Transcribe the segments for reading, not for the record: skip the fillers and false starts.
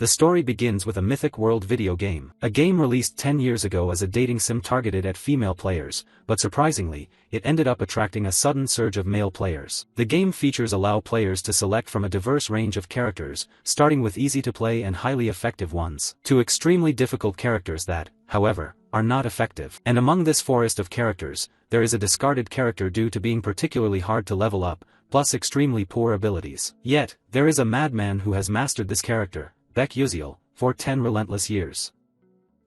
The story begins with a Mythic World video game. A game released 10 years ago as a dating sim targeted at female players, but surprisingly, it ended up attracting a sudden surge of male players. The game features allow players to select from a diverse range of characters, starting with easy-to-play and highly effective ones, to extremely difficult characters that, however, are not effective. And among this forest of characters, there is a discarded character due to being particularly hard to level up, plus extremely poor abilities. Yet, there is a madman who has mastered this character, Baek Yuseol, for 10 relentless years.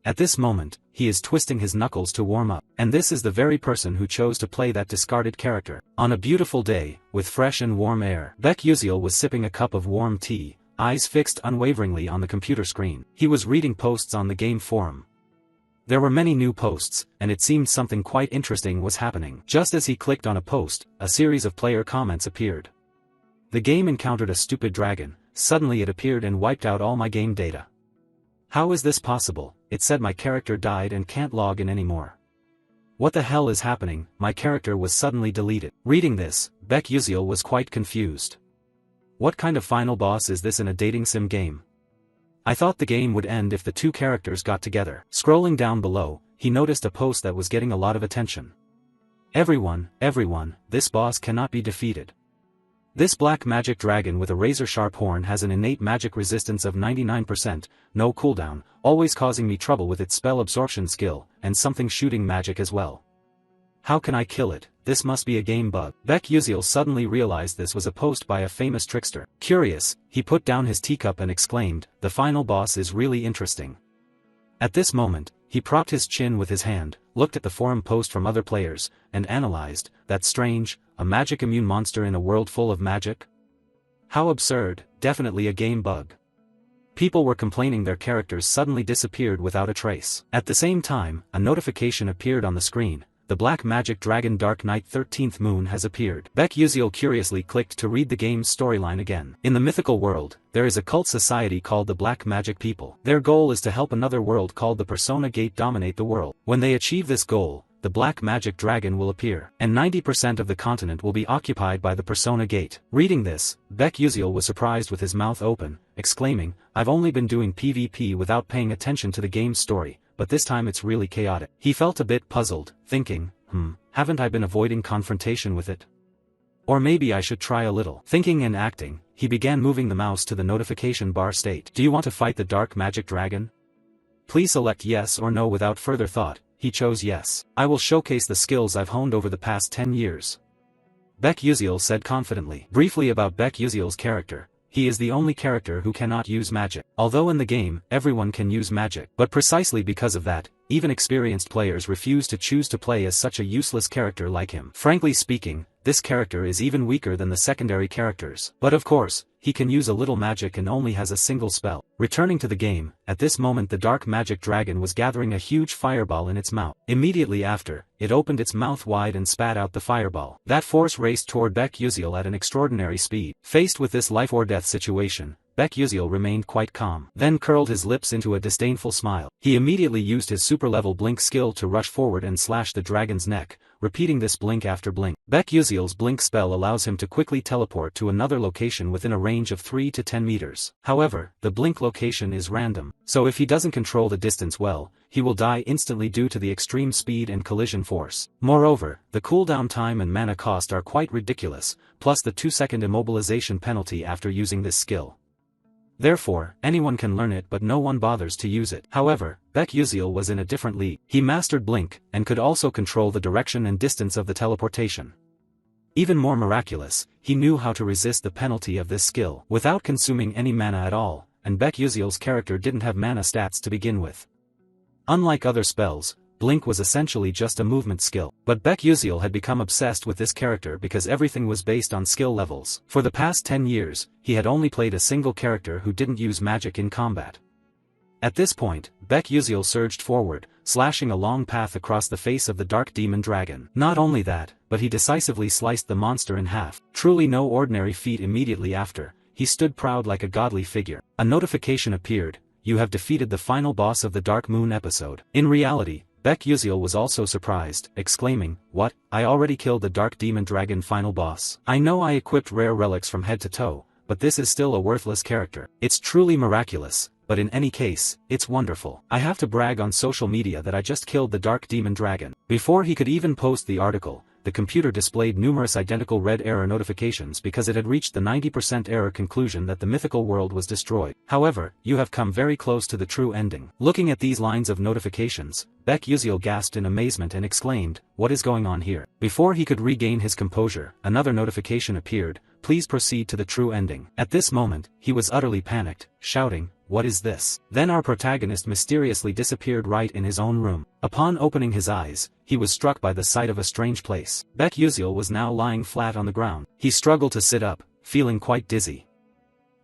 At this moment, he is twisting his knuckles to warm up, and this is the very person who chose to play that discarded character. On a beautiful day, with fresh and warm air, Baek Yuseol was sipping a cup of warm tea, eyes fixed unwaveringly on the computer screen. He was reading posts on the game forum. There were many new posts, and it seemed something quite interesting was happening. Just as he clicked on a post, a series of player comments appeared. The game encountered a stupid dragon. Suddenly it appeared and wiped out all my game data. How is this possible? It said my character died and can't log in anymore. What the hell is happening? My character was suddenly deleted. Reading this, Baek Yuseol was quite confused. What kind of final boss is this in a dating sim game? I thought the game would end if the two characters got together. Scrolling down below, he noticed a post that was getting a lot of attention. Everyone, this boss cannot be defeated. This black magic dragon with a razor-sharp horn has an innate magic resistance of 99%, no cooldown, always causing me trouble with its spell absorption skill, and something shooting magic as well. How can I kill it? This must be a game bug. Baek Yuseol suddenly realized this was a post by a famous trickster. Curious, he put down his teacup and exclaimed, "The final boss is really interesting." At this moment, he propped his chin with his hand, looked at the forum post from other players, and analyzed, "That's strange, a magic immune monster in a world full of magic? How absurd, definitely a game bug." People were complaining their characters suddenly disappeared without a trace. At the same time, a notification appeared on the screen. The black magic dragon Dark Knight 13th Moon has appeared. Baek Yuseol curiously clicked to read the game's storyline again. In the mythical world, there is a cult society called the Black Magic People. Their goal is to help another world called the Persona Gate dominate the world. When they achieve this goal, the black magic dragon will appear, and 90% of the continent will be occupied by the Persona Gate. Reading this, Baek Yuseol was surprised with his mouth open, exclaiming, "I've only been doing PvP without paying attention to the game's story, but this time it's really chaotic." He felt a bit puzzled, thinking, haven't I been avoiding confrontation with it? Or maybe I should try a little. Thinking and acting, he began moving the mouse to the notification bar state. "Do you want to fight the dark magic dragon? Please select yes or no." Without further thought, he chose yes. "I will showcase the skills I've honed over the past 10 years. Baek Yuseol said confidently. Briefly about Baek Yuseol's character. He is the only character who cannot use magic. Although in the game, everyone can use magic. But precisely because of that, even experienced players refuse to choose to play as such a useless character like him. Frankly speaking, this character is even weaker than the secondary characters. But of course, he can use a little magic and only has a single spell. Returning to the game, at this moment the dark magic dragon was gathering a huge fireball in its mouth. Immediately after, it opened its mouth wide and spat out the fireball. That force raced toward Baek Yuseol at an extraordinary speed. Faced with this life or death situation, Baek Yuseol remained quite calm, then curled his lips into a disdainful smile. He immediately used his super-level blink skill to rush forward and slash the dragon's neck, repeating this blink after blink. Baek Yuseol's blink spell allows him to quickly teleport to another location within a range of 3 to 10 meters. However, the blink location is random, so if he doesn't control the distance well, he will die instantly due to the extreme speed and collision force. Moreover, the cooldown time and mana cost are quite ridiculous, plus the 2-second immobilization penalty after using this skill. Therefore, anyone can learn it but no one bothers to use it. However, Baek Yuseol was in a different league. He mastered Blink, and could also control the direction and distance of the teleportation. Even more miraculous, he knew how to resist the penalty of this skill without consuming any mana at all, and Baek Yuseol's character didn't have mana stats to begin with. Unlike other spells, Blink was essentially just a movement skill. But Baek Yuseol had become obsessed with this character because everything was based on skill levels. For the past 10 years, he had only played a single character who didn't use magic in combat. At this point, Baek Yuseol surged forward, slashing a long path across the face of the dark demon dragon. Not only that, but he decisively sliced the monster in half. Truly no ordinary feat. Immediately after, he stood proud like a godly figure. A notification appeared: "You have defeated the final boss of the Dark Moon episode." In reality, Baek Yuseol was also surprised, exclaiming, "What? I already killed the Dark Demon Dragon final boss. I know I equipped rare relics from head to toe, but this is still a worthless character." It's truly miraculous, but in any case, it's wonderful. I have to brag on social media that I just killed the Dark Demon Dragon. Before he could even post the article, the computer displayed numerous identical red error notifications because it had reached the 90% error conclusion that the mythical world was destroyed. However, you have come very close to the true ending. Looking at these lines of notifications, Baek Yuziel gasped in amazement and exclaimed, "What is going on here?" Before he could regain his composure, another notification appeared, "Please proceed to the true ending." At this moment, he was utterly panicked, shouting, "What is this?" Then our protagonist mysteriously disappeared right in his own room. Upon opening his eyes, he was struck by the sight of a strange place. Baek Yuziel was now lying flat on the ground. He struggled to sit up, feeling quite dizzy.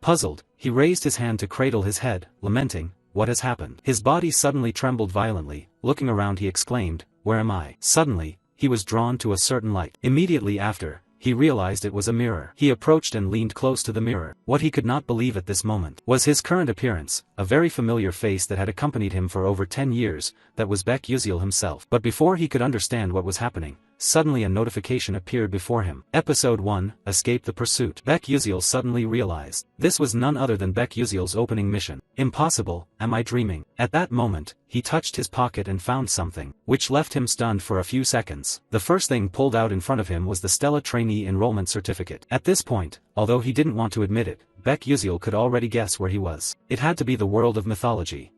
Puzzled, he raised his hand to cradle his head, lamenting, "What has happened?" His body suddenly trembled violently. Looking around, he exclaimed, "Where am I?" Suddenly, he was drawn to a certain light. Immediately after, he realized it was a mirror. He approached and leaned close to the mirror. What he could not believe at this moment was his current appearance, a very familiar face that had accompanied him for over 10 years, that was Baek Yuziel himself. But before he could understand what was happening, suddenly a notification appeared before him. Episode 1, Escape the Pursuit. Baek Yuziel suddenly realized. This was none other than Baek Yuziel's opening mission. Impossible, am I dreaming? At that moment, he touched his pocket and found something, which left him stunned for a few seconds. The first thing pulled out in front of him was the Stella Trainee Enrollment Certificate. At this point, although he didn't want to admit it, Baek Yuziel could already guess where he was. It had to be the world of mythology.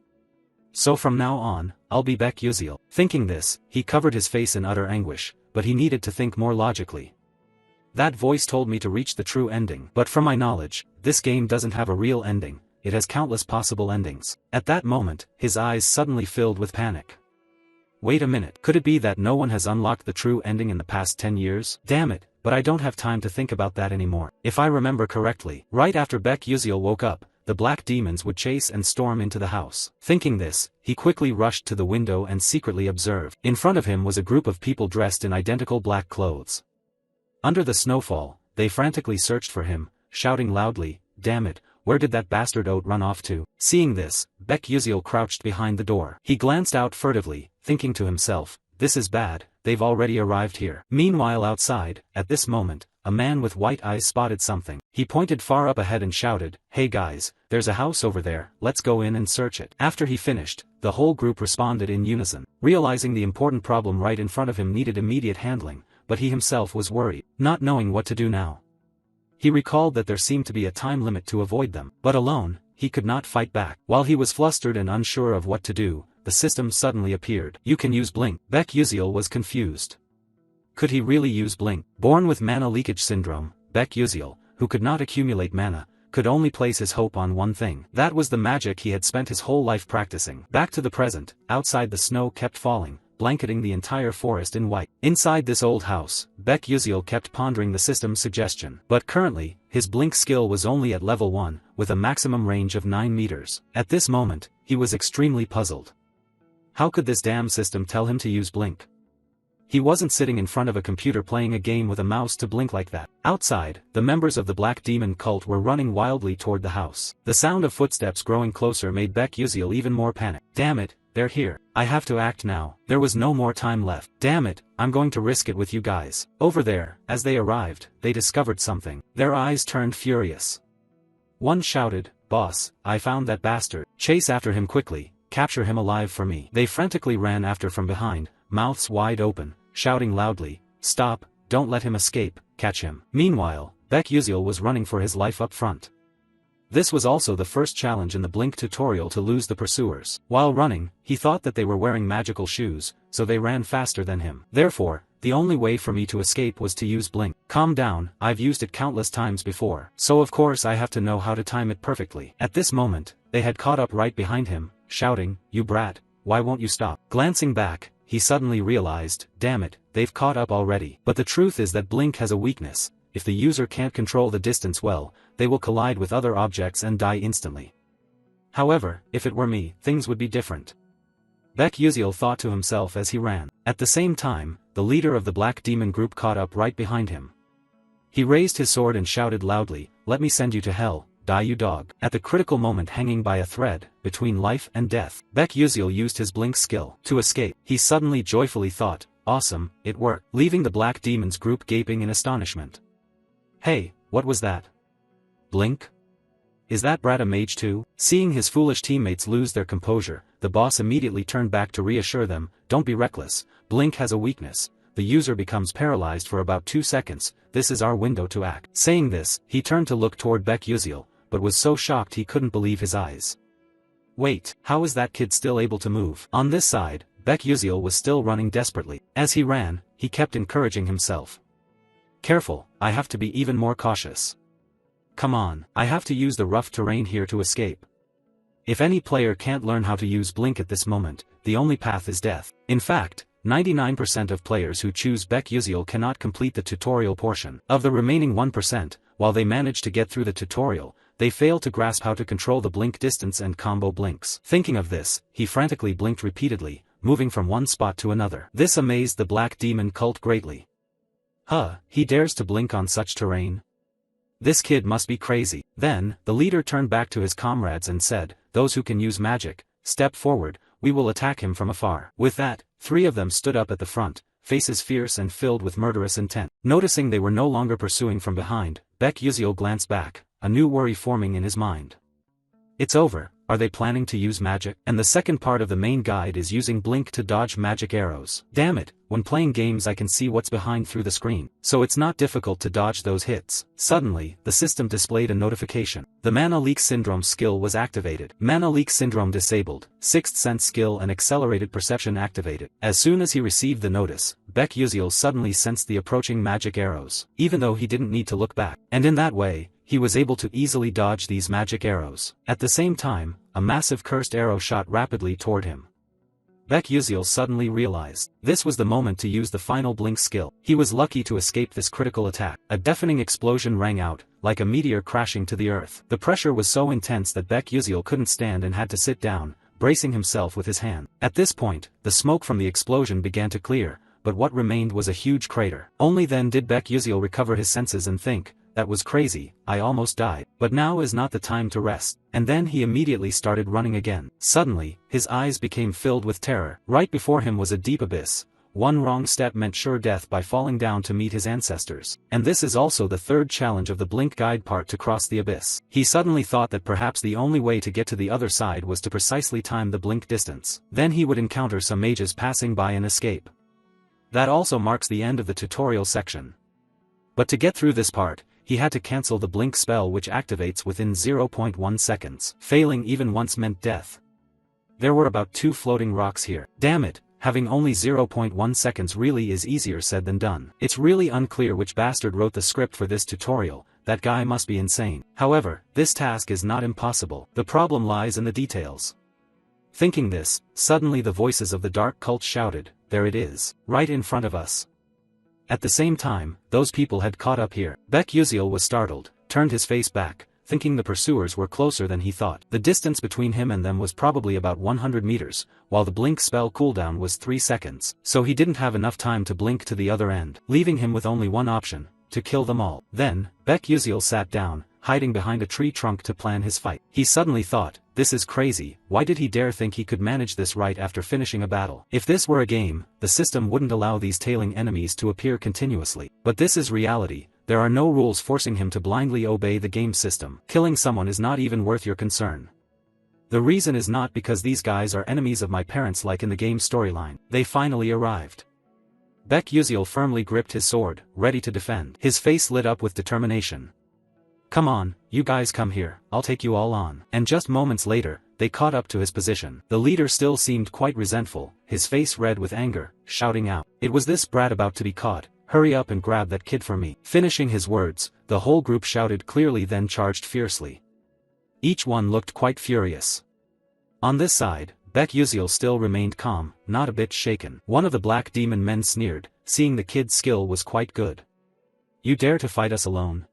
So from now on, I'll be Baek Yuziel. Thinking this, he covered his face in utter anguish, but he needed to think more logically. That voice told me to reach the true ending. But from my knowledge, this game doesn't have a real ending, it has countless possible endings. At that moment, his eyes suddenly filled with panic. Wait a minute, could it be that no one has unlocked the true ending in the past 10 years? Damn it, but I don't have time to think about that anymore. If I remember correctly, right after Baek Yuziel woke up, the black demons would chase and storm into the house. Thinking this, he quickly rushed to the window and secretly observed. In front of him was a group of people dressed in identical black clothes. Under the snowfall, they frantically searched for him, shouting loudly, "Damn it, where did that bastard Oat run off to?" Seeing this, Baek Yuziel crouched behind the door. He glanced out furtively, thinking to himself, "This is bad, they've already arrived here." Meanwhile outside, at this moment, a man with white eyes spotted something. He pointed far up ahead and shouted, "Hey guys, there's a house over there, let's go in and search it." After he finished, the whole group responded in unison. Realizing the important problem right in front of him needed immediate handling, but he himself was worried, not knowing what to do now. He recalled that there seemed to be a time limit to avoid them, but alone, he could not fight back. While he was flustered and unsure of what to do, the system suddenly appeared. "You can use Blink." Baek Yuziel was confused. Could he really use Blink? Born with mana leakage syndrome, Baek Yuziel, who could not accumulate mana, could only place his hope on one thing. That was the magic he had spent his whole life practicing. Back to the present, outside the snow kept falling, blanketing the entire forest in white. Inside this old house, Baek Yuziel kept pondering the system's suggestion. But currently, his Blink skill was only at level 1, with a maximum range of 9 meters. At this moment, he was extremely puzzled. How could this damn system tell him to use Blink? He wasn't sitting in front of a computer playing a game with a mouse to blink like that. Outside, the members of the Black Demon cult were running wildly toward the house. The sound of footsteps growing closer made Baek Yuziel even more panicked. Damn it, they're here. I have to act now. There was no more time left. Damn it, I'm going to risk it with you guys. Over there, as they arrived, they discovered something. Their eyes turned furious. One shouted, "Boss, I found that bastard. Chase after him quickly, capture him alive for me." They frantically ran after from behind, mouths wide open, shouting loudly, "Stop, don't let him escape, catch him." Meanwhile, Baek Yuziel was running for his life up front. This was also the first challenge in the Blink tutorial to lose the pursuers. While running, he thought that they were wearing magical shoes, so they ran faster than him. Therefore, the only way for me to escape was to use Blink. Calm down, I've used it countless times before, so of course I have to know how to time it perfectly. At this moment, they had caught up right behind him, shouting, "You brat, why won't you stop?" Glancing back, he suddenly realized, damn it, they've caught up already. But the truth is that Blink has a weakness. If the user can't control the distance well, they will collide with other objects and die instantly. However, if it were me, things would be different. Baek Yuziel thought to himself as he ran. At the same time, the leader of the Black Demon group caught up right behind him. He raised his sword and shouted loudly, "Let me send you to hell, die you dog." At the critical moment hanging by a thread, between life and death, Baek Yuziel used his Blink skill to escape. He suddenly joyfully thought, "Awesome, it worked," leaving the Black Demons group gaping in astonishment. Hey, what was that? Blink? is that brat a mage too? Seeing his foolish teammates lose their composure, the boss immediately turned back to reassure them, don't be reckless, Blink has a weakness. The user becomes paralyzed for about 2 seconds, this is our window to act. Saying this, he turned to look toward Baek, but was so shocked he couldn't believe his eyes. Wait, how is that kid still able to move? On this side, Baek was still running desperately. As he ran, he kept encouraging himself. Careful, I have to be even more cautious. Come on, I have to use the rough terrain here to escape. If any player can't learn how to use Blink at this moment, the only path is death. In fact, 99% of players who choose Baek cannot complete the tutorial portion. Of the remaining 1%, while they manage to get through the tutorial, they fail to grasp how to control the blink distance and combo blinks. Thinking of this, he frantically blinked repeatedly, moving from one spot to another. This amazed the Black Demon cult greatly. He dares to blink on such terrain? This kid must be crazy. Then, the leader turned back to his comrades and said, those who can use magic, step forward, we will attack him from afar. With that, 3 of them stood up at the front, faces fierce and filled with murderous intent. Noticing they were no longer pursuing from behind, Baek glanced back, a new worry forming in his mind. It's over, are they planning to use magic? And the second part of the main guide is using Blink to dodge magic arrows. Damn it, when playing games I can see what's behind through the screen, so it's not difficult to dodge those hits. Suddenly, the system displayed a notification. The Mana Leak Syndrome skill was activated. Mana Leak Syndrome disabled, Sixth Sense skill and Accelerated Perception activated. As soon as he received the notice, Baek suddenly sensed the approaching magic arrows, even though he didn't need to look back. And in that way, he was able to easily dodge these magic arrows. At the same time, a massive cursed arrow shot rapidly toward him. Baek suddenly realized, this was the moment to use the final blink skill. He was lucky to escape this critical attack. A deafening explosion rang out, like a meteor crashing to the earth. The pressure was so intense that Baek couldn't stand and had to sit down, bracing himself with his hand. At this point, the smoke from the explosion began to clear, but what remained was a huge crater. Only then did Baek recover his senses and think, that was crazy, I almost died. But now is not the time to rest. And then he immediately started running again. Suddenly, his eyes became filled with terror. Right before him was a deep abyss. One wrong step meant sure death by falling down to meet his ancestors. And this is also the third challenge of the Blink Guide part to cross the abyss. He suddenly thought that perhaps the only way to get to the other side was to precisely time the blink distance. Then he would encounter some mages passing by and escape. That also marks the end of the tutorial section. But to get through this part, he had to cancel the blink spell which activates within 0.1 seconds. Failing even once meant death. There were about 2 floating rocks here. Damn it, having only 0.1 seconds really is easier said than done. It's really unclear which bastard wrote the script for this tutorial, that guy must be insane. However, this task is not impossible. The problem lies in the details. Thinking this, suddenly the voices of the dark cult shouted, there it is, right in front of us. At the same time, those people had caught up here. Baek was startled, turned his face back, thinking the pursuers were closer than he thought. The distance between him and them was probably about 100 meters, while the blink spell cooldown was 3 seconds, so he didn't have enough time to blink to the other end, leaving him with only one option, to kill them all. Then, Baek sat down, hiding behind a tree trunk to plan his fight. He suddenly thought, this is crazy, why did he dare think he could manage this right after finishing a battle? If this were a game, the system wouldn't allow these tailing enemies to appear continuously. But this is reality, there are no rules forcing him to blindly obey the game system. Killing someone is not even worth your concern. The reason is not because these guys are enemies of my parents like in the game storyline. They finally arrived. Baek firmly gripped his sword, ready to defend. His face lit up with determination. Come on, you guys come here, I'll take you all on. And just moments later, they caught up to his position. The leader still seemed quite resentful, his face red with anger, shouting out, it was this brat about to be caught, hurry up and grab that kid for me. Finishing his words, the whole group shouted clearly then charged fiercely. Each one looked quite furious. On this side, Baek still remained calm, not a bit shaken. One of the Black Demon men sneered, seeing the kid's skill was quite good. You dare to fight us alone?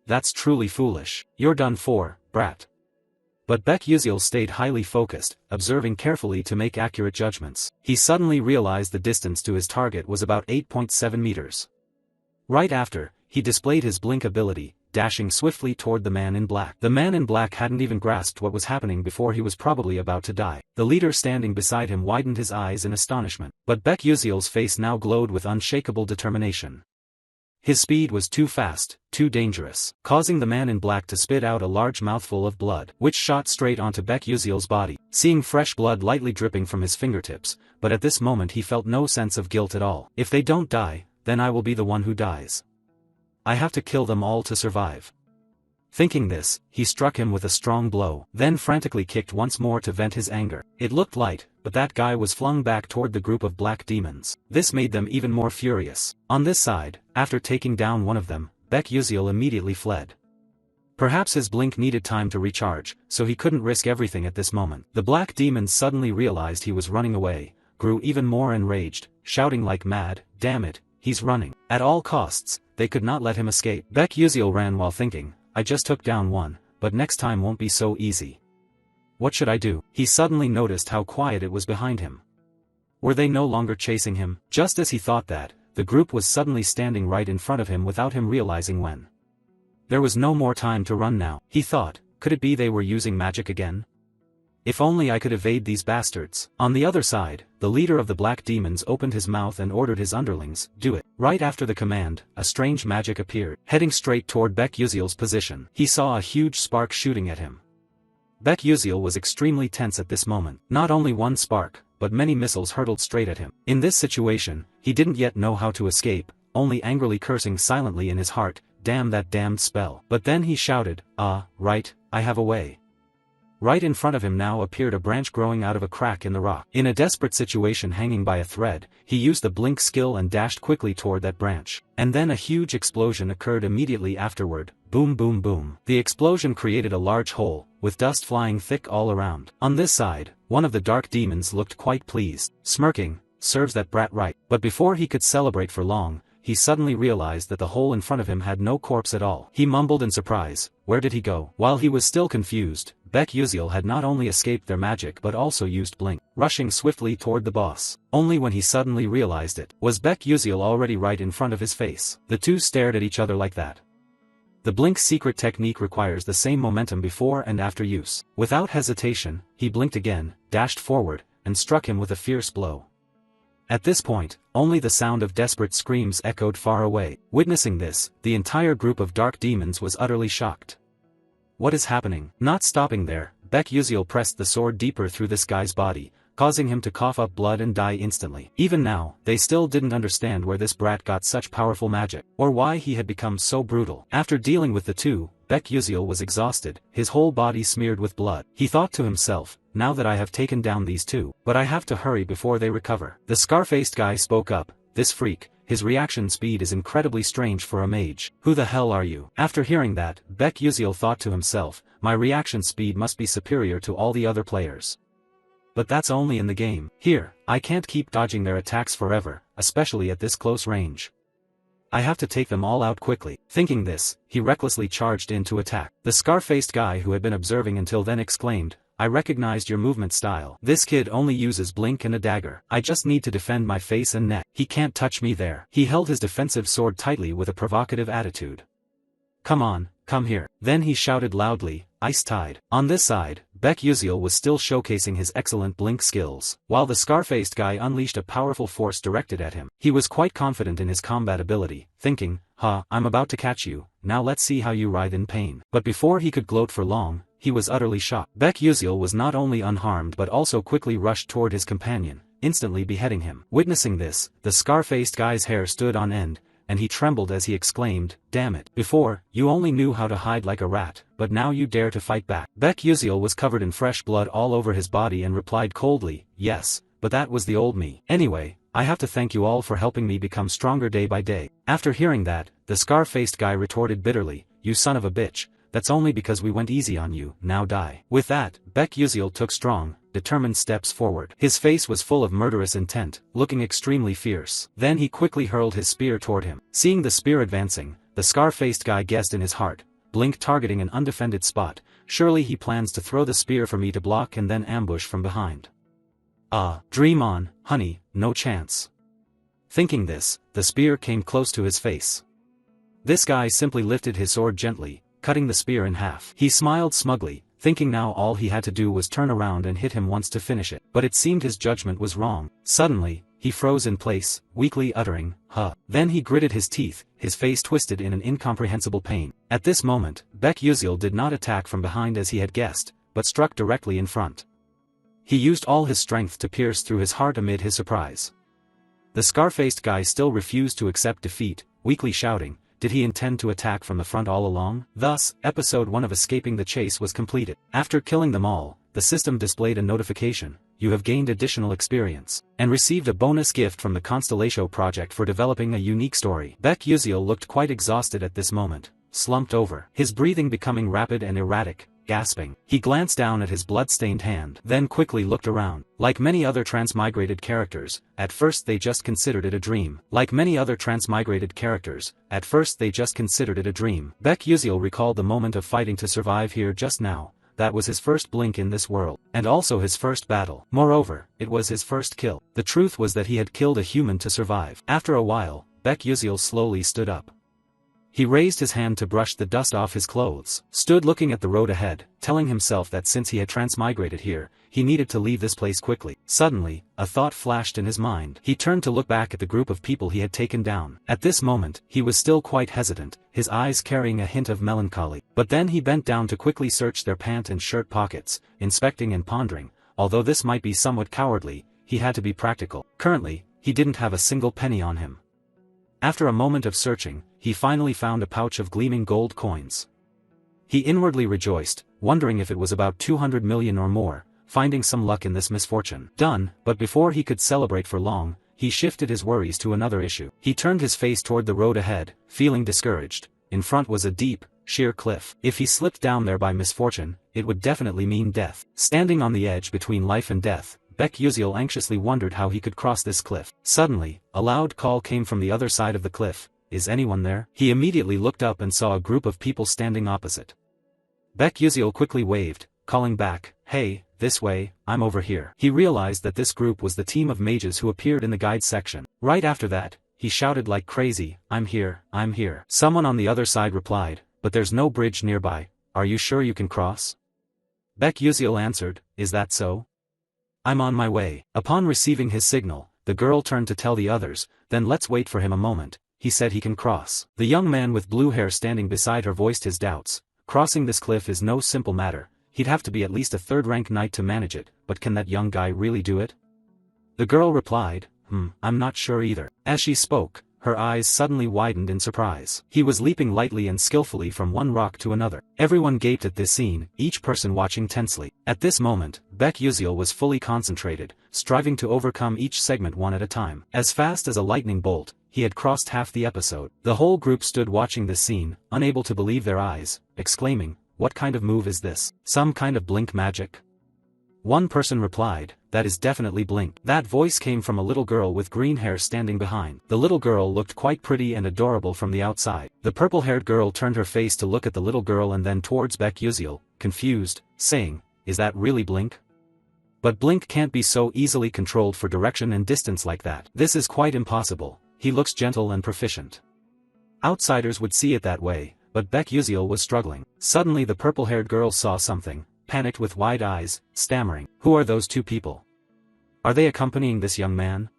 That's truly foolish. You're done for, brat. But Baek stayed highly focused, observing carefully to make accurate judgments. He suddenly realized the distance to his target was about 8.7 meters. Right after, he displayed his blink ability, dashing swiftly toward the man in black. The man in black hadn't even grasped what was happening before he was probably about to die. The leader standing beside him widened his eyes in astonishment. But Baek face now glowed with unshakable determination. His speed was too fast, too dangerous, causing the man in black to spit out a large mouthful of blood, which shot straight onto Baek Yuseol's body, seeing fresh blood lightly dripping from his fingertips, but at this moment he felt no sense of guilt at all. If they don't die, then I will be the one who dies. I have to kill them all to survive. Thinking this, he struck him with a strong blow, then frantically kicked once more to vent his anger. It looked light, but that guy was flung back toward the group of black demons. This made them even more furious. On this side, after taking down one of them, Baek Yuseol immediately fled. Perhaps his blink needed time to recharge, so he couldn't risk everything at this moment. The black demons suddenly realized he was running away, grew even more enraged, shouting like mad, "Damn it, he's running." At all costs, they could not let him escape. Baek Yuseol ran while thinking, I just took down one, but next time won't be so easy. What should I do? He suddenly noticed how quiet it was behind him. Were they no longer chasing him? Just as he thought that, the group was suddenly standing right in front of him without him realizing when. There was no more time to run now, he thought. Could it be they were using magic again? If only I could evade these bastards. On the other side, the leader of the black demons opened his mouth and ordered his underlings, do it. Right after the command, a strange magic appeared, heading straight toward Baek Yuseol's position. He saw a huge spark shooting at him. Baek Yuseol was extremely tense at this moment. Not only one spark, but many missiles hurtled straight at him. In this situation, he didn't yet know how to escape, only angrily cursing silently in his heart, damn that damned spell. But then he shouted, right, I have a way. Right in front of him now appeared a branch growing out of a crack in the rock. In a desperate situation hanging by a thread, he used the blink skill and dashed quickly toward that branch. And then a huge explosion occurred immediately afterward, boom boom boom. The explosion created a large hole, with dust flying thick all around. On this side, one of the dark demons looked quite pleased, smirking, serves that brat right. But before he could celebrate for long, he suddenly realized that the hole in front of him had no corpse at all. He mumbled in surprise, where did he go? While he was still confused, Baek Yuseol had not only escaped their magic but also used blink, rushing swiftly toward the boss. Only when he suddenly realized it, was Baek Yuseol already right in front of his face. The two stared at each other like that. The blink secret technique requires the same momentum before and after use. Without hesitation, he blinked again, dashed forward, and struck him with a fierce blow. At this point, only the sound of desperate screams echoed far away. Witnessing this, the entire group of dark demons was utterly shocked. What is happening? Not stopping there, Baek Yuseol pressed the sword deeper through this guy's body, causing him to cough up blood and die instantly. Even now, they still didn't understand where this brat got such powerful magic, or why he had become so brutal. After dealing with the two, Baek Yuseol was exhausted, his whole body smeared with blood. He thought to himself, now that I have taken down these two, but I have to hurry before they recover. The scar-faced guy spoke up, this freak, his reaction speed is incredibly strange for a mage. Who the hell are you? After hearing that, Baek Yuseol thought to himself, my reaction speed must be superior to all the other players. But that's only in the game. Here, I can't keep dodging their attacks forever, especially at this close range. I have to take them all out quickly. Thinking this, he recklessly charged in to attack. The scar-faced guy who had been observing until then exclaimed, I recognized your movement style. This kid only uses blink and a dagger. I just need to defend my face and neck. He can't touch me there. He held his defensive sword tightly with a provocative attitude. Come on, come here. Then he shouted loudly, Ice Tide. On this side, Baek Yuseol was still showcasing his excellent blink skills, while the scar-faced guy unleashed a powerful force directed at him. He was quite confident in his combat ability, thinking, I'm about to catch you, now let's see how you writhe in pain. But before he could gloat for long, he was utterly shocked. Baek Yuseol was not only unharmed but also quickly rushed toward his companion, instantly beheading him. Witnessing this, the scar-faced guy's hair stood on end, and he trembled as he exclaimed, damn it. Before, you only knew how to hide like a rat, but now you dare to fight back. Baek Yuseol was covered in fresh blood all over his body and replied coldly, yes, but that was the old me. Anyway, I have to thank you all for helping me become stronger day by day. After hearing that, the scar-faced guy retorted bitterly, you son of a bitch, that's only because we went easy on you, now die. With that, Baek Yuseol took strong, determined steps forward. His face was full of murderous intent, looking extremely fierce. Then he quickly hurled his spear toward him. Seeing the spear advancing, the scar-faced guy guessed in his heart, blink targeting an undefended spot, surely he plans to throw the spear for me to block and then ambush from behind. Dream on, honey, no chance. Thinking this, the spear came close to his face. This guy simply lifted his sword gently, cutting the spear in half. He smiled smugly, thinking now all he had to do was turn around and hit him once to finish it. But it seemed his judgment was wrong. Suddenly, he froze in place, weakly uttering, "Huh." Then he gritted his teeth, his face twisted in an incomprehensible pain. At this moment, Baek Yusil did not attack from behind as he had guessed, but struck directly in front. He used all his strength to pierce through his heart amid his surprise. The scar-faced guy still refused to accept defeat, weakly shouting, did he intend to attack from the front all along? Thus, episode 1 of Escaping the Chase was completed. After killing them all, the system displayed a notification, "You have gained additional experience," and received a bonus gift from the Constellatio project for developing a unique story. Baek Yusil looked quite exhausted at this moment, slumped over, his breathing becoming rapid and erratic. Gasping, he glanced down at his blood-stained hand, then quickly looked around. Like many other transmigrated characters, at first they just considered it a dream. Baek Yusil recalled the moment of fighting to survive here just now. That was his first blink in this world, and also his first battle. Moreover, it was his first kill. The truth was that he had killed a human to survive. After a while, Baek Yusil slowly stood up. He raised his hand to brush the dust off his clothes, stood looking at the road ahead, telling himself that since he had transmigrated here, he needed to leave this place quickly. Suddenly, a thought flashed in his mind. He turned to look back at the group of people he had taken down. At this moment, he was still quite hesitant, his eyes carrying a hint of melancholy. But then he bent down to quickly search their pant and shirt pockets, inspecting and pondering. Although this might be somewhat cowardly, he had to be practical. Currently, he didn't have a single penny on him. After a moment of searching, he finally found a pouch of gleaming gold coins. He inwardly rejoiced, wondering if it was about 200 million or more, finding some luck in this misfortune. Done, but before he could celebrate for long, he shifted his worries to another issue. He turned his face toward the road ahead, feeling discouraged. In front was a deep, sheer cliff. If he slipped down there by misfortune, it would definitely mean death. Standing on the edge between life and death, Baek Yusil anxiously wondered how he could cross this cliff. Suddenly, a loud call came from the other side of the cliff. Is anyone there? He immediately looked up and saw a group of people standing opposite. Baek Yusil quickly waved, calling back, "Hey, this way, I'm over here." He realized that this group was the team of mages who appeared in the guide section. Right after that, he shouted like crazy, I'm here, I'm here." Someone on the other side replied, "But there's no bridge nearby, are you sure you can cross?" Baek Yusil answered, "Is that so? I'm on my way." Upon receiving his signal, the girl turned to tell the others, "Then let's wait for him a moment, he said he can cross." The young man with blue hair standing beside her voiced his doubts. Crossing this cliff is no simple matter, he'd have to be at least a third-rank knight to manage it, but can that young guy really do it? The girl replied, I'm not sure either. As she spoke, her eyes suddenly widened in surprise. He was leaping lightly and skillfully from one rock to another. Everyone gaped at this scene, each person watching tensely. At this moment, Baek Yusil was fully concentrated, striving to overcome each segment one at a time. As fast as a lightning bolt, he had crossed half the episode. The whole group stood watching this scene, unable to believe their eyes, exclaiming, "What kind of move is this? Some kind of blink magic?" One person replied, "That is definitely blink." That voice came from a little girl with green hair standing behind. The little girl looked quite pretty and adorable from the outside. The purple-haired girl turned her face to look at the little girl and then towards Baek Yusil, confused, saying, "Is that really blink? But blink can't be so easily controlled for direction and distance like that. This is quite impossible. He looks gentle and proficient." Outsiders would see it that way, but Baek Yusil was struggling. Suddenly the purple-haired girl saw something, panicked with wide eyes, stammering, "Who are those two people? Are they accompanying this young man?"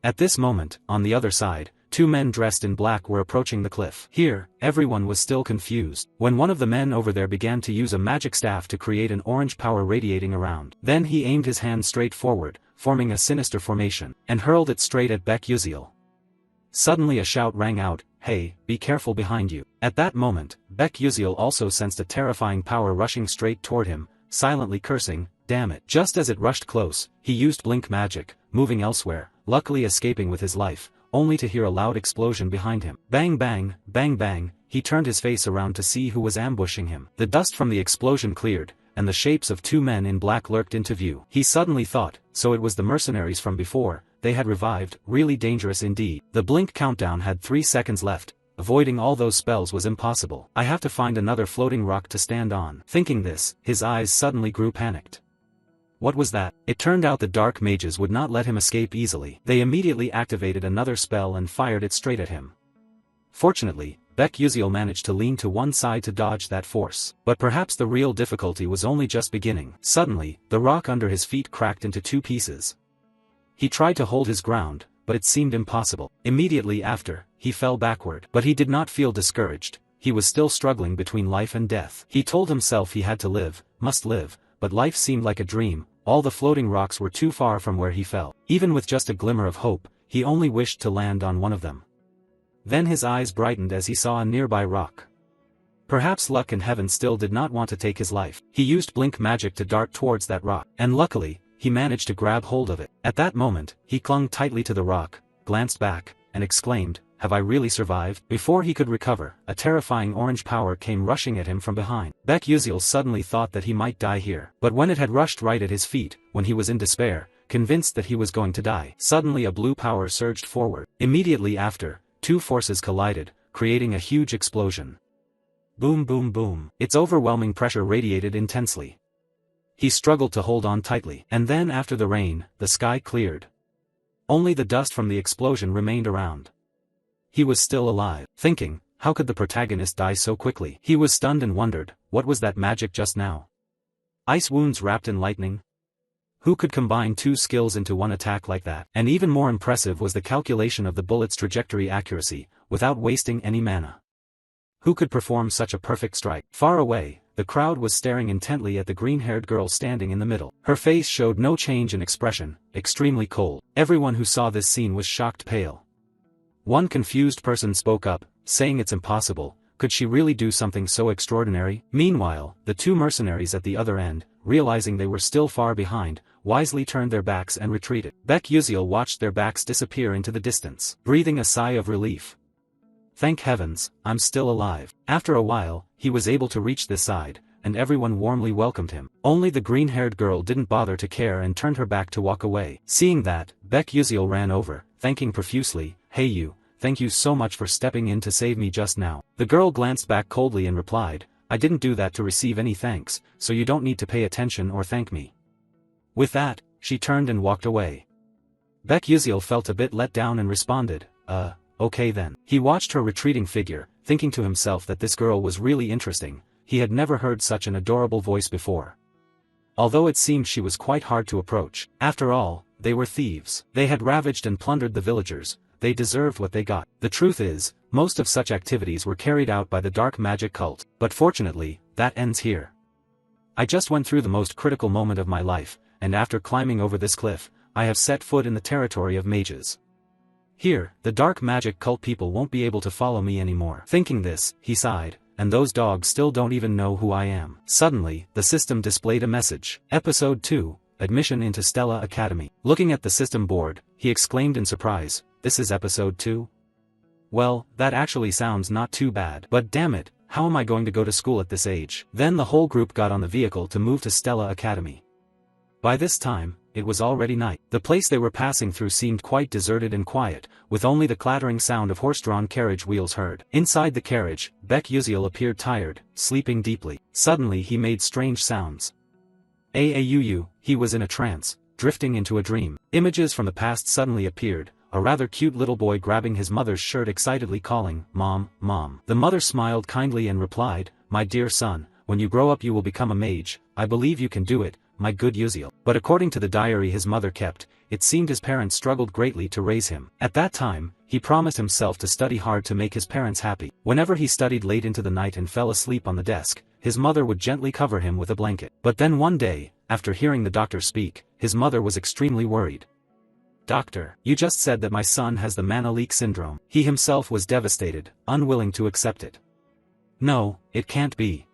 At this moment, on the other side, two men dressed in black were approaching the cliff. Here, everyone was still confused, when one of the men over there began to use a magic staff to create an orange power radiating around. Then he aimed his hand straight forward, forming a sinister formation, and hurled it straight at Baek Yusil. Suddenly a shout rang out, "Hey, be careful behind you." At that moment, Baek Yusil also sensed a terrifying power rushing straight toward him, silently cursing, "Damn it." Just as it rushed close, he used blink magic, moving elsewhere, luckily escaping with his life, only to hear a loud explosion behind him. Bang bang, bang bang, he turned his face around to see who was ambushing him. The dust from the explosion cleared, and the shapes of two men in black lurked into view. He suddenly thought, so it was the mercenaries from before, they had revived, really dangerous indeed. The blink countdown had 3 seconds left, avoiding all those spells was impossible. I have to find another floating rock to stand on. Thinking this, his eyes suddenly grew panicked. What was that? It turned out the dark mages would not let him escape easily. They immediately activated another spell and fired it straight at him. Fortunately, Baek Yuziel managed to lean to one side to dodge that force. But perhaps the real difficulty was only just beginning. Suddenly, the rock under his feet cracked into two pieces. He tried to hold his ground, but it seemed impossible. Immediately after, he fell backward. But he did not feel discouraged. He was still struggling between life and death. He told himself he had to live, must live, but life seemed like a dream. All the floating rocks were too far from where he fell. Even with just a glimmer of hope, he only wished to land on one of them. Then his eyes brightened as he saw a nearby rock. Perhaps luck and heaven still did not want to take his life. He used blink magic to dart towards that rock, and luckily, he managed to grab hold of it. At that moment, he clung tightly to the rock, glanced back, and exclaimed, "Have I really survived?" Before he could recover, a terrifying orange power came rushing at him from behind. Baek Yuziel suddenly thought that he might die here. But when it had rushed right at his feet, when he was in despair, convinced that he was going to die, suddenly a blue power surged forward. Immediately after, two forces collided, creating a huge explosion. Boom boom boom. Its overwhelming pressure radiated intensely. He struggled to hold on tightly. And then after the rain, the sky cleared. Only the dust from the explosion remained around. He was still alive, thinking, how could the protagonist die so quickly? He was stunned and wondered, what was that magic just now? Ice wounds wrapped in lightning? Who could combine two skills into one attack like that? And even more impressive was the calculation of the bullet's trajectory accuracy, without wasting any mana. Who could perform such a perfect strike? Far away, the crowd was staring intently at the green-haired girl standing in the middle. Her face showed no change in expression, extremely cold. Everyone who saw this scene was shocked pale. One confused person spoke up, saying it's impossible. Could she really do something so extraordinary? Meanwhile, the two mercenaries at the other end, realizing they were still far behind, wisely turned their backs and retreated. Baek Yuziel watched their backs disappear into the distance, breathing a sigh of relief. Thank heavens, I'm still alive. After a while, he was able to reach this side, and everyone warmly welcomed him. Only the green-haired girl didn't bother to care and turned her back to walk away. Seeing that, Baek Yuziel ran over, thanking profusely, "Hey you, thank you so much for stepping in to save me just now." The girl glanced back coldly and replied, "I didn't do that to receive any thanks, so you don't need to pay attention or thank me." With that, she turned and walked away. Baek Yuziel felt a bit let down and responded, okay then. He watched her retreating figure, thinking to himself that this girl was really interesting. He had never heard such an adorable voice before. Although it seemed she was quite hard to approach. After all, they were thieves. They had ravaged and plundered the villagers. They deserved what they got. The truth is, most of such activities were carried out by the dark magic cult. But fortunately, that ends here. I just went through the most critical moment of my life, and after climbing over this cliff, I have set foot in the territory of mages. Here, the dark magic cult people won't be able to follow me anymore. Thinking this, he sighed, and those dogs still don't even know who I am. Suddenly, the system displayed a message. Episode 2, Admission into Stella Academy. Looking at the system board, he exclaimed in surprise, "This is episode 2? Well, that actually sounds not too bad. But damn it, how am I going to go to school at this age?" Then the whole group got on the vehicle to move to Stella Academy. By this time, it was already night. The place they were passing through seemed quite deserted and quiet, with only the clattering sound of horse-drawn carriage wheels heard. Inside the carriage, Baek Yuziel appeared tired, sleeping deeply. Suddenly he made strange sounds. He was in a trance, drifting into a dream. Images from the past suddenly appeared, a rather cute little boy grabbing his mother's shirt excitedly calling, "Mom, Mom." The mother smiled kindly and replied, "My dear son, when you grow up you will become a mage. I believe you can do it, my good Yuziel." But according to the diary his mother kept, it seemed his parents struggled greatly to raise him. At that time, he promised himself to study hard to make his parents happy. Whenever he studied late into the night and fell asleep on the desk, his mother would gently cover him with a blanket. But then one day, after hearing the doctor speak, his mother was extremely worried. "Doctor, you just said that my son has the mana leak syndrome." He himself was devastated, unwilling to accept it. "No, it can't be."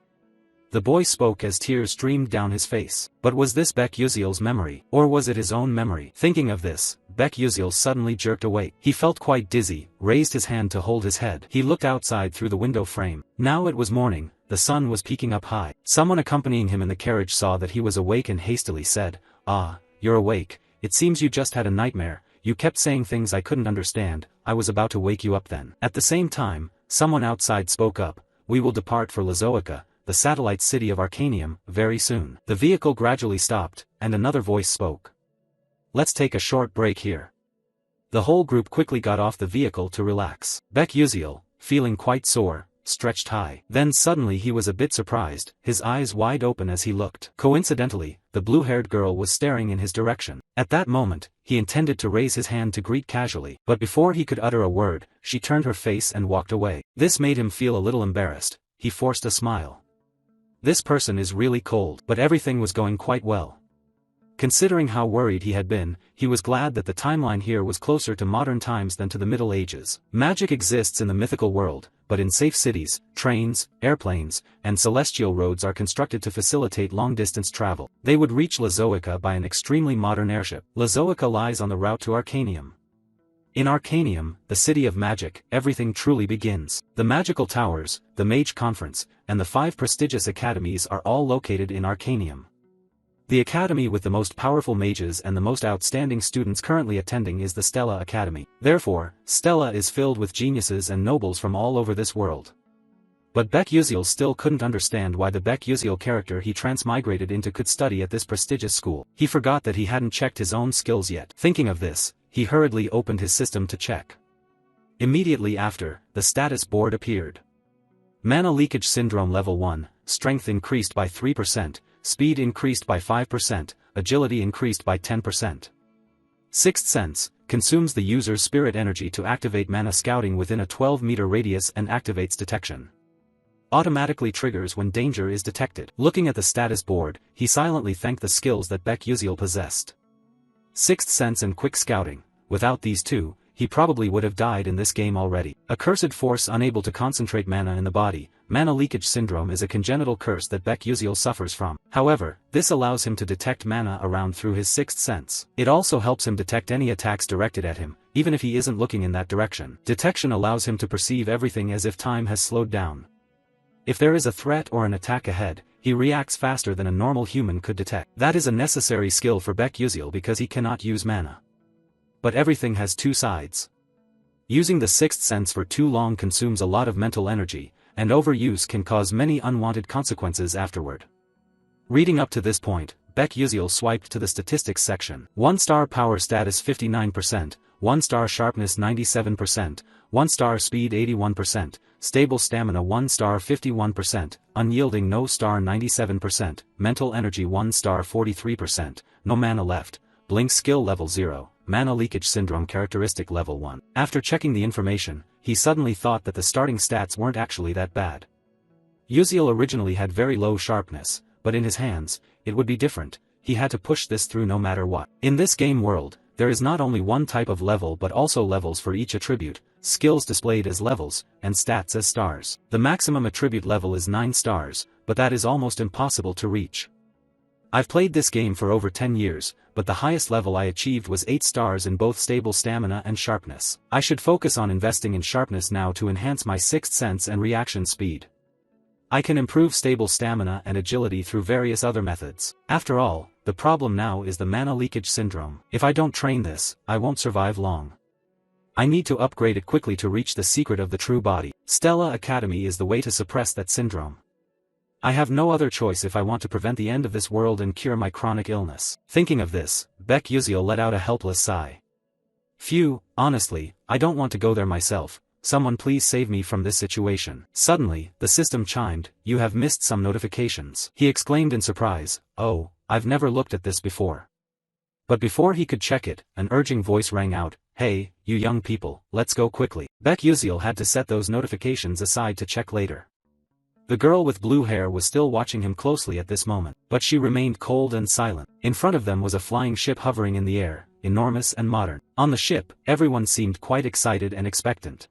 The boy spoke as tears streamed down his face. But was this Baek Yuziel's memory, or was it his own memory? Thinking of this, Baek Yuziel suddenly jerked awake. He felt quite dizzy, raised his hand to hold his head. He looked outside through the window frame. Now it was morning, the sun was peaking up high. Someone accompanying him in the carriage saw that he was awake and hastily said, "Ah, you're awake. It seems you just had a nightmare. You kept saying things I couldn't understand. I was about to wake you up then." At the same time, someone outside spoke up, "We will depart for Lazoica, the satellite city of Arcanium, very soon." The vehicle gradually stopped, and another voice spoke. "Let's take a short break here." The whole group quickly got off the vehicle to relax. Baek Yuziel, feeling quite sore, stretched high. Then suddenly he was a bit surprised, his eyes wide open as he looked. Coincidentally, the blue-haired girl was staring in his direction. At that moment, he intended to raise his hand to greet casually, but before he could utter a word, she turned her face and walked away. This made him feel a little embarrassed. He forced a smile. This person is really cold. But everything was going quite well. Considering how worried he had been, he was glad that the timeline here was closer to modern times than to the Middle Ages. Magic exists in the mythical world, but in safe cities, trains, airplanes, and celestial roads are constructed to facilitate long-distance travel. They would reach Lazoica by an extremely modern airship. Lazoica lies on the route to Arcanium. In Arcanium, the city of magic, everything truly begins. The magical towers, the mage conference, and the 5 prestigious academies are all located in Arcanium. The academy with the most powerful mages and the most outstanding students currently attending is the Stella Academy. Therefore, Stella is filled with geniuses and nobles from all over this world. But Baek still couldn't understand why the Baek character he transmigrated into could study at this prestigious school. He forgot that he hadn't checked his own skills yet. Thinking of this, he hurriedly opened his system to check. Immediately after, the status board appeared. Mana Leakage Syndrome Level 1, Strength increased by 3%, Speed increased by 5%, Agility increased by 10%. Sixth Sense, consumes the user's spirit energy to activate mana scouting within a 12-meter radius and activates detection. Automatically triggers when danger is detected. Looking at the status board, he silently thanked the skills that Baek possessed. Sixth Sense and Quick Scouting, without these two, he probably would have died in this game already. A cursed force unable to concentrate mana in the body. Mana Leakage Syndrome is a congenital curse that Baek suffers from. However, this allows him to detect mana around through his sixth sense. It also helps him detect any attacks directed at him, even if he isn't looking in that direction. Detection allows him to perceive everything as if time has slowed down. If there is a threat or an attack ahead, he reacts faster than a normal human could detect. That is a necessary skill for Baek because he cannot use mana. But everything has two sides. Using the sixth sense for too long consumes a lot of mental energy, and overuse can cause many unwanted consequences afterward. Reading up to this point, Baek swiped to the statistics section. 1-star power status 59%, 1-star sharpness 97%, 1-star speed 81%, stable stamina 1-star 51%, unyielding no star 97%, mental energy 1-star 43%, no mana left, blink skill level 0. Mana Leakage Syndrome characteristic level 1. After checking the information, he suddenly thought that the starting stats weren't actually that bad. Uziel originally had very low sharpness, but in his hands, it would be different. He had to push this through no matter what. In this game world, there is not only one type of level but also levels for each attribute, skills displayed as levels, and stats as stars. The maximum attribute level is 9 stars, but that is almost impossible to reach. I've played this game for over 10 years, but the highest level I achieved was 8 stars in both stable stamina and sharpness. I should focus on investing in sharpness now to enhance my sixth sense and reaction speed. I can improve stable stamina and agility through various other methods. After all, the problem now is the Mana Leakage Syndrome. If I don't train this, I won't survive long. I need to upgrade it quickly to reach the secret of the true body. Stella Academy is the way to suppress that syndrome. I have no other choice if I want to prevent the end of this world and cure my chronic illness. Thinking of this, Baek let out a helpless sigh. Phew, honestly, I don't want to go there myself. Someone please save me from this situation. Suddenly, the system chimed. You have missed some notifications. He exclaimed in surprise, oh, I've never looked at this before. But before he could check it, an urging voice rang out, hey, you young people, let's go quickly. Baek had to set those notifications aside to check later. The girl with blue hair was still watching him closely at this moment, but she remained cold and silent. In front of them was a flying ship hovering in the air, enormous and modern. On the ship, everyone seemed quite excited and expectant.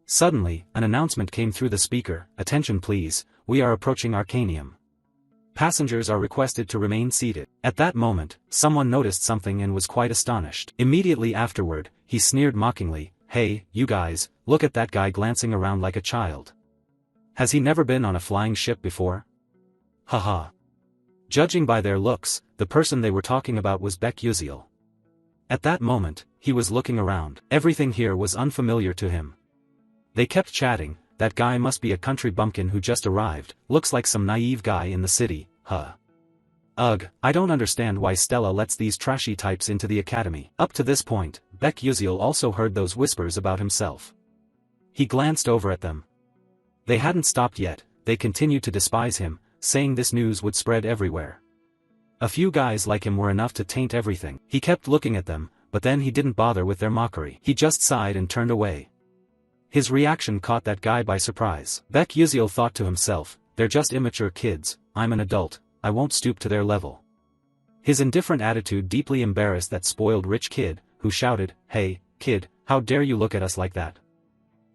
Suddenly, an announcement came through the speaker, attention please, we are approaching Arcanium. Passengers are requested to remain seated. At that moment, someone noticed something and was quite astonished. Immediately afterward, he sneered mockingly, hey, you guys, look at that guy glancing around like a child. Has he never been on a flying ship before? Haha. Judging by their looks, the person they were talking about was Baek. At that moment, he was looking around. Everything here was unfamiliar to him. They kept chatting, that guy must be a country bumpkin who just arrived, looks like some naive guy in the city, huh. Ugh, I don't understand why Stella lets these trashy types into the academy. Up to this point, Baek also heard those whispers about himself. He glanced over at them. They hadn't stopped yet, they continued to despise him, saying this news would spread everywhere. A few guys like him were enough to taint everything. He kept looking at them, but then he didn't bother with their mockery. He just sighed and turned away. His reaction caught that guy by surprise. Baek Yuziel thought to himself, they're just immature kids, I'm an adult, I won't stoop to their level. His indifferent attitude deeply embarrassed that spoiled rich kid, who shouted, "Hey, kid, how dare you look at us like that?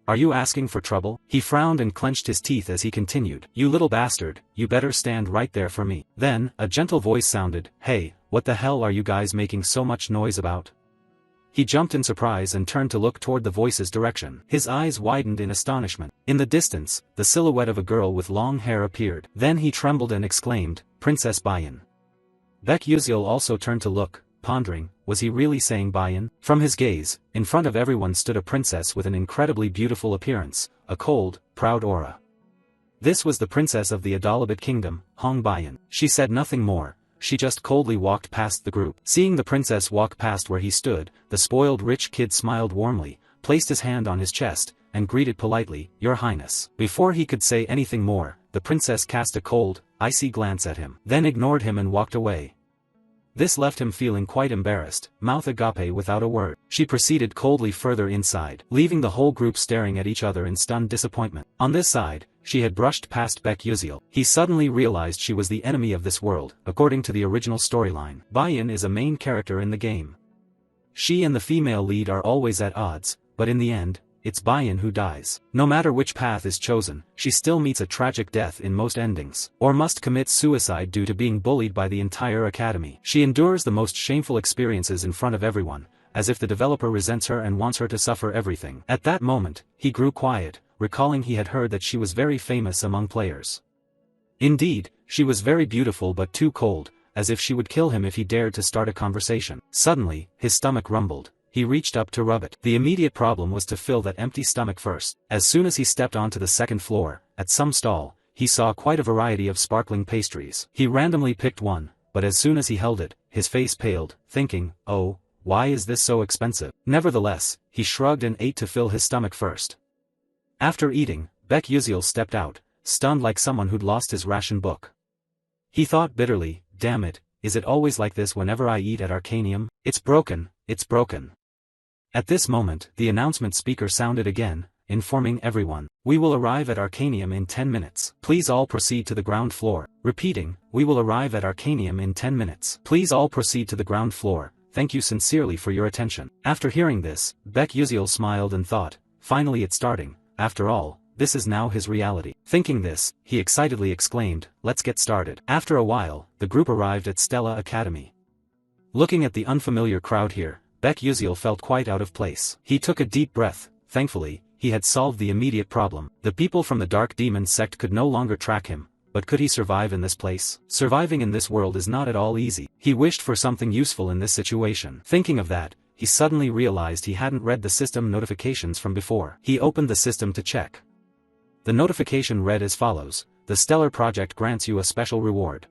Are you asking for trouble?" He frowned and clenched his teeth as he continued, "You little bastard, you better stand right there for me." Then, a gentle voice sounded, "Hey, what the hell are you guys making so much noise about?" He jumped in surprise and turned to look toward the voice's direction. His eyes widened in astonishment. In the distance, the silhouette of a girl with long hair appeared. Then he trembled and exclaimed, "Princess Bayan." Baek Yuziel also turned to look, pondering, was he really saying Bayan? From his gaze, in front of everyone stood a princess with an incredibly beautiful appearance, a cold, proud aura. This was the princess of the Adalabit kingdom, Hong Bayan. She said nothing more, she just coldly walked past the group. Seeing the princess walk past where he stood, the spoiled rich kid smiled warmly, placed his hand on his chest, and greeted politely, "Your Highness." Before he could say anything more, the princess cast a cold, icy glance at him, then ignored him and walked away. This left him feeling quite embarrassed, mouth agape without a word. She proceeded coldly further inside, leaving the whole group staring at each other in stunned disappointment. On this side, she had brushed past Baek Yuziel. He suddenly realized she was the enemy of this world, according to the original storyline. Bayan is a main character in the game. She and the female lead are always at odds, but in the end, it's Bayan who dies. No matter which path is chosen, she still meets a tragic death in most endings, or must commit suicide due to being bullied by the entire academy. She endures the most shameful experiences in front of everyone, as if the developer resents her and wants her to suffer everything. At that moment, he grew quiet, recalling he had heard that she was very famous among players. Indeed, she was very beautiful but too cold, as if she would kill him if he dared to start a conversation. Suddenly, his stomach rumbled. He reached up to rub it. The immediate problem was to fill that empty stomach first. As soon as he stepped onto the second floor, at some stall, he saw quite a variety of sparkling pastries. He randomly picked one, but as soon as he held it, his face paled, thinking, "Oh, why is this so expensive?" Nevertheless, he shrugged and ate to fill his stomach first. After eating, Baek Yuziel stepped out, stunned like someone who'd lost his ration book. He thought bitterly, "Damn it, is it always like this whenever I eat at Arcanium? It's broken, it's broken." At this moment, the announcement speaker sounded again, informing everyone, "We will arrive at Arcanium in 10 minutes. Please all proceed to the ground floor." Repeating, "We will arrive at Arcanium in 10 minutes. Please all proceed to the ground floor. Thank you sincerely for your attention." After hearing this, Baek Yuziel smiled and thought, finally it's starting, after all, this is now his reality. Thinking this, he excitedly exclaimed, "Let's get started." After a while, the group arrived at Stella Academy. Looking at the unfamiliar crowd here, Baek Yuziel felt quite out of place. He took a deep breath. Thankfully, he had solved the immediate problem. The people from the Dark Demon sect could no longer track him, but could he survive in this place? Surviving in this world is not at all easy. He wished for something useful in this situation. Thinking of that, he suddenly realized he hadn't read the system notifications from before. He opened the system to check. The notification read as follows: "The Stellar Project grants you a special reward.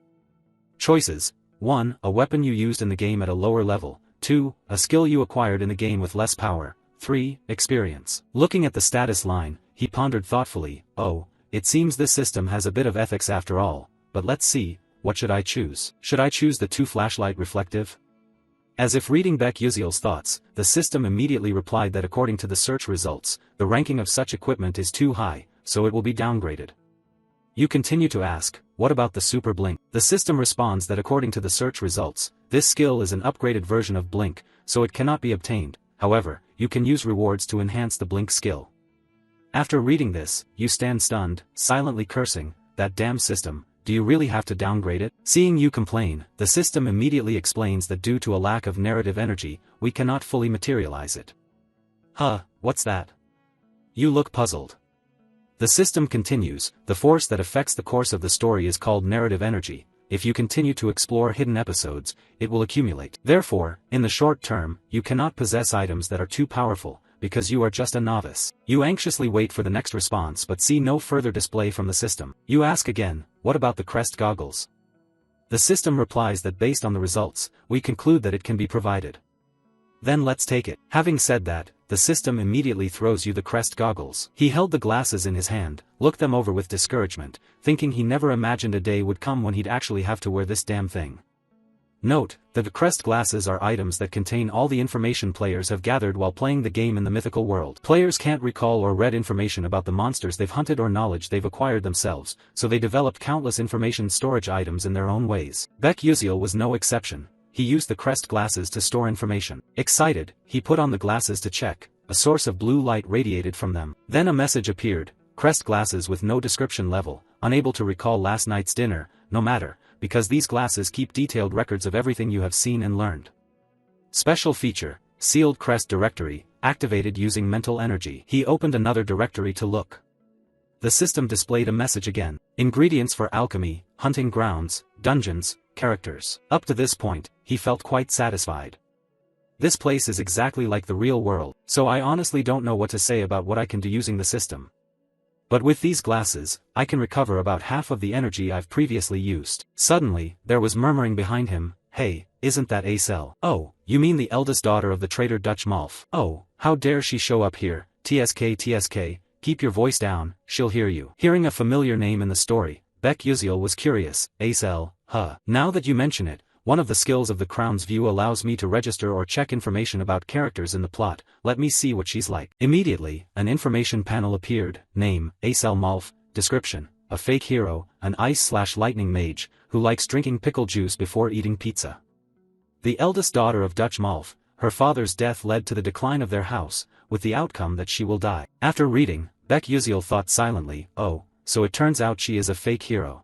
Choices: 1. A weapon you used in the game at a lower level. 2. A skill you acquired in the game with less power. 3. Experience." Looking at the status line, he pondered thoughtfully, "Oh, it seems this system has a bit of ethics after all, but let's see, what should I choose? Should I choose the 2 flashlight reflective?" As if reading Baek Yuziel's thoughts, the system immediately replied that according to the search results, the ranking of such equipment is too high, so it will be downgraded. You continue to ask, what about the Super Blink? The system responds that according to the search results, this skill is an upgraded version of Blink, so it cannot be obtained. However, you can use rewards to enhance the Blink skill. After reading this, you stand stunned, silently cursing, "That damn system, do you really have to downgrade it?" Seeing you complain, the system immediately explains that due to a lack of narrative energy, we cannot fully materialize it. Huh, what's that? You look puzzled. The system continues, "The force that affects the course of the story is called narrative energy. If you continue to explore hidden episodes, it will accumulate. Therefore, in the short term, you cannot possess items that are too powerful, because you are just a novice." You anxiously wait for the next response but see no further display from the system. You ask again, "What about the crest goggles?" The system replies that based on the results, we conclude that it can be provided. Then let's take it. Having said that, the system immediately throws you the crest goggles. He held the glasses in his hand, looked them over with discouragement, thinking he never imagined a day would come when he'd actually have to wear this damn thing. Note, the crest glasses are items that contain all the information players have gathered while playing the game in the mythical world. Players can't recall or read information about the monsters they've hunted or knowledge they've acquired themselves, so they developed countless information storage items in their own ways. Beck Uziel was no exception. He used the crest glasses to store information. Excited, he put on the glasses to check. A source of blue light radiated from them. Then a message appeared. Crest glasses with no description level, unable to recall last night's dinner, no matter, because these glasses keep detailed records of everything you have seen and learned. Special feature, sealed crest directory, activated using mental energy. He opened another directory to look. The system displayed a message again. Ingredients for alchemy, hunting grounds, dungeons, characters. Up to this point, he felt quite satisfied. This place is exactly like the real world, so I honestly don't know what to say about what I can do using the system. But with these glasses, I can recover about half of the energy I've previously used. Suddenly, there was murmuring behind him. Hey, isn't that Acel? Oh, you mean the eldest daughter of the traitor Dutch Malf? Oh, how dare she show up here? TSK, keep your voice down, she'll hear you. Hearing a familiar name in the story, Beck Uziel was curious. Acel, huh? Now that you mention it, one of the skills of the Crown's View allows me to register or check information about characters in the plot. Let me see what she's like. Immediately, an information panel appeared. Name, Acel Malf. Description, a fake hero, an ice/lightning mage, who likes drinking pickle juice before eating pizza. The eldest daughter of Dutch Malf, her father's death led to the decline of their house, with the outcome that she will die. After reading, Beck Uziel thought silently, oh, so it turns out she is a fake hero.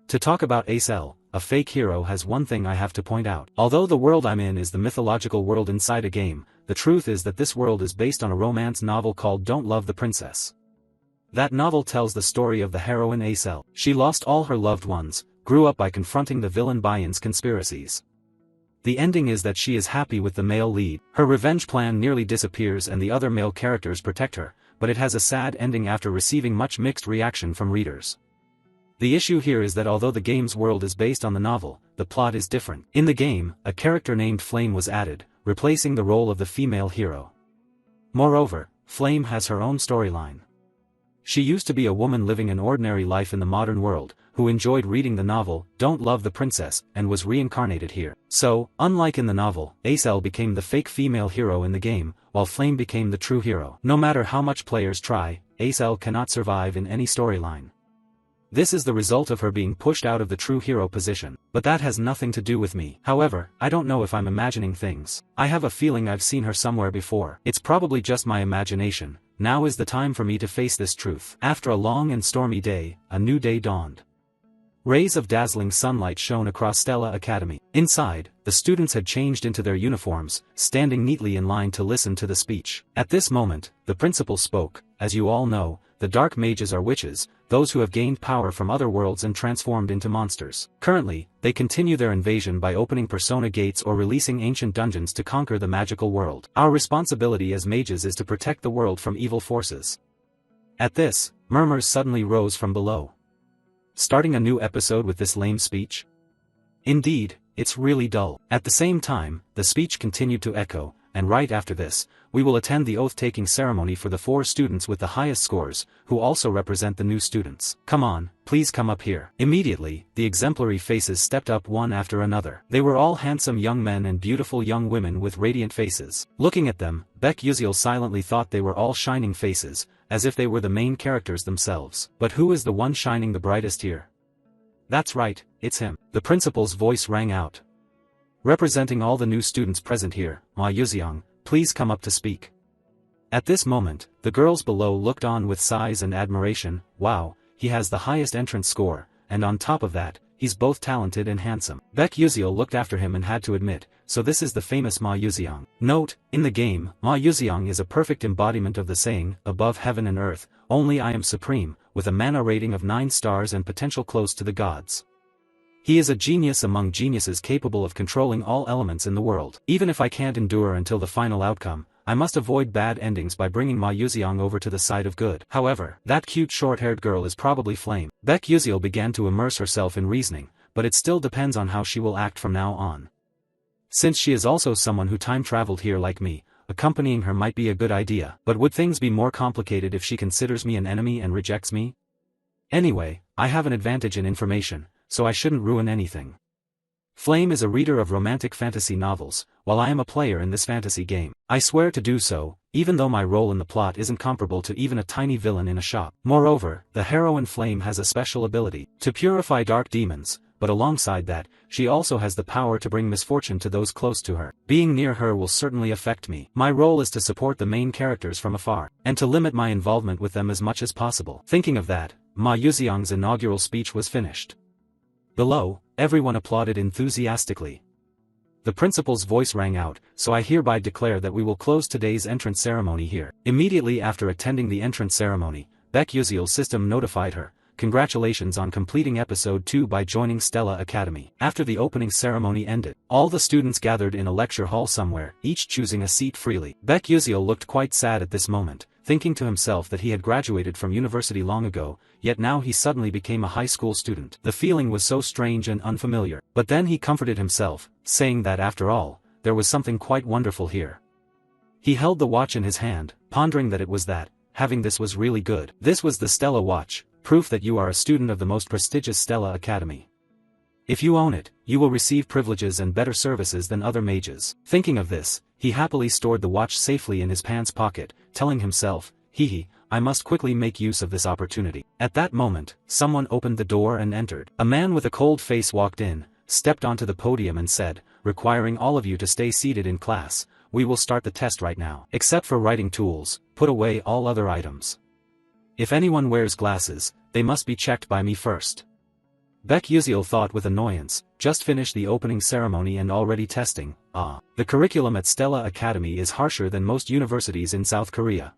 To talk about Acel, a fake hero, has one thing I have to point out. Although the world I'm in is the mythological world inside a game, the truth is that this world is based on a romance novel called Don't Love the Princess. That novel tells the story of the heroine Acel. She lost all her loved ones, grew up by confronting the villain Bayan's conspiracies. The ending is that she is happy with the male lead. Her revenge plan nearly disappears and the other male characters protect her, but it has a sad ending after receiving much mixed reaction from readers. The issue here is that although the game's world is based on the novel, the plot is different. In the game, a character named Flame was added, replacing the role of the female hero. Moreover, Flame has her own storyline. She used to be a woman living an ordinary life in the modern world, who enjoyed reading the novel Don't Love the Princess, and was reincarnated here. So, unlike in the novel, Acel became the fake female hero in the game, while Flame became the true hero. No matter how much players try, Acel cannot survive in any storyline. This is the result of her being pushed out of the true hero position. But that has nothing to do with me. However, I don't know if I'm imagining things. I have a feeling I've seen her somewhere before. It's probably just my imagination. Now is the time for me to face this truth. After a long and stormy day, a new day dawned. Rays of dazzling sunlight shone across Stella Academy. Inside, the students had changed into their uniforms, standing neatly in line to listen to the speech. At this moment, the principal spoke. As you all know, the dark mages are witches, those who have gained power from other worlds and transformed into monsters. Currently, they continue their invasion by opening persona gates or releasing ancient dungeons to conquer the magical world. Our responsibility as mages is to protect the world from evil forces. At this, murmurs suddenly rose from below. Starting a new episode with this lame speech? Indeed, it's really dull. At the same time, the speech continued to echo, and right after this, we will attend the oath-taking ceremony for the 4 students with the highest scores, who also represent the new students. Come on, please come up here. Immediately, the exemplary faces stepped up one after another. They were all handsome young men and beautiful young women with radiant faces. Looking at them, Beck Uziel silently thought they were all shining faces, as if they were the main characters themselves. But who is the one shining the brightest here? That's right, it's him. The principal's voice rang out. Representing all the new students present here, Ma Yuziang, please come up to speak. At this moment, the girls below looked on with sighs and admiration. Wow, he has the highest entrance score, and on top of that, he's both talented and handsome. Beck Uziel looked after him and had to admit, so this is the famous Ma Yuziang. Note, in the game, Ma Yuziang is a perfect embodiment of the saying, above heaven and earth, only I am supreme, with a mana rating of 9 stars and potential close to the gods. He is a genius among geniuses capable of controlling all elements in the world. Even if I can't endure until the final outcome, I must avoid bad endings by bringing Ma Yuziang over to the side of good. However, that cute short-haired girl is probably Flame. Beck Uziel began to immerse herself in reasoning, but it still depends on how she will act from now on. Since she is also someone who time-traveled here like me, accompanying her might be a good idea. But would things be more complicated if she considers me an enemy and rejects me? Anyway, I have an advantage in information, so I shouldn't ruin anything. Flame is a reader of romantic fantasy novels, while I am a player in this fantasy game. I swear to do so, even though my role in the plot isn't comparable to even a tiny villain in a shop. Moreover, the heroine Flame has a special ability to purify dark demons, but alongside that, she also has the power to bring misfortune to those close to her. Being near her will certainly affect me. My role is to support the main characters from afar, and to limit my involvement with them as much as possible. Thinking of that, Ma Yuxiang's inaugural speech was finished. Below, everyone applauded enthusiastically. The principal's voice rang out, so I hereby declare that we will close today's entrance ceremony here. Immediately after attending the entrance ceremony, Baek Yuziel's system notified her, "Congratulations on completing episode 2 by joining Stella Academy." After the opening ceremony ended, all the students gathered in a lecture hall somewhere, each choosing a seat freely. Baek Yuziel looked quite sad at this moment, thinking to himself that he had graduated from university long ago, yet now he suddenly became a high school student. The feeling was so strange and unfamiliar. But then he comforted himself, saying that after all, there was something quite wonderful here. He held the watch in his hand, pondering that it was that, having this was really good. This was the Stella watch, proof that you are a student of the most prestigious Stella Academy. If you own it, you will receive privileges and better services than other mages. Thinking of this, he happily stored the watch safely in his pants pocket, telling himself, I must quickly make use of this opportunity. At that moment, someone opened the door and entered. A man with a cold face walked in, stepped onto the podium and said, "Requiring all of you to stay seated in class, we will start the test right now. Except for writing tools, put away all other items. If anyone wears glasses, they must be checked by me first." Baek Yuziel thought with annoyance, just finished the opening ceremony and already testing. The curriculum at Stella Academy is harsher than most universities in South Korea.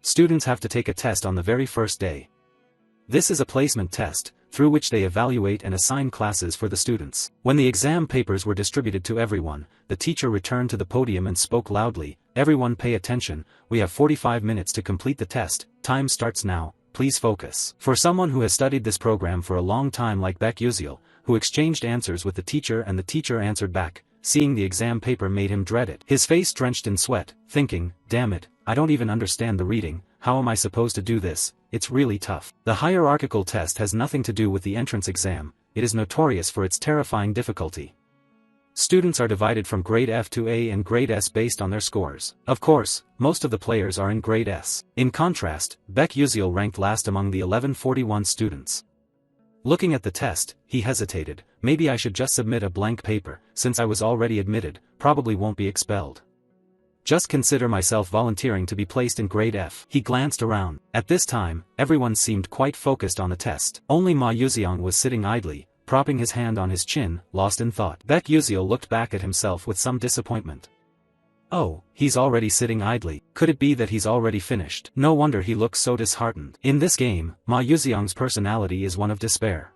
Students have to take a test on the very first day. This is a placement test, through which they evaluate and assign classes for the students. When the exam papers were distributed to everyone, the teacher returned to the podium and spoke loudly, "Everyone pay attention, we have 45 minutes to complete the test, time starts now. Please focus." For someone who has studied this program for a long time like Baek Yuziel, who exchanged answers with the teacher and the teacher answered back, seeing the exam paper made him dread it. His face drenched in sweat, thinking, "Damn it, I don't even understand the reading, how am I supposed to do this? It's really tough." The hierarchical test has nothing to do with the entrance exam, it is notorious for its terrifying difficulty. Students are divided from grade F to A and grade S based on their scores. Of course, most of the players are in grade S. In contrast, Baek Yuziel ranked last among the 1141 students. Looking at the test, he hesitated, maybe I should just submit a blank paper, since I was already admitted, probably won't be expelled. Just consider myself volunteering to be placed in grade F. He glanced around. At this time, everyone seemed quite focused on the test. Only Ma Yuziang was sitting idly, propping his hand on his chin, lost in thought. Baek Yuziel looked back at himself with some disappointment. Oh, he's already sitting idly. Could it be that he's already finished? No wonder he looks so disheartened. In this game, Ma Yuziang's personality is one of despair.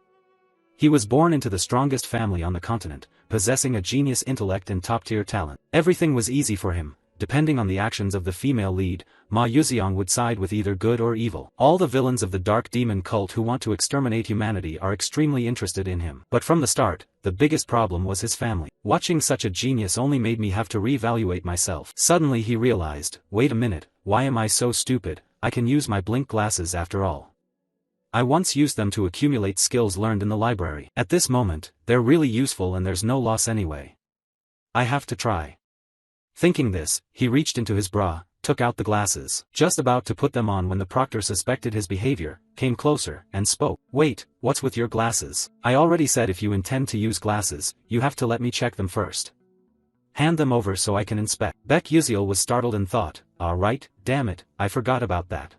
He was born into the strongest family on the continent, possessing a genius intellect and top-tier talent. Everything was easy for him. Depending on the actions of the female lead, Ma Yuziang would side with either good or evil. All the villains of the dark demon cult who want to exterminate humanity are extremely interested in him. But from the start, the biggest problem was his family. Watching such a genius only made me have to reevaluate myself. Suddenly he realized, wait a minute, why am I so stupid? I can use my blink glasses after all. I once used them to accumulate skills learned in the library. At this moment, they're really useful and there's no loss anyway. I have to try. Thinking this, he reached into his bra, took out the glasses. Just about to put them on when the proctor suspected his behavior, came closer, and spoke. "Wait, what's with your glasses? I already said if you intend to use glasses, you have to let me check them first. Hand them over so I can inspect." Baek Yuziel was startled and thought, right, damn it, I forgot about that.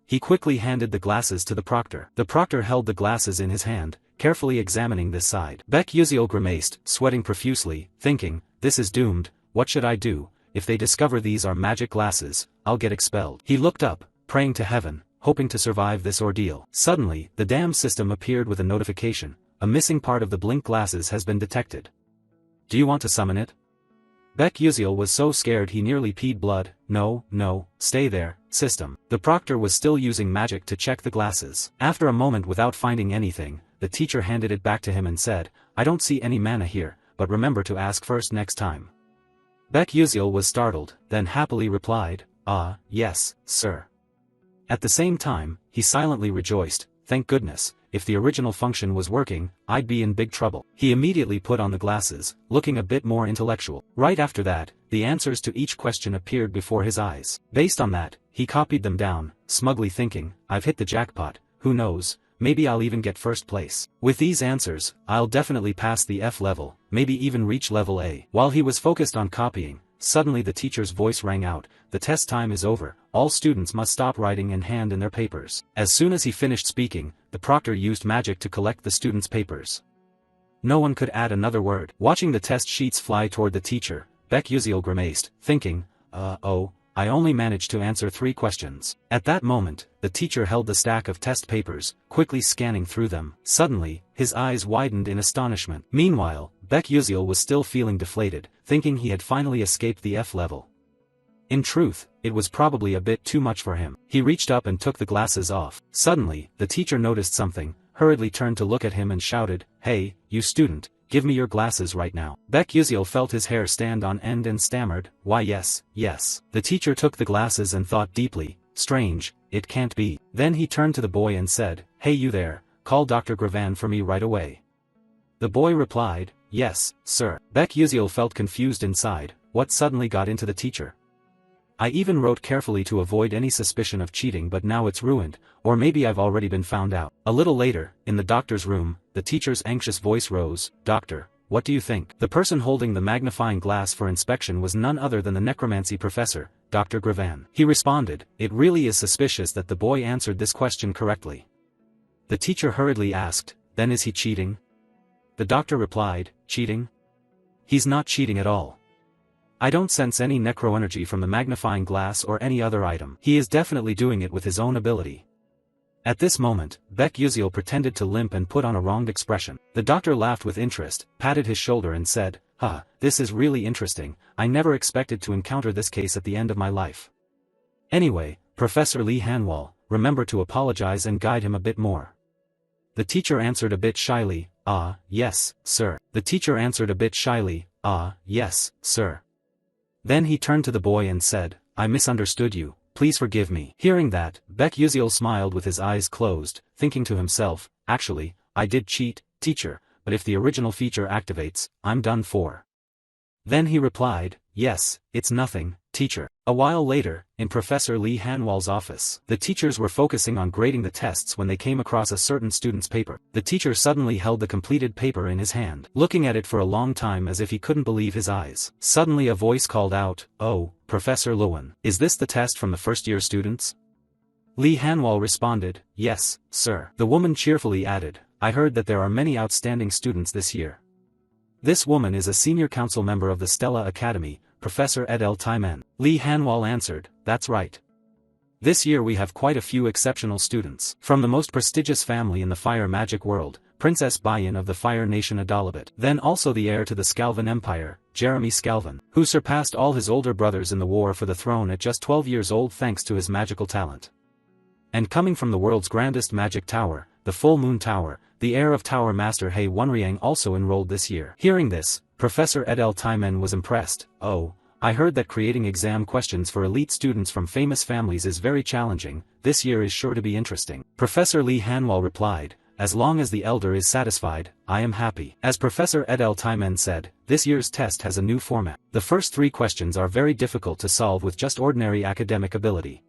He quickly handed the glasses to the proctor. The proctor held the glasses in his hand, carefully examining this side. Baek Yuziel grimaced, sweating profusely, thinking, this is doomed. What should I do? If they discover these are magic glasses, I'll get expelled. He looked up, praying to heaven, hoping to survive this ordeal. Suddenly, the damn system appeared with a notification. A missing part of the blink glasses has been detected. Do you want to summon it? Baek Yuziel was so scared he nearly peed blood. No, stay there, system. The proctor was still using magic to check the glasses. After a moment without finding anything, the teacher handed it back to him and said, I don't see any mana here, but remember to ask first next time. Baek Yuseol was startled, then happily replied, "Ah, yes, sir." At the same time, he silently rejoiced, "Thank goodness, if the original function was working, I'd be in big trouble." He immediately put on the glasses, looking a bit more intellectual. Right after that, the answers to each question appeared before his eyes. Based on that, he copied them down, smugly thinking, "I've hit the jackpot, who knows, maybe I'll even get first place. With these answers, I'll definitely pass the F level, maybe even reach level A." While he was focused on copying, suddenly the teacher's voice rang out, "The test time is over, all students must stop writing and hand in their papers." As soon as he finished speaking, the proctor used magic to collect the students' papers. No one could add another word. Watching the test sheets fly toward the teacher, Baek Yuseol grimaced, thinking, I only managed to answer 3 questions. At that moment, the teacher held the stack of test papers, quickly scanning through them. Suddenly, his eyes widened in astonishment. Meanwhile, Baek Yuseol was still feeling deflated, thinking he had finally escaped the F level. In truth, it was probably a bit too much for him. He reached up and took the glasses off. Suddenly, the teacher noticed something, hurriedly turned to look at him and shouted, "Hey, you student, give me your glasses right now." Baek Yuseol felt his hair stand on end and stammered, "Why yes, yes." The teacher took the glasses and thought deeply, "Strange, it can't be." Then he turned to the boy and said, "Hey you there, call Dr. Gravan for me right away." The boy replied, "Yes, sir." Baek Yuseol felt confused inside, what suddenly got into the teacher? "I even wrote carefully to avoid any suspicion of cheating, but now it's ruined, or maybe I've already been found out." A little later, in the doctor's room, the teacher's anxious voice rose, "Doctor, what do you think?" The person holding the magnifying glass for inspection was none other than the necromancy professor, Dr. Gravan. He responded, "It really is suspicious that the boy answered this question correctly." The teacher hurriedly asked, "Then is he cheating?" The doctor replied, "Cheating? He's not cheating at all. I don't sense any necroenergy from the magnifying glass or any other item. He is definitely doing it with his own ability." At this moment, Baek Yuseol pretended to limp and put on a wronged expression. The doctor laughed with interest, patted his shoulder and said, This is really interesting, I never expected to encounter this case at the end of my life. Anyway, Professor Lee Hanwol, remember to apologize and guide him a bit more." The teacher answered a bit shyly, Yes, sir." The teacher answered a bit shyly, Yes, sir." Then he turned to the boy and said, "I misunderstood you, please forgive me." Hearing that, Baek Yuseol smiled with his eyes closed, thinking to himself, "Actually, I did cheat, teacher, but if the original feature activates, I'm done for." Then he replied, "Yes, it's nothing, teacher." A while later, in Professor Lee Hanwol's office, the teachers were focusing on grading the tests when they came across a certain student's paper. The teacher suddenly held the completed paper in his hand, looking at it for a long time as if he couldn't believe his eyes. Suddenly a voice called out, "Oh, Professor Lewin, is this the test from the first-year students?" Lee Hanwol responded, "Yes, sir." The woman cheerfully added, "I heard that there are many outstanding students this year." This woman is a senior council member of the Stella Academy, Professor Edel Taimen. Lee Hanwol answered, "That's right. This year we have quite a few exceptional students. From the most prestigious family in the fire magic world, Princess Bayan of the Fire Nation Adalabit. Then also the heir to the Scalvan Empire, Jeremy Scalvan, who surpassed all his older brothers in the war for the throne at just 12 years old thanks to his magical talent. And coming from the world's grandest magic tower, the Full Moon Tower, the heir of Tower Master Hei Wonriang also enrolled this year." Hearing this, Professor Edel Taimen was impressed. "Oh, I heard that creating exam questions for elite students from famous families is very challenging, this year is sure to be interesting." Professor Lee Hanwol replied, "As long as the elder is satisfied, I am happy." As Professor Edel Taimen said, this year's test has a new format. The first 3 questions are very difficult to solve with just ordinary academic ability.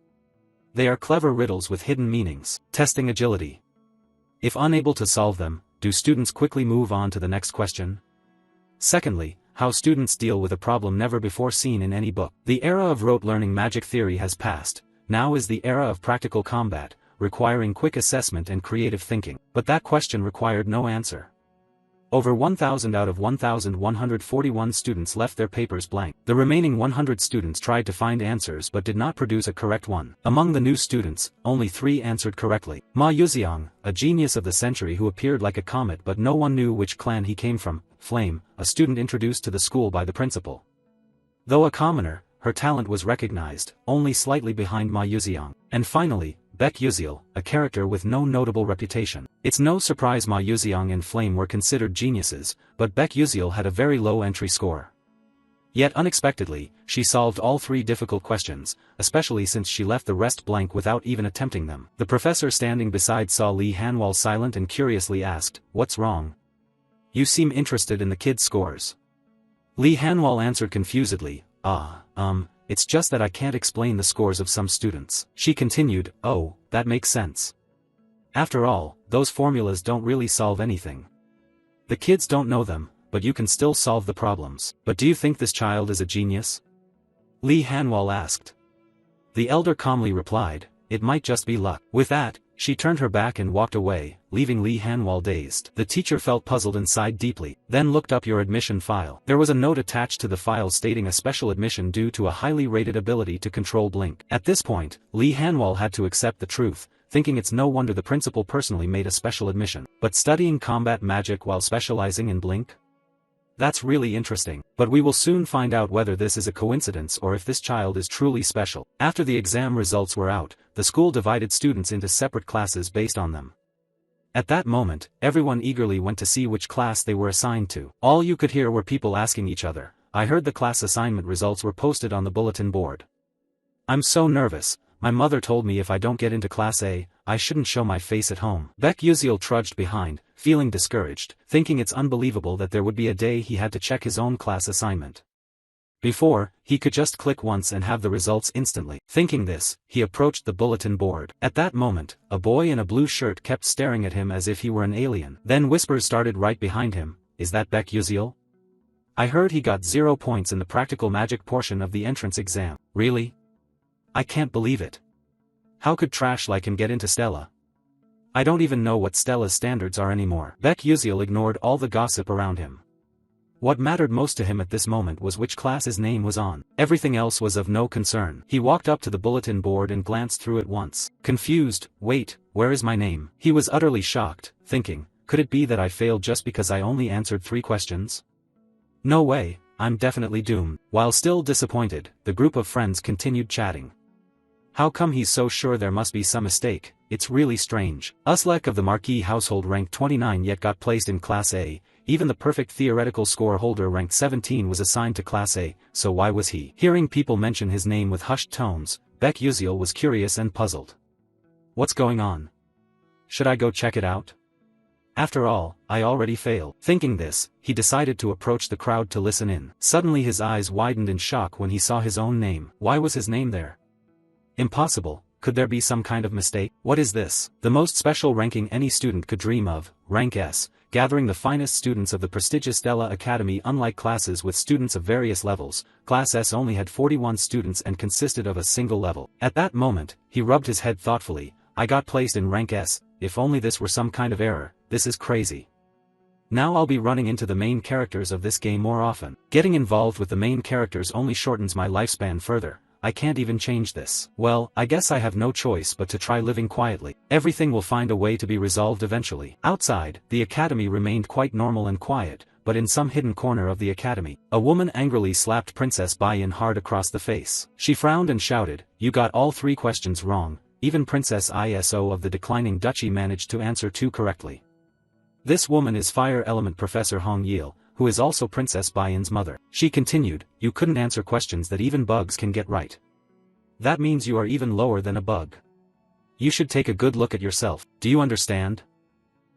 They are clever riddles with hidden meanings, testing agility. If unable to solve them, do students quickly move on to the next question? Secondly, how students deal with a problem never before seen in any book. The era of rote learning magic theory has passed, now is the era of practical combat, requiring quick assessment and creative thinking. But that question required no answer. Over 1,000 out of 1,141 students left their papers blank. The remaining 100 students tried to find answers but did not produce a correct one. Among the new students, only 3 answered correctly. Ma Yuxiang, a genius of the century who appeared like a comet but no one knew which clan he came from, Flame, a student introduced to the school by the principal. Though a commoner, her talent was recognized, only slightly behind Ma Yuxiang. And finally, Baek Yuseol, a character with no notable reputation. It's no surprise Ma Yuxiang and Flame were considered geniuses, but Baek Yuziel had a very low entry score. Yet unexpectedly, she solved all 3 difficult questions, especially since she left the rest blank without even attempting them. The professor standing beside saw Lee Hanwal silent and curiously asked, "What's wrong? You seem interested in the kid's scores." Lee Hanwal answered confusedly, it's just that I can't explain the scores of some students." She continued, "Oh, that makes sense. After all, those formulas don't really solve anything. The kids don't know them, but you can still solve the problems." "But do you think this child is a genius?" Lee Hanwal asked. The elder calmly replied, "It might just be luck." With that, she turned her back and walked away, leaving Lee Hanwal dazed. The teacher felt puzzled and sighed deeply, then looked up your admission file. There was a note attached to the file stating a special admission due to a highly rated ability to control blink. At this point, Lee Hanwal had to accept the truth, thinking it's no wonder the principal personally made a special admission. But studying combat magic while specializing in blink? That's really interesting, but we will soon find out whether this is a coincidence or if this child is truly special. After the exam results were out, the school divided students into separate classes based on them. At that moment, everyone eagerly went to see which class they were assigned to. All you could hear were people asking each other, "I heard the class assignment results were posted on the bulletin board. I'm so nervous. My mother told me if I don't get into Class A, I shouldn't show my face at home." Baek Yuziel trudged behind, feeling discouraged, thinking it's unbelievable that there would be a day he had to check his own class assignment. Before, he could just click once and have the results instantly. Thinking this, he approached the bulletin board. At that moment, a boy in a blue shirt kept staring at him as if he were an alien. Then whispers started right behind him, "Is that Baek Yuziel? I heard he got 0 points in the practical magic portion of the entrance exam." "Really? I can't believe it. How could trash like him get into Stella? I don't even know what Stella's standards are anymore." Baek Yuziel ignored all the gossip around him. What mattered most to him at this moment was which class his name was on. Everything else was of no concern. He walked up to the bulletin board and glanced through it once. Confused, "Wait, where is my name?" He was utterly shocked, thinking, could it be that I failed just because I only answered 3 questions? No way, I'm definitely doomed. While still disappointed, the group of friends continued chatting. "How come he's so sure there must be some mistake? It's really strange. Uslek of the Marquis household ranked 29 yet got placed in Class A, even the perfect theoretical score holder ranked 17 was assigned to Class A, so why was he?" Hearing people mention his name with hushed tones, Baek Yuziel was curious and puzzled. "What's going on? Should I go check it out? After all, I already failed." Thinking this, he decided to approach the crowd to listen in. Suddenly his eyes widened in shock when he saw his own name. Why was his name there? Impossible. Could there be some kind of mistake? What is this? The most special ranking any student could dream of, rank S, gathering the finest students of the prestigious Stella Academy. Unlike classes with students of various levels, Class S only had 41 students and consisted of a single level. At that moment, he rubbed his head thoughtfully. I got placed in rank S, if only this were some kind of error. This is crazy. Now I'll be running into the main characters of this game more often. Getting involved with the main characters only shortens my lifespan further. I can't even change this. Well, I guess I have no choice but to try living quietly. Everything will find a way to be resolved eventually. Outside, the academy remained quite normal and quiet, but in some hidden corner of the academy, a woman angrily slapped Princess Bayan hard across the face. She frowned and shouted, "You got all 3 questions wrong." Even Princess Iso of the declining duchy managed to answer 2 correctly. This woman is Fire Element Professor Hong Yil, who is also Princess Bayan's mother. She continued, "You couldn't answer questions that even bugs can get right. That means you are even lower than a bug. You should take a good look at yourself. Do you understand?"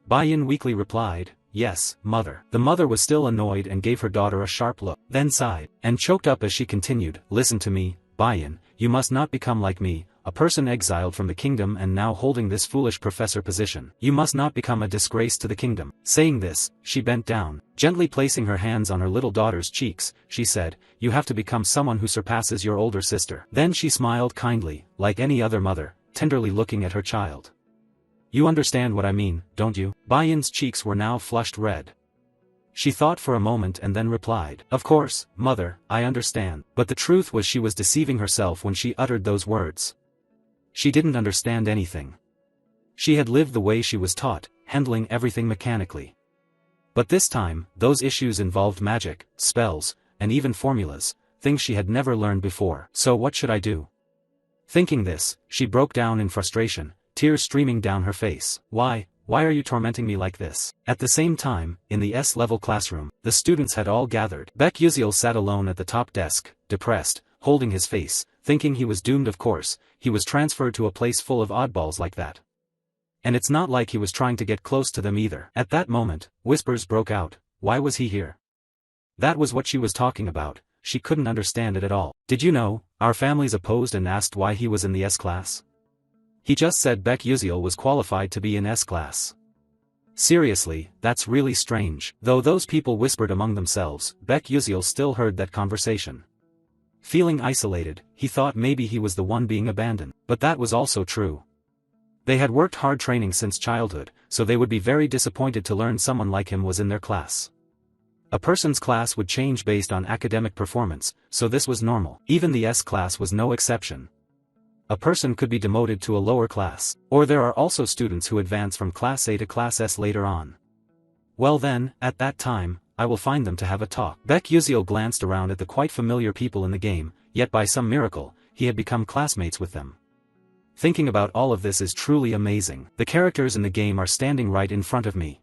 Bayan weakly replied, "Yes, mother." The mother was still annoyed and gave her daughter a sharp look, then sighed, and choked up as she continued, "Listen to me, Bayan, you must not become like me, a person exiled from the kingdom and now holding this foolish professor position. You must not become a disgrace to the kingdom." Saying this, she bent down, gently placing her hands on her little daughter's cheeks. She said, "You have to become someone who surpasses your older sister." Then she smiled kindly, like any other mother, tenderly looking at her child. "You understand what I mean, don't you?" Bayan's cheeks were now flushed red. She thought for a moment and then replied, "Of course, mother, I understand." But the truth was she was deceiving herself when she uttered those words. She didn't understand anything. She had lived the way she was taught, handling everything mechanically. But this time, those issues involved magic, spells, and even formulas, things she had never learned before. So what should I do? Thinking this, she broke down in frustration, tears streaming down her face. Why why are you tormenting me like this? At the same time, in the S-level classroom, the students had all gathered. Baek Yuseol sat alone at the top desk, depressed, holding his face, thinking he was doomed. Of course, he was transferred to a place full of oddballs like that. And it's not like he was trying to get close to them either. At that moment, whispers broke out. Why was he here? That was what she was talking about. She couldn't understand it at all. Did you know, our families opposed and asked why he was in the S class? He just said Baek Yuseol was qualified to be in S class. Seriously, that's really strange. Though those people whispered among themselves, Baek Yuseol still heard that conversation. Feeling isolated, he thought maybe he was the one being abandoned. But that was also true. They had worked hard training since childhood, so they would be very disappointed to learn someone like him was in their class. A person's class would change based on academic performance, so this was normal. Even the S class was no exception. A person could be demoted to a lower class, or there are also students who advance from Class A to Class S later on. Well then, at that time, I will find them to have a talk. Baek Yuseol glanced around at the quite familiar people in the game, yet by some miracle, he had become classmates with them. Thinking about all of this is truly amazing. The characters in the game are standing right in front of me.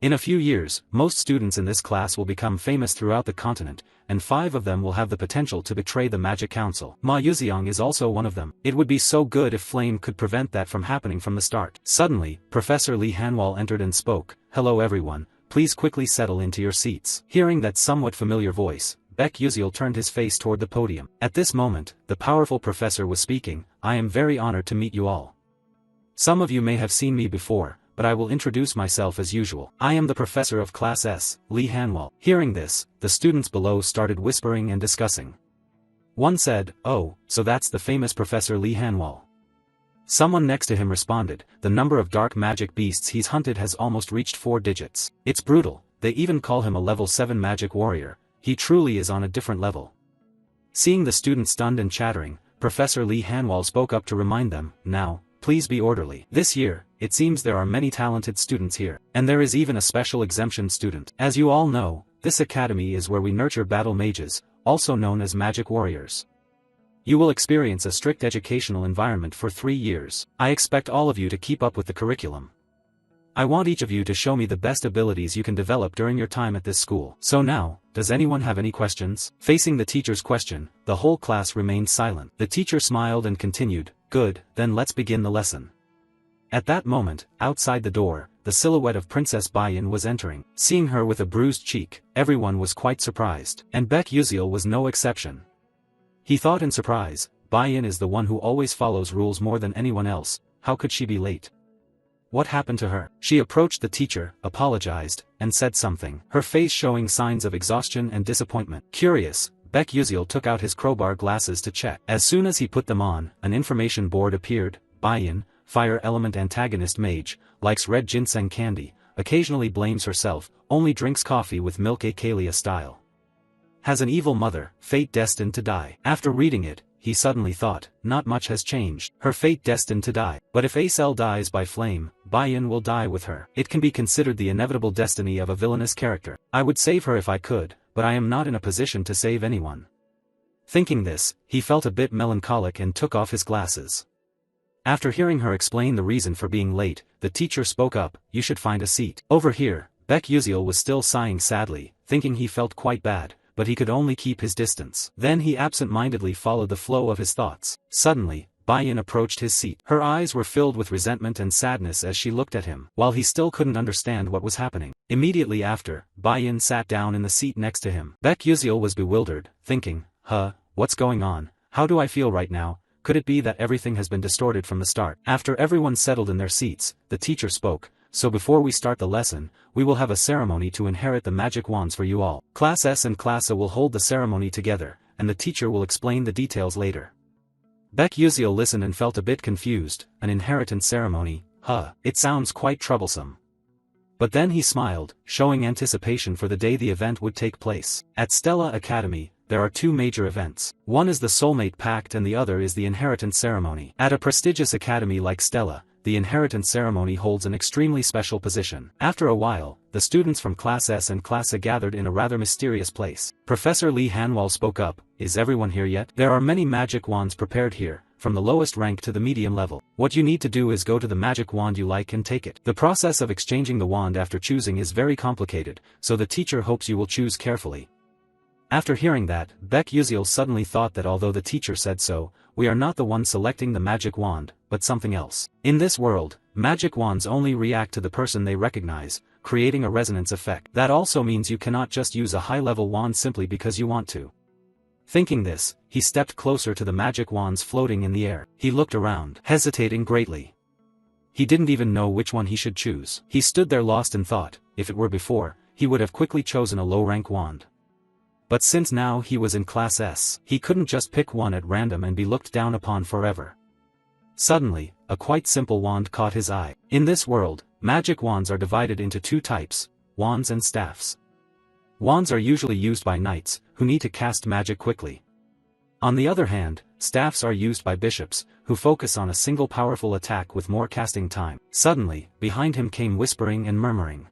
In a few years, most students in this class will become famous throughout the continent, and 5 of them will have the potential to betray the Magic Council. Ma Yuzeong is also one of them. It would be so good if Flame could prevent that from happening from the start. Suddenly, Professor Lee Hanwal entered and spoke. Hello everyone, please quickly settle into your seats. Hearing that somewhat familiar voice, Baek Yuseol turned his face toward the podium. At this moment, the powerful professor was speaking. I am very honored to meet you all. Some of you may have seen me before, but I will introduce myself as usual. I am the professor of Class S, Lee Hanwal. Hearing this, the students below started whispering and discussing. One said, oh, so that's the famous Professor Lee Hanwal. Someone next to him responded, the number of dark magic beasts he's hunted has almost reached 4 digits. It's brutal, they even call him a level 7 magic warrior. He truly is on a different level. Seeing the students stunned and chattering, Professor Lee Hanwal spoke up to remind them, now, please be orderly. This year, it seems there are many talented students here, and there is even a special exemption student. As you all know, this academy is where we nurture battle mages, also known as magic warriors. You will experience a strict educational environment for 3 years. I expect all of you to keep up with the curriculum. I want each of you to show me the best abilities you can develop during your time at this school. So now, does anyone have any questions? Facing the teacher's question, the whole class remained silent. The teacher smiled and continued, good, then let's begin the lesson. At that moment, outside the door, the silhouette of Princess Bayan was entering. Seeing her with a bruised cheek, everyone was quite surprised. And Baek Yuseol was no exception. He thought in surprise, Bayan is the one who always follows rules more than anyone else, how could she be late? What happened to her? She approached the teacher, apologized, and said something, her face showing signs of exhaustion and disappointment. Curious, Baek Yuseol took out his crowbar glasses to check. As soon as he put them on, an information board appeared. Bayan, fire element antagonist mage, likes red ginseng candy, occasionally blames herself, only drinks coffee with milk Akalia style. Has an evil mother, fate destined to die. After reading it, he suddenly thought, not much has changed. Her fate destined to die. But if Acel dies by flame, Bayan will die with her. It can be considered the inevitable destiny of a villainous character. I would save her if I could, but I am not in a position to save anyone. Thinking this, he felt a bit melancholic and took off his glasses. After hearing her explain the reason for being late, the teacher spoke up, you should find a seat. Over here, Baek Yuseol was still sighing sadly, thinking he felt quite bad, but he could only keep his distance. Then he absent-mindedly followed the flow of his thoughts. Suddenly, Bayan approached his seat. Her eyes were filled with resentment and sadness as she looked at him, while he still couldn't understand what was happening. Immediately after, Bayan sat down in the seat next to him. Baek Yuseol was bewildered, thinking, what's going on? How do I feel right now? Could it be that everything has been distorted from the start? After everyone settled in their seats, the teacher spoke. So before we start the lesson, we will have a ceremony to inherit the magic wands for you all. Class S and Class A will hold the ceremony together, and the teacher will explain the details later. Baek Yuseol listened and felt a bit confused. An inheritance ceremony, it sounds quite troublesome. But then he smiled, showing anticipation for the day the event would take place. At Stella Academy, there are 2 major events. One is the Soulmate Pact and the other is the Inheritance Ceremony. At a prestigious academy like Stella, the Inheritance Ceremony holds an extremely special position. After a while, the students from Class S and Class A gathered in a rather mysterious place. Professor Lee Hanwal spoke up, is everyone here yet? There are many magic wands prepared here, from the lowest rank to the medium level. What you need to do is go to the magic wand you like and take it. The process of exchanging the wand after choosing is very complicated, so the teacher hopes you will choose carefully. After hearing that, Baek Yuziel suddenly thought that although the teacher said so, we are not the ones selecting the magic wand, but something else. In this world, magic wands only react to the person they recognize, creating a resonance effect. That also means you cannot just use a high-level wand simply because you want to. Thinking this, he stepped closer to the magic wands floating in the air. He looked around, hesitating greatly. He didn't even know which one he should choose. He stood there lost in thought. If it were before, he would have quickly chosen a low-rank wand. But since now he was in Class S, he couldn't just pick one at random and be looked down upon forever. Suddenly, a quite simple wand caught his eye. In this world, magic wands are divided into two types, wands and staffs. Wands are usually used by knights, who need to cast magic quickly. On the other hand, staffs are used by bishops, who focus on a single powerful attack with more casting time. Suddenly, behind him came whispering and murmuring.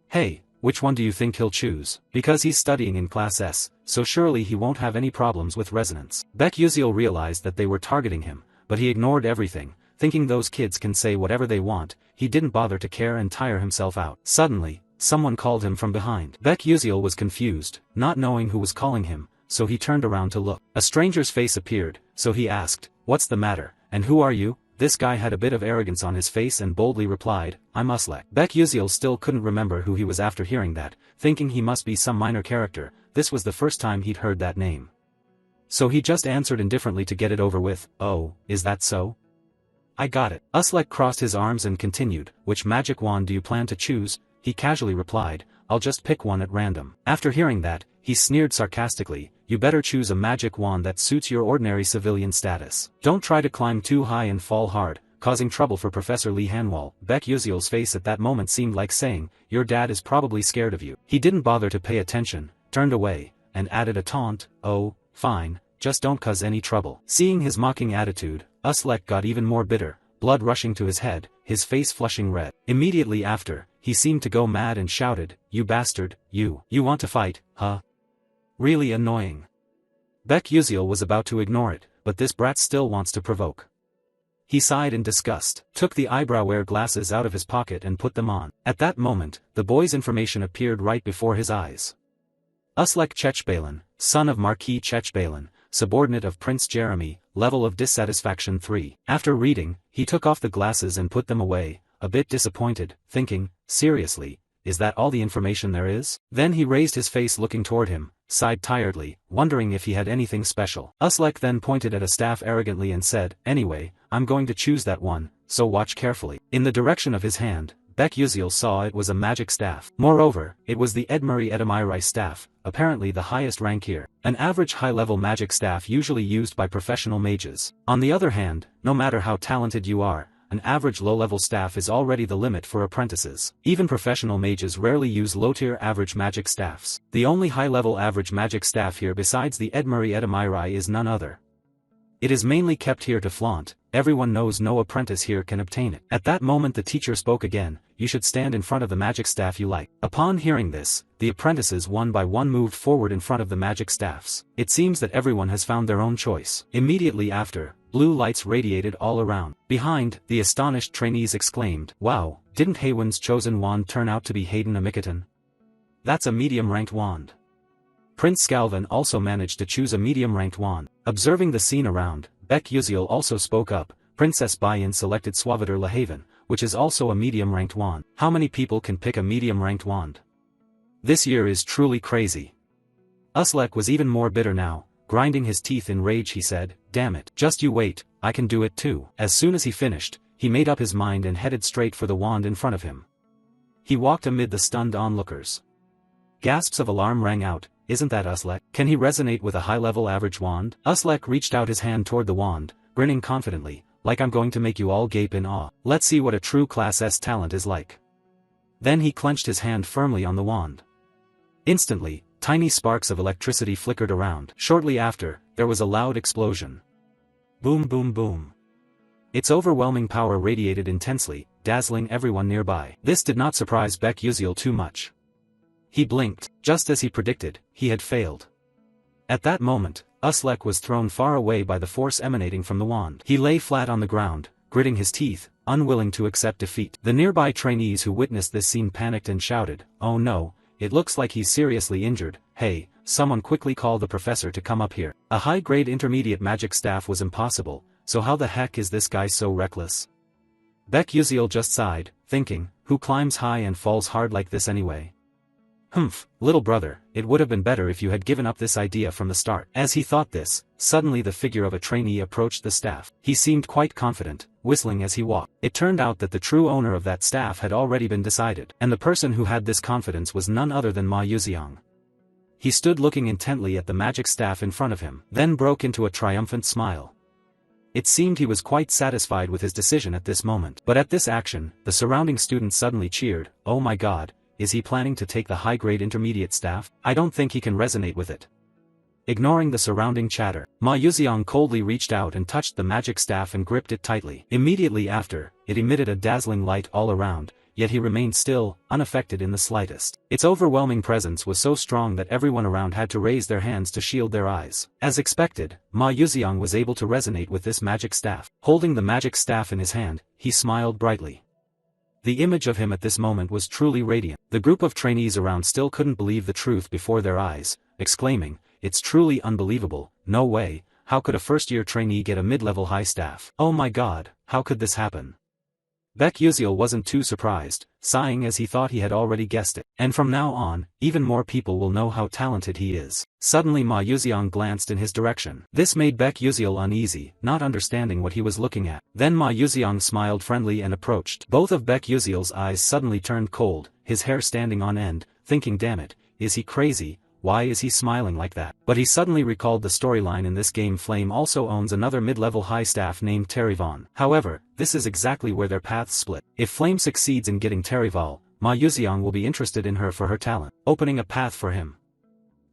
Hey, which one do you think he'll choose? Because he's studying in Class S, so surely he won't have any problems with resonance. Baek Yuziel realized that they were targeting him, but he ignored everything, thinking those kids can say whatever they want. He didn't bother to care and tire himself out. Suddenly, someone called him from behind. Baek Yuziel was confused, not knowing who was calling him, so he turned around to look. A stranger's face appeared, so he asked, "What's the matter, and who are you?" This guy had a bit of arrogance on his face and boldly replied, "I'm Uslek." Baek Yuziel still couldn't remember who he was after hearing that, thinking he must be some minor character. This was the first time he'd heard that name. So he just answered indifferently to get it over with, "Oh, is that so? I got it." Uslek crossed his arms and continued, "Which magic wand do you plan to choose?" He casually replied, "I'll just pick one at random." After hearing that, he sneered sarcastically, "You better choose a magic wand that suits your ordinary civilian status. Don't try to climb too high and fall hard, causing trouble for Professor Lee Hanwol." Baek Yuziel's face at that moment seemed like saying, "Your dad is probably scared of you." He didn't bother to pay attention, turned away, and added a taunt, "Oh, fine, just don't cause any trouble." Seeing his mocking attitude, Uslek got even more bitter, blood rushing to his head, his face flushing red. Immediately after, he seemed to go mad and shouted, "You bastard, you want to fight, huh? Really annoying." Baek Yuziel was about to ignore it, but this brat still wants to provoke. He sighed in disgust, took the eyebrow-wear glasses out of his pocket and put them on. At that moment, the boy's information appeared right before his eyes. Uslek Chechbalen, son of Marquis Chechbalen, subordinate of Prince Jeremy, level of dissatisfaction 3. After reading, he took off the glasses and put them away, a bit disappointed, thinking, seriously, is that all the information there is? Then he raised his face looking toward him, sighed tiredly, wondering if he had anything special. Uslek then pointed at a staff arrogantly and said, "Anyway, I'm going to choose that one, so watch carefully." In the direction of his hand, Baek Yuziel saw it was a magic staff. Moreover, it was the Edmuri Edamirai staff, apparently the highest rank here. An average high-level magic staff usually used by professional mages. On the other hand, no matter how talented you are, an average low-level staff is already the limit for apprentices. Even professional mages rarely use low-tier average magic staffs. The only high-level average magic staff here besides the Edmuri Edamirai is none other. It is mainly kept here to flaunt, everyone knows no apprentice here can obtain it. At that moment the teacher spoke again, "You should stand in front of the magic staff you like." Upon hearing this, the apprentices one by one moved forward in front of the magic staffs. It seems that everyone has found their own choice. Immediately after, blue lights radiated all around. Behind, the astonished trainees exclaimed, "Wow, didn't Haywon's chosen wand turn out to be Hayden Amikatan? That's a medium-ranked wand." Prince Scalvin also managed to choose a medium-ranked wand. Observing the scene around, Baek Yuziel also spoke up, "Princess Bayan selected Suaviter Lahaven, which is also a medium-ranked wand. How many people can pick a medium-ranked wand? This year is truly crazy." Uslek was even more bitter now, grinding his teeth in rage. He said, "Damn it, just you wait, I can do it too." As soon as he finished, he made up his mind and headed straight for the wand in front of him. He walked amid the stunned onlookers. Gasps of alarm rang out. Isn't that Uslek? Can he resonate with a high-level average wand? Uslek reached out his hand toward the wand, grinning confidently, like I'm going to make you all gape in awe. Let's see what a true Class S talent is like. Then he clenched his hand firmly on the wand. Instantly, tiny sparks of electricity flickered around. Shortly after, there was a loud explosion. Boom boom boom. Its overwhelming power radiated intensely, dazzling everyone nearby. This did not surprise Baek Yuziel too much. He blinked. Just as he predicted, he had failed. At that moment, Uslek was thrown far away by the force emanating from the wand. He lay flat on the ground, gritting his teeth, unwilling to accept defeat. The nearby trainees who witnessed this scene panicked and shouted, "Oh no, it looks like he's seriously injured. Hey, someone quickly call the professor to come up here." A high-grade intermediate magic staff was impossible, so how the heck is this guy so reckless? Baek Yuziel just sighed, thinking, who climbs high and falls hard like this anyway? Humph, little brother, it would have been better if you had given up this idea from the start. As he thought this, suddenly the figure of a trainee approached the staff. He seemed quite confident, whistling as he walked. It turned out that the true owner of that staff had already been decided, and the person who had this confidence was none other than Ma Yuziang. He stood looking intently at the magic staff in front of him, then broke into a triumphant smile. It seemed he was quite satisfied with his decision at this moment. But at this action, the surrounding students suddenly cheered, "Oh my god, is he planning to take the high-grade intermediate staff? I don't think he can resonate with it." Ignoring the surrounding chatter, Ma Yuziang coldly reached out and touched the magic staff and gripped it tightly. Immediately after, it emitted a dazzling light all around, yet he remained still, unaffected in the slightest. Its overwhelming presence was so strong that everyone around had to raise their hands to shield their eyes. As expected, Ma Yuziang was able to resonate with this magic staff. Holding the magic staff in his hand, he smiled brightly. The image of him at this moment was truly radiant. The group of trainees around still couldn't believe the truth before their eyes, exclaiming, "It's truly unbelievable, no way, how could a first-year trainee get a mid-level high staff? Oh my god, how could this happen?" Baek Yuziel wasn't too surprised, sighing as he thought he had already guessed it. And from now on, even more people will know how talented he is. Suddenly Ma Yuziang glanced in his direction. This made Baek Yuziel uneasy, not understanding what he was looking at. Then Ma Yuziang smiled friendly and approached. Both of Baek Yuziel's eyes suddenly turned cold, his hair standing on end, thinking, damn it, is he crazy? Why is he smiling like that? But he suddenly recalled the storyline in this game. Flame also owns another mid-level high staff named Terrivan. However, this is exactly where their paths split. If Flame succeeds in getting Terrival, Ma Yuziang will be interested in her for her talent, opening a path for him.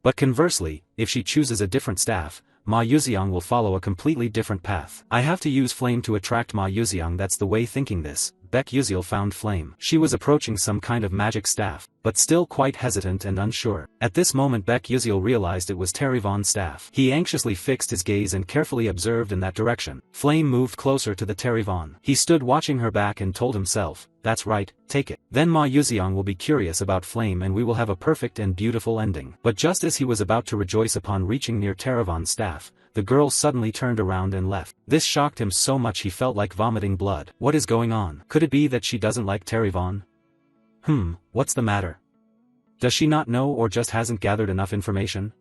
But conversely, if she chooses a different staff, Ma Yuziang will follow a completely different path. I have to use Flame to attract Ma Yuziang. That's the way. Thinking this, Baek Yuziel found Flame. She was approaching some kind of magic staff, but still quite hesitant and unsure. At this moment Baek Yuziel realized it was Terrivan's staff. He anxiously fixed his gaze and carefully observed in that direction. Flame moved closer to the Terrivan. He stood watching her back and told himself, that's right, take it. Then Ma Yuziang will be curious about Flame and we will have a perfect and beautiful ending. But just as he was about to rejoice upon reaching near Terrivan's staff, the girl suddenly turned around and left. This shocked him so much he felt like vomiting blood. What is going on? Could it be that she doesn't like Terrivan? What's the matter? Does she not know or just hasn't gathered enough information?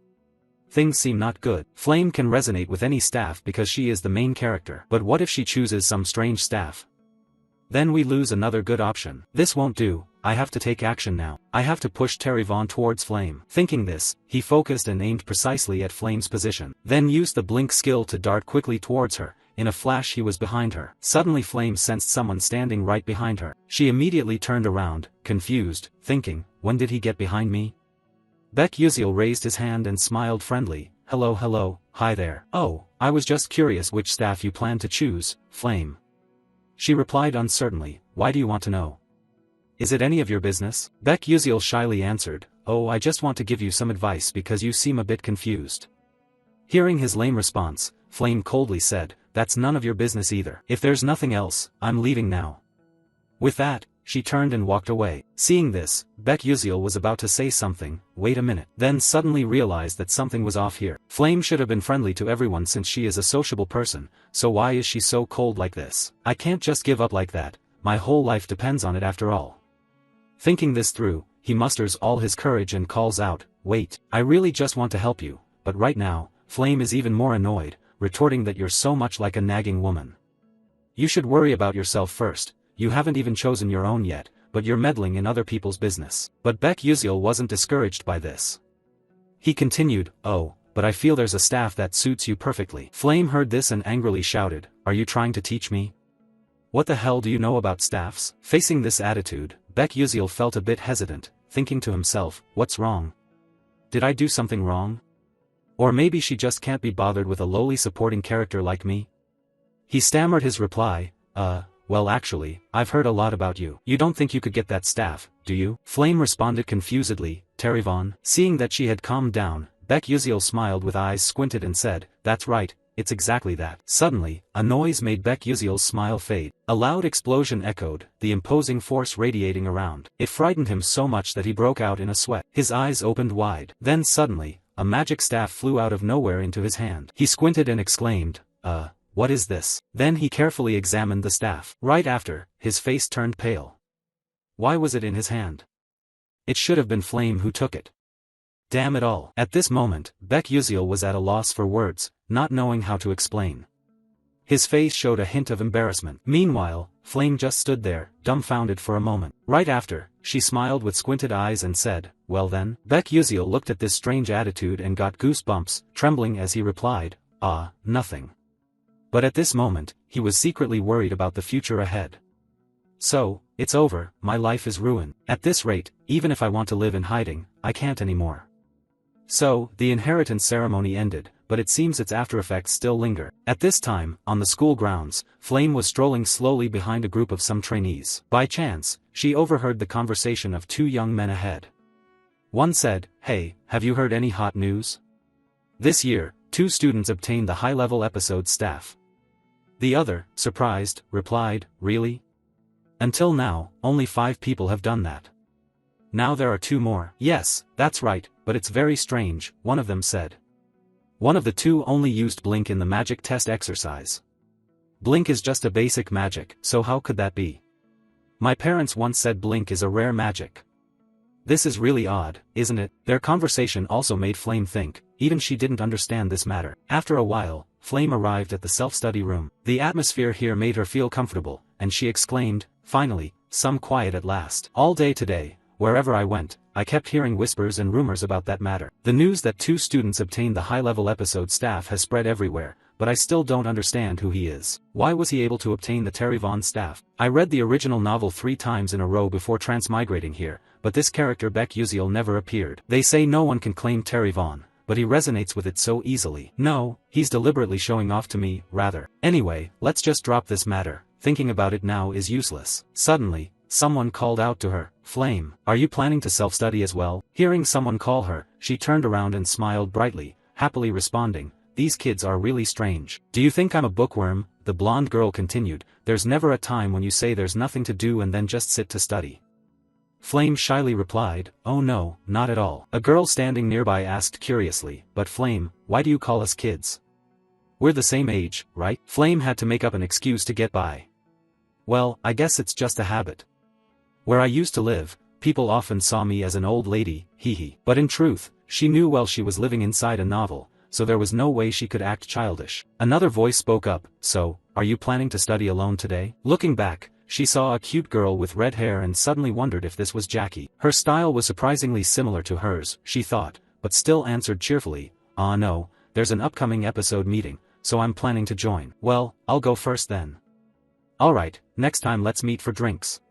Things seem not good. Flame can resonate with any staff because she is the main character. But what if she chooses some strange staff? Then we lose another good option. This won't do, I have to take action now. I have to push Terrivan towards Flame. Thinking this, he focused and aimed precisely at Flame's position. Then used the blink skill to dart quickly towards her. In a flash he was behind her. Suddenly Flame sensed someone standing right behind her. She immediately turned around, confused, thinking, when did he get behind me? Baek Yuziel raised his hand and smiled friendly, hello, hi there. Oh, I was just curious which staff you plan to choose, Flame. She replied uncertainly, why do you want to know? Is it any of your business? Baek Yuziel shyly answered, oh, I just want to give you some advice because you seem a bit confused. Hearing his lame response, Flame coldly said, that's none of your business either. If there's nothing else, I'm leaving now. With that, she turned and walked away. Seeing this, Baek Yuziel was about to say something, wait a minute, then suddenly realized that something was off here. Flame should have been friendly to everyone since she is a sociable person, so why is she so cold like this? I can't just give up like that, my whole life depends on it after all. Thinking this through, he musters all his courage and calls out, wait, I really just want to help you, but right now, Flame is even more annoyed, retorting that you're so much like a nagging woman. You should worry about yourself first, you haven't even chosen your own yet, but you're meddling in other people's business. But Baek Yuziel wasn't discouraged by this. He continued, oh, but I feel there's a staff that suits you perfectly. Flame heard this and angrily shouted, are you trying to teach me? What the hell do you know about staffs? Facing this attitude, Baek Yuziel felt a bit hesitant, thinking to himself, what's wrong? Did I do something wrong? Or maybe she just can't be bothered with a lowly supporting character like me? He stammered his reply, well actually, I've heard a lot about you. You don't think you could get that staff, do you? Flame responded confusedly, Terrivan. Seeing that she had calmed down, Baek Yuziel smiled with eyes squinted and said, "That's right, it's exactly that." Suddenly, a noise made Baek Yuziel's smile fade. A loud explosion echoed, the imposing force radiating around. It frightened him so much that he broke out in a sweat. His eyes opened wide. Then suddenly, a magic staff flew out of nowhere into his hand. He squinted and exclaimed, what is this?" Then he carefully examined the staff. Right after, his face turned pale. Why was it in his hand? It should have been Flame who took it. Damn it all. At this moment, Baek Yuziel was at a loss for words, not knowing how to explain. His face showed a hint of embarrassment. Meanwhile, Flame just stood there, dumbfounded for a moment. Right after, she smiled with squinted eyes and said, "Well then?" Baek Yuziel looked at this strange attitude and got goosebumps, trembling as he replied, nothing. But at this moment, he was secretly worried about the future ahead. "So, it's over, my life is ruined. At this rate, even if I want to live in hiding, I can't anymore." So, the inheritance ceremony ended, but it seems its after-effects still linger. At this time, on the school grounds, Flame was strolling slowly behind a group of some trainees. By chance, she overheard the conversation of two young men ahead. One said, "Hey, have you heard any hot news? This year, 2 students obtained the high-level episode staff." The other, surprised, replied, "Really? Until now, only 5 people have done that. Now there are 2 more." "Yes, that's right, but it's very strange," one of them said. One of the 2 only used Blink in the magic test exercise. Blink is just a basic magic, so how could that be? My parents once said Blink is a rare magic. This is really odd, isn't it? Their conversation also made Flame think, even she didn't understand this matter. After a while, Flame arrived at the self-study room. The atmosphere here made her feel comfortable, and she exclaimed, "Finally, some quiet at last." All day today, wherever I went, I kept hearing whispers and rumors about that matter. The news that 2 students obtained the high-level episode staff has spread everywhere, but I still don't understand who he is. Why was he able to obtain the Terryvon staff? I read the original novel 3 times in a row before transmigrating here, but this character Baek Yuziel never appeared. They say no one can claim Terryvon, but he resonates with it so easily. No, he's deliberately showing off to me, rather. Anyway, let's just drop this matter, thinking about it now is useless. Suddenly, someone called out to her, "Flame, are you planning to self-study as well?" Hearing someone call her, she turned around and smiled brightly, happily responding, "These kids are really strange." "Do you think I'm a bookworm?" the blonde girl continued. "There's never a time when you say there's nothing to do and then just sit to study." Flame shyly replied, "Oh no, not at all." A girl standing nearby asked curiously, "But Flame, why do you call us kids? We're the same age, right?" Flame had to make up an excuse to get by. "Well, I guess it's just a habit. Where I used to live, people often saw me as an old lady, hee." But in truth, she knew well she was living inside a novel, so there was no way she could act childish. Another voice spoke up, "So, are you planning to study alone today?" Looking back, she saw a cute girl with red hair and suddenly wondered if this was Jackie. Her style was surprisingly similar to hers, she thought, but still answered cheerfully, No, there's an upcoming episode meeting, so I'm planning to join." "Well, I'll go first then." "Alright, next time let's meet for drinks."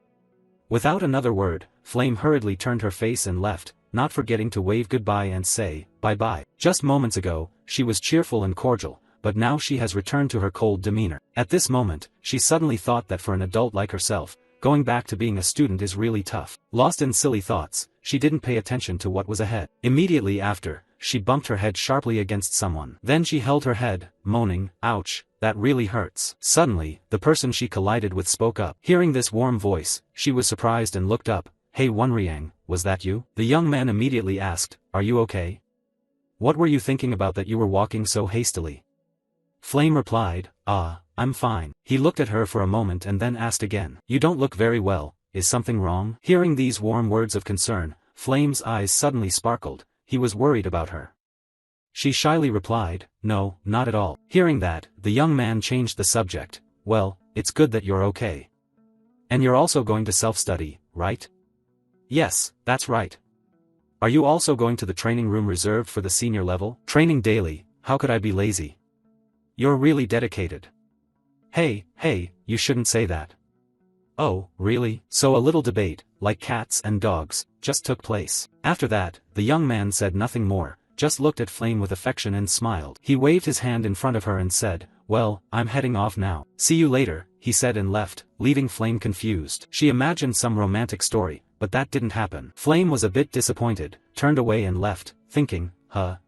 Without another word, Flame hurriedly turned her face and left, not forgetting to wave goodbye and say, "Bye-bye." Just moments ago, she was cheerful and cordial, but now she has returned to her cold demeanor. At this moment, she suddenly thought that for an adult like herself, going back to being a student is really tough. Lost in silly thoughts, she didn't pay attention to what was ahead. Immediately after, she bumped her head sharply against someone. Then she held her head, moaning, "Ouch, that really hurts." Suddenly, the person she collided with spoke up. Hearing this warm voice, she was surprised and looked up. "Hey Wonriang, was that you?" The young man immediately asked, "Are you okay? What were you thinking about that you were walking so hastily?" Flame replied, I'm fine." He looked at her for a moment and then asked again, "You don't look very well, is something wrong?" Hearing these warm words of concern, Flame's eyes suddenly sparkled. He was worried about her. She shyly replied, "No, not at all." Hearing that, the young man changed the subject. "Well, it's good that you're okay. And you're also going to self-study, right?" "Yes, that's right." "Are you also going to the training room reserved for the senior level?" "Training daily, how could I be lazy?" "You're really dedicated." Hey, you shouldn't say that." "Oh, really?" So a little debate, like cats and dogs, just took place. After that, the young man said nothing more, just looked at Flame with affection and smiled. He waved his hand in front of her and said, "Well, I'm heading off now. See you later," he said and left, leaving Flame confused. She imagined some romantic story, but that didn't happen. Flame was a bit disappointed, turned away and left, thinking,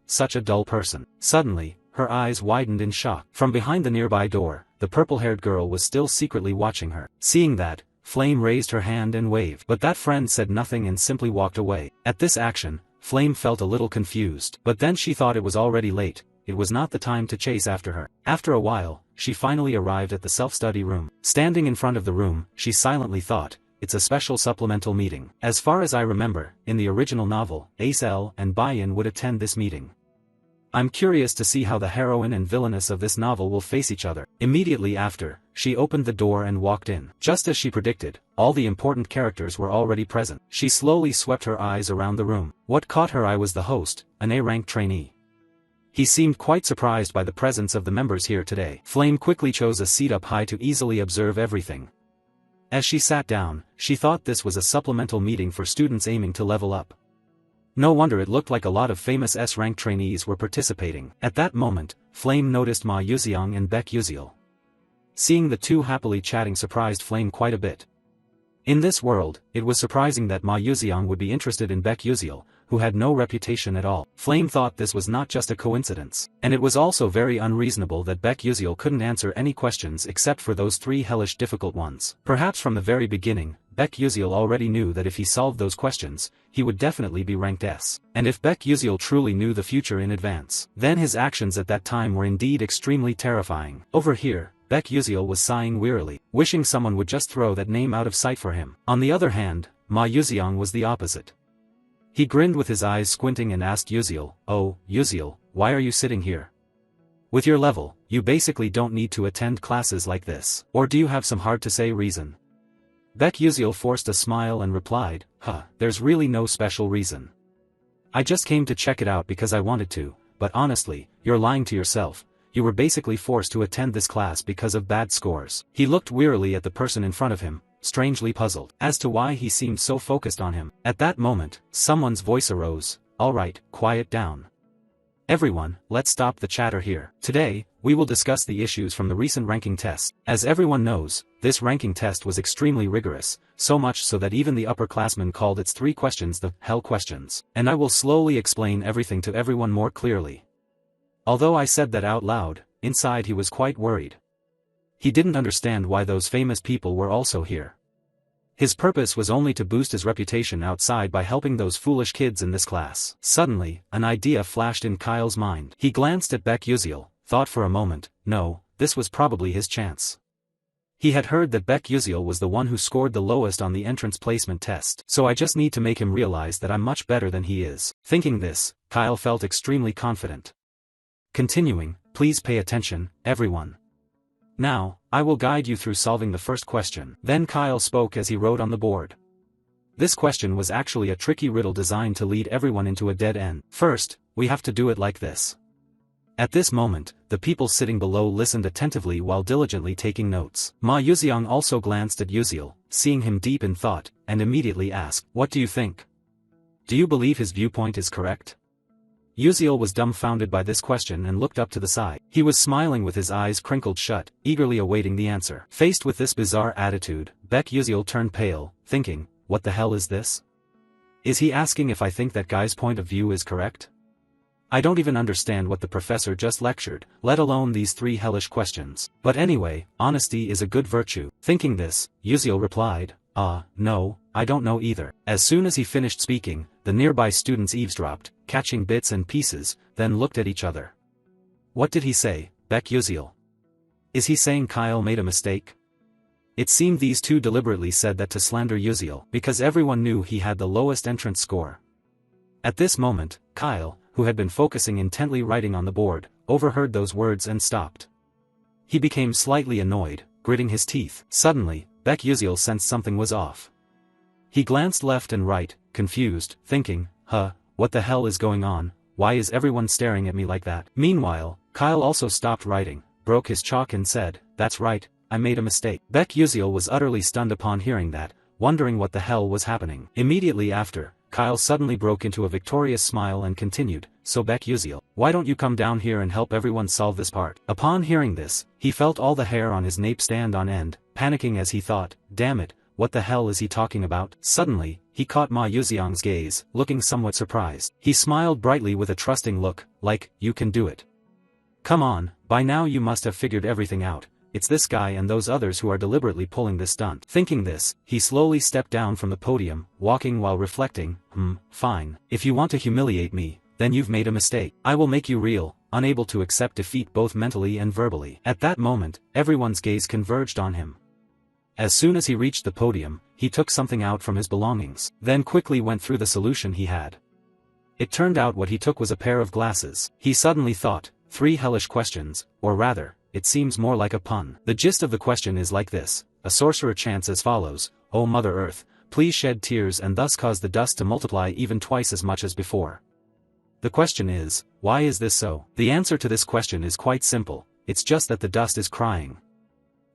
such a dull person. Suddenly, her eyes widened in shock. From behind the nearby door, the purple-haired girl was still secretly watching her. Seeing that, Flame raised her hand and waved. But that friend said nothing and simply walked away. At this action, Flame felt a little confused. But then she thought it was already late. It was not the time to chase after her. After a while, she finally arrived at the self-study room. Standing in front of the room, she silently thought, it's a special supplemental meeting. As far as I remember, in the original novel, Ace-L and Bayan would attend this meeting. I'm curious to see how the heroine and villainess of this novel will face each other. Immediately after, she opened the door and walked in. Just as she predicted, all the important characters were already present. She slowly swept her eyes around the room. What caught her eye was the host, an A-rank trainee. He seemed quite surprised by the presence of the members here today. Flame quickly chose a seat up high to easily observe everything. As she sat down, she thought this was a supplemental meeting for students aiming to level up. No wonder it looked like a lot of famous S-rank trainees were participating. At that moment, Flame noticed Ma Yuxiang and Baek Yuziel. Seeing the two happily chatting surprised Flame quite a bit. In this world, it was surprising that Ma Yuxiang would be interested in Baek Yuziel, who had no reputation at all. Flame thought this was not just a coincidence. And it was also very unreasonable that Baek Yuziel couldn't answer any questions except for those three hellish difficult ones. Perhaps from the very beginning, Baek Yuziel already knew that if he solved those questions, he would definitely be ranked S. And if Baek Yuziel truly knew the future in advance, then his actions at that time were indeed extremely terrifying. Over here, Baek Yuziel was sighing wearily, wishing someone would just throw that name out of sight for him. On the other hand, Ma Yuxiang was the opposite. He grinned with his eyes squinting and asked Yuziel, "Oh, Yuziel, why are you sitting here? With your level, you basically don't need to attend classes like this. Or do you have some hard-to-say reason?" Baek Yuziel forced a smile and replied, there's really no special reason. I just came to check it out because I wanted to, but honestly, you're lying to yourself. You were basically forced to attend this class because of bad scores." He looked wearily at the person in front of him, strangely puzzled as to why he seemed so focused on him. At that moment, someone's voice arose, "Alright, quiet down. Everyone, let's stop the chatter here. Today, we will discuss the issues from the recent ranking test. As everyone knows, this ranking test was extremely rigorous, so much so that even the upperclassmen called its 3 questions the hell questions. And I will slowly explain everything to everyone more clearly." Although I said that out loud, inside he was quite worried. He didn't understand why those famous people were also here. His purpose was only to boost his reputation outside by helping those foolish kids in this class. Suddenly, an idea flashed in Kyle's mind. He glanced at Baek Yuziel, thought for a moment, no, this was probably his chance. He had heard that Baek Yuziel was the one who scored the lowest on the entrance placement test. So I just need to make him realize that I'm much better than he is. Thinking this, Kyle felt extremely confident. Continuing, please pay attention, everyone. Now, I will guide you through solving the first question. Then Kyle spoke as he wrote on the board. This question was actually a tricky riddle designed to lead everyone into a dead end. First, we have to do it like this. At this moment, the people sitting below listened attentively while diligently taking notes. Ma Yuxiang also glanced at Yuziel, seeing him deep in thought, and immediately asked, "What do you think? Do you believe his viewpoint is correct?" Yuziel was dumbfounded by this question and looked up to the side. He was smiling with his eyes crinkled shut, eagerly awaiting the answer. Faced with this bizarre attitude, Baek Yuziel turned pale, thinking, what the hell is this? Is he asking if I think that guy's point of view is correct? I don't even understand what the professor just lectured, let alone these 3 hellish questions. But anyway, honesty is a good virtue. Thinking this, Yuziel replied, no, I don't know either. As soon as he finished speaking, the nearby students eavesdropped, catching bits and pieces, then looked at each other. What did he say, Baek Yuziel? Is he saying Kyle made a mistake? It seemed these two deliberately said that to slander Yuziel, because everyone knew he had the lowest entrance score. At this moment, Kyle, who had been focusing intently writing on the board, overheard those words and stopped. He became slightly annoyed, gritting his teeth. Suddenly, Baek Yuziel sensed something was off. He glanced left and right, confused, thinking, what the hell is going on, why is everyone staring at me like that? Meanwhile, Kyle also stopped writing, broke his chalk and said, that's right, I made a mistake. Baek Yuziel was utterly stunned upon hearing that, wondering what the hell was happening. Immediately after, Kyle suddenly broke into a victorious smile and continued, so Baek Yuziel, why don't you come down here and help everyone solve this part? Upon hearing this, he felt all the hair on his nape stand on end, panicking as he thought, damn it, what the hell is he talking about? Suddenly, he caught Ma Yuxiang's gaze, looking somewhat surprised. He smiled brightly with a trusting look, like, you can do it. Come on, by now you must have figured everything out. It's this guy and those others who are deliberately pulling this stunt. Thinking this, he slowly stepped down from the podium, walking while reflecting, fine. If you want to humiliate me, then you've made a mistake. I will make you real, unable to accept defeat both mentally and verbally. At that moment, everyone's gaze converged on him. As soon as he reached the podium, he took something out from his belongings, then quickly went through the solution he had. It turned out what he took was a pair of glasses. He suddenly thought, 3 hellish questions, or rather, it seems more like a pun. The gist of the question is like this: a sorcerer chants as follows, O Mother Earth, please shed tears and thus cause the dust to multiply even twice as much as before. The question is, why is this so? The answer to this question is quite simple, it's just that the dust is crying.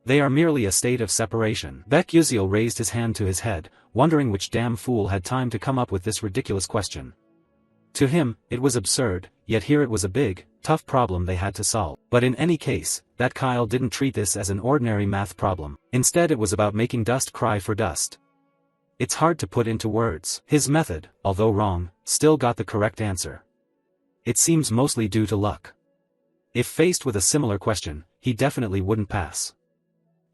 They are merely a state of separation. Baek Yuziel raised his hand to his head, wondering which damn fool had time to come up with this ridiculous question. To him, it was absurd, yet here it was a big, tough problem they had to solve. But in any case, that Kyle didn't treat this as an ordinary math problem. Instead it was about making dust cry for dust. It's hard to put into words. His method, although wrong, still got the correct answer. It seems mostly due to luck. If faced with a similar question, he definitely wouldn't pass.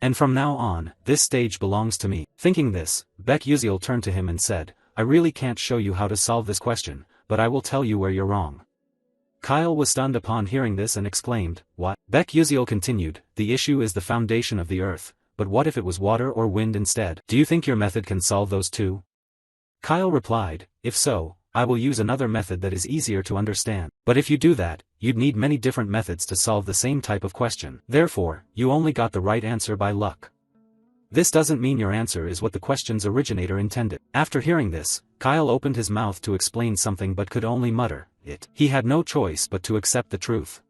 And from now on, this stage belongs to me. Thinking this, Baek Yuziel turned to him and said, I really can't show you how to solve this question, but I will tell you where you're wrong. Kyle was stunned upon hearing this and exclaimed, what? Baek Yuziel continued, the issue is the foundation of the earth, but what if it was water or wind instead? Do you think your method can solve those two? Kyle replied, if so, I will use another method that is easier to understand. But if you do that, you'd need many different methods to solve the same type of question. Therefore, you only got the right answer by luck. This doesn't mean your answer is what the question's originator intended. After hearing this, Kyle opened his mouth to explain something but could only mutter it. He had no choice but to accept the truth.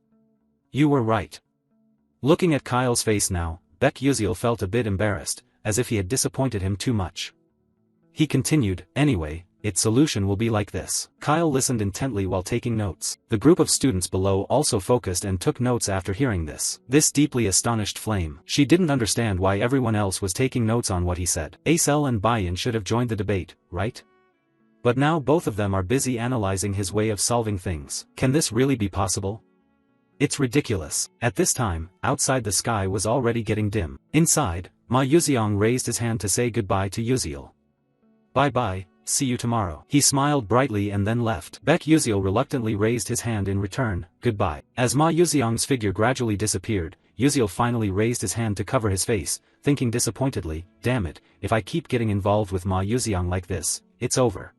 You were right. Looking at Kyle's face now, Baek Yuziel felt a bit embarrassed, as if he had disappointed him too much. He continued, anyway, its solution will be like this. Kyle listened intently while taking notes. The group of students below also focused and took notes after hearing this. This deeply astonished Flame. She didn't understand why everyone else was taking notes on what he said. Acel and Bayan should have joined the debate, right? But now both of them are busy analyzing his way of solving things. Can this really be possible? It's ridiculous. At this time, outside the sky was already getting dim. Inside, Ma Yuxiang raised his hand to say goodbye to Yuziel. Bye-bye. See you tomorrow. He smiled brightly and then left. Baek Yuziel reluctantly raised his hand in return, goodbye. As Ma Yuxiang's figure gradually disappeared, Yuziel finally raised his hand to cover his face, thinking disappointedly, damn it, if I keep getting involved with Ma Yuxiang like this, it's over.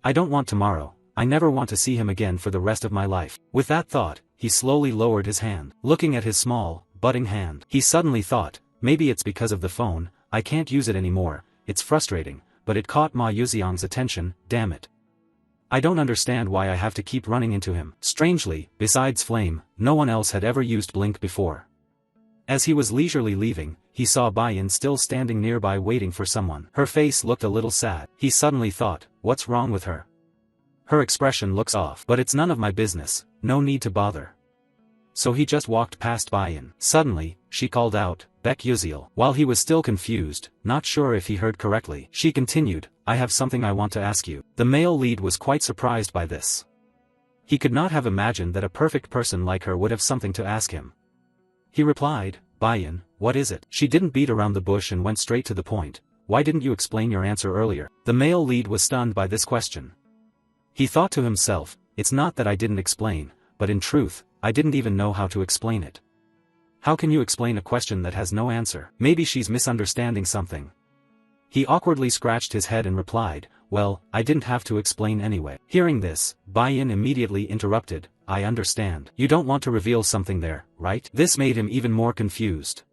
I don't want tomorrow, I never want to see him again for the rest of my life. With that thought, he slowly lowered his hand. Looking at his small, budding hand, he suddenly thought, maybe it's because of the phone, I can't use it anymore, it's frustrating. But it caught Ma Yuxiang's attention, damn it. I don't understand why I have to keep running into him. Strangely, besides Flame, no one else had ever used Blink before. As he was leisurely leaving, he saw Bayan still standing nearby waiting for someone. Her face looked a little sad. He suddenly thought, what's wrong with her? Her expression looks off. But it's none of my business, no need to bother. So he just walked past Bayan. Suddenly, she called out, Baek Yuziel. While he was still confused, not sure if he heard correctly, she continued, I have something I want to ask you. The male lead was quite surprised by this. He could not have imagined that a perfect person like her would have something to ask him. He replied, Bayan, what is it? She didn't beat around the bush and went straight to the point. Why didn't you explain your answer earlier? The male lead was stunned by this question. He thought to himself, it's not that I didn't explain, but in truth, I didn't even know how to explain it. How can you explain a question that has no answer? Maybe she's misunderstanding something. He awkwardly scratched his head and replied, well, I didn't have to explain anyway. Hearing this, Bayan immediately interrupted, I understand. You don't want to reveal something there, right? This made him even more confused.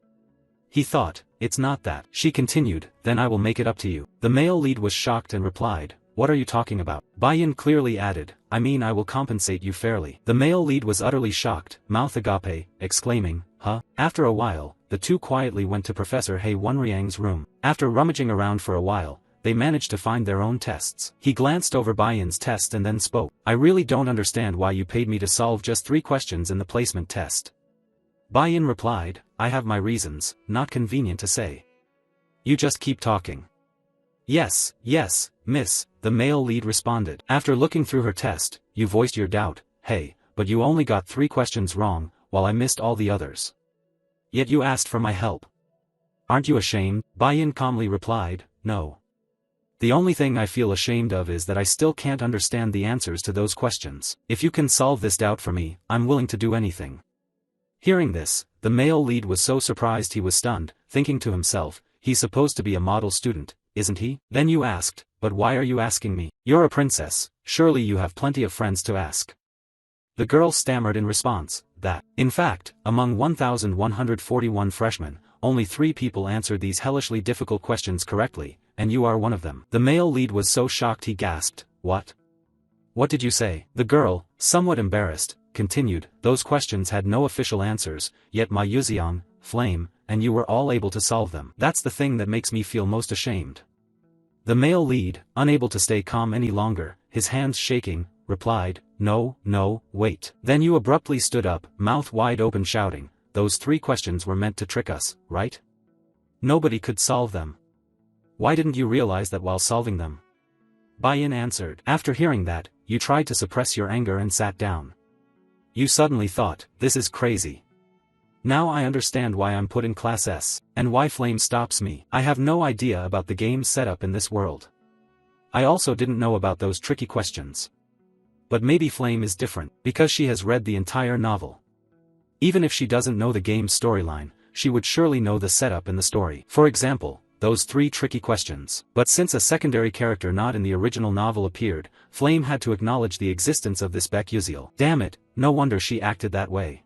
He thought, it's not that. She continued, then I will make it up to you. The male lead was shocked and replied, what are you talking about? Bayan clearly added, I mean I will compensate you fairly. The male lead was utterly shocked, mouth agape, exclaiming, huh? After a while, the two quietly went to Professor He Wonriang's room. After rummaging around for a while, they managed to find their own tests. He glanced over Bayan's test and then spoke. I really don't understand why you paid me to solve just 3 questions in the placement test. Bayan replied, I have my reasons, not convenient to say. You just keep talking. Yes, yes, miss, the male lead responded. After looking through her test, you voiced your doubt, hey, but you only got 3 questions wrong, while I missed all the others. Yet you asked for my help. Aren't you ashamed? Bayan calmly replied, no. The only thing I feel ashamed of is that I still can't understand the answers to those questions. If you can solve this doubt for me, I'm willing to do anything. Hearing this, the male lead was so surprised he was stunned, thinking to himself, he's supposed to be a model student, isn't he? Then you asked, but why are you asking me? You're a princess, surely you have plenty of friends to ask. The girl stammered in response, that, in fact, among 1,141 freshmen, only 3 people answered these hellishly difficult questions correctly, and you are one of them. The male lead was so shocked he gasped, what? What did you say? The girl, somewhat embarrassed, continued, those questions had no official answers, yet my Yuxiang, Flame, and you were all able to solve them. That's the thing that makes me feel most ashamed. The male lead, unable to stay calm any longer, his hands shaking, replied, no, no, wait. Then you abruptly stood up, mouth wide open shouting, those 3 questions were meant to trick us, right? Nobody could solve them. Why didn't you realize that while solving them? Bayan answered. After hearing that, you tried to suppress your anger and sat down. You suddenly thought, this is crazy. Now I understand why I'm put in Class S, and why Flame stops me. I have no idea about the game's setup in this world. I also didn't know about those tricky questions. But maybe Flame is different, because she has read the entire novel. Even if she doesn't know the game's storyline, she would surely know the setup in the story. For example, those 3 tricky questions. But since a secondary character not in the original novel appeared, Flame had to acknowledge the existence of this Baek Yuziel. Damn it, no wonder she acted that way.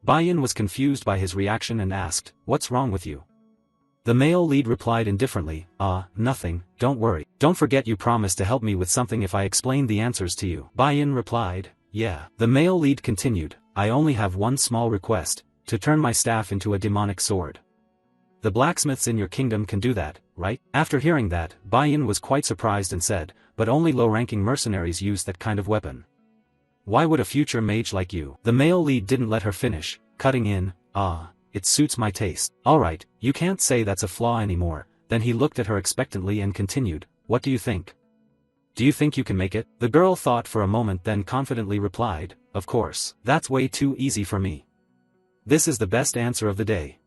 Bayan was confused by his reaction and asked, what's wrong with you? The male lead replied indifferently, nothing, don't worry. Don't forget you promised to help me with something if I explained the answers to you. Bayan replied, yeah. The male lead continued, I only have one small request, to turn my staff into a demonic sword. The blacksmiths in your kingdom can do that, right? After hearing that, Bayan was quite surprised and said, but only low-ranking mercenaries use that kind of weapon. Why would a future mage like you? The male lead didn't let her finish, cutting in, it suits my taste. Alright, you can't say that's a flaw anymore. Then he looked at her expectantly and continued, what do you think? Do you think you can make it? The girl thought for a moment then confidently replied, of course. That's way too easy for me. This is the best answer of the day.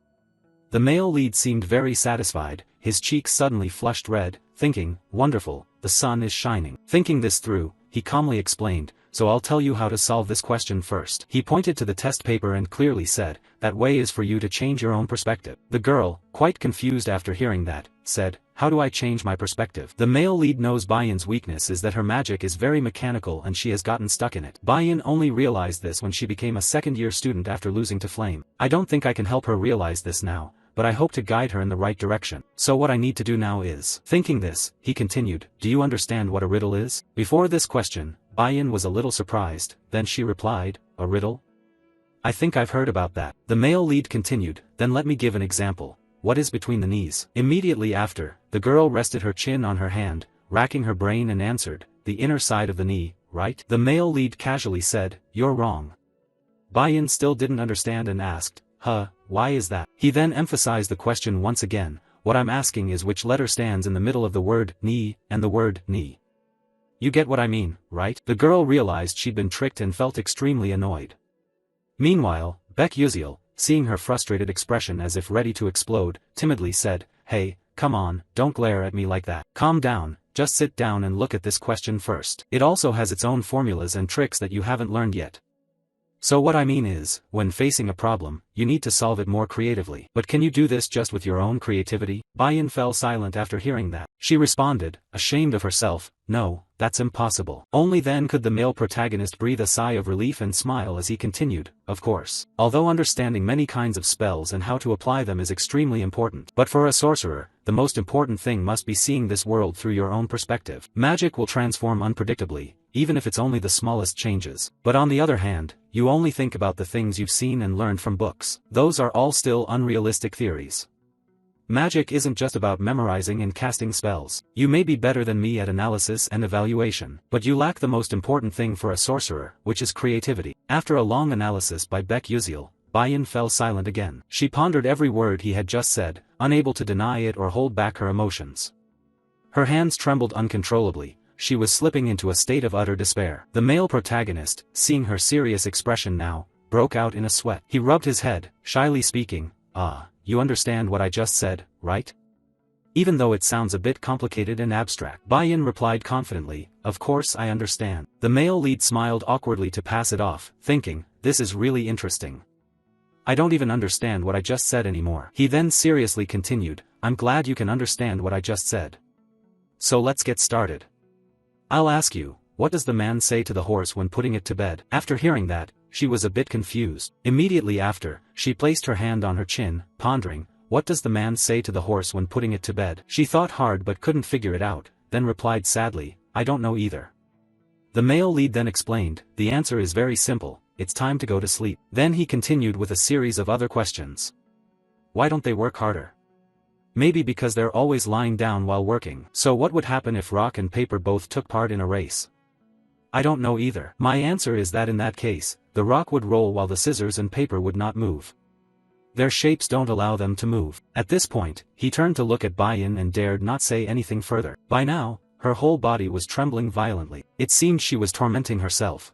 The male lead seemed very satisfied, his cheeks suddenly flushed red, thinking, wonderful, the sun is shining. Thinking this through, he calmly explained, so I'll tell you how to solve this question first. He pointed to the test paper and clearly said, that way is for you to change your own perspective. The girl, quite confused after hearing that, said, how do I change my perspective? The male lead knows Bayan's weakness is that her magic is very mechanical and she has gotten stuck in it. Bayan only realized this when she became a second-year student after losing to Flame. I don't think I can help her realize this now, but I hope to guide her in the right direction. So what I need to do now is. Thinking this, he continued, do you understand what a riddle is? Before this question, Bayan was a little surprised, then she replied, a riddle? I think I've heard about that. The male lead continued, then let me give an example. What is between the knees? Immediately after, the girl rested her chin on her hand, racking her brain and answered, the inner side of the knee, right? The male lead casually said, you're wrong. Bayan still didn't understand and asked, why is that? He then emphasized the question once again, what I'm asking is which letter stands in the middle of the word knee and the word knee. You get what I mean, right? The girl realized she'd been tricked and felt extremely annoyed. Meanwhile, Baek Yuziel, seeing her frustrated expression as if ready to explode, timidly said, hey, come on, don't glare at me like that. Calm down, just sit down and look at this question first. It also has its own formulas and tricks that you haven't learned yet. So what I mean is, when facing a problem, you need to solve it more creatively. But can you do this just with your own creativity? Bayan fell silent after hearing that. She responded, ashamed of herself, no, that's impossible. Only then could the male protagonist breathe a sigh of relief and smile as he continued, of course. Although understanding many kinds of spells and how to apply them is extremely important. But for a sorcerer, the most important thing must be seeing this world through your own perspective. Magic will transform unpredictably, even if it's only the smallest changes. But on the other hand, you only think about the things you've seen and learned from books. Those are all still unrealistic theories. Magic isn't just about memorizing and casting spells. You may be better than me at analysis and evaluation, but you lack the most important thing for a sorcerer, which is creativity. After a long analysis by Baek Yuziel, Bayan fell silent again. She pondered every word he had just said, unable to deny it or hold back her emotions. Her hands trembled uncontrollably, she was slipping into a state of utter despair. The male protagonist, seeing her serious expression now, broke out in a sweat. He rubbed his head, shyly speaking, you understand what I just said, right? Even though it sounds a bit complicated and abstract. Bayan replied confidently, of course I understand. The male lead smiled awkwardly to pass it off, thinking, this is really interesting. I don't even understand what I just said anymore. He then seriously continued, I'm glad you can understand what I just said. So let's get started. I'll ask you, what does the man say to the horse when putting it to bed? After hearing that, she was a bit confused. Immediately after, she placed her hand on her chin, pondering, what does the man say to the horse when putting it to bed? She thought hard but couldn't figure it out, then replied sadly, I don't know either. The male lead then explained, the answer is very simple, it's time to go to sleep. Then he continued with a series of other questions. Why don't they work harder? Maybe because they're always lying down while working. So what would happen if rock and paper both took part in a race? I don't know either. My answer is that in that case, the rock would roll while the scissors and paper would not move. Their shapes don't allow them to move. At this point, he turned to look at Bayan and dared not say anything further. By now, her whole body was trembling violently. It seemed she was tormenting herself.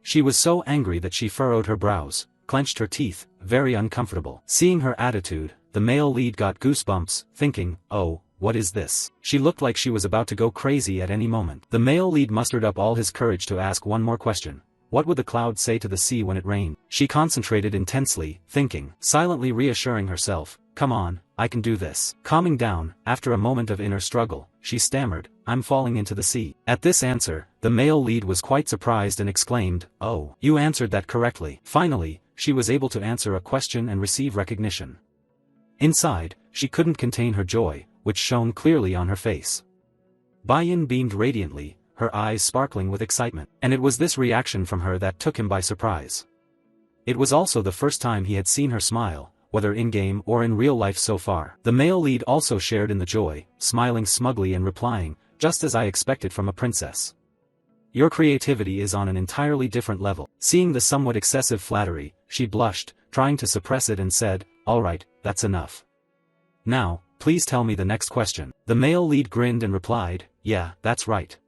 She was so angry that she furrowed her brows, clenched her teeth, very uncomfortable. Seeing her attitude, the male lead got goosebumps, thinking, oh, what is this? She looked like she was about to go crazy at any moment. The male lead mustered up all his courage to ask one more question. What would the cloud say to the sea when it rained? She concentrated intensely, thinking, silently reassuring herself, come on, I can do this. Calming down, after a moment of inner struggle, she stammered, I'm falling into the sea. At this answer, the male lead was quite surprised and exclaimed, oh, you answered that correctly. Finally, she was able to answer a question and receive recognition. Inside, she couldn't contain her joy, which shone clearly on her face. Bayan beamed radiantly, her eyes sparkling with excitement, and it was this reaction from her that took him by surprise. It was also the first time he had seen her smile, whether in-game or in real life so far. The male lead also shared in the joy, smiling smugly and replying, just as I expected from a princess. Your creativity is on an entirely different level. Seeing the somewhat excessive flattery, she blushed, trying to suppress it and said, all right, that's enough. Now, please tell me the next question. The male lead grinned and replied, yeah, that's right.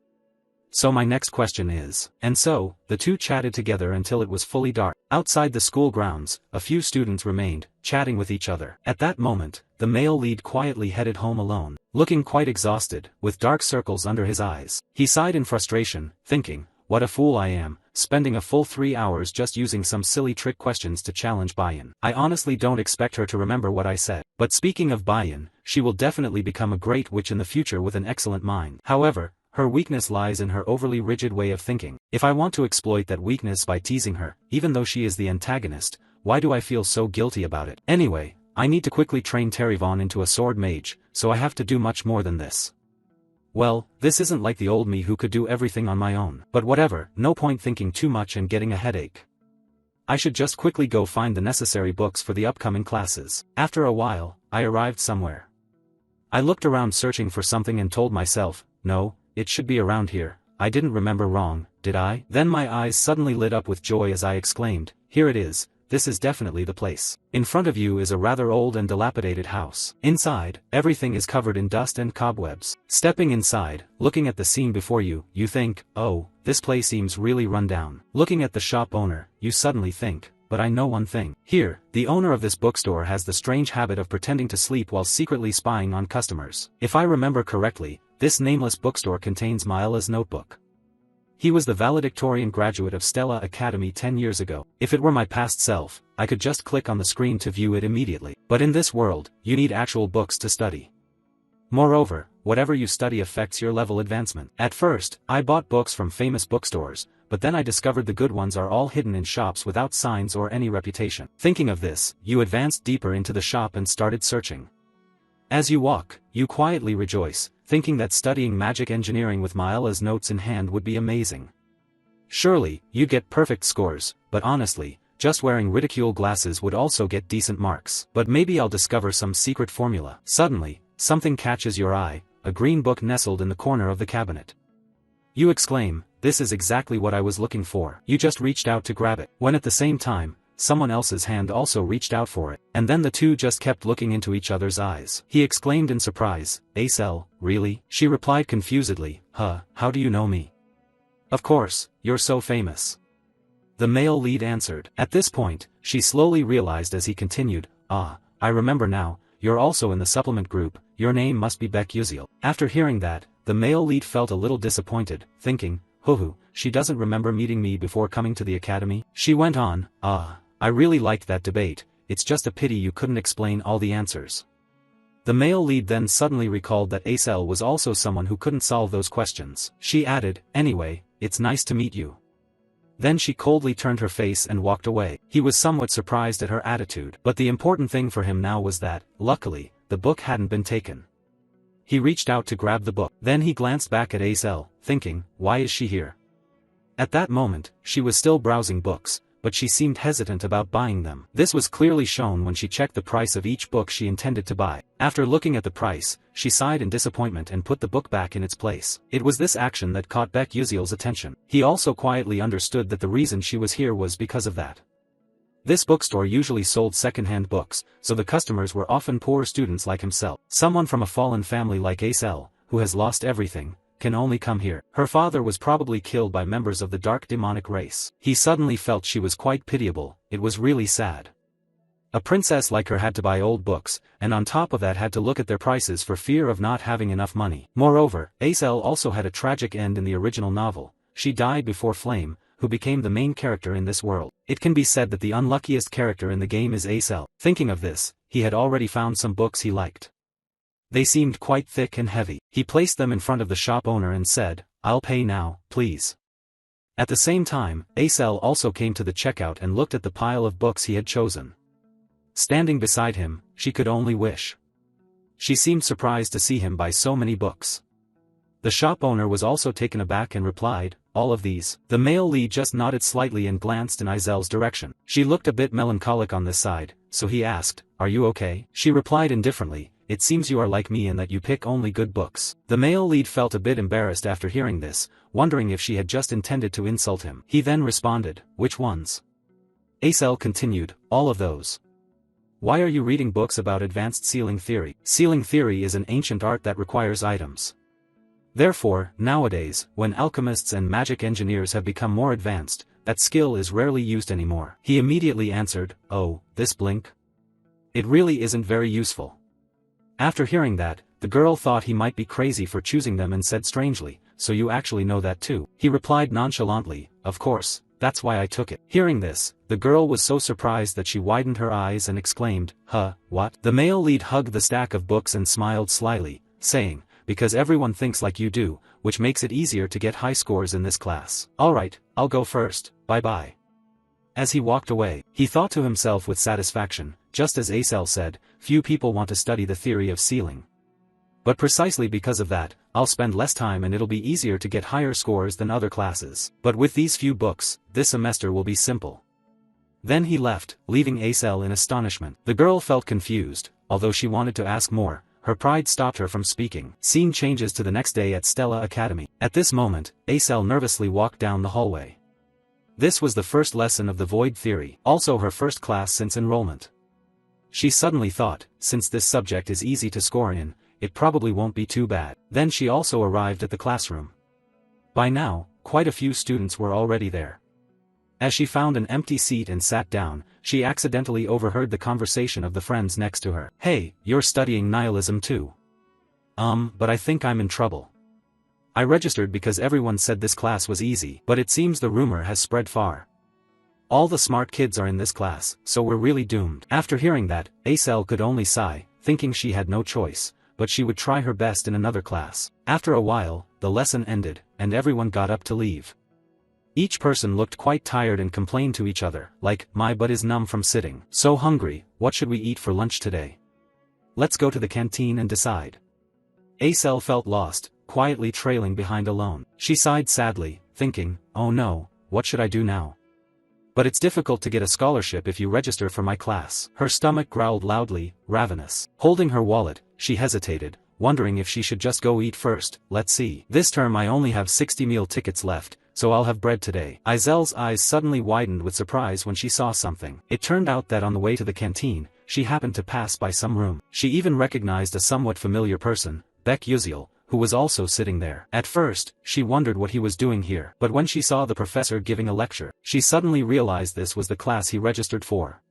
So my next question is, and so, the two chatted together until it was fully dark. Outside the school grounds, a few students remained, chatting with each other. At that moment, the male lead quietly headed home alone, looking quite exhausted, with dark circles under his eyes. He sighed in frustration, thinking, what a fool I am, spending a full 3 hours just using some silly trick questions to challenge Bayan. I honestly don't expect her to remember what I said. But speaking of Bayan, she will definitely become a great witch in the future with an excellent mind. However, her weakness lies in her overly rigid way of thinking. If I want to exploit that weakness by teasing her, even though she is the antagonist, why do I feel so guilty about it? Anyway, I need to quickly train Terryvon into a sword mage, so I have to do much more than this. Well, this isn't like the old me who could do everything on my own. But whatever, no point thinking too much and getting a headache. I should just quickly go find the necessary books for the upcoming classes. After a while, I arrived somewhere. I looked around searching for something and told myself, no, it should be around here. I didn't remember wrong, did I? Then my eyes suddenly lit up with joy as I exclaimed, here it is, this is definitely the place. In front of you is a rather old and dilapidated house. Inside, everything is covered in dust and cobwebs. Stepping inside, looking at the scene before you, you think, oh, this place seems really run down. Looking at the shop owner, you suddenly think, but I know one thing. Here, the owner of this bookstore has the strange habit of pretending to sleep while secretly spying on customers. If I remember correctly, this nameless bookstore contains Maila's notebook. He was the valedictorian graduate of Stella Academy 10 years ago. If it were my past self, I could just click on the screen to view it immediately. But in this world, you need actual books to study. Moreover, whatever you study affects your level advancement. At first, I bought books from famous bookstores, but then I discovered the good ones are all hidden in shops without signs or any reputation. Thinking of this, you advanced deeper into the shop and started searching. As you walk, you quietly rejoice, thinking that studying magic engineering with Maila's notes in hand would be amazing. Surely, you'd get perfect scores, but honestly, just wearing ridicule glasses would also get decent marks. But maybe I'll discover some secret formula. Suddenly, something catches your eye, a green book nestled in the corner of the cabinet. You exclaim, this is exactly what I was looking for. You just reached out to grab it, when at the same time, someone else's hand also reached out for it, and then the two just kept looking into each other's eyes. He exclaimed in surprise, "Acel, really?" She replied confusedly, "Huh, how do you know me?" "Of course, you're so famous," the male lead answered. At this point, she slowly realized as he continued, "Ah, I remember now, you're also in the supplement group, your name must be Baek Yuziel." After hearing that, the male lead felt a little disappointed, thinking, "Hoo, she doesn't remember meeting me before coming to the academy." She went on, I really liked that debate, it's just a pity you couldn't explain all the answers." The male lead then suddenly recalled that Acel was also someone who couldn't solve those questions. She added, "Anyway, it's nice to meet you." Then she coldly turned her face and walked away. He was somewhat surprised at her attitude, but the important thing for him now was that, luckily, the book hadn't been taken. He reached out to grab the book. Then he glanced back at Acel, thinking, why is she here? At that moment, she was still browsing books, but she seemed hesitant about buying them. This was clearly shown when she checked the price of each book she intended to buy. After looking at the price, she sighed in disappointment and put the book back in its place. It was this action that caught Baek Yuziel's attention. He also quietly understood that the reason she was here was because of that. This bookstore usually sold second-hand books, so the customers were often poor students like himself. Someone from a fallen family like Acel, who has lost everything, can only come here. Her father was probably killed by members of the dark demonic race. He suddenly felt she was quite pitiable, it was really sad. A princess like her had to buy old books, and on top of that had to look at their prices for fear of not having enough money. Moreover, Acel also had a tragic end in the original novel. She died before Flame, who became the main character in this world. It can be said that the unluckiest character in the game is Acel. Thinking of this, he had already found some books he liked. They seemed quite thick and heavy. He placed them in front of the shop owner and said, "I'll pay now, please." At the same time, Acel also came to the checkout and looked at the pile of books he had chosen. Standing beside him, she could only wish. She seemed surprised to see him buy so many books. The shop owner was also taken aback and replied, "All of these?" The male lead just nodded slightly and glanced in Azel's direction. She looked a bit melancholic on this side, so he asked, "Are you okay?" She replied indifferently, "It seems you are like me in that you pick only good books." The male lead felt a bit embarrassed after hearing this, wondering if she had just intended to insult him. He then responded, "Which ones?" Acel continued, "All of those." "Why are you reading books about advanced sealing theory?" Sealing theory is an ancient art that requires items. Therefore, nowadays, when alchemists and magic engineers have become more advanced, that skill is rarely used anymore. He immediately answered, "Oh, this blink? It really isn't very useful." After hearing that, the girl thought he might be crazy for choosing them and said strangely, "So you actually know that too?" He replied nonchalantly, "Of course, that's why I took it." Hearing this, the girl was so surprised that she widened her eyes and exclaimed, "Huh, what?" The male lead hugged the stack of books and smiled slyly, saying, "Because everyone thinks like you do, which makes it easier to get high scores in this class. Alright, I'll go first, bye-bye." As he walked away, he thought to himself with satisfaction, just as Acel said, few people want to study the theory of sealing. But precisely because of that, I'll spend less time and it'll be easier to get higher scores than other classes. But with these few books, this semester will be simple. Then he left, leaving Acel in astonishment. The girl felt confused, although she wanted to ask more. Her pride stopped her from speaking. Scene changes to the next day at Stella Academy. At this moment, Acel nervously walked down the hallway. This was the first lesson of the Void Theory, also her first class since enrollment. She suddenly thought, since this subject is easy to score in, it probably won't be too bad. Then she also arrived at the classroom. By now, quite a few students were already there. As she found an empty seat and sat down, she accidentally overheard the conversation of the friends next to her. "Hey, you're studying nihilism too?" But I think I'm in trouble. I registered because everyone said this class was easy, but it seems the rumor has spread far. All the smart kids are in this class, so we're really doomed." After hearing that, Acel could only sigh, thinking she had no choice, but she would try her best in another class. After a while, the lesson ended, and everyone got up to leave. Each person looked quite tired and complained to each other, like, "My butt is numb from sitting. So hungry, what should we eat for lunch today? Let's go to the canteen and decide." Acel felt lost, quietly trailing behind alone. She sighed sadly, thinking, "Oh no, what should I do now? But it's difficult to get a scholarship if you register for my class." Her stomach growled loudly, ravenous. Holding her wallet, she hesitated, wondering if she should just go eat first. "Let's see. This term I only have 60 meal tickets left, so I'll have bread today. Izel's eyes suddenly widened with surprise when she saw something. It turned out that on the way to the canteen, she happened to pass by some room. She even recognized a somewhat familiar person, Baek Yuziel, who was also sitting there. At first, she wondered what he was doing here, but when she saw the professor giving a lecture, she suddenly realized this was the class he registered for.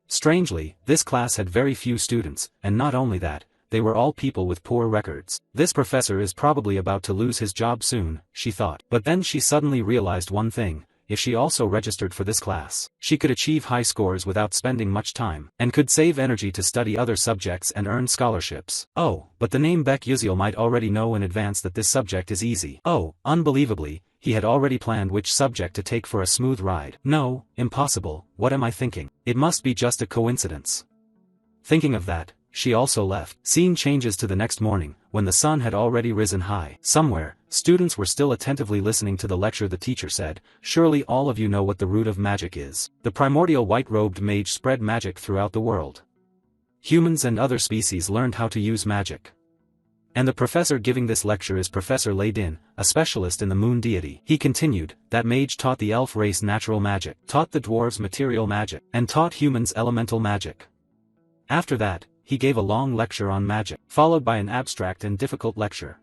Strangely, this class had very few students, and not only that, they were all people with poor records. This professor is probably about to lose his job soon, she thought. But then she suddenly realized one thing. If she also registered for this class, she could achieve high scores without spending much time, and could save energy to study other subjects and earn scholarships. Oh, but the name Baek Yuziel might already know in advance that this subject is easy. Oh, unbelievably, he had already planned which subject to take for a smooth ride. No, impossible, what am I thinking? It must be just a coincidence. Thinking of that, she also left. Scene changes to the next morning, when the sun had already risen high. Somewhere, students were still attentively listening to the lecture. The teacher said, "Surely all of you know what the root of magic is. The primordial white-robed mage spread magic throughout the world. Humans and other species learned how to use magic. And the professor giving this lecture is Professor Lei Din, a specialist in the moon deity." He continued, "That mage taught the elf race natural magic, taught the dwarves material magic, and taught humans elemental magic. After that, he gave a long lecture on magic, followed by an abstract and difficult lecture."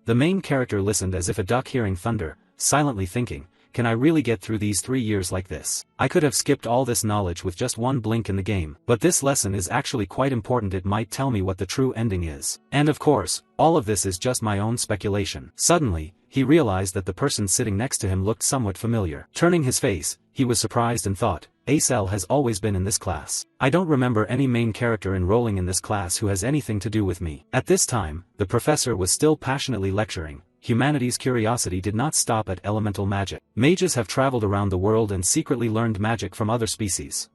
The main character listened as if a duck hearing thunder, silently thinking, can I really get through these 3 years like this? I could have skipped all this knowledge with just one blink in the game, but this lesson is actually quite important. It might tell me what the true ending is. And of course, all of this is just my own speculation. Suddenly, he realized that the person sitting next to him looked somewhat familiar. Turning his face, he was surprised and thought, Acel has always been in this class. I don't remember any main character enrolling in this class who has anything to do with me. At this time, the professor was still passionately lecturing. Humanity's curiosity did not stop at elemental magic. Mages have traveled around the world and secretly learned magic from other species.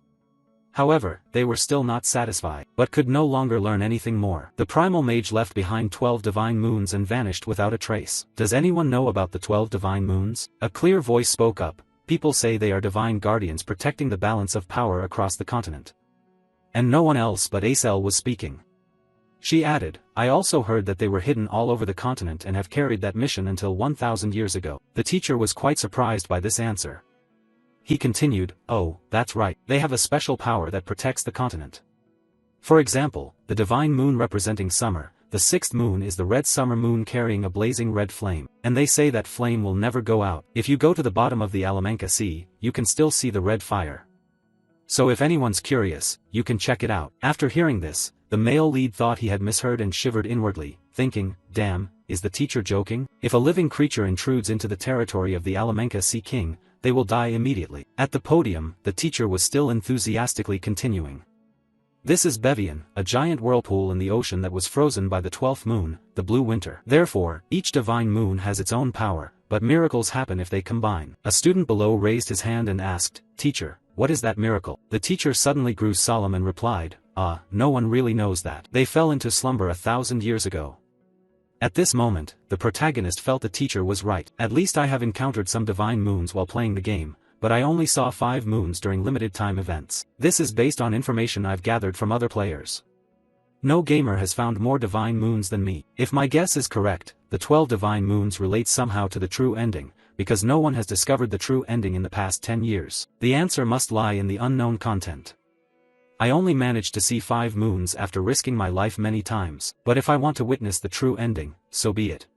However, they were still not satisfied, but could no longer learn anything more. The primal mage left behind 12 divine moons and vanished without a trace. Does anyone know about the 12 divine moons? A clear voice spoke up. People say they are divine guardians protecting the balance of power across the continent. And no one else but Acel was speaking. She added, I also heard that they were hidden all over the continent and have carried that mission until 1,000 years ago. The teacher was quite surprised by this answer. He continued, oh, that's right, they have a special power that protects the continent. For example, the divine moon representing summer, the 6th moon is the red summer moon carrying a blazing red flame, and they say that flame will never go out. If you go to the bottom of the Alamanca Sea, you can still see the red fire. So if anyone's curious, you can check it out. After hearing this, the male lead thought he had misheard and shivered inwardly, thinking, damn, is the teacher joking? If a living creature intrudes into the territory of the Alamanca Sea King, they will die immediately. At the podium, the teacher was still enthusiastically continuing. This is Bevian, a giant whirlpool in the ocean that was frozen by the 12th moon, the blue winter. Therefore, each divine moon has its own power, but miracles happen if they combine. A student below raised his hand and asked, Teacher, what is that miracle? The teacher suddenly grew solemn and replied, no one really knows that. They fell into slumber 1,000 years ago. At this moment, the protagonist felt the teacher was right. At least I have encountered some divine moons while playing the game, but I only saw 5 moons during limited time events. This is based on information I've gathered from other players. No gamer has found more divine moons than me. If my guess is correct, the 12 divine moons relate somehow to the true ending, because no one has discovered the true ending in the past 10 years. The answer must lie in the unknown content. I only managed to see 5 moons after risking my life many times, but if I want to witness the true ending, so be it.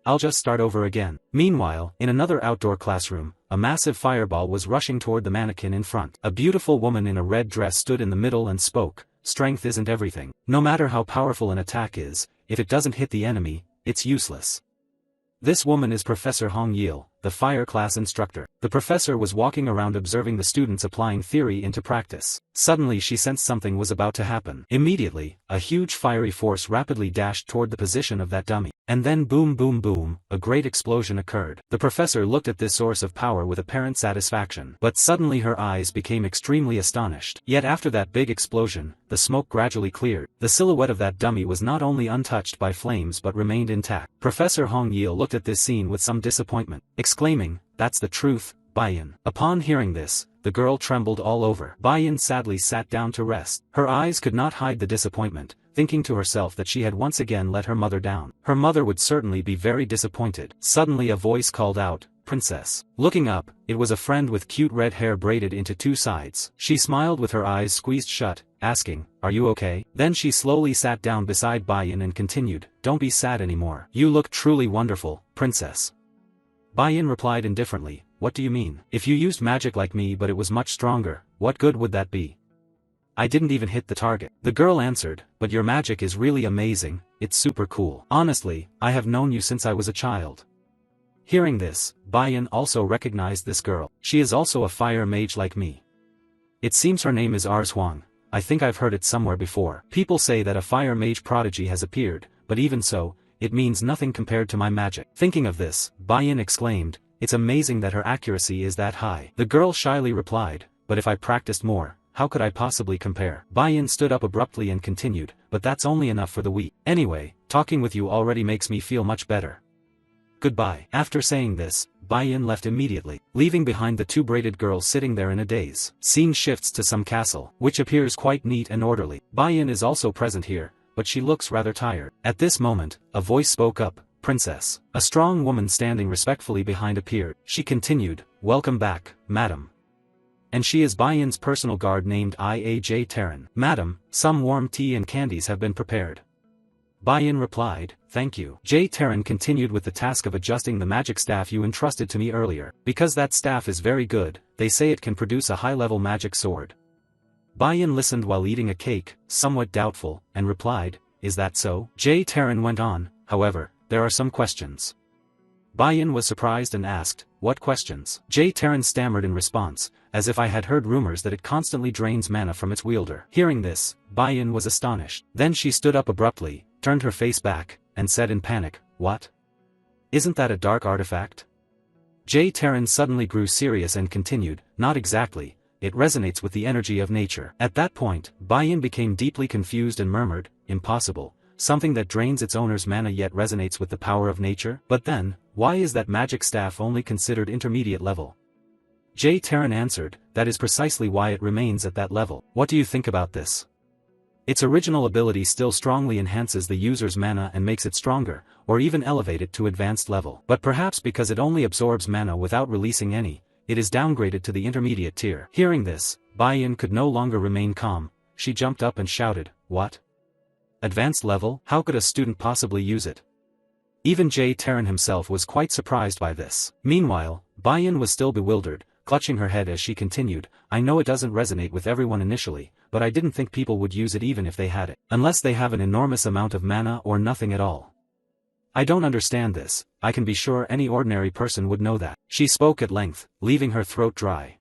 I'll just start over again. Meanwhile, in another outdoor classroom, a massive fireball was rushing toward the mannequin in front. A beautiful woman in a red dress stood in the middle and spoke, strength isn't everything. No matter how powerful an attack is, if it doesn't hit the enemy, it's useless. This woman is Professor Hong Yil, the fire class instructor. The professor was walking around observing the students applying theory into practice. Suddenly she sensed something was about to happen. Immediately, a huge fiery force rapidly dashed toward the position of that dummy. And then boom boom boom, a great explosion occurred. The professor looked at this source of power with apparent satisfaction. But suddenly her eyes became extremely astonished. Yet after that big explosion, the smoke gradually cleared. The silhouette of that dummy was not only untouched by flames but remained intact. Professor Hong Yil looked at this scene with some disappointment, exclaiming, that's the truth, Bayan. Upon hearing this, the girl trembled all over. Bayan sadly sat down to rest. Her eyes could not hide the disappointment, thinking to herself that she had once again let her mother down. Her mother would certainly be very disappointed. Suddenly a voice called out, princess. Looking up, it was a friend with cute red hair braided into two sides. She smiled with her eyes squeezed shut, asking, "Are you okay?" Then she slowly sat down beside Bayan and continued, "Don't be sad anymore. You look truly wonderful, princess." Bayan replied indifferently, "What do you mean? If you used magic like me but it was much stronger, what good would that be? I didn't even hit the target." The girl answered, "But your magic is really amazing, it's super cool. Honestly, I have known you since I was a child." Hearing this, Bayan also recognized this girl. She is also a fire mage like me. It seems her name is Ars Huang. I think I've heard it somewhere before. People say that a fire mage prodigy has appeared, but even so, it means nothing compared to my magic. Thinking of this, Bayan exclaimed, "It's amazing that her accuracy is that high." The girl shyly replied, "But if I practiced more, how could I possibly compare?" Bayan stood up abruptly and continued, "But that's only enough for the weak. Anyway, talking with you already makes me feel much better. Goodbye." After saying this, Bayan left immediately, leaving behind the two braided girls sitting there in a daze. Scene shifts to some castle, which appears quite neat and orderly. Bayan is also present here, but she looks rather tired. At this moment, a voice spoke up, "Princess." A strong woman standing respectfully behind appeared. She continued, "Welcome back, madam. And she is Bayan's personal guard named Iaj Terran." "Madam, some warm tea and candies have been prepared." Bayan replied, "Thank you." J. Terran continued with the task of adjusting the magic staff you entrusted to me earlier. "Because that staff is very good, they say it can produce a high-level magic sword." Bayan listened while eating a cake, somewhat doubtful, and replied, "Is that so?" J. Terran went on, "However, there are some questions." Bayan was surprised and asked, "What questions?" J. Terran stammered in response, as if I had heard rumors that it constantly drains mana from its wielder. Hearing this, Bayan was astonished. Then she stood up abruptly, turned her face back, and said in panic, "What? Isn't that a dark artifact?" J. Terran suddenly grew serious and continued, "Not exactly, it resonates with the energy of nature." At that point, Bayan became deeply confused and murmured, "Impossible, something that drains its owner's mana yet resonates with the power of nature? But then, why is that magic staff only considered intermediate level?" J. Terran answered, "That is precisely why it remains at that level." "What do you think about this?" Its original ability still strongly enhances the user's mana and makes it stronger, or even elevate it to advanced level. But perhaps because it only absorbs mana without releasing any, it is downgraded to the intermediate tier. Hearing this, Bayan could no longer remain calm. She jumped up and shouted, "What? Advanced level? How could a student possibly use it?" Even J. Terran himself was quite surprised by this. Meanwhile, Bayan was still bewildered, clutching her head as she continued, "I know it doesn't resonate with everyone initially, but I didn't think people would use it even if they had it. Unless they have an enormous amount of mana or nothing at all. I don't understand this. I can be sure any ordinary person would know that." She spoke at length, leaving her throat dry.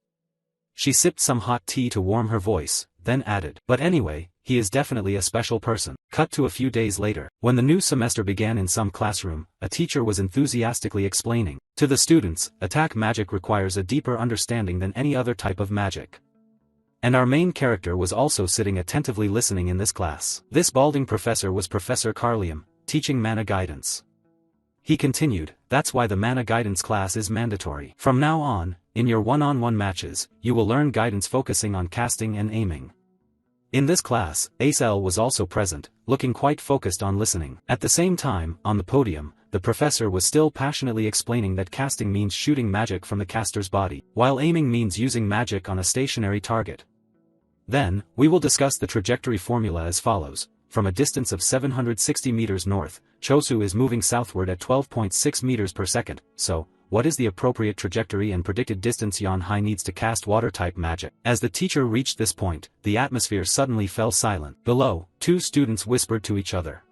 She sipped some hot tea to warm her voice, then added, "But anyway, he is definitely a special person." Cut to a few days later. When the new semester began in some classroom, a teacher was enthusiastically explaining to the students, attack magic requires a deeper understanding than any other type of magic. And our main character was also sitting attentively listening in this class. This balding professor was Professor Carlium, teaching mana guidance. He continued, "That's why the mana guidance class is mandatory. From now on, in your one-on-one matches, you will learn guidance focusing on casting and aiming." In this class, Acel was also present, looking quite focused on listening. At the same time, on the podium, the professor was still passionately explaining that casting means shooting magic from the caster's body, while aiming means using magic on a stationary target. Then, we will discuss the trajectory formula as follows. From a distance of 760 meters north, Chosu is moving southward at 12.6 meters per second, so, what is the appropriate trajectory and predicted distance Yanhai needs to cast water-type magic? As the teacher reached this point, the atmosphere suddenly fell silent. Below, two students whispered to each other.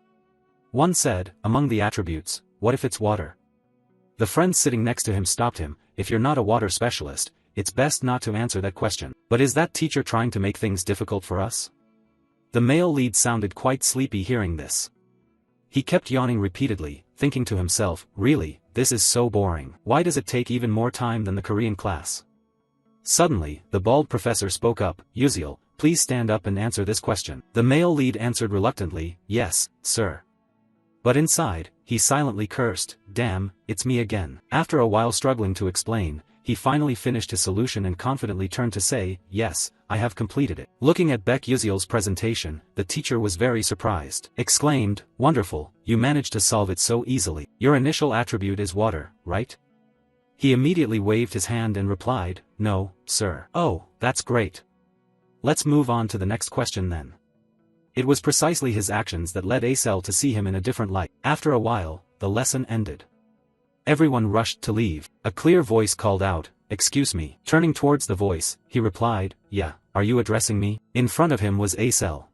One said, "Among the attributes, what if it's water?" The friend sitting next to him stopped him, "If you're not a water specialist, it's best not to answer that question." "But is that teacher trying to make things difficult for us?" The male lead sounded quite sleepy hearing this. He kept yawning repeatedly, thinking to himself, "Really, this is so boring. Why does it take even more time than the Korean class?" Suddenly, the bald professor spoke up, "Uziel, please stand up and answer this question." The male lead answered reluctantly, "Yes, sir." But inside, he silently cursed, "Damn, it's me again." After a while struggling to explain, he finally finished his solution and confidently turned to say, "Yes, I have completed it." Looking at Beck Uziel's presentation, the teacher was very surprised. Exclaimed, "Wonderful, you managed to solve it so easily. Your initial attribute is water, right?" He immediately waved his hand and replied, "No, sir." "Oh, that's great. Let's move on to the next question then." It was precisely his actions that led Acel to see him in a different light. After a while, the lesson ended. Everyone rushed to leave. A clear voice called out, "Excuse me." Turning towards the voice, he replied, "Yeah, are you addressing me?" In front of him was Acel.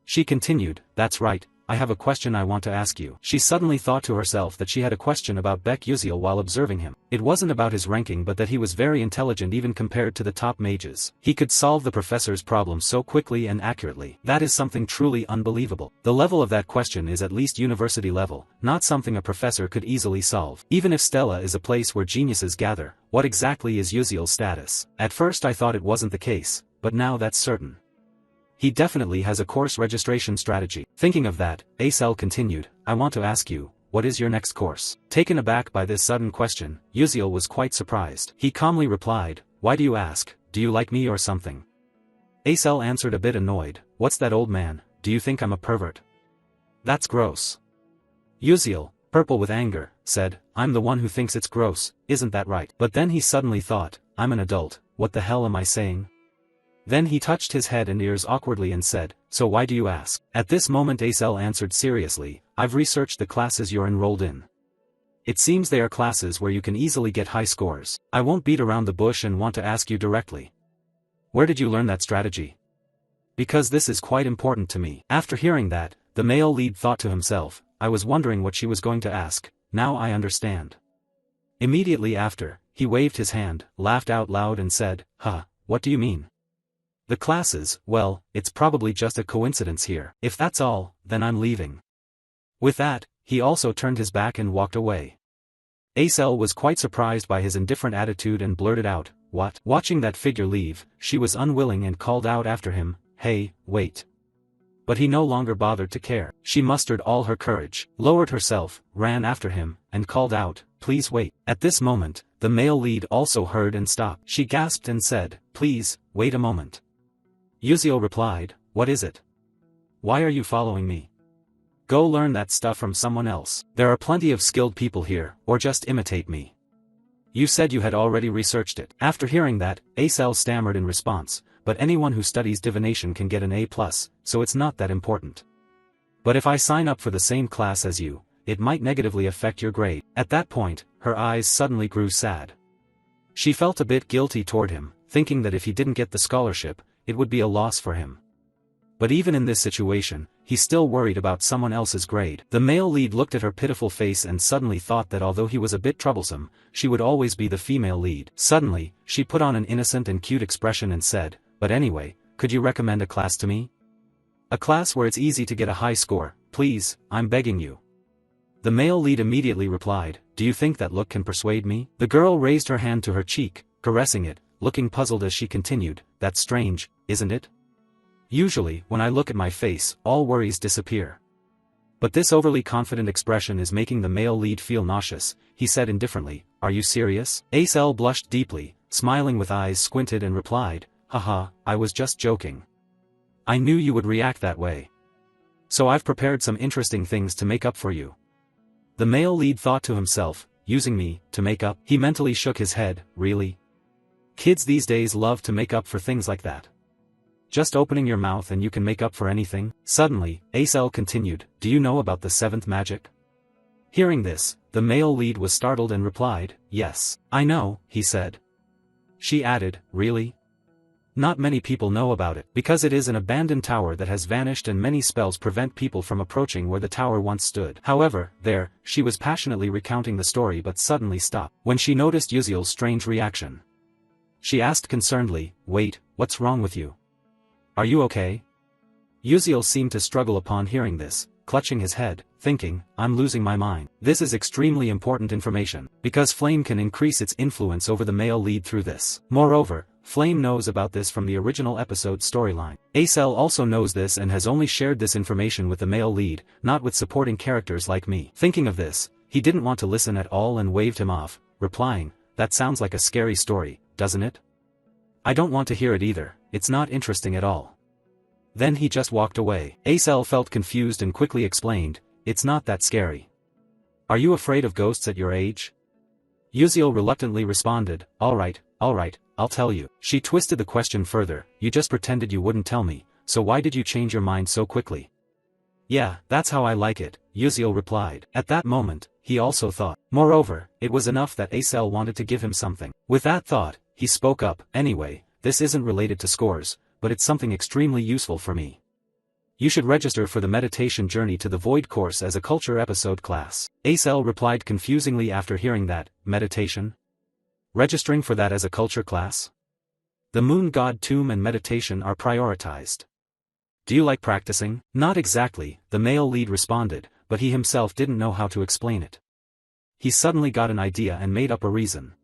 She continued, "That's right, I have a question I want to ask you." She suddenly thought to herself that she had a question about Baek Uziel while observing him. It wasn't about his ranking but that he was very intelligent even compared to the top mages. He could solve the professor's problem so quickly and accurately. That is something truly unbelievable. The level of that question is at least university level, not something a professor could easily solve. Even if Stella is a place where geniuses gather, what exactly is Uziel's status? At first I thought it wasn't the case, but now that's certain. He definitely has a course registration strategy. Thinking of that, Acel continued, "I want to ask you, what is your next course?" Taken aback by this sudden question, Uziel was quite surprised. He calmly replied, "Why do you ask? Do you like me or something?" Acel answered a bit annoyed, "What's that, old man? Do you think I'm a pervert?" "That's gross." Uziel, purple with anger, said, "I'm the one who thinks it's gross, isn't that right?" But then he suddenly thought, "I'm an adult, what the hell am I saying?" Then he touched his head and ears awkwardly and said, "So why do you ask?" At this moment Acel answered seriously, "I've researched the classes you're enrolled in. It seems they are classes where you can easily get high scores. I won't beat around the bush and want to ask you directly. Where did you learn that strategy? Because this is quite important to me." After hearing that, the male lead thought to himself, "I was wondering what she was going to ask, now I understand." Immediately after, he waved his hand, laughed out loud and said, "Huh, what do you mean? The classes, well, it's probably just a coincidence here. If that's all, then I'm leaving." With that, he also turned his back and walked away. Acel was quite surprised by his indifferent attitude and blurted out, "What?" Watching that figure leave, she was unwilling and called out after him, "Hey, wait." But he no longer bothered to care. She mustered all her courage, lowered herself, ran after him, and called out, "Please wait." At this moment, the male lead also heard and stopped. She gasped and said, "Please, wait a moment." Uziel replied, "What is it? Why are you following me? Go learn that stuff from someone else. There are plenty of skilled people here, or just imitate me. You said you had already researched it." After hearing that, Acel stammered in response, "But anyone who studies divination can get an A+, so it's not that important. But if I sign up for the same class as you, it might negatively affect your grade." At that point, her eyes suddenly grew sad. She felt a bit guilty toward him, thinking that if he didn't get the scholarship, it would be a loss for him. But even in this situation, he still worried about someone else's grade. The male lead looked at her pitiful face and suddenly thought that although he was a bit troublesome, she would always be the female lead. Suddenly, she put on an innocent and cute expression and said, "But anyway, could you recommend a class to me? A class where it's easy to get a high score, please, I'm begging you." The male lead immediately replied, "Do you think that look can persuade me?" The girl raised her hand to her cheek, caressing it, looking puzzled as she continued, "That's strange, isn't it? Usually, when I look at my face, all worries disappear. But this overly confident expression is making the male lead feel nauseous." He said indifferently, "Are you serious?" Acel blushed deeply, smiling with eyes squinted and replied, "Haha, I was just joking. I knew you would react that way. So I've prepared some interesting things to make up for you." The male lead thought to himself, "Using me, to make up?" He mentally shook his head, "Really? Kids these days love to make up for things like that. Just opening your mouth and you can make up for anything?" Suddenly, Acel continued, "Do you know about the seventh magic?" Hearing this, the male lead was startled and replied, "Yes, I know," he said. She added, "Really? Not many people know about it, because it is an abandoned tower that has vanished and many spells prevent people from approaching where the tower once stood." However, she was passionately recounting the story but suddenly stopped, when she noticed Uziel's strange reaction. She asked concernedly, "Wait, what's wrong with you? Are you okay?" Uziel seemed to struggle upon hearing this, clutching his head, thinking, "I'm losing my mind." This is extremely important information, because Flame can increase its influence over the male lead through this. Moreover, Flame knows about this from the original episode storyline. Acel also knows this and has only shared this information with the male lead, not with supporting characters like me. Thinking of this, he didn't want to listen at all and waved him off, replying, "That sounds like a scary story, doesn't it? I don't want to hear it either, it's not interesting at all." Then he just walked away. Acel felt confused and quickly explained, "It's not that scary. Are you afraid of ghosts at your age?" Yuziel reluctantly responded, alright, I'll tell you. She twisted the question further, you just pretended you wouldn't tell me, so why did you change your mind so quickly? Yeah, that's how I like it, Yuziel replied. At that moment, he also thought. Moreover, it was enough that Acel wanted to give him something. With that thought, he spoke up, anyway, this isn't related to scores, but it's something extremely useful for me. You should register for the meditation journey to the Void course as a culture episode class. Acel replied confusingly after hearing that, meditation? Registering for that as a culture class? The moon god tomb and meditation are prioritized. Do you like practicing? Not exactly, the male lead responded, but he himself didn't know how to explain it. He suddenly got an idea and made up a reason.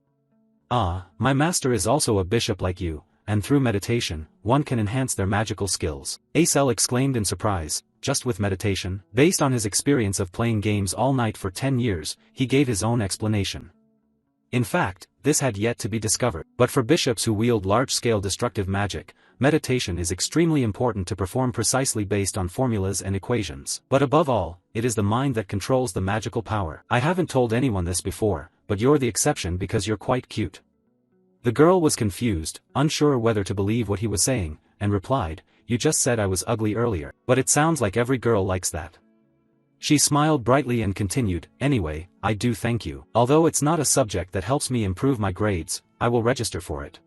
My master is also a bishop like you, and through meditation, one can enhance their magical skills. Acel exclaimed in surprise, just with meditation? Based on his experience of playing games all night for 10 years, he gave his own explanation. In fact, this had yet to be discovered. But for bishops who wield large-scale destructive magic, meditation is extremely important to perform precisely based on formulas and equations. But above all, it is the mind that controls the magical power. I haven't told anyone this before, but you're the exception because you're quite cute. The girl was confused, unsure whether to believe what he was saying, and replied, you just said I was ugly earlier, but it sounds like every girl likes that. She smiled brightly and continued, anyway, I do thank you. Although it's not a subject that helps me improve my grades, I will register for it.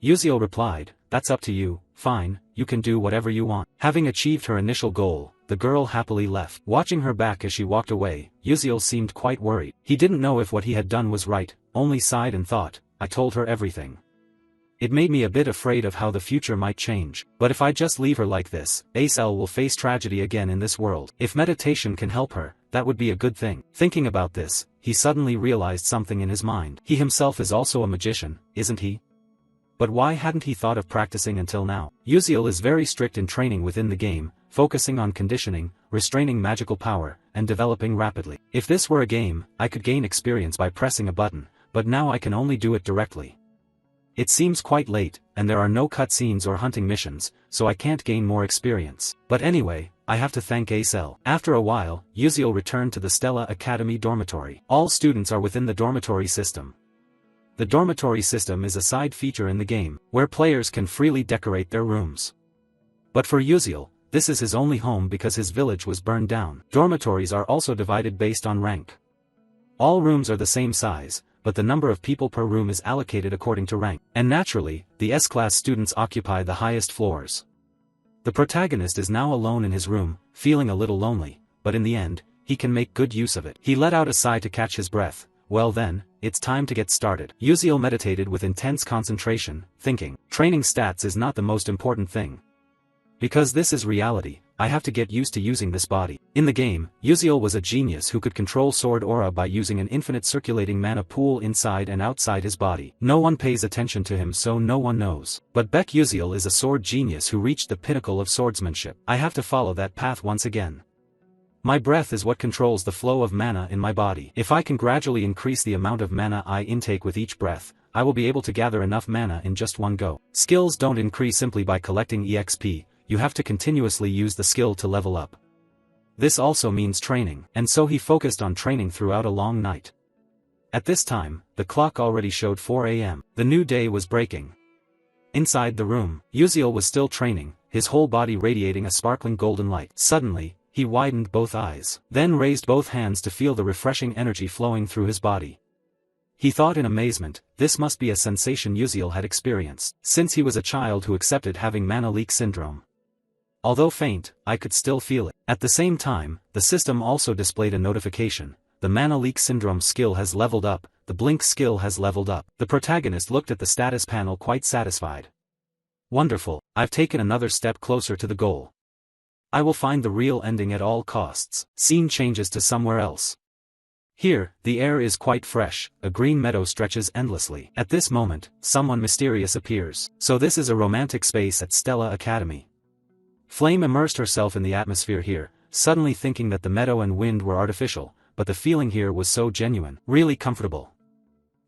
Yuziel replied, that's up to you, fine, you can do whatever you want. Having achieved her initial goal, the girl happily left. Watching her back as she walked away, Yuziel seemed quite worried. He didn't know if what he had done was right, only sighed and thought, I told her everything. It made me a bit afraid of how the future might change, but if I just leave her like this, Acel will face tragedy again in this world. If meditation can help her, that would be a good thing. Thinking about this, he suddenly realized something in his mind. He himself is also a magician, isn't he? But why hadn't he thought of practicing until now? Yuziel is very strict in training within the game, focusing on conditioning, restraining magical power, and developing rapidly. If this were a game, I could gain experience by pressing a button, but now I can only do it directly. It seems quite late, and there are no cutscenes or hunting missions, so I can't gain more experience. But anyway, I have to thank Acel. After a while, Yuziel returned to the Stella Academy dormitory. All students are within the dormitory system. The dormitory system is a side feature in the game, where players can freely decorate their rooms. But for Yuziel, this is his only home because his village was burned down. Dormitories are also divided based on rank. All rooms are the same size, but the number of people per room is allocated according to rank. And naturally, the S-class students occupy the highest floors. The protagonist is now alone in his room, feeling a little lonely, but in the end, he can make good use of it. He let out a sigh to catch his breath. Well then, it's time to get started. Yuziel meditated with intense concentration, thinking, training stats is not the most important thing. Because this is reality, I have to get used to using this body. In the game, Yuziel was a genius who could control sword aura by using an infinite circulating mana pool inside and outside his body. No one pays attention to him, so no one knows. But Beck Yuziel is a sword genius who reached the pinnacle of swordsmanship. I have to follow that path once again. My breath is what controls the flow of mana in my body. If I can gradually increase the amount of mana I intake with each breath, I will be able to gather enough mana in just one go. Skills don't increase simply by collecting EXP. You have to continuously use the skill to level up. This also means training, and so he focused on training throughout a long night. At this time, the clock already showed 4 a.m. The new day was breaking. Inside the room, Yuziel was still training, his whole body radiating a sparkling golden light. Suddenly, he widened both eyes, then raised both hands to feel the refreshing energy flowing through his body. He thought in amazement, this must be a sensation Yuziel had experienced, since he was a child who accepted having mana leak syndrome. Although faint, I could still feel it. At the same time, the system also displayed a notification. The mana leak syndrome skill has leveled up, the blink skill has leveled up. The protagonist looked at the status panel quite satisfied. Wonderful, I've taken another step closer to the goal. I will find the real ending at all costs. Scene changes to somewhere else. Here, the air is quite fresh, a green meadow stretches endlessly. At this moment, someone mysterious appears. So this is a romantic space at Stella Academy. Flame immersed herself in the atmosphere here, suddenly thinking that the meadow and wind were artificial, but the feeling here was so genuine, really comfortable.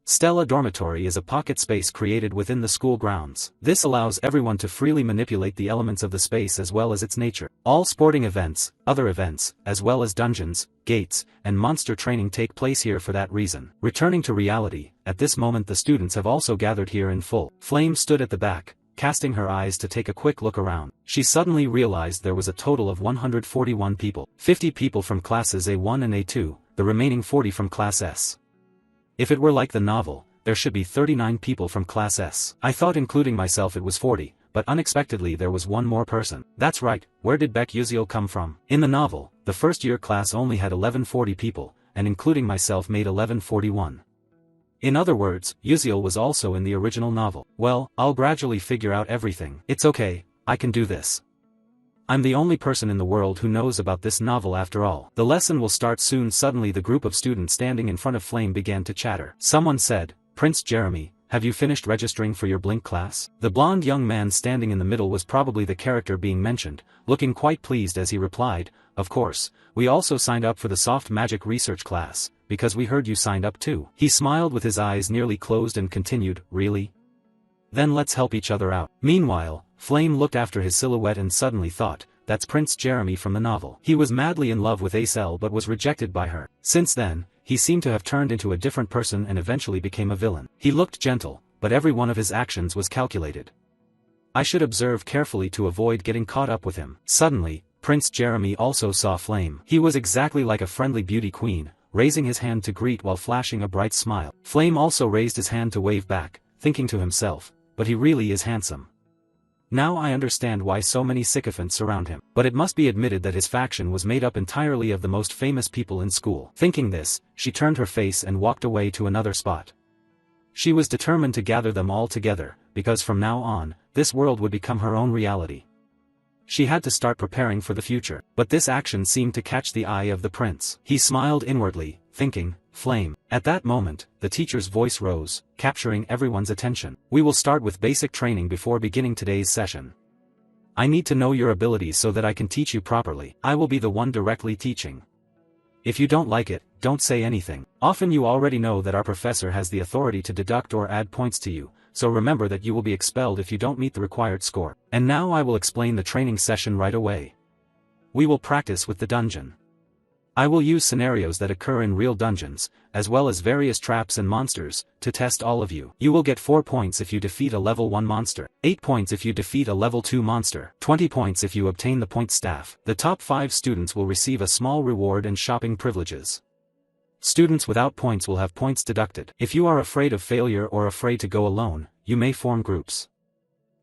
Stella Dormitory is a pocket space created within the school grounds. This allows everyone to freely manipulate the elements of the space as well as its nature. All sporting events, other events, as well as dungeons, gates, and monster training take place here for that reason. Returning to reality, at this moment the students have also gathered here in full. Flame stood at the back, casting her eyes to take a quick look around. She suddenly realized there was a total of 141 people. 50 people from classes A1 and A2, the remaining 40 from Class S. If it were like the novel, there should be 39 people from Class S. I thought including myself it was 40, but unexpectedly there was one more person. That's right, where did Beck Uziel come from? In the novel, the first year class only had 1140 people, and including myself made 1141. In other words, Uziel was also in the original novel. Well, I'll gradually figure out everything. It's okay, I can do this. I'm the only person in the world who knows about this novel after all. The lesson will start soon. Suddenly the group of students standing in front of Flame began to chatter. Someone said, "Prince Jeremy, have you finished registering for your Blink class?" The blonde young man standing in the middle was probably the character being mentioned, looking quite pleased as he replied, "Of course, we also signed up for the soft magic research class, because we heard you signed up too." He smiled with his eyes nearly closed and continued, "Really? Then let's help each other out." Meanwhile, Flame looked after his silhouette and suddenly thought, that's Prince Jeremy from the novel. He was madly in love with Acel but was rejected by her. Since then, he seemed to have turned into a different person and eventually became a villain. He looked gentle, but every one of his actions was calculated. I should observe carefully to avoid getting caught up with him. Suddenly, Prince Jeremy also saw Flame. He was exactly like a friendly beauty queen, raising his hand to greet while flashing a bright smile. Flame also raised his hand to wave back, thinking to himself, but he really is handsome. Now I understand why so many sycophants surround him. But it must be admitted that his faction was made up entirely of the most famous people in school. Thinking this, she turned her face and walked away to another spot. She was determined to gather them all together, because from now on, this world would become her own reality. She had to start preparing for the future. But this action seemed to catch the eye of the prince. He smiled inwardly, thinking, Flame. At that moment, the teacher's voice rose, capturing everyone's attention. We will start with basic training before beginning today's session. I need to know your abilities so that I can teach you properly. I will be the one directly teaching. If you don't like it, don't say anything. Often you already know that our professor has the authority to deduct or add points to you, so remember that you will be expelled if you don't meet the required score. And now I will explain the training session right away. We will practice with the dungeon. I will use scenarios that occur in real dungeons, as well as various traps and monsters, to test all of you. You will get 4 points if you defeat a level 1 monster, 8 points if you defeat a level 2 monster, 20 points if you obtain the point staff. The top 5 students will receive a small reward and shopping privileges. Students without points will have points deducted. If you are afraid of failure or afraid to go alone, you may form groups.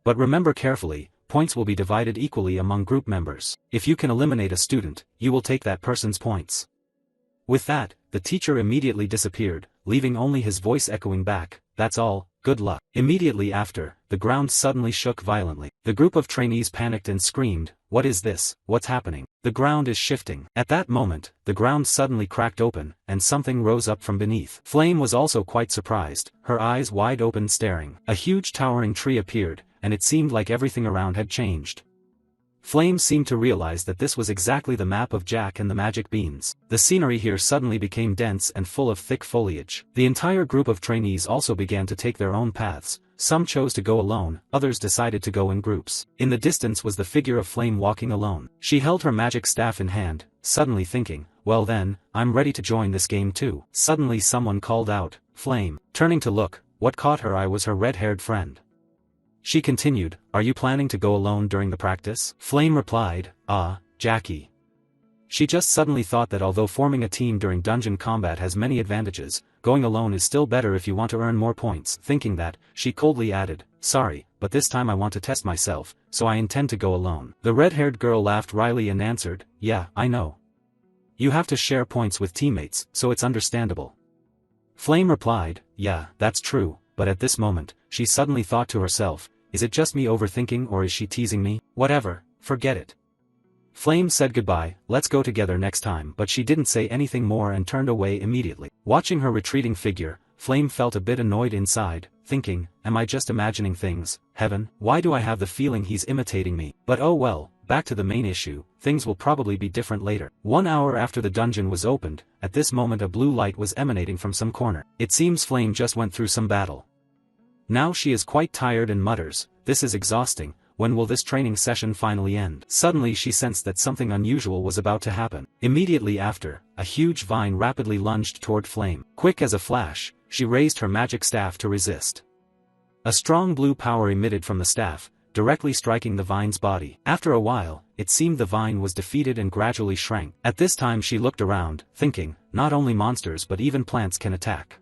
But remember carefully, points will be divided equally among group members. If you can eliminate a student, you will take that person's points. With that, the teacher immediately disappeared, leaving only his voice echoing back, "That's all, good luck." Immediately after, the ground suddenly shook violently. The group of trainees panicked and screamed, "What is this? What's happening? The ground is shifting." At that moment, the ground suddenly cracked open, and something rose up from beneath. Flame was also quite surprised, her eyes wide open staring. A huge towering tree appeared, and it seemed like everything around had changed. Flame seemed to realize that this was exactly the map of Jack and the magic beans. The scenery here suddenly became dense and full of thick foliage. The entire group of trainees also began to take their own paths. Some chose to go alone, others decided to go in groups. In the distance was the figure of Flame walking alone. She held her magic staff in hand, suddenly thinking, well then, I'm ready to join this game too. Suddenly someone called out, "Flame." Turning to look, what caught her eye was her red-haired friend. She continued, "Are you planning to go alone during the practice?" Flame replied, Jackie. She just suddenly thought that although forming a team during dungeon combat has many advantages, going alone is still better if you want to earn more points. Thinking that, she coldly added, "Sorry, but this time I want to test myself, so I intend to go alone." The red-haired girl laughed wryly and answered, "Yeah, I know. You have to share points with teammates, so it's understandable." Flame replied, "Yeah, that's true," but at this moment, she suddenly thought to herself, is it just me overthinking or is she teasing me? Whatever, forget it. Flame said goodbye, "Let's go together next time," but she didn't say anything more and turned away immediately. Watching her retreating figure, Flame felt a bit annoyed inside, thinking, am I just imagining things? Heaven, why do I have the feeling he's imitating me? But oh well, back to the main issue, things will probably be different later. 1 hour after the dungeon was opened, at this moment a blue light was emanating from some corner. It seems Flame just went through some battle. Now she is quite tired and mutters, "This is exhausting, when will this training session finally end?" Suddenly she sensed that something unusual was about to happen. Immediately after, a huge vine rapidly lunged toward Flame. Quick as a flash, she raised her magic staff to resist. A strong blue power emitted from the staff, directly striking the vine's body. After a while, it seemed the vine was defeated and gradually shrank. At this time she looked around, thinking, not only monsters but even plants can attack.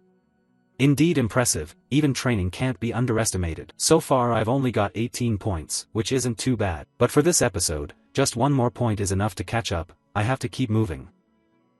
Indeed impressive, even training can't be underestimated. So far I've only got 18 points, which isn't too bad. But for this episode, just one more point is enough to catch up, I have to keep moving.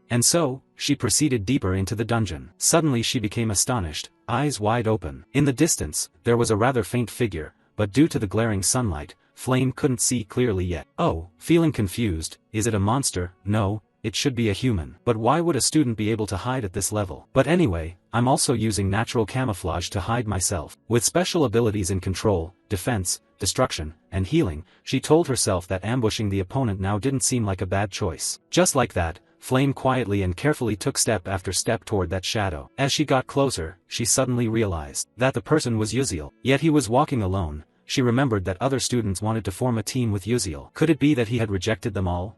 And so, she proceeded deeper into the dungeon. Suddenly she became astonished, eyes wide open. In the distance, there was a rather faint figure, but due to the glaring sunlight, Flame couldn't see clearly yet. Oh, feeling confused, is it a monster? No, it should be a human. But why would a student be able to hide at this level? But anyway, I'm also using natural camouflage to hide myself. With special abilities in control, defense, destruction, and healing, she told herself that ambushing the opponent now didn't seem like a bad choice. Just like that, Flame quietly and carefully took step after step toward that shadow. As she got closer, she suddenly realized that the person was Yuziel. Yet he was walking alone. She remembered that other students wanted to form a team with Yuziel. Could it be that he had rejected them all?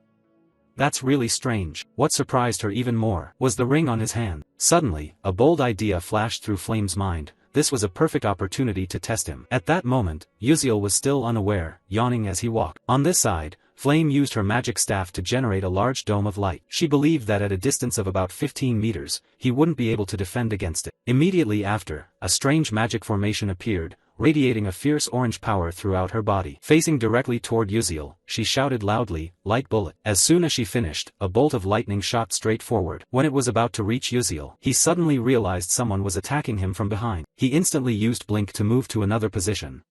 That's really strange. What surprised her even more was the ring on his hand. Suddenly, a bold idea flashed through Flame's mind. This was a perfect opportunity to test him. At that moment, Yuziel was still unaware, yawning as he walked. On this side, Flame used her magic staff to generate a large dome of light. She believed that at a distance of about 15 meters, he wouldn't be able to defend against it. Immediately after, a strange magic formation appeared, radiating a fierce orange power throughout her body. Facing directly toward Yuziel, she shouted loudly, "Light bullet." As soon as she finished, a bolt of lightning shot straight forward. When it was about to reach Yuziel, he suddenly realized someone was attacking him from behind. He instantly used Blink to move to another position.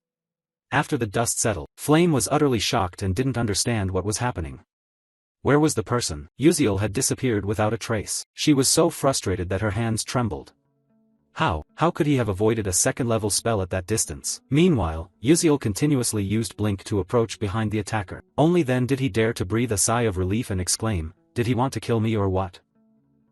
After the dust settled, Flame was utterly shocked and didn't understand what was happening. Where was the person? Yuziel had disappeared without a trace. She was so frustrated that her hands trembled. How could he have avoided a second-level spell at that distance? Meanwhile, Yuziel continuously used Blink to approach behind the attacker. Only then did he dare to breathe a sigh of relief and exclaim, "Did he want to kill me or what?"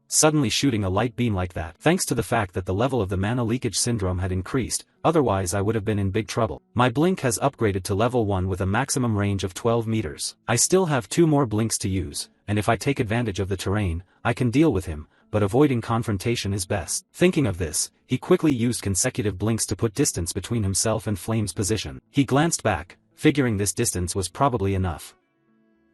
Suddenly shooting a light beam like that. Thanks to the fact that the level of the mana leakage syndrome had increased, otherwise I would have been in big trouble. My blink has upgraded to level 1 with a maximum range of 12 meters. I still have 2 more blinks to use, and if I take advantage of the terrain, I can deal with him, but avoiding confrontation is best. Thinking of this, he quickly used consecutive blinks to put distance between himself and Flame's position. He glanced back, figuring this distance was probably enough.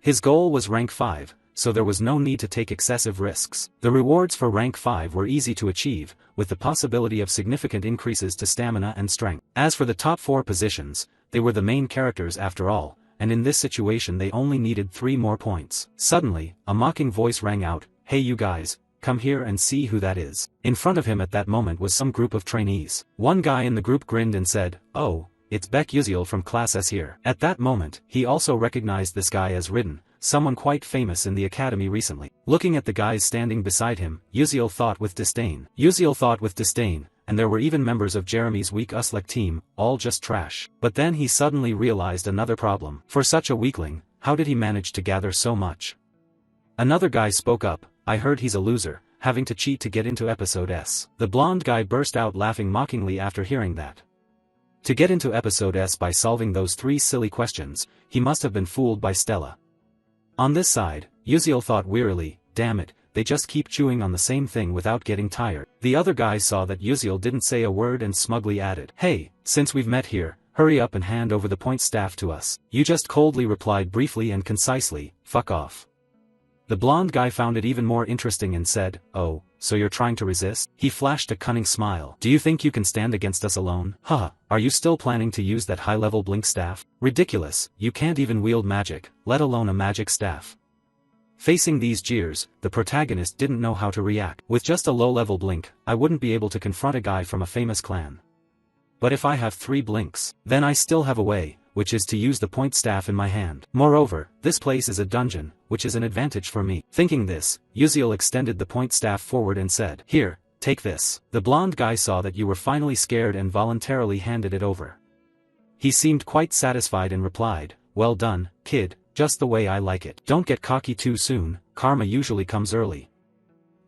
His goal was rank 5. So there was no need to take excessive risks. The rewards for rank 5 were easy to achieve, with the possibility of significant increases to stamina and strength. As for the top 4 positions, they were the main characters after all, and in this situation they only needed 3 more points. Suddenly, a mocking voice rang out, "Hey you guys, come here and see who that is." In front of him at that moment was some group of trainees. One guy in the group grinned and said, "Oh, it's Beck Yuziel from Class S here." At that moment, he also recognized this guy as Ridden, someone quite famous in the academy recently. Looking at the guys standing beside him, Yuziel thought with disdain, and there were even members of Jeremy's weak Uslek team, all just trash. But then he suddenly realized another problem. For such a weakling, how did he manage to gather so much? Another guy spoke up, "I heard he's a loser, having to cheat to get into episode S." The blonde guy burst out laughing mockingly after hearing that. To get into episode S by solving those 3 silly questions, he must have been fooled by Stella. On this side, Yuziel thought wearily, "Damn it, they just keep chewing on the same thing without getting tired." The other guy saw that Yuziel didn't say a word and smugly added, "Hey, since we've met here, hurry up and hand over the point staff to us." You just coldly replied briefly and concisely, "Fuck off." The blonde guy found it even more interesting and said, "Oh, so you're trying to resist?" He flashed a cunning smile. "Do you think you can stand against us alone? Haha, are you still planning to use that high-level blink staff? Ridiculous, you can't even wield magic, let alone a magic staff." Facing these jeers, the protagonist didn't know how to react. With just a low-level blink, I wouldn't be able to confront a guy from a famous clan. But if I have 3 blinks, then I still have a way, which is to use the point staff in my hand. Moreover, this place is a dungeon, which is an advantage for me. Thinking this, Yuziel extended the point staff forward and said, "Here, take this." The blonde guy saw that you were finally scared and voluntarily handed it over. He seemed quite satisfied and replied, "Well done, kid, just the way I like it. Don't get cocky too soon, karma usually comes early.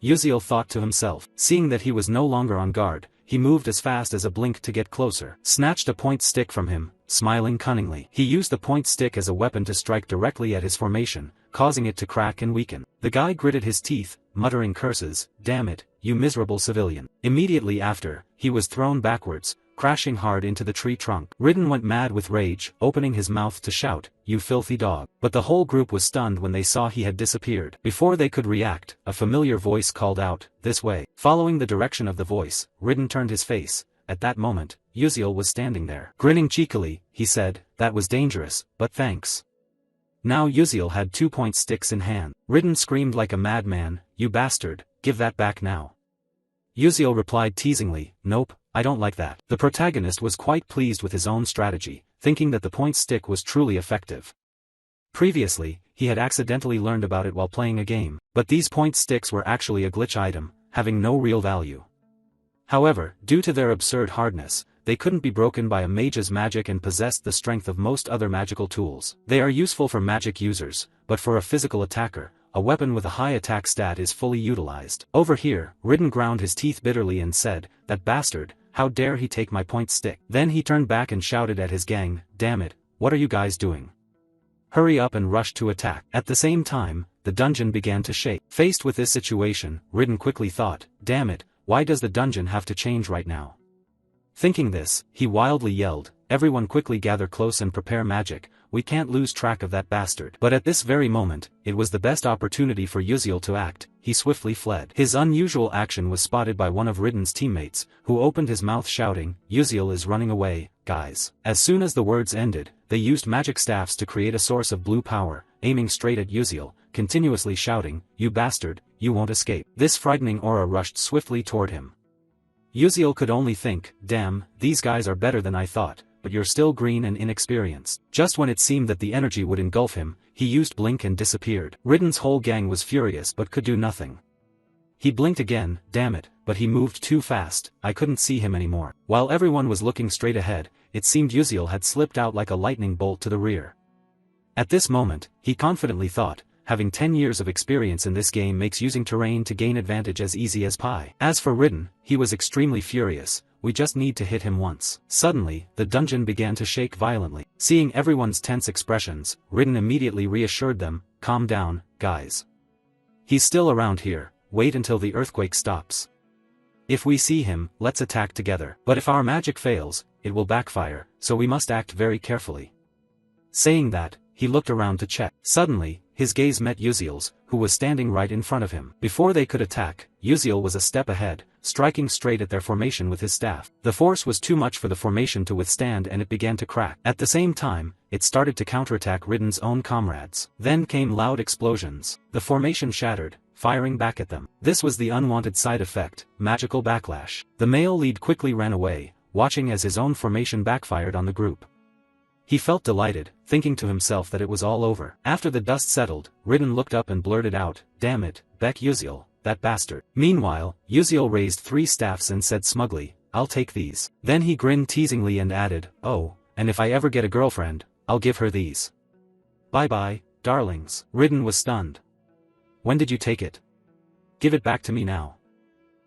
Uziel thought to himself. Seeing that he was no longer on guard, he moved as fast as a blink to get closer, snatched a point stick from him, smiling cunningly. He used the point stick as a weapon to strike directly at his formation, causing it to crack and weaken. The guy gritted his teeth, muttering curses, "Damn it, you miserable civilian." Immediately after, he was thrown backwards, crashing hard into the tree trunk. Ridden went mad with rage, opening his mouth to shout, "You filthy dog." But the whole group was stunned when they saw he had disappeared. Before they could react, a familiar voice called out, "This way." Following the direction of the voice, Ridden turned his face. At that moment, Uziel was standing there. Grinning cheekily, he said, "That was dangerous, but thanks." Now Uziel had 2-point sticks in hand. Ridden screamed like a madman, "You bastard, give that back now." Uziel replied teasingly, "Nope, I don't like that." The protagonist was quite pleased with his own strategy, thinking that the point stick was truly effective. Previously, he had accidentally learned about it while playing a game, but these point sticks were actually a glitch item, having no real value. However, due to their absurd hardness, they couldn't be broken by a mage's magic and possessed the strength of most other magical tools. They are useful for magic users, but for a physical attacker, a weapon with a high attack stat is fully utilized. Over here, Ridden ground his teeth bitterly and said, "That bastard, how dare he take my point stick." Then he turned back and shouted at his gang, "Damn it, what are you guys doing? Hurry up and rush to attack." At the same time, the dungeon began to shake. Faced with this situation, Ridden quickly thought, "Damn it, why does the dungeon have to change right now?" Thinking this, he wildly yelled, "Everyone quickly gather close and prepare magic, we can't lose track of that bastard." But at this very moment, it was the best opportunity for Uziel to act. He swiftly fled. His unusual action was spotted by one of Ridden's teammates, who opened his mouth shouting, "Uziel is running away, guys." As soon as the words ended, they used magic staffs to create a source of blue power, aiming straight at Uziel, continuously shouting, "You bastard, you won't escape." This frightening aura rushed swiftly toward him. Uziel could only think, "Damn, these guys are better than I thought, but you're still green and inexperienced." Just when it seemed that the energy would engulf him, he used blink and disappeared. Ridden's whole gang was furious but could do nothing. He blinked again, damn it, but he moved too fast, I couldn't see him anymore. While everyone was looking straight ahead, it seemed Uziel had slipped out like a lightning bolt to the rear. At this moment, he confidently thought, having 10 years of experience in this game makes using terrain to gain advantage as easy as pie. As for Ridden, he was extremely furious, "We just need to hit him once." Suddenly, the dungeon began to shake violently. Seeing everyone's tense expressions, Ridden immediately reassured them, "Calm down, guys. He's still around here, wait until the earthquake stops. If we see him, let's attack together. But if our magic fails, it will backfire, so we must act very carefully." Saying that, he looked around to check. Suddenly, his gaze met Uziel's, who was standing right in front of him. Before they could attack, Uziel was a step ahead, striking straight at their formation with his staff. The force was too much for the formation to withstand and it began to crack. At the same time, it started to counterattack Ridden's own comrades. Then came loud explosions. The formation shattered, firing back at them. This was the unwanted side effect, magical backlash. The male lead quickly ran away, watching as his own formation backfired on the group. He felt delighted, thinking to himself that it was all over. After the dust settled, Ridden looked up and blurted out, "Damn it, Beck Uziel, that bastard." Meanwhile, Uziel raised 3 staffs and said smugly, "I'll take these." Then he grinned teasingly and added, "Oh, and if I ever get a girlfriend, I'll give her these. Bye-bye, darlings." Ridden was stunned. "When did you take it? Give it back to me now."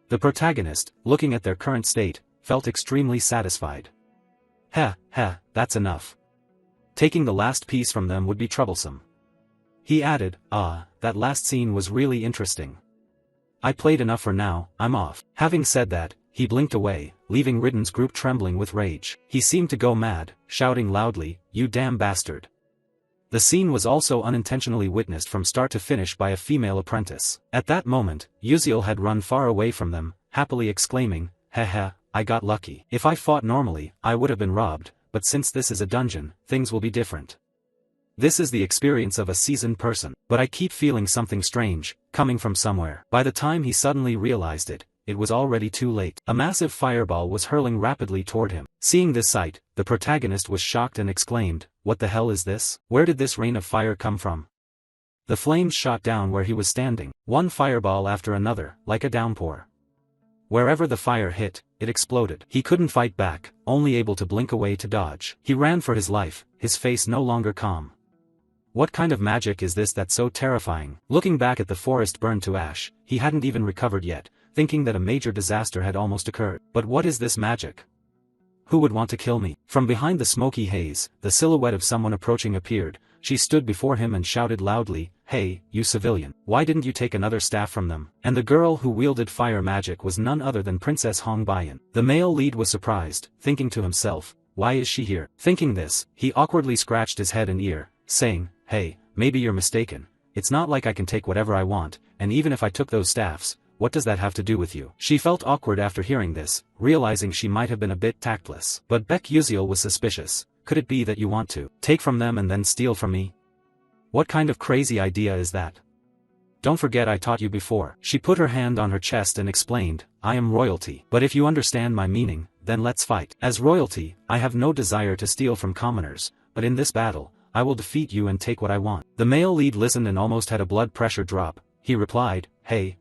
The protagonist, looking at their current state, felt extremely satisfied. "Heh, that's enough. Taking the last piece from them would be troublesome." He added, "That last scene was really interesting. I played enough for now, I'm off." Having said that, he blinked away, leaving Ridden's group trembling with rage. He seemed to go mad, shouting loudly, "You damn bastard." The scene was also unintentionally witnessed from start to finish by a female apprentice. At that moment, Uziel had run far away from them, happily exclaiming, "Heh, I got lucky. If I fought normally, I would have been robbed, but since this is a dungeon, things will be different. This is the experience of a seasoned person. But I keep feeling something strange, coming from somewhere." By the time he suddenly realized it, it was already too late. A massive fireball was hurling rapidly toward him. Seeing this sight, the protagonist was shocked and exclaimed, "What the hell is this? Where did this rain of fire come from?" The flames shot down where he was standing, one fireball after another, like a downpour. Wherever the fire hit, it exploded. He couldn't fight back, only able to blink away to dodge. He ran for his life, his face no longer calm. What kind of magic is this that's so terrifying? Looking back at the forest burned to ash, he hadn't even recovered yet, thinking that a major disaster had almost occurred. But what is this magic? Who would want to kill me? From behind the smoky haze, the silhouette of someone approaching appeared. She stood before him and shouted loudly, "Hey, you civilian, why didn't you take another staff from them?" And the girl who wielded fire magic was none other than Princess Hong Baiyan. The male lead was surprised, thinking to himself, why is she here? Thinking this, he awkwardly scratched his head and ear, saying, "Hey, maybe you're mistaken. It's not like I can take whatever I want, and even if I took those staffs, what does that have to do with you?" She felt awkward after hearing this, realizing she might have been a bit tactless. But Baek Yuziel was suspicious. Could it be that you want to take from them and then steal from me? What kind of crazy idea is that? Don't forget I taught you before. She put her hand on her chest and explained, "I am royalty. But if you understand my meaning, then let's fight. As royalty, I have no desire to steal from commoners, but in this battle, I will defeat you and take what I want." The male lead listened and almost had a blood pressure drop. He replied, Hey,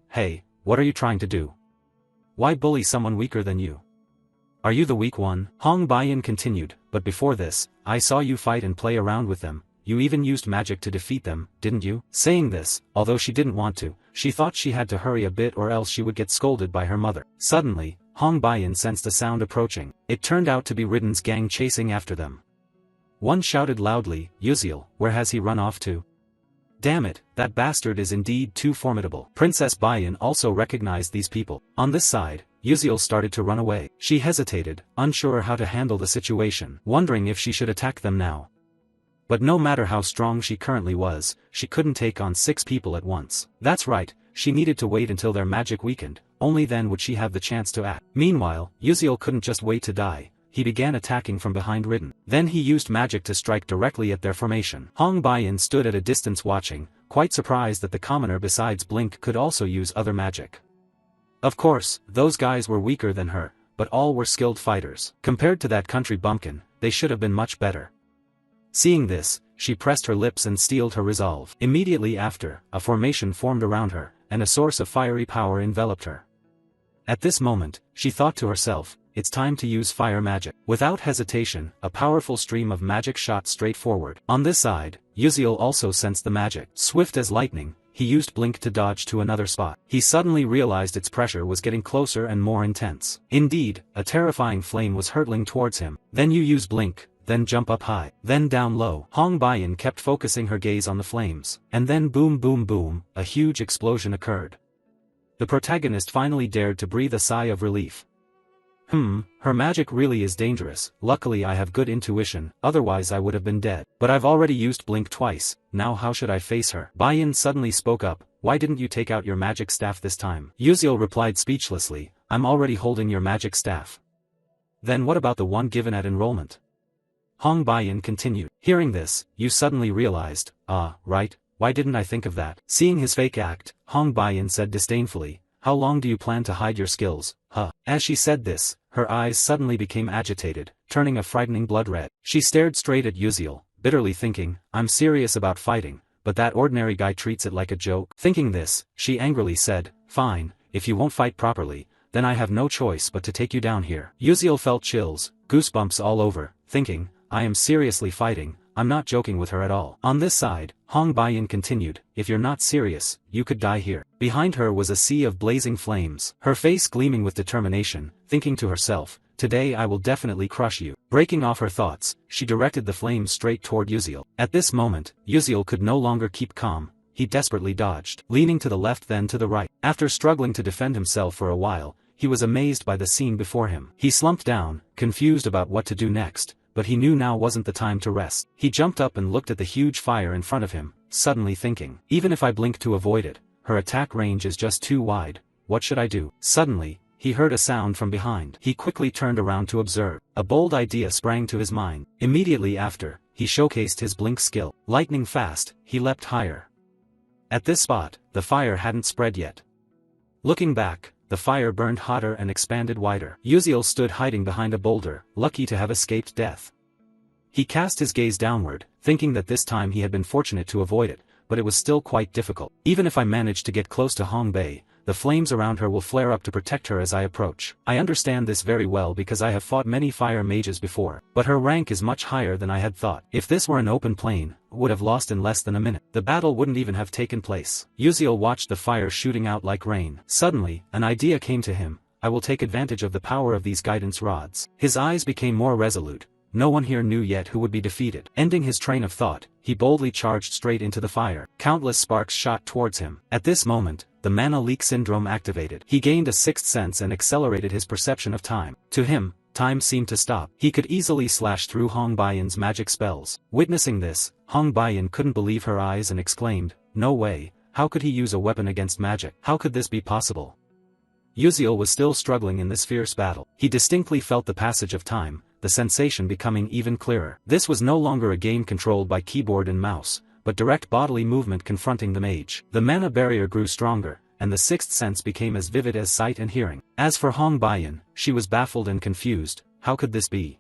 what are you trying to do? Why bully someone weaker than you? Are you the weak one? Hong Baiyan continued, "But before this, I saw you fight and play around with them. You even used magic to defeat them, didn't you?" Saying this, although she didn't want to, she thought she had to hurry a bit or else she would get scolded by her mother. Suddenly, Hong Baiyan sensed a sound approaching. It turned out to be Ridden's gang chasing after them. One shouted loudly, "Yuziel, where has he run off to? Damn it, that bastard is indeed too formidable." Princess Baiyan also recognized these people. On this side, Yuziel started to run away. She hesitated, unsure how to handle the situation, wondering if she should attack them now. But no matter how strong she currently was, she couldn't take on 6 people at once. That's right, she needed to wait until their magic weakened, only then would she have the chance to act. Meanwhile, Yuziel couldn't just wait to die. He began attacking from behind Ridden. Then he used magic to strike directly at their formation. Hong Baiyan stood at a distance watching, quite surprised that the commoner besides Blink could also use other magic. Of course, those guys were weaker than her, but all were skilled fighters. Compared to that country bumpkin, they should have been much better. Seeing this, she pressed her lips and steeled her resolve. Immediately after, a formation formed around her, and a source of fiery power enveloped her. At this moment, she thought to herself, it's time to use fire magic. Without hesitation, a powerful stream of magic shot straight forward. On this side, Yuziel also sensed the magic. Swift as lightning, he used Blink to dodge to another spot. He suddenly realized its pressure was getting closer and more intense. Indeed, a terrifying flame was hurtling towards him. Then you use Blink, then jump up high, then down low. Hong Baiyan kept focusing her gaze on the flames. And then boom boom boom, a huge explosion occurred. The protagonist finally dared to breathe a sigh of relief. Her magic really is dangerous. Luckily I have good intuition, otherwise I would have been dead. But I've already used Blink twice, now how should I face her? Baiyan suddenly spoke up, "Why didn't you take out your magic staff this time?" Yuziel replied speechlessly, "I'm already holding your magic staff." "Then what about the one given at enrollment?" Hong Baiyan continued. Hearing this, you suddenly realized, right, why didn't I think of that? Seeing his fake act, Hong Baiyan said disdainfully, "How long do you plan to hide your skills, huh?" As she said this, her eyes suddenly became agitated, turning a frightening blood red. She stared straight at Yuziel, bitterly thinking, I'm serious about fighting, but that ordinary guy treats it like a joke. Thinking this, she angrily said, "Fine, if you won't fight properly, then I have no choice but to take you down here." Yuziel felt chills, goosebumps all over, thinking, I am seriously fighting, I'm not joking with her at all. On this side, Hong Baiyan continued, "If you're not serious, you could die here." Behind her was a sea of blazing flames, her face gleaming with determination, thinking to herself, today I will definitely crush you. Breaking off her thoughts, she directed the flames straight toward Yuziel. At this moment, Yuziel could no longer keep calm, he desperately dodged, leaning to the left then to the right. After struggling to defend himself for a while, he was amazed by the scene before him. He slumped down, confused about what to do next. But he knew now wasn't the time to rest. He jumped up and looked at the huge fire in front of him, suddenly thinking, even if I blink to avoid it, her attack range is just too wide, what should I do? Suddenly, he heard a sound from behind. He quickly turned around to observe. A bold idea sprang to his mind. Immediately after, he showcased his blink skill. Lightning fast, he leapt higher. At this spot, the fire hadn't spread yet. Looking back, the fire burned hotter and expanded wider. Yuziel stood hiding behind a boulder, lucky to have escaped death. He cast his gaze downward, thinking that this time he had been fortunate to avoid it, but it was still quite difficult. Even if I managed to get close to Hong Bei, the flames around her will flare up to protect her as I approach. I understand this very well because I have fought many fire mages before, but her rank is much higher than I had thought. If this were an open plain, would have lost in less than a minute. The battle wouldn't even have taken place. Uziel watched the fire shooting out like rain. Suddenly, an idea came to him. I will take advantage of the power of these guidance rods. His eyes became more resolute. No one here knew yet who would be defeated. Ending his train of thought, he boldly charged straight into the fire. Countless sparks shot towards him. At this moment, the mana leak syndrome activated. He gained a sixth sense and accelerated his perception of time. To him, time seemed to stop. He could easily slash through Hong Baiyan's magic spells. Witnessing this, Hong Baiyan couldn't believe her eyes and exclaimed, "No way, how could he use a weapon against magic? How could this be possible?" Uziel was still struggling in this fierce battle. He distinctly felt the passage of time, the sensation becoming even clearer. This was no longer a game controlled by keyboard and mouse, but direct bodily movement confronting the mage. The mana barrier grew stronger, and the sixth sense became as vivid as sight and hearing. As for Hong Baiyan, she was baffled and confused. How could this be?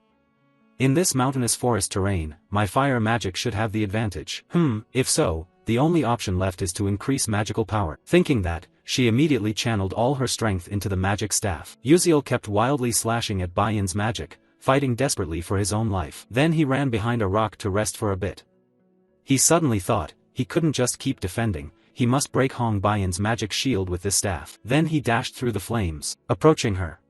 In this mountainous forest terrain, my fire magic should have the advantage. If so, the only option left is to increase magical power. Thinking that, she immediately channeled all her strength into the magic staff. Uziel kept wildly slashing at Baiyan's magic, fighting desperately for his own life. Then he ran behind a rock to rest for a bit. He suddenly thought, he couldn't just keep defending, he must break Hong Baiyan's magic shield with this staff. Then he dashed through the flames, approaching her.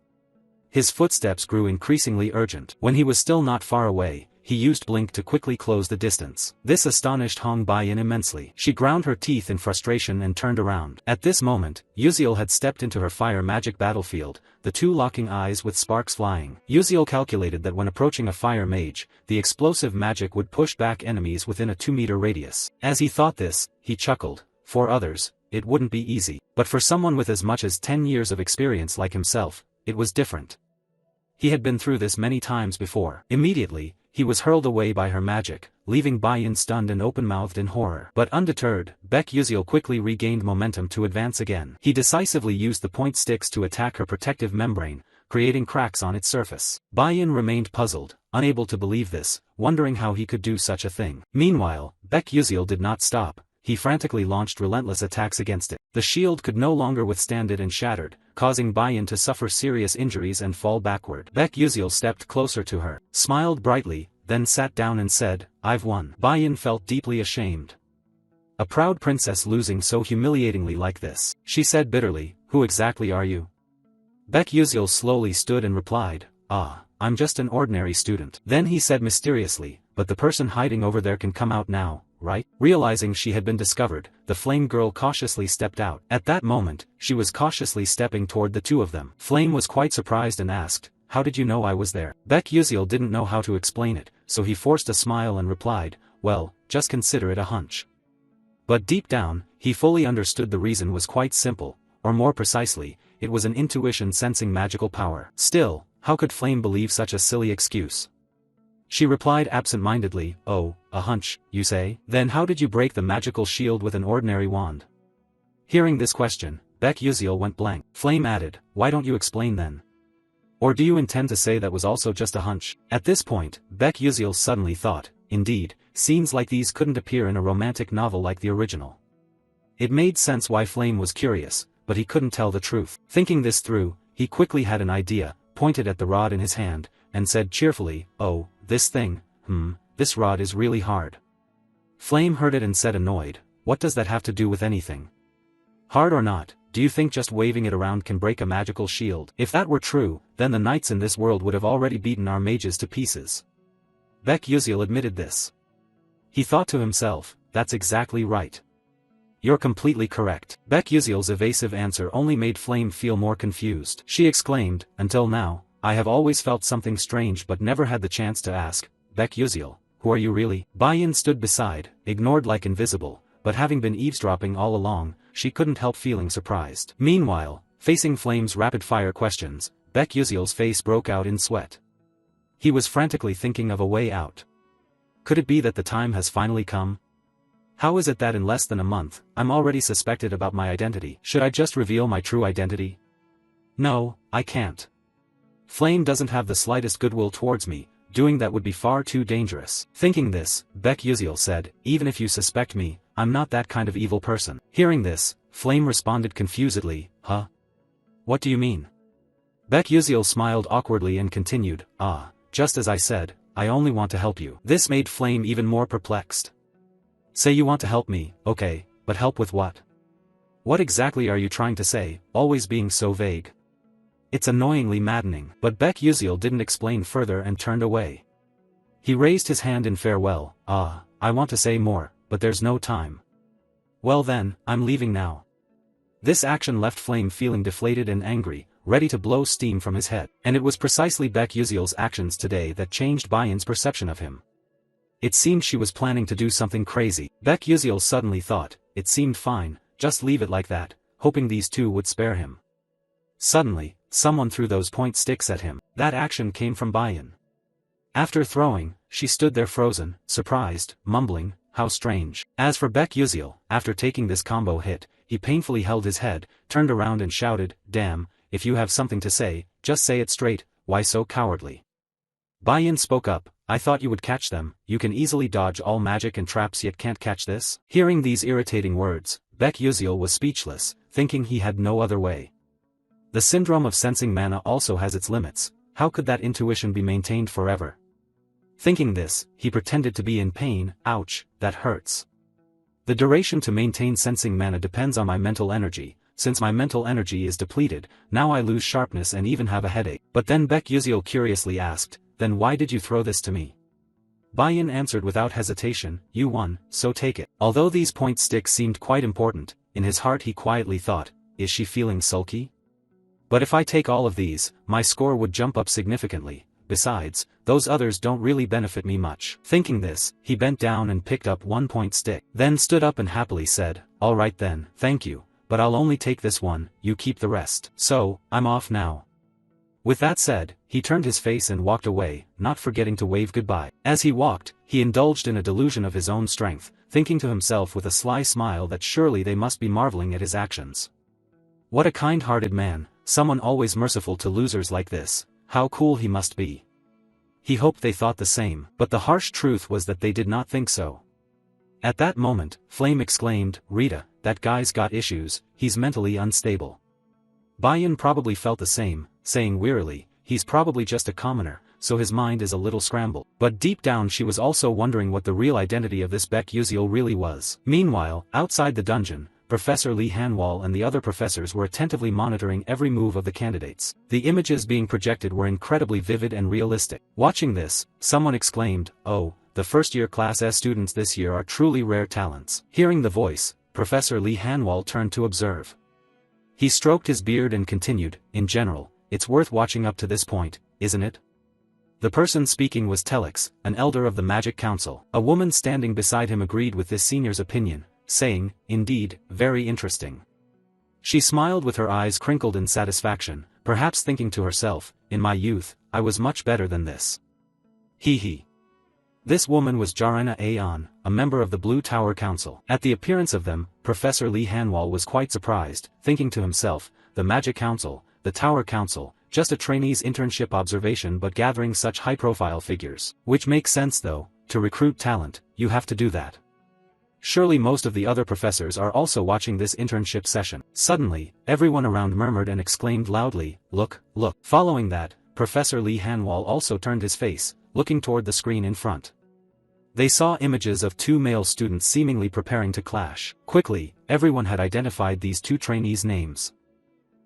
His footsteps grew increasingly urgent. When he was still not far away, he used Blink to quickly close the distance. This astonished Hong Baiyan immensely. She ground her teeth in frustration and turned around. At this moment, Uziel had stepped into her fire magic battlefield, the two locking eyes with sparks flying. Uziel calculated that when approaching a fire mage, the explosive magic would push back enemies within a 2-meter radius. As he thought this, he chuckled. For others, it wouldn't be easy. But for someone with as much as 10 years of experience like himself, it was different. He had been through this many times before. Immediately, he was hurled away by her magic, leaving Baiyan stunned and open-mouthed in horror. But undeterred, Uziel quickly regained momentum to advance again. He decisively used the point sticks to attack her protective membrane, creating cracks on its surface. Baiyan remained puzzled, unable to believe this, wondering how he could do such a thing. Meanwhile, Uziel did not stop. He frantically launched relentless attacks against it. The shield could no longer withstand it and shattered, causing Baiyan to suffer serious injuries and fall backward. Uziel stepped closer to her, smiled brightly, then sat down and said, "I've won." Baiyan felt deeply ashamed. A proud princess losing so humiliatingly like this. She said bitterly, "Who exactly are you?" Uziel slowly stood and replied, "I'm just an ordinary student." Then he said mysteriously, "But the person hiding over there can come out now, right?" Realizing she had been discovered, the flame girl cautiously stepped out. At that moment, she was cautiously stepping toward the two of them. Flame was quite surprised and asked, "How did you know I was there?" Uziel didn't know how to explain it, so he forced a smile and replied, "Well, just consider it a hunch." But deep down, he fully understood the reason was quite simple, or more precisely, it was an intuition sensing magical power. Still, how could Flame believe such a silly excuse? She replied absent-mindedly, "Oh, a hunch, you say? Then how did you break the magical shield with an ordinary wand?" Hearing this question, Uziel went blank. Flame added, "Why don't you explain then? Or do you intend to say that was also just a hunch?" At this point, Uziel suddenly thought, indeed, scenes like these couldn't appear in a romantic novel like the original. It made sense why Flame was curious, but he couldn't tell the truth. Thinking this through, he quickly had an idea, pointed at the rod in his hand, and said cheerfully, "Oh, this thing, this rod is really hard." Flame heard it and said annoyed, "What does that have to do with anything? Hard or not, do you think just waving it around can break a magical shield? If that were true, then the knights in this world would have already beaten our mages to pieces." Uziel admitted this. He thought to himself, "That's exactly right. You're completely correct." Uziel's evasive answer only made Flame feel more confused. She exclaimed, "Until now, I have always felt something strange but never had the chance to ask. Uziel, who are you really?" Baiyan stood beside, ignored like invisible, but having been eavesdropping all along, she couldn't help feeling surprised. Meanwhile, facing Flame's rapid-fire questions, Uziel's face broke out in sweat. He was frantically thinking of a way out. Could it be that the time has finally come? How is it that in less than a month, I'm already suspected about my identity? Should I just reveal my true identity? No, I can't. Flame doesn't have the slightest goodwill towards me, doing that would be far too dangerous. Thinking this, Uziel said, "Even if you suspect me, I'm not that kind of evil person." Hearing this, Flame responded confusedly, huh? What do you mean? Baek Yuziel smiled awkwardly and continued, just as I said, I only want to help you. This made Flame even more perplexed. Say you want to help me, okay, but help with what? What exactly are you trying to say, always being so vague? It's annoyingly maddening. But Baek Yuziel didn't explain further and turned away. He raised his hand in farewell, I want to say more, but there's no time. Well then, I'm leaving now. This action left Flame feeling deflated and angry, ready to blow steam from his head. And it was precisely Baek Yuziel's actions today that changed Bayan's perception of him. It seemed she was planning to do something crazy. Baek Yuziel suddenly thought, it seemed fine, just leave it like that, hoping these two would spare him. Suddenly, someone threw those point sticks at him. That action came from Bayan. After throwing, she stood there frozen, surprised, mumbling, how strange. As for Baek Yuziel, after taking this combo hit, he painfully held his head, turned around and shouted, damn, if you have something to say, just say it straight, why so cowardly? Bayan spoke up, I thought you would catch them, you can easily dodge all magic and traps yet can't catch this? Hearing these irritating words, Baek Yuziel was speechless, thinking he had no other way. The syndrome of sensing mana also has its limits, how could that intuition be maintained forever? Thinking this, he pretended to be in pain, ouch, that hurts. The duration to maintain sensing mana depends on my mental energy, since my mental energy is depleted, now I lose sharpness and even have a headache. But then Baek Yuziel curiously asked, then why did you throw this to me? Bayan answered without hesitation, you won, so take it. Although these point sticks seemed quite important, in his heart he quietly thought, is she feeling sulky? But if I take all of these, my score would jump up significantly, besides, those others don't really benefit me much. Thinking this, he bent down and picked up one point stick, then stood up and happily said, alright then, thank you, but I'll only take this one, you keep the rest. So, I'm off now. With that said, he turned his face and walked away, not forgetting to wave goodbye. As he walked, he indulged in a delusion of his own strength, thinking to himself with a sly smile that surely they must be marveling at his actions. What a kind-hearted man, someone always merciful to losers like this, how cool he must be. He hoped they thought the same, but the harsh truth was that they did not think so. At that moment, Flame exclaimed, Rita, that guy's got issues, he's mentally unstable. Bayan probably felt the same, saying wearily, he's probably just a commoner, so his mind is a little scrambled. But deep down she was also wondering what the real identity of this Baek Yuziel really was. Meanwhile, outside the dungeon, Professor Lee Hanwal and the other professors were attentively monitoring every move of the candidates. The images being projected were incredibly vivid and realistic. Watching this, someone exclaimed, oh, the first-year Class S students this year are truly rare talents. Hearing the voice, Professor Lee Hanwal turned to observe. He stroked his beard and continued, in general, it's worth watching up to this point, isn't it? The person speaking was Telix, an elder of the Magic Council. A woman standing beside him agreed with this senior's opinion, saying, indeed, very interesting. She smiled with her eyes crinkled in satisfaction, perhaps thinking to herself, in my youth, I was much better than this. Hee hee. This woman was Jarina Aeon, a member of the Blue Tower Council. At the appearance of them, Professor Lee Hanwal was quite surprised, thinking to himself, the Magic Council, the Tower Council, just a trainee's internship observation but gathering such high-profile figures. Which makes sense though, to recruit talent, you have to do that. Surely most of the other professors are also watching this internship session. Suddenly, everyone around murmured and exclaimed loudly, look, look. Following that, Professor Lee Hanwal also turned his face, looking toward the screen in front. They saw images of two male students seemingly preparing to clash. Quickly, everyone had identified these two trainees' names.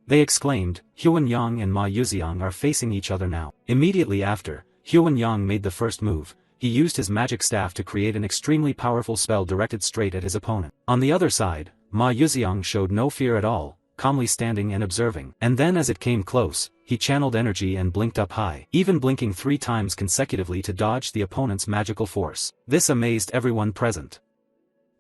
They exclaimed, Hyun Yang and Ma Yuziang are facing each other now. Immediately after, Hyun Yang made the first move. He used his magic staff to create an extremely powerful spell directed straight at his opponent. On the other side, Ma Yuziang showed no fear at all, calmly standing and observing. And then as it came close, he channeled energy and blinked up high, even blinking 3 times consecutively to dodge the opponent's magical force. This amazed everyone present.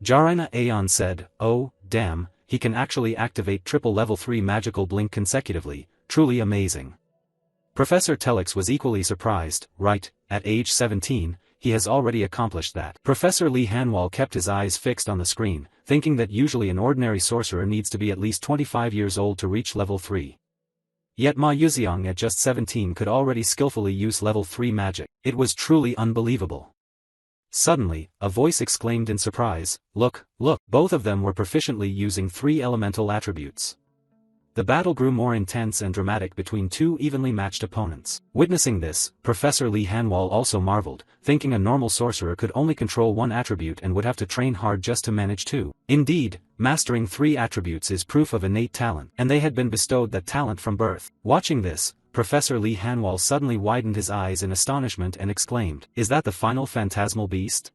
Jarina Aeon said, oh, damn, he can actually activate triple level 3 magical blink consecutively, truly amazing. Professor Telix was equally surprised, right, at age 17, he has already accomplished that. Professor Lee Hanwal kept his eyes fixed on the screen, thinking that usually an ordinary sorcerer needs to be at least 25 years old to reach level 3. Yet Ma Yuziang at just 17 could already skillfully use level 3 magic. It was truly unbelievable. Suddenly, a voice exclaimed in surprise, "Look, look!" Both of them were proficiently using 3 elemental attributes. The battle grew more intense and dramatic between 2 evenly matched opponents. Witnessing this, Professor Lee Hanwall also marveled, thinking a normal sorcerer could only control 1 attribute and would have to train hard just to manage 2. Indeed, mastering 3 attributes is proof of innate talent, and they had been bestowed that talent from birth. Watching this, Professor Lee Hanwall suddenly widened his eyes in astonishment and exclaimed, "Is that the final phantasmal beast?"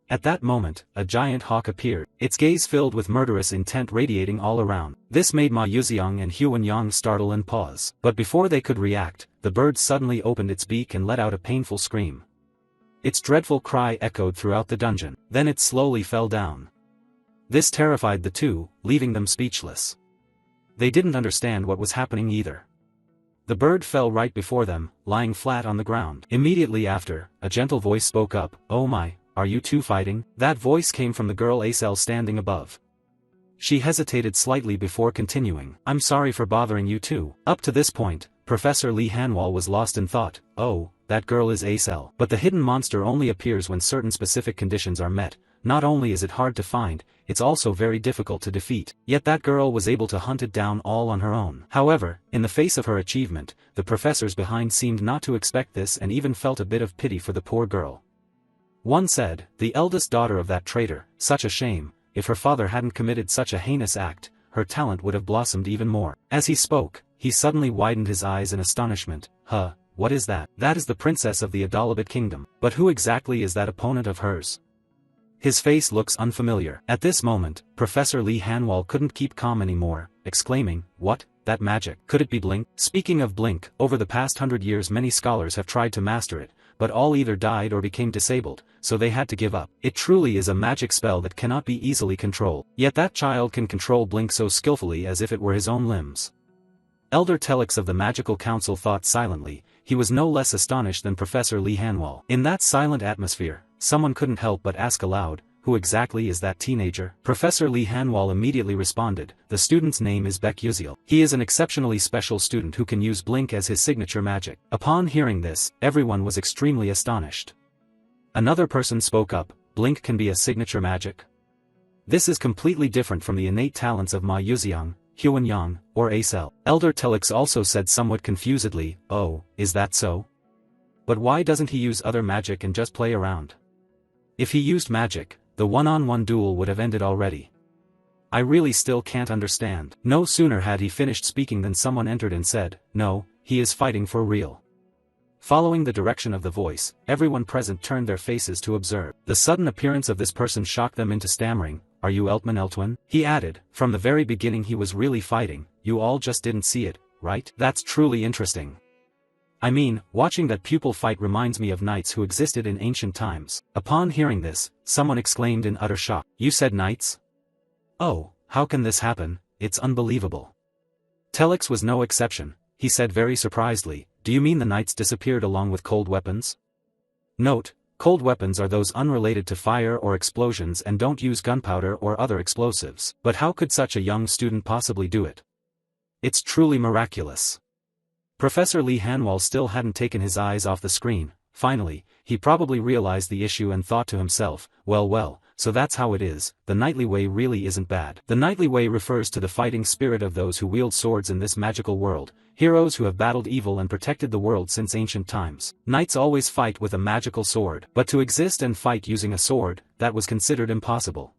At that moment, a giant hawk appeared, its gaze filled with murderous intent radiating all around. This made Ma Yuxiang and Huan Yang startle and pause. But before they could react, the bird suddenly opened its beak and let out a painful scream. Its dreadful cry echoed throughout the dungeon. Then it slowly fell down. This terrified the 2, leaving them speechless. They didn't understand what was happening either. The bird fell right before them, lying flat on the ground. Immediately after, a gentle voice spoke up, "Oh my, are you 2 fighting?" That voice came from the girl Acel standing above. She hesitated slightly before continuing, "I'm sorry for bothering you 2. Up to this point, Professor Lee Hanwall was lost in thought. Oh, that girl is Acel. But the hidden monster only appears when certain specific conditions are met. Not only is it hard to find, it's also very difficult to defeat. Yet that girl was able to hunt it down all on her own. However, in the face of her achievement, the professors behind seemed not to expect this and even felt a bit of pity for the poor girl. One said, "The eldest daughter of that traitor, such a shame, if her father hadn't committed such a heinous act, her talent would have blossomed even more." As he spoke, he suddenly widened his eyes in astonishment. "Huh, what is that?" "That is the princess of the Adalabit kingdom. But who exactly is that opponent of hers? His face looks unfamiliar." At this moment, Professor Lee Hanwall couldn't keep calm anymore, exclaiming, "What? That magic? Could it be Blink?" Speaking of Blink, over the past 100 years many scholars have tried to master it, but all either died or became disabled, so they had to give up. It truly is a magic spell that cannot be easily controlled. Yet that child can control Blink so skillfully as if it were his own limbs. Elder Telix of the Magical Council thought silently. He was no less astonished than Professor Lee Hanwall. In that silent atmosphere, someone couldn't help but ask aloud, "Who exactly is that teenager?" Professor Lee Hanwall immediately responded, "The student's name is Baek Yuziel. He is an exceptionally special student who can use Blink as his signature magic." Upon hearing this, everyone was extremely astonished. Another person spoke up, "Blink can be a signature magic? This is completely different from the innate talents of Ma Yuxiang, Huan Yang, or Acel." Elder Telix also said somewhat confusedly, "Oh, is that so? But why doesn't he use other magic and just play around? If he used magic, the one-on-one duel would have ended already. I really still can't understand." No sooner had he finished speaking than someone entered and said, "No, he is fighting for real." Following the direction of the voice, everyone present turned their faces to observe. The sudden appearance of this person shocked them into stammering, "Are you Eltman Eltwin?" He added, "From the very beginning he was really fighting, you all just didn't see it, right? That's truly interesting. I mean, watching that pupil fight reminds me of knights who existed in ancient times." Upon hearing this, someone exclaimed in utter shock, "You said knights? Oh, how can this happen? It's unbelievable." Telix was no exception. He said very surprisedly, "Do you mean the knights disappeared along with cold weapons?" Note, cold weapons are those unrelated to fire or explosions and don't use gunpowder or other explosives. But how could such a young student possibly do it? It's truly miraculous. Professor Lee Hanwall still hadn't taken his eyes off the screen. Finally, he probably realized the issue and thought to himself, well, so that's how it is. The knightly way really isn't bad. The knightly way refers to the fighting spirit of those who wield swords in this magical world, heroes who have battled evil and protected the world since ancient times. Knights always fight with a magical sword. But to exist and fight using a sword, that was considered impossible.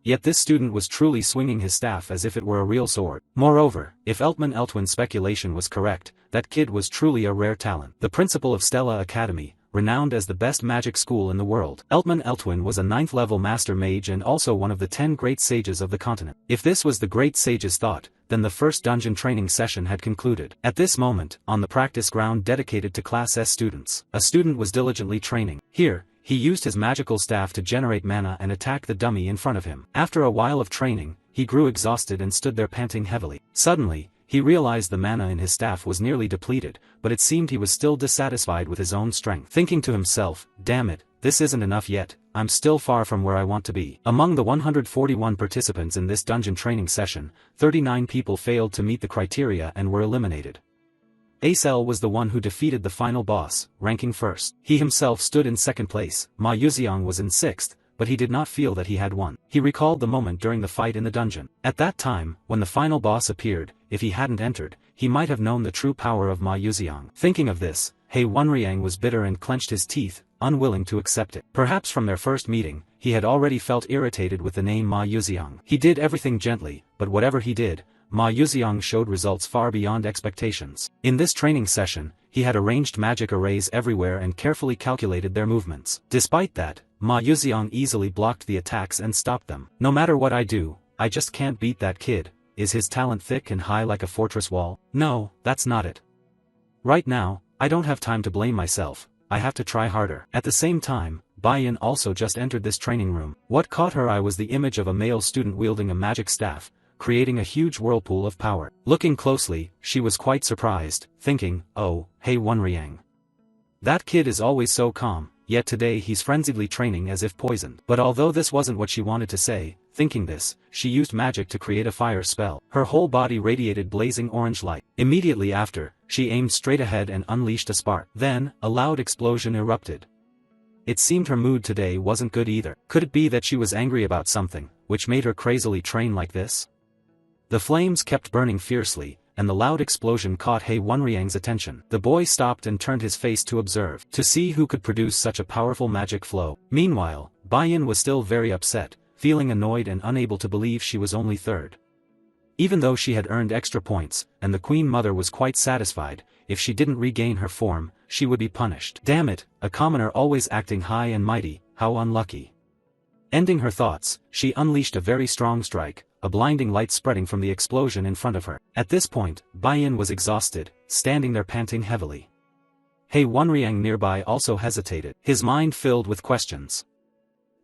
Yet this student was truly swinging his staff as if it were a real sword. Moreover, if Eltman Eltwin's speculation was correct, that kid was truly a rare talent. The principal of Stella Academy, renowned as the best magic school in the world, Eltman Eltwin was a 9th-level master mage and also one of the 10 great sages of the continent. If this was the great sage's thought, then the first dungeon training session had concluded. At this moment, on the practice ground dedicated to Class S students, a student was diligently training. Here, he used his magical staff to generate mana and attack the dummy in front of him. After a while of training, he grew exhausted and stood there panting heavily. Suddenly, he realized the mana in his staff was nearly depleted, but it seemed he was still dissatisfied with his own strength. Thinking to himself, "Damn it, this isn't enough yet, I'm still far from where I want to be." Among the 141 participants in this dungeon training session, 39 people failed to meet the criteria and were eliminated. Acel was the one who defeated the final boss, ranking first. He himself stood in second place, Ma Yuxiang was in sixth, but he did not feel that he had won. He recalled the moment during the fight in the dungeon. At that time, when the final boss appeared, if he hadn't entered, he might have known the true power of Ma Yuxiang. Thinking of this, He Wenriang was bitter and clenched his teeth, unwilling to accept it. Perhaps from their first meeting, he had already felt irritated with the name Ma Yuxiang. He did everything gently, but whatever he did, Ma Yuxiang showed results far beyond expectations. In this training session, he had arranged magic arrays everywhere and carefully calculated their movements. Despite that, Ma Yuxiang easily blocked the attacks and stopped them. No matter what I do, I just can't beat that kid. Is his talent thick and high like a fortress wall? No, that's not it. Right now, I don't have time to blame myself, I have to try harder. At the same time, Baiyan also just entered this training room. What caught her eye was the image of a male student wielding a magic staff, creating a huge whirlpool of power. Looking closely, she was quite surprised, thinking, oh, hey Wenriang. That kid is always so calm, yet today he's frenziedly training as if poisoned. But although this wasn't what she wanted to say, thinking this, she used magic to create a fire spell. Her whole body radiated blazing orange light. Immediately after, she aimed straight ahead and unleashed a spark. Then, a loud explosion erupted. It seemed her mood today wasn't good either. Could it be that she was angry about something, which made her crazily train like this? The flames kept burning fiercely, and the loud explosion caught He Wenriang's attention. The boy stopped and turned his face to observe, to see who could produce such a powerful magic flow. Meanwhile, Baiyan was still very upset, feeling annoyed and unable to believe she was only third. Even though she had earned extra points, and the Queen Mother was quite satisfied, if she didn't regain her form, she would be punished. Damn it, a commoner always acting high and mighty, how unlucky. Ending her thoughts, she unleashed a very strong strike, a blinding light spreading from the explosion in front of her. At this point, Baiyan was exhausted, standing there panting heavily. He Wenriang nearby also hesitated, his mind filled with questions.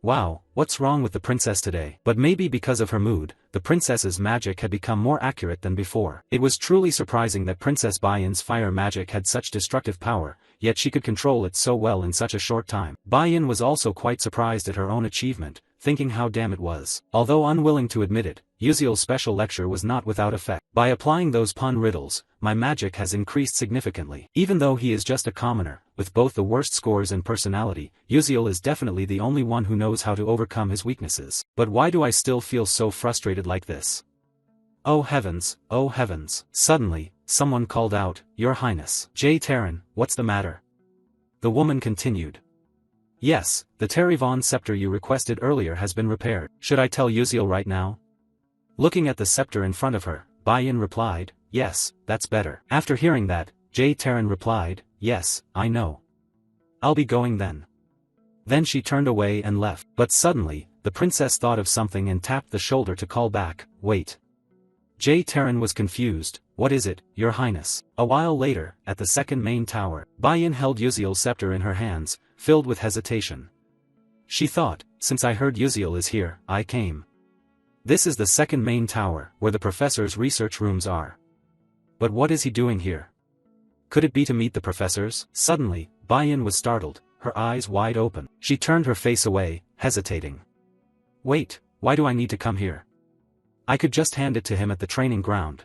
Wow, what's wrong with the princess today? But maybe because of her mood, the princess's magic had become more accurate than before. It was truly surprising that Princess Baiyan's fire magic had such destructive power, yet she could control it so well in such a short time. Baiyan was also quite surprised at her own achievement, thinking how damn it was. Although unwilling to admit it, Yuziel's special lecture was not without effect. By applying those pun riddles, my magic has increased significantly. Even though he is just a commoner, with both the worst scores and personality, Yuziel is definitely the only one who knows how to overcome his weaknesses. But why do I still feel so frustrated like this? Oh heavens, oh heavens. Suddenly, someone called out, Your Highness. Jay Terran, what's the matter? The woman continued. Yes, the Terivon scepter you requested earlier has been repaired. Should I tell Yuziel right now? Looking at the scepter in front of her, Baiyan replied, yes, that's better. After hearing that, Jay Terran replied, yes, I know. I'll be going then. Then she turned away and left. But suddenly, the princess thought of something and tapped the shoulder to call back, wait. Jay Terran was confused, what is it, Your Highness? A while later, at the second main tower, Baiyan held Yuziel's scepter in her hands, filled with hesitation. She thought, since I heard Yuziel is here, I came. This is the second main tower, where the professor's research rooms are. But what is he doing here? Could it be to meet the professors? Suddenly, Baiyan was startled, her eyes wide open. She turned her face away, hesitating. Wait, why do I need to come here? I could just hand it to him at the training ground.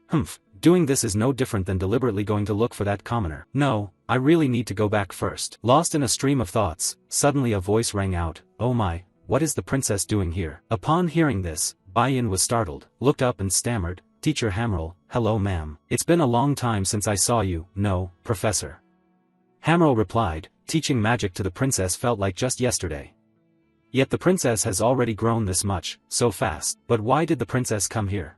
Humph, doing this is no different than deliberately going to look for that commoner. No, I really need to go back first. Lost in a stream of thoughts, suddenly a voice rang out, oh my, what is the princess doing here? Upon hearing this, Baiyan was startled, looked up and stammered, Teacher Hamrel, hello ma'am. It's been a long time since I saw you. No, Professor. Hamrel replied, teaching magic to the princess felt like just yesterday. Yet the princess has already grown this much, so fast. But why did the princess come here?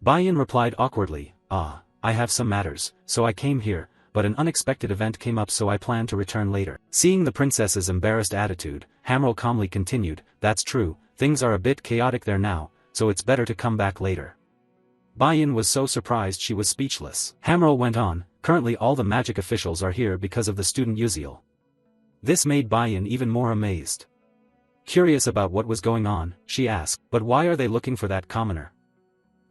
Baiyan replied awkwardly, I have some matters, so I came here, but an unexpected event came up so I plan to return later. Seeing the princess's embarrassed attitude, Hamrel calmly continued, that's true, things are a bit chaotic there now, so it's better to come back later. Baiyan was so surprised she was speechless. Hamrel went on, currently all the magic officials are here because of the student Yuziel. This made Baiyan even more amazed. Curious about what was going on, she asked, but why are they looking for that commoner?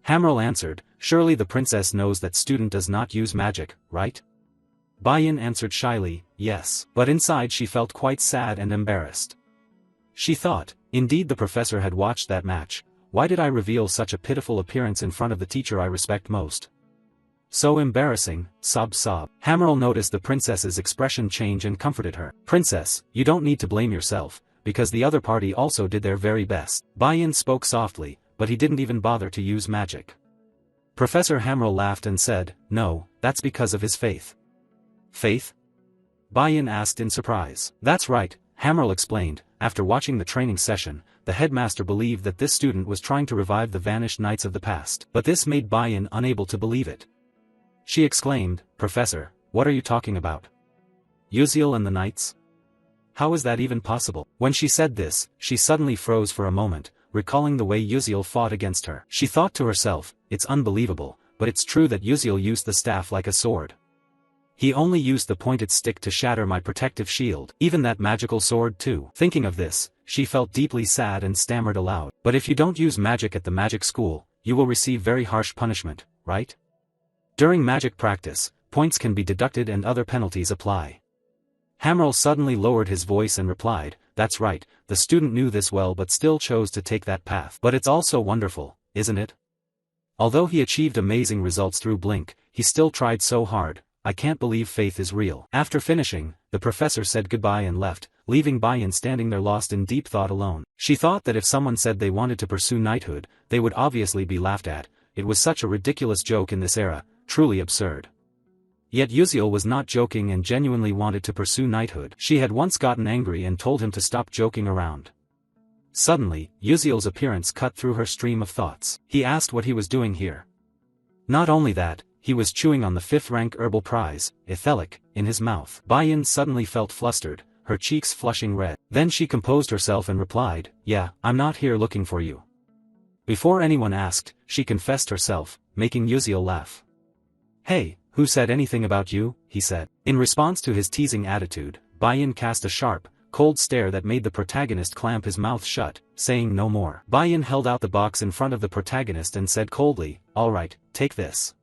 Hamrel answered, surely the princess knows that student does not use magic, right? Baiyan answered shyly, yes, but inside she felt quite sad and embarrassed. She thought, indeed the professor had watched that match, why did I reveal such a pitiful appearance in front of the teacher I respect most? So embarrassing, sob. Hammerl noticed the princess's expression change and comforted her. Princess, you don't need to blame yourself, because the other party also did their very best. Bayan spoke softly, but he didn't even bother to use magic. Professor Hammerl laughed and said, no, that's because of his faith. Faith? Bayan asked in surprise. That's right, Hammerl explained. After watching the training session, the headmaster believed that this student was trying to revive the vanished knights of the past. But this made Bayan unable to believe it. She exclaimed, Professor, what are you talking about? Uziel and the knights? How is that even possible? When she said this, she suddenly froze for a moment, recalling the way Uziel fought against her. She thought to herself, it's unbelievable, but it's true that Uziel used the staff like a sword. He only used the pointed stick to shatter my protective shield. Even that magical sword too. Thinking of this, she felt deeply sad and stammered aloud. But if you don't use magic at the magic school, you will receive very harsh punishment, right? During magic practice, points can be deducted and other penalties apply. Hammerl suddenly lowered his voice and replied, that's right, the student knew this well but still chose to take that path. But it's also wonderful, isn't it? Although he achieved amazing results through Blink, he still tried so hard. I can't believe faith is real. After finishing, the professor said goodbye and left, leaving Bayan standing there lost in deep thought alone. She thought that if someone said they wanted to pursue knighthood, they would obviously be laughed at. It was such a ridiculous joke in this era, truly absurd. Yet Uziel was not joking and genuinely wanted to pursue knighthood. She had once gotten angry and told him to stop joking around. Suddenly, Uziel's appearance cut through her stream of thoughts. He asked what he was doing here. Not only that, he was chewing on the 5th-rank herbal prize, ethelic, in his mouth. Bayan suddenly felt flustered, her cheeks flushing red. Then she composed herself and replied, yeah, I'm not here looking for you. Before anyone asked, she confessed herself, making Uziel laugh. Hey, who said anything about you? He said. In response to his teasing attitude, Bayan cast a sharp, cold stare that made the protagonist clamp his mouth shut, saying no more. Bayan held out the box in front of the protagonist and said coldly, all right, take this.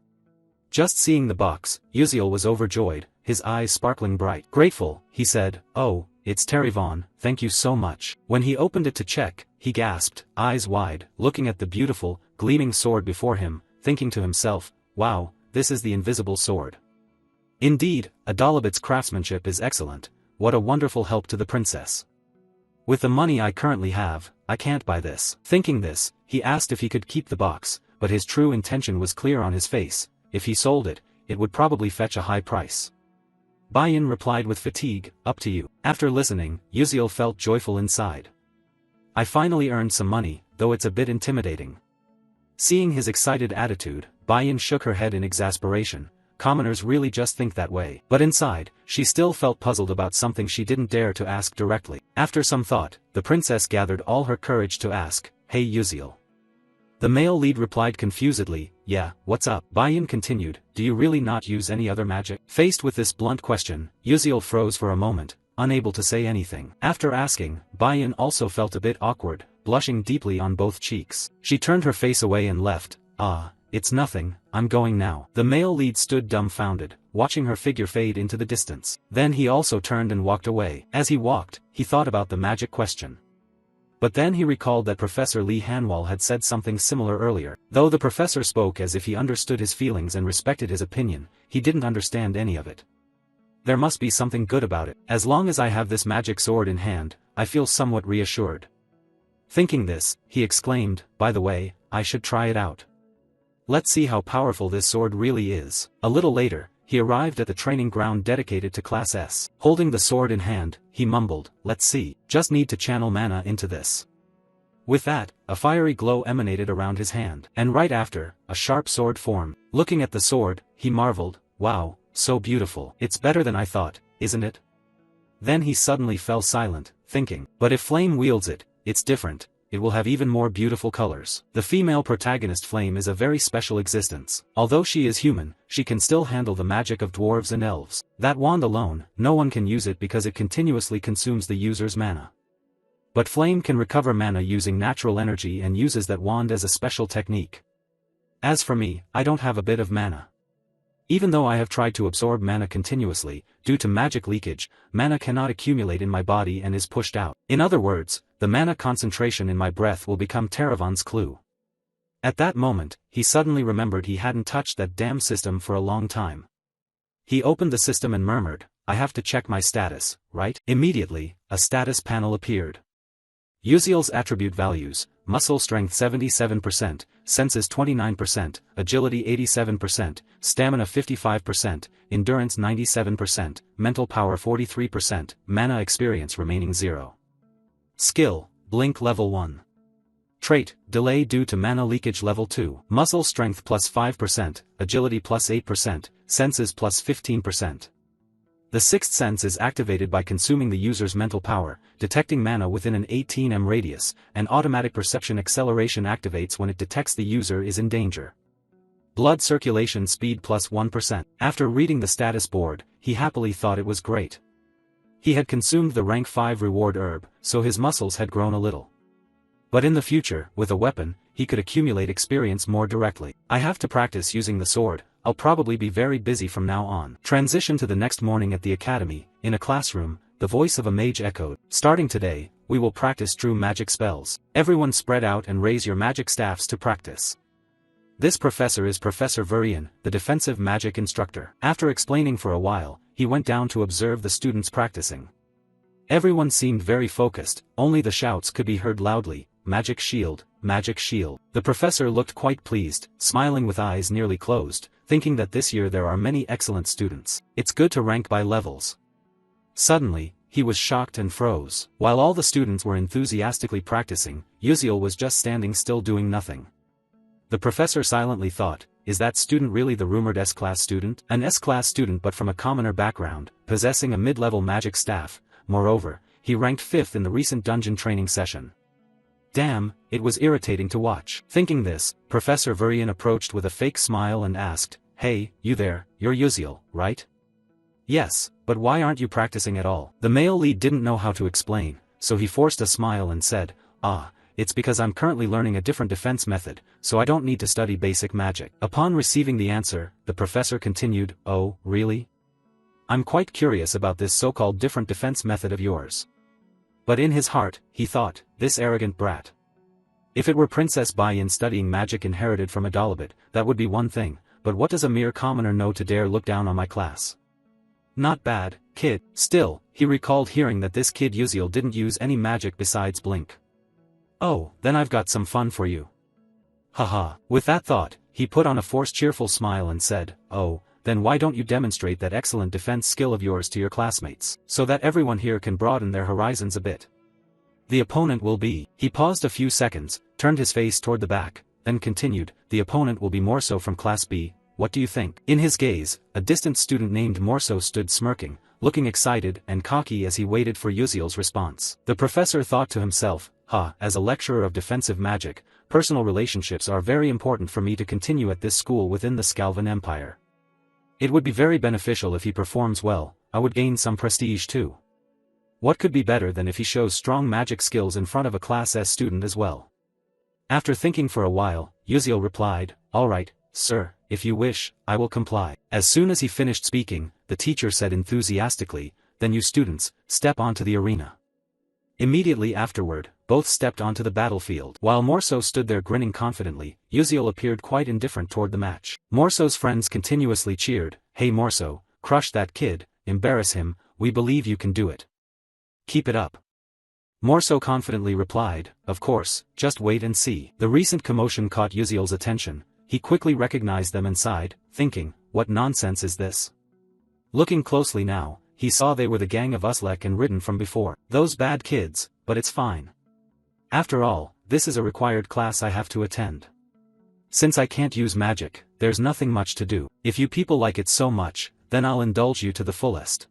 Just seeing the box, Uziel was overjoyed, his eyes sparkling bright. Grateful, he said, oh, it's Terivon, thank you so much. When he opened it to check, he gasped, eyes wide, looking at the beautiful, gleaming sword before him, thinking to himself, wow, this is the invisible sword. Indeed, Adalabit's craftsmanship is excellent, what a wonderful help to the princess. With the money I currently have, I can't buy this. Thinking this, he asked if he could keep the box, but his true intention was clear on his face. If he sold it, it would probably fetch a high price. Bayan replied with fatigue, up to you. After listening, Uziel felt joyful inside. I finally earned some money, though it's a bit intimidating. Seeing his excited attitude, Bayan shook her head in exasperation. Commoners really just think that way. But inside, she still felt puzzled about something she didn't dare to ask directly. After some thought, the princess gathered all her courage to ask, hey Uziel. The male lead replied confusedly, yeah, what's up? Bayan continued, do you really not use any other magic? Faced with this blunt question, Uziel froze for a moment, unable to say anything. After asking, Bayan also felt a bit awkward, blushing deeply on both cheeks. She turned her face away and left. It's nothing, I'm going now. The male lead stood dumbfounded, watching her figure fade into the distance. Then he also turned and walked away. As he walked, he thought about the magic question. But then he recalled that Professor Lee Hanwal had said something similar earlier. Though the professor spoke as if he understood his feelings and respected his opinion, he didn't understand any of it. There must be something good about it. As long as I have this magic sword in hand, I feel somewhat reassured. Thinking this, he exclaimed, by the way, I should try it out. Let's see how powerful this sword really is. A little later, he arrived at the training ground dedicated to Class S. Holding the sword in hand, he mumbled, let's see, just need to channel mana into this. With that, a fiery glow emanated around his hand. And right after, a sharp sword formed. Looking at the sword, he marveled, wow, so beautiful. It's better than I thought, isn't it? Then he suddenly fell silent, thinking, but if Flame wields it, it's different. It will have even more beautiful colors. The female protagonist Flame is a very special existence. Although she is human, she can still handle the magic of dwarves and elves. That wand alone, no one can use it because it continuously consumes the user's mana. But Flame can recover mana using natural energy and uses that wand as a special technique. As for me, I don't have a bit of mana. Even though I have tried to absorb mana continuously, due to magic leakage, mana cannot accumulate in my body and is pushed out. In other words, the mana concentration in my breath will become Terivon's clue. At that moment, he suddenly remembered he hadn't touched that damn system for a long time. He opened the system and murmured, I have to check my status, right? Immediately, a status panel appeared. Uziel's attribute values: muscle strength 77%, senses 29%, agility 87%, stamina 55%, endurance 97%, mental power 43%, mana experience remaining 0. Skill, blink level 1. Trait, delay due to mana leakage level 2. Muscle strength plus 5%, agility plus 8%, senses plus 15%. The sixth sense is activated by consuming the user's mental power, detecting mana within an 18 m radius, and automatic perception acceleration activates when it detects the user is in danger. Blood circulation speed plus 1%. After reading the status board, he happily thought it was great. He had consumed the rank 5 reward herb, so his muscles had grown a little. But in the future, with a weapon, he could accumulate experience more directly. I have to practice using the sword. I'll probably be very busy from now on. Transition to the next morning at the academy. In a classroom, the voice of a mage echoed. Starting today, we will practice true magic spells. Everyone spread out and raise your magic staffs to practice. This professor is Professor Vurian, the defensive magic instructor. After explaining for a while, he went down to observe the students practicing. Everyone seemed very focused, only the shouts could be heard loudly, magic shield, magic shield. The professor looked quite pleased, smiling with eyes nearly closed, thinking that this year there are many excellent students. It's good to rank by levels. Suddenly, he was shocked and froze. While all the students were enthusiastically practicing, Uziel was just standing still doing nothing. The professor silently thought, is that student really the rumored S-class student? An S-class student but from a commoner background, possessing a mid-level magic staff. Moreover, he ranked 5th in the recent dungeon training session. Damn, it was irritating to watch. Thinking this, Professor Vurian approached with a fake smile and asked, Hey, you there, you're Uziel, right? Yes, but why aren't you practicing at all? The male lead didn't know how to explain, so he forced a smile and said, it's because I'm currently learning a different defense method, so I don't need to study basic magic. Upon receiving the answer, the professor continued, Oh, really? I'm quite curious about this so-called different defense method of yours. But in his heart, he thought, this arrogant brat. If it were Princess Bayan studying magic inherited from Adalabit, that would be one thing, but what does a mere commoner know to dare look down on my class? Not bad, kid. Still, he recalled hearing that this kid Uziel didn't use any magic besides blink. Oh, then I've got some fun for you. Haha. With that thought, he put on a forced cheerful smile and said, Oh, then why don't you demonstrate that excellent defense skill of yours to your classmates, so that everyone here can broaden their horizons a bit? The opponent will be. He paused a few seconds, turned his face toward the back, then continued, the opponent will be Morso from Class B, what do you think? In his gaze, a distant student named Morso stood smirking, looking excited and cocky as he waited for Uziel's response. The professor thought to himself, as a lecturer of defensive magic, personal relationships are very important for me to continue at this school within the Scalvan Empire. It would be very beneficial if he performs well, I would gain some prestige too. What could be better than if he shows strong magic skills in front of a Class S student as well? After thinking for a while, Uziel replied, All right, sir, if you wish, I will comply. As soon as he finished speaking, the teacher said enthusiastically, Then you students, step onto the arena. Immediately afterward, both stepped onto the battlefield. While Morso stood there grinning confidently, Uziel appeared quite indifferent toward the match. Morso's friends continuously cheered, Hey Morso, crush that kid, embarrass him, we believe you can do it. Keep it up. Morso confidently replied, Of course, just wait and see. The recent commotion caught Uziel's attention. He quickly recognized them and sighed, thinking, what nonsense is this? Looking closely now, he saw they were the gang of Uslek and Ridden from before. Those bad kids, but it's fine. After all, this is a required class I have to attend. Since I can't use magic, there's nothing much to do. If you people like it so much, then I'll indulge you to the fullest.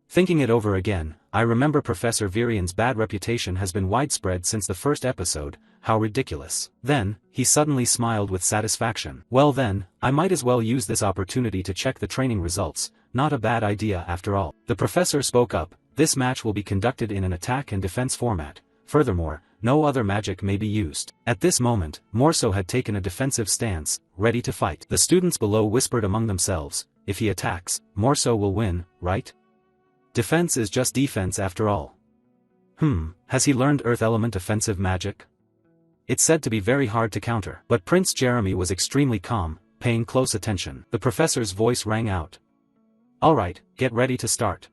Thinking it over again, I remember Professor Virian's bad reputation has been widespread since the first episode, how ridiculous. Then, he suddenly smiled with satisfaction. Well then, I might as well use this opportunity to check the training results, not a bad idea after all. The professor spoke up, this match will be conducted in an attack and defense format, furthermore, no other magic may be used. At this moment, Morso had taken a defensive stance, ready to fight. The students below whispered among themselves, if he attacks, Morso will win, right? Defense is just defense after all. Has he learned Earth Element offensive magic? It's said to be very hard to counter. But Prince Jeremy was extremely calm, paying close attention. The professor's voice rang out. Alright, get ready to start.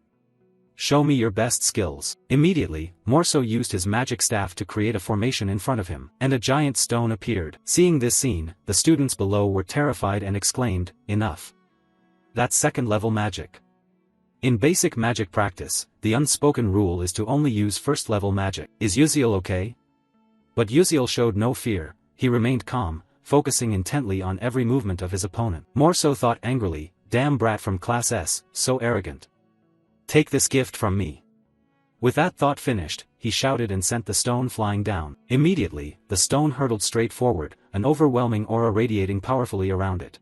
Show me your best skills. Immediately, Morso used his magic staff to create a formation in front of him, and a giant stone appeared. Seeing this scene, the students below were terrified and exclaimed, "Enough. That's second-level magic." In basic magic practice, the unspoken rule is to only use first-level magic. Is Uziel okay? But Uziel showed no fear, he remained calm, focusing intently on every movement of his opponent. Morso thought angrily, "Damn brat from Class S, so arrogant. Take this gift from me." With that thought finished, he shouted and sent the stone flying down. Immediately, the stone hurtled straight forward, an overwhelming aura radiating powerfully around it.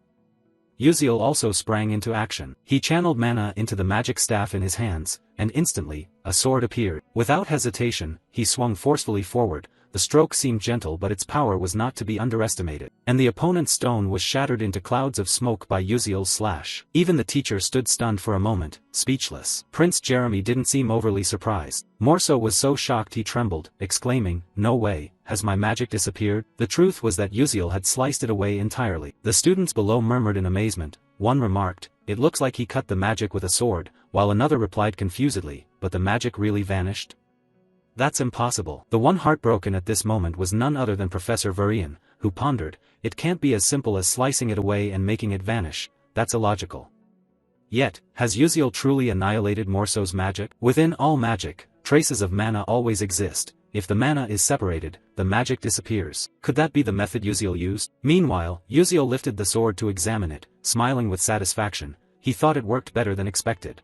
Uziel also sprang into action. He channeled mana into the magic staff in his hands, and instantly, a sword appeared. Without hesitation, he swung forcefully forward. The stroke seemed gentle but its power was not to be underestimated, and the opponent's stone was shattered into clouds of smoke by Uziel's slash. Even the teacher stood stunned for a moment, speechless. Prince Jeremy didn't seem overly surprised. Morso was so shocked he trembled, exclaiming, "No way, has my magic disappeared?" The truth was that Uziel had sliced it away entirely. The students below murmured in amazement. One remarked, "It looks like he cut the magic with a sword," while another replied confusedly, "But the magic really vanished? That's impossible." The one heartbroken at this moment was none other than Professor Varian, who pondered, "It can't be as simple as slicing it away and making it vanish, that's illogical." Yet, has Uziel truly annihilated Morso's magic? Within all magic, traces of mana always exist. If the mana is separated, the magic disappears. Could that be the method Uziel used? Meanwhile, Uziel lifted the sword to examine it, smiling with satisfaction. He thought it worked better than expected.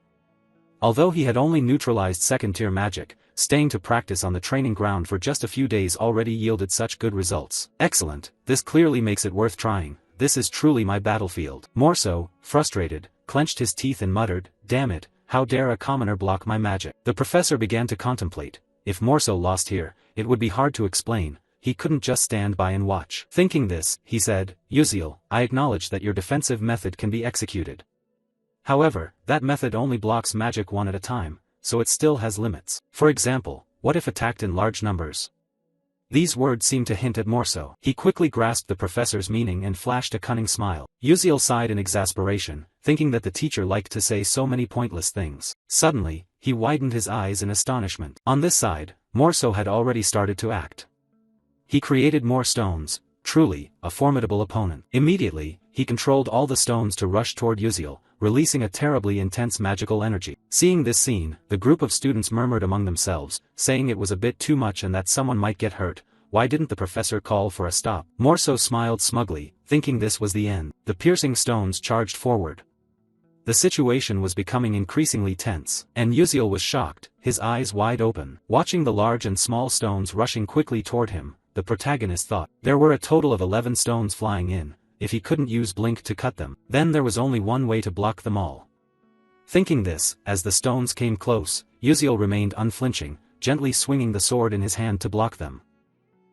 Although he had only neutralized second-tier magic, staying to practice on the training ground for just a few days already yielded such good results. Excellent, this clearly makes it worth trying. This is truly my battlefield. Morso, frustrated, clenched his teeth and muttered, "Damn it, how dare a commoner block my magic." The professor began to contemplate. If Morso lost here, it would be hard to explain. He couldn't just stand by and watch. Thinking this, he said, "Uziel, I acknowledge that your defensive method can be executed. However, that method only blocks magic one at a time, so it still has limits. For example, what if attacked in large numbers?" These words seemed to hint at Morso. He quickly grasped the professor's meaning and flashed a cunning smile. Uziel sighed in exasperation, thinking that the teacher liked to say so many pointless things. Suddenly, he widened his eyes in astonishment. On this side, Morso had already started to act. He created more stones, truly, a formidable opponent. Immediately, he controlled all the stones to rush toward Uziel, releasing a terribly intense magical energy. Seeing this scene, the group of students murmured among themselves, saying it was a bit too much and that someone might get hurt. Why didn't the professor call for a stop? Morso smiled smugly, thinking this was the end. The piercing stones charged forward. The situation was becoming increasingly tense, and Uziel was shocked, his eyes wide open. Watching the large and small stones rushing quickly toward him, the protagonist thought. There were a total of 11 stones flying in. If he couldn't use Blink to cut them, then there was only one way to block them all. Thinking this, as the stones came close, Uziel remained unflinching, gently swinging the sword in his hand to block them.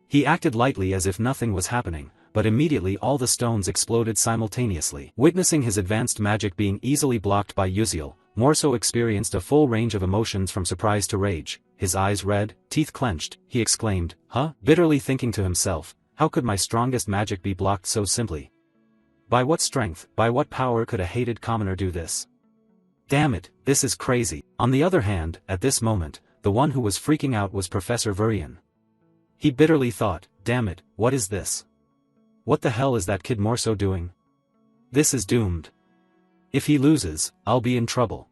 He acted lightly as if nothing was happening, but immediately all the stones exploded simultaneously. Witnessing his advanced magic being easily blocked by Uziel, Morso experienced a full range of emotions from surprise to rage. His eyes red, teeth clenched, he exclaimed, "Huh?" bitterly thinking to himself, "How could my strongest magic be blocked so simply? By what strength, by what power could a hated commoner do this? Damn it, this is crazy." On the other hand, at this moment, the one who was freaking out was Professor Varian. He bitterly thought, "Damn it, what is this? What the hell is that kid Morso doing? This is doomed. If he loses, I'll be in trouble.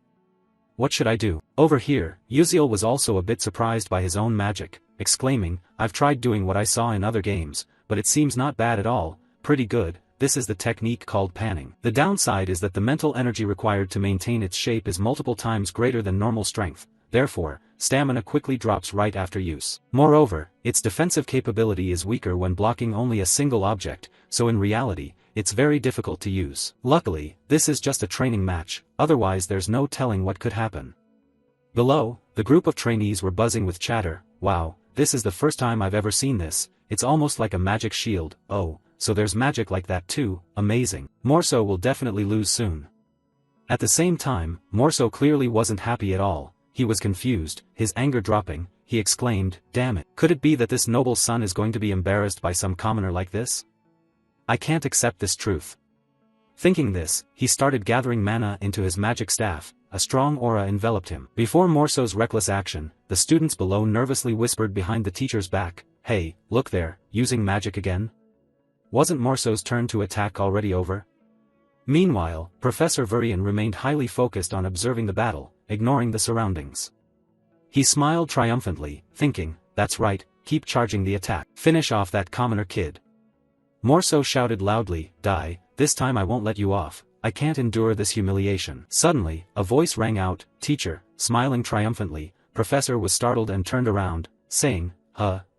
What should I do?" Over here, Uziel was also a bit surprised by his own magic, exclaiming, "I've tried doing what I saw in other games, but it seems not bad at all, pretty good. This is the technique called panning. The downside is that the mental energy required to maintain its shape is multiple times greater than normal strength, therefore, stamina quickly drops right after use. Moreover, its defensive capability is weaker when blocking only a single object, so in reality, it's very difficult to use. Luckily, this is just a training match, otherwise there's no telling what could happen. Below, the group of trainees were buzzing with chatter. "Wow, this is the first time I've ever seen this, it's almost like a magic shield. Oh, so there's magic like that too, amazing. Morso will definitely lose soon." At the same time, Morso clearly wasn't happy at all. He was confused, his anger dropping. he exclaimed, "Damn it. Could it be that this noble son is going to be embarrassed by some commoner like this? I can't accept this truth." Thinking this, he started gathering mana into his magic staff. A strong aura enveloped him. Before Morso's reckless action, the students below nervously whispered behind the teacher's back, "Hey, look there, using magic again? Wasn't Morso's turn to attack already over?" Meanwhile, Professor Varian remained highly focused on observing the battle, ignoring the surroundings. He smiled triumphantly, thinking, "That's right, keep charging the attack. Finish off that commoner kid." Morso shouted loudly, "Die, this time I won't let you off. I can't endure this humiliation." Suddenly, a voice rang out, "Teacher." Smiling triumphantly, Professor was startled and turned around, saying,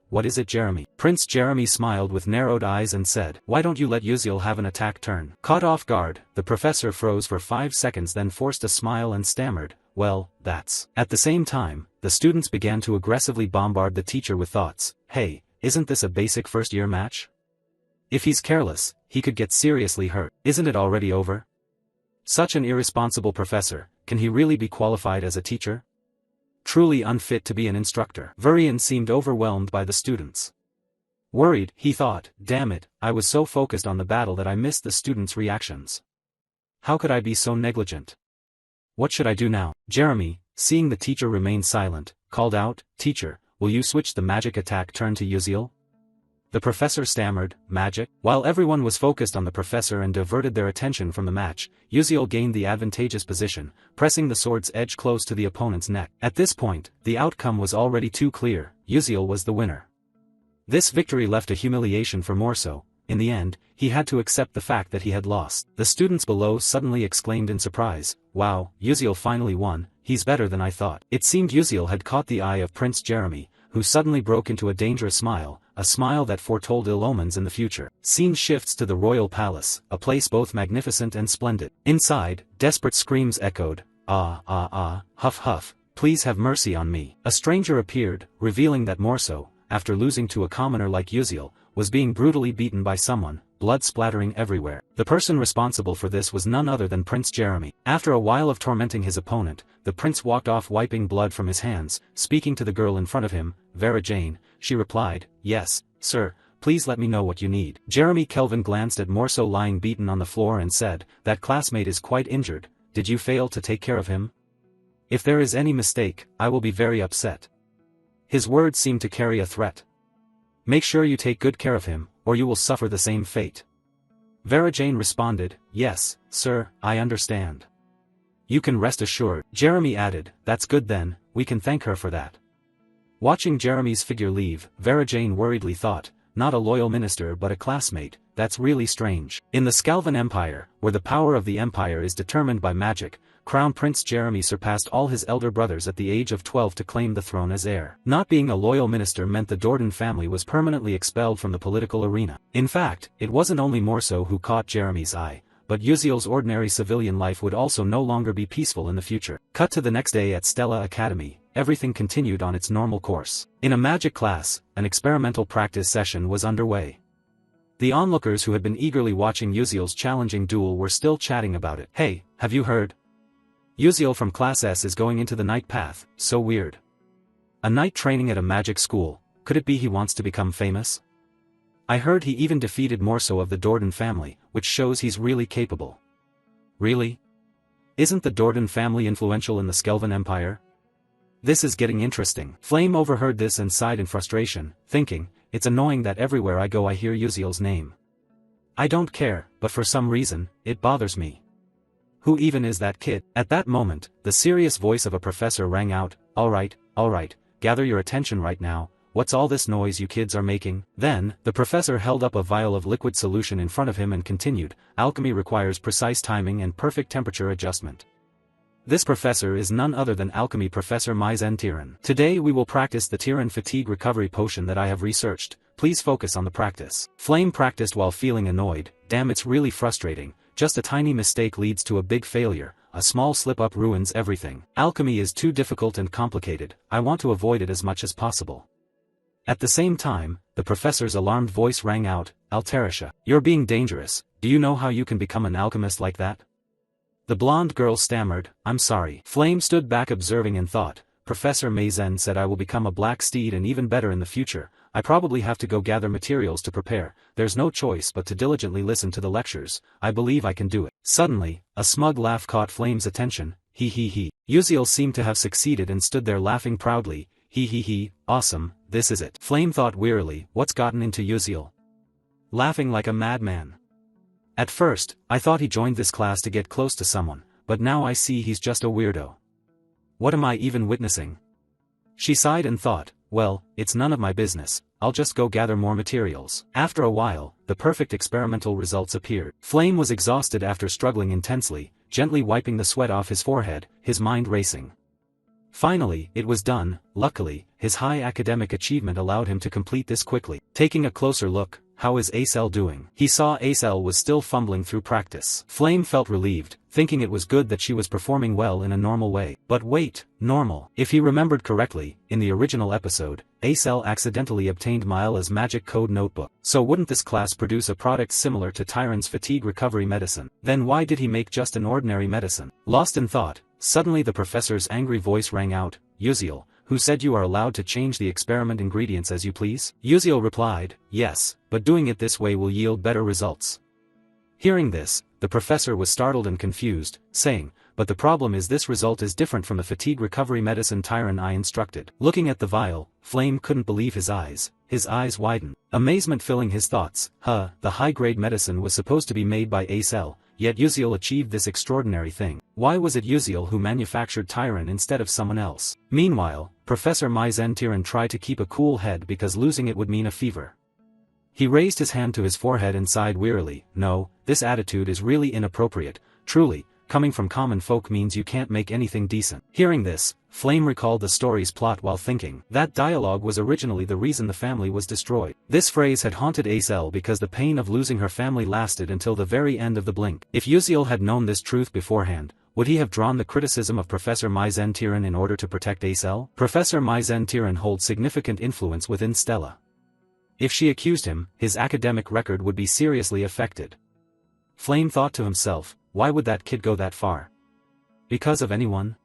What is it, Jeremy?" Prince Jeremy smiled with narrowed eyes and said, "Why don't you let Uziel have an attack turn?" Caught off guard, the professor froze for 5 seconds, then forced a smile and stammered, "Well, that's..." At the same time, the students began to aggressively bombard the teacher with thoughts, "Hey, isn't this a basic first-year match? If he's careless, he could get seriously hurt. Isn't it already over? Such an irresponsible professor, can he really be qualified as a teacher? Truly unfit to be an instructor." Varian seemed overwhelmed by the students. Worried, he thought, "Damn it, I was so focused on the battle that I missed the students' reactions. How could I be so negligent? What should I do now?" Jeremy, seeing the teacher remain silent, called out, "Teacher, will you switch the magic attack turn to Uziel?" The professor stammered, "Magic?" While everyone was focused on the professor and diverted their attention from the match, Uziel gained the advantageous position, pressing the sword's edge close to the opponent's neck. At this point, the outcome was already too clear. Uziel was the winner. This victory left a humiliation for Morso. In the end, he had to accept the fact that he had lost. The students below suddenly exclaimed in surprise, "Wow, Uziel finally won, he's better than I thought." It seemed Uziel had caught the eye of Prince Jeremy, who suddenly broke into a dangerous smile, a smile that foretold ill omens in the future. Scene shifts to the royal palace, a place both magnificent and splendid. Inside, desperate screams echoed, huff huff, please have mercy on me." A stranger appeared, revealing that Morso, after losing to a commoner like Uziel, was being brutally beaten by someone, blood splattering everywhere. The person responsible for this was none other than Prince Jeremy. After a while of tormenting his opponent, the prince walked off wiping blood from his hands. Speaking to the girl in front of him, Vera Jane, she replied, "Yes, sir, please let me know what you need." Jeremy Kelvin glanced at Morso lying beaten on the floor and said, "That classmate is quite injured. Did you fail to take care of him? If there is any mistake, I will be very upset." His words seemed to carry a threat. "Make sure you take good care of him, or you will suffer the same fate." Vera Jane responded, "Yes, sir, I understand. You can rest assured." Jeremy added, "That's good then, we can thank her for that." Watching Jeremy's figure leave, Vera Jane worriedly thought, "Not a loyal minister but a classmate, that's really strange." In the Skalvan Empire, where the power of the empire is determined by magic, Crown Prince Jeremy surpassed all his elder brothers at the age of 12 to claim the throne as heir. Not being a loyal minister meant the Dordan family was permanently expelled from the political arena. In fact, it wasn't only Morso who caught Jeremy's eye, but Uziel's ordinary civilian life would also no longer be peaceful in the future. Cut to the next day at Stella Academy, everything continued on its normal course. In a magic class, an experimental practice session was underway. The onlookers who had been eagerly watching Uziel's challenging duel were still chatting about it. "Hey, have you heard? Uziel from Class S is going into the Night Path, so weird. A knight training at a magic school, could it be he wants to become famous? I heard he even defeated Morso of the Dordan family, which shows he's really capable." "Really? Isn't the Dordan family influential in the Skelvan Empire? This is getting interesting." Flame overheard this and sighed in frustration, thinking, "It's annoying that everywhere I go I hear Uziel's name. I don't care, but for some reason, it bothers me. Who even is that kid?" At that moment, the serious voice of a professor rang out, all right, gather your attention right now, what's all this noise you kids are making?" Then, the professor held up a vial of liquid solution in front of him and continued, "Alchemy requires precise timing and perfect temperature adjustment. This professor is none other than Alchemy Professor Maizen Tyran. Today we will practice the Tyran Fatigue Recovery Potion that I have researched, please focus on the practice." Flame practiced while feeling annoyed, damn it's really frustrating. Just a tiny mistake leads to a big failure, a small slip-up ruins everything. Alchemy is too difficult and complicated, I want to avoid it as much as possible. At the same time, the professor's alarmed voice rang out, "Altarisha, you're being dangerous, do you know how you can become an alchemist like that?" The blonde girl stammered, "I'm sorry." Flame stood back observing and thought, Professor Maizen said I will become a black steed and even better in the future. I probably have to go gather materials to prepare. There's no choice but to diligently listen to the lectures. I believe I can do it. Suddenly, a smug laugh caught Flame's attention. He. Uziel seemed to have succeeded and stood there laughing proudly. He. Awesome, this is it. Flame thought wearily, what's gotten into Uziel? Laughing like a madman. At first, I thought he joined this class to get close to someone, but now I see he's just a weirdo. What am I even witnessing? She sighed and thought, well, it's none of my business, I'll just go gather more materials. After a while, the perfect experimental results appeared. Flame was exhausted after struggling intensely, gently wiping the sweat off his forehead, his mind racing. Finally, it was done. Luckily, his high academic achievement allowed him to complete this quickly. Taking a closer look, how is Acel doing? He saw Acel was still fumbling through practice. Flame felt relieved, thinking it was good that she was performing well in a normal way. But wait, normal. If he remembered correctly, in the original episode, Acel accidentally obtained Myla's magic code notebook. So wouldn't this class produce a product similar to Tyron's fatigue recovery medicine? Then why did he make just an ordinary medicine? Lost in thought, suddenly the professor's angry voice rang out, Uziel, who said you are allowed to change the experiment ingredients as you please? Uziel replied, yes, but doing it this way will yield better results. Hearing this, the professor was startled and confused, saying, but the problem is this result is different from the fatigue recovery medicine Tyron I instructed. Looking at the vial, Flame couldn't believe his eyes widened. Amazement filling his thoughts. The high-grade medicine was supposed to be made by Acel, yet Uziel achieved this extraordinary thing. Why was it Uziel who manufactured Tyron instead of someone else? Meanwhile, Professor Maizen tried to keep a cool head because losing it would mean a fever. He raised his hand to his forehead and sighed wearily. No, this attitude is really inappropriate. Truly, coming from common folk means you can't make anything decent. Hearing this, Flame recalled the story's plot while thinking. That dialogue was originally the reason the family was destroyed. This phrase had haunted Acel because the pain of losing her family lasted until the very end of the blink. If Uziel had known this truth beforehand, would he have drawn the criticism of Professor Maizen in order to protect Acel? Professor Maizen holds significant influence within Stella. If she accused him, his academic record would be seriously affected. Flame thought to himself, why would that kid go that far? Because of anyone?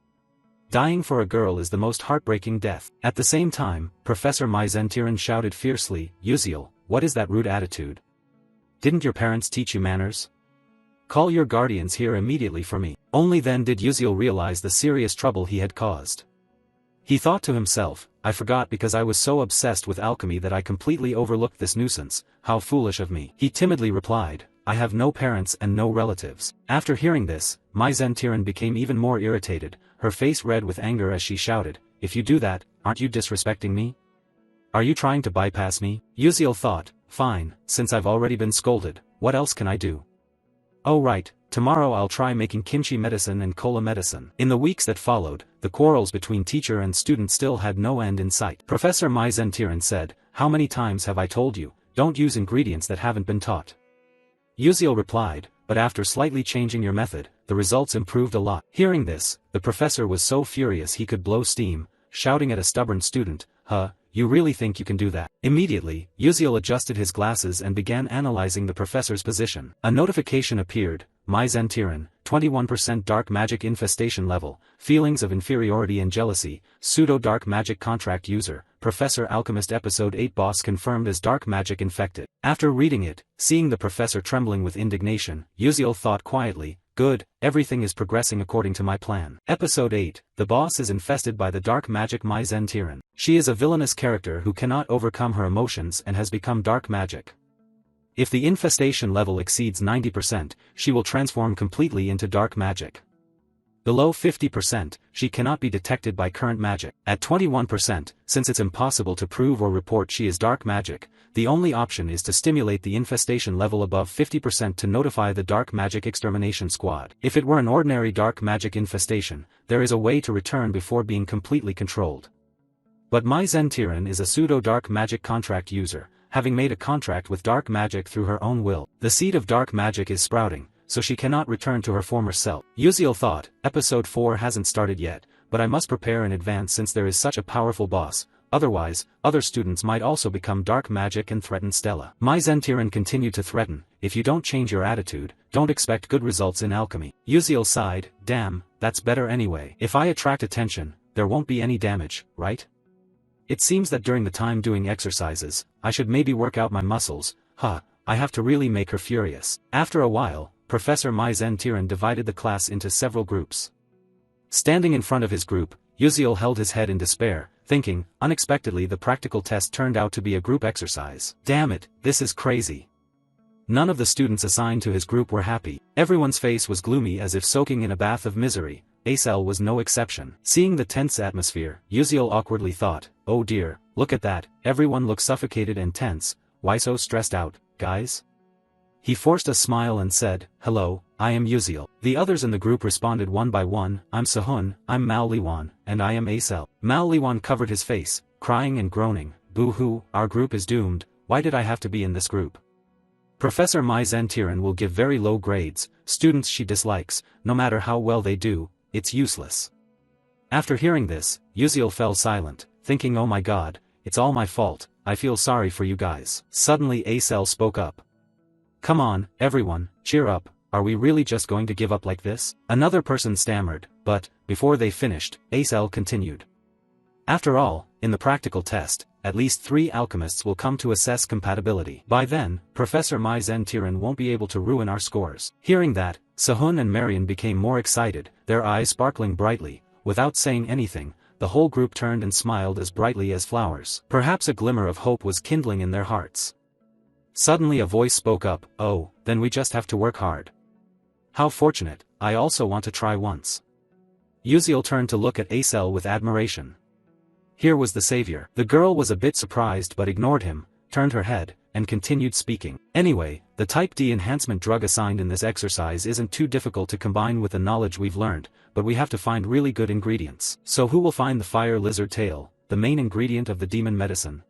Dying for a girl is the most heartbreaking death. At the same time, Professor Maizen shouted fiercely, Uziel, what is that rude attitude? Didn't your parents teach you manners? Call your guardians here immediately for me. Only then did Uziel realize the serious trouble he had caused. He thought to himself, I forgot because I was so obsessed with alchemy that I completely overlooked this nuisance. How foolish of me. He timidly replied, I have no parents and no relatives. After hearing this, Maizen became even more irritated, her face red with anger as she shouted, if you do that, aren't you disrespecting me? Are you trying to bypass me? Uziel thought, fine, since I've already been scolded, what else can I do? Oh right, tomorrow I'll try making kimchi medicine and cola medicine. In the weeks that followed, the quarrels between teacher and student still had no end in sight. Professor Maizen said, how many times have I told you, don't use ingredients that haven't been taught? Uziel replied, but after slightly changing your method, the results improved a lot. Hearing this, the professor was so furious he could blow steam, shouting at a stubborn student, you really think you can do that? Immediately, Uziel adjusted his glasses and began analyzing the professor's position. A notification appeared, Maizen 21% dark magic infestation level, feelings of inferiority and jealousy, pseudo-dark magic contract user, Professor Alchemist Episode 8 boss confirmed as dark magic infected. After reading it, seeing the professor trembling with indignation, Uziel thought quietly, good, everything is progressing according to my plan. Episode 8, the boss is infested by the dark magic Maizen. She is a villainous character who cannot overcome her emotions and has become dark magic. If the infestation level exceeds 90%, she will transform completely into dark magic. Below 50%, she cannot be detected by current magic. At 21%, since it's impossible to prove or report she is dark magic, the only option is to stimulate the infestation level above 50% to notify the Dark Magic Extermination Squad. If it were an ordinary dark magic infestation, there is a way to return before being completely controlled. But Maizen is a pseudo-dark magic contract user, having made a contract with dark magic through her own will. The seed of dark magic is sprouting, so she cannot return to her former self. Uziel thought, Episode 4 hasn't started yet, but I must prepare in advance since there is such a powerful boss, otherwise, other students might also become dark magic and threaten Stella. Maizen continued to threaten, if you don't change your attitude, don't expect good results in alchemy. Uziel sighed, damn, that's better anyway. If I attract attention, there won't be any damage, right? It seems that during the time doing exercises, I should maybe work out my muscles, I have to really make her furious. After a while, Professor Mai Zen-tiran divided the class into several groups. Standing in front of his group, Uziel held his head in despair, thinking, unexpectedly the practical test turned out to be a group exercise. Damn it, this is crazy. None of the students assigned to his group were happy. Everyone's face was gloomy as if soaking in a bath of misery. Acel was no exception. Seeing the tense atmosphere, Uziel awkwardly thought, oh dear, look at that, everyone looks suffocated and tense, why so stressed out, guys? He forced a smile and said, hello, I am Uziel. The others in the group responded one by one, I'm Sehun, I'm Mao Liwan, and I am Acel. Mao Liwan covered his face, crying and groaning, boo-hoo, our group is doomed, why did I have to be in this group? Professor Mai Zen-tiran will give very low grades, students she dislikes, no matter how well they do, it's useless. After hearing this, Uziel fell silent, thinking oh my god, it's all my fault, I feel sorry for you guys. Suddenly Acel spoke up. Come on, everyone, cheer up, are we really just going to give up like this? Another person stammered, but, before they finished, Acel continued. After all, in the practical test, at least 3 alchemists will come to assess compatibility. By then, Professor Mai Zen-tiran won't be able to ruin our scores. Hearing that, Sehun and Marian became more excited, their eyes sparkling brightly. Without saying anything, the whole group turned and smiled as brightly as flowers. Perhaps a glimmer of hope was kindling in their hearts. Suddenly a voice spoke up, oh, then we just have to work hard. How fortunate, I also want to try once. Uziel turned to look at Acel with admiration. Here was the savior. The girl was a bit surprised but ignored him, turned her head, and continued speaking. Anyway, the type D enhancement drug assigned in this exercise isn't too difficult to combine with the knowledge we've learned, but we have to find really good ingredients. So who will find the fire lizard tail, the main ingredient of the demon medicine?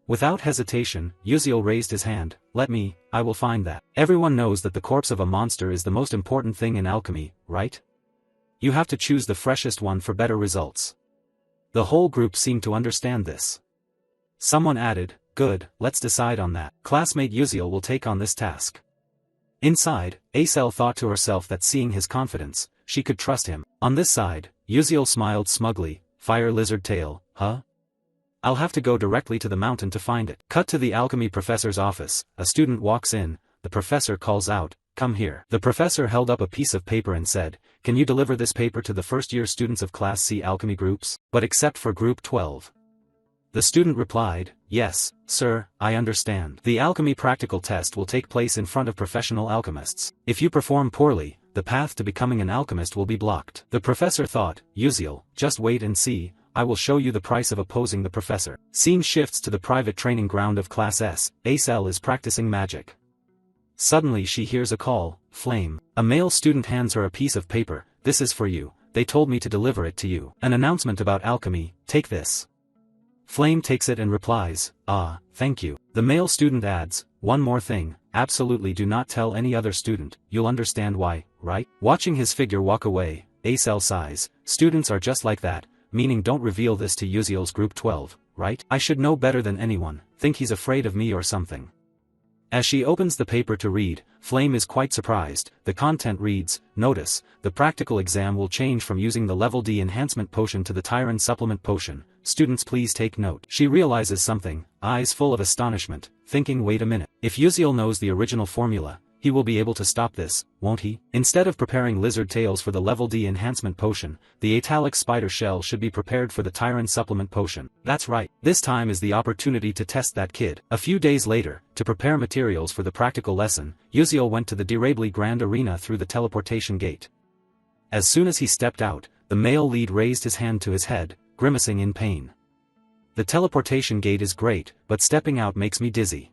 Without hesitation, Uziel raised his hand, I will find that. Everyone knows that the corpse of a monster is the most important thing in alchemy, right? You have to choose the freshest one for better results. The whole group seemed to understand this. Someone added, good, let's decide on that. Classmate Uziel will take on this task. Inside, Acel thought to herself that seeing his confidence, she could trust him. On this side, Uziel smiled smugly, fire lizard tail, huh? I'll have to go directly to the mountain to find it. Cut to the alchemy professor's office, a student walks in, the professor calls out, come here. The professor held up a piece of paper and said, can you deliver this paper to the first-year students of Class C alchemy groups, but except for Group 12? The student replied, yes, sir, I understand. The alchemy practical test will take place in front of professional alchemists. If you perform poorly, the path to becoming an alchemist will be blocked. The professor thought, Uziel, just wait and see, I will show you the price of opposing the professor. Scene shifts to the private training ground of Class S. Acel is practicing magic. Suddenly she hears a call, Flame. A male student hands her a piece of paper, this is for you, they told me to deliver it to you. An announcement about alchemy, take this. Flame takes it and replies, thank you. The male student adds, one more thing, absolutely do not tell any other student, you'll understand why, right? Watching his figure walk away, Acel sighs, students are just like that, meaning don't reveal this to Uziel's Group 12, right? I should know better than anyone, think he's afraid of me or something. As she opens the paper to read, Flame is quite surprised. The content reads, notice, the practical exam will change from using the level D enhancement potion to the Tyron supplement potion, students please take note. She realizes something, eyes full of astonishment, thinking wait a minute, if Uziel knows the original formula, he will be able to stop this, won't he? Instead of preparing lizard tails for the level D enhancement potion, the italic spider shell should be prepared for the Tyron supplement potion. That's right, this time is the opportunity to test that kid. A few days later, to prepare materials for the practical lesson, Uziel went to the Derably Grand Arena through the teleportation gate. As soon as he stepped out, the male lead raised his hand to his head, grimacing in pain. The teleportation gate is great, but stepping out makes me dizzy.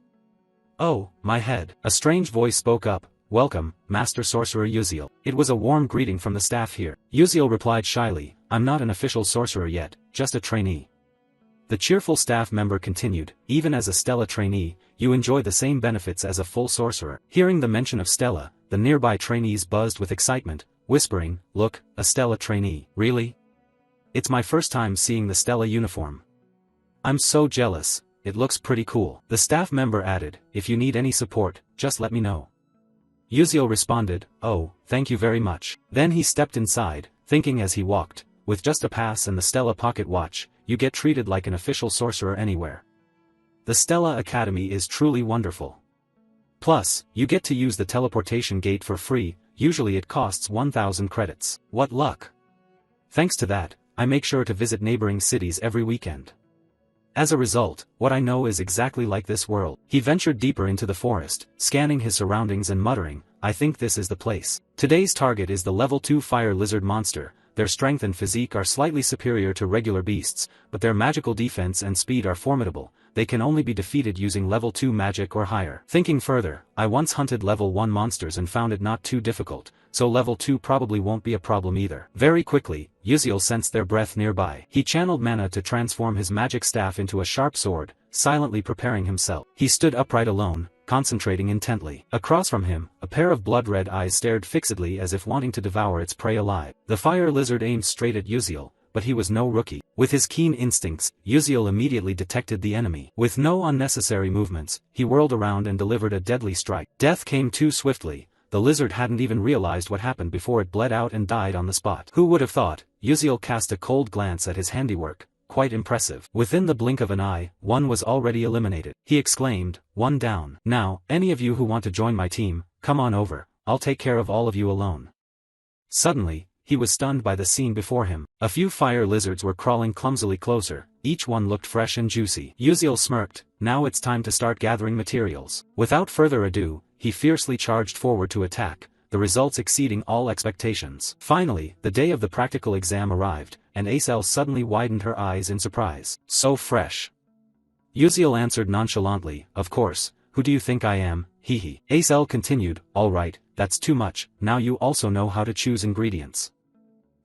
Oh, my head. A strange voice spoke up, welcome, Master Sorcerer Uziel. It was a warm greeting from the staff here. Uziel replied shyly, I'm not an official sorcerer yet, just a trainee. The cheerful staff member continued, even as a Stella trainee, you enjoy the same benefits as a full sorcerer. Hearing the mention of Stella, the nearby trainees buzzed with excitement, whispering, look, a Stella trainee. Really? It's my first time seeing the Stella uniform. I'm so jealous. It looks pretty cool. The staff member added, if you need any support, just let me know. Uziel responded, oh, thank you very much. Then he stepped inside, thinking as he walked, with just a pass and the Stella Pocket Watch, you get treated like an official sorcerer anywhere. The Stella Academy is truly wonderful. Plus, you get to use the teleportation gate for free, usually it costs 1,000 credits. What luck! Thanks to that, I make sure to visit neighboring cities every weekend. As a result, what I know is exactly like this world. He ventured deeper into the forest, scanning his surroundings and muttering, I think this is the place. Today's target is the level 2 fire lizard monster. Their strength and physique are slightly superior to regular beasts, but their magical defense and speed are formidable. They can only be defeated using level 2 magic or higher. Thinking further, I once hunted level 1 monsters and found it not too difficult, so level 2 probably won't be a problem either. Very quickly, Uziel sensed their breath nearby. He channeled mana to transform his magic staff into a sharp sword, silently preparing himself. He stood upright alone, concentrating intently. Across from him, a pair of blood-red eyes stared fixedly as if wanting to devour its prey alive. The fire lizard aimed straight at Uziel, but he was no rookie. With his keen instincts, Uziel immediately detected the enemy. With no unnecessary movements, he whirled around and delivered a deadly strike. Death came too swiftly. The lizard hadn't even realized what happened before it bled out and died on the spot. Who would have thought? Uziel cast a cold glance at his handiwork. Quite impressive. Within the blink of an eye, one was already eliminated. He exclaimed, one down. Now, any of you who want to join my team, come on over, I'll take care of all of you alone. Suddenly, he was stunned by the scene before him. A few fire lizards were crawling clumsily closer, each one looked fresh and juicy. Uziel smirked, now it's time to start gathering materials. Without further ado, he fiercely charged forward to attack, the results exceeding all expectations. Finally, the day of the practical exam arrived, and Acel suddenly widened her eyes in surprise. So fresh. Uziel answered nonchalantly, of course, who do you think I am, hee hee. Acel continued, alright, that's too much, now you also know how to choose ingredients.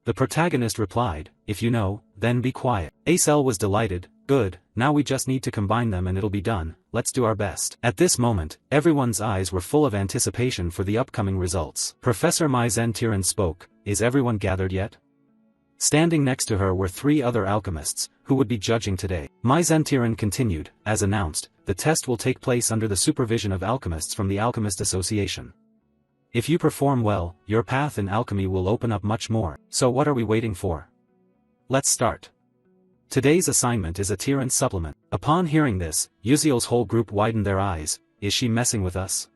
The protagonist replied, if you know, then be quiet. Acel was delighted, good, now we just need to combine them and it'll be done, let's do our best. At this moment, everyone's eyes were full of anticipation for the upcoming results. Professor Mai Zentiran spoke, is everyone gathered yet? Standing next to her were 3 other alchemists, who would be judging today. Mai Zentiran continued, as announced, the test will take place under the supervision of alchemists from the Alchemist Association. If you perform well, your path in alchemy will open up much more, so what are we waiting for? Let's start. Today's assignment is a Tiran supplement. Upon hearing this, Uziel's whole group widened their eyes, is she messing with us?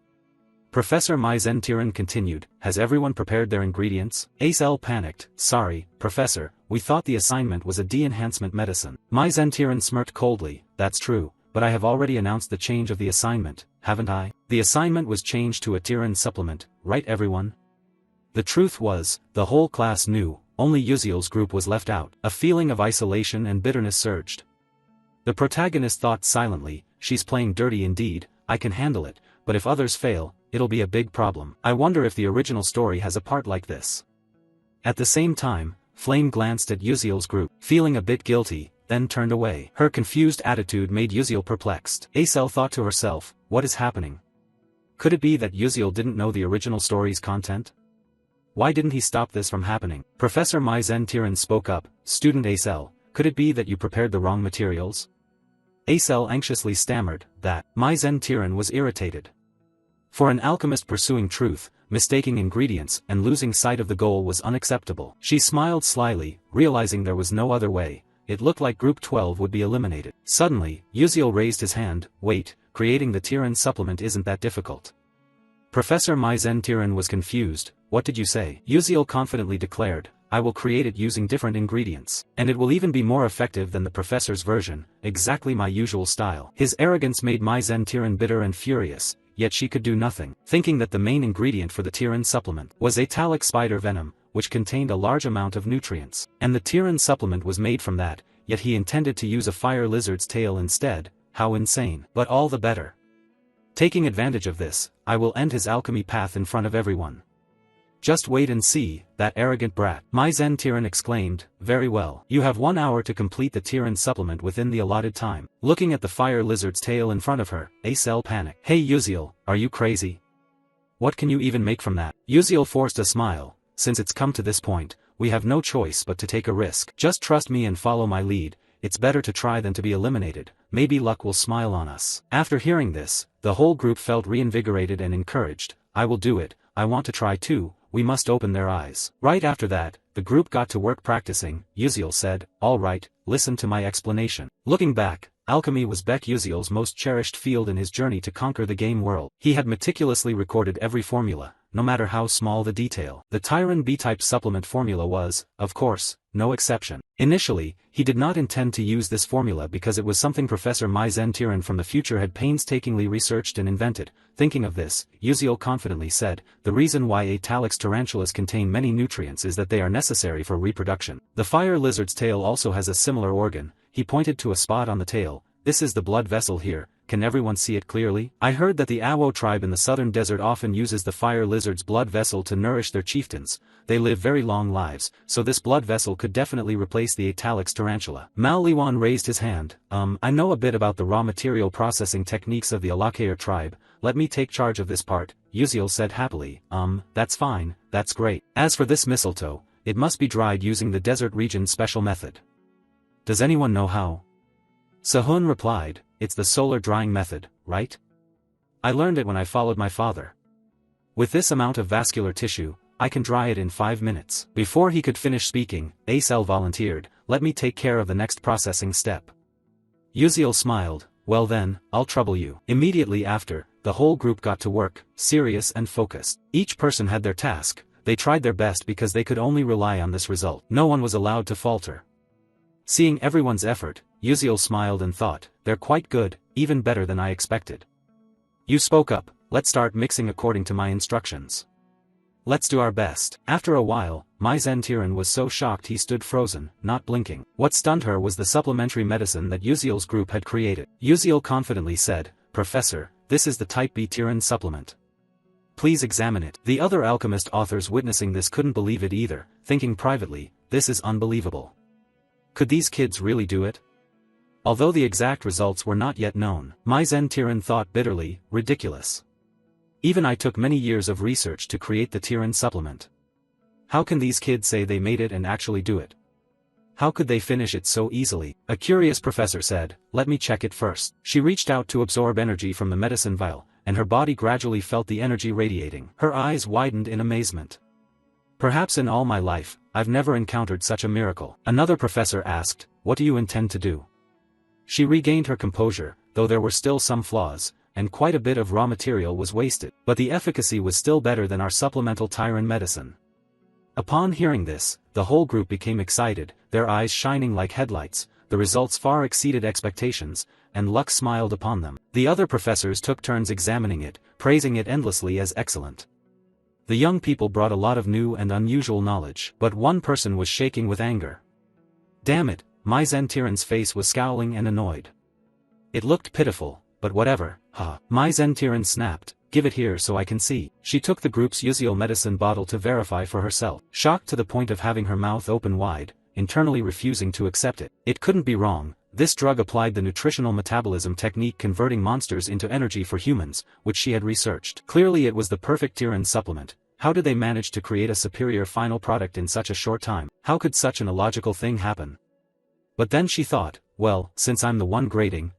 Professor Mai Zentiran continued, has everyone prepared their ingredients? Acel panicked, sorry, Professor, we thought the assignment was a de-enhancement medicine. Mai Zentiran smirked coldly, that's true, but I have already announced the change of the assignment, haven't I? The assignment was changed to a Tiran supplement, right everyone? The truth was, the whole class knew, only Uziel's group was left out. A feeling of isolation and bitterness surged. The protagonist thought silently, she's playing dirty indeed, I can handle it, but if others fail, it'll be a big problem. I wonder if the original story has a part like this. At the same time, Flame glanced at Uziel's group, feeling a bit guilty, then turned away. Her confused attitude made Uziel perplexed. Acel thought to herself, what is happening? Could it be that Uziel didn't know the original story's content? Why didn't he stop this from happening? Professor Mai Zentiran spoke up, Student Acel, could it be that you prepared the wrong materials? Acel anxiously stammered, that. Mai Zentiran was irritated. For an alchemist pursuing truth, mistaking ingredients and losing sight of the goal was unacceptable. She smiled slyly, realizing there was no other way. It looked like Group 12 would be eliminated. Suddenly, Uziel raised his hand, wait, creating the Tiran supplement isn't that difficult. Professor Mai Zentiran was confused, what did you say? Uziel confidently declared, I will create it using different ingredients. And it will even be more effective than the professor's version, exactly my usual style. His arrogance made Mai Zentiran bitter and furious, yet she could do nothing. Thinking that the main ingredient for the Tiran supplement was Atalic spider venom, which contained a large amount of nutrients. And the Tiran supplement was made from that, yet he intended to use a fire lizard's tail instead, how insane. But all the better. Taking advantage of this, I will end his alchemy path in front of everyone. Just wait and see, that arrogant brat. Mai Zentiran exclaimed, very well. You have 1 hour to complete the Tiran supplement within the allotted time. Looking at the fire lizard's tail in front of her, Acel panicked. Hey Uziel, are you crazy? What can you even make from that? Uziel forced a smile, since it's come to this point, we have no choice but to take a risk. Just trust me and follow my lead, it's better to try than to be eliminated, maybe luck will smile on us. After hearing this, the whole group felt reinvigorated and encouraged, I will do it, I want to try too, we must open their eyes. Right after that, the group got to work practicing. Uziel said, "All right, listen to my explanation." Looking back, alchemy was Baek Uziel's most cherished field in his journey to conquer the game world. He had meticulously recorded every formula, no matter how small the detail. The Tyron B-type supplement formula was, of course, no exception. Initially, he did not intend to use this formula because it was something Professor Mai Zen-Tiran from the future had painstakingly researched and invented. Thinking of this, Uziel confidently said, "The reason why Atalix tarantulas contain many nutrients is that they are necessary for reproduction. The fire lizard's tail also has a similar organ." He pointed to a spot on the tail. "This is the blood vessel here. Can everyone see it clearly? I heard that the Awo tribe in the southern desert often uses the fire lizard's blood vessel to nourish their chieftains. They live very long lives, so this blood vessel could definitely replace the Atalix tarantula." Mao Liwan raised his hand. I know a bit about the raw material processing techniques of the Alakair tribe. Let me take charge of this part," Uziel said happily. That's fine, that's great. As for this mistletoe, it must be dried using the desert region's special method. Does anyone know how? Sehun replied, "It's the solar drying method, right? I learned it when I followed my father. With this amount of vascular tissue, I can dry it in 5 minutes." Before he could finish speaking, Acel volunteered, "Let me take care of the next processing step." Uziel smiled, "Well then, I'll trouble you." Immediately after, the whole group got to work, serious and focused. Each person had their task. They tried their best because they could only rely on this result. No one was allowed to falter. Seeing everyone's effort, Uziel smiled and thought, "They're quite good, even better than I expected." "You spoke up, let's start mixing according to my instructions. Let's do our best." After a while, Mai Zen-Tiran was so shocked he stood frozen, not blinking. What stunned her was the supplementary medicine that Uziel's group had created. Uziel confidently said, "Professor, this is the Type B Tiran supplement. Please examine it." The other alchemist authors witnessing this couldn't believe it either, thinking privately, "This is unbelievable. Could these kids really do it?" Although the exact results were not yet known, Mai Zen-Tiran thought bitterly, ridiculous. Even I took many years of research to create the Tiran supplement. How can these kids say they made it and actually do it? How could they finish it so easily? A curious professor said, "Let me check it first." She reached out to absorb energy from the medicine vial, and her body gradually felt the energy radiating. Her eyes widened in amazement. "Perhaps in all my life, I've never encountered such a miracle." Another professor asked, "What do you intend to do?" She regained her composure, though there were still some flaws, and quite a bit of raw material was wasted. But the efficacy was still better than our supplemental Tyran medicine. Upon hearing this, the whole group became excited, their eyes shining like headlights. The results far exceeded expectations, and luck smiled upon them. The other professors took turns examining it, praising it endlessly as excellent. The young people brought a lot of new and unusual knowledge, but one person was shaking with anger. Damn it, Mai Zen-Tiran's face was scowling and annoyed. It looked pitiful, but whatever, Mai Zen-Tiran snapped, "Give it here so I can see." She took the group's Uziel medicine bottle to verify for herself, shocked to the point of having her mouth open wide, internally refusing to accept it. It couldn't be wrong. This drug applied the nutritional metabolism technique converting monsters into energy for humans, which she had researched. Clearly it was the perfect Tiran supplement. How did they manage to create a superior final product in such a short time? How could such an illogical thing happen? But then she thought, well, since I'm the one grading,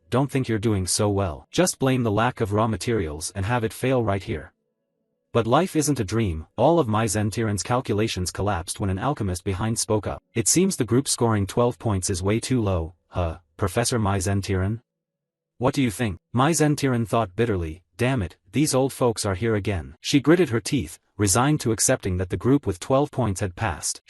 don't think you're doing so well. Just blame the lack of raw materials and have it fail right here. But life isn't a dream. All of Mai Zen-Tiran's calculations collapsed when an alchemist behind spoke up. "It seems the group scoring 12 points is way too low, Professor Mai Zen-Tiran? What do you think?" Mai Zen-Tiran thought bitterly, "Damn it, these old folks are here again." She gritted her teeth, resigned to accepting that the group with 12 points had passed.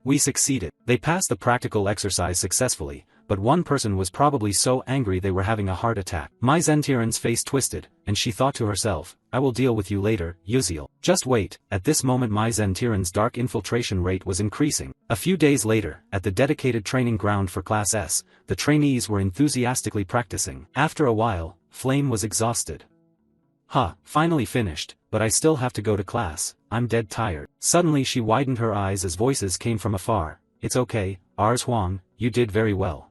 "We succeeded." They passed the practical exercise successfully, but one person was probably so angry they were having a heart attack. Mai Zen-Tiran's face twisted, and she thought to herself, "I will deal with you later, Uziel. Just wait." At this moment Mai Zen-Tiran's dark infiltration rate was increasing. A few days later, at the dedicated training ground for Class S, the trainees were enthusiastically practicing. After a while, Flame was exhausted. Finally finished, but I still have to go to class, I'm dead tired." Suddenly she widened her eyes as voices came from afar. "It's okay, Ars Huang, you did very well.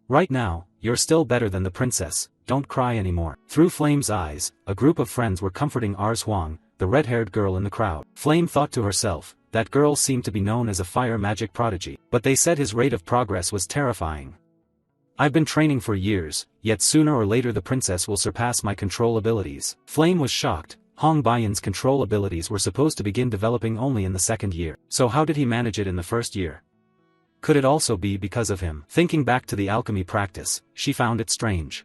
Right now, you're still better than the princess, don't cry anymore." Through Flame's eyes, a group of friends were comforting Ars Huang, the red-haired girl in the crowd. Flame thought to herself, that girl seemed to be known as a fire magic prodigy, but they said his rate of progress was terrifying. I've been training for years, yet sooner or later the princess will surpass my control abilities. Flame was shocked. Hong Baiyan's control abilities were supposed to begin developing only in the second year. So how did he manage it in the first year? Could it also be because of him? Thinking back to the alchemy practice, she found it strange.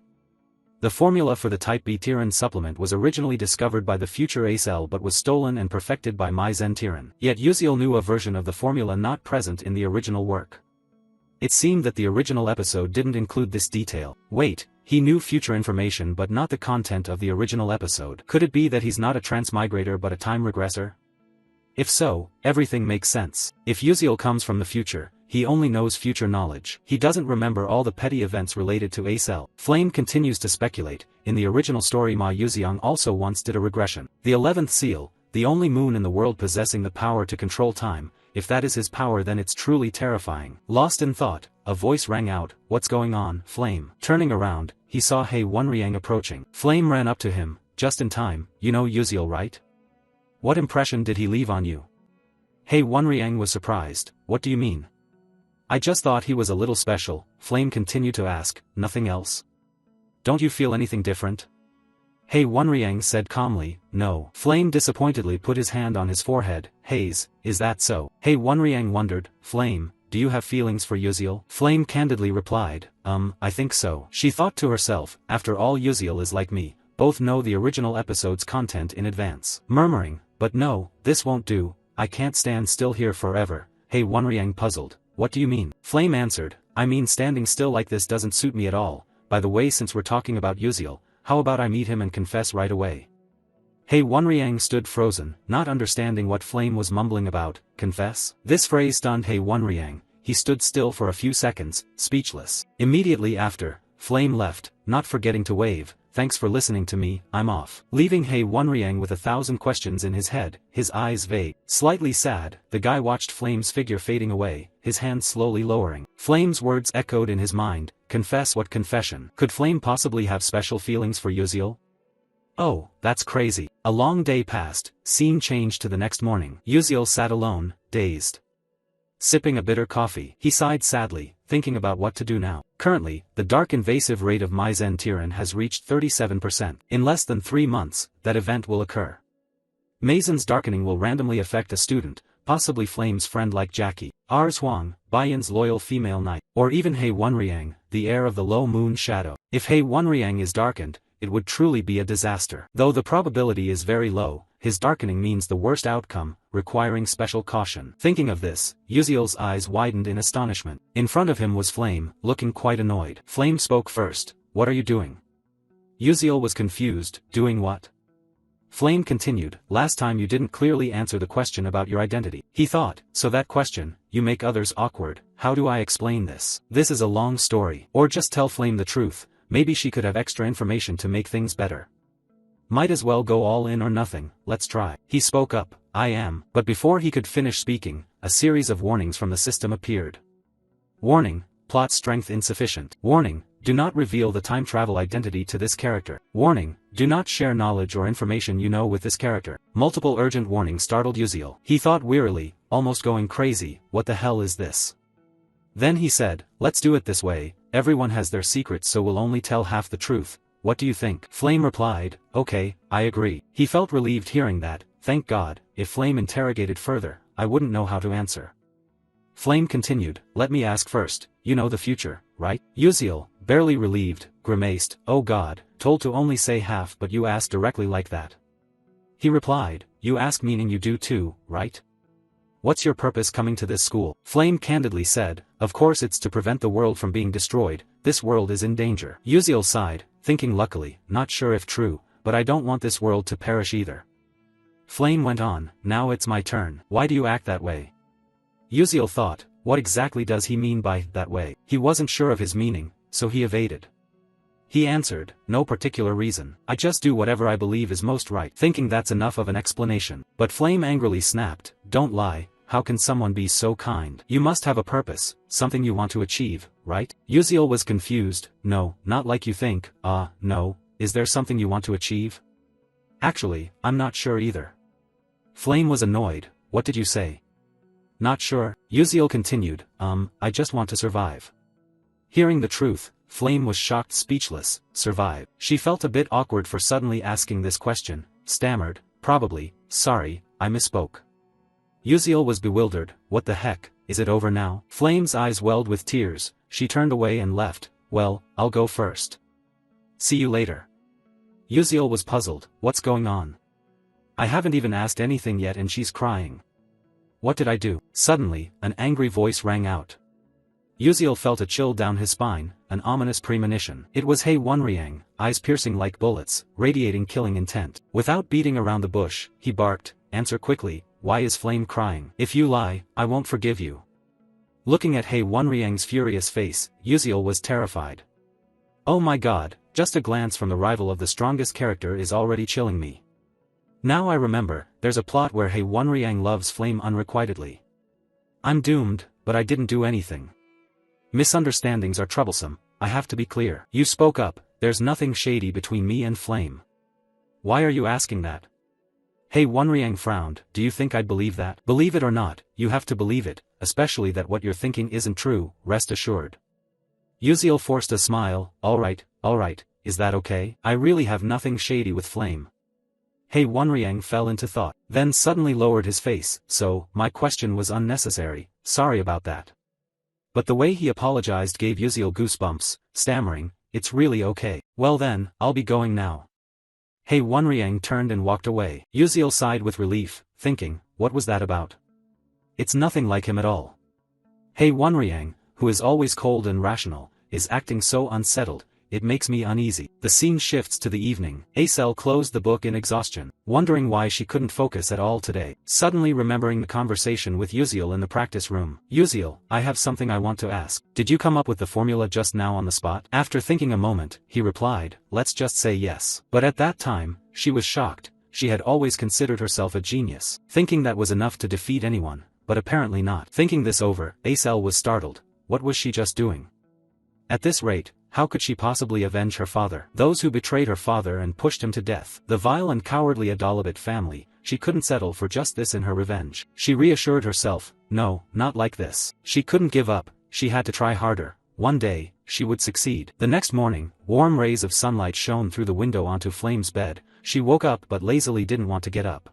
The formula for the type B Tiran supplement was originally discovered by the future Acel but was stolen and perfected by Mai Zen Tiran. Yet Uziel knew a version of the formula not present in the original work. It seemed that the original episode didn't include this detail. Wait, he knew future information but not the content of the original episode. Could it be that he's not a transmigrator but a time regressor? If so, everything makes sense. If Uziel comes from the future, he only knows future knowledge. He doesn't remember all the petty events related to Acel. Flame continues to speculate. In the original story Ma Yuziang also once did a regression. The 11th seal, the only moon in the world possessing the power to control time. If that is his power, then it's truly terrifying. Lost in thought, a voice rang out, "What's going on, Flame?" Turning around, he saw He Wenriang approaching. Flame ran up to him, just in time. "You know Uziel, right? What impression did he leave on you?" He Wenriang was surprised. "What do you mean?" "I just thought he was a little special," Flame continued to ask. "Nothing else? Don't you feel anything different?" He Wenriang said calmly, "No." Flame disappointedly put his hand on his forehead. "Haze, is that so?" He Wenriang wondered. "Flame, do you have feelings for Uziel?" Flame candidly replied, I think so." She thought to herself, after all Uziel is like me, both know the original episode's content in advance. Murmuring, "But no, this won't do, I can't stand still here forever." He Wenriang puzzled. "What do you mean?" Flame answered, "I mean standing still like this doesn't suit me at all. By the way, since we're talking about Uziel, how about I meet him and confess right away?" He Wenriang stood frozen, not understanding what Flame was mumbling about. Confess? This phrase stunned He Wenriang. He stood still for a few seconds, speechless. Immediately after, Flame left, not forgetting to wave, "Thanks for listening to me, I'm off." Leaving He Wenriang with 1,000 questions in his head, his eyes vague. Slightly sad, the guy watched Flame's figure fading away, his hands slowly lowering. Flame's words echoed in his mind. Confess? What confession? Could Flame possibly have special feelings for Uziel? Oh, that's crazy. A long day passed, scene changed to the next morning. Uziel sat alone, dazed. Sipping a bitter coffee, he sighed sadly, thinking about what to do now. Currently, the dark invasive rate of Mai Zen Tiran has reached 37%. In less than 3 months, that event will occur. Maizen's darkening will randomly affect a student, possibly Flame's friend like Jackie, Ars Huang, Baiyan's loyal female knight, or even He Wenriang, the heir of the low moon shadow. If He Wenriang is darkened, it would truly be a disaster. Though the probability is very low, his darkening means the worst outcome, requiring special caution. Thinking of this, Uziel's eyes widened in astonishment. In front of him was Flame, looking quite annoyed. Flame spoke first. "What are you doing?" Uziel was confused. "Doing what?" Flame continued, "Last time you didn't clearly answer the question about your identity." He thought, "So that question, you make others awkward. How do I explain this? This is a long story. Or just tell Flame the truth, maybe she could have extra information to make things better. Might as well go all in or nothing, let's try." He spoke up, "I am." But before he could finish speaking, a series of warnings from the system appeared. Warning, plot strength insufficient. Warning, do not reveal the time travel identity to this character. Warning, do not share knowledge or information you know with this character. Multiple urgent warnings startled Uziel. He thought wearily, almost going crazy, what the hell is this? Then he said, "Let's do it this way, everyone has their secrets so we'll only tell half the truth. What do you think?" Flame replied, "Okay, I agree." He felt relieved hearing that. Thank God, if Flame interrogated further, I wouldn't know how to answer. Flame continued, "Let me ask first, you know the future, right?" Uziel, barely relieved, grimaced, "Oh God, told to only say half but you ask directly like that." He replied, "You ask meaning you do too, right? What's your purpose coming to this school?" Flame candidly said, "Of course it's to prevent the world from being destroyed, this world is in danger." Uziel sighed, thinking luckily, not sure if true, but I don't want this world to perish either. Flame went on, "Now it's my turn. Why do you act that way?" Uziel thought, what exactly does he mean by that way? He wasn't sure of his meaning, so he evaded. He answered, "No particular reason. I just do whatever I believe is most right," thinking that's enough of an explanation. But Flame angrily snapped, "Don't lie. How can someone be so kind? You must have a purpose, something you want to achieve, right?" Uziel was confused. "No, not like you think." No, is there something you want to achieve?" "Actually, I'm not sure either." Flame was annoyed. "What did you say?" "Not sure." Uziel continued, I just want to survive." Hearing the truth, Flame was shocked, speechless. Survive. She felt a bit awkward for suddenly asking this question, stammered, probably, sorry, I misspoke. Uziel was bewildered, what the heck, is it over now? Flame's eyes welled with tears, she turned away and left. Well, I'll go first. See you later. Uziel was puzzled, what's going on? I haven't even asked anything yet and she's crying. What did I do? Suddenly, an angry voice rang out. Uziel felt a chill down his spine, an ominous premonition. It was He Wonriang, eyes piercing like bullets, radiating killing intent. Without beating around the bush, he barked, answer quickly, why is Flame crying? If you lie, I won't forgive you. Looking at He Wonriang's furious face, Uziel was terrified. Oh my god, just a glance from the rival of the strongest character is already chilling me. Now I remember, there's a plot where He Wonriang loves Flame unrequitedly. I'm doomed, but I didn't do anything. Misunderstandings are troublesome, I have to be clear. You spoke up, there's nothing shady between me and Flame. Why are you asking that? He Wonriang frowned, do you think I'd believe that? Believe it or not, you have to believe it, especially that what you're thinking isn't true, rest assured. Uziel forced a smile, alright, is that okay? I really have nothing shady with Flame. He Wonriang fell into thought, then suddenly lowered his face, so, my question was unnecessary, sorry about that. But the way he apologized gave Uziel goosebumps, stammering, it's really okay. Well then, I'll be going now. He Wonriang turned and walked away. Uziel sighed with relief, thinking, what was that about? It's nothing like him at all. He Wonriang, who is always cold and rational, is acting so unsettled, it makes me uneasy. The scene shifts to the evening. Acel closed the book in exhaustion, wondering why she couldn't focus at all today. Suddenly remembering the conversation with Uziel in the practice room. Uziel, I have something I want to ask. Did you come up with the formula just now on the spot? After thinking a moment, he replied, let's just say yes. But at that time, she was shocked. She had always considered herself a genius, thinking that was enough to defeat anyone, but apparently not. Thinking this over, Acel was startled. What was she just doing? At this rate, how could she possibly avenge her father? Those who betrayed her father and pushed him to death. The vile and cowardly Adalabit family, she couldn't settle for just this in her revenge. She reassured herself, no, not like this. She couldn't give up, she had to try harder. One day, she would succeed. The next morning, warm rays of sunlight shone through the window onto Flame's bed. She woke up but lazily didn't want to get up.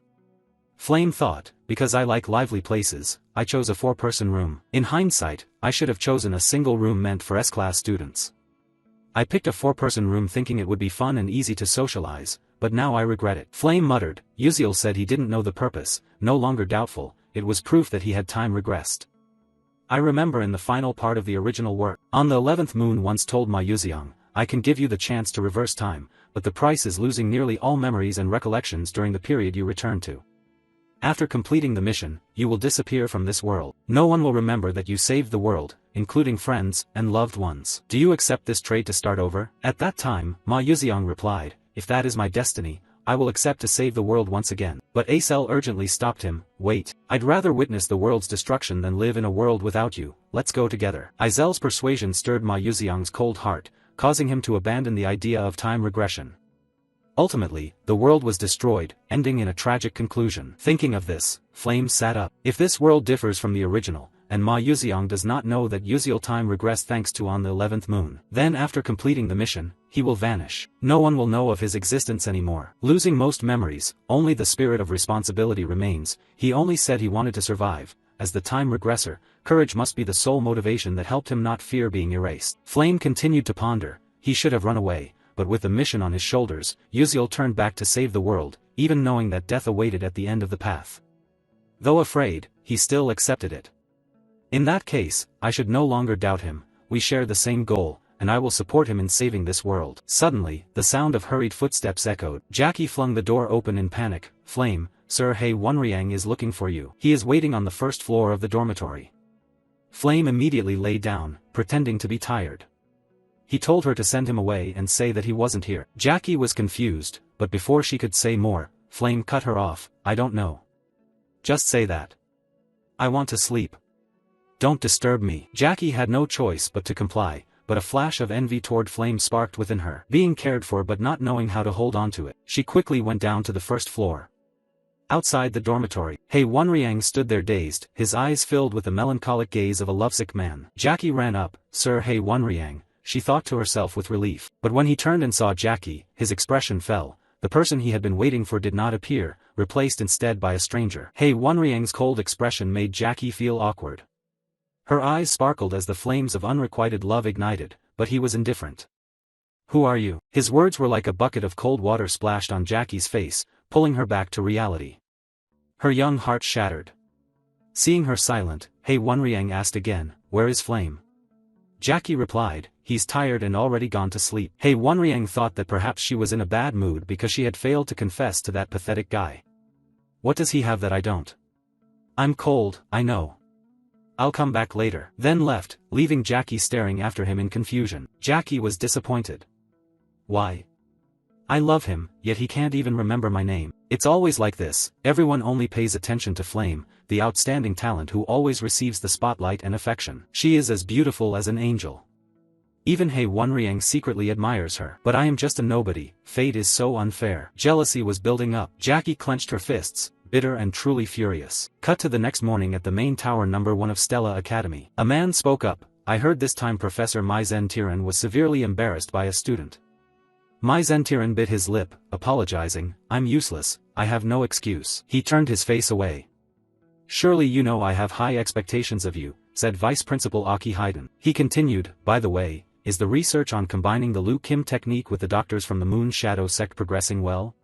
Flame thought, because I like lively places, I chose a 4-person room. In hindsight, I should have chosen a single room meant for S-class students. I picked a 4-person room thinking it would be fun and easy to socialize, but now I regret it. Flame muttered. Uziel said he didn't know the purpose, no longer doubtful, it was proof that he had time regressed. I remember in the final part of the original work, on the 11th moon once told Ma Yuziang, I can give you the chance to reverse time, but the price is losing nearly all memories and recollections during the period you return to. After completing the mission, you will disappear from this world. No one will remember that you saved the world, including friends and loved ones. Do you accept this trade to start over? At that time, Ma Yuziang replied, if that is my destiny, I will accept to save the world once again. But Acel urgently stopped him, wait, I'd rather witness the world's destruction than live in a world without you, let's go together. Azel's persuasion stirred Ma Yuziang's cold heart, causing him to abandon the idea of time regression. Ultimately, the world was destroyed, ending in a tragic conclusion. Thinking of this, Flame sat up. If this world differs from the original, and Ma Yuziang does not know that Uziel time regressed thanks to on the 11th moon, then after completing the mission, he will vanish. No one will know of his existence anymore. Losing most memories, only the spirit of responsibility remains. He only said he wanted to survive. As the time regressor, courage must be the sole motivation that helped him not fear being erased. Flame continued to ponder. He should have run away. But with the mission on his shoulders, Uziel turned back to save the world, even knowing that death awaited at the end of the path. Though afraid, he still accepted it. In that case, I should no longer doubt him. We share the same goal, and I will support him in saving this world. Suddenly, the sound of hurried footsteps echoed. Jackie flung the door open in panic. Flame, Sir He Wonriang is looking for you. He is waiting on the first floor of the dormitory. Flame immediately lay down, pretending to be tired. He told her to send him away and say that he wasn't here. Jackie was confused, but before she could say more, Flame cut her off. I don't know. Just say that. I want to sleep. Don't disturb me. Jackie had no choice but to comply, but a flash of envy toward Flame sparked within her. Being cared for but not knowing how to hold on to it, she quickly went down to the first floor. Outside the dormitory, He Wonriang stood there dazed, his eyes filled with the melancholic gaze of a lovesick man. Jackie ran up. Sir He Wonriang, she thought to herself with relief. But when he turned and saw Jackie, his expression fell. The person he had been waiting for did not appear, replaced instead by a stranger. Hey Wonriang's cold expression made Jackie feel awkward. Her eyes sparkled as the flames of unrequited love ignited, but he was indifferent. Who are you? His words were like a bucket of cold water splashed on Jackie's face, pulling her back to reality. Her young heart shattered. Seeing her silent, Hey Wonriang asked again, where is Flame? Jackie replied, he's tired and already gone to sleep. Hey Wonriang thought that perhaps she was in a bad mood because she had failed to confess to that pathetic guy. What does he have that I don't? I'm cold, I know. I'll come back later. Then left, leaving Jackie staring after him in confusion. Jackie was disappointed. Why? I love him, yet he can't even remember my name. It's always like this, everyone only pays attention to Flame, the outstanding talent who always receives the spotlight and affection. She is as beautiful as an angel. Even Hey Wonriang secretly admires her. But I am just a nobody, fate is so unfair. Jealousy was building up. Jackie clenched her fists, bitter and truly furious. Cut to the next morning at the main tower number 1 of Stella Academy. A man spoke up. I heard this time Professor Mai Zentiran was severely embarrassed by a student. Mai Zentiran bit his lip, apologizing, I'm useless, I have no excuse. He turned his face away. Surely you know I have high expectations of you, said Vice Principal Aki Haiden. He continued, by the way, is the research on combining the Liu Kim technique with the doctors from the Moon Shadow sect progressing well?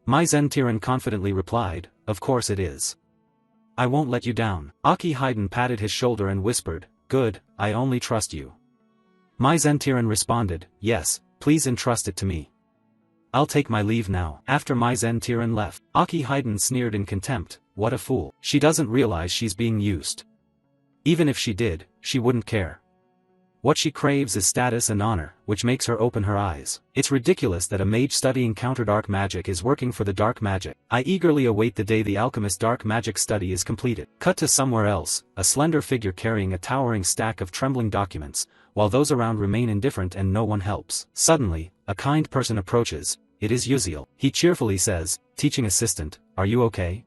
Mai Zentiran confidently replied, of course it is. I won't let you down. Aki Haiden patted his shoulder and whispered, good, I only trust you. Mai Zentiran responded, yes, please entrust it to me. I'll take my leave now. After Mai Zentiran left, Aki Haiden sneered in contempt, what a fool. She doesn't realize she's being used. Even if she did, she wouldn't care. What she craves is status and honor, which makes her open her eyes. It's ridiculous that a mage studying counter-dark magic is working for the dark magic. I eagerly await the day the alchemist dark magic study is completed. Cut to somewhere else, a slender figure carrying a towering stack of trembling documents, while those around remain indifferent and no one helps. Suddenly, a kind person approaches. It is Uziel. He cheerfully says, teaching assistant, are you okay?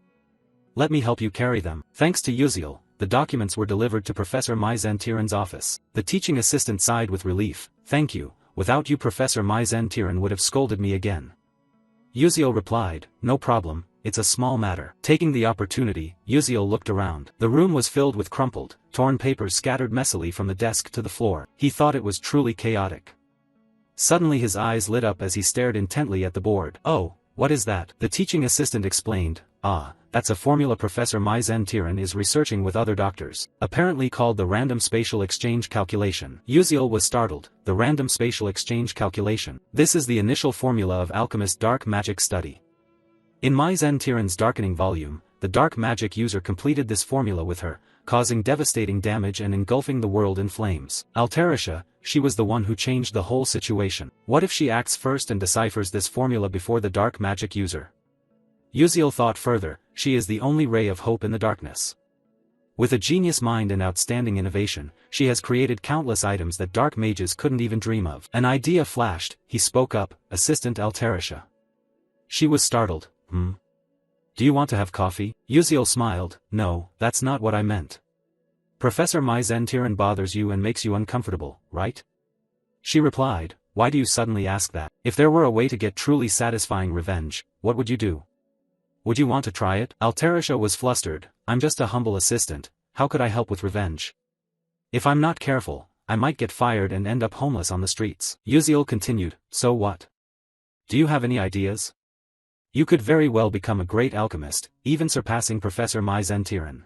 Let me help you carry them. Thanks to Uziel, the documents were delivered to Professor Mai Zentiran's office. The teaching assistant sighed with relief, thank you, without you Professor Mai Zentiran would have scolded me again. Uziel replied, no problem, it's a small matter. Taking the opportunity, Uziel looked around. The room was filled with crumpled, torn papers scattered messily from the desk to the floor. He thought it was truly chaotic. Suddenly his eyes lit up as he stared intently at the board. Oh, what is that? The teaching assistant explained, that's a formula Professor Mai Zentiran is researching with other doctors, apparently called the random spatial exchange calculation. Uziel was startled, the random spatial exchange calculation. This is the initial formula of alchemist dark magic study. In Mai Zentiran's darkening volume, the dark magic user completed this formula with her, causing devastating damage and engulfing the world in flames. Altarisha, she was the one who changed the whole situation. What if she acts first and deciphers this formula before the dark magic user? Uziel thought further, she is the only ray of hope in the darkness. With a genius mind and outstanding innovation, she has created countless items that dark mages couldn't even dream of. An idea flashed, he spoke up, Assistant Altarisha. She was startled, Do you want to have coffee? Uziel smiled, no, that's not what I meant. Professor Mai Zentiran bothers you and makes you uncomfortable, right? She replied, why do you suddenly ask that? If there were a way to get truly satisfying revenge, what would you do? Would you want to try it? Altarisha was flustered, I'm just a humble assistant, how could I help with revenge? If I'm not careful, I might get fired and end up homeless on the streets. Uziel continued, so what? Do you have any ideas? You could very well become a great alchemist, even surpassing Professor Mai Zentiran.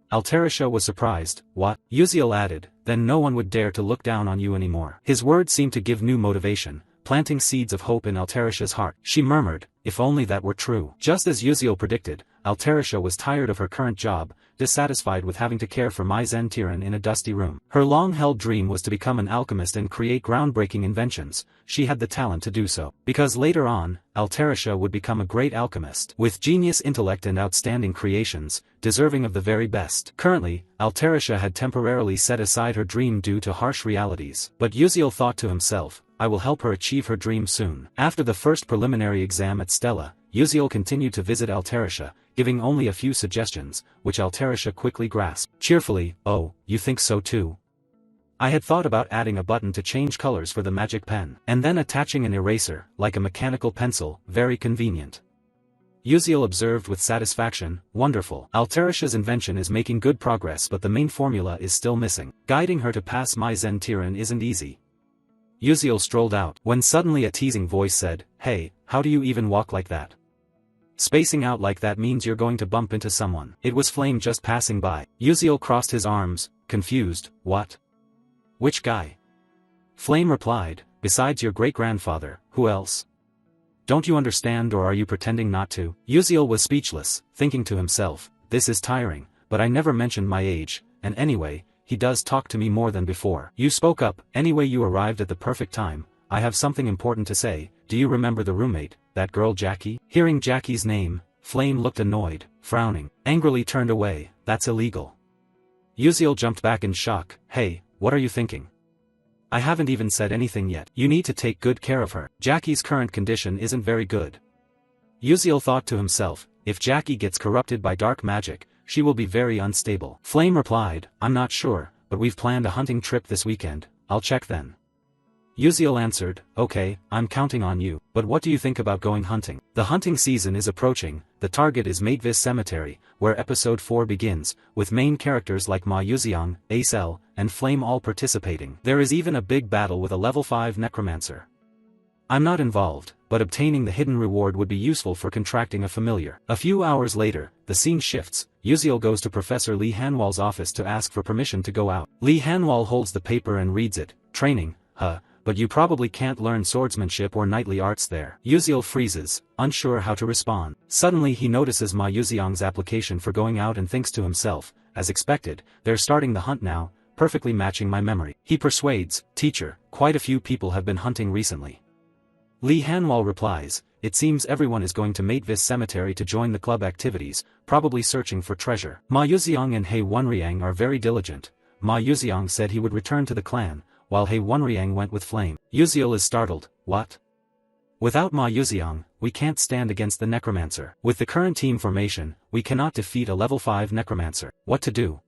Altarisha was surprised, what? Uziel added, then no one would dare to look down on you anymore. His words seemed to give new motivation, planting seeds of hope in Altarisha's heart. She murmured, if only that were true. Just as Uziel predicted, Altarisha was tired of her current job, dissatisfied with having to care for Mai Zentiran in a dusty room. Her long-held dream was to become an alchemist and create groundbreaking inventions. She had the talent to do so. Because later on, Altarisha would become a great alchemist, with genius intellect and outstanding creations, deserving of the very best. Currently, Altarisha had temporarily set aside her dream due to harsh realities. But Uziel thought to himself, I will help her achieve her dream soon. After the first preliminary exam at Stella, Uziel continued to visit Altarisha, giving only a few suggestions, which Altarisha quickly grasped. Cheerfully, oh, you think so too? I had thought about adding a button to change colors for the magic pen, and then attaching an eraser, like a mechanical pencil, very convenient. Uziel observed with satisfaction, wonderful. Alterisha's invention is making good progress, but the main formula is still missing. Guiding her to pass my Zen Tiran isn't easy. Uziel strolled out, when suddenly a teasing voice said, "Hey, how do you even walk like that? Spacing out like that means you're going to bump into someone." It was Flame just passing by. Uziel crossed his arms, confused. What? Which guy? Flame replied, "Besides your great-grandfather, who else? Don't you understand, or are you pretending not to?" Uziel was speechless, thinking to himself, this is tiring, but I never mentioned my age, and anyway, he does talk to me more than before. You spoke up, anyway you arrived at the perfect time. I have something important to say. Do you remember the roommate, that girl Jackie? Hearing Jackie's name, Flame looked annoyed, frowning, angrily turned away. That's illegal. Uziel jumped back in shock. Hey, what are you thinking? I haven't even said anything yet. You need to take good care of her. Jackie's current condition isn't very good. Uziel thought to himself, if Jackie gets corrupted by dark magic, she will be very unstable. Flame replied, I'm not sure, but we've planned a hunting trip this weekend. I'll check then. Uziel answered, okay, I'm counting on you, but what do you think about going hunting? The hunting season is approaching. The target is Matevis Cemetery, where episode 4 begins, with main characters like Ma Yuziang, Acel, and Flame all participating. There is even a big battle with a level 5 necromancer. I'm not involved, but obtaining the hidden reward would be useful for contracting a familiar. A few hours later, the scene shifts. Uziel goes to Professor Li Hanwal's office to ask for permission to go out. Li Hanwal holds the paper and reads it. Training, but you probably can't learn swordsmanship or knightly arts there. Uziel freezes, unsure how to respond. Suddenly he notices Ma Yuziang's application for going out and thinks to himself, as expected, they're starting the hunt now, perfectly matching my memory. He persuades, teacher, quite a few people have been hunting recently. Li Hanwal replies, it seems everyone is going to Matevis Cemetery to join the club activities, probably searching for treasure. Ma Yuziang and He Wunriang are very diligent. Ma Yuziang said he would return to the clan, while He Wunriang went with Flame. Uziel is startled. What? Without Ma Yuziang, we can't stand against the necromancer. With the current team formation, we cannot defeat a level 5 necromancer. What to do?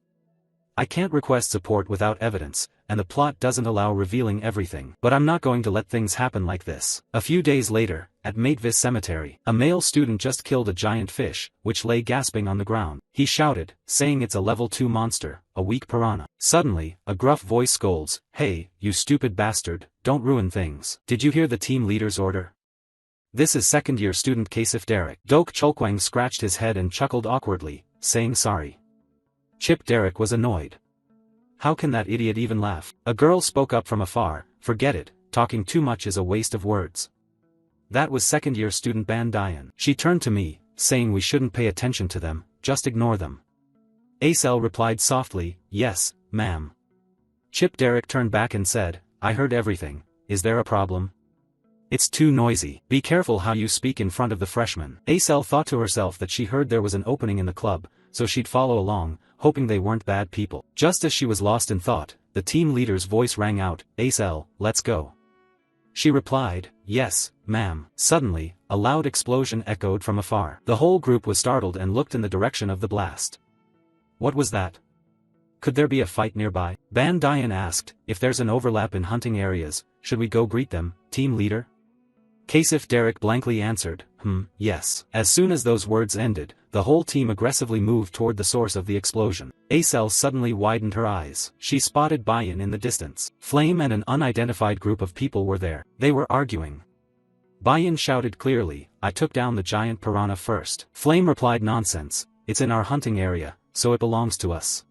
I can't request support without evidence, and the plot doesn't allow revealing everything. But I'm not going to let things happen like this. A few days later, at Matevis Cemetery, a male student just killed a giant fish, which lay gasping on the ground. He shouted, saying it's a level 2 monster, a weak piranha. Suddenly, a gruff voice scolds, hey, you stupid bastard, don't ruin things. Did you hear the team leader's order? This is second-year student Kasif Derek. Dok Cholkwang scratched his head and chuckled awkwardly, saying sorry. Chip Derek was annoyed. How can that idiot even laugh? A girl spoke up from afar, forget it, talking too much is a waste of words. That was second-year student Ban Dian. She turned to me, saying we shouldn't pay attention to them, just ignore them. Acel replied softly, yes, ma'am. Chip Derek turned back and said, I heard everything, is there a problem? It's too noisy. Be careful how you speak in front of the freshmen. Acel thought to herself that she heard there was an opening in the club, so she'd follow along, hoping they weren't bad people. Just as she was lost in thought, the team leader's voice rang out, Acel, let's go. She replied, yes, ma'am. Suddenly, a loud explosion echoed from afar. The whole group was startled and looked in the direction of the blast. What was that? Could there be a fight nearby? Ban Dian asked, if there's an overlap in hunting areas, should we go greet them, team leader? Kasif Derek blankly answered, yes. As soon as those words ended, the whole team aggressively moved toward the source of the explosion. Acel suddenly widened her eyes. She spotted Bayan in the distance. Flame and an unidentified group of people were there. They were arguing. Bayan shouted clearly, I took down the giant piranha first. Flame replied, nonsense, it's in our hunting area, so it belongs to us.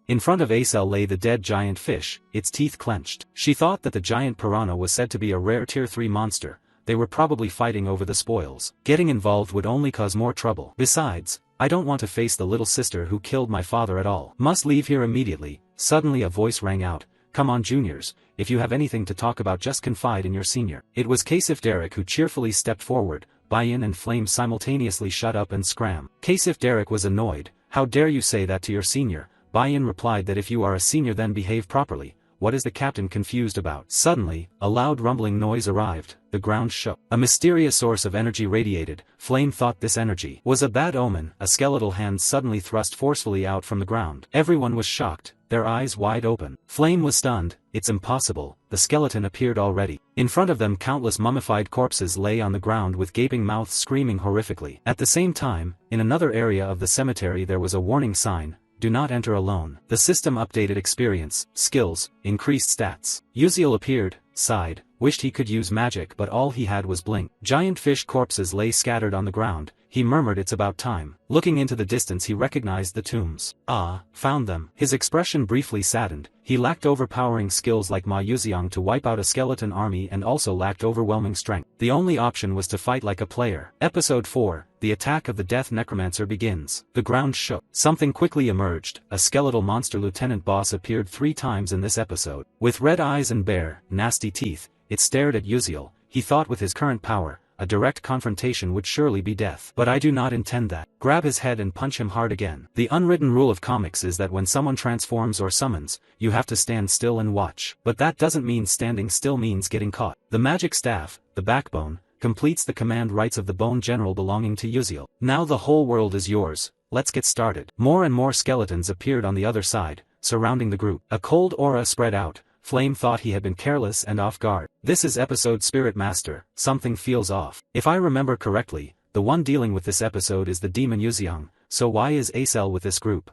In front of Acel lay the dead giant fish, its teeth clenched. She thought that the giant piranha was said to be a rare tier 3 monster. They were probably fighting over the spoils. Getting involved would only cause more trouble. Besides, I don't want to face the little sister who killed my father at all. Must leave here immediately. Suddenly a voice rang out, come on juniors, if you have anything to talk about just confide in your senior. It was Kasif Derek who cheerfully stepped forward. Bayan and Flame simultaneously shut up and scram. Kasif Derek was annoyed, how dare you say that to your senior? Bayan replied that if you are a senior then behave properly. What is the captain confused about? Suddenly, a loud rumbling noise arrived, the ground shook. A mysterious source of energy radiated. Flame thought this energy was a bad omen. A skeletal hand suddenly thrust forcefully out from the ground. Everyone was shocked. their eyes wide open. Flame was stunned. It's impossible, the skeleton appeared already. In front of them countless mummified corpses lay on the ground with gaping mouths screaming horrifically. At the same time, in another area of the cemetery there was a warning sign: do not enter alone. The system updated experience, skills, increased stats. Uziel appeared, sighed, wished he could use magic but all he had was blink. Giant fish corpses lay scattered on the ground. He murmured it's about time. Looking into the distance he recognized the tombs. Ah, found them. His expression briefly saddened. He lacked overpowering skills like Ma Yuziang to wipe out a skeleton army and also lacked overwhelming strength. The only option was to fight like a player. Episode 4, The Attack of the Death Necromancer begins. The ground shook. Something quickly emerged. A skeletal monster lieutenant boss appeared 3 times in this episode. With red eyes and bare, nasty teeth, it stared at Uziel. He thought with his current power, a direct confrontation would surely be death. But I do not intend that. Grab his head and punch him hard again. The unwritten rule of comics is that when someone transforms or summons, you have to stand still and watch. But that doesn't mean standing still means getting caught. The magic staff, the backbone, completes the command rights of the bone general belonging to Uziel. Now the whole world is yours. Let's get started. More and more skeletons appeared on the other side, surrounding the group. A cold aura spread out. Flame thought he had been careless and off guard. This is episode Spirit Master, something feels off. If I remember correctly, the one dealing with this episode is the demon Yuziang, so why is Acel with this group?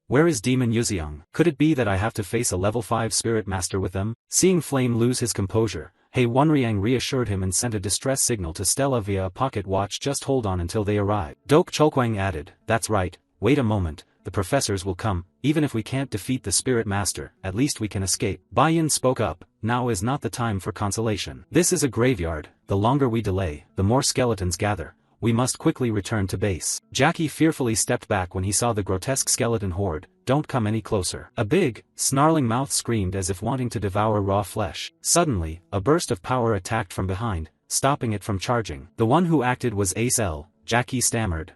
Where is demon Yuziang? Could it be that I have to face a level 5 Spirit Master with them? Seeing Flame lose his composure, He Wanriang reassured him and sent a distress signal to Stella via a pocket watch. Just hold on until they arrive. Dok Cholquang added, that's right, wait a moment. The professors will come. Even if we can't defeat the Spirit Master, at least we can escape. Baiyan spoke up, now is not the time for consolation. This is a graveyard, the longer we delay, the more skeletons gather. We must quickly return to base. Jackie fearfully stepped back when he saw the grotesque skeleton horde. Don't come any closer. A big, snarling mouth screamed as if wanting to devour raw flesh. Suddenly, a burst of power attacked from behind, stopping it from charging. The one who acted was Acel. Jackie stammered,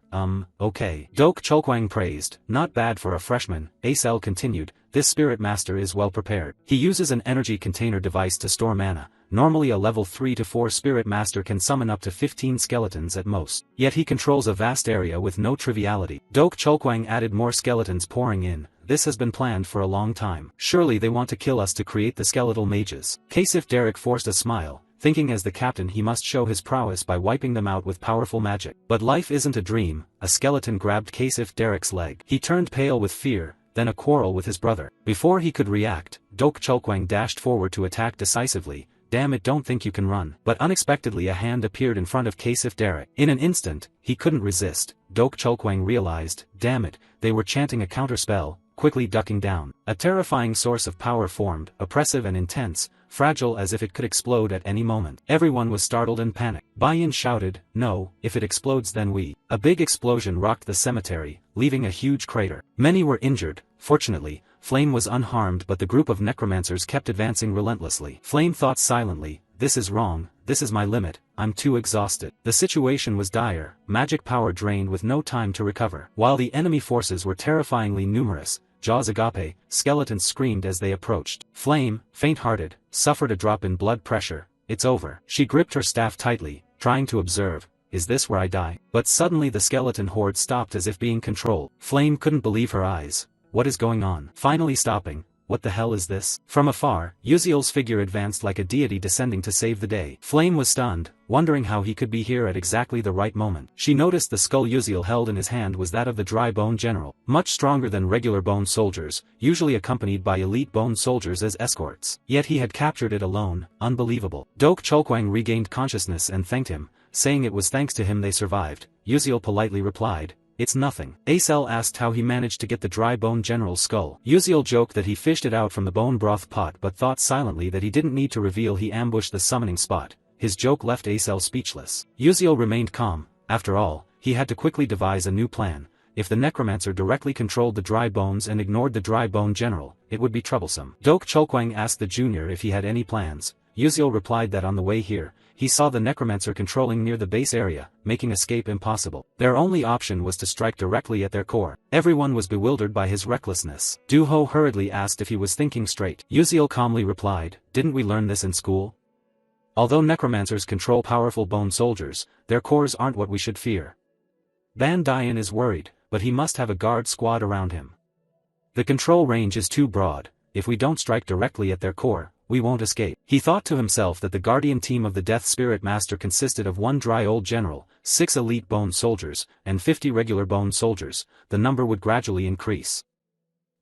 okay. Dok Cholquang praised, not bad for a freshman. Acel continued, this Spirit Master is well prepared. He uses an energy container device to store mana. Normally a level 3 to 4 Spirit Master can summon up to 15 skeletons at most. Yet he controls a vast area with no triviality. Dok Cholquang added more skeletons pouring in. This has been planned for a long time. Surely they want to kill us to create the skeletal mages. Kasif Derek forced a smile, thinking as the captain he must show his prowess by wiping them out with powerful magic. But life isn't a dream. A skeleton grabbed Kasif Derek's leg. He turned pale with fear, then a quarrel with his brother. Before he could react, Dok Cholquang dashed forward to attack decisively. Damn it, don't think you can run. But unexpectedly a hand appeared in front of Kasif Derek. In an instant, he couldn't resist. Dok Cholquang realized, damn it, they were chanting a counterspell, quickly ducking down. A terrifying source of power formed, oppressive and intense, fragile as if it could explode at any moment. Everyone was startled and panicked. Baiyan shouted, no, if it explodes then we. A big explosion rocked the cemetery, leaving a huge crater. Many were injured. Fortunately, Flame was unharmed, but the group of necromancers kept advancing relentlessly. Flame thought silently, this is wrong, this is my limit, I'm too exhausted. The situation was dire, magic power drained with no time to recover. While the enemy forces were terrifyingly numerous, Jaws Agape, skeletons screamed as they approached. Flame, faint-hearted, suffered a drop in blood pressure. It's over. She gripped her staff tightly, trying to observe. Is this where I die? But suddenly the skeleton horde stopped as if being controlled. Flame couldn't believe her eyes. What is going on? Finally stopping. What the hell is this? From afar, Uziel's figure advanced like a deity descending to save the day. Flame was stunned, wondering how he could be here at exactly the right moment. She noticed the skull Uziel held in his hand was that of the dry bone general, much stronger than regular bone soldiers, usually accompanied by elite bone soldiers as escorts. Yet he had captured it alone. Unbelievable. Dok Cholquang regained consciousness and thanked him, saying it was thanks to him they survived. Uziel politely replied, it's nothing. Acel asked how he managed to get the dry bone general's skull. Uziel joked that he fished it out from the bone broth pot but thought silently that he didn't need to reveal he ambushed the summoning spot. His joke left Acel speechless. Uziel remained calm. After all, he had to quickly devise a new plan. If the necromancer directly controlled the dry bones and ignored the dry bone general, it would be troublesome. Dok Cholquang asked the junior if he had any plans. Uziel replied that on the way here, he saw the necromancer controlling near the base area, making escape impossible. Their only option was to strike directly at their core. Everyone was bewildered by his recklessness. Duho hurriedly asked if he was thinking straight. Uziel calmly replied, didn't we learn this in school? Although necromancers control powerful bone soldiers, their cores aren't what we should fear. Ban Dian is worried, but he must have a guard squad around him. The control range is too broad. If we don't strike directly at their core, we won't escape. He thought to himself that the guardian team of the Death Spirit Master consisted of 1 dry old general, 6 elite bone soldiers, and 50 regular bone soldiers. The number would gradually increase.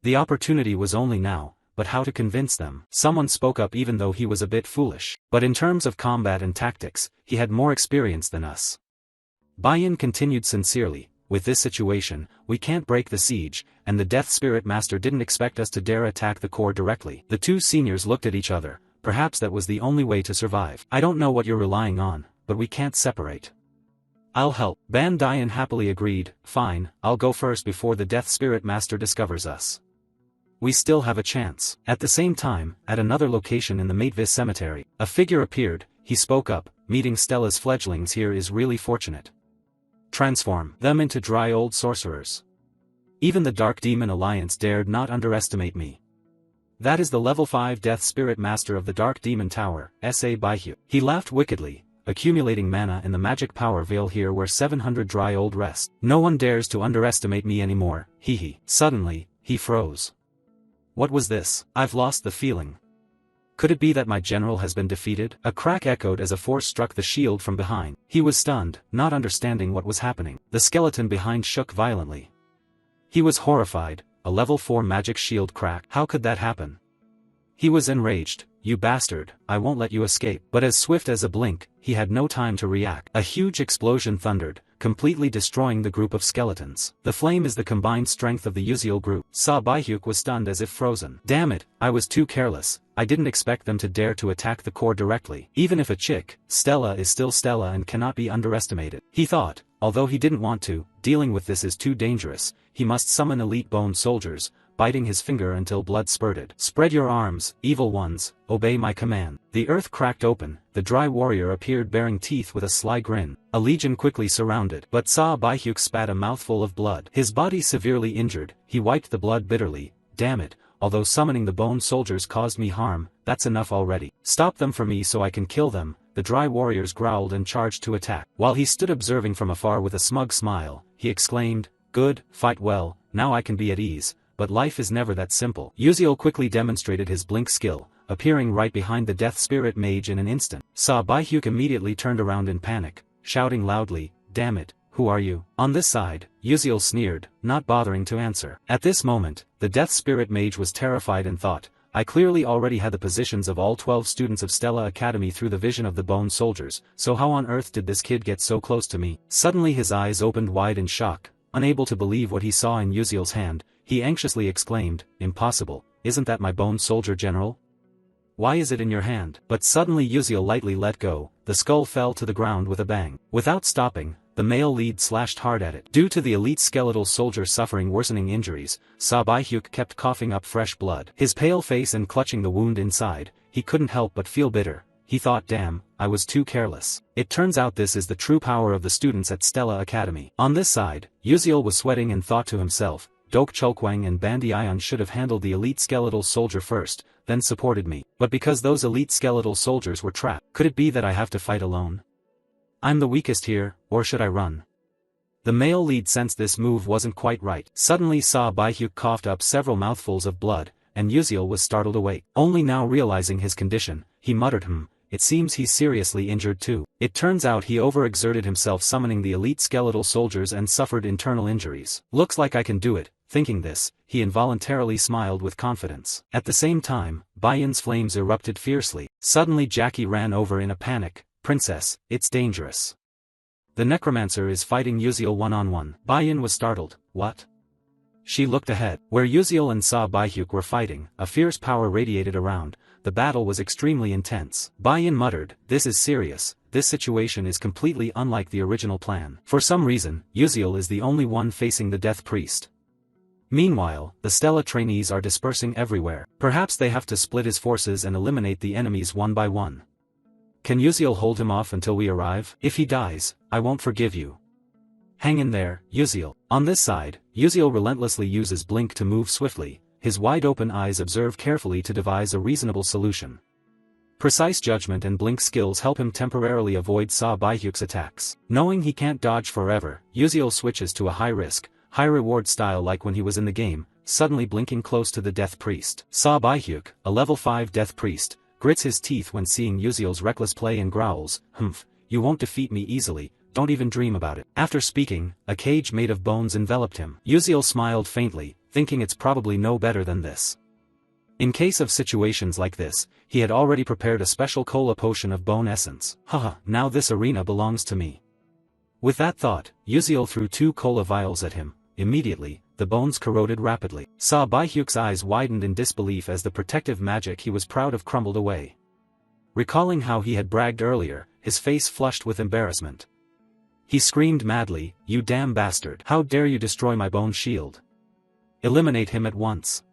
The opportunity was only now, but how to convince them? Someone spoke up even though he was a bit foolish. But in terms of combat and tactics, he had more experience than us. Bai-Yin continued sincerely, with this situation, we can't break the siege, and the Death Spirit Master didn't expect us to dare attack the core directly. The 2 seniors looked at each other. Perhaps that was the only way to survive. I don't know what you're relying on, but we can't separate. I'll help. Ban Dian happily agreed. Fine, I'll go first before the Death Spirit Master discovers us. We still have a chance. At the same time, at another location in the Maitvis cemetery, a figure appeared. He spoke up. Meeting Stella's fledglings here is really fortunate. Transform them into dry old sorcerers. Even the Dark Demon Alliance dared not underestimate me. That is the level 5 Death Spirit Master of the Dark Demon Tower, S.A. Baihu. He laughed wickedly, accumulating mana in the magic power veil here where 700 dry old rest. No one dares to underestimate me anymore, hee. Suddenly, he froze. What was this? I've lost the feeling. Could it be that my general has been defeated? A crack echoed as a force struck the shield from behind. He was stunned, not understanding what was happening. The skeleton behind shook violently. He was horrified. A level 4 magic shield crack. How could that happen? He was enraged. You bastard, I won't let you escape. But as swift as a blink, he had no time to react. A huge explosion thundered, completely destroying the group of skeletons. The flame is the combined strength of the Uziel group. Sa Baihyuk was stunned as if frozen. Damn it, I was too careless. I didn't expect them to dare to attack the core directly. Even if a chick, Stella is still Stella and cannot be underestimated. He thought, although he didn't want to, dealing with this is too dangerous, he must summon elite bone soldiers, biting his finger until blood spurted. Spread your arms, evil ones, obey my command. The earth cracked open, the dry warrior appeared bearing teeth with a sly grin. A legion quickly surrounded, but Sa Baihyuk spat a mouthful of blood. His body severely injured, he wiped the blood bitterly. Damn it, although summoning the bone soldiers caused me harm, that's enough already. Stop them for me so I can kill them. The dry warriors growled and charged to attack. While he stood observing from afar with a smug smile, he exclaimed, good, fight well, now I can be at ease. But life is never that simple. Uziel quickly demonstrated his blink skill, appearing right behind the Death Spirit Mage in an instant. Sa Baihyuk immediately turned around in panic, shouting loudly, damn it, who are you? On this side, Uziel sneered, not bothering to answer. At this moment, the Death Spirit Mage was terrified and thought, I clearly already had the positions of all 12 students of Stella Academy through the vision of the bone soldiers, so how on earth did this kid get so close to me? Suddenly his eyes opened wide in shock, unable to believe what he saw in Uziel's hand. He anxiously exclaimed, impossible, isn't that my bone soldier general? Why is it in your hand? But suddenly Uziel lightly let go, the skull fell to the ground with a bang. Without stopping, the male lead slashed hard at it. Due to the elite skeletal soldier suffering worsening injuries, Sa Baihyuk kept coughing up fresh blood. His pale face and clutching the wound inside, he couldn't help but feel bitter. He thought, damn, I was too careless. It turns out this is the true power of the students at Stella Academy. On this side, Uziel was sweating and thought to himself, Dok Chulkwang and Bandi Ion should have handled the elite skeletal soldier first, then supported me. But because those elite skeletal soldiers were trapped, could it be that I have to fight alone? I'm the weakest here, or should I run? The male lead sensed this move wasn't quite right. Suddenly Sa Baihyuk coughed up several mouthfuls of blood, and Uziel was startled awake. Only now realizing his condition, he muttered, it seems he's seriously injured too. It turns out he overexerted himself summoning the elite skeletal soldiers and suffered internal injuries. Looks like I can do it. Thinking this, he involuntarily smiled with confidence. At the same time, Bai-Yin's flames erupted fiercely. Suddenly Jackie ran over in a panic. Princess, it's dangerous. The necromancer is fighting Uziel one-on-one. Bai-Yin was startled. What? She looked ahead. Where Uziel and Sa Baihyuk were fighting, a fierce power radiated around. The battle was extremely intense. Bai-Yin muttered, this is serious. This situation is completely unlike the original plan. For some reason, Uziel is the only one facing the Death Priest. Meanwhile, the Stella trainees are dispersing everywhere. Perhaps they have to split his forces and eliminate the enemies one by one. Can Uziel hold him off until we arrive? If he dies, I won't forgive you. Hang in there, Uziel. On this side, Uziel relentlessly uses blink to move swiftly. His wide-open eyes observe carefully to devise a reasonable solution. Precise judgment and blink skills help him temporarily avoid Sa Baihyuk's attacks. Knowing he can't dodge forever, Uziel switches to a high-risk, high-reward style like when he was in the game, suddenly blinking close to the Death Priest. Sa Baihyuk, a level 5 Death Priest, grits his teeth when seeing Uziel's reckless play and growls, "Humph, you won't defeat me easily, don't even dream about it." After speaking, a cage made of bones enveloped him. Uziel smiled faintly, thinking it's probably no better than this. In case of situations like this, he had already prepared a special cola potion of bone essence. Haha, now this arena belongs to me. With that thought, Uziel threw 2 cola vials at him. Immediately, the bones corroded rapidly. Sa Baihyuk's eyes widened in disbelief as the protective magic he was proud of crumbled away. Recalling how he had bragged earlier, his face flushed with embarrassment. He screamed madly, "You damn bastard! How dare you destroy my bone shield? Eliminate him at once!"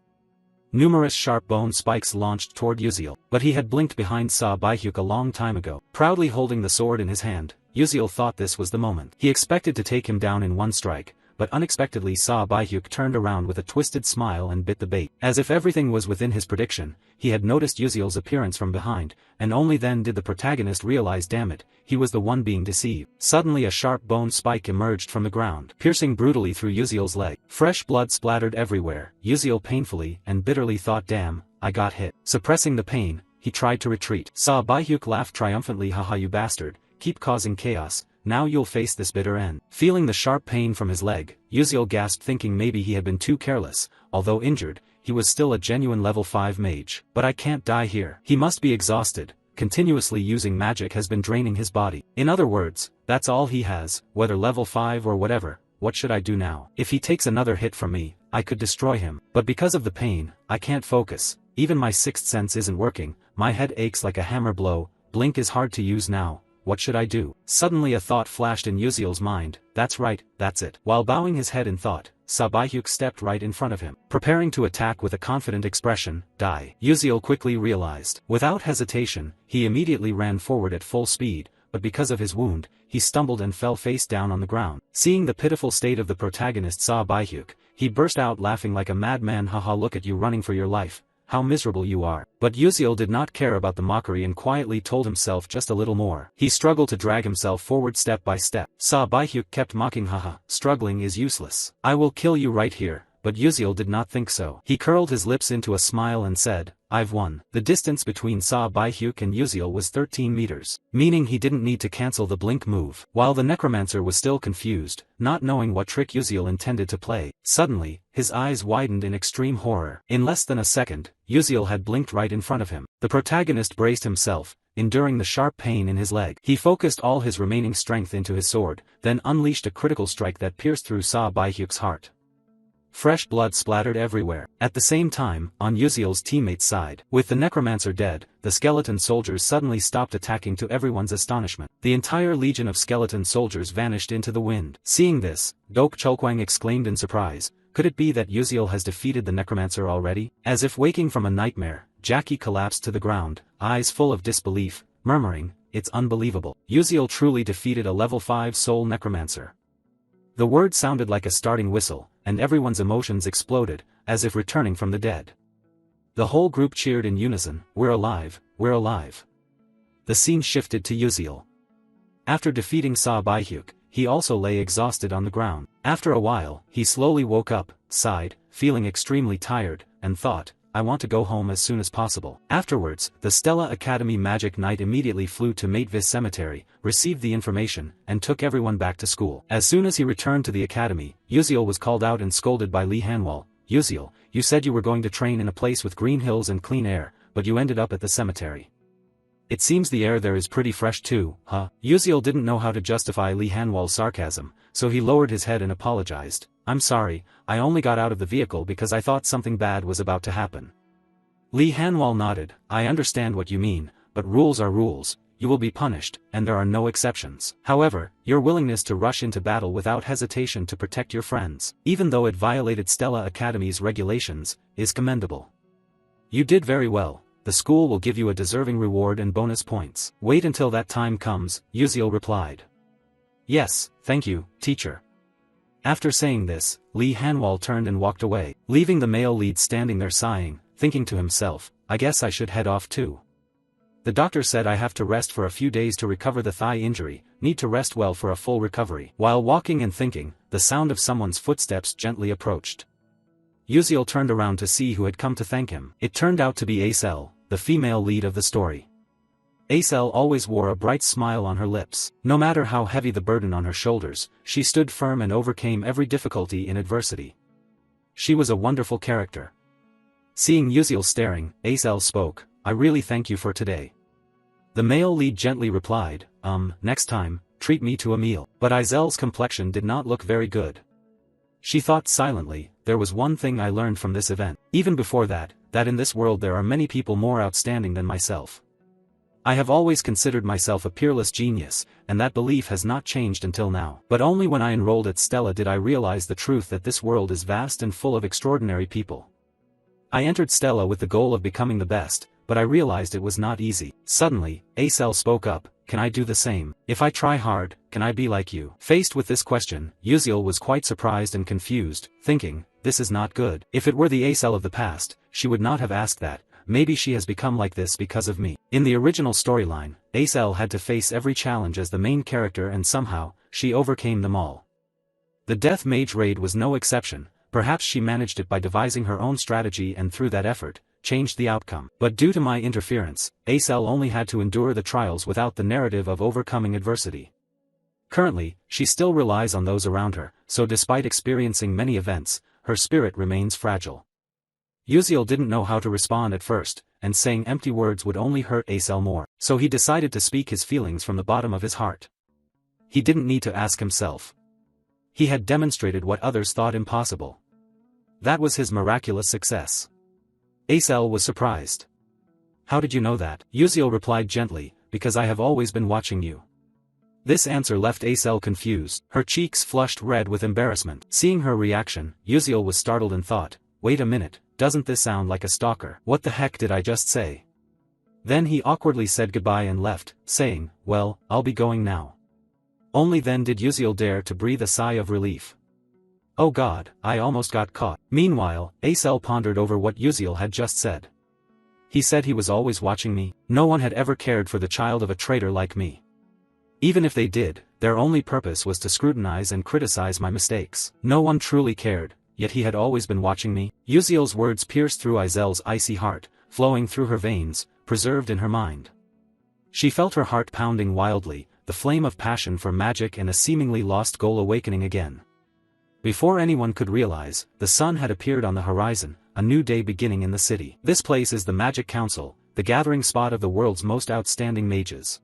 Numerous sharp bone spikes launched toward Uziel, but he had blinked behind Sa Baihyuk a long time ago. Proudly holding the sword in his hand, Uziel thought this was the moment. He expected to take him down in one strike, but unexpectedly Sa Baihyuk turned around with a twisted smile and bit the bait. As if everything was within his prediction, he had noticed Uziel's appearance from behind, and only then did the protagonist realize, damn it, he was the one being deceived. Suddenly a sharp bone spike emerged from the ground, piercing brutally through Uziel's leg. Fresh blood splattered everywhere. Uziel painfully and bitterly thought, damn, I got hit. Suppressing the pain, he tried to retreat. Sa Baihyuk laughed triumphantly, haha, you bastard, keep causing chaos. Now you'll face this bitter end. Feeling the sharp pain from his leg, Uziel gasped, thinking maybe he had been too careless. Although injured, he was still a genuine level 5 mage. But I can't die here. He must be exhausted. Continuously using magic has been draining his body. In other words, that's all he has, whether level 5 or whatever. What should I do now? If he takes another hit from me, I could destroy him. But because of the pain, I can't focus. Even my sixth sense isn't working. My head aches like a hammer blow. Blink is hard to use now. What should I do? Suddenly a thought flashed in Uziel's mind. That's right, that's it. While bowing his head in thought, Sa Baihyuk stepped right in front of him, preparing to attack with a confident expression. Die. Uziel quickly realized. Without hesitation, he immediately ran forward at full speed, but because of his wound, he stumbled and fell face down on the ground. Seeing the pitiful state of the protagonist Sa Baihyuk, he burst out laughing like a madman. Haha, look at you running for your life. How miserable you are. But Uziel did not care about the mockery and quietly told himself just a little more. He struggled to drag himself forward step by step. Sa Baihyuk kept mocking, haha, struggling is useless. I will kill you right here. But Uziel did not think so. He curled his lips into a smile and said, I've won. The distance between Sa Baihyuk and Uziel was 13 meters, meaning he didn't need to cancel the blink move. While the necromancer was still confused, not knowing what trick Uziel intended to play, suddenly, his eyes widened in extreme horror. In less than a second, Uziel had blinked right in front of him. The protagonist braced himself, enduring the sharp pain in his leg. He focused all his remaining strength into his sword, then unleashed a critical strike that pierced through Sa Baihyuk's heart. Fresh blood splattered everywhere. At the same time, on Uziel's teammate's side, with the necromancer dead, the skeleton soldiers suddenly stopped attacking to everyone's astonishment. The entire legion of skeleton soldiers vanished into the wind. Seeing this, Dok Chulkwang exclaimed in surprise, could it be that Uziel has defeated the necromancer already? As if waking from a nightmare, Jackie collapsed to the ground, eyes full of disbelief, murmuring, it's unbelievable. Uziel truly defeated a level 5 soul necromancer. The word sounded like a starting whistle, and everyone's emotions exploded, as if returning from the dead. The whole group cheered in unison, we're alive, we're alive. The scene shifted to Uziel. After defeating Sa Baihyuk, he also lay exhausted on the ground. After a while, he slowly woke up, sighed, feeling extremely tired, and thought, I want to go home as soon as possible. Afterwards, the Stella Academy Magic Knight immediately flew to Matevis Cemetery, received the information, and took everyone back to school. As soon as he returned to the academy, Uziel was called out and scolded by Lee Hanwal. Uziel, you said you were going to train in a place with green hills and clean air, but you ended up at the cemetery. It seems the air there is pretty fresh too, huh? Uziel didn't know how to justify Lee Hanwal's sarcasm, so he lowered his head and apologized. I'm sorry, I only got out of the vehicle because I thought something bad was about to happen. Lee Hanwal nodded, I understand what you mean, but rules are rules, you will be punished, and there are no exceptions. However, your willingness to rush into battle without hesitation to protect your friends, even though it violated Stella Academy's regulations, is commendable. You did very well. The school will give you a deserving reward and bonus points. Wait until that time comes, Uziel replied. Yes, thank you, teacher. After saying this, Lee Hanwal turned and walked away, leaving the male lead standing there sighing, thinking to himself, I guess I should head off too. The doctor said I have to rest for a few days to recover the thigh injury, need to rest well for a full recovery. While walking and thinking, the sound of someone's footsteps gently approached. Uziel turned around to see who had come to thank him. It turned out to be Acel, the female lead of the story. Acel always wore a bright smile on her lips. No matter how heavy the burden on her shoulders, she stood firm and overcame every difficulty in adversity. She was a wonderful character. Seeing Uziel staring, Acel spoke, "I really thank you for today." The male lead gently replied, Next time, treat me to a meal." But Azel's complexion did not look very good. She thought silently, "There was one thing I learned from this event, even before that in this world there are many people more outstanding than myself. I have always considered myself a peerless genius, and that belief has not changed until now. But only when I enrolled at Stella did I realize the truth that this world is vast and full of extraordinary people. I entered Stella with the goal of becoming the best, but I realized it was not easy." Suddenly, Acel spoke up, "Can I do the same? If I try hard, can I be like you?" Faced with this question, Uziel was quite surprised and confused, thinking, "This is not good." If it were the Acel of the past, she would not have asked that. Maybe she has become like this because of me. In the original storyline, Acel had to face every challenge as the main character, and somehow, she overcame them all. The Death Mage raid was no exception. Perhaps she managed it by devising her own strategy and through that effort, changed the outcome. But due to my interference, Acel only had to endure the trials without the narrative of overcoming adversity. Currently, she still relies on those around her, so despite experiencing many events, her spirit remains fragile. Uziel didn't know how to respond at first, and saying empty words would only hurt Acel more, so he decided to speak his feelings from the bottom of his heart. He didn't need to ask himself. He had demonstrated what others thought impossible. That was his miraculous success. Acel was surprised. "How did you know that?" Uziel replied gently, "Because I have always been watching you." This answer left Acel confused. Her cheeks flushed red with embarrassment. Seeing her reaction, Uziel was startled and thought, "Wait a minute, doesn't this sound like a stalker? What the heck did I just say?" Then he awkwardly said goodbye and left, saying, "Well, I'll be going now." Only then did Uziel dare to breathe a sigh of relief. "Oh God, I almost got caught." Meanwhile, Acel pondered over what Uziel had just said. He said he was always watching me. No one had ever cared for the child of a traitor like me. Even if they did, their only purpose was to scrutinize and criticize my mistakes. No one truly cared, yet he had always been watching me. Uziel's words pierced through Azel's icy heart, flowing through her veins, preserved in her mind. She felt her heart pounding wildly, the flame of passion for magic and a seemingly lost goal awakening again. Before anyone could realize, the sun had appeared on the horizon, a new day beginning in the city. This place is the Magic Council, the gathering spot of the world's most outstanding mages.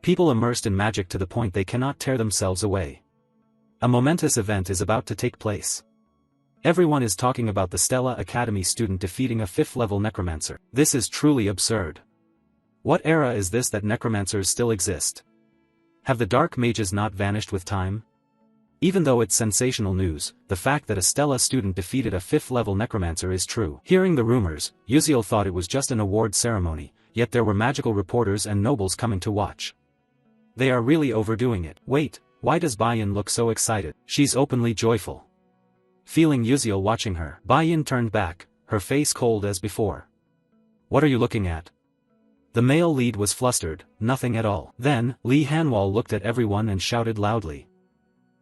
People immersed in magic to the point they cannot tear themselves away. A momentous event is about to take place. Everyone is talking about the Stella Academy student defeating a 5th-level necromancer. This is truly absurd. What era is this that necromancers still exist? Have the dark mages not vanished with time? Even though it's sensational news, the fact that a Stella student defeated a 5th-level necromancer is true. Hearing the rumors, Uziel thought it was just an award ceremony, yet there were magical reporters and nobles coming to watch. They are really overdoing it. Wait, why does Bayan look so excited? She's openly joyful. Feeling Uziel watching her, Bayan turned back, her face cold as before. "What are you looking at?" The male lead was flustered, "Nothing at all." Then, Li Hanwal looked at everyone and shouted loudly.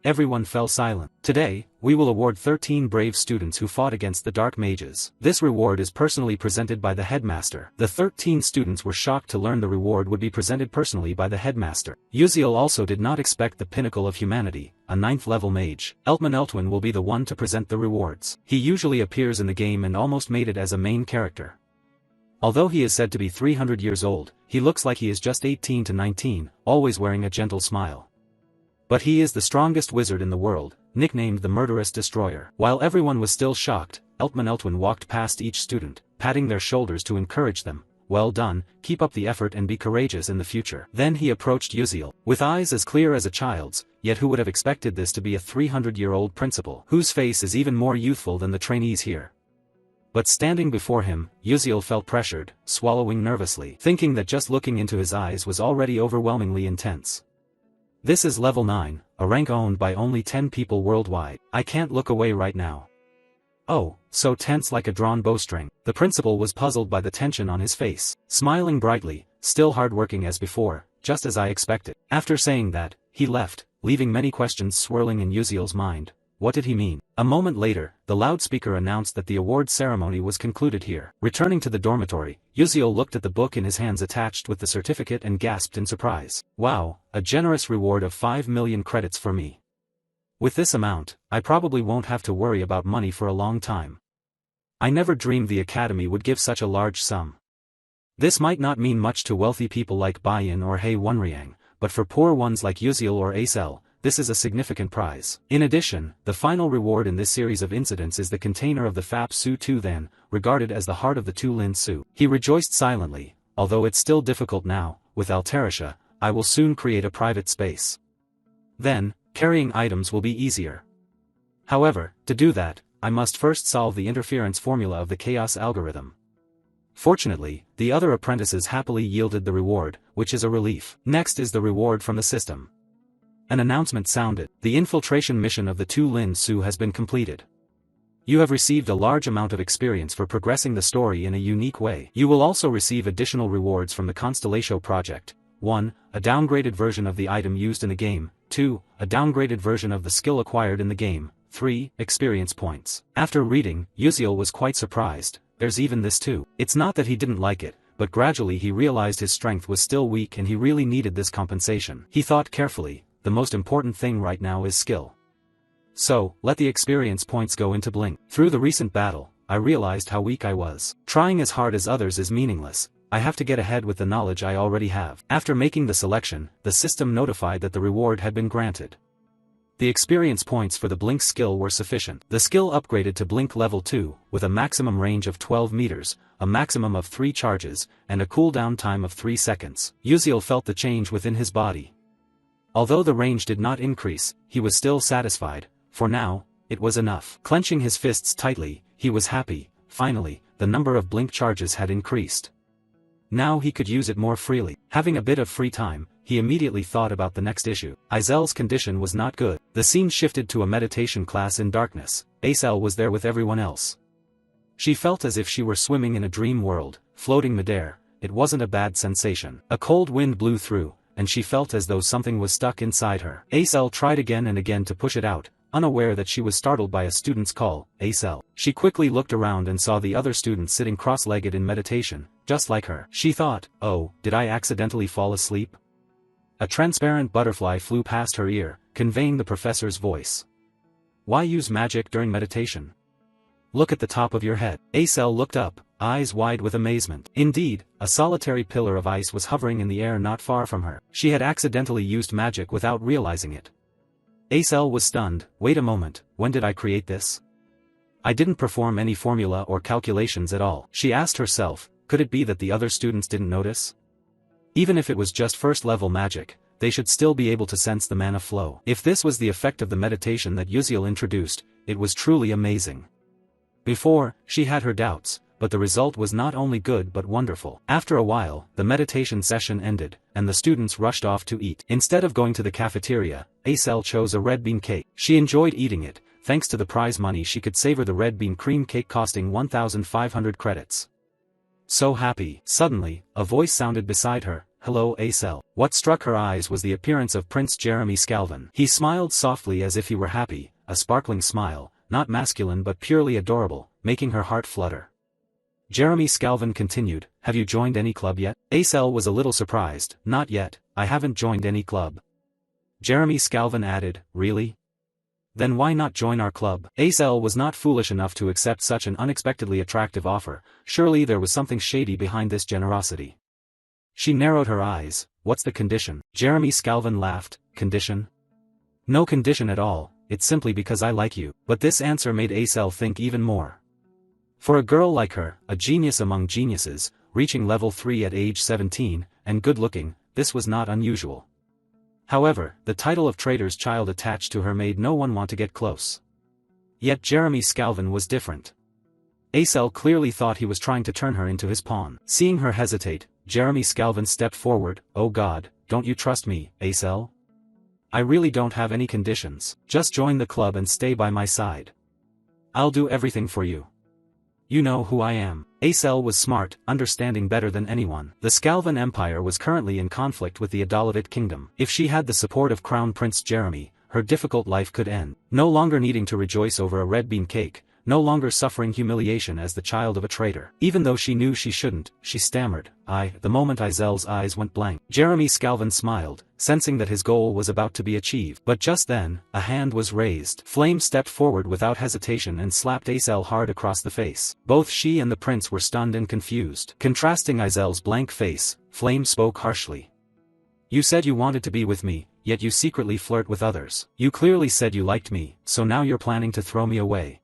Everyone fell silent. "Today, we will award 13 brave students who fought against the dark mages. This reward is personally presented by the headmaster." The 13 students were shocked to learn the reward would be presented personally by the headmaster. Uziel also did not expect the pinnacle of humanity, a 9th-level mage. Eltman Eltwin will be the one to present the rewards. He usually appears in the game and almost made it as a main character. Although he is said to be 300 years old, he looks like he is just 18 to 19, always wearing a gentle smile. But he is the strongest wizard in the world, nicknamed the Murderous Destroyer. While everyone was still shocked, Eltman Eltwin walked past each student, patting their shoulders to encourage them. "Well done, keep up the effort and be courageous in the future." Then he approached Uziel, with eyes as clear as a child's, yet who would have expected this to be a 300-year-old principal, whose face is even more youthful than the trainees here. But standing before him, Uziel felt pressured, swallowing nervously, thinking that just looking into his eyes was already overwhelmingly intense. This is level 9, a rank owned by only 10 people worldwide. I can't look away right now. Oh, so tense like a drawn bowstring. The principal was puzzled by the tension on his face, smiling brightly, still hardworking as before, just as I expected. After saying that, he left, leaving many questions swirling in Uziel's mind. What did he mean? A moment later, the loudspeaker announced that the award ceremony was concluded here. Returning to the dormitory, Yuziel looked at the book in his hands attached with the certificate and gasped in surprise. Wow, a generous reward of 5 million credits for me. With this amount, I probably won't have to worry about money for a long time. I never dreamed the Academy would give such a large sum. This might not mean much to wealthy people like Bayan or Hei Wonriang, but for poor ones like Yuziel or Acel, this is a significant prize. In addition, the final reward in this series of incidents is the container of the Fap Su Tu Than, regarded as the heart of the Tu Lin Su. He rejoiced silently, although it's still difficult now, with Alterisha, I will soon create a private space. Then, carrying items will be easier. However, to do that, I must first solve the interference formula of the chaos algorithm. Fortunately, the other apprentices happily yielded the reward, which is a relief. Next is the reward from the system. An announcement sounded. The infiltration mission of the Tu Lin Su has been completed. You have received a large amount of experience for progressing the story in a unique way. You will also receive additional rewards from the Constellatio project. 1. A downgraded version of the item used in the game. 2. A downgraded version of the skill acquired in the game. 3. Experience points. After reading, Yuziel was quite surprised. There's even this too. It's not that he didn't like it, but gradually he realized his strength was still weak and he really needed this compensation. He thought carefully, the most important thing right now is skill. So, let the experience points go into Blink. Through the recent battle, I realized how weak I was. Trying as hard as others is meaningless. I have to get ahead with the knowledge I already have. After making the selection, the system notified that the reward had been granted. The experience points for the Blink skill were sufficient. The skill upgraded to Blink level 2, with a maximum range of 12 meters, a maximum of 3 charges, and a cooldown time of 3 seconds. Yuziel felt the change within his body. Although the range did not increase, he was still satisfied. For now, it was enough. Clenching his fists tightly, he was happy. Finally, the number of Blink charges had increased. Now he could use it more freely. Having a bit of free time, he immediately thought about the next issue. Izel's condition was not good. The scene shifted to a meditation class in darkness. Acel was there with everyone else. She felt as if she were swimming in a dream world, floating midair. It wasn't a bad sensation. A cold wind blew through, and she felt as though something was stuck inside her. Acel tried again and again to push it out, unaware that she was startled by a student's call. Acel. She quickly looked around and saw the other students sitting cross-legged in meditation, just like her. She thought, oh, did I accidentally fall asleep? A transparent butterfly flew past her ear, conveying the professor's voice. Why use magic during meditation? Look at the top of your head. Acel looked up, eyes wide with amazement. Indeed, a solitary pillar of ice was hovering in the air not far from her. She had accidentally used magic without realizing it. Acel was stunned. Wait a moment, when did I create this? I didn't perform any formula or calculations at all. She asked herself, could it be that the other students didn't notice? Even if it was just first-level magic, they should still be able to sense the mana flow. If this was the effect of the meditation that Yuziel introduced, it was truly amazing. Before, she had her doubts, but the result was not only good but wonderful. After a while, the meditation session ended, and the students rushed off to eat. Instead of going to the cafeteria, Acel chose a red bean cake. She enjoyed eating it. Thanks to the prize money she could savor the red bean cream cake costing 1,500 credits. So happy. Suddenly, a voice sounded beside her. Hello Acel. What struck her eyes was the appearance of Prince Jeremy Scalvin. He smiled softly as if he were happy, a sparkling smile, not masculine but purely adorable, making her heart flutter. Jeremy Scalvin continued, have you joined any club yet? Acel was a little surprised. Not yet, I haven't joined any club. Jeremy Scalvin added, really? Then why not join our club? Acel was not foolish enough to accept such an unexpectedly attractive offer. Surely there was something shady behind this generosity. She narrowed her eyes. What's the condition? Jeremy Scalvin laughed. Condition? No condition at all, it's simply because I like you. But this answer made Acel think even more. For a girl like her, a genius among geniuses, reaching level 3 at age 17, and good-looking, this was not unusual. However, the title of trader's child attached to her made no one want to get close. Yet Jeremy Scalvin was different. Acel clearly thought he was trying to turn her into his pawn. Seeing her hesitate, Jeremy Scalvin stepped forward. Oh God, don't you trust me, Acel? I really don't have any conditions. Just join the club and stay by my side. I'll do everything for you. You know who I am. Acel was smart, understanding better than anyone. The Scalvin Empire was currently in conflict with the Adalevit Kingdom. If she had the support of Crown Prince Jeremy, her difficult life could end. No longer needing to rejoice over a red bean cake, no longer suffering humiliation as the child of a traitor. Even though she knew she shouldn't, she stammered, The moment Izel's eyes went blank. Jeremy Scalvin smiled, sensing that his goal was about to be achieved. But just then, a hand was raised. Flame stepped forward without hesitation and slapped Izel hard across the face. Both she and the prince were stunned and confused. Contrasting Izel's blank face, Flame spoke harshly. You said you wanted to be with me, yet you secretly flirt with others. You clearly said you liked me, so now you're planning to throw me away.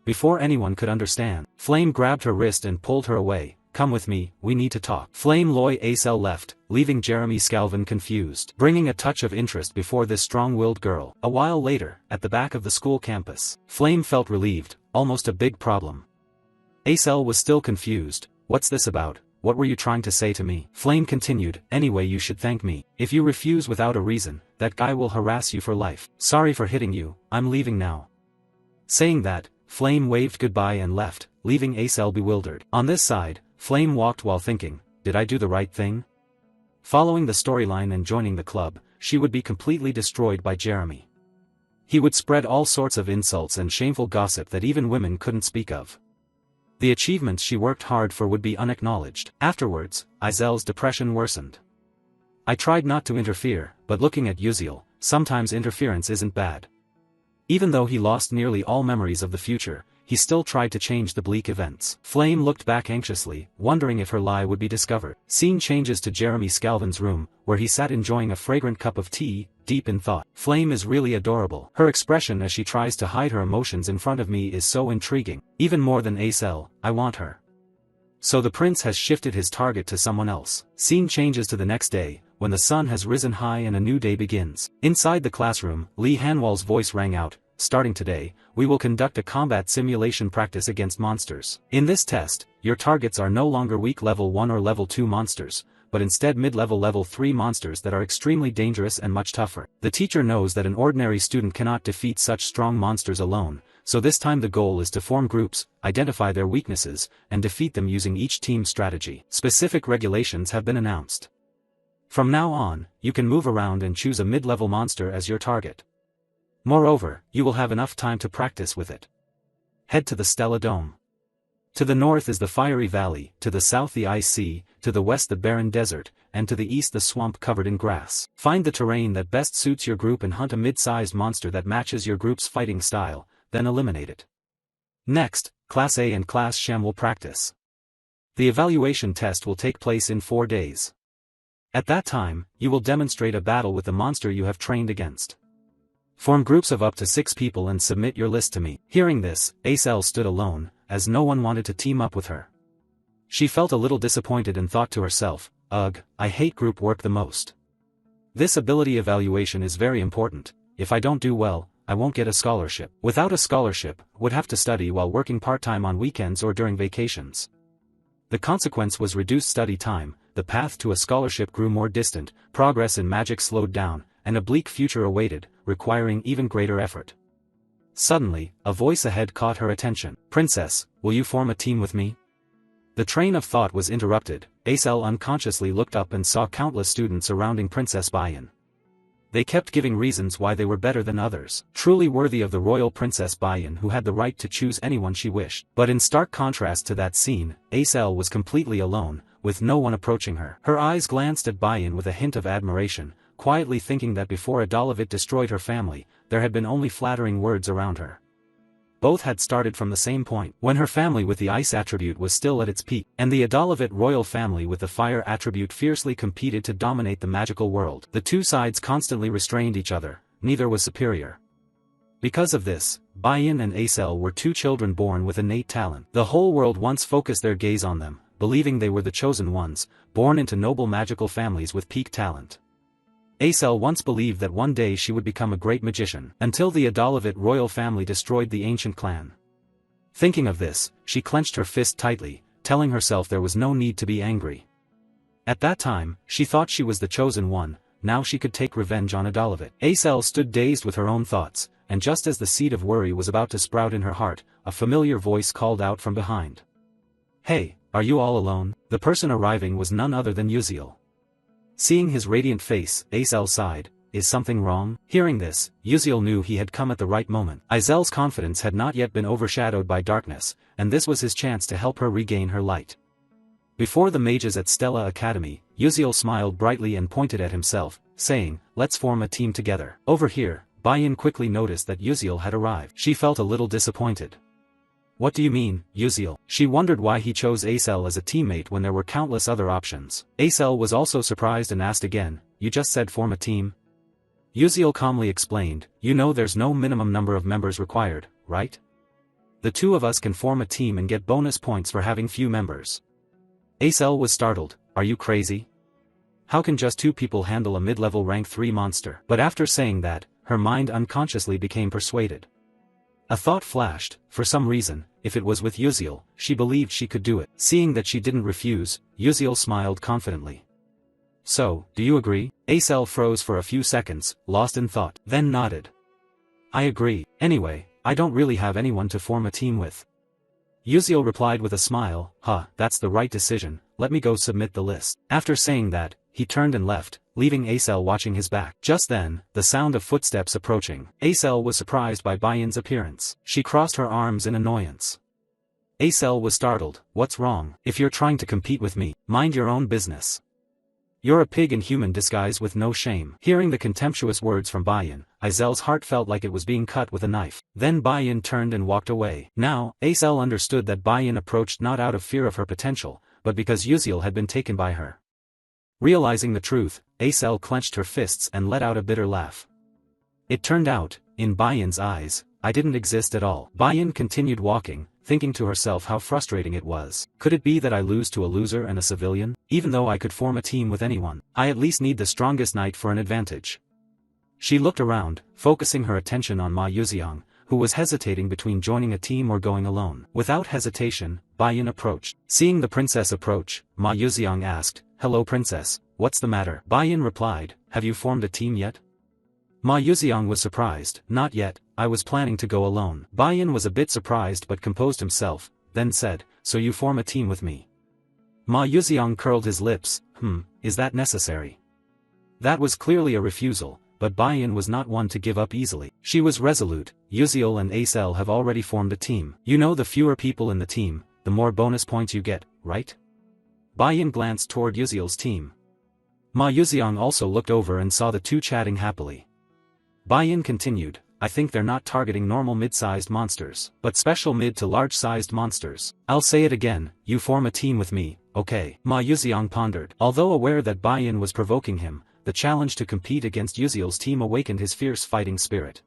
Before anyone could understand, Flame grabbed her wrist and pulled her away. Come with me, we need to talk. Flame Loy Izel left, leaving Jeremy Scalvin confused, bringing a touch of interest before this strong-willed girl. A while later, at the back of the school campus, Flame felt relieved, almost a big problem. Izel was still confused. What's this about? What were you trying to say to me? Flame continued, anyway you should thank me. If you refuse without a reason, that guy will harass you for life. Sorry for hitting you, I'm leaving now. Saying that, Flame waved goodbye and left, leaving Izel bewildered. On this side, Flame walked while thinking, did I do the right thing? Following the storyline and joining the club, she would be completely destroyed by Jeremy. He would spread all sorts of insults and shameful gossip that even women couldn't speak of. The achievements she worked hard for would be unacknowledged. Afterwards, Izel's depression worsened. I tried not to interfere, but looking at Uziel, sometimes interference isn't bad. Even though he lost nearly all memories of the future, he still tried to change the bleak events. Flame looked back anxiously, wondering if her lie would be discovered. Scene changes to Jeremy Scalvin's room, where he sat enjoying a fragrant cup of tea, deep in thought. Flame is really adorable. Her expression as she tries to hide her emotions in front of me is so intriguing. Even more than Izel, I want her. So the prince has shifted his target to someone else. Scene changes to the next day, when the sun has risen high and a new day begins. Inside the classroom, Lee Hanwell's voice rang out, starting today, we will conduct a combat simulation practice against monsters. In this test, your targets are no longer weak level 1 or level 2 monsters, but instead mid-level level 3 monsters that are extremely dangerous and much tougher. The teacher knows that an ordinary student cannot defeat such strong monsters alone, so this time the goal is to form groups, identify their weaknesses, and defeat them using each team's strategy. Specific regulations have been announced. From now on, you can move around and choose a mid-level monster as your target. Moreover, you will have enough time to practice with it. Head to the Stella Dome. To the north is the Fiery Valley, to the south the Ice Sea, to the west the barren desert, and to the east the swamp covered in grass. Find the terrain that best suits your group and hunt a mid-sized monster that matches your group's fighting style, then eliminate it. Next, Class A and Class Shem will practice. The evaluation test will take place in 4 days. At that time, you will demonstrate a battle with the monster you have trained against. Form groups of up to 6 people and submit your list to me. Hearing this, Izel stood alone, as no one wanted to team up with her. She felt a little disappointed and thought to herself, ugh, I hate group work the most. This ability evaluation is very important. If I don't do well, I won't get a scholarship. Without a scholarship, would have to study while working part-time on weekends or during vacations. The consequence was reduced study time, the path to a scholarship grew more distant, progress in magic slowed down, and a bleak future awaited, requiring even greater effort. Suddenly, a voice ahead caught her attention. Princess, will you form a team with me? The train of thought was interrupted. Izel unconsciously looked up and saw countless students surrounding Princess Bayan. They kept giving reasons why they were better than others, truly worthy of the royal Princess Bayan who had the right to choose anyone she wished. But in stark contrast to that scene, Izel was completely alone, with no one approaching her. Her eyes glanced at Bayan with a hint of admiration, quietly thinking that before Adalovit destroyed her family, there had been only flattering words around her. Both had started from the same point, when her family with the ice attribute was still at its peak, and the Adalovit royal family with the fire attribute fiercely competed to dominate the magical world. The two sides constantly restrained each other, neither was superior. Because of this, Bayan and Izel were 2 children born with innate talent. The whole world once focused their gaze on them, believing they were the chosen ones, born into noble magical families with peak talent. Izel once believed that one day she would become a great magician, until the Adalovit royal family destroyed the ancient clan. Thinking of this, she clenched her fist tightly, telling herself there was no need to be angry. At that time, she thought she was the chosen one, now she could take revenge on Adalovit. Izel stood dazed with her own thoughts, and just as the seed of worry was about to sprout in her heart, a familiar voice called out from behind. Hey, are you all alone? The person arriving was none other than Uziel. Seeing his radiant face, Izel sighed, is something wrong? Hearing this, Uziel knew he had come at the right moment. Izel's confidence had not yet been overshadowed by darkness, and this was his chance to help her regain her light. Before the mages at Stella Academy, Uziel smiled brightly and pointed at himself, saying, "Let's form a team together." Over here, Bayan quickly noticed that Uziel had arrived. She felt a little disappointed. "What do you mean, Uziel?" She wondered why he chose Acel as a teammate when there were countless other options. Acel was also surprised and asked again, "You just said form a team?" Uziel calmly explained, "You know there's no minimum number of members required, right? The two of us can form a team and get bonus points for having few members." Acel was startled. "Are you crazy? How can just two people handle a mid-level rank 3 monster?" But after saying that, her mind unconsciously became persuaded. A thought flashed. For some reason, if it was with Uziel, she believed she could do it. Seeing that she didn't refuse, Uziel smiled confidently. "So, do you agree?" Acel froze for a few seconds, lost in thought, then nodded. "I agree. Anyway, I don't really have anyone to form a team with." Uziel replied with a smile, "That's the right decision, let me go submit the list." After saying that, he turned and left, leaving Acel watching his back. Just then, the sound of footsteps approaching. Acel was surprised by Bayan's appearance. She crossed her arms in annoyance. Acel was startled. "What's wrong? If you're trying to compete with me, mind your own business. You're a pig in human disguise with no shame." Hearing the contemptuous words from Bayan, Izel's heart felt like it was being cut with a knife. Then Bayan turned and walked away. Now, Acel understood that Bayan approached not out of fear of her potential, but because Uziel had been taken by her. Realizing the truth, Acel clenched her fists and let out a bitter laugh. It turned out, in Bayan's eyes, I didn't exist at all. Bayan continued walking, thinking to herself how frustrating it was. Could it be that I lose to a loser and a civilian? Even though I could form a team with anyone, I at least need the strongest knight for an advantage. She looked around, focusing her attention on Ma Yuxiang, who was hesitating between joining a team or going alone. Without hesitation, Bayan approached. Seeing the princess approach, Ma Yuxiang asked, "Hello princess, what's the matter?" Bayan replied, "Have you formed a team yet?" Ma Yuxiang was surprised. "Not yet, I was planning to go alone." Bayan was a bit surprised but composed himself, then said, "So you form a team with me?" Ma Yuxiang curled his lips. Is that necessary?" That was clearly a refusal, but Bayan was not one to give up easily. She was resolute. "Uziel and Acel have already formed a team. You know the fewer people in the team, the more bonus points you get, right?" Bayan glanced toward Uziel's team. Ma Yuxiang also looked over and saw the two chatting happily. Bayan continued, "I think they're not targeting normal mid-sized monsters, but special mid to large-sized monsters. I'll say it again, you form a team with me, okay?" Ma Yuxiang pondered. Although aware that Bayan was provoking him, the challenge to compete against Uziel's team awakened his fierce fighting spirit.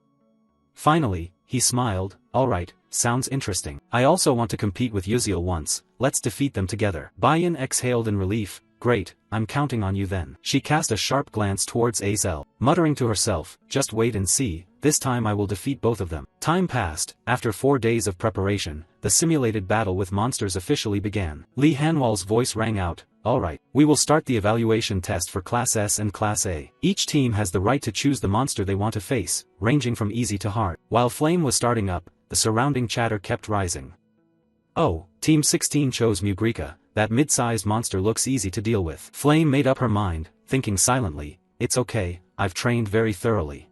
Finally, he smiled, "Alright, sounds interesting. I also want to compete with Uziel once, let's defeat them together." Bayan exhaled in relief. "Great, I'm counting on you then." She cast a sharp glance towards Acel, muttering to herself, "Just wait and see, this time I will defeat both of them." Time passed. After 4 days of preparation, the simulated battle with monsters officially began. Li Hanwal's voice rang out, "Alright, we will start the evaluation test for Class S and Class A. Each team has the right to choose the monster they want to face, ranging from easy to hard." While Flame was starting up, the surrounding chatter kept rising. "Oh, Team 16 chose Mugrika, that mid-sized monster looks easy to deal with." Flame made up her mind, thinking silently, "It's okay, I've trained very thoroughly."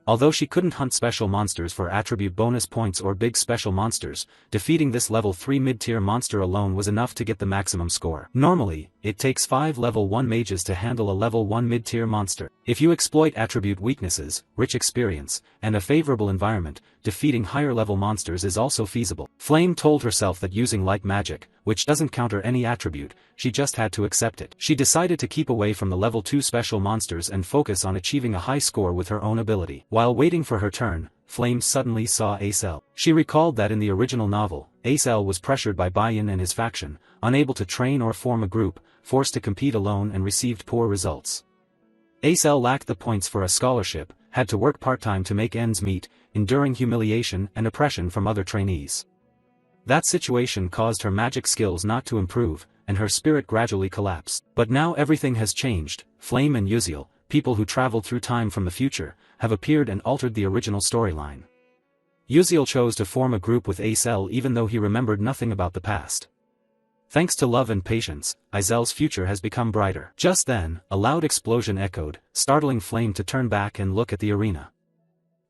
Although she couldn't hunt special monsters for attribute bonus points or big special monsters, defeating this level 3 mid-tier monster alone was enough to get the maximum score. Normally, it takes 5 level 1 mages to handle a level 1 mid-tier monster. If you exploit attribute weaknesses, rich experience, and a favorable environment, defeating higher level monsters is also feasible. Flame told herself that using like magic, which doesn't counter any attribute, she just had to accept it. She decided to keep away from the level 2 special monsters and focus on achieving a high score with her own ability. While waiting for her turn, Flame suddenly saw Acel. She recalled that in the original novel, Acel was pressured by Bayan and his faction, unable to train or form a group, forced to compete alone and received poor results. Acel lacked the points for a scholarship, had to work part-time to make ends meet, enduring humiliation and oppression from other trainees. That situation caused her magic skills not to improve, and her spirit gradually collapsed. But now everything has changed. Flame and Uziel, people who traveled through time from the future, have appeared and altered the original storyline. Uziel chose to form a group with Acel even though he remembered nothing about the past. Thanks to love and patience, Izel's future has become brighter. Just then, a loud explosion echoed, startling Flame to turn back and look at the arena.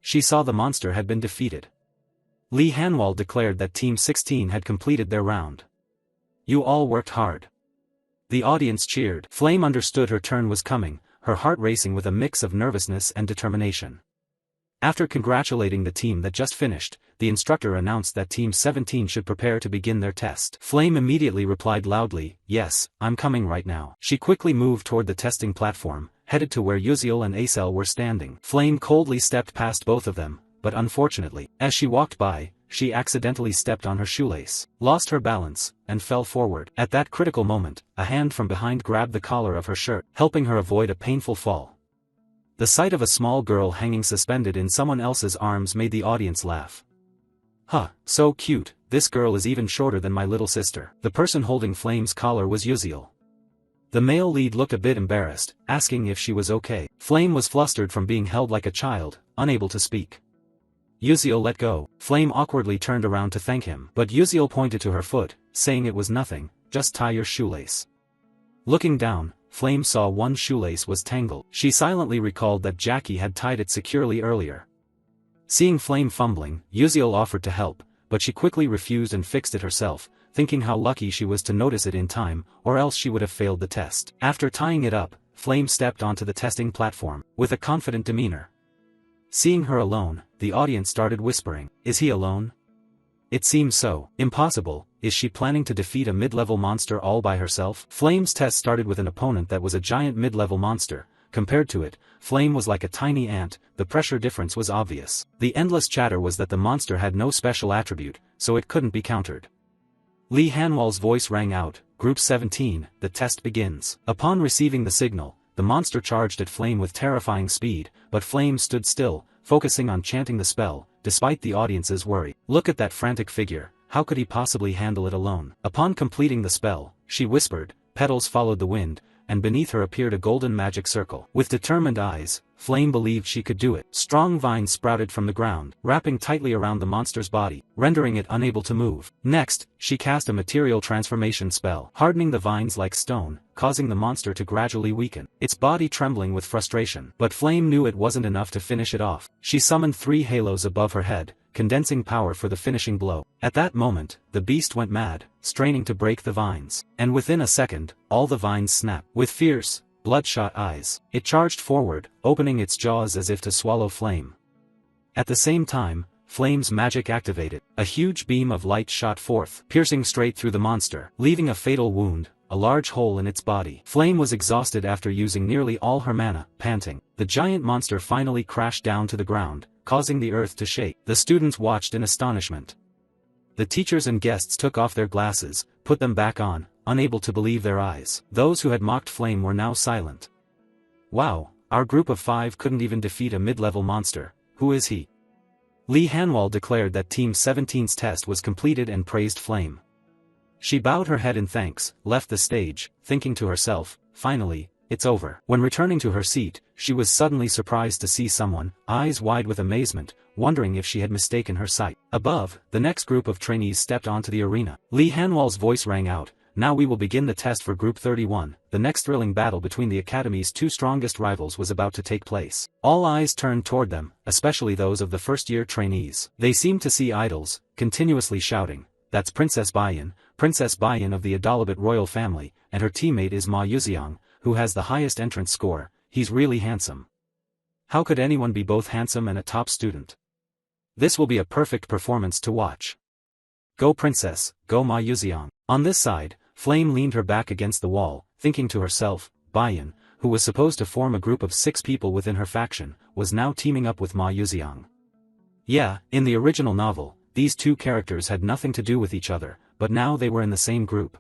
She saw the monster had been defeated. Lee Hanwol declared that Team 16 had completed their round. "You all worked hard." The audience cheered. Flame understood her turn was coming, her heart racing with a mix of nervousness and determination. After congratulating the team that just finished, the instructor announced that Team 17 should prepare to begin their test. Flame immediately replied loudly, "Yes, I'm coming right now." She quickly moved toward the testing platform, headed to where Yuziel and Acel were standing. Flame coldly stepped past both of them, but unfortunately, as she walked by, she accidentally stepped on her shoelace, lost her balance, and fell forward. At that critical moment, a hand from behind grabbed the collar of her shirt, helping her avoid a painful fall. The sight of a small girl hanging suspended in someone else's arms made the audience laugh. "Huh, so cute, this girl is even shorter than my little sister." The person holding Flame's collar was Yuziel. The male lead looked a bit embarrassed, asking if she was okay. Flame was flustered from being held like a child, unable to speak. Yuziel let go. Flame awkwardly turned around to thank him, but Yuziel pointed to her foot, saying it was nothing, just tie your shoelace. Looking down, Flame saw one shoelace was tangled. She silently recalled that Jackie had tied it securely earlier. Seeing Flame fumbling, Yuziel offered to help, but she quickly refused and fixed it herself, thinking how lucky she was to notice it in time, or else she would have failed the test. After tying it up, Flame stepped onto the testing platform, with a confident demeanor. Seeing her alone, the audience started whispering, "Is he alone? It seems so. Impossible. Is she planning to defeat a mid-level monster all by herself?" Flame's test started with an opponent that was a giant mid-level monster. Compared to it, Flame was like a tiny ant. The pressure difference was obvious. The endless chatter was that the monster had no special attribute, so it couldn't be countered. Lee Hanwol's voice rang out, "Group 17, the test begins." Upon receiving the signal, the monster charged at Flame with terrifying speed, but Flame stood still, focusing on chanting the spell, despite the audience's worry. "Look at that frantic figure, how could he possibly handle it alone?" Upon completing the spell, she whispered, petals followed the wind, and beneath her appeared a golden magic circle. With determined eyes, Flame believed she could do it. Strong vines sprouted from the ground, wrapping tightly around the monster's body, rendering it unable to move. Next, she cast a material transformation spell, hardening the vines like stone, causing the monster to gradually weaken, its body trembling with frustration. But Flame knew it wasn't enough to finish it off. She summoned 3 halos above her head, condensing power for the finishing blow. At that moment, the beast went mad, straining to break the vines. And within a second, all the vines snapped. With fierce, bloodshot eyes, it charged forward, opening its jaws as if to swallow Flame. At the same time, Flame's magic activated. A huge beam of light shot forth, piercing straight through the monster, leaving a fatal wound, a large hole in its body. Flame was exhausted after using nearly all her mana, panting. The giant monster finally crashed down to the ground, causing the earth to shake. The students watched in astonishment. The teachers and guests took off their glasses, put them back on, unable to believe their eyes. Those who had mocked Flame were now silent. "Wow, our group of 5 couldn't even defeat a mid-level monster. Who is he?" Lee Hanwol declared that Team 17's test was completed and praised Flame. She bowed her head in thanks, left the stage, thinking to herself, "Finally, it's over." When returning to her seat, she was suddenly surprised to see someone, eyes wide with amazement, wondering if she had mistaken her sight. Above, the next group of trainees stepped onto the arena. Lee Hanwol's voice rang out, "Now we will begin the test for Group 31. The next thrilling battle between the Academy's 2 strongest rivals was about to take place." All eyes turned toward them, especially those of the first-year trainees. They seemed to see idols, continuously shouting, "That's Princess Bayan of the Adalabit royal family, and her teammate is Ma Yuziang, who has the highest entrance score. He's really handsome. How could anyone be both handsome and a top student? This will be a perfect performance to watch. Go Princess, go Ma Yuziang." On this side, Flame leaned her back against the wall, thinking to herself, Bayan, who was supposed to form a group of 6 people within her faction, was now teaming up with Ma Yuziang. Yeah, in the original novel, these 2 characters had nothing to do with each other, but now they were in the same group.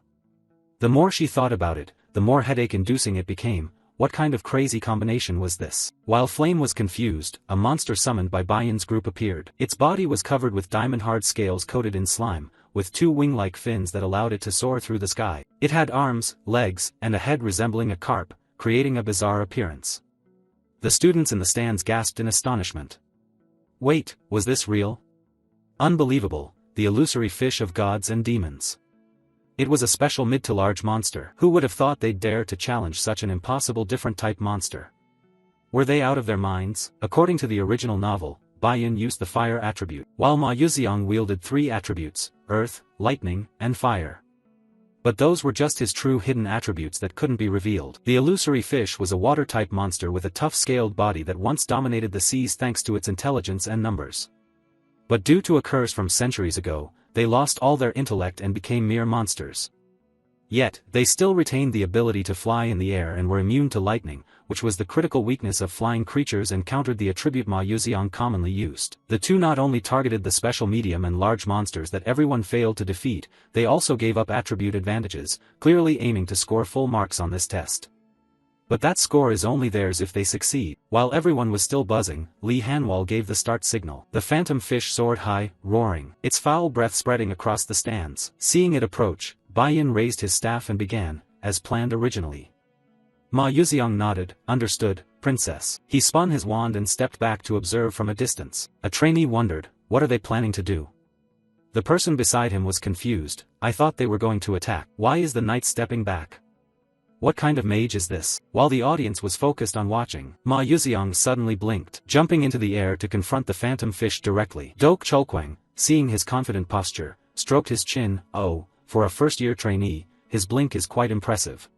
The more she thought about it, the more headache-inducing it became. What kind of crazy combination was this? While Flame was confused, a monster summoned by Bayan's group appeared. Its body was covered with diamond-hard scales coated in slime, with 2 wing-like fins that allowed it to soar through the sky. It had arms, legs, and a head resembling a carp, creating a bizarre appearance. The students in the stands gasped in astonishment. Wait, was this real? Unbelievable, the illusory fish of gods and demons. It was a special mid to large monster. Who would have thought they'd dare to challenge such an impossible different type monster? Were they out of their minds? According to the original novel, Baiyan used the fire attribute, while Ma Yuxiang wielded 3 attributes: earth, lightning, and fire. But those were just his true hidden attributes that couldn't be revealed. The illusory fish was a water-type monster with a tough scaled body that once dominated the seas thanks to its intelligence and numbers. But due to a curse from centuries ago, they lost all their intellect and became mere monsters. Yet, they still retained the ability to fly in the air and were immune to lightning, which was the critical weakness of flying creatures and countered the attribute Ma Yuxiang commonly used. The two not only targeted the special medium and large monsters that everyone failed to defeat, they also gave up attribute advantages, clearly aiming to score full marks on this test. But that score is only theirs if they succeed. While everyone was still buzzing, Li Hanwal gave the start signal. The phantom fish soared high, roaring, its foul breath spreading across the stands. Seeing it approach, Baiyan raised his staff and began, as planned originally. Ma Yuxiang nodded, understood, princess. He spun his wand and stepped back to observe from a distance. A trainee wondered, what are they planning to do? The person beside him was confused. I thought they were going to attack. Why is the knight stepping back? What kind of mage is this? While the audience was focused on watching, Ma Yuxiang suddenly blinked, jumping into the air to confront the phantom fish directly. Dok Chulquang, seeing his confident posture, stroked his chin. Oh, for a first-year trainee, his blink is quite impressive.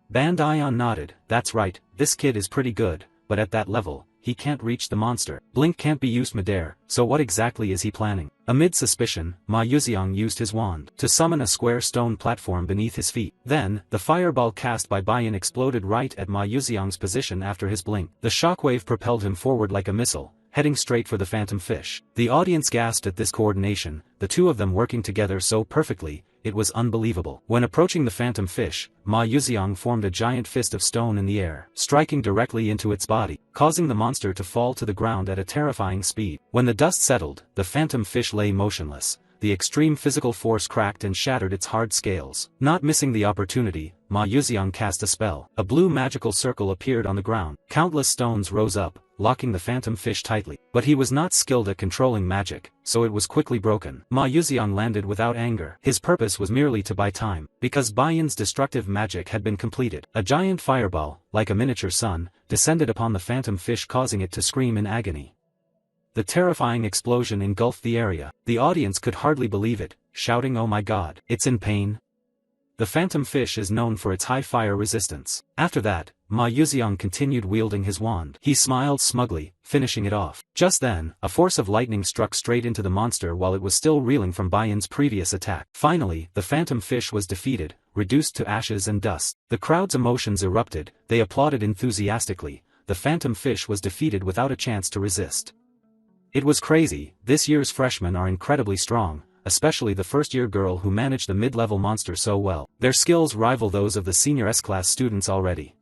Ban Dian nodded. That's right, this kid is pretty good, but at that level, he can't reach the monster. Blink can't be used midair, so what exactly is he planning? Amid suspicion, Ma Yuxiang used his wand to summon a square stone platform beneath his feet. Then, the fireball cast by Baiyan exploded right at Ma Yuxiang's position after his blink. The shockwave propelled him forward like a missile, heading straight for the phantom fish. The audience gasped at this coordination, the two of them working together so perfectly, it was unbelievable. When approaching the phantom fish, Ma Yuxiang formed a giant fist of stone in the air, striking directly into its body, causing the monster to fall to the ground at a terrifying speed. When the dust settled, the phantom fish lay motionless. The extreme physical force cracked and shattered its hard scales. Not missing the opportunity, Ma Yuxiang cast a spell. A blue magical circle appeared on the ground. Countless stones rose up, locking the phantom fish tightly. But he was not skilled at controlling magic, so it was quickly broken. Ma Yuxiang landed without anger. His purpose was merely to buy time, because Baiyan's destructive magic had been completed. A giant fireball, like a miniature sun, descended upon the phantom fish, causing it to scream in agony. The terrifying explosion engulfed the area. The audience could hardly believe it, shouting, "Oh my god, it's in pain." The phantom fish is known for its high fire resistance. After that, Ma Yuxiang continued wielding his wand. He smiled smugly, finishing it off. Just then, a force of lightning struck straight into the monster while it was still reeling from Baiyan's previous attack. Finally, the phantom fish was defeated, reduced to ashes and dust. The crowd's emotions erupted, they applauded enthusiastically. The phantom fish was defeated without a chance to resist. It was crazy. This year's freshmen are incredibly strong, especially the first-year girl who managed the mid-level monster so well. Their skills rival those of the senior S-class students already.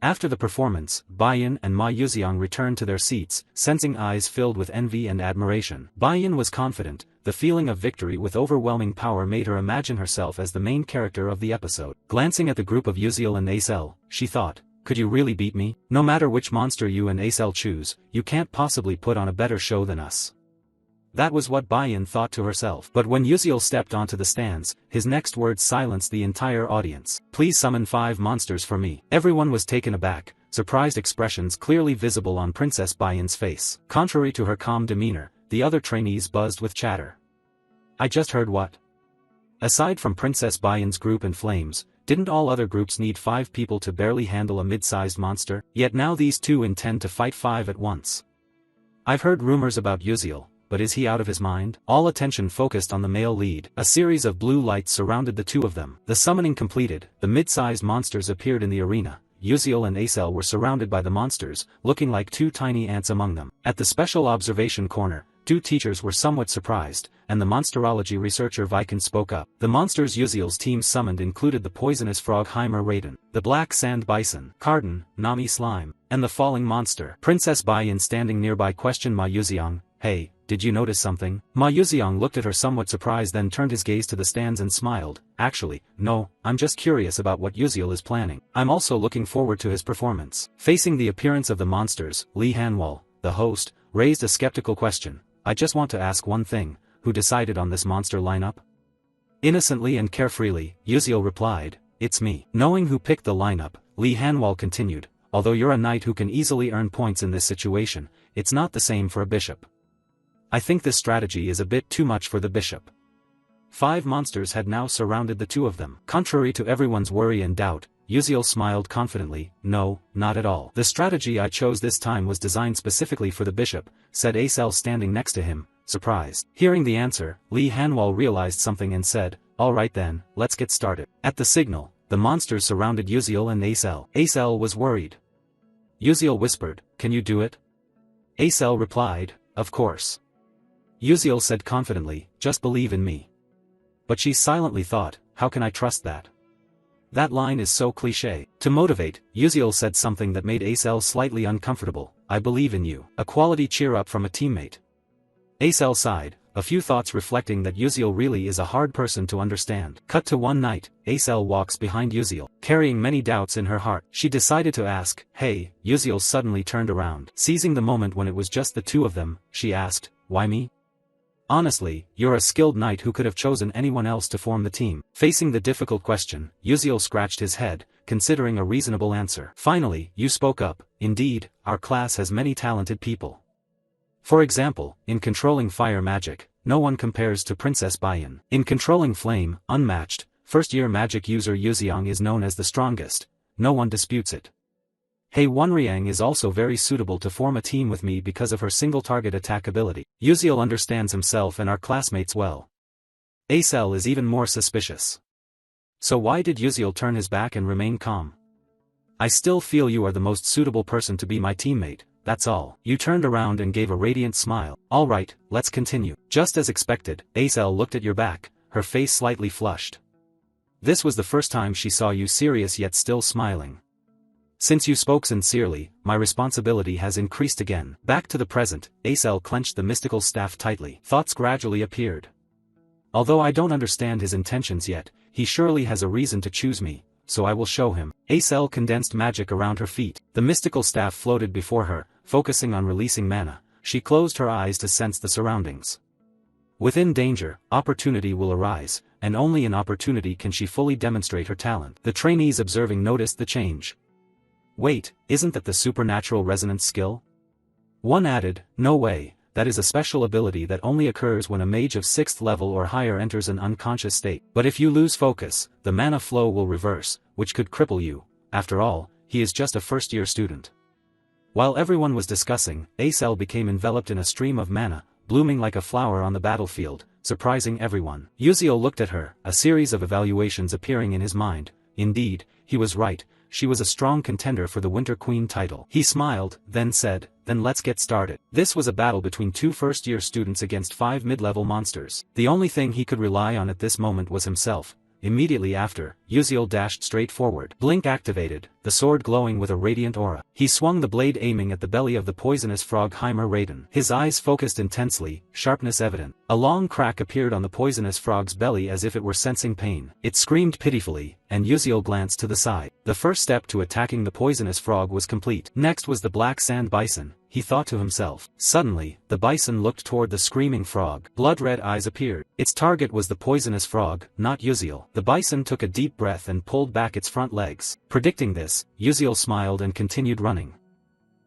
After the performance, Baiyan and Ma Yuxiang returned to their seats, sensing eyes filled with envy and admiration. Baiyan was confident. The feeling of victory with overwhelming power made her imagine herself as the main character of the episode. Glancing at the group of Yuziel and Acel, she thought, could you really beat me? No matter which monster you and Acel choose, you can't possibly put on a better show than us. That was what Baiyan thought to herself. But when Yuziel stepped onto the stands, his next words silenced the entire audience. Please summon 5 monsters for me. Everyone was taken aback, surprised expressions clearly visible on Princess Baiyan's face. Contrary to her calm demeanor, the other trainees buzzed with chatter. I just heard what? Aside from Princess Baiyan's group in flames, didn't all other groups need 5 people to barely handle a mid-sized monster? Yet now these two intend to fight 5 at once. I've heard rumors about Yuziel, but is he out of his mind? All attention focused on the male lead. A series of blue lights surrounded the two of them. The summoning completed, the mid-sized monsters appeared in the arena. Yuziel and Acel were surrounded by the monsters, looking like 2 tiny ants among them. At the special observation corner, 2 teachers were somewhat surprised, and the monsterology researcher Viken spoke up. The monsters Yuziel's team summoned included the poisonous frog Heimer Raiden, the black sand bison, Carden, Nami Slime, and the falling monster. Princess Baiyan standing nearby questioned Ma Yuxiang, hey, did you notice something? Ma Yuxiang looked at her somewhat surprised, then turned his gaze to the stands and smiled. Actually, no, I'm just curious about what Yuziel is planning. I'm also looking forward to his performance. Facing the appearance of the monsters, Li Hanwal, the host, raised a skeptical question. I just want to ask one thing, who decided on this monster lineup? Innocently and carefreely, Yuziel replied, "It's me." Knowing who picked the lineup, Lee Hanwal continued, "Although you're a knight who can easily earn points in this situation, it's not the same for a bishop. I think this strategy is a bit too much for the bishop." 5 monsters had now surrounded the two of them. Contrary to everyone's worry and doubt, Yuziel smiled confidently, "No, not at all. The strategy I chose this time was designed specifically for the bishop," said Acel standing next to him, surprised. Hearing the answer, Lee Hanwal realized something and said, "All right then, let's get started." At the signal, the monsters surrounded Yuziel and Acel. Acel was worried. Yuziel whispered, "Can you do it?" Acel replied, "Of course." Yuziel said confidently, "Just believe in me." But she silently thought, "How can I trust that? That line is so cliché." To motivate, Yuziel said something that made Acel slightly uncomfortable, "I believe in you." A quality cheer-up from a teammate. Acel sighed, a few thoughts reflecting that Yuziel really is a hard person to understand. Cut to one night, Acel walks behind Yuziel, carrying many doubts in her heart. She decided to ask, "Hey." Yuziel suddenly turned around. Seizing the moment when it was just the two of them, she asked, "Why me? Honestly, you're a skilled knight who could have chosen anyone else to form the team." Facing the difficult question, Yuziel scratched his head, considering a reasonable answer. Finally, you spoke up. "Indeed, our class has many talented people. For example, in controlling fire magic, no one compares to Princess Bayan. In controlling flame, unmatched, first-year magic user Yuziang is known as the strongest. No one disputes it. Hei Wenriang is also very suitable to form a team with me because of her single-target attack ability. Yuziel understands himself and our classmates well. Acel is even more suspicious. So why did Yuziel turn his back and remain calm? "I still feel you are the most suitable person to be my teammate, that's all." You turned around and gave a radiant smile. "All right, let's continue." Just as expected, Acel looked at your back, her face slightly flushed. This was the first time she saw you serious yet still smiling. "Since you spoke sincerely, my responsibility has increased again." Back to the present, Acel clenched the mystical staff tightly. Thoughts gradually appeared. "Although I don't understand his intentions yet, he surely has a reason to choose me, so I will show him." Acel condensed magic around her feet. The mystical staff floated before her, focusing on releasing mana. She closed her eyes to sense the surroundings. Within danger, opportunity will arise, and only in opportunity can she fully demonstrate her talent. The trainees observing noticed the change. "Wait, isn't that the supernatural resonance skill?" One added, "No way, that is a special ability that only occurs when a mage of 6th level or higher enters an unconscious state. But if you lose focus, the mana flow will reverse, which could cripple you. After all, he is just a first-year student." While everyone was discussing, Acel became enveloped in a stream of mana, blooming like a flower on the battlefield, surprising everyone. Yuziel looked at her, a series of evaluations appearing in his mind. Indeed, he was right. She was a strong contender for the Winter Queen title. He smiled, then said, "Then let's get started." This was a battle between 2 first-year students against 5 mid-level monsters. The only thing he could rely on at this moment was himself. Immediately after, Yuziel dashed straight forward. Blink activated, the sword glowing with a radiant aura. He swung the blade aiming at the belly of the poisonous frog Heimer Raiden. His eyes focused intensely, sharpness evident. A long crack appeared on the poisonous frog's belly as if it were sensing pain. It screamed pitifully, and Yuziel glanced to the side. The first step to attacking the poisonous frog was complete. Next was the black sand bison, he thought to himself. Suddenly, the bison looked toward the screaming frog. Blood-red eyes appeared. Its target was the poisonous frog, not Yuziel. The bison took a deep breath and pulled back its front legs. Predicting this, Yuziel smiled and continued running.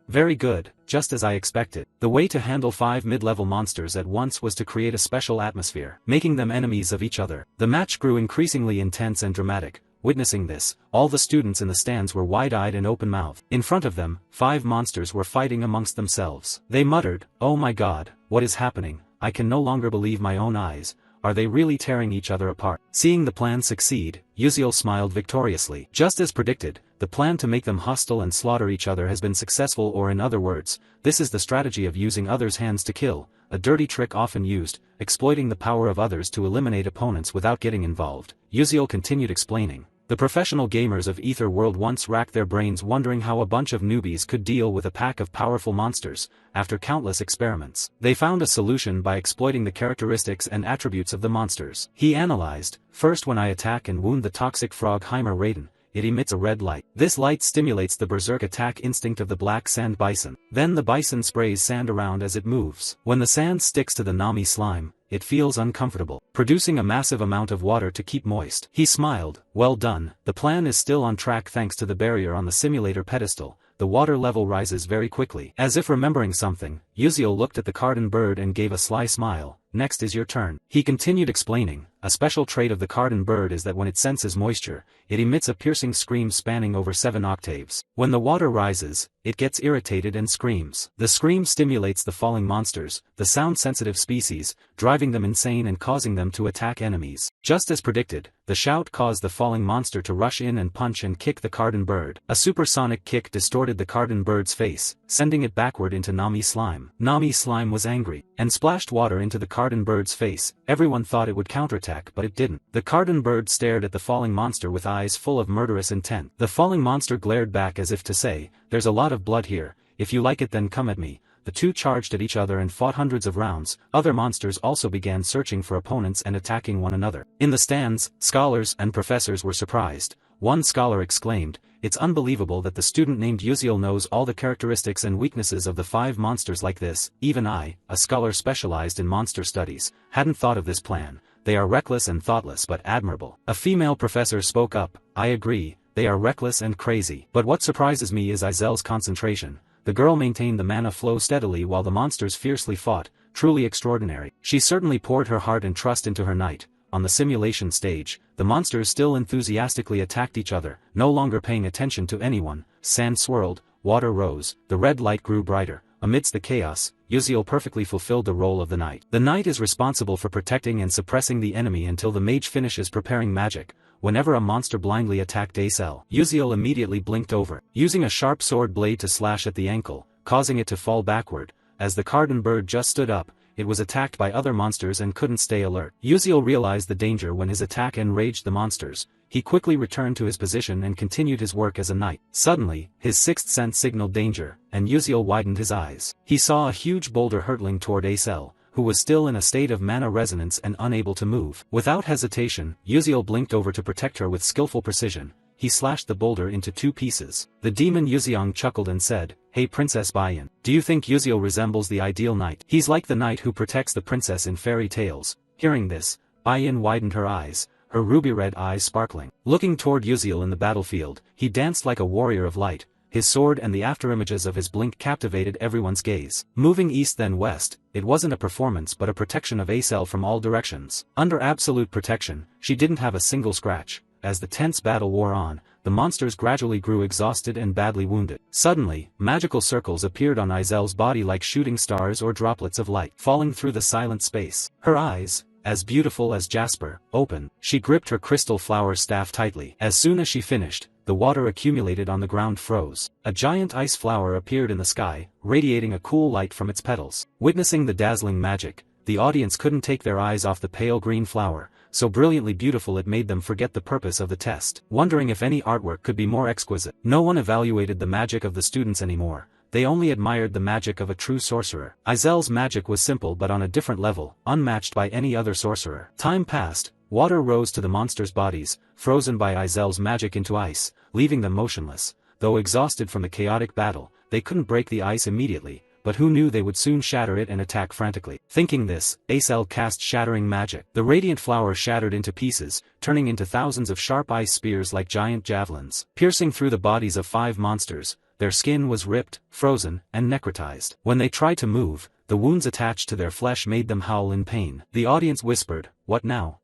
"Very good, just as I expected." The way to handle 5 mid-level monsters at once was to create a special atmosphere, making them enemies of each other. The match grew increasingly intense and dramatic. Witnessing this, all the students in the stands were wide-eyed and open-mouthed. In front of them, 5 monsters were fighting amongst themselves. They muttered, "Oh my god, what is happening? I can no longer believe my own eyes. Are they really tearing each other apart?" Seeing the plan succeed, Yuziel smiled victoriously. Just as predicted, the plan to make them hostile and slaughter each other has been successful, or in other words, this is the strategy of using others' hands to kill, a dirty trick often used, exploiting the power of others to eliminate opponents without getting involved. Yuziel continued explaining. The professional gamers of Ether World once racked their brains wondering how a bunch of newbies could deal with a pack of powerful monsters. After countless experiments, they found a solution by exploiting the characteristics and attributes of the monsters. He analyzed, "First, when I attack and wound the toxic frog Heimer Raiden, it emits a red light. This light stimulates the berserk attack instinct of the black sand bison. Then the bison sprays sand around as it moves. When the sand sticks to the Nami slime, it feels uncomfortable, producing a massive amount of water to keep moist. He smiled. Well done, the plan is still on track thanks to the barrier on the simulator pedestal. The water level rises very quickly. As if remembering something, Uziel looked at the carden bird and gave a sly smile. Next is your turn. He continued explaining, a special trait of the carden bird is that when it senses moisture, it emits a piercing scream spanning over 7 octaves. When the water rises, it gets irritated and screams. The scream stimulates the falling monsters, the sound-sensitive species, driving them insane and causing them to attack enemies. Just as predicted, the shout caused the falling monster to rush in and punch and kick the carden bird. A supersonic kick distorted the carden bird's face, sending it backward into Nami slime. Nami slime was angry, and splashed water into the carden bird's face. Everyone thought it would counterattack, but it didn't. The carden bird stared at the falling monster with eyes full of murderous intent. The falling monster glared back as if to say, "There's a lot of blood here, if you like it then come at me." The two charged at each other and fought hundreds of rounds. Other monsters also began searching for opponents and attacking one another. In the stands, scholars and professors were surprised. One scholar exclaimed, "It's unbelievable that the student named Uziel knows all the characteristics and weaknesses of the 5 monsters like this. Even I, a scholar specialized in monster studies, hadn't thought of this plan. They are reckless and thoughtless but admirable." A female professor spoke up, "I agree, they are reckless and crazy. But what surprises me is Izel's concentration. The girl maintained the mana flow steadily while the monsters fiercely fought, truly extraordinary. She certainly poured her heart and trust into her knight." On the simulation stage, the monsters still enthusiastically attacked each other, no longer paying attention to anyone. Sand swirled, water rose, the red light grew brighter. Amidst the chaos, Uziel perfectly fulfilled the role of the knight. The knight is responsible for protecting and suppressing the enemy until the mage finishes preparing magic. Whenever a monster blindly attacked Acel, Uziel immediately blinked over, using a sharp sword blade to slash at the ankle, causing it to fall backward. As the carden bird just stood up, it was attacked by other monsters and couldn't stay alert. Uziel realized the danger when his attack enraged the monsters. He quickly returned to his position and continued his work as a knight. Suddenly, his sixth sense signaled danger, and Uziel widened his eyes. He saw a huge boulder hurtling toward Acel, who was still in a state of mana resonance and unable to move. Without hesitation, Uziel blinked over to protect her with skillful precision. He slashed the boulder into 2 pieces. The demon Yuziang chuckled and said, "Hey Princess Bayan, do you think Uziel resembles the ideal knight? He's like the knight who protects the princess in fairy tales." Hearing this, Bayan widened her eyes, her ruby-red eyes sparkling. Looking toward Uziel in the battlefield, he danced like a warrior of light. His sword and the afterimages of his blink captivated everyone's gaze. Moving east then west, it wasn't a performance but a protection of Acel from all directions. Under absolute protection, she didn't have a single scratch. As the tense battle wore on, the monsters gradually grew exhausted and badly wounded. Suddenly, magical circles appeared on Izel's body like shooting stars or droplets of light, falling through the silent space. Her eyes, as beautiful as jasper, opened. She gripped her crystal flower staff tightly. As soon as she finished, the water accumulated on the ground froze. A giant ice flower appeared in the sky, radiating a cool light from its petals. Witnessing the dazzling magic, the audience couldn't take their eyes off the pale green flower, so brilliantly beautiful it made them forget the purpose of the test. Wondering if any artwork could be more exquisite. No one evaluated the magic of the students anymore. They only admired the magic of a true sorcerer. Izel's magic was simple but on a different level, unmatched by any other sorcerer. Time passed. Water rose to the monsters' bodies, frozen by Izel's magic into ice, leaving them motionless. Though exhausted from the chaotic battle, they couldn't break the ice immediately, but who knew they would soon shatter it and attack frantically. Thinking this, Acel cast shattering magic. The radiant flower shattered into pieces, turning into thousands of sharp ice spears like giant javelins. Piercing through the bodies of 5 monsters, their skin was ripped, frozen, and necrotized. When they tried to move, the wounds attached to their flesh made them howl in pain. The audience whispered, "What now?"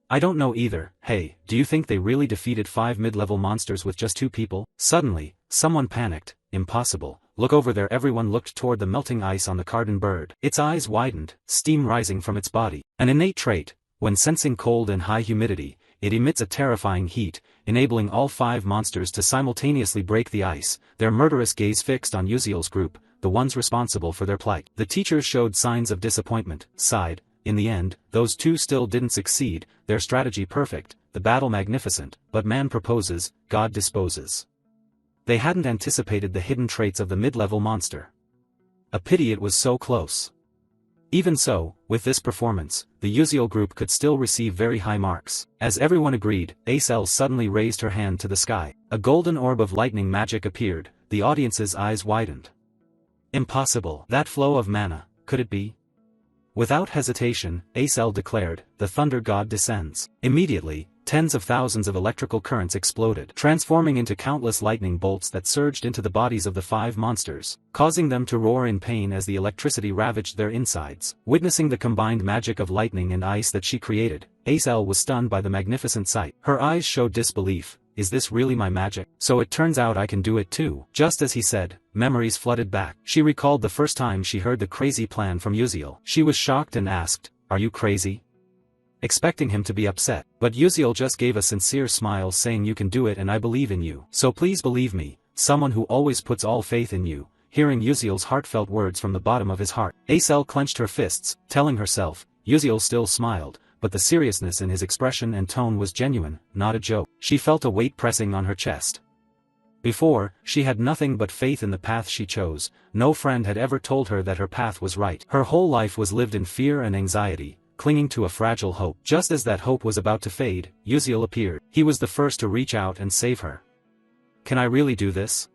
"I don't know either. Hey, do you think they really defeated 5 mid-level monsters with just 2 people?" Suddenly, someone panicked. "Impossible. Look over there." Everyone looked toward the melting ice on the carden bird. Its eyes widened, steam rising from its body. An innate trait, when sensing cold and high humidity, it emits a terrifying heat, enabling all 5 monsters to simultaneously break the ice, their murderous gaze fixed on Uziel's group, the ones responsible for their plight. The teachers showed signs of disappointment, sighed. In the end, those 2 still didn't succeed, their strategy perfect, the battle magnificent, but man proposes, God disposes. They hadn't anticipated the hidden traits of the mid-level monster. A pity it was so close. Even so, with this performance, the Uziel group could still receive very high marks. As everyone agreed, Acel suddenly raised her hand to the sky. A golden orb of lightning magic appeared, the audience's eyes widened. Impossible. That flow of mana, could it be? Without hesitation, Acel declared, "The thunder god descends." Immediately, tens of thousands of electrical currents exploded, transforming into countless lightning bolts that surged into the bodies of the 5 monsters, causing them to roar in pain as the electricity ravaged their insides. Witnessing the combined magic of lightning and ice that she created, Acel was stunned by the magnificent sight. Her eyes showed disbelief. Is this really my magic? So it turns out I can do it too. Just as he said, memories flooded back. She recalled the first time she heard the crazy plan from Uziel. She was shocked and asked, "Are you crazy?" Expecting him to be upset. But Uziel just gave a sincere smile saying, "You can do it and I believe in you. So please believe me, someone who always puts all faith in you." Hearing Uziel's heartfelt words from the bottom of his heart, Acel clenched her fists, telling herself. Uziel still smiled, but the seriousness in his expression and tone was genuine, not a joke. She felt a weight pressing on her chest. Before, she had nothing but faith in the path she chose. No friend had ever told her that her path was right. Her whole life was lived in fear and anxiety, clinging to a fragile hope. Just as that hope was about to fade, Uziel appeared. He was the first to reach out and save her. Can I really do this?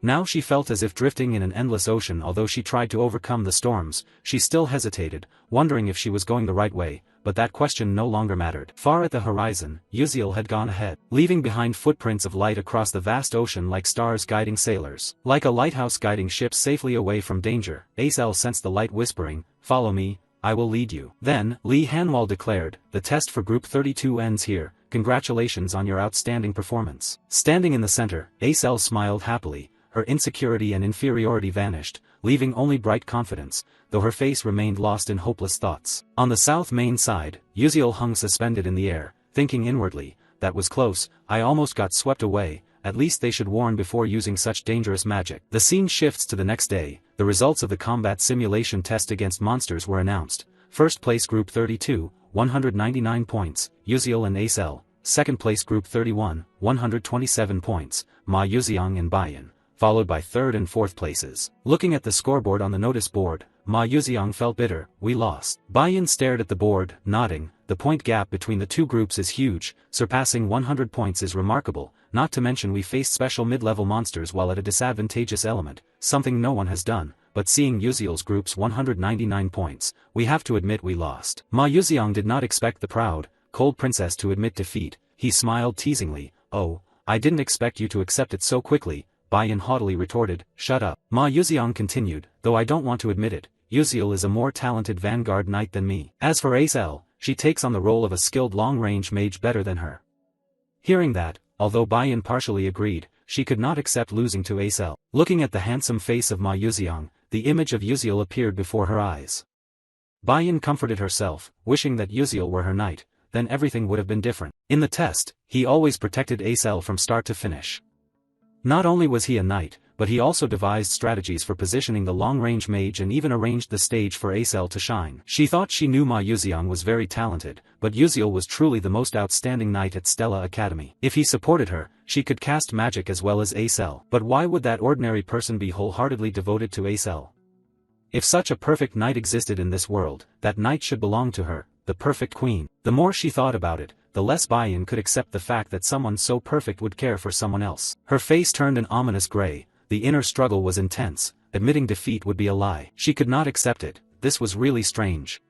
Now she felt as if drifting in an endless ocean. Although she tried to overcome the storms, she still hesitated, wondering if she was going the right way, but that question no longer mattered. Far at the horizon, Uziel had gone ahead, leaving behind footprints of light across the vast ocean like stars guiding sailors. Like a lighthouse guiding ships safely away from danger, Acel sensed the light whispering, "Follow me, I will lead you." Then, Lee Hanwal declared, "The test for Group 32 ends here. Congratulations on your outstanding performance." Standing in the center, Acel smiled happily. Her insecurity and inferiority vanished, leaving only bright confidence, though her face remained lost in hopeless thoughts. On the south main side, Uziel hung suspended in the air, thinking inwardly, "That was close, I almost got swept away. At least they should warn before using such dangerous magic." The scene shifts to the next day. The results of the combat simulation test against monsters were announced. First place Group 32, 199 points, Uziel and Acel. Second place Group 31, 127 points, Ma Yuziang and Bayan, followed by third and fourth places. Looking at the scoreboard on the notice board, Ma Yuziang felt bitter. "We lost." Bayan stared at the board, nodding. The point gap between the two groups is huge. Surpassing 100 points is remarkable, not to mention we faced special mid-level monsters while at a disadvantageous element, something no one has done. But seeing Uziel's group's 199 points, we have to admit we lost. Ma Yuziang did not expect the proud, cold princess to admit defeat. He smiled teasingly. "Oh, I didn't expect you to accept it so quickly," Bayan haughtily retorted. "Shut up." Ma Yuziang continued, "Though I don't want to admit it, Uziel is a more talented vanguard knight than me. As for Acel, she takes on the role of a skilled long-range mage better than her." Hearing that, although Bayan partially agreed, she could not accept losing to Acel. Looking at the handsome face of Ma Yuziang, the image of Uziel appeared before her eyes. Bayan comforted herself, wishing that Uziel were her knight, then everything would have been different. In the test, he always protected Acel from start to finish. Not only was he a knight, but he also devised strategies for positioning the long-range mage and even arranged the stage for Acel to shine. She thought she knew Ma Yuziang was very talented, but Uziel was truly the most outstanding knight at Stella Academy. If he supported her, she could cast magic as well as Acel. But why would that ordinary person be wholeheartedly devoted to Acel? If such a perfect knight existed in this world, that knight should belong to her, the perfect queen. The more she thought about it, the less Bayan could accept the fact that someone so perfect would care for someone else. Her face turned an ominous gray. The inner struggle was intense. Admitting defeat would be a lie. She could not accept it. This was really strange.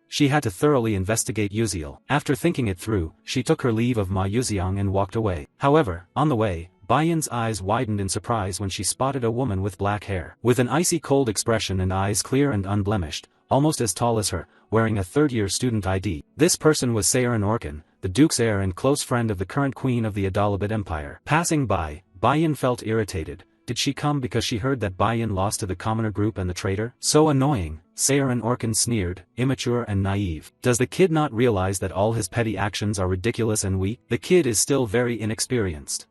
She had to thoroughly investigate Uziel. After thinking it through, she took her leave of Ma Yuziang and walked away. However, on the way, Bayan's eyes widened in surprise when she spotted a woman with black hair. With an icy cold expression and eyes clear and unblemished, almost as tall as her, wearing a third-year student ID. This person was Saorin Orkan, the Duke's heir and close friend of the current queen of the Adalabad Empire. Passing by, Bayan felt irritated. Did she come because she heard that Bayan lost to the commoner group and the traitor? So annoying, Saorin Orkan sneered, immature and naive. Does the kid not realize that all his petty actions are ridiculous and weak? The kid is still very inexperienced.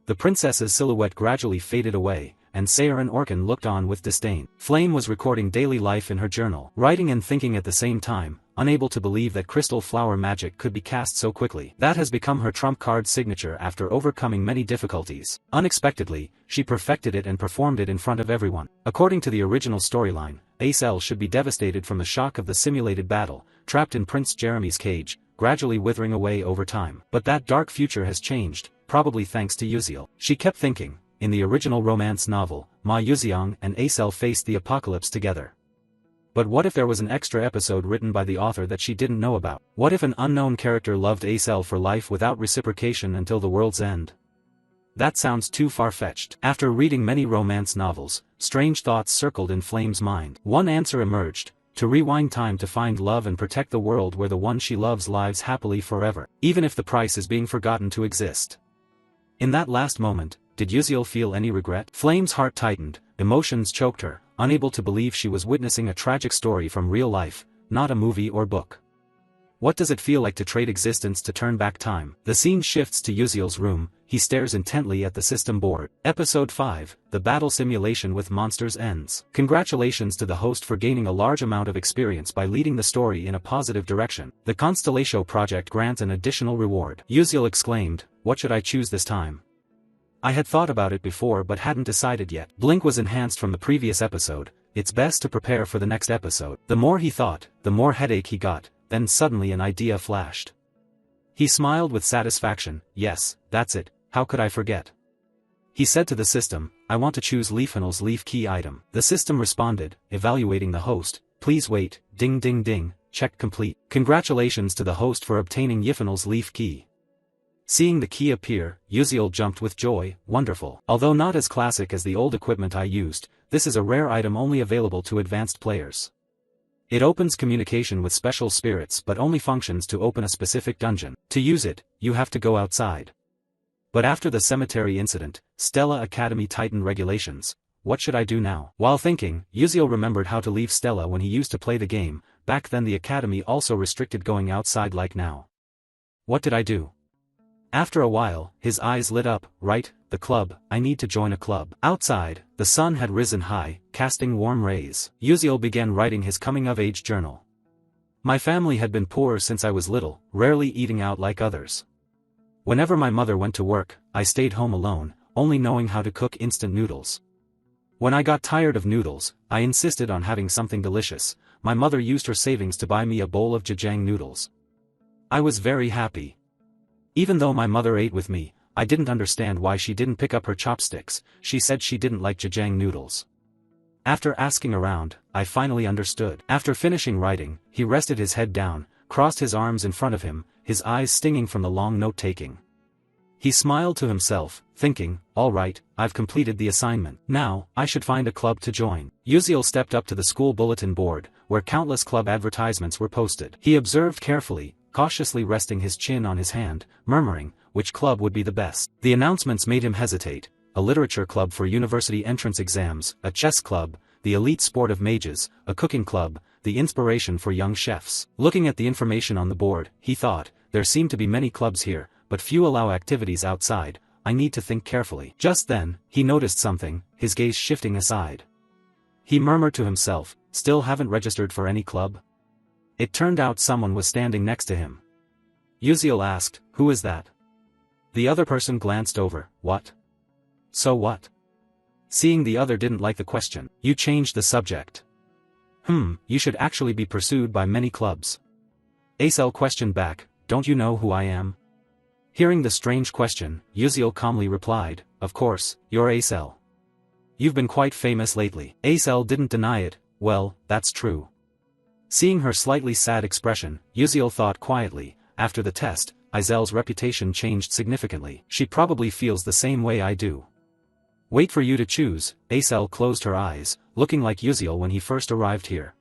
The princess's silhouette gradually faded away, and Saorin Orkan looked on with disdain. Flame was recording daily life in her journal, writing and thinking at the same time, unable to believe that crystal flower magic could be cast so quickly. That has become her trump card signature after overcoming many difficulties. Unexpectedly, she perfected it and performed it in front of everyone. According to the original storyline, Acel should be devastated from the shock of the simulated battle, trapped in Prince Jeremy's cage, gradually withering away over time. But that dark future has changed, probably thanks to Uziel. She kept thinking, in the original romance novel, Ma Yuziang and Acel faced the apocalypse together. But what if there was an extra episode written by the author that she didn't know about? What if an unknown character loved Acel for life without reciprocation until the world's end? That sounds too far-fetched. After reading many romance novels, strange thoughts circled in Flame's mind. One answer emerged: to rewind time to find love and protect the world where the one she loves lives happily forever, even if the price is being forgotten to exist. In that last moment, did Yuziel feel any regret? Flame's heart tightened, emotions choked her, unable to believe she was witnessing a tragic story from real life, not a movie or book. What does it feel like to trade existence to turn back time? The scene shifts to Yuziel's room. He stares intently at the system board. Episode 5, The Battle Simulation with Monsters ends. Congratulations to the host for gaining a large amount of experience by leading the story in a positive direction. The Constellatio project grants an additional reward. Yuziel exclaimed, "What should I choose this time? I had thought about it before but hadn't decided yet." Blink was enhanced from the previous episode. It's best to prepare for the next episode. The more he thought, the more headache he got. Then suddenly an idea flashed. He smiled with satisfaction. Yes, that's it, how could I forget? He said to the system, "I want to choose Leafhanel's leaf key item." The system responded, evaluating the host. "Please wait, ding ding ding, check complete. Congratulations to the host for obtaining Yifanel's leaf key." Seeing the key appear, Yuziel jumped with joy. Wonderful. Although not as classic as the old equipment I used, this is a rare item only available to advanced players. It opens communication with special spirits but only functions to open a specific dungeon. To use it, you have to go outside. But after the cemetery incident, Stella Academy tightened regulations. What should I do now? While thinking, Yuziel remembered how to leave Stella when he used to play the game. Back then the academy also restricted going outside like now. What did I do? After a while, his eyes lit up. Right, the club, I need to join a club. Outside, the sun had risen high, casting warm rays. Yuziel began writing his coming-of-age journal. My family had been poor since I was little, rarely eating out like others. Whenever my mother went to work, I stayed home alone, only knowing how to cook instant noodles. When I got tired of noodles, I insisted on having something delicious. My mother used her savings to buy me a bowl of jajang noodles. I was very happy. Even though my mother ate with me, I didn't understand why she didn't pick up her chopsticks. She said she didn't like jajang noodles. After asking around, I finally understood. After finishing writing, he rested his head down, crossed his arms in front of him, his eyes stinging from the long note-taking. He smiled to himself, thinking, all right, I've completed the assignment. Now, I should find a club to join. Yuziel stepped up to the school bulletin board, where countless club advertisements were posted. He observed carefully, cautiously resting his chin on his hand, murmuring, which club would be the best. The announcements made him hesitate: a literature club for university entrance exams, a chess club, the elite sport of mages, a cooking club, the inspiration for young chefs. Looking at the information on the board, he thought, there seem to be many clubs here, but few allow activities outside. I need to think carefully. Just then, he noticed something, his gaze shifting aside. He murmured to himself, still haven't registered for any club? It turned out someone was standing next to him. Yuziel asked, who is that? The other person glanced over. What? So what? Seeing the other didn't like the question. You changed the subject. You should actually be pursued by many clubs. Acel questioned back, don't you know who I am? Hearing the strange question, Yuziel calmly replied, of course, you're Acel. You've been quite famous lately. Acel didn't deny it. Well, that's true. Seeing her slightly sad expression, Yuziel thought quietly, after the test, Azel's reputation changed significantly. She probably feels the same way I do. Wait for you to choose. Acel closed her eyes, looking like Yuziel when he first arrived here.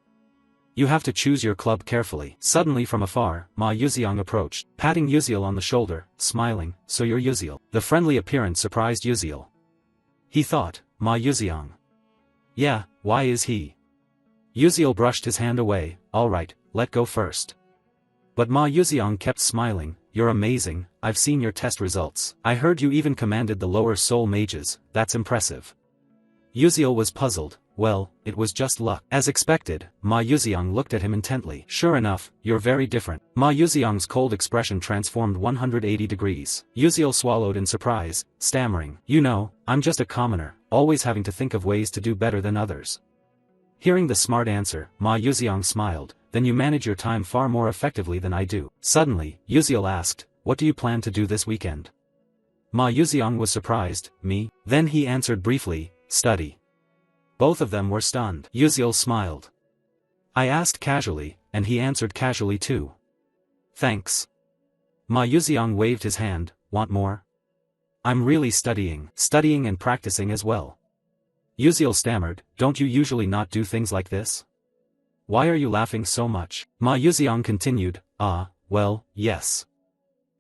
You have to choose your club carefully. Suddenly from afar, Ma Yuziang approached, patting Yuziel on the shoulder, smiling, so you're Yuziel. The friendly appearance surprised Yuziel. He thought, Ma Yuziang. Yeah, why is he? Yuziel brushed his hand away. Alright, let go first. But Ma Yuziang kept smiling, you're amazing, I've seen your test results. I heard you even commanded the lower soul mages, that's impressive. Yuziel was puzzled. Well, it was just luck. As expected, Ma Yuziang looked at him intently. Sure enough, you're very different. Ma Yuziang's cold expression transformed 180 degrees. Yuziel swallowed in surprise, stammering, you know, I'm just a commoner, always having to think of ways to do better than others. Hearing the smart answer, Ma Yuziang smiled, then you manage your time far more effectively than I do. Suddenly, Yuziel asked, what do you plan to do this weekend? Ma Yuziang was surprised, me? Then he answered briefly, study. Both of them were stunned. Yuziel smiled. I asked casually, and he answered casually too. Thanks. Ma Yuziang waved his hand. Want more? I'm really studying and practicing as well. Yuziel stammered, don't you usually not do things like this? Why are you laughing so much? Ma Yuziang continued, well, yes.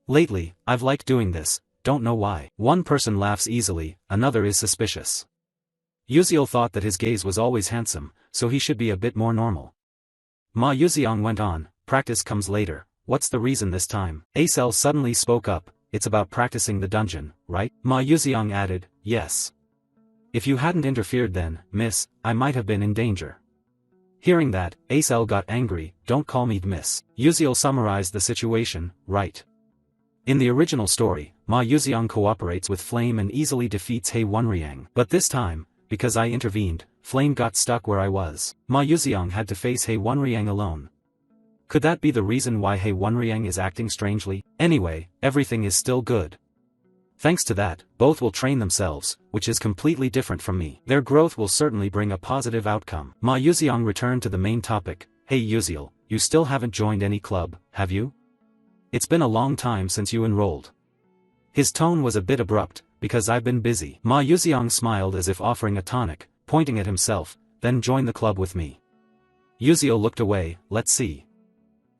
Lately, I've liked doing this, don't know why. One person laughs easily, another is suspicious. Yuziel thought that his gaze was always handsome, so he should be a bit more normal. Ma Yuziang went on, practice comes later, what's the reason this time? Acel suddenly spoke up, it's about practicing the dungeon, right? Ma Yuziang added, yes. If you hadn't interfered then, miss, I might have been in danger. Hearing that, Acel got angry, don't call me miss. Yuziel summarized the situation, right. In the original story, Ma Yuziang cooperates with Flame and easily defeats He Wonriang. But this time, because I intervened, Flame got stuck where I was. Ma Yuziang had to face He Wonriang alone. Could that be the reason why He Wonriang is acting strangely? Anyway, everything is still good. Thanks to that, both will train themselves, which is completely different from me. Their growth will certainly bring a positive outcome. Ma Yuziang returned to the main topic. Hey Yuziel, you still haven't joined any club, have you? It's been a long time since you enrolled. His tone was a bit abrupt, because I've been busy. Ma Yuziang smiled as if offering a tonic, pointing at himself, then join the club with me. Yuziel looked away, let's see.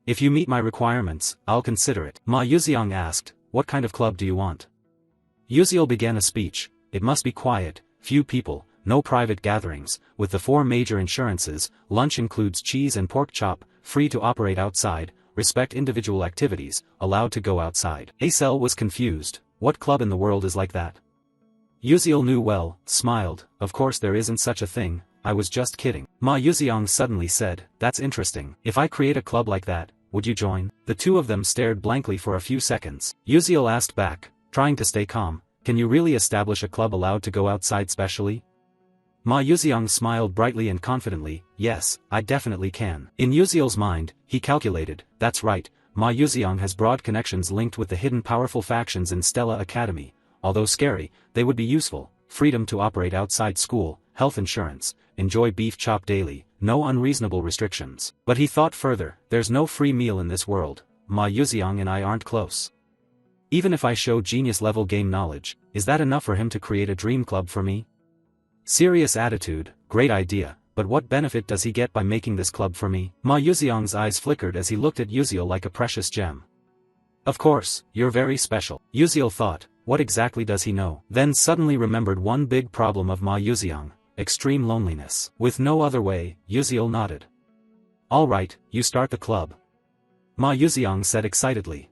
If you meet my requirements, I'll consider it. Ma Yuziang asked, what kind of club do you want? Yuziel began a speech, it must be quiet, few people, no private gatherings, with the 4 major insurances, lunch includes cheese and pork chop, free to operate outside, respect individual activities, allowed to go outside. Acel was confused, what club in the world is like that? Yuziel knew well, smiled, of course there isn't such a thing, I was just kidding. Ma Yuziang suddenly said, that's interesting, if I create a club like that, would you join? The two of them stared blankly for a few seconds. Yuziel asked back, trying to stay calm, can you really establish a club allowed to go outside specially? Ma Yuziang smiled brightly and confidently, yes, I definitely can. In Yuziel's mind, he calculated, that's right, Ma Yuziang has broad connections linked with the hidden powerful factions in Stella Academy, although scary, they would be useful, freedom to operate outside school, health insurance, enjoy beef chop daily, no unreasonable restrictions. But he thought further, there's no free meal in this world, Ma Yuziang and I aren't close. Even if I show genius-level game knowledge, is that enough for him to create a dream club for me? Serious attitude, great idea, but what benefit does he get by making this club for me? Ma Yuziang's eyes flickered as he looked at Yuziel like a precious gem. Of course, you're very special. Yuziel thought, what exactly does he know? Then suddenly remembered one big problem of Ma Yuziang, extreme loneliness. With no other way, Yuziel nodded. Alright, you start the club. Ma Yuziang said excitedly.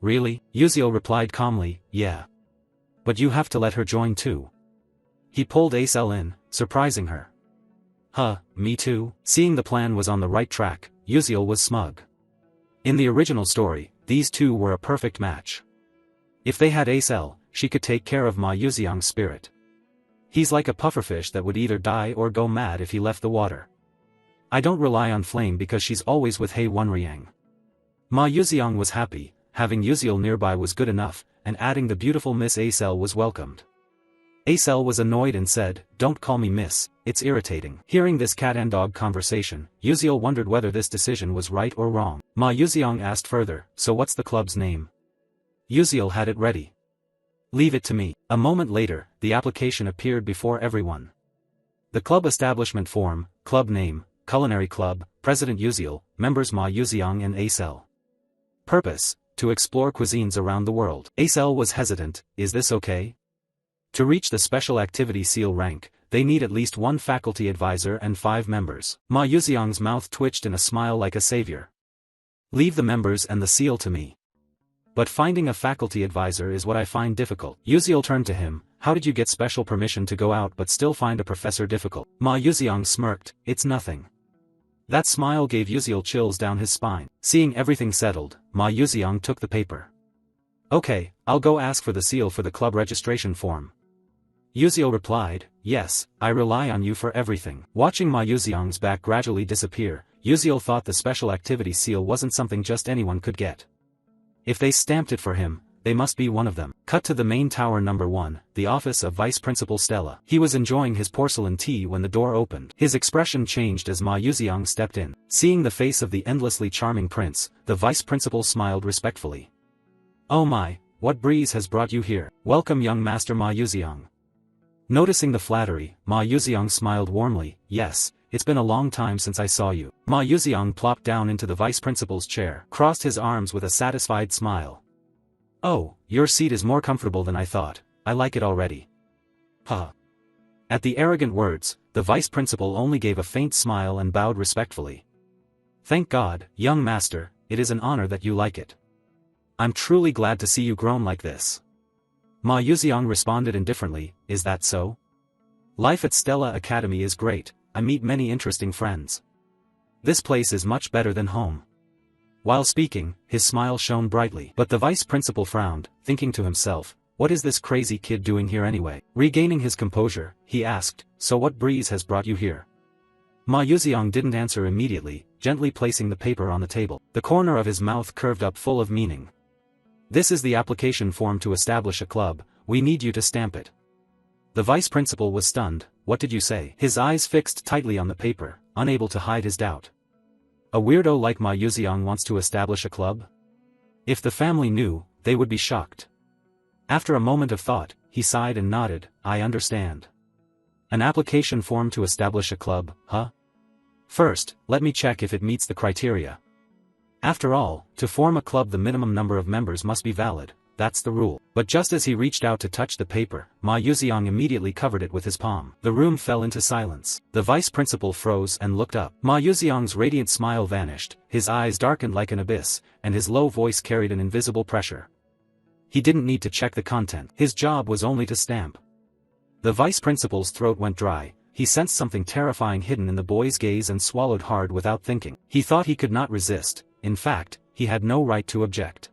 Really? Yuziel replied calmly, yeah. But you have to let her join too. He pulled Acel in, surprising her. Me too? Seeing the plan was on the right track, Yuziel was smug. In the original story, these two were a perfect match. If they had Acel, she could take care of Ma Yuziang's spirit. He's like a pufferfish that would either die or go mad if he left the water. I don't rely on Flame because she's always with He Wonriang. Ma Yuziang was happy, having Yuziel nearby was good enough, and adding the beautiful Miss Acel was welcomed. Acel was annoyed and said, don't call me miss, it's irritating. Hearing this cat and dog conversation, Yuziel wondered whether this decision was right or wrong. Ma Yuziang asked further, so what's the club's name? Yuziel had it ready. Leave it to me. A moment later, the application appeared before everyone. The club establishment form, club name, culinary club, President Yuziel, members Ma Yuziang and Acel. Purpose, to explore cuisines around the world. Acel was hesitant, is this okay? To reach the special activity seal rank, they need at least 1 faculty advisor and 5 members. Ma Yuziang's mouth twitched in a smile like a savior. Leave the members and the seal to me. But finding a faculty advisor is what I find difficult. Yuziel turned to him, how did you get special permission to go out but still find a professor difficult? Ma Yuziang smirked, it's nothing. That smile gave Yuziel chills down his spine. Seeing everything settled, Ma Yuziang took the paper. Okay, I'll go ask for the seal for the club registration form. Yuziel replied, yes, I rely on you for everything. Watching Ma Yuziang's back gradually disappear, Yuziel thought the special activity seal wasn't something just anyone could get. If they stamped it for him, they must be one of them. Cut to the main tower number 1, the office of Vice Principal Stella. He was enjoying his porcelain tea when the door opened. His expression changed as Ma Yuziang stepped in. Seeing the face of the endlessly charming prince, the vice principal smiled respectfully. "Oh my, what breeze has brought you here? Welcome young master Ma Yuziang." Noticing the flattery, Ma Yuziang smiled warmly. "Yes, it's been a long time since I saw you." Ma Yuziang plopped down into the vice principal's chair, crossed his arms with a satisfied smile. "Oh, your seat is more comfortable than I thought, I like it already." Huh. At the arrogant words, the vice principal only gave a faint smile and bowed respectfully. "Thank God, young master, it is an honor that you like it. I'm truly glad to see you grown like this." Ma Yuziang responded indifferently, "Is that so? Life at Stella Academy is great, I meet many interesting friends. This place is much better than home." While speaking, his smile shone brightly. But the vice principal frowned, thinking to himself, what is this crazy kid doing here anyway? Regaining his composure, he asked, "So what breeze has brought you here?" Ma Yuziang didn't answer immediately, gently placing the paper on the table. The corner of his mouth curved up full of meaning. "This is the application form to establish a club, we need you to stamp it." The vice principal was stunned. "What did you say?" His eyes fixed tightly on the paper, unable to hide his doubt. A weirdo like Ma Yuziang wants to establish a club? If the family knew, they would be shocked. After a moment of thought, he sighed and nodded, "I understand. An application form to establish a club, huh? First, let me check if it meets the criteria. After all, to form a club the minimum number of members must be valid, that's the rule." But just as he reached out to touch the paper, Ma Yuziang immediately covered it with his palm. The room fell into silence. The vice principal froze and looked up. Ma Yuziang's radiant smile vanished, his eyes darkened like an abyss, and his low voice carried an invisible pressure. He didn't need to check the content. His job was only to stamp. The vice principal's throat went dry. He sensed something terrifying hidden in the boy's gaze and swallowed hard without thinking. He thought he could not resist. In fact, he had no right to object.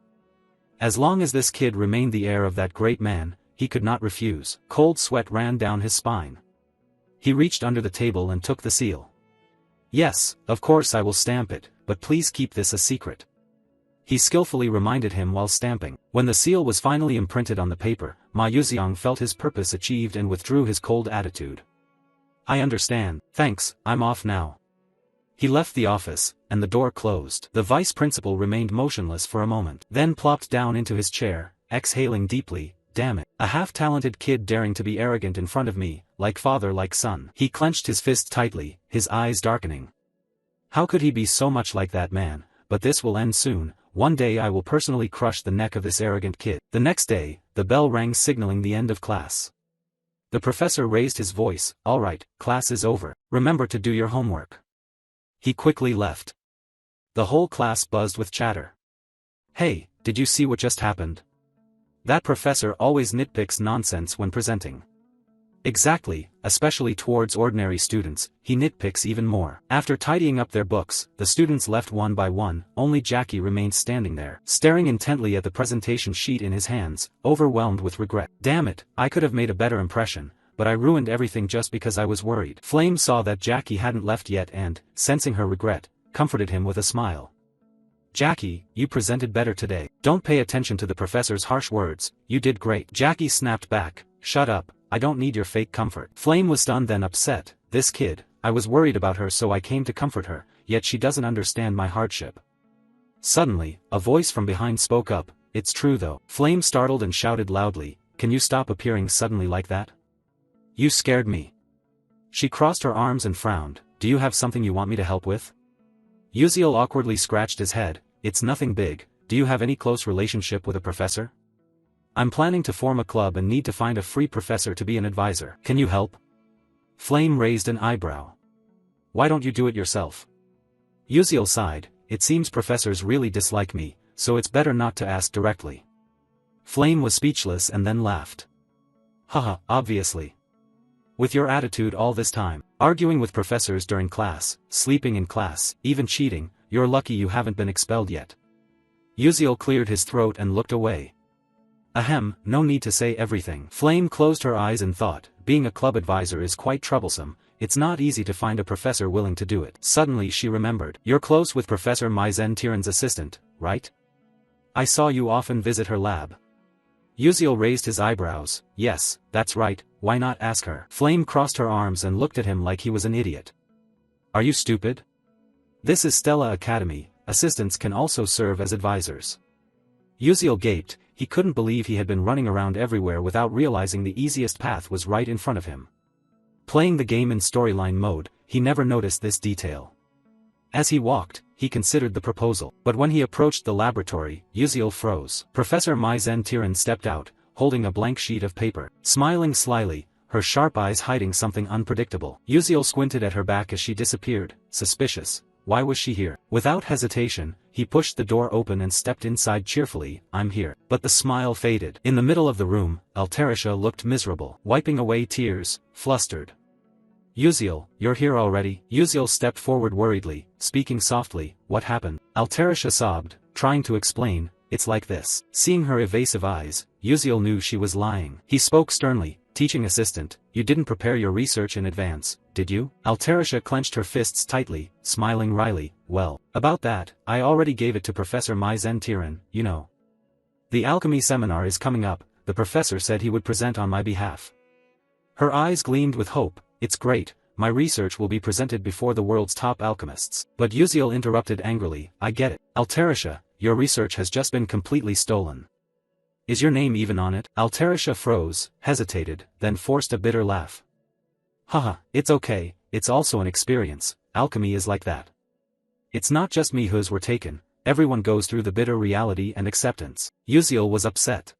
As long as this kid remained the heir of that great man, he could not refuse. Cold sweat ran down his spine. He reached under the table and took the seal. "Yes, of course I will stamp it, but please keep this a secret," he skillfully reminded him while stamping. When the seal was finally imprinted on the paper, Ma Yuziang felt his purpose achieved and withdrew his cold attitude. "I understand, thanks, I'm off now." He left the office, and the door closed. The vice principal remained motionless for a moment, then plopped down into his chair, exhaling deeply. "Damn it, a half-talented kid daring to be arrogant in front of me, like father like son." He clenched his fist tightly, his eyes darkening. How could he be so much like that man? But this will end soon. One day I will personally crush the neck of this arrogant kid. The next day, the bell rang signaling the end of class. The professor raised his voice, "All right, class is over. Remember to do your homework." He quickly left. The whole class buzzed with chatter. "Hey, did you see what just happened? That professor always nitpicks nonsense when presenting." "Exactly, especially towards ordinary students, he nitpicks even more." After tidying up their books, the students left one by one. Only Jackie remained standing there, staring intently at the presentation sheet in his hands, overwhelmed with regret. "Damn it, I could have made a better impression, but I ruined everything just because I was worried." Flame saw that Jackie hadn't left yet and, sensing her regret, comforted him with a smile. "Jackie, you presented better today. Don't pay attention to the professor's harsh words, you did great." Jackie snapped back, "Shut up, I don't need your fake comfort." Flame was stunned then upset. This kid, I was worried about her so I came to comfort her, yet she doesn't understand my hardship. Suddenly, a voice from behind spoke up, "It's true though." Flame startled and shouted loudly, "Can you stop appearing suddenly like that? You scared me." She crossed her arms and frowned. "Do you have something you want me to help with?" Uziel awkwardly scratched his head. "It's nothing big. Do you have any close relationship with a professor? I'm planning to form a club and need to find a free professor to be an advisor. Can you help?" Flame raised an eyebrow. "Why don't you do it yourself?" Uziel sighed. "It seems professors really dislike me, so it's better not to ask directly." Flame was speechless and then laughed. "Haha, obviously. With your attitude all this time, arguing with professors during class, sleeping in class, even cheating, you're lucky you haven't been expelled yet." Uziel cleared his throat and looked away. "Ahem, no need to say everything." Flame closed her eyes and thought, being a club advisor is quite troublesome, it's not easy to find a professor willing to do it. Suddenly she remembered. "You're close with Professor Maizen Tiran's assistant, right? I saw you often visit her lab." Uziel raised his eyebrows. Yes, that's right, why not ask her? Flame crossed her arms and looked at him like he was an idiot. Are you stupid? This is Stella Academy, assistants can also serve as advisors. Uziel gaped, he couldn't believe he had been running around everywhere without realizing the easiest path was right in front of him. Playing the game in storyline mode, he never noticed this detail. As he walked, he considered the proposal. But when he approached the laboratory, Uziel froze. Professor Mai Tiran stepped out, holding a blank sheet of paper. Smiling slyly, her sharp eyes hiding something unpredictable. Uziel squinted at her back as she disappeared, suspicious. Why was she here? Without hesitation, he pushed the door open and stepped inside cheerfully. I'm here. But the smile faded. In the middle of the room, Altarisha looked miserable. Wiping away tears, flustered. Uziel, you're here already? Uziel stepped forward worriedly, speaking softly. What happened? Altarisha sobbed, trying to explain. It's like this. Seeing her evasive eyes, Uziel knew she was lying. He spoke sternly. Teaching assistant, you didn't prepare your research in advance, did you? Altarisha clenched her fists tightly, smiling wryly. Well, about that, I already gave it to Professor Mai Tiran, you know. The alchemy seminar is coming up, the professor said he would present on my behalf. Her eyes gleamed with hope. It's great, my research will be presented before the world's top alchemists. But Uziel interrupted angrily. I get it. Altarisha, your research has just been completely stolen. Is your name even on it? Altarisha froze, hesitated, then forced a bitter laugh. Haha, it's okay, it's also an experience, alchemy is like that. It's not just me whose were taken, everyone goes through the bitter reality and acceptance. Uziel was upset.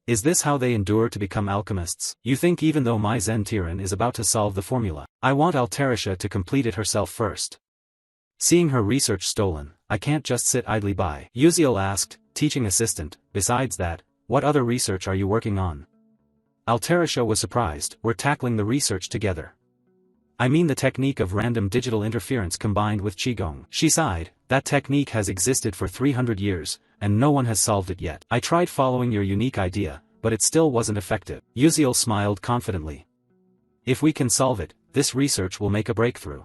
Is this how they endure to become alchemists? You think even though Mai Tiran is about to solve the formula, I want Altarisha to complete it herself first. Seeing her research stolen, I can't just sit idly by. Uziel asked, teaching assistant, besides that, what other research are you working on? Altarisha was surprised. We're tackling the research together. I mean the technique of random digital interference combined with Qigong. She sighed, that technique has existed for 300 years, and no one has solved it yet. I tried following your unique idea, but it still wasn't effective. Uziel smiled confidently. If we can solve it, this research will make a breakthrough.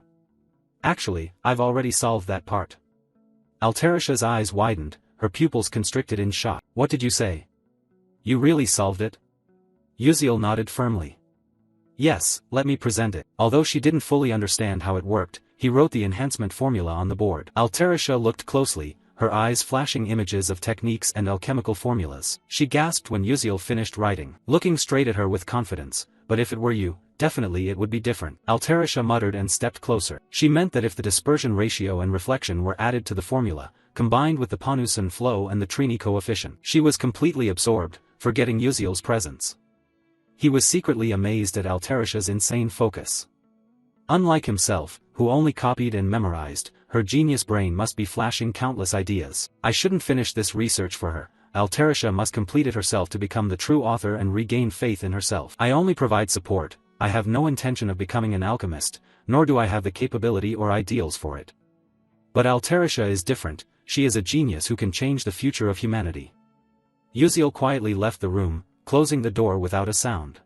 Actually, I've already solved that part. Altarisha's eyes widened, her pupils constricted in shock. What did you say? You really solved it? Uziel nodded firmly. Yes, let me present it. Although she didn't fully understand how it worked, he wrote the enhancement formula on the board. Altarisha looked closely, her eyes flashing images of techniques and alchemical formulas. She gasped when Uziel finished writing, looking straight at her with confidence. But if it were you, definitely it would be different. Altarisha muttered and stepped closer. She meant that if the dispersion ratio and reflection were added to the formula, combined with the Panusan flow and the Trini coefficient, she was completely absorbed, forgetting Uziel's presence. He was secretly amazed at Altarisha's insane focus. Unlike himself, who only copied and memorized, her genius brain must be flashing countless ideas. I shouldn't finish this research for her. Altarisha must complete it herself to become the true author and regain faith in herself. I only provide support. I have no intention of becoming an alchemist, nor do I have the capability or ideals for it. But Altarisha is different, she is a genius who can change the future of humanity. Uziel quietly left the room, closing the door without a sound.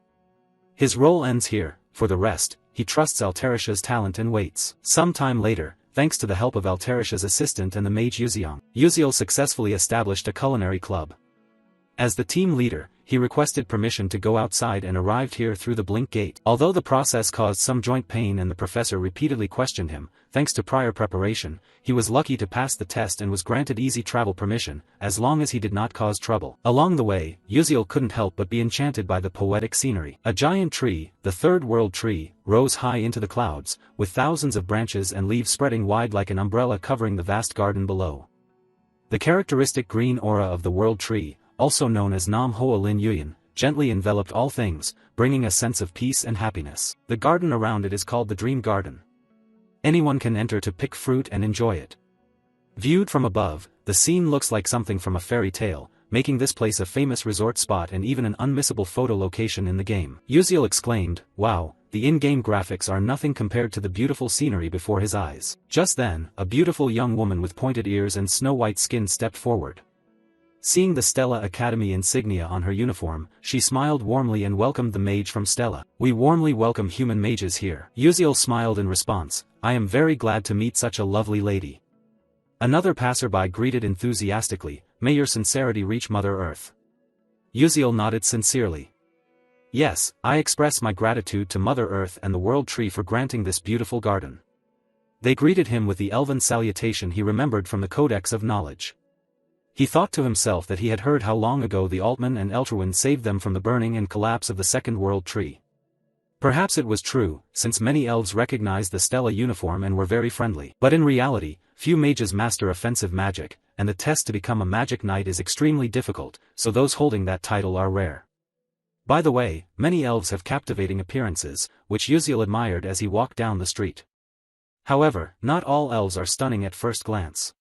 His role ends here. For the rest, he trusts Altarisha's talent and waits. Some time later, thanks to the help of Altarisha's assistant and the mage Uziel successfully established a culinary club. As the team leader, he requested permission to go outside and arrived here through the blink gate. Although the process caused some joint pain and the professor repeatedly questioned him, thanks to prior preparation, he was lucky to pass the test and was granted easy travel permission, as long as he did not cause trouble. Along the way, Uziel couldn't help but be enchanted by the poetic scenery. A giant tree, the third world tree, rose high into the clouds, with thousands of branches and leaves spreading wide like an umbrella covering the vast garden below. The characteristic green aura of the world tree, also known as Nam Hoa Lin Yuyan, gently enveloped all things, bringing a sense of peace and happiness. The garden around it is called the Dream Garden. Anyone can enter to pick fruit and enjoy it. Viewed from above, the scene looks like something from a fairy tale, making this place a famous resort spot and even an unmissable photo location in the game. Uziel exclaimed, "Wow, the in-game graphics are nothing compared to the beautiful scenery before his eyes." Just then, a beautiful young woman with pointed ears and snow-white skin stepped forward. Seeing the Stella Academy insignia on her uniform, she smiled warmly and welcomed the mage from Stella. "We warmly welcome human mages here." Uziel smiled in response, "I am very glad to meet such a lovely lady." Another passerby greeted enthusiastically, "May your sincerity reach Mother Earth." Uziel nodded sincerely. Yes, I express my gratitude to Mother Earth and the World Tree for granting this beautiful garden. They greeted him with the elven salutation he remembered from the Codex of Knowledge. He thought to himself that he had heard how long ago the Altman and Eltrwin saved them from the burning and collapse of the Second World Tree. Perhaps it was true, since many elves recognized the Stella uniform and were very friendly. But in reality, few mages master offensive magic, and the test to become a magic knight is extremely difficult, so those holding that title are rare. By the way, many elves have captivating appearances, which Uziel admired as he walked down the street. However, not all elves are stunning at first glance.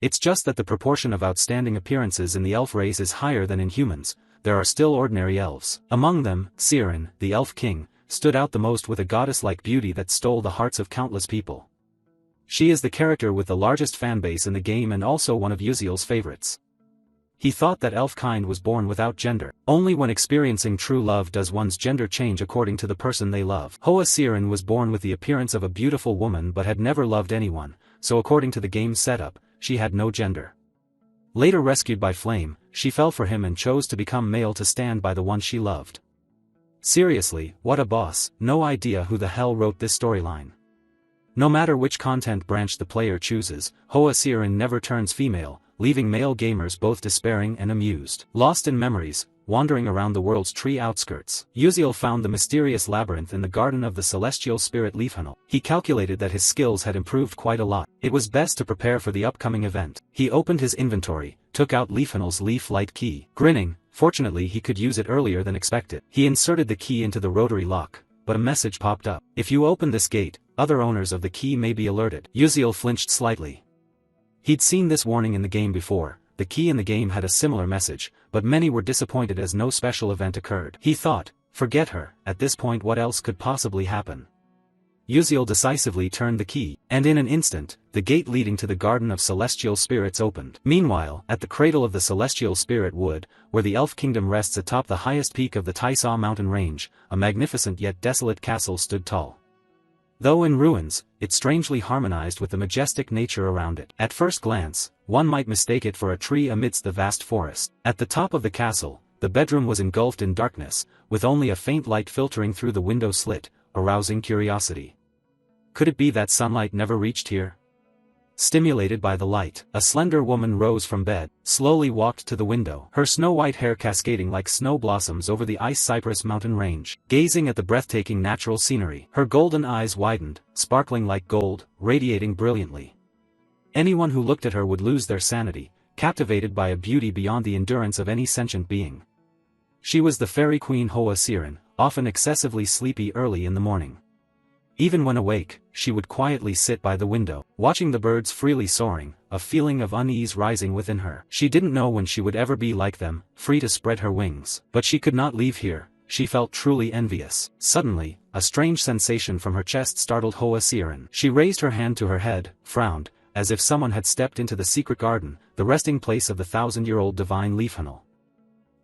It's just that the proportion of outstanding appearances in the elf race is higher than in humans. There are still ordinary elves. Among them, Siren, the elf king, stood out the most with a goddess-like beauty that stole the hearts of countless people. She is the character with the largest fanbase in the game and also one of Uziel's favorites. He thought that elf-kind was born without gender. Only when experiencing true love does one's gender change according to the person they love. Hoa Siren was born with the appearance of a beautiful woman but had never loved anyone, so according to the game's setup, she had no gender. Later rescued by Flame, she fell for him and chose to become male to stand by the one she loved. Seriously, what a boss. No idea who the hell wrote this storyline. No matter which content branch the player chooses, Hoa Siren never turns female, leaving male gamers both despairing and amused. Lost in memories, wandering around the world's tree outskirts, Uziel found the mysterious labyrinth in the garden of the celestial spirit Leafhunnel. He calculated that his skills had improved quite a lot. It was best to prepare for the upcoming event. He opened his inventory, took out Leafhunnel's leaf light key. Grinning, fortunately he could use it earlier than expected. He inserted the key into the rotary lock, but a message popped up. If you open this gate, other owners of the key may be alerted. Uziel flinched slightly. He'd seen this warning in the game before. The key in the game had a similar message, but many were disappointed as no special event occurred. He thought, forget her, at this point what else could possibly happen? Uziel decisively turned the key, and in an instant, the gate leading to the Garden of Celestial Spirits opened. Meanwhile, at the cradle of the Celestial Spirit Wood, where the Elf Kingdom rests atop the highest peak of the Taisaw mountain range, a magnificent yet desolate castle stood tall. Though in ruins, it strangely harmonized with the majestic nature around it. At first glance, one might mistake it for a tree amidst the vast forest. At the top of the castle, the bedroom was engulfed in darkness, with only a faint light filtering through the window slit, arousing curiosity. Could it be that sunlight never reached here? Stimulated by the light, a slender woman rose from bed, slowly walked to the window, her snow-white hair cascading like snow blossoms over the ice cypress mountain range. Gazing at the breathtaking natural scenery, her golden eyes widened, sparkling like gold, radiating brilliantly. Anyone who looked at her would lose their sanity, captivated by a beauty beyond the endurance of any sentient being. She was the fairy queen Hoa Siren, often excessively sleepy early in the morning. Even when awake, she would quietly sit by the window, watching the birds freely soaring, a feeling of unease rising within her. She didn't know when she would ever be like them, free to spread her wings. But she could not leave here. She felt truly envious. Suddenly, a strange sensation from her chest startled Hoa Siren. She raised her hand to her head, frowned, as if someone had stepped into the secret garden, the resting place of the 1,000-year-old divine Leafhunnel.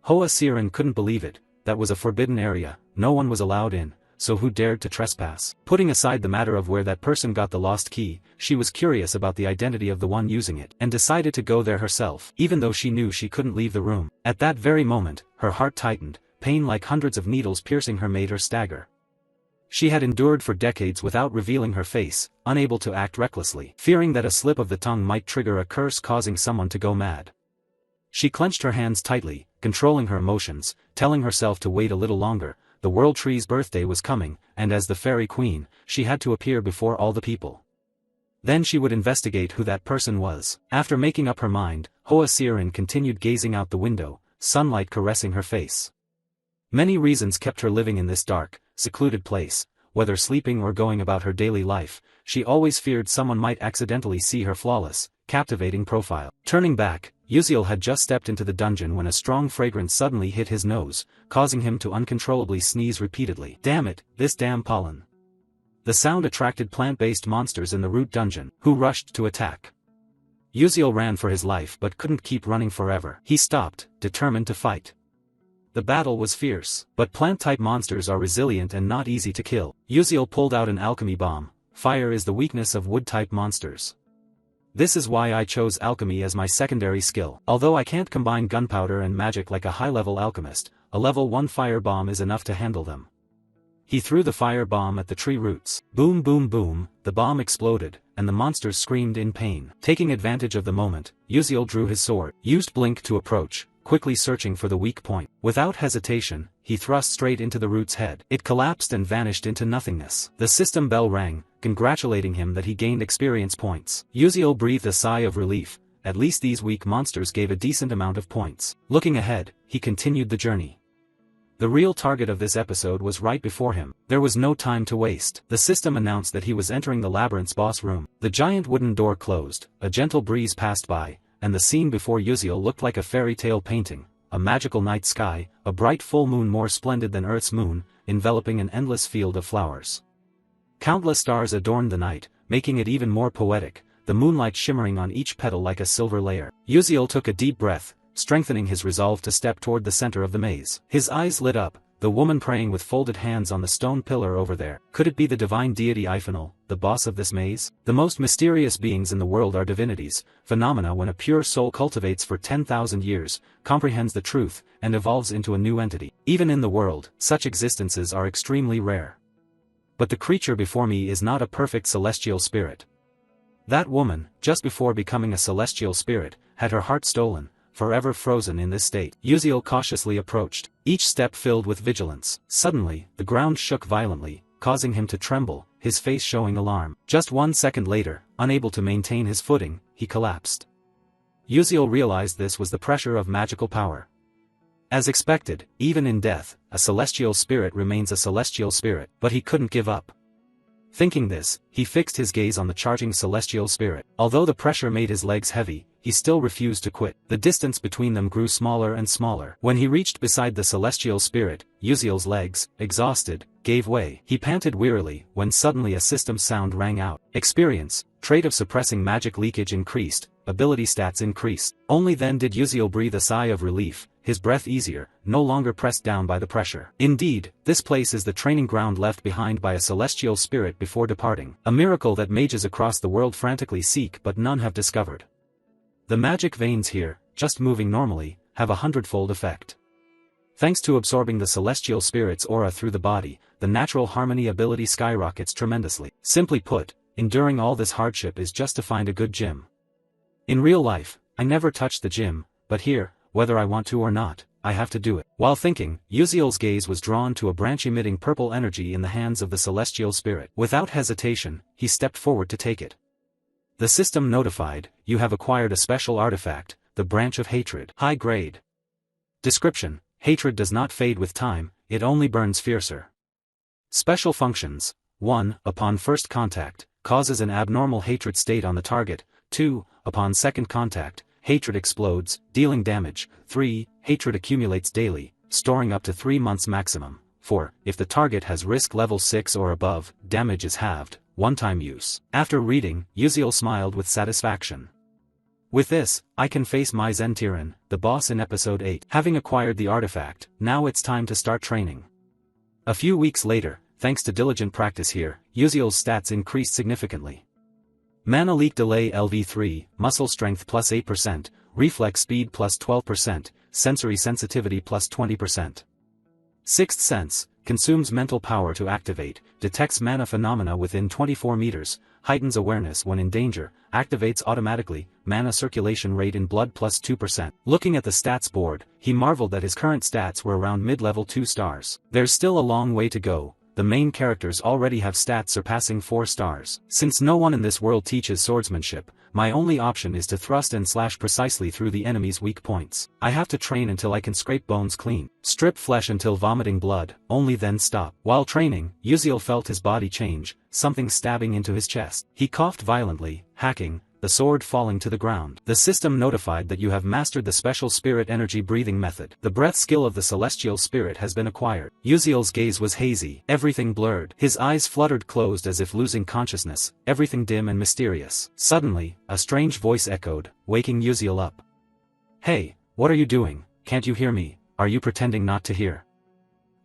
Hoa Siren couldn't believe it. That was a forbidden area, no one was allowed in. So who dared to trespass? Putting aside the matter of where that person got the lost key, she was curious about the identity of the one using it, and decided to go there herself, even though she knew she couldn't leave the room. At that very moment, her heart tightened, pain like hundreds of needles piercing her made her stagger. She had endured for decades without revealing her face, unable to act recklessly, fearing that a slip of the tongue might trigger a curse causing someone to go mad. She clenched her hands tightly, controlling her emotions, telling herself to wait a little longer. The World Tree's birthday was coming, and as the Fairy Queen, she had to appear before all the people. Then she would investigate who that person was. After making up her mind, Hoa Siren continued gazing out the window, sunlight caressing her face. Many reasons kept her living in this dark, secluded place. Whether sleeping or going about her daily life, she always feared someone might accidentally see her flawless, captivating profile. Turning back, Uziel had just stepped into the dungeon when a strong fragrance suddenly hit his nose, causing him to uncontrollably sneeze repeatedly. Damn it, this damn pollen. The sound attracted plant-based monsters in the root dungeon, who rushed to attack. Uziel ran for his life but couldn't keep running forever. He stopped, determined to fight. The battle was fierce, but plant-type monsters are resilient and not easy to kill. Uziel pulled out an alchemy bomb. Fire is the weakness of wood-type monsters. This is why I chose alchemy as my secondary skill. Although I can't combine gunpowder and magic like a high-level alchemist, a level 1 fire bomb is enough to handle them. He threw the fire bomb at the tree roots. Boom boom boom, the bomb exploded, and the monsters screamed in pain. Taking advantage of the moment, Uziel drew his sword, used blink to approach, quickly searching for the weak point. Without hesitation, he thrust straight into the root's head. It collapsed and vanished into nothingness. The system bell rang, congratulating him that he gained experience points. Uziel breathed a sigh of relief. At least these weak monsters gave a decent amount of points. Looking ahead, he continued the journey. The real target of this episode was right before him. There was no time to waste. The system announced that he was entering the labyrinth's boss room. The giant wooden door closed, a gentle breeze passed by, and the scene before Uziel looked like a fairy tale painting, a magical night sky, a bright full moon more splendid than Earth's moon, enveloping an endless field of flowers. Countless stars adorned the night, making it even more poetic, the moonlight shimmering on each petal like a silver layer. Uziel took a deep breath, strengthening his resolve to step toward the center of the maze. His eyes lit up, the woman praying with folded hands on the stone pillar over there. Could it be the divine deity Iphanal, the boss of this maze? The most mysterious beings in the world are divinities, phenomena when a pure soul cultivates for 10,000 years, comprehends the truth, and evolves into a new entity. Even in the world, such existences are extremely rare. But the creature before me is not a perfect celestial spirit. That woman, just before becoming a celestial spirit, had her heart stolen, forever frozen in this state. Uziel cautiously approached, each step filled with vigilance. Suddenly, the ground shook violently, causing him to tremble, his face showing alarm. Just 1 second later, unable to maintain his footing, he collapsed. Uziel realized this was the pressure of magical power. As expected, even in death, a celestial spirit remains a celestial spirit, but he couldn't give up. Thinking this, he fixed his gaze on the charging celestial spirit. Although the pressure made his legs heavy, he still refused to quit. The distance between them grew smaller and smaller. When he reached beside the celestial spirit, Uziel's legs, exhausted, gave way. He panted wearily, when suddenly a system sound rang out. Experience, trait of suppressing magic leakage increased, ability stats increased. Only then did Uziel breathe a sigh of relief, his breath easier, no longer pressed down by the pressure. Indeed, this place is the training ground left behind by a celestial spirit before departing, a miracle that mages across the world frantically seek but none have discovered. The magic veins here, just moving normally, have a 100-fold effect. Thanks to absorbing the celestial spirit's aura through the body, the natural harmony ability skyrockets tremendously. Simply put, enduring all this hardship is just to find a good gym. In real life, I never touched the gym, but here, whether I want to or not, I have to do it. While thinking, Uziel's gaze was drawn to a branch emitting purple energy in the hands of the celestial spirit. Without hesitation, he stepped forward to take it. The system notified, you have acquired a special artifact, the Branch of Hatred. High grade. Description, hatred does not fade with time, it only burns fiercer. Special functions, 1. Upon first contact, causes an abnormal hatred state on the target, 2. Upon second contact, hatred explodes, dealing damage, 3. Hatred accumulates daily, storing up to 3 months maximum, 4. If the target has risk level 6 or above, damage is halved. One-time use. After reading, Uziel smiled with satisfaction. With this, I can face my Zentiran, the boss in episode 8. Having acquired the artifact, now it's time to start training. A few weeks later, thanks to diligent practice here, Uziel's stats increased significantly. Mana leak delay LV3, muscle strength plus 8%, reflex speed plus 12%, sensory sensitivity plus 20%. Sixth sense, consumes mental power to activate, detects mana phenomena within 24 meters, heightens awareness when in danger, activates automatically, mana circulation rate in blood plus 2%. Looking at the stats board, he marveled that his current stats were around mid-level 2 stars. There's still a long way to go. The main characters already have stats surpassing 4 stars. Since no one in this world teaches swordsmanship, my only option is to thrust and slash precisely through the enemy's weak points. I have to train until I can scrape bones clean, strip flesh until vomiting blood, only then stop. While training, Uziel felt his body change, something stabbing into his chest. He coughed violently, hacking, the sword falling to the ground. The system notified that you have mastered the special spirit energy breathing method. The breath skill of the celestial spirit has been acquired. Uziel's gaze was hazy, everything blurred. His eyes fluttered closed as if losing consciousness, everything dim and mysterious. Suddenly, a strange voice echoed, waking Uziel up. Hey, what are you doing? Can't you hear me? Are you pretending not to hear?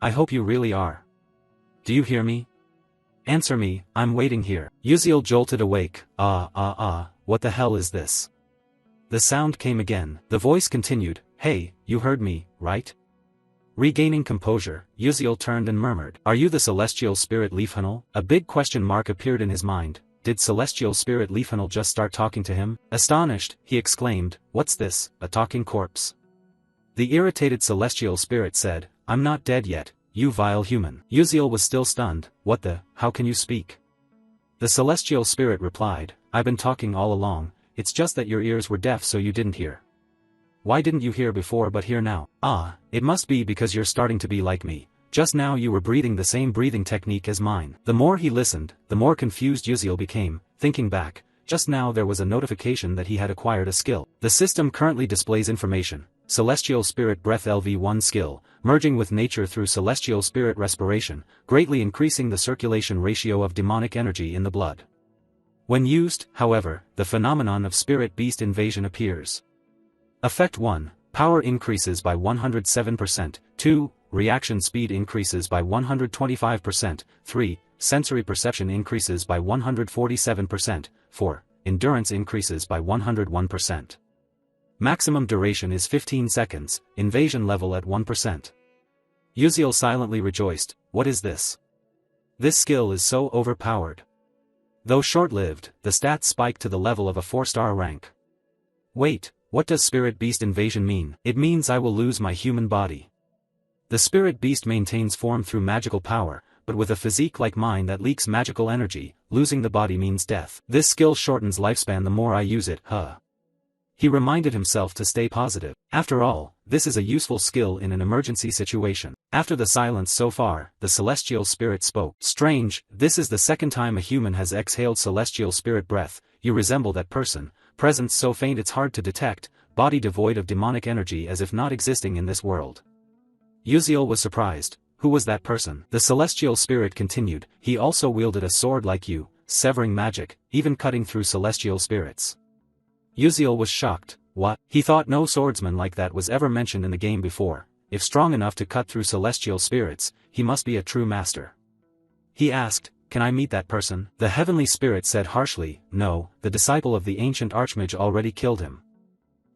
I hope you really are. Do you hear me? Answer me, I'm waiting here. Uziel jolted awake, what the hell is this? The sound came again. The voice continued, hey, you heard me, right? Regaining composure, Uziel turned and murmured, are you the celestial spirit Leafhanel? A big question mark appeared in his mind. Did celestial spirit Leafhanel just start talking to him? Astonished, he exclaimed, what's this, a talking corpse? The irritated celestial spirit said, I'm not dead yet, you vile human. Uziel was still stunned. What the, how can you speak? The celestial spirit replied, I've been talking all along, it's just that your ears were deaf so you didn't hear. Why didn't you hear before but hear now? Ah, it must be because you're starting to be like me. Just now you were breathing the same breathing technique as mine. The more he listened, the more confused Uziel became. Thinking back, just now there was a notification that he had acquired a skill. The system currently displays information. Celestial Spirit Breath LV1 skill, merging with nature through Celestial Spirit Respiration, greatly increasing the circulation ratio of demonic energy in the blood. When used, however, the phenomenon of Spirit Beast Invasion appears. Effect 1, power increases by 107%, 2, reaction speed increases by 125%, 3, sensory perception increases by 147%, 4, endurance increases by 101%. Maximum duration is 15 seconds, invasion level at 1%. Uziel silently rejoiced, what is this? This skill is so overpowered. Though short-lived, the stats spike to the level of a 4-star rank. Wait. What does Spirit Beast Invasion mean? It means I will lose my human body. The Spirit Beast maintains form through magical power, but with a physique like mine that leaks magical energy, losing the body means death. This skill shortens lifespan the more I use it, He reminded himself to stay positive. After all, this is a useful skill in an emergency situation. After the silence so far, the celestial spirit spoke. Strange, this is the second time a human has exhaled celestial spirit breath. You resemble that person. Presence so faint it's hard to detect, body devoid of demonic energy as if not existing in this world. Uziel was surprised. Who was that person? The celestial spirit continued, he also wielded a sword like you, severing magic, even cutting through celestial spirits. Uziel was shocked. What? He thought no swordsman like that was ever mentioned in the game before. If strong enough to cut through celestial spirits, he must be a true master. He asked, can I meet that person? The heavenly spirit said harshly, no, the disciple of the ancient archmage already killed him.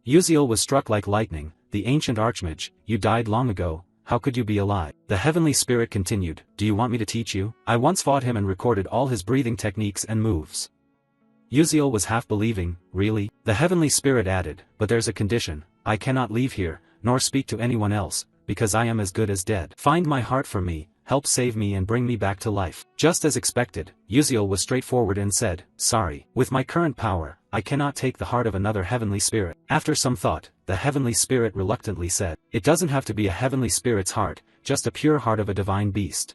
Uziel was struck like lightning, the ancient archmage, you died long ago, how could you be alive? The heavenly spirit continued, do you want me to teach you? I once fought him and recorded all his breathing techniques and moves. Uziel was half believing, really? The heavenly spirit added, but there's a condition, I cannot leave here, nor speak to anyone else, because I am as good as dead. Find my heart for me, help save me and bring me back to life. Just as expected, Uziel was straightforward and said, sorry, with my current power, I cannot take the heart of another heavenly spirit. After some thought, the heavenly spirit reluctantly said, it doesn't have to be a heavenly spirit's heart, just a pure heart of a divine beast.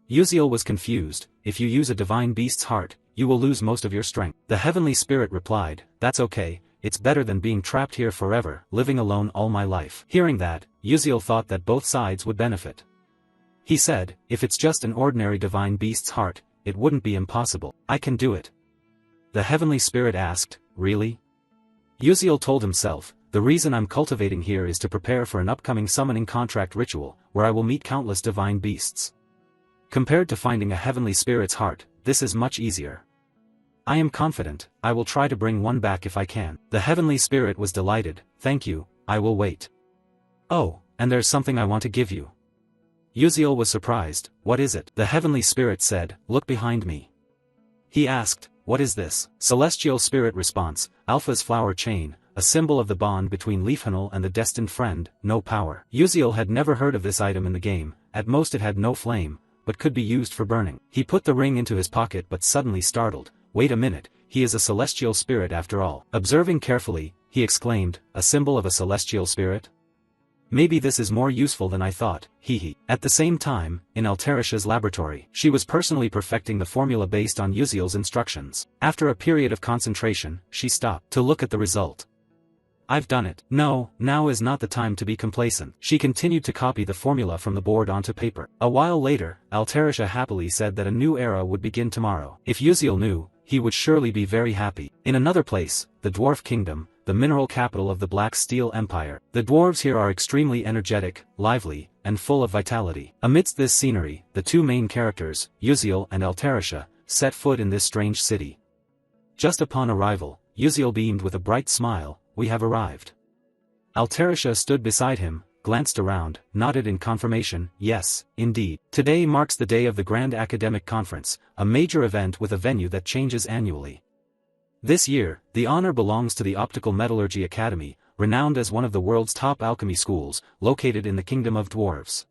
Uziel was confused, if you use a divine beast's heart, you will lose most of your strength. The heavenly spirit replied, that's okay, it's better than being trapped here forever, living alone all my life. Hearing that, Uziel thought that both sides would benefit. He said, if it's just an ordinary divine beast's heart, it wouldn't be impossible. I can do it. The heavenly spirit asked, really? Uziel told himself, the reason I'm cultivating here is to prepare for an upcoming summoning contract ritual, where I will meet countless divine beasts. Compared to finding a heavenly spirit's heart, this is much easier. I am confident, I will try to bring one back if I can. The heavenly spirit was delighted, thank you, I will wait. Oh, and there's something I want to give you. Uziel was surprised, what is it? The heavenly spirit said, look behind me. He asked, what is this? Celestial spirit response, Alpha's flower chain, a symbol of the bond between Leafhanel and the destined friend, no power. Uziel had never heard of this item in the game, at most it had no flame, but could be used for burning. He put the ring into his pocket but suddenly startled, wait a minute, he is a celestial spirit after all. Observing carefully, he exclaimed, a symbol of a celestial spirit? Maybe this is more useful than I thought, hee. At the same time, in Altarisha's laboratory, she was personally perfecting the formula based on Uziel's instructions. After a period of concentration, she stopped to look at the result. I've done it. No, now is not the time to be complacent. She continued to copy the formula from the board onto paper. A while later, Altarisha happily said that a new era would begin tomorrow. If Uziel knew, he would surely be very happy. In another place, the Dwarf Kingdom, the mineral capital of the Black Steel Empire. The dwarves here are extremely energetic, lively, and full of vitality. Amidst this scenery, the two main characters, Uziel and Altarisha, set foot in this strange city. Just upon arrival, Uziel beamed with a bright smile, we have arrived. Alterisha stood beside him, glanced around, nodded in confirmation, yes, indeed. Today marks the day of the Grand Academic Conference, a major event with a venue that changes annually. This year, the honor belongs to the Optical Metallurgy Academy, renowned as one of the world's top alchemy schools, located in the Kingdom of Dwarves.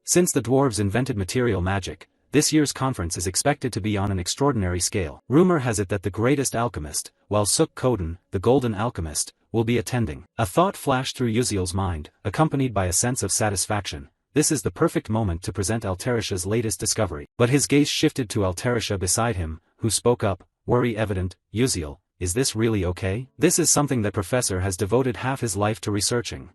Since the dwarves invented material magic, this year's conference is expected to be on an extraordinary scale. Rumor has it that the greatest alchemist, while Suk Koden, the golden alchemist, will be attending. A thought flashed through Uziel's mind, accompanied by a sense of satisfaction. This is the perfect moment to present Alterisha's latest discovery. But his gaze shifted to Alterisha beside him, who spoke up, worry evident, Uziel, is this really okay? This is something that Professor has devoted half his life to researching.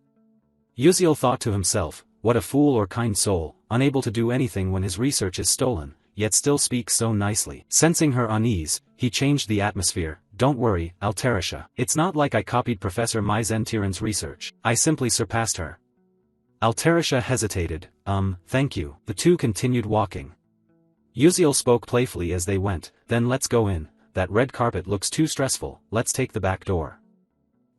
Uziel thought to himself, what a fool or kind soul, unable to do anything when his research is stolen, yet still speaks so nicely. Sensing her unease, he changed the atmosphere. Don't worry, Alterisha. It's not like I copied Professor Myzentiran's research. I simply surpassed her. Alterisha hesitated, thank you. The two continued walking. Uziel spoke playfully as they went, then let's go in, that red carpet looks too stressful, let's take the back door.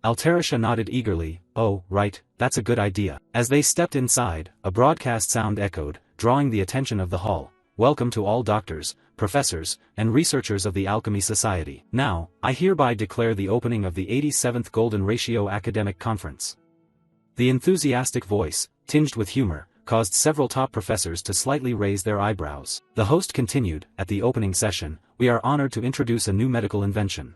Alterisha nodded eagerly, oh, right, that's a good idea. As they stepped inside, a broadcast sound echoed, drawing the attention of the hall. Welcome to all doctors, professors, and researchers of the Alchemy Society. Now, I hereby declare the opening of the 87th Golden Ratio Academic Conference. The enthusiastic voice, tinged with humor, caused several top professors to slightly raise their eyebrows. The host continued, at the opening session, we are honored to introduce a new medical invention.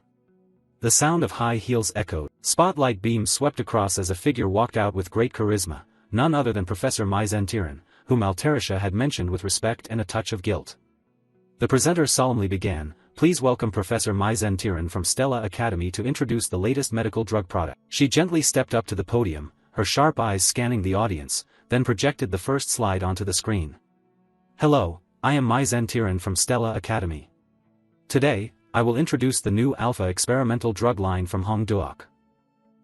The sound of high heels echoed. Spotlight beams swept across as a figure walked out with great charisma, none other than Professor Myzentiran, whom Alterisha had mentioned with respect and a touch of guilt. The presenter solemnly began, please welcome Professor Myzentiran from Stella Academy to introduce the latest medical drug product. She gently stepped up to the podium, her sharp eyes scanning the audience, then projected the first slide onto the screen. Hello, I am Myzentiran from Stella Academy. Today, I will introduce the new Alpha experimental drug line from Hongduok.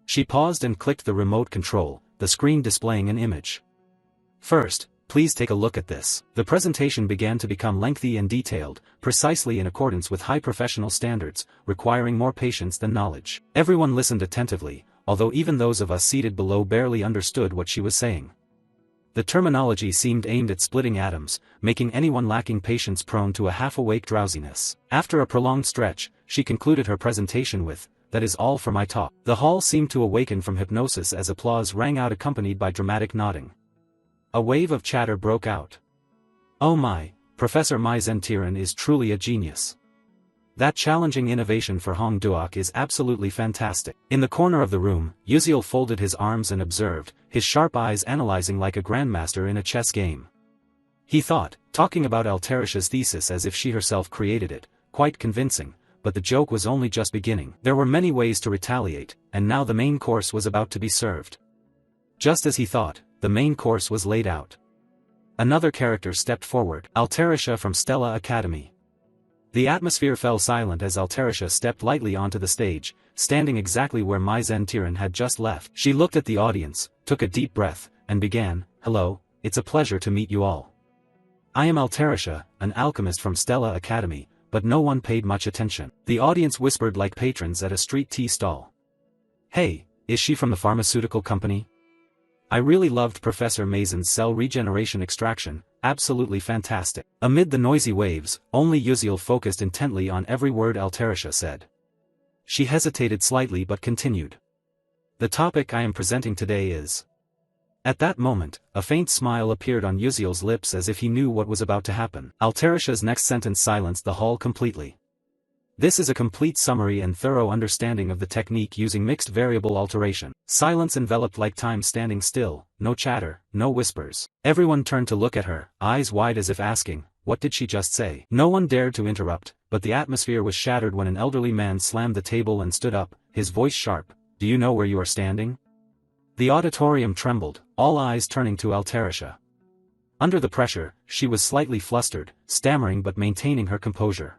She paused and clicked the remote control, the screen displaying an image. First, please take a look at this. The presentation began to become lengthy and detailed, precisely in accordance with high professional standards, requiring more patience than knowledge. Everyone listened attentively, although even those of us seated below barely understood what she was saying. The terminology seemed aimed at splitting atoms, making anyone lacking patience prone to a half-awake drowsiness. After a prolonged stretch, she concluded her presentation with, that is all for my talk. The hall seemed to awaken from hypnosis as applause rang out accompanied by dramatic nodding. A wave of chatter broke out. Oh my, Professor Myzentiran is truly a genius. That challenging innovation for Hongduok is absolutely fantastic. In the corner of the room, Uziel folded his arms and observed, his sharp eyes analyzing like a grandmaster in a chess game. He thought, talking about Alterisha's thesis as if she herself created it, quite convincing, but the joke was only just beginning. There were many ways to retaliate, and now the main course was about to be served. Just as he thought, the main course was laid out. Another character stepped forward, Alterisha from Stella Academy. The atmosphere fell silent as Alterisha stepped lightly onto the stage, standing exactly where Myzentiran had just left. She looked at the audience, took a deep breath, and began, hello, it's a pleasure to meet you all. I am Alterisha, an alchemist from Stella Academy, but no one paid much attention. The audience whispered like patrons at a street tea stall. Hey, is she from the pharmaceutical company? I really loved Professor Mazen's cell regeneration extraction, absolutely fantastic. Amid the noisy waves, only Uziel focused intently on every word Alterisha said. She hesitated slightly but continued. The topic I am presenting today is... At that moment, a faint smile appeared on Uziel's lips as if he knew what was about to happen. Alterisha's next sentence silenced the hall completely. This is a complete summary and thorough understanding of the technique using mixed variable alteration. Silence enveloped like time standing still, no chatter, no whispers. Everyone turned to look at her, eyes wide as if asking, what did she just say? No one dared to interrupt, but the atmosphere was shattered when an elderly man slammed the table and stood up, his voice sharp, do you know where you are standing? The auditorium trembled, all eyes turning to Alterisha. Under the pressure, she was slightly flustered, stammering but maintaining her composure.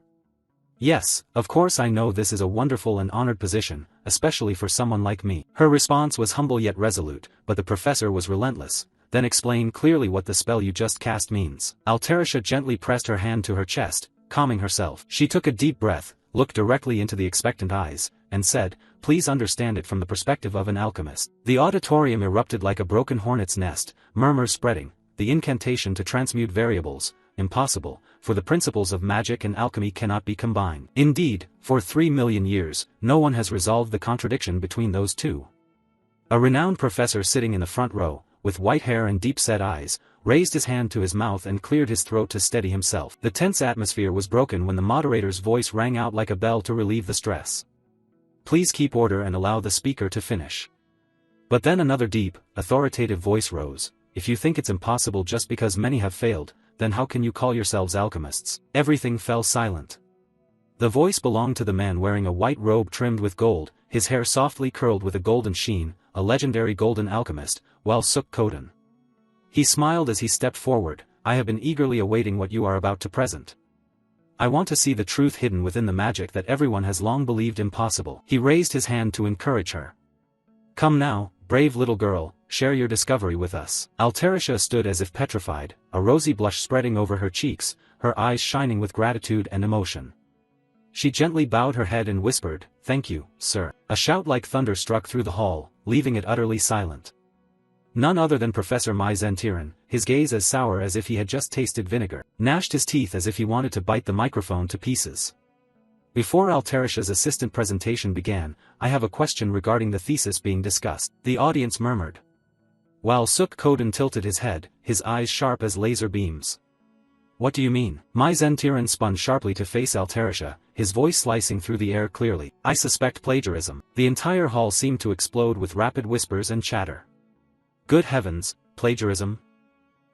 Yes, of course I know this is a wonderful and honored position, especially for someone like me. Her response was humble yet resolute, but the professor was relentless. Then explain clearly what the spell you just cast means. Alterisha gently pressed her hand to her chest, calming herself. She took a deep breath, looked directly into the expectant eyes, and said, "Please understand it from the perspective of an alchemist." The auditorium erupted like a broken hornet's nest, murmurs spreading. The incantation to transmute variables, impossible, for the principles of magic and alchemy cannot be combined. Indeed, for 3 million years, no one has resolved the contradiction between those two. A renowned professor sitting in the front row, with white hair and deep-set eyes, raised his hand to his mouth and cleared his throat to steady himself. The tense atmosphere was broken when the moderator's voice rang out like a bell to relieve the stress. "Please keep order and allow the speaker to finish." But then another deep, authoritative voice rose. "If you think it's impossible just because many have failed, then how can you call yourselves alchemists?" Everything fell silent. The voice belonged to the man wearing a white robe trimmed with gold, his hair softly curled with a golden sheen, a legendary golden alchemist, Suk Koden. He smiled as he stepped forward. "I have been eagerly awaiting what you are about to present. I want to see the truth hidden within the magic that everyone has long believed impossible." He raised his hand to encourage her. "Come now, brave little girl, share your discovery with us." Altarisha stood as if petrified, a rosy blush spreading over her cheeks, her eyes shining with gratitude and emotion. She gently bowed her head and whispered, "Thank you, sir." A shout like thunder struck through the hall, leaving it utterly silent. None other than Professor Mai Zentiran, his gaze as sour as if he had just tasted vinegar, gnashed his teeth as if he wanted to bite the microphone to pieces. Before Altarisha's assistant presentation began, "I have a question regarding the thesis being discussed," the audience murmured. Suk Koden tilted his head, his eyes sharp as laser beams. "What do you mean?" Mai Zentiran spun sharply to face Altarisha, his voice slicing through the air clearly. "I suspect plagiarism." The entire hall seemed to explode with rapid whispers and chatter. Good heavens, plagiarism?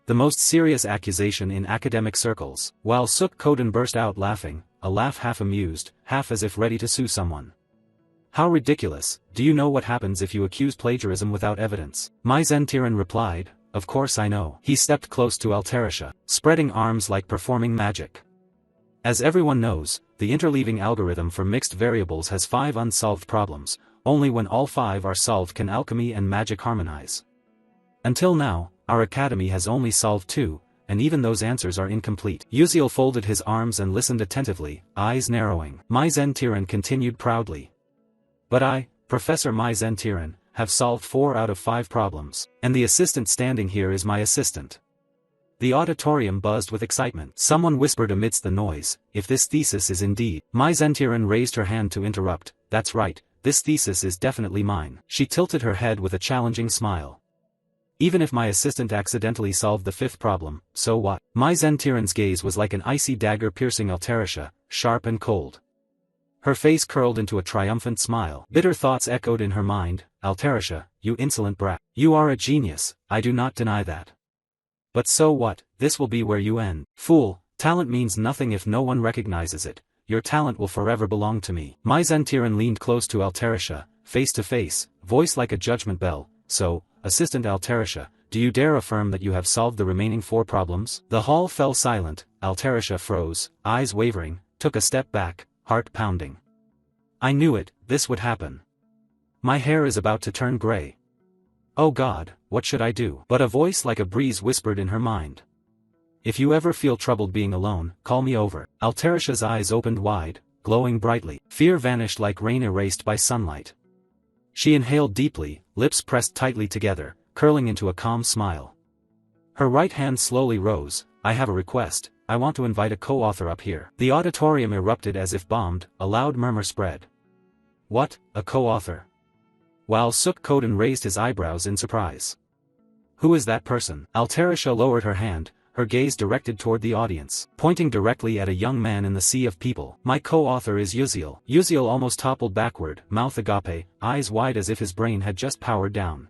The most serious accusation in academic circles. Suk Koden burst out laughing, a laugh half amused, half as if ready to sue someone. "How ridiculous! Do you know what happens if you accuse plagiarism without evidence?" Mai Zentiran replied, "Of course I know." He stepped close to Altarisha, spreading arms like performing magic. "As everyone knows, the interleaving algorithm for mixed variables has 5 unsolved problems. Only when all 5 are solved can alchemy and magic harmonize. Until now, our academy has only solved 2, and even those answers are incomplete." Uziel folded his arms and listened attentively, eyes narrowing. Mai Zentiran continued proudly. "But I, Professor Mai Zentiran, have solved 4 out of 5 problems, and the assistant standing here is my assistant." The auditorium buzzed with excitement. Someone whispered amidst the noise, "If this thesis is indeed..." Mai Zentiran raised her hand to interrupt. "That's right, this thesis is definitely mine." She tilted her head with a challenging smile. "Even if my assistant accidentally solved the 5th problem, so what?" Mai Zentiran's gaze was like an icy dagger piercing Altarisha, sharp and cold. Her face curled into a triumphant smile. Bitter thoughts echoed in her mind. "Altarisha, you insolent brat. You are a genius, I do not deny that. But so what, this will be where you end." "Fool, talent means nothing if no one recognizes it. Your talent will forever belong to me." Mai Zentiran leaned close to Altarisha, face to face, voice like a judgment bell. "So, Assistant Altarisha, do you dare affirm that you have solved the remaining 4 problems?" The hall fell silent. Altarisha froze, eyes wavering, took a step back, heart pounding. "I knew it, this would happen. My hair is about to turn gray. Oh God, what should I do?" But a voice like a breeze whispered in her mind. "If you ever feel troubled being alone, call me over." Altarisha's eyes opened wide, glowing brightly. Fear vanished like rain erased by sunlight. She inhaled deeply, lips pressed tightly together, curling into a calm smile. Her right hand slowly rose. "I have a request, I want to invite a co-author up here." The auditorium erupted as if bombed, a loud murmur spread. "What, a co-author?" Suk Koden raised his eyebrows in surprise. "Who is that person?" Altarisha lowered her hand, her gaze directed toward the audience, pointing directly at a young man in the sea of people. "My co-author is Uziel." Uziel almost toppled backward, mouth agape, eyes wide as if his brain had just powered down.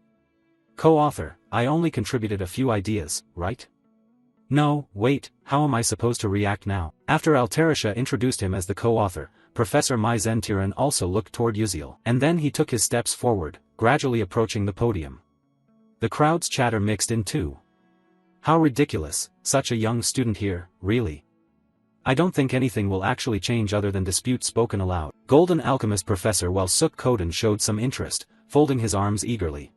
"Co-author, I only contributed a few ideas, right?" "No, wait, how am I supposed to react now?" After Altarisha introduced him as the co-author, Professor Mai Zentiran also looked toward Uziel, and then he took his steps forward, gradually approaching the podium. The crowd's chatter mixed in too. "How ridiculous, such a young student here, really. I don't think anything will actually change other than disputes spoken aloud." Golden Alchemist Professor Suk Koden showed some interest, folding his arms eagerly.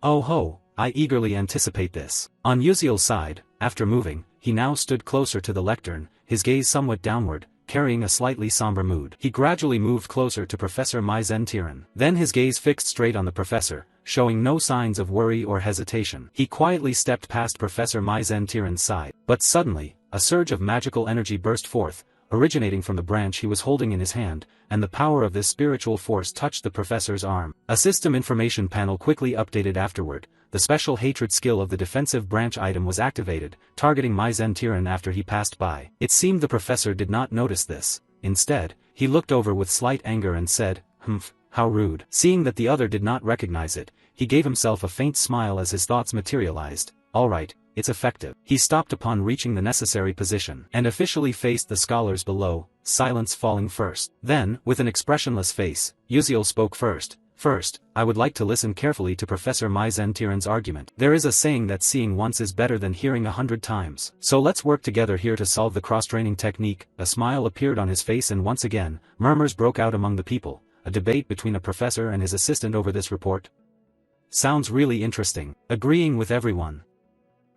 "Oh ho, I eagerly anticipate this." On Uziel's side, after moving, he now stood closer to the lectern, his gaze somewhat downward, carrying a slightly somber mood. He gradually moved closer to Professor Mai Zentiran. Then his gaze fixed straight on the professor, showing no signs of worry or hesitation. He quietly stepped past Professor Mai Zentiran's side. But suddenly, a surge of magical energy burst forth, originating from the branch he was holding in his hand, and the power of this spiritual force touched the professor's arm. A system information panel quickly updated afterward. The special hatred skill of the defensive branch item was activated, targeting Mai Zentiran after he passed by. It seemed the professor did not notice this. Instead, he looked over with slight anger and said, "Humph, how rude." Seeing that the other did not recognize it, he gave himself a faint smile as his thoughts materialized. Alright, it's effective. He stopped upon reaching the necessary position and officially faced the scholars below, silence falling first. Then, with an expressionless face, Uziel spoke first. First, I would like to listen carefully to Professor Mai Zentiran's argument. There is a saying that seeing once is better than hearing 100 times. So let's work together here to solve the cross-training technique. A smile appeared on his face and once again, murmurs broke out among the people. A debate between a professor and his assistant over this report. Sounds really interesting. Agreeing with everyone.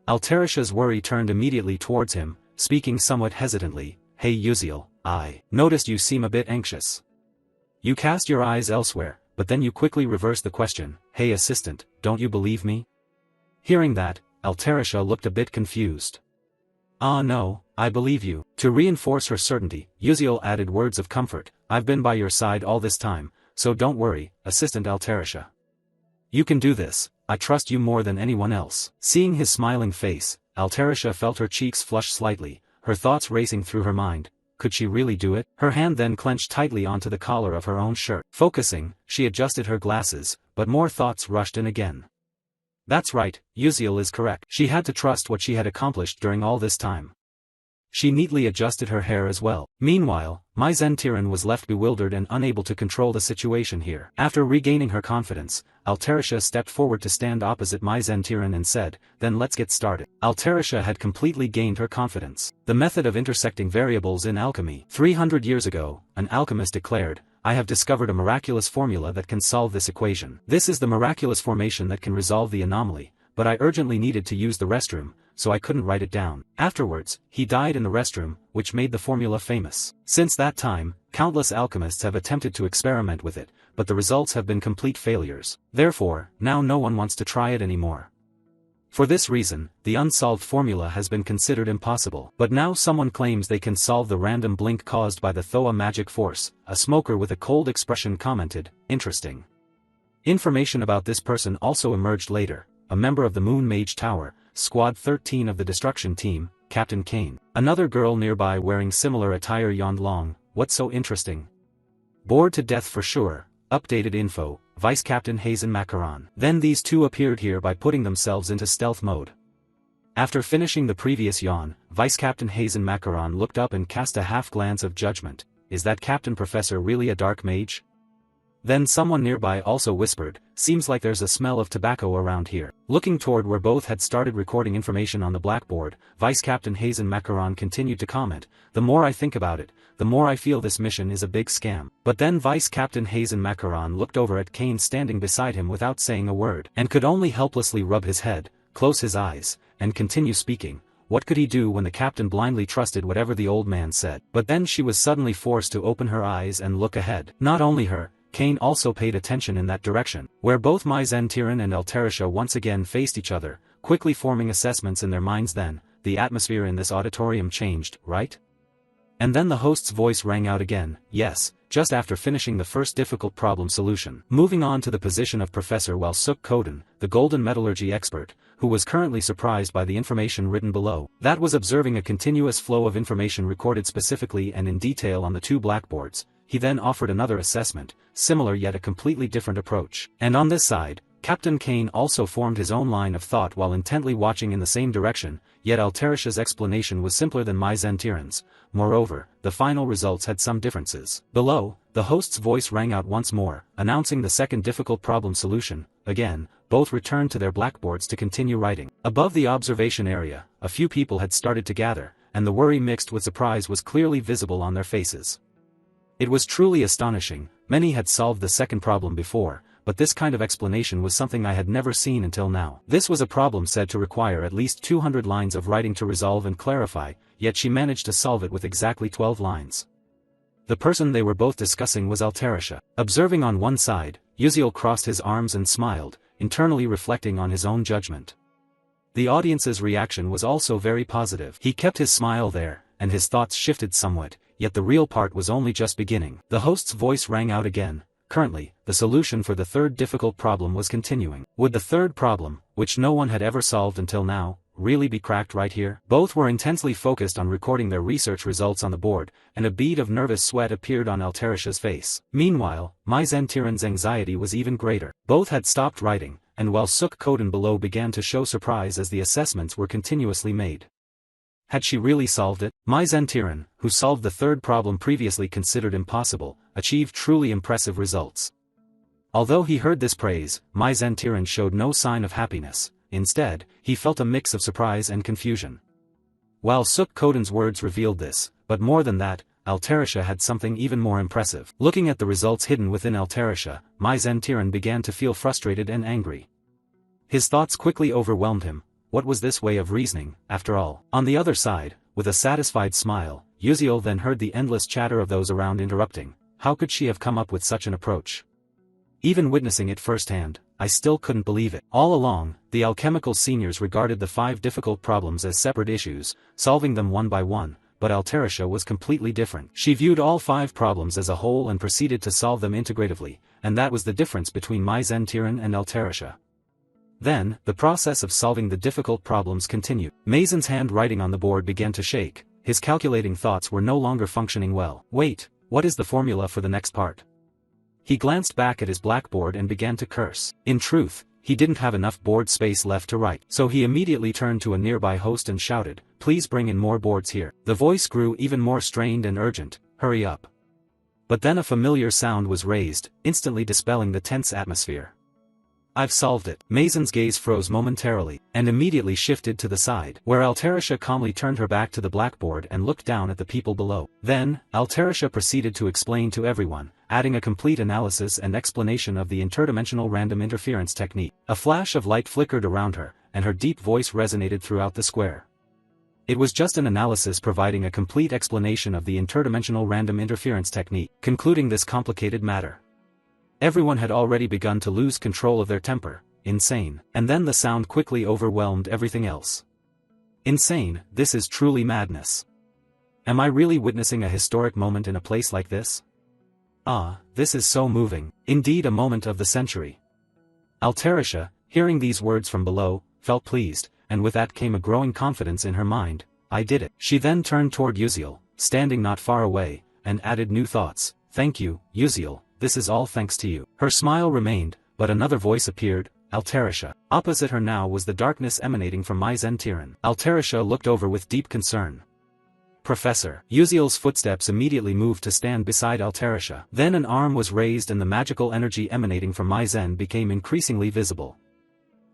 Alterisha's worry turned immediately towards him, speaking somewhat hesitantly. Hey Uziel, I noticed you seem a bit anxious. You cast your eyes elsewhere, but then you quickly reverse the question. Hey assistant, don't you believe me? Hearing that, Alterisha looked a bit confused. Ah no, I believe you. To reinforce her certainty, Uziel added words of comfort. I've been by your side all this time, so don't worry, Assistant Alterisha. You can do this, I trust you more than anyone else. Seeing his smiling face, Alterisha felt her cheeks flush slightly, her thoughts racing through her mind. Could she really do it? Her hand then clenched tightly onto the collar of her own shirt. Focusing, she adjusted her glasses, but more thoughts rushed in again. That's right, Uziel is correct. She had to trust what she had accomplished during all this time. She neatly adjusted her hair as well. Meanwhile, Mai Zentiran was left bewildered and unable to control the situation here. After regaining her confidence, Alterisha stepped forward to stand opposite Mai Zentiran and said, then let's get started. Alterisha had completely gained her confidence. The method of intersecting variables in alchemy. 300 years ago, an alchemist declared, I have discovered a miraculous formula that can solve this equation. This is the miraculous formation that can resolve the anomaly, but I urgently needed to use the restroom, so I couldn't write it down. Afterwards, he died in the restroom, which made the formula famous. Since that time, countless alchemists have attempted to experiment with it, but the results have been complete failures. Therefore, now no one wants to try it anymore. For this reason, the unsolved formula has been considered impossible. But now someone claims they can solve the random blink caused by the Thoa magic force. A smoker with a cold expression commented, interesting. Information about this person also emerged later. A member of the Moon Mage Tower, Squad 13 of the Destruction Team, Captain Kane. Another girl nearby wearing similar attire yawned long. What's so interesting? Bored to death for sure. Updated info, Vice Captain Hazen Macaron. Then these two appeared here by putting themselves into stealth mode. After finishing the previous yawn, Vice Captain Hazen Macaron looked up and cast a half glance of judgment. Is that Captain Professor really a dark mage? Then someone nearby also whispered, seems like there's a smell of tobacco around here. Looking toward where both had started recording information on the blackboard, Vice Captain Hazen Macaron continued to comment, the more I think about it, the more I feel this mission is a big scam. But then Vice Captain Hazen Macaron looked over at Kane standing beside him without saying a word, and could only helplessly rub his head, close his eyes, and continue speaking. What could he do when the captain blindly trusted whatever the old man said? But then she was suddenly forced to open her eyes and look ahead. Not only her, Kane also paid attention in that direction, where both Mai Zentiran and Alterisha once again faced each other, quickly forming assessments in their minds. Then, the atmosphere in this auditorium changed, right? And then the host's voice rang out again, yes, just after finishing the first difficult problem solution. Moving on to the position of Professor Walsuk Koden, the golden metallurgy expert, who was currently surprised by the information written below. That was observing a continuous flow of information recorded specifically and in detail on the two blackboards. He then offered another assessment, similar yet a completely different approach. And on this side, Captain Kane also formed his own line of thought while intently watching in the same direction, yet Alterisha's explanation was simpler than Mai Zentiran's. Moreover, the final results had some differences. Below, the host's voice rang out once more, announcing the second difficult problem solution. Again, both returned to their blackboards to continue writing. Above the observation area, a few people had started to gather, and the worry mixed with surprise was clearly visible on their faces. It was truly astonishing. Many had solved the second problem before, but this kind of explanation was something I had never seen until now. This was a problem said to require at least 200 lines of writing to resolve and clarify, yet she managed to solve it with exactly 12 lines. The person they were both discussing was Altarisha. Observing on one side, Uziel crossed his arms and smiled, internally reflecting on his own judgment. The audience's reaction was also very positive. He kept his smile there, and his thoughts shifted somewhat, yet the real part was only just beginning. The host's voice rang out again. Currently, the solution for the third difficult problem was continuing. Would the third problem, which no one had ever solved until now, really be cracked right here? Both were intensely focused on recording their research results on the board, and a bead of nervous sweat appeared on Altarisha's face. Meanwhile, Mai Zentiran's anxiety was even greater. Both had stopped writing, and while Suk Koden below began to show surprise as the assessments were continuously made. Had she really solved it? Mai Zentiran, who solved the third problem previously considered impossible, achieved truly impressive results. Although he heard this praise, Mai Zentiran showed no sign of happiness. Instead, he felt a mix of surprise and confusion. While Suk Koden's words revealed this, but more than that, Altarisha had something even more impressive. Looking at the results hidden within Altarisha, Mai Zentiran began to feel frustrated and angry. His thoughts quickly overwhelmed him. What was this way of reasoning, after all? On the other side, with a satisfied smile, Uziel then heard the endless chatter of those around interrupting. How could she have come up with such an approach? Even witnessing it firsthand, I still couldn't believe it. All along, the alchemical seniors regarded the 5 difficult problems as separate issues, solving them one by one, but Altarisha was completely different. She viewed all 5 problems as a whole and proceeded to solve them integratively, and that was the difference between Mai Zentiran and Altarisha. Then, the process of solving the difficult problems continued. Maizen's handwriting on the board began to shake. His calculating thoughts were no longer functioning well. Wait, what is the formula for the next part? He glanced back at his blackboard and began to curse. In truth, he didn't have enough board space left to write. So he immediately turned to a nearby host and shouted, "Please bring in more boards here." The voice grew even more strained and urgent, "Hurry up." But then a familiar sound was raised, instantly dispelling the tense atmosphere. "I've solved it." Maizen's gaze froze momentarily, and immediately shifted to the side, where Altarisha calmly turned her back to the blackboard and looked down at the people below. Then, Altarisha proceeded to explain to everyone, adding a complete analysis and explanation of the interdimensional random interference technique. A flash of light flickered around her, and her deep voice resonated throughout the square. It was just an analysis providing a complete explanation of the interdimensional random interference technique, concluding this complicated matter. Everyone had already begun to lose control of their temper. Insane. And then the sound quickly overwhelmed everything else. Insane, this is truly madness. Am I really witnessing a historic moment in a place like this? Ah, this is so moving. Indeed, a moment of the century. Altarisha, hearing these words from below, felt pleased, and with that came a growing confidence in her mind. I did it. She then turned toward Uziel, standing not far away, and added new thoughts. Thank you, Uziel. This is all thanks to you. Her smile remained, but another voice appeared, Altarisha. Opposite her now was the darkness emanating from Mai Zentiran. Altarisha looked over with deep concern. Professor. Uziel's footsteps immediately moved to stand beside Altarisha. Then an arm was raised and the magical energy emanating from Mai Zen became increasingly visible.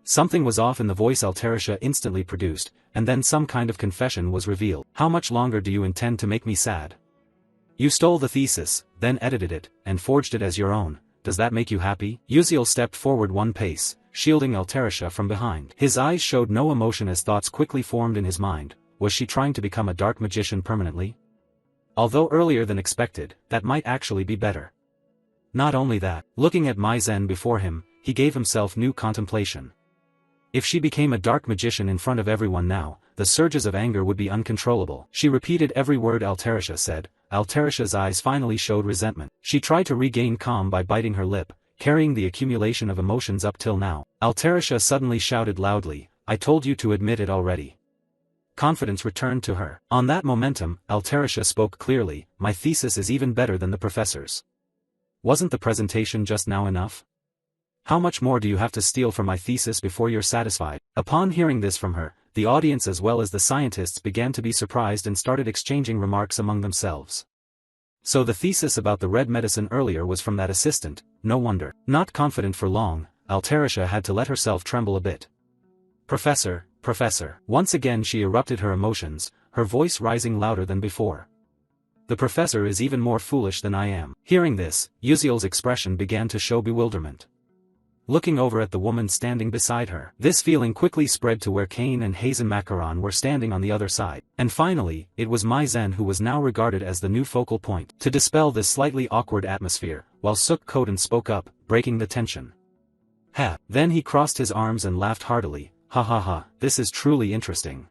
Something was off in the voice Altarisha instantly produced, and then some kind of confession was revealed. How much longer do you intend to make me sad? You stole the thesis, then edited it, and forged it as your own. Does that make you happy? Uziel stepped forward one pace, shielding Altarisha from behind. His eyes showed no emotion as thoughts quickly formed in his mind. Was she trying to become a dark magician permanently? Although earlier than expected, that might actually be better. Not only that, looking at Mai Zen before him, he gave himself new contemplation. If she became a dark magician in front of everyone now, the surges of anger would be uncontrollable. She repeated every word Altarisha said. Altarisha's eyes finally showed resentment. She tried to regain calm by biting her lip, carrying the accumulation of emotions up till now. Altarisha suddenly shouted loudly, I told you to admit it already. Confidence returned to her. On that momentum, Altarisha spoke clearly, my thesis is even better than the professor's. Wasn't the presentation just now enough? How much more do you have to steal from my thesis before you're satisfied? Upon hearing this from her, the audience as well as the scientists began to be surprised and started exchanging remarks among themselves. So the thesis about the red medicine earlier was from that assistant, no wonder. Not confident for long, Altarisha had to let herself tremble a bit. Professor. Once again she erupted her emotions, her voice rising louder than before. The professor is even more foolish than I am. Hearing this, Uziel's expression began to show bewilderment. looking over at the woman standing beside her. This feeling quickly spread to where Kane and Hazen Macaron were standing on the other side. And finally, it was Mai Zen who was now regarded as the new focal point. To dispel this slightly awkward atmosphere, while Suk Koden spoke up, breaking the tension. Ha! Then he crossed his arms and laughed heartily. Ha ha ha, this is truly interesting.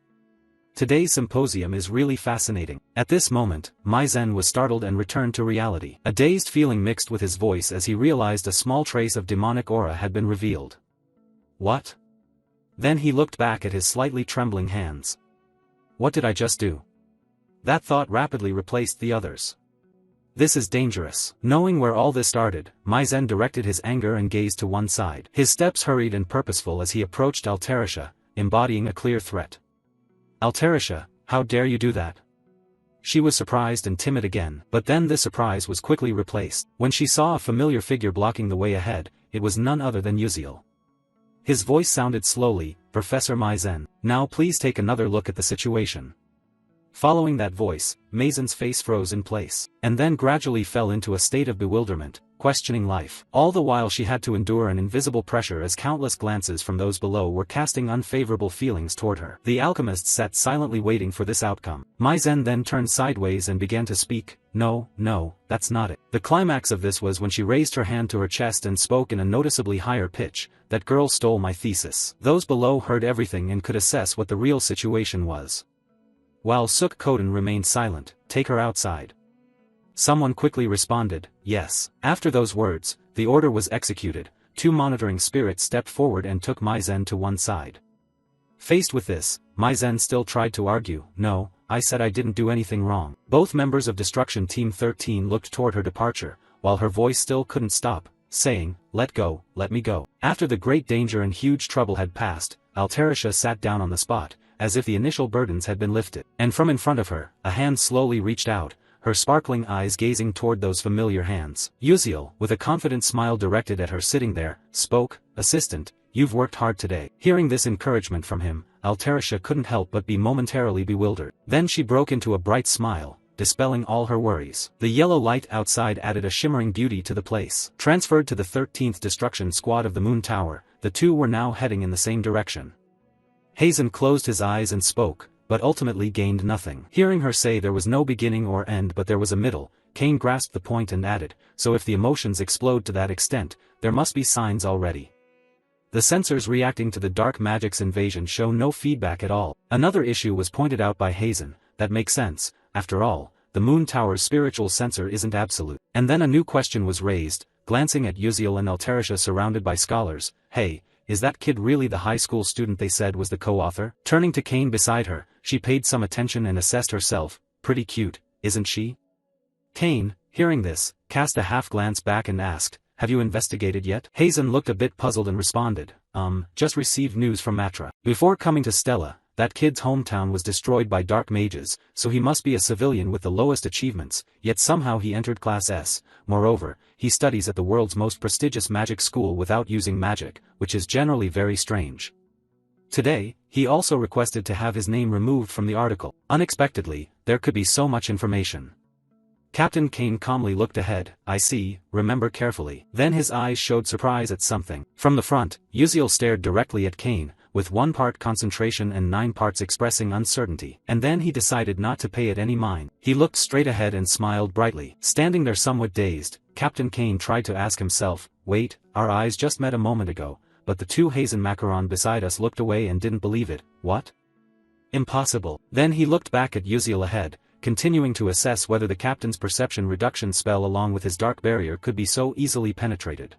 Today's symposium is really fascinating. At this moment, Mai Zen was startled and returned to reality. A dazed feeling mixed with his voice as he realized a small trace of demonic aura had been revealed. What? Then he looked back at his slightly trembling hands. What did I just do? That thought rapidly replaced the others. This is dangerous. Knowing where all this started, Mai Zen directed his anger and gaze to one side. His steps hurried and purposeful as he approached Altarisha, embodying a clear threat. Altarisha, how dare you do that? She was surprised and timid again, but then this surprise was quickly replaced. When she saw a familiar figure blocking the way ahead, it was none other than Uziel. His voice sounded slowly, Professor Mai Zen, now please take another look at the situation. Following that voice, Maizen's face froze in place, and then gradually fell into a state of bewilderment, questioning life. All the while she had to endure an invisible pressure as countless glances from those below were casting unfavorable feelings toward her. The alchemist sat silently waiting for this outcome. Mai Zen then turned sideways and began to speak. No, that's not it. The climax of this was when she raised her hand to her chest and spoke in a noticeably higher pitch. That girl stole my thesis. Those below heard everything and could assess what the real situation was. While Suk Koden remained silent, take her outside. Someone quickly responded, yes. After those words, the order was executed. 2 monitoring spirits stepped forward and took Mai Zen to one side. Faced with this, Mai Zen still tried to argue, no, I said I didn't do anything wrong. Both members of Destruction Team 13 looked toward her departure, while her voice still couldn't stop, saying, let go, let me go. After the great danger and huge trouble had passed, Altarisha sat down on the spot, as if the initial burdens had been lifted. And from in front of her, a hand slowly reached out, her sparkling eyes gazing toward those familiar hands. Uziel, with a confident smile directed at her sitting there, spoke, Assistant, you've worked hard today. Hearing this encouragement from him, Altarisha couldn't help but be momentarily bewildered. Then she broke into a bright smile, dispelling all her worries. The yellow light outside added a shimmering beauty to the place. Transferred to the 13th Destruction Squad of the Moon Tower, the two were now heading in the same direction. Hazen closed his eyes and spoke, but ultimately gained nothing. Hearing her say there was no beginning or end but there was a middle, Kane grasped the point and added, so if the emotions explode to that extent, there must be signs already. The sensors reacting to the dark magic's invasion show no feedback at all. Another issue was pointed out by Hazen, that makes sense, after all, the Moon Tower's spiritual sensor isn't absolute. And then a new question was raised, glancing at Uziel and Altarisha surrounded by scholars, hey, is that kid really the high school student they said was the co-author? Turning to Kane beside her, she paid some attention and assessed herself, pretty cute, isn't she? Kane, hearing this, cast a half-glance back and asked, have you investigated yet? Hazen looked a bit puzzled and responded, just received news from Matra. Before coming to Stella, that kid's hometown was destroyed by dark mages, so he must be a civilian with the lowest achievements, yet somehow he entered Class S. Moreover, he studies at the world's most prestigious magic school without using magic, which is generally very strange. Today, he also requested to have his name removed from the article. Unexpectedly, there could be so much information. Captain Kane calmly looked ahead. I see, remember carefully. Then his eyes showed surprise at something. From the front, Uziel stared directly at Kane, with 1 part concentration and 9 parts expressing uncertainty. And then he decided not to pay it any mind. He looked straight ahead and smiled brightly. Standing there somewhat dazed, Captain Kane tried to ask himself, wait, our eyes just met a moment ago, but the 2 Hazen Macaron beside us looked away and didn't believe it. What? Impossible. Then he looked back at Uziel ahead, continuing to assess whether the captain's perception reduction spell along with his dark barrier could be so easily penetrated.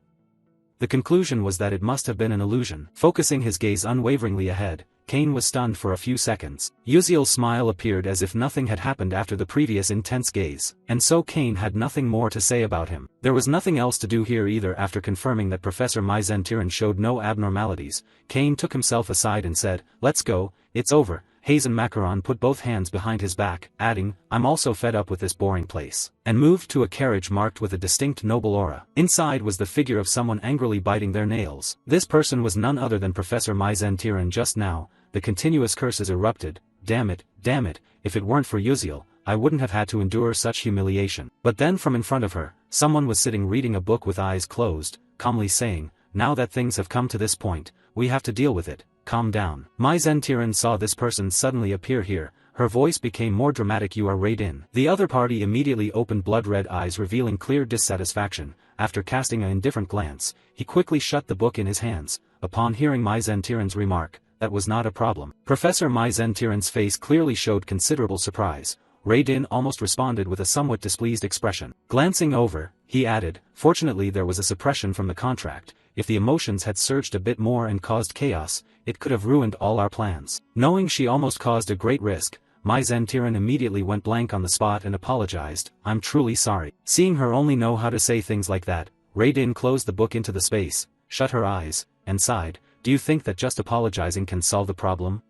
The conclusion was that it must have been an illusion. Focusing his gaze unwaveringly ahead, Kane was stunned for a few seconds. Uziel's smile appeared as if nothing had happened after the previous intense gaze, and so Kane had nothing more to say about him. There was nothing else to do here either. After confirming that Professor Mai Zen showed no abnormalities, Kane took himself aside and said, let's go, it's over. Hazen Macaron put both hands behind his back, adding, I'm also fed up with this boring place, and moved to a carriage marked with a distinct noble aura. Inside was the figure of someone angrily biting their nails. This person was none other than Professor Mai Zen. Just now, the continuous curses erupted. Damn it, if it weren't for Uziel, I wouldn't have had to endure such humiliation. But then from in front of her, someone was sitting reading a book with eyes closed, calmly saying, now that things have come to this point, we have to deal with it, calm down. Mai Zentiran saw this person suddenly appear here, her voice became more dramatic. You are Raiden. The other party immediately opened blood-red eyes revealing clear dissatisfaction. After casting an indifferent glance, he quickly shut the book in his hands. Upon hearing Mai Zentiran's remark, that was not a problem. Professor Mai Zentiran's face clearly showed considerable surprise. Raiden almost responded with a somewhat displeased expression. Glancing over, he added, fortunately there was a suppression from the contract. If the emotions had surged a bit more and caused chaos, it could have ruined all our plans. Knowing she almost caused a great risk, Mai Zentiran immediately went blank on the spot and apologized. I'm truly sorry. Seeing her only know how to say things like that, Raiden closed the book into the space, shut her eyes, and sighed. Do you think that just apologizing can solve the problem?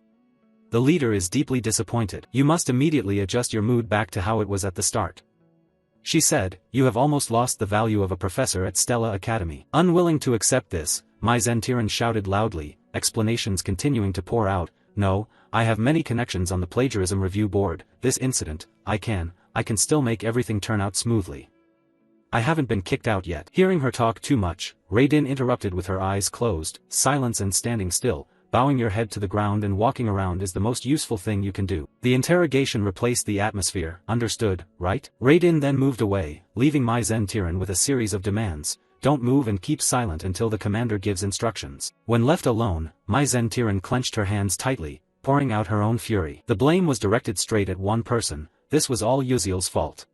The leader is deeply disappointed. You must immediately adjust your mood back to how it was at the start. She said, you have almost lost the value of a professor at Stella Academy. Unwilling to accept this, Mai Zentiran shouted loudly, explanations continuing to pour out. No, I have many connections on the plagiarism review board. This incident, I can still make everything turn out smoothly. I haven't been kicked out yet. Hearing her talk too much, Raiden interrupted with her eyes closed, silence and standing still. Bowing your head to the ground and walking around is the most useful thing you can do. The interrogation replaced the atmosphere, understood, right? Raiden then moved away, leaving Mai Zentiran with a series of demands. Don't move and keep silent until the commander gives instructions. When left alone, Mai Zentiran clenched her hands tightly, pouring out her own fury. The blame was directed straight at one person. This was all Yuziel's fault.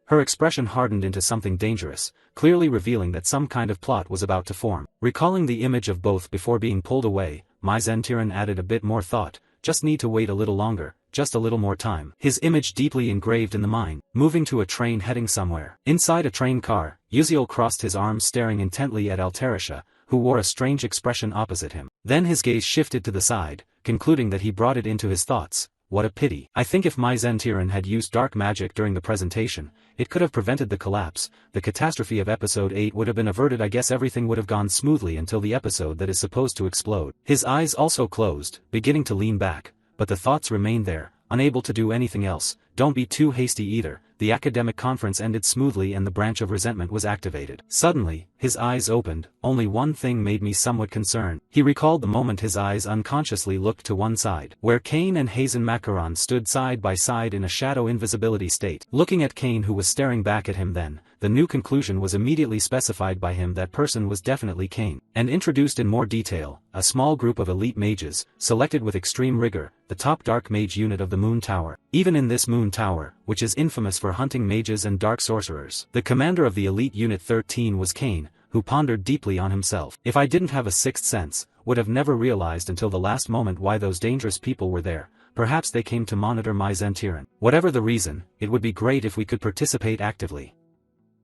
Her expression hardened into something dangerous, clearly revealing that some kind of plot was about to form. Recalling the image of both before being pulled away, Mai Zentiran added a bit more thought. Just need to wait a little longer, just a little more time. His image deeply engraved in the mind, moving to a train heading somewhere. Inside a train car, Yuziel crossed his arms staring intently at Altarisha, who wore a strange expression opposite him. Then his gaze shifted to the side, concluding that he brought it into his thoughts. What a pity. I think if Mai Zentiran had used dark magic during the presentation, it could have prevented the collapse. The catastrophe of episode 8 would have been averted. I guess everything would have gone smoothly until the episode that is supposed to explode. His eyes also closed, beginning to lean back, but the thoughts remained there, unable to do anything else. Don't be too hasty either. The academic conference ended smoothly and the branch of resentment was activated. Suddenly, his eyes opened. Only one thing made me somewhat concerned. He recalled the moment his eyes unconsciously looked to one side, where Kane and Hazen Macaron stood side by side in a shadow invisibility state. Looking at Kane, who was staring back at him then, the new conclusion was immediately specified by him. That person was definitely Kane. And introduced in more detail, a small group of elite mages, selected with extreme rigor, the top dark mage unit of the Moon Tower. Even in this Moon Tower, which is infamous for hunting mages and dark sorcerers, the commander of the elite unit 13 was Kane, who pondered deeply on himself. If I didn't have a sixth sense, would have never realized until the last moment why those dangerous people were there. Perhaps they came to monitor Mai Zentiran. Whatever the reason, it would be great if we could participate actively.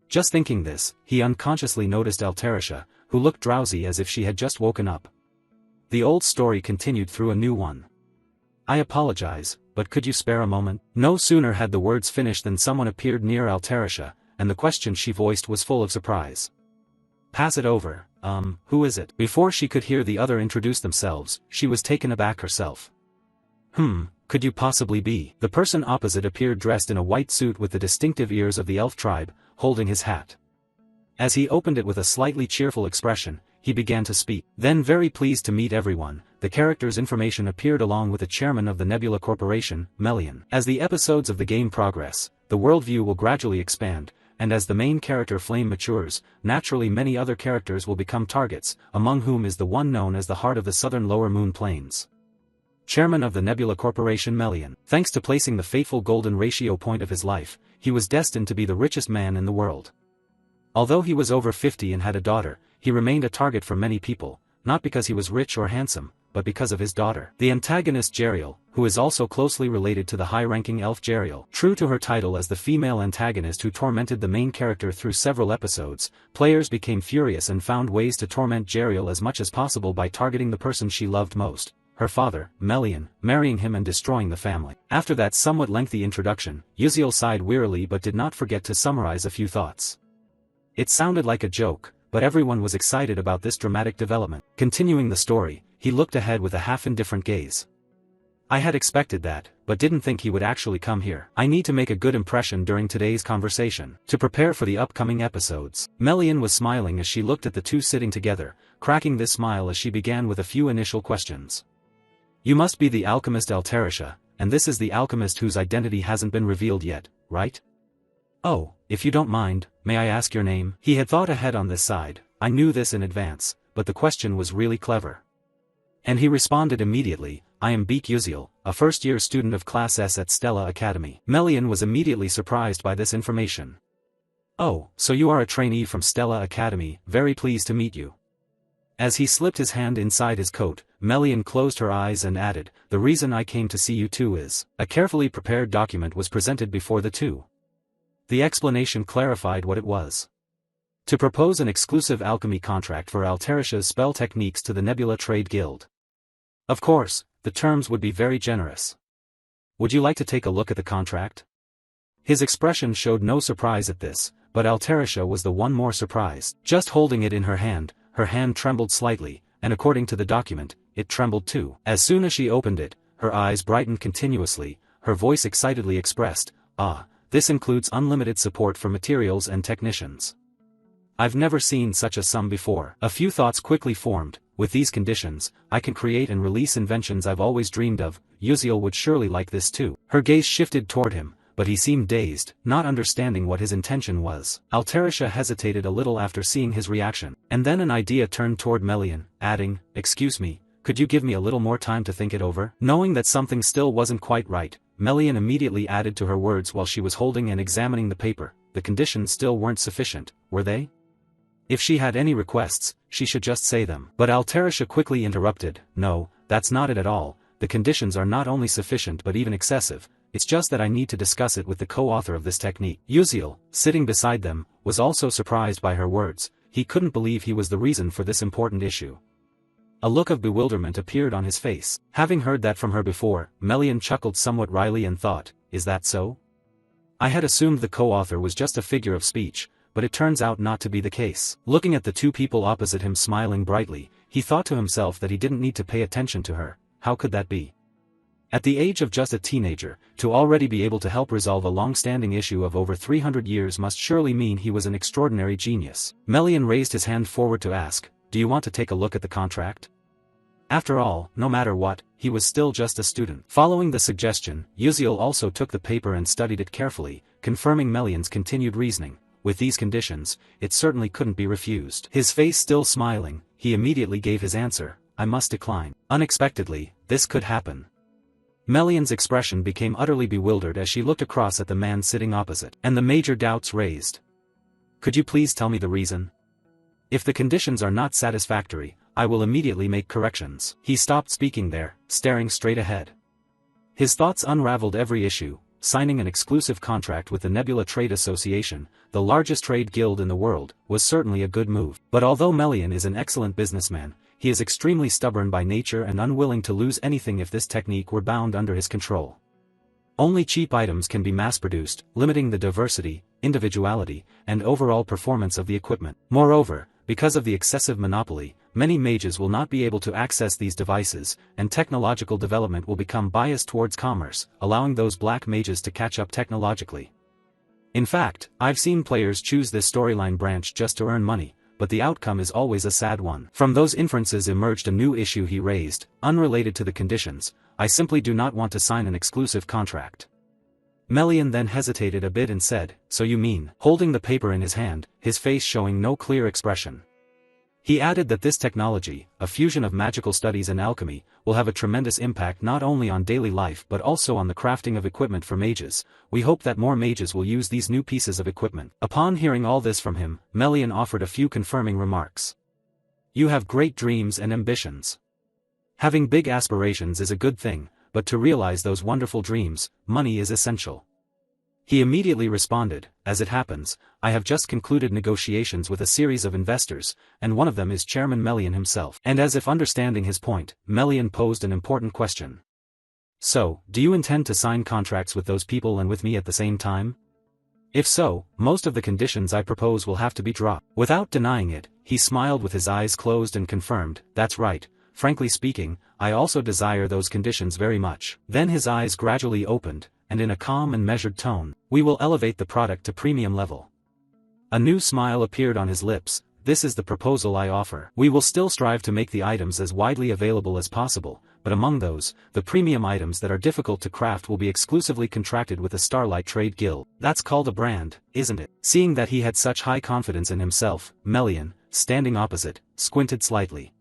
Just thinking this, he unconsciously noticed Altarisha, who looked drowsy as if she had just woken up. The old story continued through a new one. I apologize, but could you spare a moment? No sooner had the words finished than someone appeared near Altarisha, and the question she voiced was full of surprise. Pass it over. Who is it? Before she could hear the other introduce themselves, she was taken aback herself. Could you possibly be? The person opposite appeared dressed in a white suit with the distinctive ears of the elf tribe, holding his hat. As he opened it with a slightly cheerful expression, he began to speak. Then, very pleased to meet everyone, the character's information appeared along with the chairman of the Nebula Corporation, Melian. As the episodes of the game progress, the worldview will gradually expand, and as the main character Flame matures, naturally many other characters will become targets, among whom is the one known as the Heart of the Southern Lower Moon Plains. Chairman of the Nebula Corporation Melian. Thanks to placing the fateful golden ratio point of his life, he was destined to be the richest man in the world. Although he was over 50 and had a daughter, he remained a target for many people, not because he was rich or handsome, but because of his daughter. The antagonist Jeriel, who is also closely related to the high-ranking elf Jeriel. True to her title as the female antagonist who tormented the main character through several episodes, players became furious and found ways to torment Jeriel as much as possible by targeting the person she loved most, her father, Melian, marrying him and destroying the family. After that somewhat lengthy introduction, Yuziel sighed wearily but did not forget to summarize a few thoughts. It sounded like a joke, but everyone was excited about this dramatic development. Continuing the story, he looked ahead with a half-indifferent gaze. I had expected that, but didn't think he would actually come here. I need to make a good impression during today's conversation, to prepare for the upcoming episodes. Melian was smiling as she looked at the two sitting together, cracking this smile as she began with a few initial questions. You must be the alchemist Altarisha, and this is the alchemist whose identity hasn't been revealed yet, right? Oh, if you don't mind, may I ask your name? He had thought ahead on this side. I knew this in advance, but the question was really clever. And he responded immediately, I am Beek Uziel, a first-year student of Class S at Stella Academy. Melian was immediately surprised by this information. Oh, so you are a trainee from Stella Academy, very pleased to meet you. As he slipped his hand inside his coat, Melian closed her eyes and added, the reason I came to see you too is. A carefully prepared document was presented before the two. The explanation clarified what it was. To propose an exclusive alchemy contract for Altarisha's spell techniques to the Nebula Trade Guild. Of course, the terms would be very generous. Would you like to take a look at the contract? His expression showed no surprise at this, but Altarisha was the one more surprised. Just holding it in her hand trembled slightly, and according to the document, it trembled too. As soon as she opened it, her eyes brightened continuously, her voice excitedly expressed, this includes unlimited support for materials and technicians. I've never seen such a sum before. A few thoughts quickly formed. With these conditions, I can create and release inventions I've always dreamed of. Uziel would surely like this too. Her gaze shifted toward him, but he seemed dazed, not understanding what his intention was. Altarisha hesitated a little after seeing his reaction, and then an idea turned toward Melian, adding, excuse me, could you give me a little more time to think it over? Knowing that something still wasn't quite right, Melian immediately added to her words while she was holding and examining the paper, the conditions still weren't sufficient, were they? If she had any requests, she should just say them. But Altarisha quickly interrupted, no, that's not it at all, the conditions are not only sufficient but even excessive, it's just that I need to discuss it with the co-author of this technique. Uziel, sitting beside them, was also surprised by her words. He couldn't believe he was the reason for this important issue. A look of bewilderment appeared on his face. Having heard that from her before, Melian chuckled somewhat wryly and thought, is that so? I had assumed the co-author was just a figure of speech, but it turns out not to be the case. Looking at the two people opposite him smiling brightly, he thought to himself that he didn't need to pay attention to her. How could that be? At the age of just a teenager, to already be able to help resolve a long-standing issue of over 300 years must surely mean he was an extraordinary genius. Melian raised his hand forward to ask, do you want to take a look at the contract? After all, no matter what, he was still just a student. Following the suggestion, Uziel also took the paper and studied it carefully, confirming Melian's continued reasoning. With these conditions, it certainly couldn't be refused. His face still smiling, he immediately gave his answer, I must decline. Unexpectedly, this could happen. Melian's expression became utterly bewildered as she looked across at the man sitting opposite, and the major doubts raised. Could you please tell me the reason? If the conditions are not satisfactory, I will immediately make corrections. He stopped speaking there, staring straight ahead. His thoughts unraveled every issue. Signing an exclusive contract with the Nebula Trade Association, the largest trade guild in the world, was certainly a good move. But although Melian is an excellent businessman, he is extremely stubborn by nature and unwilling to lose anything if this technique were bound under his control. Only cheap items can be mass-produced, limiting the diversity, individuality, and overall performance of the equipment. Moreover, because of the excessive monopoly, many mages will not be able to access these devices, and technological development will become biased towards commerce, allowing those black mages to catch up technologically. In fact, I've seen players choose this storyline branch just to earn money, but the outcome is always a sad one. From those inferences emerged a new issue he raised, unrelated to the conditions. I simply do not want to sign an exclusive contract. Melian then hesitated a bit and said, so you mean, holding the paper in his hand, his face showing no clear expression. He added that this technology, a fusion of magical studies and alchemy, will have a tremendous impact not only on daily life but also on the crafting of equipment for mages. We hope that more mages will use these new pieces of equipment. Upon hearing all this from him, Melian offered a few confirming remarks. You have great dreams and ambitions. Having big aspirations is a good thing, but to realize those wonderful dreams, money is essential. He immediately responded, as it happens, I have just concluded negotiations with a series of investors, and one of them is Chairman Melian himself. And as if understanding his point, Melian posed an important question. So, do you intend to sign contracts with those people and with me at the same time? If so, most of the conditions I propose will have to be dropped. Without denying it, he smiled with his eyes closed and confirmed, that's right, frankly speaking, I also desire those conditions very much. Then his eyes gradually opened, and in a calm and measured tone, we will elevate the product to premium level. A new smile appeared on his lips. this is the proposal I offer. We will still strive to make the items as widely available as possible, but among those, the premium items that are difficult to craft will be exclusively contracted with the Starlight Trade Guild. That's called a brand, isn't it? Seeing that he had such high confidence in himself, Melian, standing opposite, squinted slightly.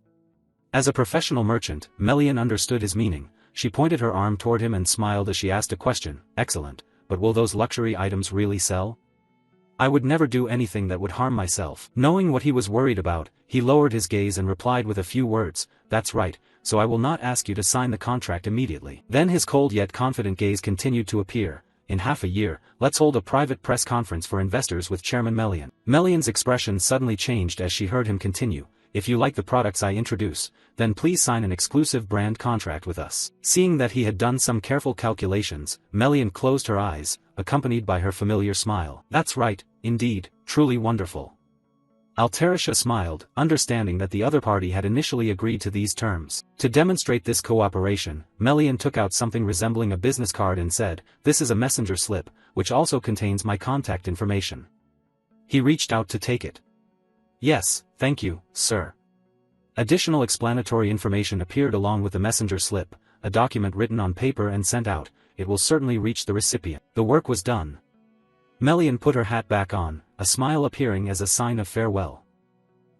As a professional merchant, Melian understood his meaning. She pointed her arm toward him and smiled as she asked a question. Excellent, but will those luxury items really sell? I would never do anything that would harm myself. Knowing what he was worried about, he lowered his gaze and replied with a few words, that's right, so I will not ask you to sign the contract immediately. Then his cold yet confident gaze continued to appear. In half a year, let's hold a private press conference for investors with Chairman Melian. Melian's expression suddenly changed as she heard him continue. If you like the products I introduce, then please sign an exclusive brand contract with us. Seeing that he had done some careful calculations, Melian closed her eyes, accompanied by her familiar smile. That's right, indeed, truly wonderful. Altarisha smiled, understanding that the other party had initially agreed to these terms. To demonstrate this cooperation, Melian took out something resembling a business card and said, this is a messenger slip, which also contains my contact information. He reached out to take it. Yes, thank you, sir. Additional explanatory information appeared along with the messenger slip, a document written on paper and sent out. It will certainly reach the recipient. The work was done. Melian put her hat back on, a smile appearing as a sign of farewell.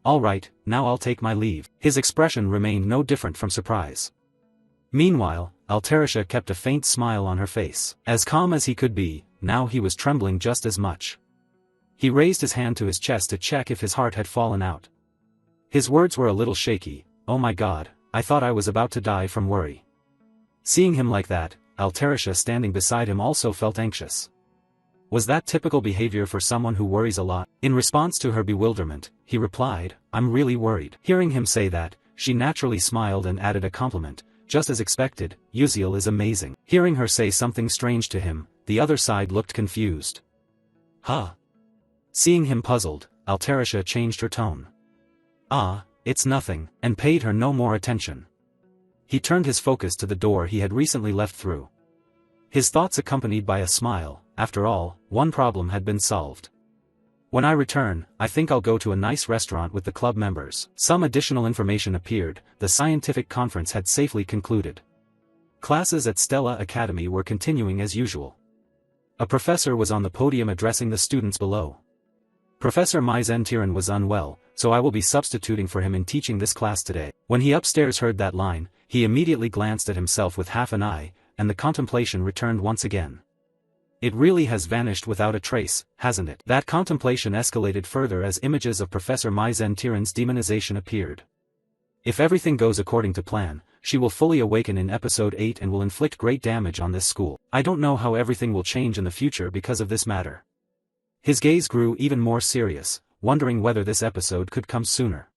All right, now I'll take my leave. His expression remained no different from surprise. Meanwhile, Altarisha kept a faint smile on her face. As calm as he could be, now he was trembling just as much. He raised his hand to his chest to check if his heart had fallen out. His words were a little shaky. Oh my God, I thought I was about to die from worry. Seeing him like that, Altarisha standing beside him also felt anxious. Was that typical behavior for someone who worries a lot? In response to her bewilderment, he replied, I'm really worried. Hearing him say that, she naturally smiled and added a compliment. Just as expected, Uziel is amazing. Hearing her say something strange to him, the other side looked confused. Huh? Seeing him puzzled, Altarisha changed her tone. Ah, it's nothing, and paid her no more attention. He turned his focus to the door he had recently left through. His thoughts accompanied by a smile. After all, one problem had been solved. When I return, I think I'll go to a nice restaurant with the club members. Some additional information appeared. The scientific conference had safely concluded. Classes at Stella Academy were continuing as usual. A professor was on the podium addressing the students below. Professor Mizentiran was unwell, so I will be substituting for him in teaching this class today. When he upstairs heard that line, he immediately glanced at himself with half an eye, and the contemplation returned once again. It really has vanished without a trace, hasn't it? That contemplation escalated further as images of Professor Mizentiran's demonization appeared. If everything goes according to plan, she will fully awaken in episode 8 and will inflict great damage on this school. I don't know how everything will change in the future because of this matter. His gaze grew even more serious, wondering whether this episode could come sooner.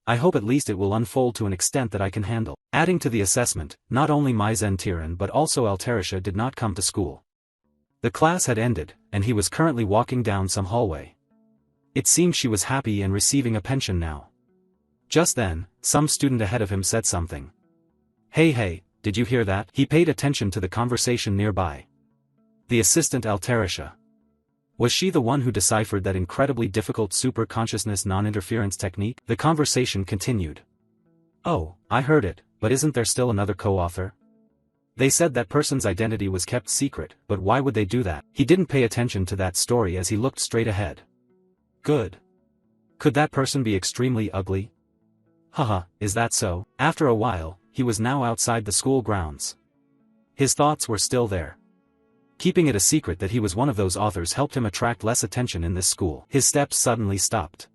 I hope at least it will unfold to an extent that I can handle. Adding to the assessment, not only Mizentiran but also Altarisha did not come to school. The class had ended, and he was currently walking down some hallway. It seemed she was happy and receiving a pension now. Just then, some student ahead of him said something. Hey, did you hear that? He paid attention to the conversation nearby. The assistant Altarisha. Was she the one who deciphered that incredibly difficult super-consciousness non-interference technique? The conversation continued. Oh, I heard it, but isn't there still another co-author? They said that person's identity was kept secret, but why would they do that? He didn't pay attention to that story as he looked straight ahead. Good. Could that person be extremely ugly? Haha, is that so? After a while, he was now outside the school grounds. His thoughts were still there. Keeping it a secret that he was one of those authors helped him attract less attention in this school. His steps suddenly stopped.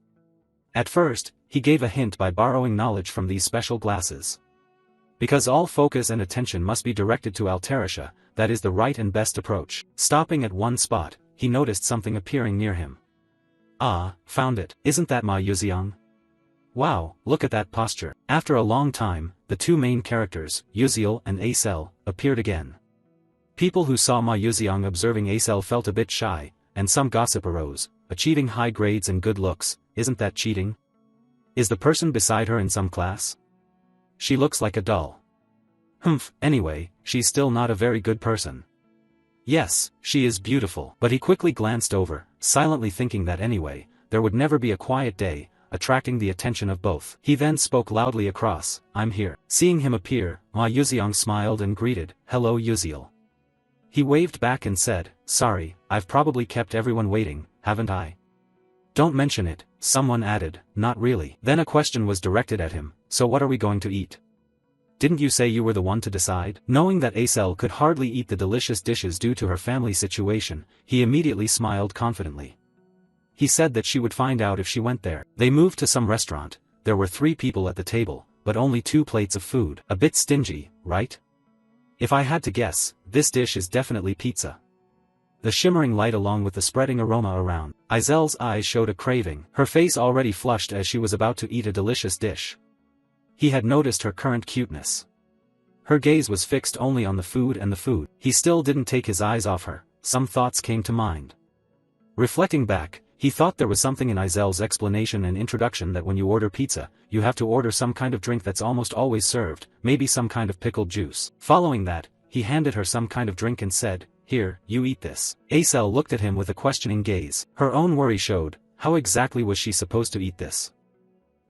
At first, he gave a hint by borrowing knowledge from these special glasses. Because all focus and attention must be directed to Altarisha, that is the right and best approach. Stopping at one spot, he noticed something appearing near him. Ah, found it. Isn't that Ma Yuziang? Wow, look at that posture. After a long time, the two main characters, Uziel and Acel, appeared again. People who saw Ma Yuziang observing Acel felt a bit shy, and some gossip arose. Achieving high grades and good looks, isn't that cheating? Is the person beside her in some class? She looks like a doll. Anyway, she's still not a very good person. Yes, she is beautiful. But he quickly glanced over, silently thinking that anyway, there would never be a quiet day, attracting the attention of both. He then spoke loudly across, "I'm here." Seeing him appear, Ma Yuziang smiled and greeted, "Hello Yuziel." He waved back and said, "Sorry, I've probably kept everyone waiting, haven't I?" "Don't mention it," someone added, "Not really." Then a question was directed at him, "So what are we going to eat? Didn't you say you were the one to decide?" Knowing that Acel could hardly eat the delicious dishes due to her family situation, he immediately smiled confidently. He said that she would find out if she went there. They moved to some restaurant. There were 3 people at the table, but only 2 plates of food. A bit stingy, right? If I had to guess, this dish is definitely pizza. The shimmering light along with the spreading aroma around. Izel's eyes showed a craving. Her face already flushed as she was about to eat a delicious dish. He had noticed her current cuteness. Her gaze was fixed only on the food and the food. He still didn't take his eyes off her. Some thoughts came to mind. Reflecting back, he thought there was something in Izel's explanation and introduction that when you order pizza, you have to order some kind of drink that's almost always served, maybe some kind of pickled juice. Following that, he handed her some kind of drink and said, "Here, you eat this." Acel looked at him with a questioning gaze. Her own worry showed. How exactly was she supposed to eat this?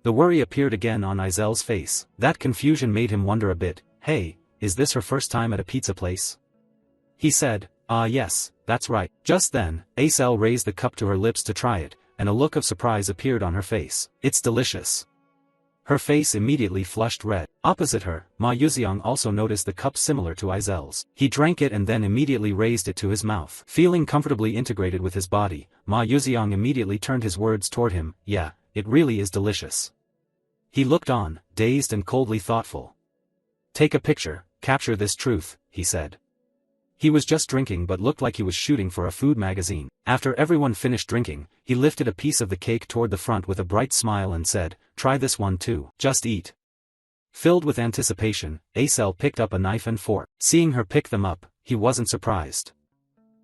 The worry appeared again on Izel's face. That confusion made him wonder a bit. "Hey, is this her first time at a pizza place?" He said, Yes, that's right." Just then, Acel raised the cup to her lips to try it, and a look of surprise appeared on her face. "It's delicious." Her face immediately flushed red. Opposite her, Ma Yuziang also noticed the cup similar to Izel's. He drank it and then immediately raised it to his mouth. Feeling comfortably integrated with his body, Ma Yuziang immediately turned his words toward him, "Yeah, it really is delicious." He looked on, dazed and coldly thoughtful. "Take a picture, capture this truth," he said. He was just drinking but looked like he was shooting for a food magazine. After everyone finished drinking, he lifted a piece of the cake toward the front with a bright smile and said, "Try this one too. Just eat." Filled with anticipation, Acel picked up a knife and fork. Seeing her pick them up, he wasn't surprised.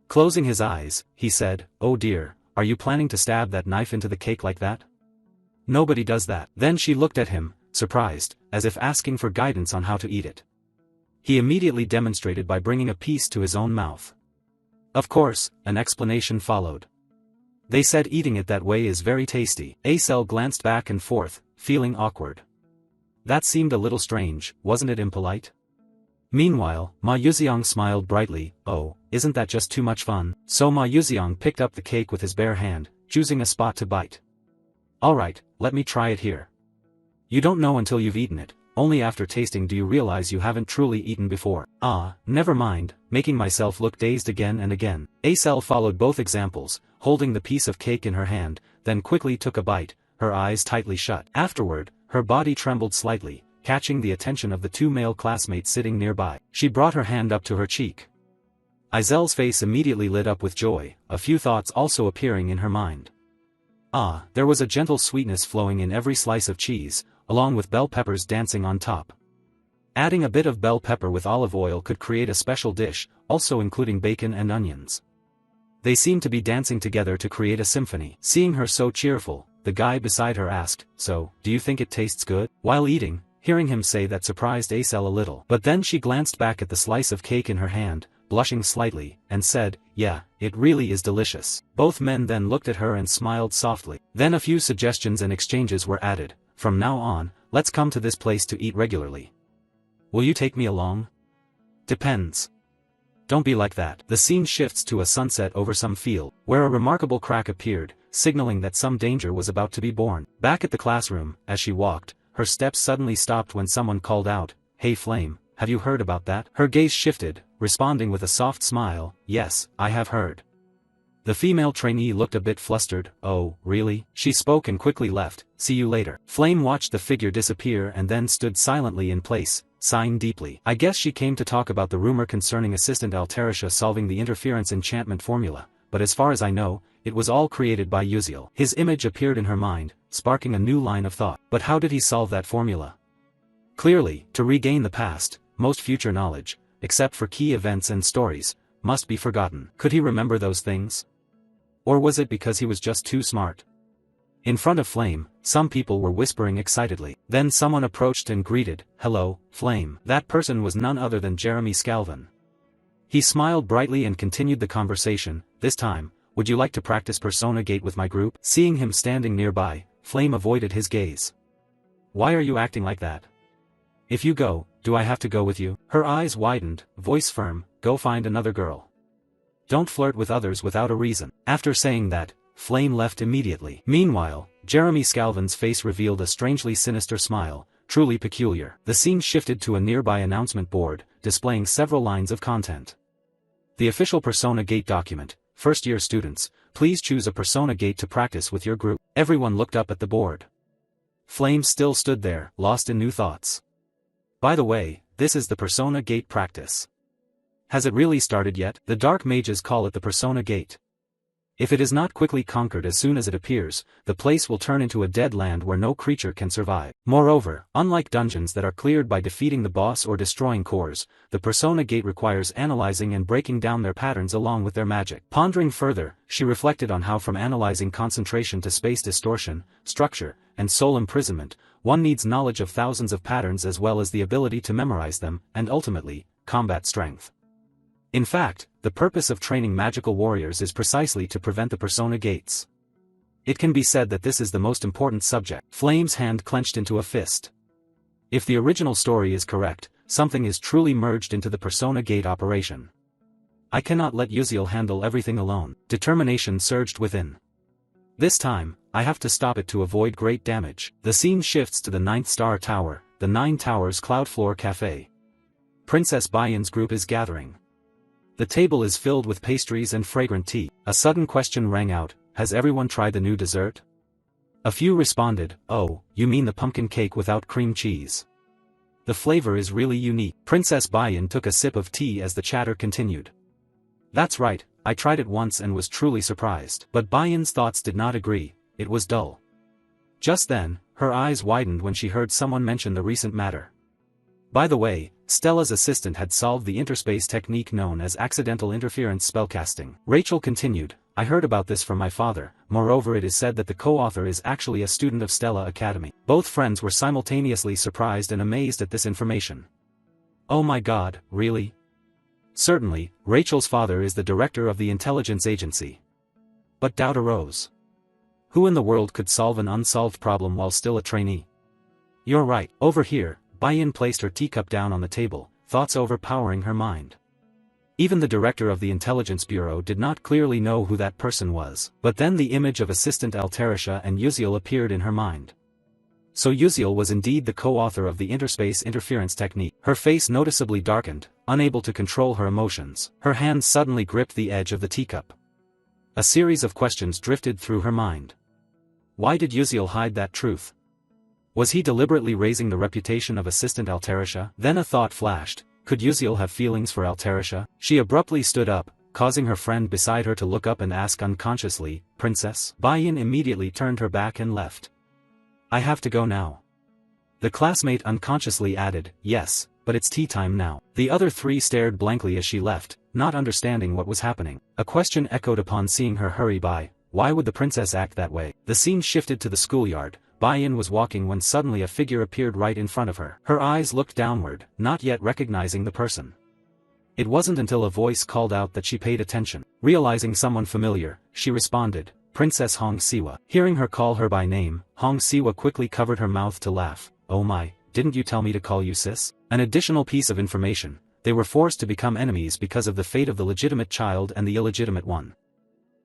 Closing his eyes, he said, "Oh dear, are you planning to stab that knife into the cake like that? Nobody does that." Then she looked at him, surprised, as if asking for guidance on how to eat it. He immediately demonstrated by bringing a piece to his own mouth. Of course, an explanation followed. They said eating it that way is very tasty. Acel glanced back and forth, feeling awkward. That seemed a little strange, wasn't it impolite? Meanwhile, Ma Yuziang smiled brightly. "Oh, isn't that just too much fun?" So Ma Yuziang picked up the cake with his bare hand, choosing a spot to bite. "Alright, let me try it here." You don't know until you've eaten it. Only after tasting do you realize you haven't truly eaten before. Never mind, making myself look dazed again and again. Acel followed both examples, holding the piece of cake in her hand, then quickly took a bite, her eyes tightly shut. Afterward, her body trembled slightly, catching the attention of the 2 male classmates sitting nearby. She brought her hand up to her cheek. Izel's face immediately lit up with joy, a few thoughts also appearing in her mind. There was a gentle sweetness flowing in every slice of cheese, along with bell peppers dancing on top. Adding a bit of bell pepper with olive oil could create a special dish, also including bacon and onions. They seemed to be dancing together to create a symphony. Seeing her so cheerful, the guy beside her asked, "So, do you think it tastes good?" While eating, hearing him say that surprised Acel a little. But then she glanced back at the slice of cake in her hand, blushing slightly, and said, "Yeah, it really is delicious." Both men then looked at her and smiled softly. Then a few suggestions and exchanges were added. "From now on, let's come to this place to eat regularly. Will you take me along?" "Depends. Don't be like that." The scene shifts to a sunset over some field, where a remarkable crack appeared, signaling that some danger was about to be born. Back at the classroom, as she walked, her steps suddenly stopped when someone called out, "Hey Flame, have you heard about that?" Her gaze shifted, responding with a soft smile, "Yes, I have heard." The female trainee looked a bit flustered. "Oh, really?" She spoke and quickly left. "See you later." Flame watched the figure disappear and then stood silently in place, sighing deeply. I guess she came to talk about the rumor concerning Assistant Altarisha solving the interference enchantment formula, but as far as I know, it was all created by Yuziel. His image appeared in her mind, sparking a new line of thought. But how did he solve that formula? Clearly, to regain the past, most future knowledge, except for key events and stories, must be forgotten. Could he remember those things? Or was it because he was just too smart? In front of Flame, some people were whispering excitedly. Then someone approached and greeted, "Hello, Flame." That person was none other than Jeremy Scalvin. He smiled brightly and continued the conversation. "This time, would you like to practice Persona Gate with my group?" Seeing him standing nearby, Flame avoided his gaze. Why are you acting like that? If you go, do I have to go with you? Her eyes widened, voice firm, go find another girl. Don't flirt with others without a reason. After saying that, Flame left immediately. Meanwhile, Jeremy Scalvin's face revealed a strangely sinister smile, truly peculiar. The scene shifted to a nearby announcement board, displaying several lines of content. The official Persona Gate document. First-year students, please choose a Persona Gate to practice with your group. Everyone looked up at the board. Flame still stood there, lost in new thoughts. By the way, this is the Persona Gate practice. Has it really started yet? The Dark Mages call it the Persona Gate. If it is not quickly conquered as soon as it appears, the place will turn into a dead land where no creature can survive. Moreover, unlike dungeons that are cleared by defeating the boss or destroying cores, the Persona Gate requires analyzing and breaking down their patterns along with their magic. Pondering further, she reflected on how from analyzing concentration to space distortion, structure, and soul imprisonment, one needs knowledge of thousands of patterns as well as the ability to memorize them, and ultimately, combat strength. In fact, the purpose of training magical warriors is precisely to prevent the Persona Gates. It can be said that this is the most important subject. Flame's hand clenched into a fist. If the original story is correct, something is truly merged into the Persona Gate operation. I cannot let Uziel handle everything alone. Determination surged within. This time, I have to stop it to avoid great damage. The scene shifts to the 9th Star Tower, the 9 Towers Cloud Floor Cafe. Princess Bayan's group is gathering. The table is filled with pastries and fragrant tea. A sudden question rang out, has everyone tried the new dessert? A few responded, oh, you mean the pumpkin cake without cream cheese. The flavor is really unique. Princess Bayan took a sip of tea as the chatter continued. That's right, I tried it once and was truly surprised. But Bayan's thoughts did not agree, it was dull. Just then, her eyes widened when she heard someone mention the recent matter. By the way, Stella's assistant had solved the interspace technique known as accidental interference spellcasting. Rachel continued, I heard about this from my father, moreover it is said that the co-author is actually a student of Stella Academy. Both friends were simultaneously surprised and amazed at this information. Oh my god, really? Certainly, Rachel's father is the director of the intelligence agency. But doubt arose. Who in the world could solve an unsolved problem while still a trainee? You're right. Over here, Bayan placed her teacup down on the table, thoughts overpowering her mind. Even the director of the Intelligence Bureau did not clearly know who that person was. But then the image of Assistant Altarisha and Uziel appeared in her mind. So Uziel was indeed the co-author of the interspace interference technique. Her face noticeably darkened, unable to control her emotions. Her hands suddenly gripped the edge of the teacup. A series of questions drifted through her mind. Why did Uziel hide that truth? Was he deliberately raising the reputation of Assistant Altarisha? Then a thought flashed, could Uziel have feelings for Altarisha? She abruptly stood up, causing her friend beside her to look up and ask unconsciously, Princess? Bayan immediately turned her back and left. I have to go now. The classmate unconsciously added, yes, but it's tea time now. The other three stared blankly as she left, not understanding what was happening. A question echoed upon seeing her hurry by, why would the princess act that way? The scene shifted to the schoolyard. Bayan was walking when suddenly a figure appeared right in front of her. Her eyes looked downward, not yet recognizing the person. It wasn't until a voice called out that she paid attention. Realizing someone familiar, she responded, Princess Hong Siwa. Hearing her call her by name, Hong Siwa quickly covered her mouth to laugh. Oh my, didn't you tell me to call you sis? An additional piece of information, they were forced to become enemies because of the fate of the legitimate child and the illegitimate one.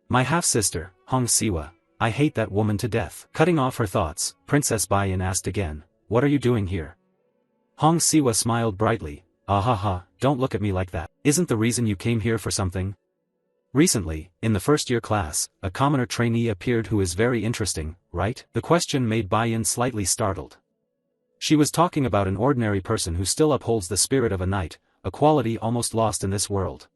My half-sister, Hong Siwa. I hate that woman to death. Cutting off her thoughts, Princess Bayan asked again, what are you doing here? Hong Siwa smiled brightly, ah ha ha, don't look at me like that. Isn't the reason you came here for something? Recently, in the first-year class, a commoner trainee appeared who is very interesting, right? The question made Bayan slightly startled. She was talking about an ordinary person who still upholds the spirit of a knight, a quality almost lost in this world.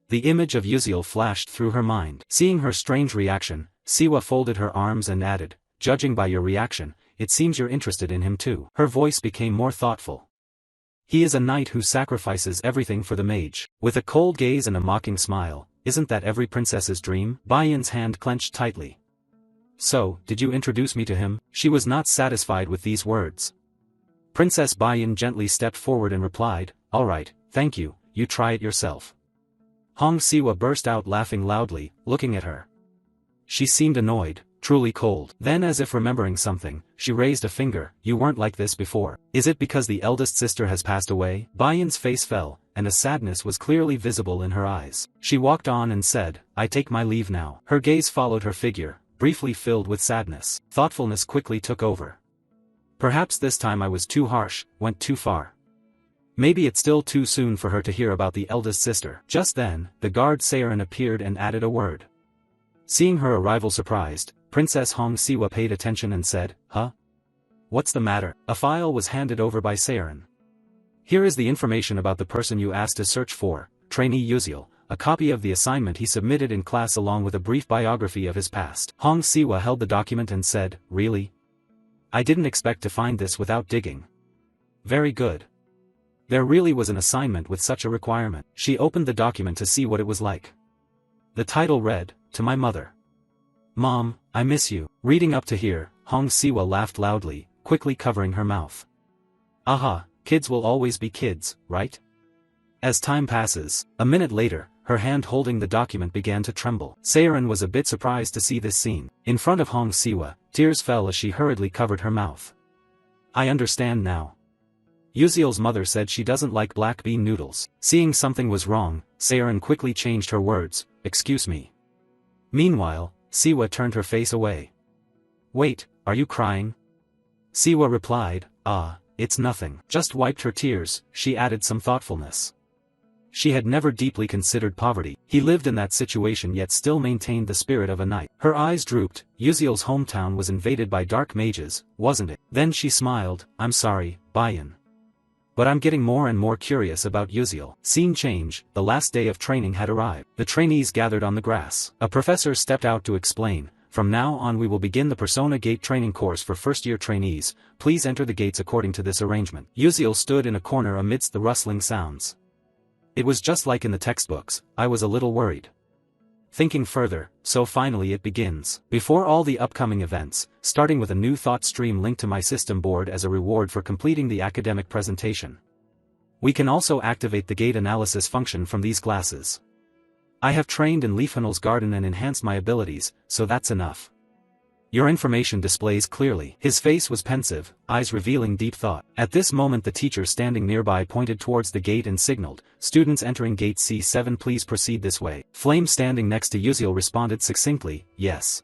The image of Uziel flashed through her mind. Seeing her strange reaction, Siwa folded her arms and added, judging by your reaction, it seems you're interested in him too. Her voice became more thoughtful. He is a knight who sacrifices everything for the mage. With a cold gaze and a mocking smile, isn't that every princess's dream? Bayan's hand clenched tightly. So, did you introduce me to him? She was not satisfied with these words. Princess Bayan gently stepped forward and replied, alright, thank you, you try it yourself. Hong Siwa burst out laughing loudly, looking at her. She seemed annoyed, truly cold. Then, as if remembering something, she raised a finger. You weren't like this before. Is it because the eldest sister has passed away? Bayan's face fell, and a sadness was clearly visible in her eyes. She walked on and said, I take my leave now. Her gaze followed her figure, briefly filled with sadness. Thoughtfulness quickly took over. Perhaps this time I was too harsh, went too far. Maybe it's still too soon for her to hear about the eldest sister. Just then, the guard Seiran appeared and added a word. Seeing her arrival surprised, Princess Hong Siwa paid attention and said, Huh? What's the matter? A file was handed over by Seiran. Here is the information about the person you asked to search for, trainee Yuziel, a copy of the assignment he submitted in class along with a brief biography of his past. Hong Siwa held the document and said, Really? I didn't expect to find this without digging. Very good. There really was an assignment with such a requirement. She opened the document to see what it was like. The title read, To My Mother. Mom, I miss you. Reading up to here, Hong Siwa laughed loudly, quickly covering her mouth. Aha, kids will always be kids, right? As time passes, a minute later, her hand holding the document began to tremble. Seiran was a bit surprised to see this scene. In front of Hong Siwa, tears fell as she hurriedly covered her mouth. I understand now. Yuziel's mother said she doesn't like black bean noodles. Seeing something was wrong, Seiran quickly changed her words, Excuse me. Meanwhile, Siwa turned her face away. Wait, are you crying? Siwa replied, It's nothing. Just wiped her tears, she added some thoughtfulness. She had never deeply considered poverty. He lived in that situation yet still maintained the spirit of a knight. Her eyes drooped. Yuziel's hometown was invaded by dark mages, wasn't it? Then she smiled, I'm sorry, Bayan. But I'm getting more and more curious about Yuziel. Scene change, the last day of training had arrived. The trainees gathered on the grass. A professor stepped out to explain, From now on we will begin the Persona Gate training course for first-year trainees. Please enter the gates according to this arrangement. Yuziel stood in a corner amidst the rustling sounds. It was just like in the textbooks. I was a little worried. Thinking further, so finally it begins. Before all the upcoming events, starting with a new thought stream linked to my system board as a reward for completing the academic presentation. We can also activate the gate analysis function from these classes. I have trained in Leafhanel's garden and enhanced my abilities, so that's enough. Your information displays clearly. His face was pensive, eyes revealing deep thought. At this moment the teacher standing nearby pointed towards the gate and signaled, Students entering gate C7 please proceed this way. Flame standing next to Yuziel responded succinctly, Yes.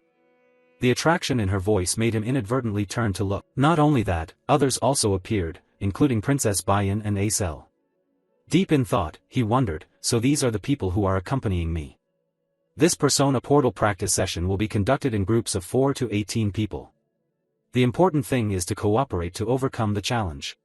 The attraction in her voice made him inadvertently turn to look. Not only that, others also appeared, including Princess Bayan and Acel. Deep in thought, he wondered, so these are the people who are accompanying me. This Persona Portal practice session will be conducted in groups of 4 to 18 people. The important thing is to cooperate to overcome the challenge.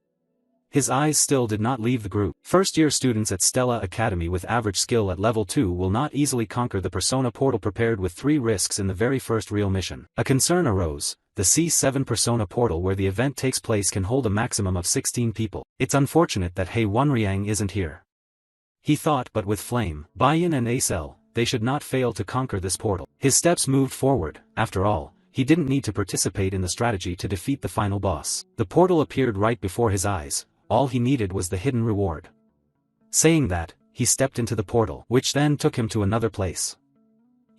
His eyes still did not leave the group. First-year students at Stella Academy with average skill at level 2 will not easily conquer the Persona Portal prepared with 3 risks in the very first real mission. A concern arose. The C7 Persona Portal where the event takes place can hold a maximum of 16 people. It's unfortunate that Hei Wanriang isn't here. He thought, but with Flame, Bayan and Acel, they should not fail to conquer this portal. His steps moved forward. After all, he didn't need to participate in the strategy to defeat the final boss. The portal appeared right before his eyes. All he needed was the hidden reward. Saying that, he stepped into the portal, which then took him to another place.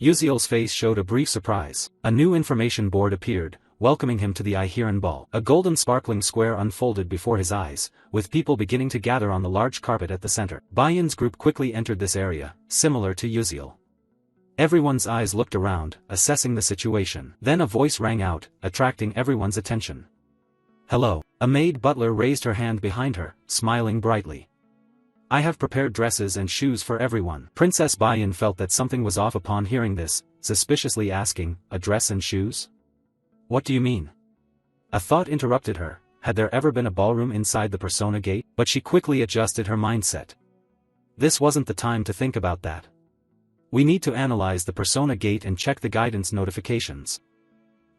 Yuziel's face showed a brief surprise. A new information board appeared, welcoming him to the Ihiran Ball. A golden sparkling square unfolded before his eyes, with people beginning to gather on the large carpet at the center. Bayan's group quickly entered this area, similar to Yuziel. Everyone's eyes looked around, assessing the situation. Then a voice rang out, attracting everyone's attention. Hello. A maid butler raised her hand behind her, smiling brightly. I have prepared dresses and shoes for everyone. Princess Bayan felt that something was off upon hearing this, suspiciously asking, a dress and shoes? What do you mean? A thought interrupted her. Had there ever been a ballroom inside the Persona Gate? But she quickly adjusted her mindset. This wasn't the time to think about that. We need to analyze the Persona Gate and check the guidance notifications.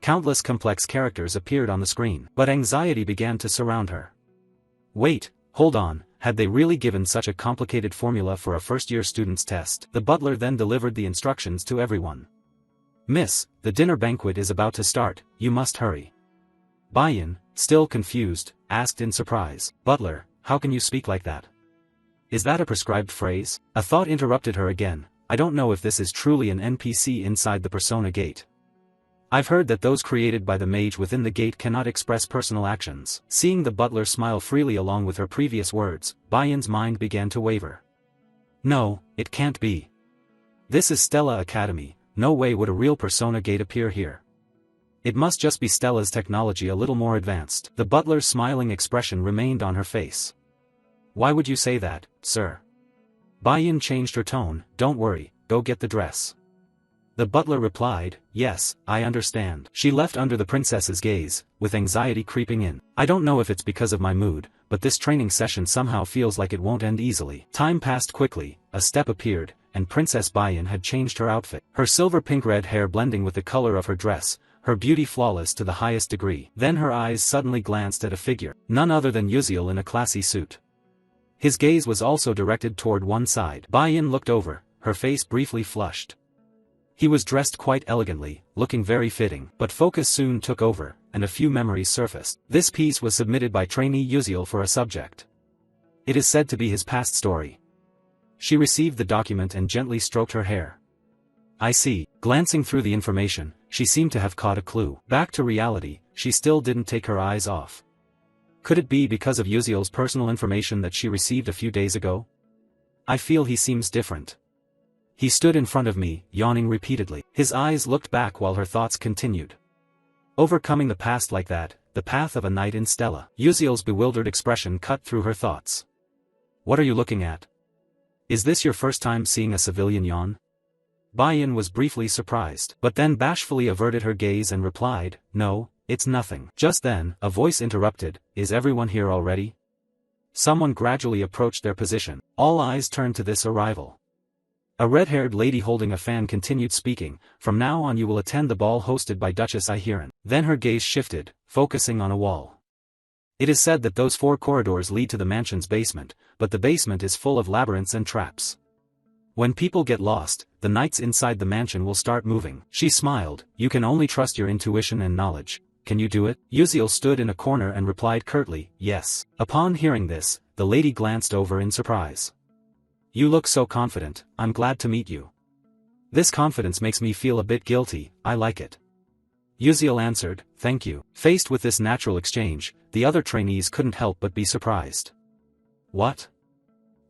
Countless complex characters appeared on the screen, but anxiety began to surround her. Wait, hold on, had they really given such a complicated formula for a first-year student's test? The butler then delivered the instructions to everyone. Miss, the dinner banquet is about to start, you must hurry. Bayan, still confused, asked in surprise, Butler, how can you speak like that? Is that a prescribed phrase? A thought interrupted her again, I don't know if this is truly an NPC inside the Persona Gate. I've heard that those created by the mage within the gate cannot express personal actions. Seeing the butler smile freely along with her previous words, Bayan's mind began to waver. No, it can't be. This is Stella Academy, no way would a real persona gate appear here. It must just be Stella's technology a little more advanced. The butler's smiling expression remained on her face. Why would you say that, sir? Bayan changed her tone. Don't worry, go get the dress. The butler replied, yes, I understand. She left under the princess's gaze, with anxiety creeping in. I don't know if it's because of my mood, but this training session somehow feels like it won't end easily. Time passed quickly, a step appeared, and Princess Bayan had changed her outfit. Her silver pink-red hair blending with the color of her dress, her beauty flawless to the highest degree. Then her eyes suddenly glanced at a figure, none other than Yuziel in a classy suit. His gaze was also directed toward one side. Bayan looked over, her face briefly flushed. He was dressed quite elegantly, looking very fitting, but focus soon took over, and a few memories surfaced. This piece was submitted by trainee Yuziel for a subject. It is said to be his past story. She received the document and gently stroked her hair. I see. Glancing through the information, she seemed to have caught a clue. Back to reality, she still didn't take her eyes off. Could it be because of Yuziel's personal information that she received a few days ago? I feel he seems different. He stood in front of me, yawning repeatedly. His eyes looked back while her thoughts continued. Overcoming the past like that, the path of a knight in Stella. Yuziel's bewildered expression cut through her thoughts. What are you looking at? Is this your first time seeing a civilian yawn? Bayan was briefly surprised, but then bashfully averted her gaze and replied, no, it's nothing. Just then, a voice interrupted, is everyone here already? Someone gradually approached their position. All eyes turned to this arrival. A red-haired lady holding a fan continued speaking, from now on you will attend the ball hosted by Duchess Ihiran. Then her gaze shifted, focusing on a wall. It is said that those 4 corridors lead to the mansion's basement, but the basement is full of labyrinths and traps. When people get lost, the knights inside the mansion will start moving. She smiled, you can only trust your intuition and knowledge. Can you do it? Yuziel stood in a corner and replied curtly, yes. Upon hearing this, the lady glanced over in surprise. You look so confident, I'm glad to meet you. This confidence makes me feel a bit guilty, I like it. Yuziel answered, thank you. Faced with this natural exchange, the other trainees couldn't help but be surprised. What?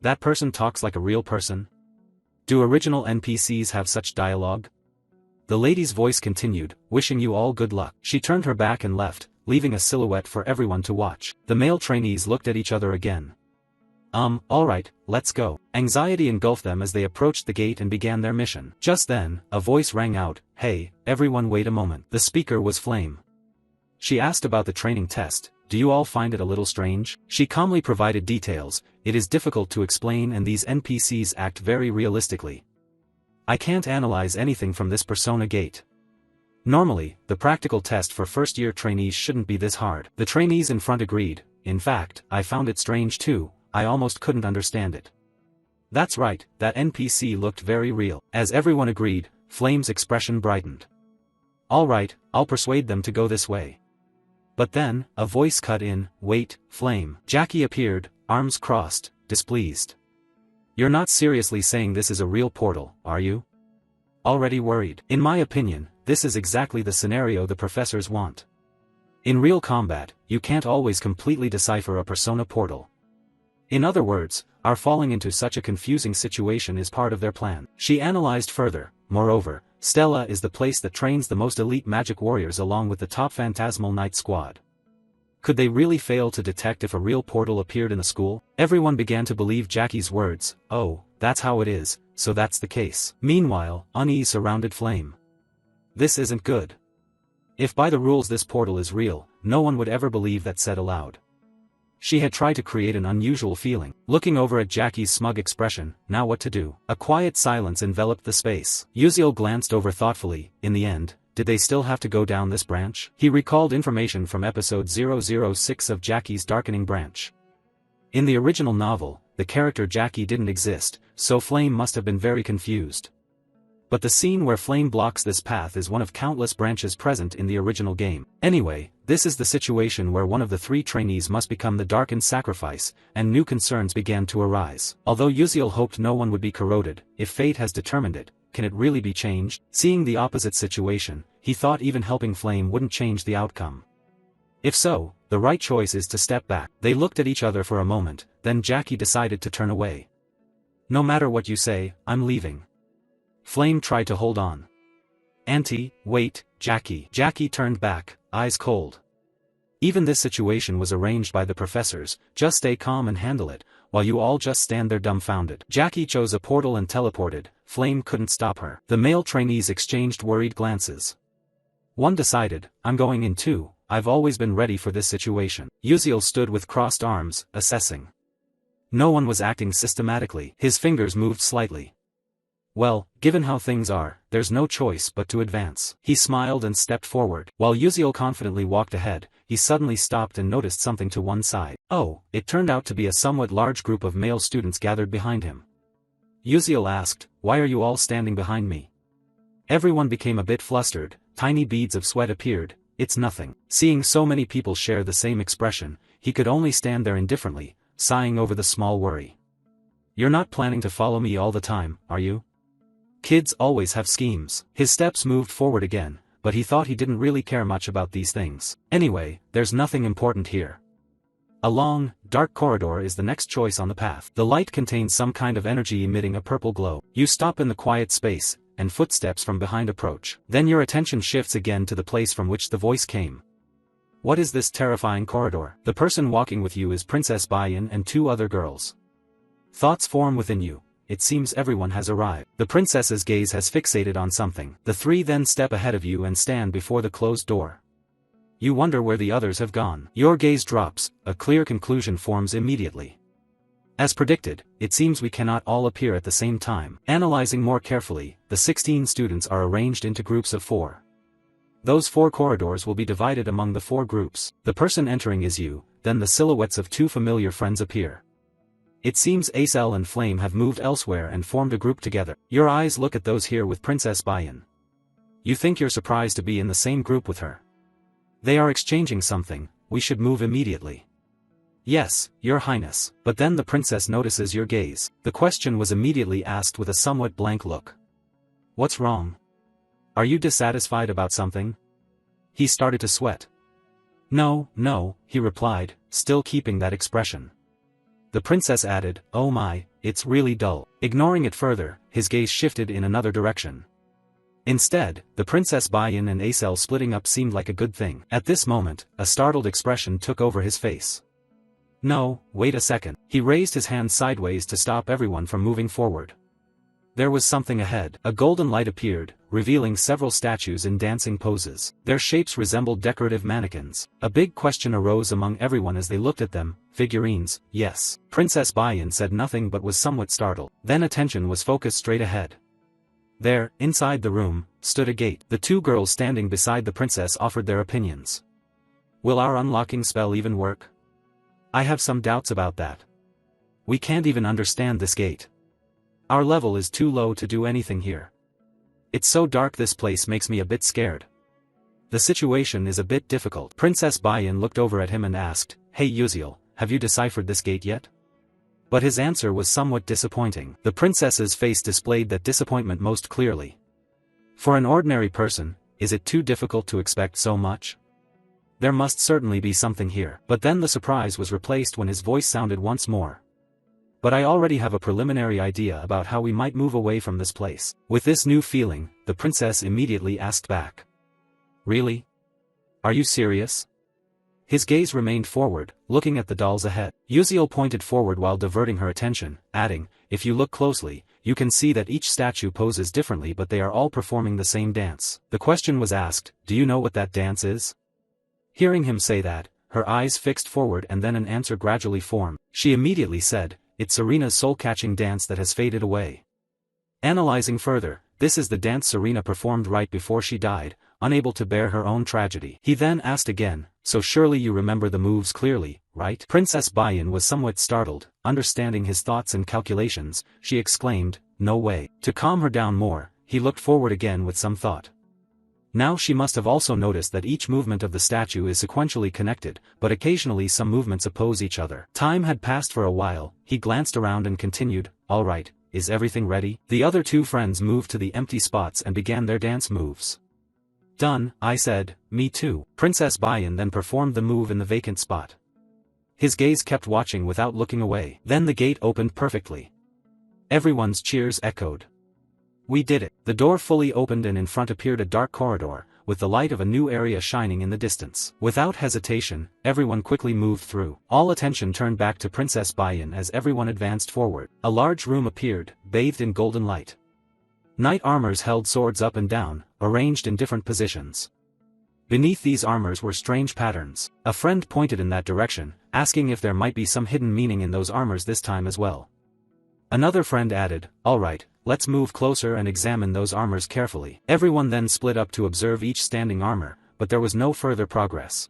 That person talks like a real person? Do original NPCs have such dialogue? The lady's voice continued, wishing you all good luck. She turned her back and left, leaving a silhouette for everyone to watch. The male trainees looked at each other again. Alright, let's go. Anxiety engulfed them as they approached the gate and began their mission. Just then, a voice rang out, hey, everyone wait a moment. The speaker was Flame. She asked about the training test, do you all find it a little strange? She calmly provided details, it is difficult to explain and these NPCs act very realistically. I can't analyze anything from this persona gate. Normally, the practical test for first-year trainees shouldn't be this hard. The trainees in front agreed, in fact, I found it strange too. I almost couldn't understand it. That's right, that NPC looked very real. As everyone agreed, Flame's expression brightened. Alright, I'll persuade them to go this way. But then, a voice cut in, wait, Flame. Jackie appeared, arms crossed, displeased. You're not seriously saying this is a real portal, are you? Already worried. In my opinion, this is exactly the scenario the professors want. In real combat, you can't always completely decipher a persona portal. In other words, our falling into such a confusing situation is part of their plan. She analyzed further, moreover, Stella is the place that trains the most elite magic warriors along with the top phantasmal knight squad. Could they really fail to detect if a real portal appeared in the school? Everyone began to believe Jackie's words, oh, that's how it is, so that's the case. Meanwhile, unease surrounded Flame. This isn't good. If by the rules this portal is real, no one would ever believe that said aloud. She had tried to create an unusual feeling. Looking over at Jackie's smug expression, now what to do? A quiet silence enveloped the space. Yuziel glanced over thoughtfully, in the end, did they still have to go down this branch? He recalled information from episode 006 of Jackie's Darkening Branch. In the original novel, the character Jackie didn't exist, so Flame must have been very confused. But the scene where Flame blocks this path is one of countless branches present in the original game. Anyway, this is the situation where one of the 3 trainees must become the darkened sacrifice, and new concerns began to arise. Although Yuziel hoped no one would be corroded, if fate has determined it, can it really be changed? Seeing the opposite situation, he thought even helping Flame wouldn't change the outcome. If so, the right choice is to step back. They looked at each other for a moment, then Jackie decided to turn away. No matter what you say, I'm leaving. Flame tried to hold on. Auntie, wait, Jackie. Jackie turned back, eyes cold. Even this situation was arranged by the professors, just stay calm and handle it, while you all just stand there dumbfounded. Jackie chose a portal and teleported, Flame couldn't stop her. The male trainees exchanged worried glances. One decided, I'm going in too, I've always been ready for this situation. Uziel stood with crossed arms, assessing. No one was acting systematically. His fingers moved slightly. Well, given how things are, there's no choice but to advance. He smiled and stepped forward. While Uziel confidently walked ahead, he suddenly stopped and noticed something to one side. Oh, it turned out to be a somewhat large group of male students gathered behind him. Uziel asked, why are you all standing behind me? Everyone became a bit flustered, tiny beads of sweat appeared. It's nothing. Seeing so many people share the same expression, he could only stand there indifferently, sighing over the small worry. You're not planning to follow me all the time, are you? Kids always have schemes. His steps moved forward again, but he thought he didn't really care much about these things. Anyway, there's nothing important here. A long, dark corridor is the next choice on the path. The light contains some kind of energy emitting a purple glow. You stop in the quiet space, and footsteps from behind approach. Then your attention shifts again to the place from which the voice came. What is this terrifying corridor? The person walking with you is Princess Bayan and two other girls. Thoughts form within you. It seems everyone has arrived. The princess's gaze has fixated on something. The three then step ahead of you and stand before the closed door. You wonder where the others have gone. Your gaze drops, a clear conclusion forms immediately. As predicted, it seems we cannot all appear at the same time. Analyzing more carefully, the 16 students are arranged into groups of 4. Those 4 corridors will be divided among the 4 groups. The person entering is you, then the silhouettes of 2 familiar friends appear. It seems Acel and Flame have moved elsewhere and formed a group together. Your eyes look at those here with Princess Bayan. You think you're surprised to be in the same group with her. They are exchanging something, we should move immediately. Yes, Your Highness. But then the princess notices your gaze. The question was immediately asked with a somewhat blank look. What's wrong? Are you dissatisfied about something? He started to sweat. No, he replied, still keeping that expression. The princess added, oh my, it's really dull. Ignoring it further, his gaze shifted in another direction. Instead, the Princess Bayan and Acel splitting up seemed like a good thing. At this moment, a startled expression took over his face. No, wait a second. He raised his hand sideways to stop everyone from moving forward. There was something ahead. A golden light appeared, revealing several statues in dancing poses. Their shapes resembled decorative mannequins. A big question arose among everyone as they looked at them. Figurines, yes. Princess Bayan said nothing but was somewhat startled. Then attention was focused straight ahead. There, inside the room, stood a gate. The 2 girls standing beside the princess offered their opinions. Will our unlocking spell even work? I have some doubts about that. We can't even understand this gate. Our level is too low to do anything here. It's so dark, this place makes me a bit scared. The situation is a bit difficult. Princess Bayan looked over at him and asked, hey Uziel, have you deciphered this gate yet? But his answer was somewhat disappointing. The princess's face displayed that disappointment most clearly. For an ordinary person, is it too difficult to expect so much? There must certainly be something here. But then the surprise was replaced when his voice sounded once more. But I already have a preliminary idea about how we might move away from this place. With this new feeling, the princess immediately asked back. Really? Are you serious? His gaze remained forward, looking at the dolls ahead. Uziel pointed forward while diverting her attention, adding, if you look closely, you can see that each statue poses differently but they are all performing the same dance. The question was asked, do you know what that dance is? Hearing him say that, her eyes fixed forward and then an answer gradually formed. She immediately said, it's Serena's soul-catching dance that has faded away. Analyzing further, this is the dance Serena performed right before she died, unable to bear her own tragedy. He then asked again, so surely you remember the moves clearly, right? Princess Bayan was somewhat startled, understanding his thoughts and calculations, she exclaimed, no way. To calm her down more, he looked forward again with some thought. Now she must have also noticed that each movement of the statue is sequentially connected, but occasionally some movements oppose each other. Time had passed for a while, he glanced around and continued, all right, is everything ready? The other two friends moved to the empty spots and began their dance moves. Done, I said. Me too. Princess Bayan then performed the move in the vacant spot. His gaze kept watching without looking away. Then the gate opened perfectly. Everyone's cheers echoed. We did it. The door fully opened and in front appeared a dark corridor, with the light of a new area shining in the distance. Without hesitation, everyone quickly moved through. All attention turned back to Princess Bayan as everyone advanced forward. A large room appeared, bathed in golden light. Knight armors held swords up and down, arranged in different positions. Beneath these armors were strange patterns. A friend pointed in that direction, asking if there might be some hidden meaning in those armors this time as well. Another friend added, "Alright, let's move closer and examine those armors carefully." Everyone then split up to observe each standing armor, but there was no further progress.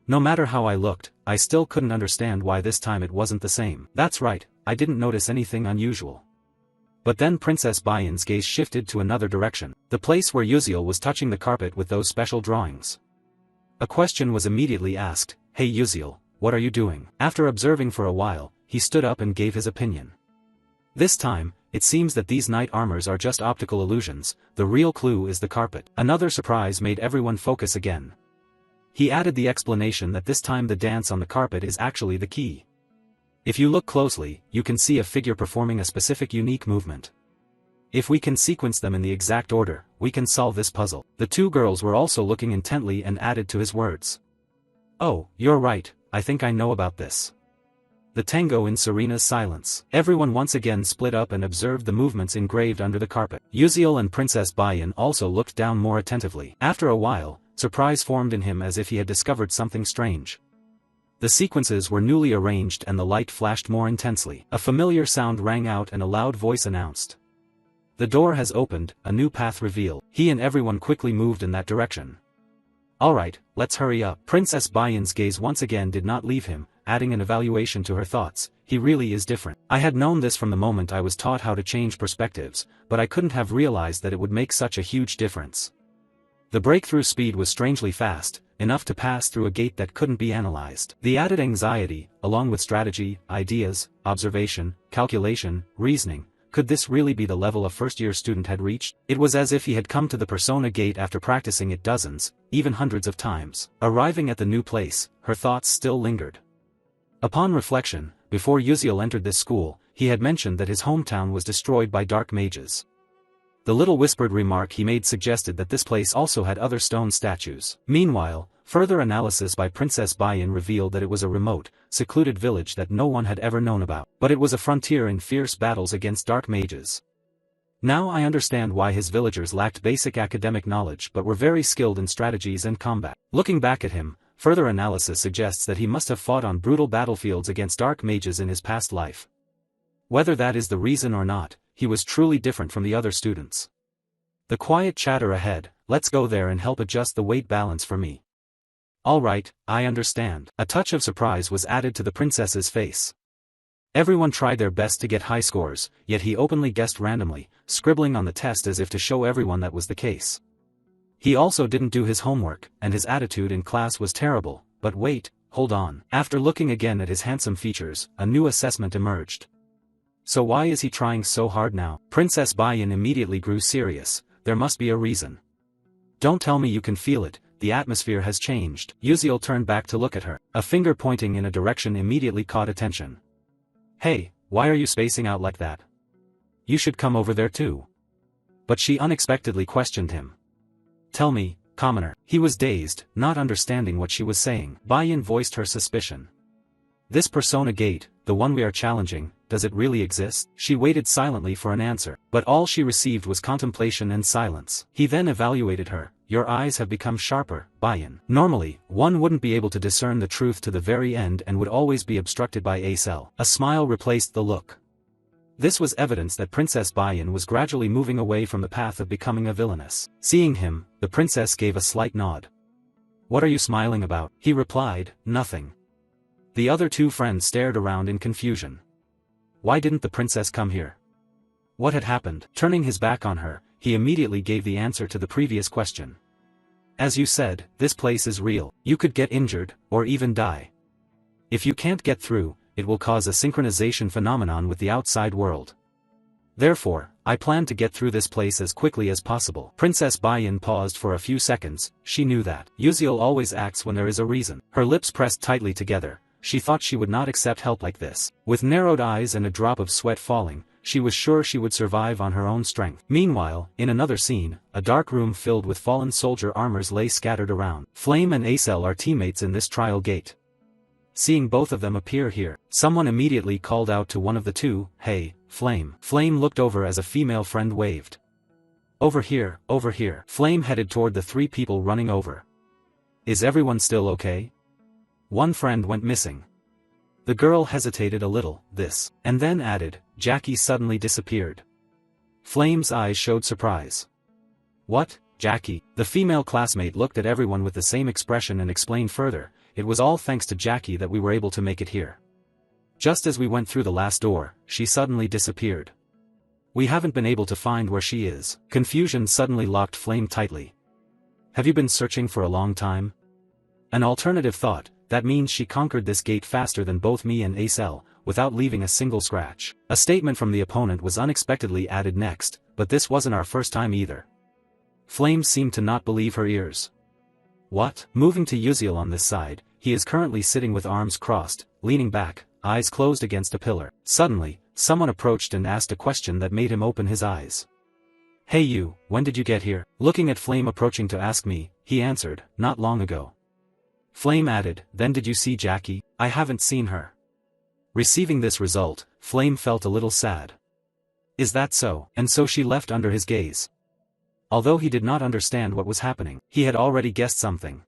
No matter how I looked, I still couldn't understand why this time it wasn't the same. That's right, I didn't notice anything unusual. But then Princess Bayan's gaze shifted to another direction, the place where Yuziel was touching the carpet with those special drawings. A question was immediately asked, "Hey Yuziel, what are you doing?" After observing for a while, he stood up and gave his opinion. This time, it seems that these knight armors are just optical illusions, the real clue is the carpet. Another surprise made everyone focus again. He added the explanation that this time the dance on the carpet is actually the key. If you look closely, you can see a figure performing a specific unique movement. If we can sequence them in the exact order, we can solve this puzzle. The two girls were also looking intently and added to his words. "Oh, you're right, I think I know about this." The tango in Serena's silence. Everyone once again split up and observed the movements engraved under the carpet. Yuziel and Princess Bayan also looked down more attentively. After a while, surprise formed in him as if he had discovered something strange. The sequences were newly arranged and the light flashed more intensely. A familiar sound rang out and a loud voice announced. "The door has opened, a new path revealed." He and everyone quickly moved in that direction. "Alright, let's hurry up." Princess Bayan's gaze once again did not leave him, adding an evaluation to her thoughts. He really is different. I had known this from the moment I was taught how to change perspectives, but I couldn't have realized that it would make such a huge difference. The breakthrough speed was strangely fast, enough to pass through a gate that couldn't be analyzed. The added anxiety, along with strategy, ideas, observation, calculation, reasoning, could this really be the level a first-year student had reached? It was as if he had come to the Persona gate after practicing it dozens, even hundreds of times. Arriving at the new place, her thoughts still lingered. Upon reflection, before Yuziel entered this school, he had mentioned that his hometown was destroyed by dark mages. The little whispered remark he made suggested that this place also had other stone statues. Meanwhile, further analysis by Princess Bayan revealed that it was a remote, secluded village that no one had ever known about. But it was a frontier in fierce battles against dark mages. Now I understand why his villagers lacked basic academic knowledge but were very skilled in strategies and combat. Looking back at him, further analysis suggests that he must have fought on brutal battlefields against dark mages in his past life. Whether that is the reason or not, he was truly different from the other students. The quiet chatter ahead, "Let's go there and help adjust the weight balance for me." "Alright, I understand." A touch of surprise was added to the princess's face. Everyone tried their best to get high scores, yet he openly guessed randomly, scribbling on the test as if to show everyone that was the case. He also didn't do his homework, and his attitude in class was terrible. But wait, hold on. After looking again at his handsome features, a new assessment emerged. So why is he trying so hard now? Princess Bayan immediately grew serious. There must be a reason. "Don't tell me you can feel it, the atmosphere has changed." Yuziel turned back to look at her. A finger pointing in a direction immediately caught attention. "Hey, why are you spacing out like that? You should come over there too." But she unexpectedly questioned him. "Tell me, commoner." He was dazed, not understanding what she was saying. Bayan voiced her suspicion. "This Persona gate, the one we are challenging, does it really exist?" She waited silently for an answer, but all she received was contemplation and silence. He then evaluated her. "Your eyes have become sharper, Bayan. Normally, one wouldn't be able to discern the truth to the very end and would always be obstructed by a cell." A smile replaced the look. This was evidence that Princess Bayan was gradually moving away from the path of becoming a villainess. Seeing him, the princess gave a slight nod. "What are you smiling about?" He replied, "Nothing." The other two friends stared around in confusion. Why didn't the princess come here? What had happened? Turning his back on her, he immediately gave the answer to the previous question. "As you said, this place is real. You could get injured, or even die. If you can't get through, it will cause a synchronization phenomenon with the outside world. Therefore, I plan to get through this place as quickly as possible. Princess Baiyin paused for a few seconds. She knew that Yuziel always acts when there is a reason. Her lips pressed tightly together. She thought she would not accept help like this. With narrowed eyes and a drop of sweat falling, she was sure she would survive on her own strength. Meanwhile, in another scene, a dark room filled with fallen soldier armors lay scattered around. Flame and Acel are teammates in this trial gate. Seeing both of them appear here, someone immediately called out to one of the two, "Hey, Flame." Flame looked over as a female friend waved. Over here, over here." Flame headed toward the three people running over. "Is everyone still okay?" One friend went missing. The girl hesitated a little, and then added, "Jackie suddenly disappeared." Flame's eyes showed surprise. "What, Jackie?" The female classmate looked at everyone with the same expression and explained further, "It was all thanks to Jackie that we were able to make it here. Just as we went through the last door, she suddenly disappeared. We haven't been able to find where she is." Confusion suddenly locked Flame tightly. "Have you been searching for a long time?" An alternative thought, that means she conquered this gate faster than both me and Acel, without leaving a single scratch. A statement from the opponent was unexpectedly added next, but this wasn't our first time either. Flame seemed to not believe her ears. "What?" Moving to Yuziel on this side, he is currently sitting with arms crossed, leaning back, eyes closed against a pillar. Suddenly, someone approached and asked a question that made him open his eyes. "Hey you, when did you get here?" Looking at Flame approaching to ask me, he answered, "Not long ago." Flame added, "Then did you see Jackie?" "I haven't seen her." Receiving this result, Flame felt a little sad. Is that so? And so she left under his gaze. Although he did not understand what was happening, he had already guessed something.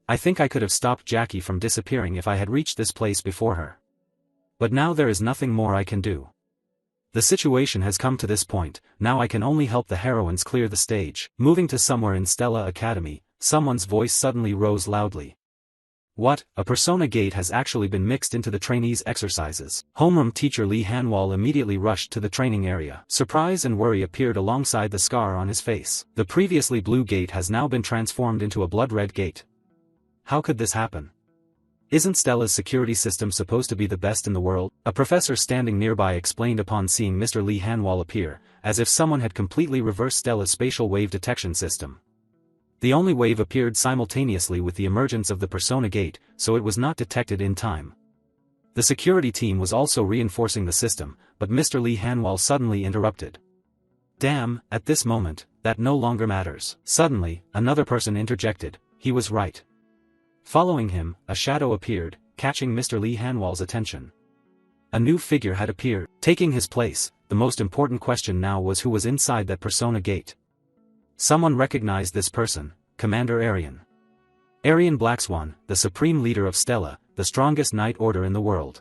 "I think I could have stopped Jackie from disappearing if I had reached this place before her. But now there is nothing more I can do. The situation has come to this point, now I can only help the heroines clear the stage." Moving to somewhere in Stella Academy, someone's voice suddenly rose loudly. "What, a persona gate has actually been mixed into the trainees' exercises." Homeroom teacher Lee Hanwal immediately rushed to the training area. Surprise and worry appeared alongside the scar on his face. The previously blue gate has now been transformed into a blood-red gate. How could this happen? Isn't Stella's security system supposed to be the best in the world? A professor standing nearby explained upon seeing Mr. Lee Hanwal appear, as if someone had completely reversed Stella's spatial wave detection system. The only wave appeared simultaneously with the emergence of the persona gate, so it was not detected in time. The security team was also reinforcing the system, but Mr. Lee Hanwal suddenly interrupted. "Damn, at this moment, that no longer matters." Suddenly, another person interjected, "He was right." Following him, a shadow appeared, catching Mr. Lee Hanwal's attention. A new figure had appeared. Taking his place, the most important question now was who was inside that persona gate. Someone recognized this person, Commander Aryan. Aryan Blackswan, the supreme leader of Stella, the strongest knight order in the world.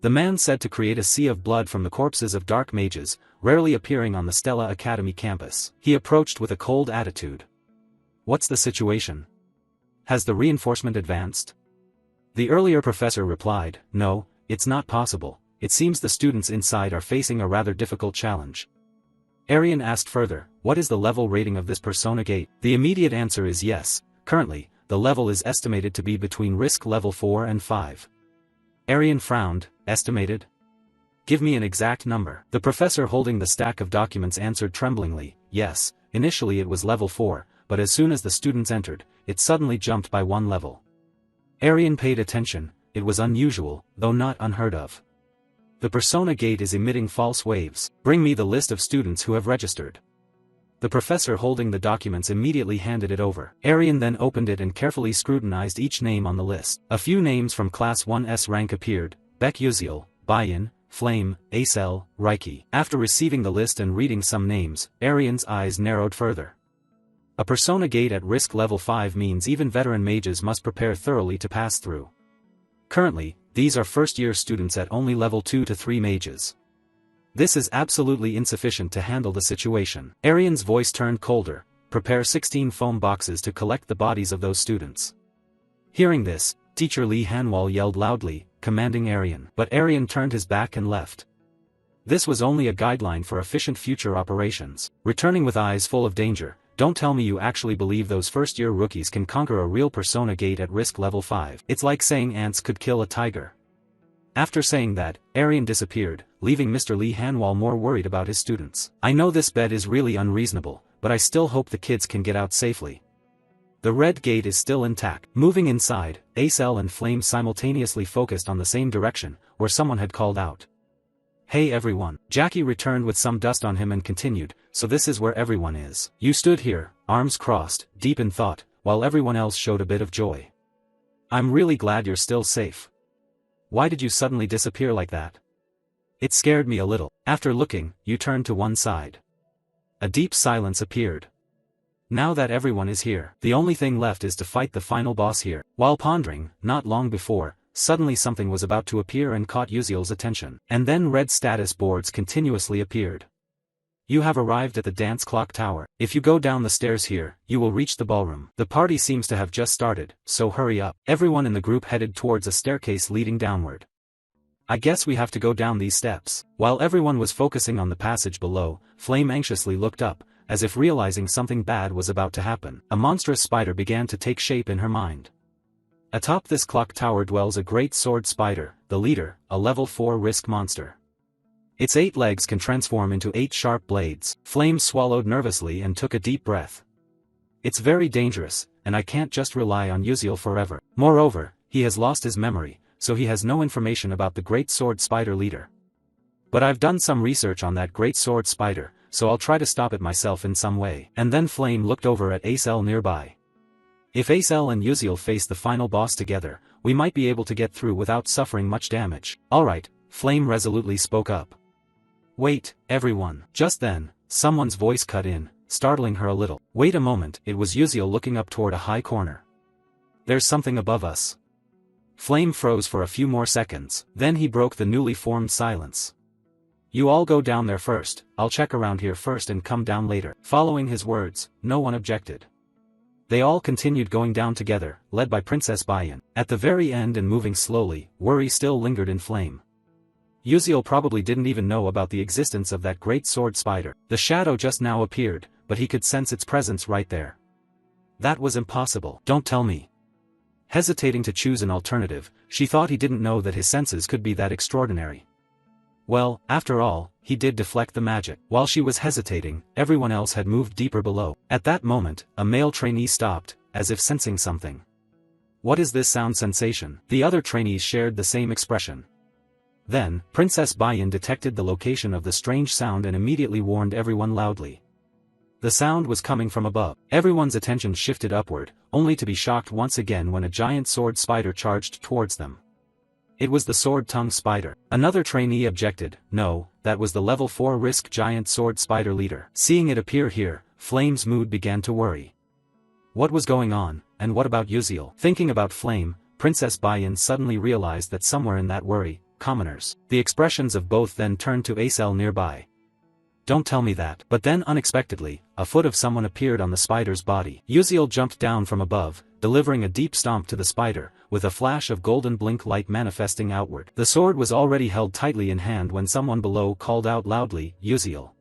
The man said to create a sea of blood from the corpses of dark mages, rarely appearing on the Stella Academy campus. He approached with a cold attitude. "What's the situation? Has the reinforcement advanced?" The earlier professor replied, "No, it's not possible. It seems the students inside are facing a rather difficult challenge." Aryan asked further, "What is the level rating of this persona gate?" The immediate answer is yes. Currently, the level is estimated to be between risk level 4 and 5. Aryan frowned, "Estimated? Give me an exact number." The professor holding the stack of documents answered tremblingly, "Yes, initially it was level 4, but as soon as the students entered, it suddenly jumped by 1 level." Aryan paid attention. It was unusual, though not unheard of. "The persona gate is emitting false waves. Bring me the list of students who have registered." The professor holding the documents immediately handed it over. Aryan then opened it and carefully scrutinized each name on the list. A few names from Class 1's rank appeared: Beck Yuziel, Baiyin, Flame, Acel, Reiki. After receiving the list and reading some names, Aryan's eyes narrowed further. A persona gate at risk level 5 means even veteran mages must prepare thoroughly to pass through. Currently, these are first-year students at only level 2 to 3 mages. This is absolutely insufficient to handle the situation. Aryan's voice turned colder. "Prepare 16 foam boxes to collect the bodies of those students." Hearing this, teacher Lee Hanwal yelled loudly, commanding Aryan. But Aryan turned his back and left. This was only a guideline for efficient future operations. Returning with eyes full of danger, "Don't tell me you actually believe those first-year rookies can conquer a real persona gate at risk level 5. It's like saying ants could kill a tiger." After saying that, Arian disappeared, leaving Mr. Lee Hanwall more worried about his students. I know this bed is really unreasonable, but I still hope the kids can get out safely. The red gate is still intact. Moving inside, Acel and Flame simultaneously focused on the same direction, where someone had called out. Hey everyone. Jackie returned with some dust on him and continued, so this is where everyone is. You stood here, arms crossed, deep in thought, while everyone else showed a bit of joy. I'm really glad you're still safe. Why did you suddenly disappear like that? It scared me a little. After looking, you turned to one side. A deep silence appeared. Now that everyone is here, the only thing left is to fight the final boss here. While pondering, not long before, suddenly something was about to appear and caught Uziel's attention. And then red status boards continuously appeared. You have arrived at the dance clock tower. If you go down the stairs here, you will reach the ballroom. The party seems to have just started, so hurry up. Everyone in the group headed towards a staircase leading downward. I guess we have to go down these steps. While everyone was focusing on the passage below, Flame anxiously looked up, as if realizing something bad was about to happen. A monstrous spider began to take shape in her mind. Atop this clock tower dwells a great sword spider, the leader, a level 4 risk monster. Its 8 legs can transform into 8 sharp blades. Flame swallowed nervously and took a deep breath. It's very dangerous, and I can't just rely on Uziel forever. Moreover, he has lost his memory, so he has no information about the great sword spider leader. But I've done some research on that great sword spider, so I'll try to stop it myself in some way. And then Flame looked over at Acel nearby. If Acel and Uziel face the final boss together, we might be able to get through without suffering much damage. Alright, Flame resolutely spoke up. Wait, everyone. Just then, someone's voice cut in, startling her a little. Wait a moment, it was Uziel looking up toward a high corner. There's something above us. Flame froze for a few more seconds, then he broke the newly formed silence. You all go down there first, I'll check around here first and come down later. Following his words, no one objected. They all continued going down together, led by Princess Bayan. At the very end and moving slowly, worry still lingered in Flame. Uziel probably didn't even know about the existence of that great sword spider. The shadow just now appeared, but he could sense its presence right there. That was impossible. Don't tell me. Hesitating to choose an alternative, she thought he didn't know that his senses could be that extraordinary. Well, after all, he did deflect the magic. While she was hesitating, everyone else had moved deeper below. At that moment, a male trainee stopped, as if sensing something. What is this sound sensation? The other trainees shared the same expression. Then, Princess Bayan detected the location of the strange sound and immediately warned everyone loudly. The sound was coming from above. Everyone's attention shifted upward, only to be shocked once again when a giant sword spider charged towards them. It was the sword-tongue spider. Another trainee objected, no, that was the level 4 risk giant sword spider leader. Seeing it appear here, Flame's mood began to worry. What was going on, and what about Uziel? Thinking about Flame, Princess Bayan suddenly realized that somewhere in that worry, commoners. The expressions of both then turned to Acel nearby. Don't tell me that. But then unexpectedly, a foot of someone appeared on the spider's body. Uziel jumped down from above, delivering a deep stomp to the spider, with a flash of golden blink light manifesting outward. The sword was already held tightly in hand when someone below called out loudly, Uziel.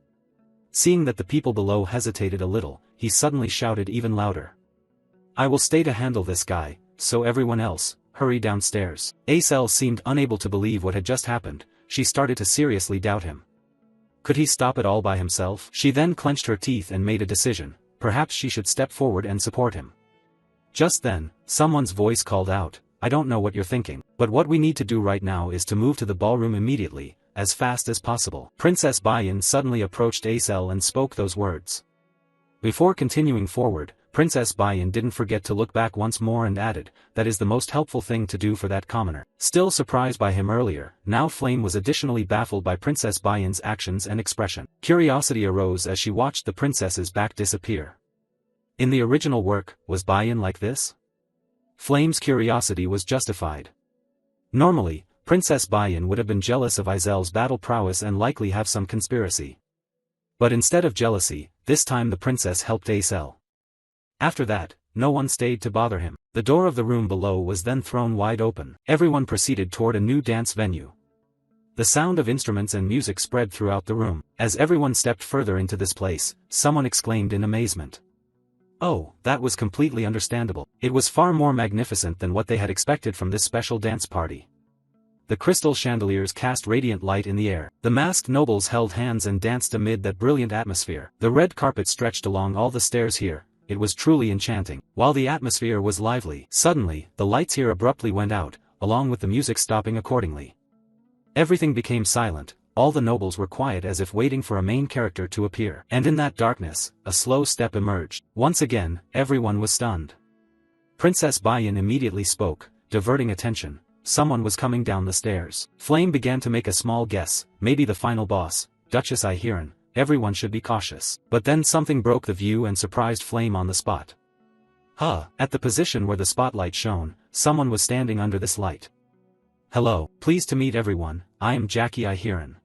Seeing that the people below hesitated a little, he suddenly shouted even louder. I will stay to handle this guy, so everyone else, hurry downstairs. Acel seemed unable to believe what had just happened. She started to seriously doubt him. Could he stop it all by himself? She then clenched her teeth and made a decision. Perhaps she should step forward and support him. Just then, someone's voice called out, I don't know what you're thinking, but what we need to do right now is to move to the ballroom immediately, as fast as possible. Princess Bayan suddenly approached Acel and spoke those words. Before continuing forward, Princess Bayan didn't forget to look back once more and added, that is the most helpful thing to do for that commoner. Still surprised by him earlier, now Flame was additionally baffled by Princess Bayan's actions and expression. Curiosity arose as she watched the princess's back disappear. In the original work, was Bayan like this? Flame's curiosity was justified. Normally, Princess Bayan would have been jealous of Izel's battle prowess and likely have some conspiracy. But instead of jealousy, this time the princess helped Acel. After that, no one stayed to bother him. The door of the room below was then thrown wide open. Everyone proceeded toward a new dance venue. The sound of instruments and music spread throughout the room. As everyone stepped further into this place, someone exclaimed in amazement. Oh, that was completely understandable. It was far more magnificent than what they had expected from this special dance party. the crystal chandeliers cast radiant light in the air. The masked nobles held hands and danced amid that brilliant atmosphere. The red carpet stretched along all the stairs here. It was truly enchanting. While the atmosphere was lively, suddenly, the lights here abruptly went out, along with the music stopping accordingly. Everything became silent. All the nobles were quiet as if waiting for a main character to appear. And in that darkness, a slow step emerged. Once again, everyone was stunned. Princess Bayan immediately spoke, diverting attention. Someone was coming down the stairs. Flame began to make a small guess, maybe the final boss, Duchess Ihiran. Everyone should be cautious. But then something broke the view and surprised Flame on the spot. At the position where the spotlight shone, someone was standing under this light. Hello, pleased to meet everyone, I am Jackie Ihiran.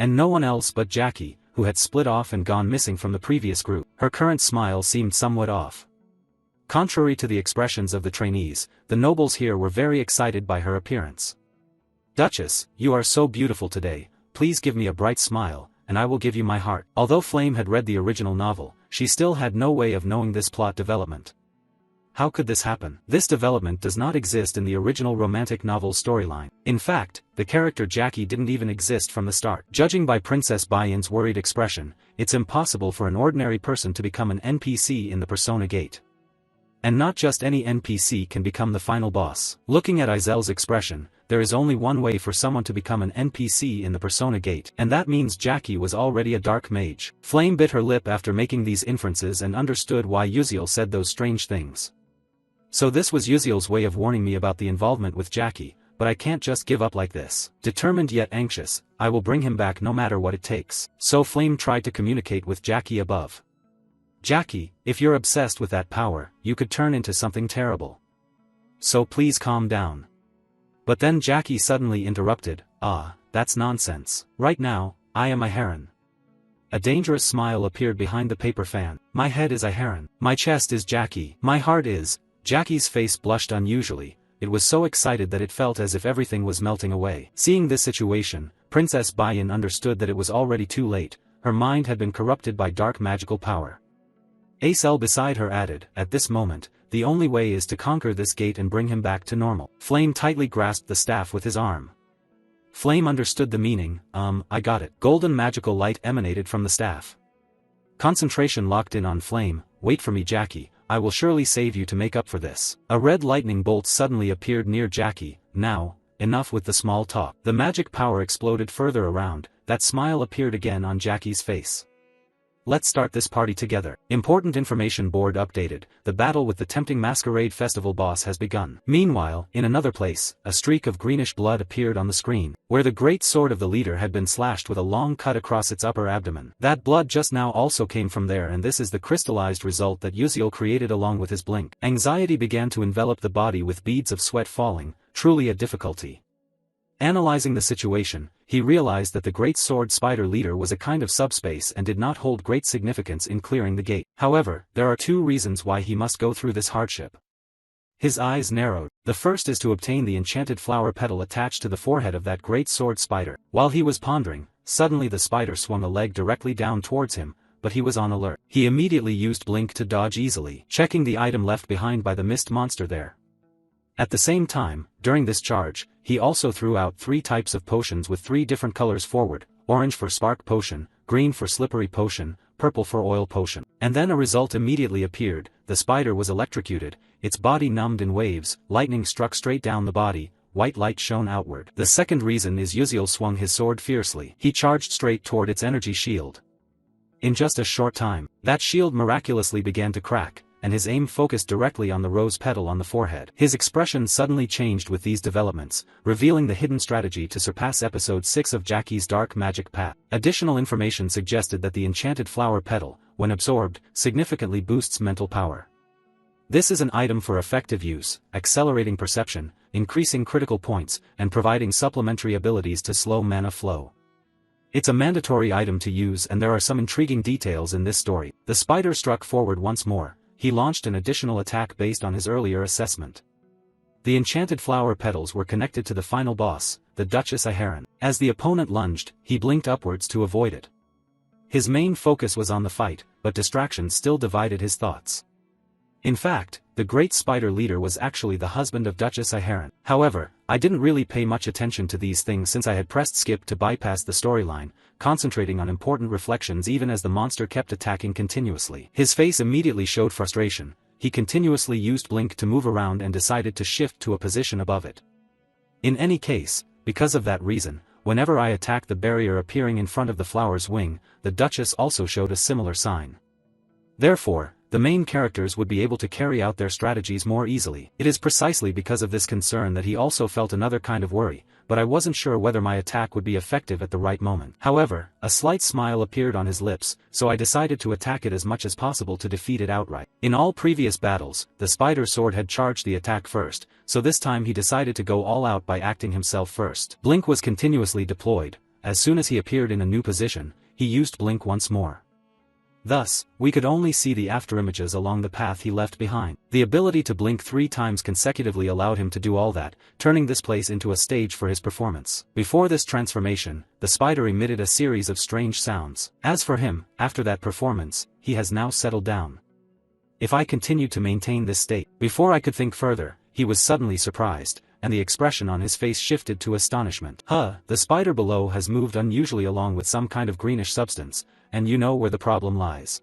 And no one else but Jackie, who had split off and gone missing from the previous group. Her current smile seemed somewhat off. Contrary to the expressions of the trainees, the nobles here were very excited by her appearance. Duchess, you are so beautiful today, please give me a bright smile, and I will give you my heart. Although Flame had read the original novel, she still had no way of knowing this plot development. How could this happen? This development does not exist in the original romantic novel storyline. In fact, the character Jackie didn't even exist from the start. Judging by Princess Bayan's worried expression, it's impossible for an ordinary person to become an NPC in the Persona Gate. And not just any NPC can become the final boss. Looking at Izel's expression, there is only one way for someone to become an NPC in the Persona Gate, and that means Jackie was already a dark mage. Flame bit her lip after making these inferences and understood why Uziel said those strange things. So this was Uziel's way of warning me about the involvement with Jackie, but I can't just give up like this. Determined yet anxious, I will bring him back no matter what it takes. So Flame tried to communicate with Jackie above. Jackie, if you're obsessed with that power, you could turn into something terrible. So please calm down. But then Jackie suddenly interrupted, that's nonsense. Right now, I am a heron. A dangerous smile appeared behind the paper fan. My head is a heron. My chest is Jackie. My heart is... Jackie's face blushed unusually. It was so excited that it felt as if everything was melting away. Seeing this situation, Princess Bayan understood that it was already too late. Her mind had been corrupted by dark magical power. Acel beside her added, at this moment, the only way is to conquer this gate and bring him back to normal. Flame tightly grasped the staff with his arm. Flame understood the meaning. I got it. Golden magical light emanated from the staff. Concentration locked in on Flame. Wait for me, Jackie. I will surely save you to make up for this. A red lightning bolt suddenly appeared near Jackie. Now, enough with the small talk. The magic power exploded further around. That smile appeared again on Jackie's face. Let's start this party together. Important information board updated. The battle with the tempting masquerade festival boss has begun. Meanwhile, in another place, a streak of greenish blood appeared on the screen, where the great sword of the leader had been slashed with a long cut across its upper abdomen. That blood just now also came from there, and this is the crystallized result that Uziel created along with his blink. Anxiety began to envelop the body with beads of sweat falling, truly a difficulty. Analyzing the situation, he realized that the Great Sword Spider leader was a kind of subspace and did not hold great significance in clearing the gate. However, there are two reasons why he must go through this hardship. His eyes narrowed. The first is to obtain the enchanted flower petal attached to the forehead of that Great Sword Spider. While he was pondering, suddenly the spider swung a leg directly down towards him, but he was on alert. He immediately used Blink to dodge easily, checking the item left behind by the mist monster there. At the same time, during this charge, he also threw out 3 types of potions with 3 different colors forward, orange for spark potion, green for slippery potion, purple for oil potion. And then a result immediately appeared. The spider was electrocuted, its body numbed in waves, lightning struck straight down the body, white light shone outward. The second reason is Uziel swung his sword fiercely. He charged straight toward its energy shield. In just a short time, that shield miraculously began to crack, and his aim focused directly on the rose petal on the forehead. His expression suddenly changed with these developments, revealing the hidden strategy to surpass episode 6 of Jackie's dark magic path. Additional information suggested that the enchanted flower petal, when absorbed, significantly boosts mental power. This is an item for effective use, accelerating perception, increasing critical points, and providing supplementary abilities to slow mana flow. It's a mandatory item to use, and there are some intriguing details in this story. The spider struck forward once more. He launched an additional attack based on his earlier assessment. The enchanted flower petals were connected to the final boss, the Duchess Ihiran. As the opponent lunged, he blinked upwards to avoid it. His main focus was on the fight, but distractions still divided his thoughts. In fact, the great spider leader was actually the husband of Duchess Ihiran. However, I didn't really pay much attention to these things since I had pressed skip to bypass the storyline, concentrating on important reflections even as the monster kept attacking continuously. His face immediately showed frustration. He continuously used blink to move around and decided to shift to a position above it. In any case, because of that reason, whenever I attacked the barrier appearing in front of the flower's wing, the Duchess also showed a similar sign. Therefore, the main characters would be able to carry out their strategies more easily. It is precisely because of this concern that he also felt another kind of worry, but I wasn't sure whether my attack would be effective at the right moment. However, a slight smile appeared on his lips, so I decided to attack it as much as possible to defeat it outright. In all previous battles, the spider sword had charged the attack first, so this time he decided to go all out by acting himself first. Blink was continuously deployed. As soon as he appeared in a new position, he used blink once more. Thus, we could only see the afterimages along the path he left behind. The ability to blink 3 times consecutively allowed him to do all that, turning this place into a stage for his performance. Before this transformation, the spider emitted a series of strange sounds. As for him, after that performance, he has now settled down. If I continued to maintain this state, before I could think further, he was suddenly surprised, and the expression on his face shifted to astonishment. The spider below has moved unusually along with some kind of greenish substance, and you know where the problem lies.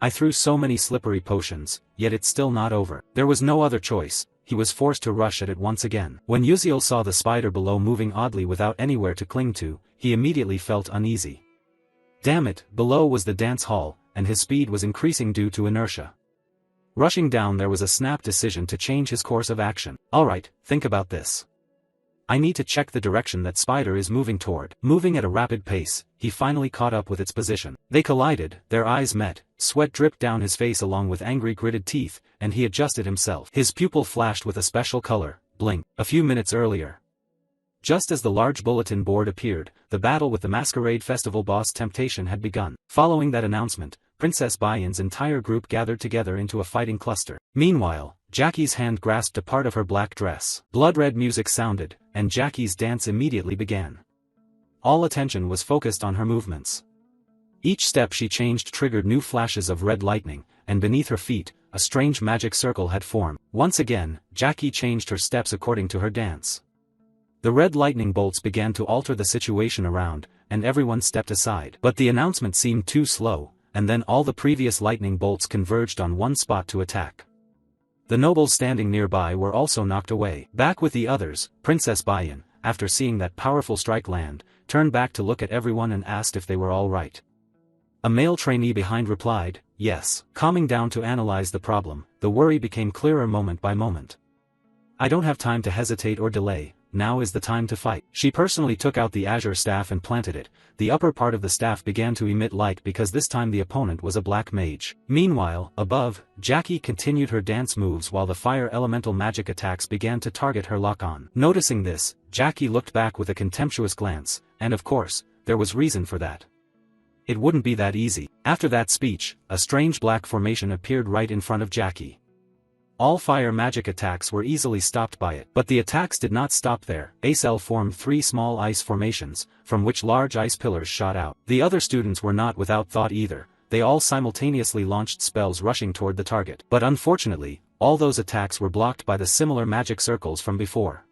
I threw so many slippery potions, yet it's still not over. There was no other choice, he was forced to rush at it once again. When Yuziel saw the spider below moving oddly without anywhere to cling to, he immediately felt uneasy. Damn it, below was the dance hall, and his speed was increasing due to inertia. Rushing down there was a snap decision to change his course of action. Alright, think about this. I need to check the direction that spider is moving toward. Moving at a rapid pace, he finally caught up with its position. They collided, their eyes met, sweat dripped down his face along with angry gritted teeth, and he adjusted himself. His pupil flashed with a special color, blink. A few minutes earlier, just as the large bulletin board appeared, the battle with the Masquerade Festival boss Temptation had begun. Following that announcement, Princess Bayan's entire group gathered together into a fighting cluster. Meanwhile, Jackie's hand grasped a part of her black dress. Blood-red music sounded, and Jackie's dance immediately began. All attention was focused on her movements. Each step she changed triggered new flashes of red lightning, and beneath her feet, a strange magic circle had formed. Once again, Jackie changed her steps according to her dance. The red lightning bolts began to alter the situation around, and everyone stepped aside. But the announcement seemed too slow, and then all the previous lightning bolts converged on one spot to attack. The nobles standing nearby were also knocked away. Back with the others, Princess Bayan, after seeing that powerful strike land, turned back to look at everyone and asked if they were all right. A male trainee behind replied, yes. Calming down to analyze the problem, the worry became clearer moment by moment. I don't have time to hesitate or delay. Now is the time to fight. She personally took out the azure staff and planted it. The upper part of the staff began to emit light because this time the opponent was a black mage. Meanwhile, above, Jackie continued her dance moves while the fire elemental magic attacks began to target her lock-on. Noticing this, Jackie looked back with a contemptuous glance, and of course, there was reason for that. It wouldn't be that easy. After that speech, a strange black formation appeared right in front of Jackie. All fire magic attacks were easily stopped by it. But the attacks did not stop there. Acel formed 3 small ice formations, from which large ice pillars shot out. The other students were not without thought either. They all simultaneously launched spells rushing toward the target. But unfortunately, all those attacks were blocked by the similar magic circles from before.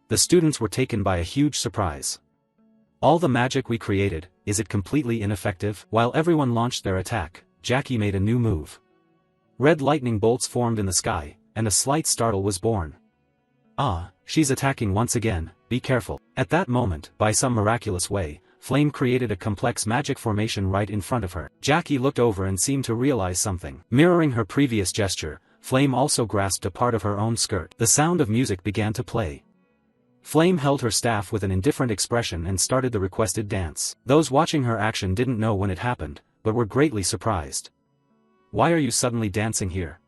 The students were taken by a huge surprise. All the magic we created, is it completely ineffective? While everyone launched their attack, Jackie made a new move. Red lightning bolts formed in the sky, and a slight startle was born. Ah, she's attacking once again, be careful. At that moment, by some miraculous way, Flame created a complex magic formation right in front of her. Jackie looked over and seemed to realize something. Mirroring her previous gesture, Flame also grasped a part of her own skirt. The sound of music began to play. Flame held her staff with an indifferent expression and started the requested dance. Those watching her action didn't know when it happened, but were greatly surprised. Why are you suddenly dancing here?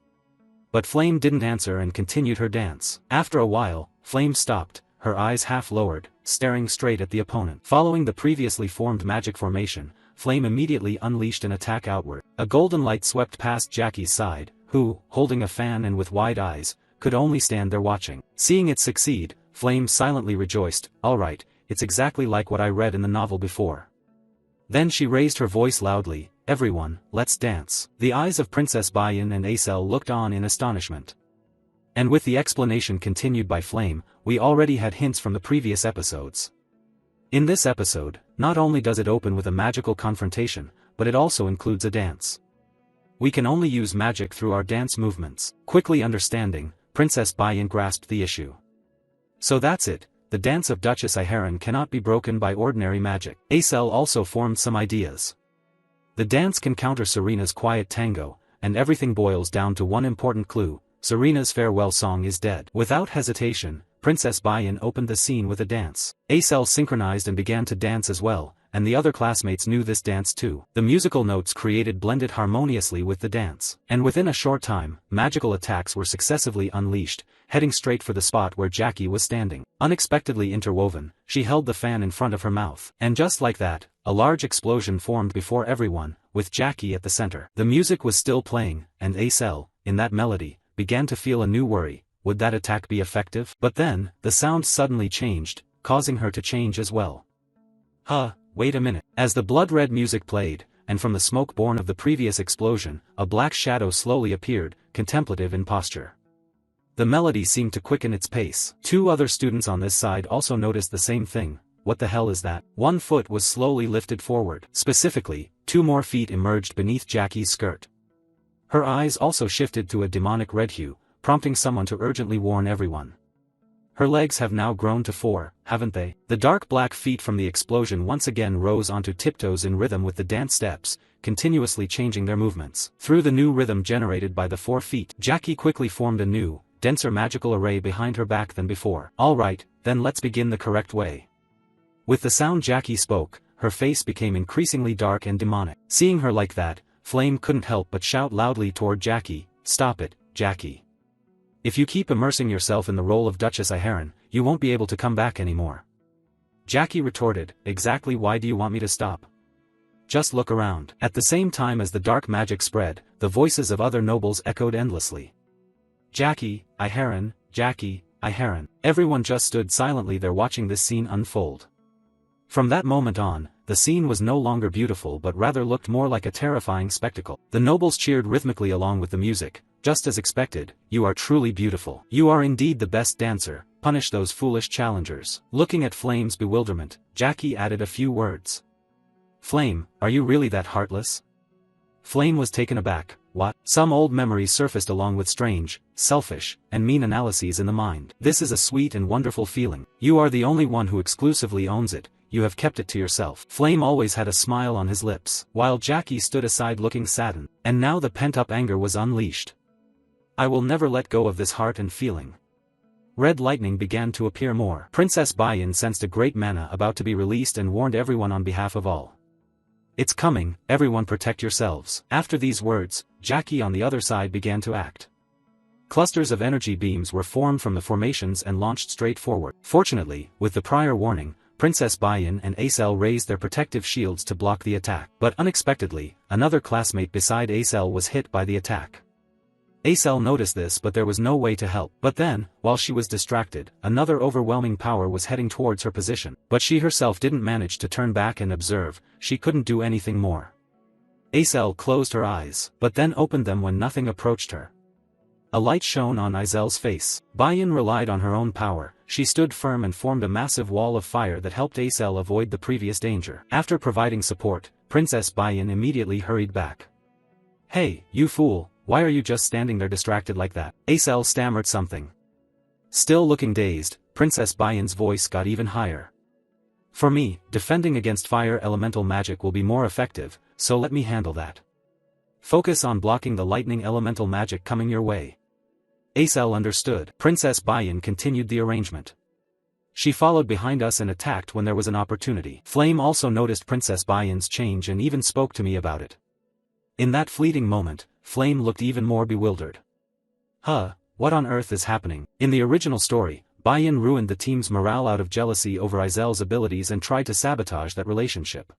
But Flame didn't answer and continued her dance. After a while, Flame stopped, her eyes half lowered, staring straight at the opponent. Following the previously formed magic formation, Flame immediately unleashed an attack outward. A golden light swept past Jackie's side, who, holding a fan and with wide eyes, could only stand there watching. Seeing it succeed, Flame silently rejoiced. Alright, it's exactly like what I read in the novel before. Then she raised her voice loudly, everyone, let's dance. The eyes of Princess Bayan and Acel looked on in astonishment. And with the explanation continued by Flame, we already had hints from the previous episodes. In this episode, not only does it open with a magical confrontation, but it also includes a dance. We can only use magic through our dance movements. Quickly understanding, Princess Bayan grasped the issue. So that's it, the dance of Duchess Iharan cannot be broken by ordinary magic. Acel also formed some ideas. The dance can counter Serena's quiet tango, and everything boils down to one important clue: Serena's farewell song is dead. Without hesitation, Princess Bayan opened the scene with a dance. Acel synchronized and began to dance as well, and the other classmates knew this dance too. The musical notes created blended harmoniously with the dance. And within a short time, magical attacks were successively unleashed, heading straight for the spot where Jackie was standing. Unexpectedly interwoven, she held the fan in front of her mouth. And just like that, a large explosion formed before everyone, with Jackie at the center. The music was still playing, and Acel, in that melody, began to feel a new worry: would that attack be effective? But then, the sound suddenly changed, causing her to change as well. Wait a minute. As the blood-red music played, and from the smoke born of the previous explosion, a black shadow slowly appeared, contemplative in posture. The melody seemed to quicken its pace. Two other students on this side also noticed the same thing. What the hell is that? One foot was slowly lifted forward. Specifically, 2 more feet emerged beneath Jackie's skirt. Her eyes also shifted to a demonic red hue, prompting someone to urgently warn everyone. Her legs have now grown to 4, haven't they? The dark black feet from the explosion once again rose onto tiptoes in rhythm with the dance steps, continuously changing their movements. Through the new rhythm generated by the 4 feet, Jackie quickly formed a new, denser magical array behind her back than before. Alright, then let's begin the correct way. With the sound Jackie spoke, her face became increasingly dark and demonic. Seeing her like that, Flame couldn't help but shout loudly toward Jackie, "Stop it, Jackie. If you keep immersing yourself in the role of Duchess Iharan, you won't be able to come back anymore." Jackie retorted, "Exactly why do you want me to stop? Just look around." At the same time as the dark magic spread, the voices of other nobles echoed endlessly. "Jackie, Iharan, Jackie, Iharan." Everyone just stood silently there watching this scene unfold. From that moment on, the scene was no longer beautiful but rather looked more like a terrifying spectacle. The nobles cheered rhythmically along with the music. Just as expected, "You are truly beautiful. You are indeed the best dancer, punish those foolish challengers." Looking at Flame's bewilderment, Jackie added a few words. "Flame, are you really that heartless?" Flame was taken aback. What? Some old memories surfaced along with strange, selfish, and mean analyses in the mind. This is a sweet and wonderful feeling. You are the only one who exclusively owns it. You have kept it to yourself. Flame always had a smile on his lips, while Jackie stood aside looking saddened. And now the pent-up anger was unleashed. "I will never let go of this heart and feeling." Red lightning began to appear more. Princess Bayan sensed a great mana about to be released and warned everyone on behalf of all. "It's coming, everyone protect yourselves." After these words, Jackie on the other side began to act. Clusters of energy beams were formed from the formations and launched straight forward. Fortunately, with the prior warning, Princess Bayan and Acel raised their protective shields to block the attack. But unexpectedly, another classmate beside Acel was hit by the attack. Acel noticed this but there was no way to help. But then, while she was distracted, another overwhelming power was heading towards her position. But she herself didn't manage to turn back and observe, she couldn't do anything more. Acel closed her eyes, but then opened them when nothing approached her. A light shone on Azel's face. Bayan relied on her own power. She stood firm and formed a massive wall of fire that helped Acel avoid the previous danger. After providing support, Princess Bayan immediately hurried back. "Hey, you fool, why are you just standing there distracted like that?" Acel stammered something. Still looking dazed, Princess Bayan's voice got even higher. "For me, defending against fire elemental magic will be more effective, so let me handle that. Focus on blocking the lightning elemental magic coming your way." Acel understood. Princess Bayan continued the arrangement. She followed behind us and attacked when there was an opportunity. Flame also noticed Princess Bayan's change and even spoke to me about it. In that fleeting moment, Flame looked even more bewildered. What on earth is happening? In the original story, Bayan ruined the team's morale out of jealousy over Azel's abilities and tried to sabotage that relationship.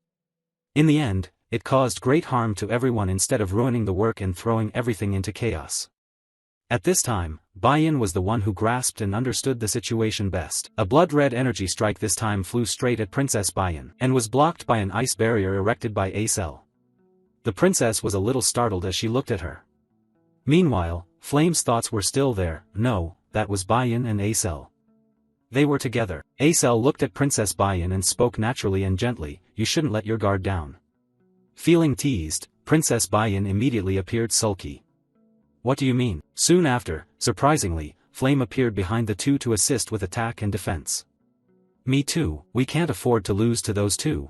In the end, it caused great harm to everyone instead of ruining the work and throwing everything into chaos. At this time, Bayan was the one who grasped and understood the situation best. A blood-red energy strike this time flew straight at Princess Bayan, and was blocked by an ice barrier erected by Acel. The princess was a little startled as she looked at her. Meanwhile, Flame's thoughts were still there. No, that was Bayan and Acel. They were together. Acel looked at Princess Bayan and spoke naturally and gently, "You shouldn't let your guard down." Feeling teased, Princess Bayan immediately appeared sulky. "What do you mean?" Soon after, surprisingly, Flame appeared behind the two to assist with attack and defense. "Me too, we can't afford to lose to those two."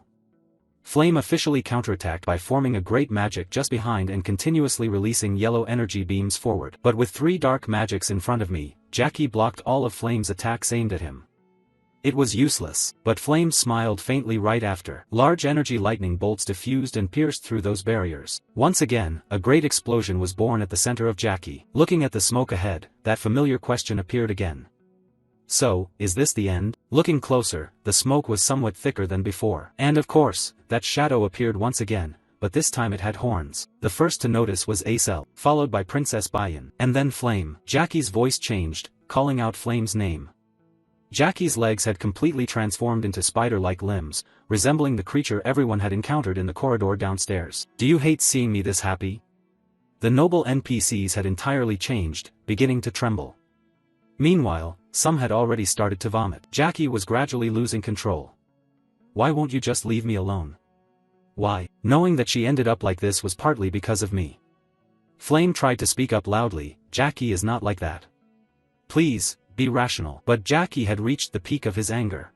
Flame officially counterattacked by forming a great magic just behind and continuously releasing yellow energy beams forward. But with 3 dark magics in front of me, Jackie blocked all of Flame's attacks aimed at him. It was useless, but Flame smiled faintly right after. Large energy lightning bolts diffused and pierced through those barriers. Once again, a great explosion was born at the center of Jackie. Looking at the smoke ahead, that familiar question appeared again. So, is this the end? Looking closer, the smoke was somewhat thicker than before. And of course, that shadow appeared once again, but this time it had horns. The first to notice was Acel, followed by Princess Bayan, and then Flame. Jackie's voice changed, calling out Flame's name. Jackie's legs had completely transformed into spider-like limbs, resembling the creature everyone had encountered in the corridor downstairs. "Do you hate seeing me this happy?" The noble NPCs had entirely changed, beginning to tremble. Meanwhile, some had already started to vomit. Jackie was gradually losing control. "Why won't you just leave me alone?" "Why?" Knowing that she ended up like this was partly because of me. Flame tried to speak up loudly, "Jackie is not like that. Please, be rational." But Jackie had reached the peak of his anger.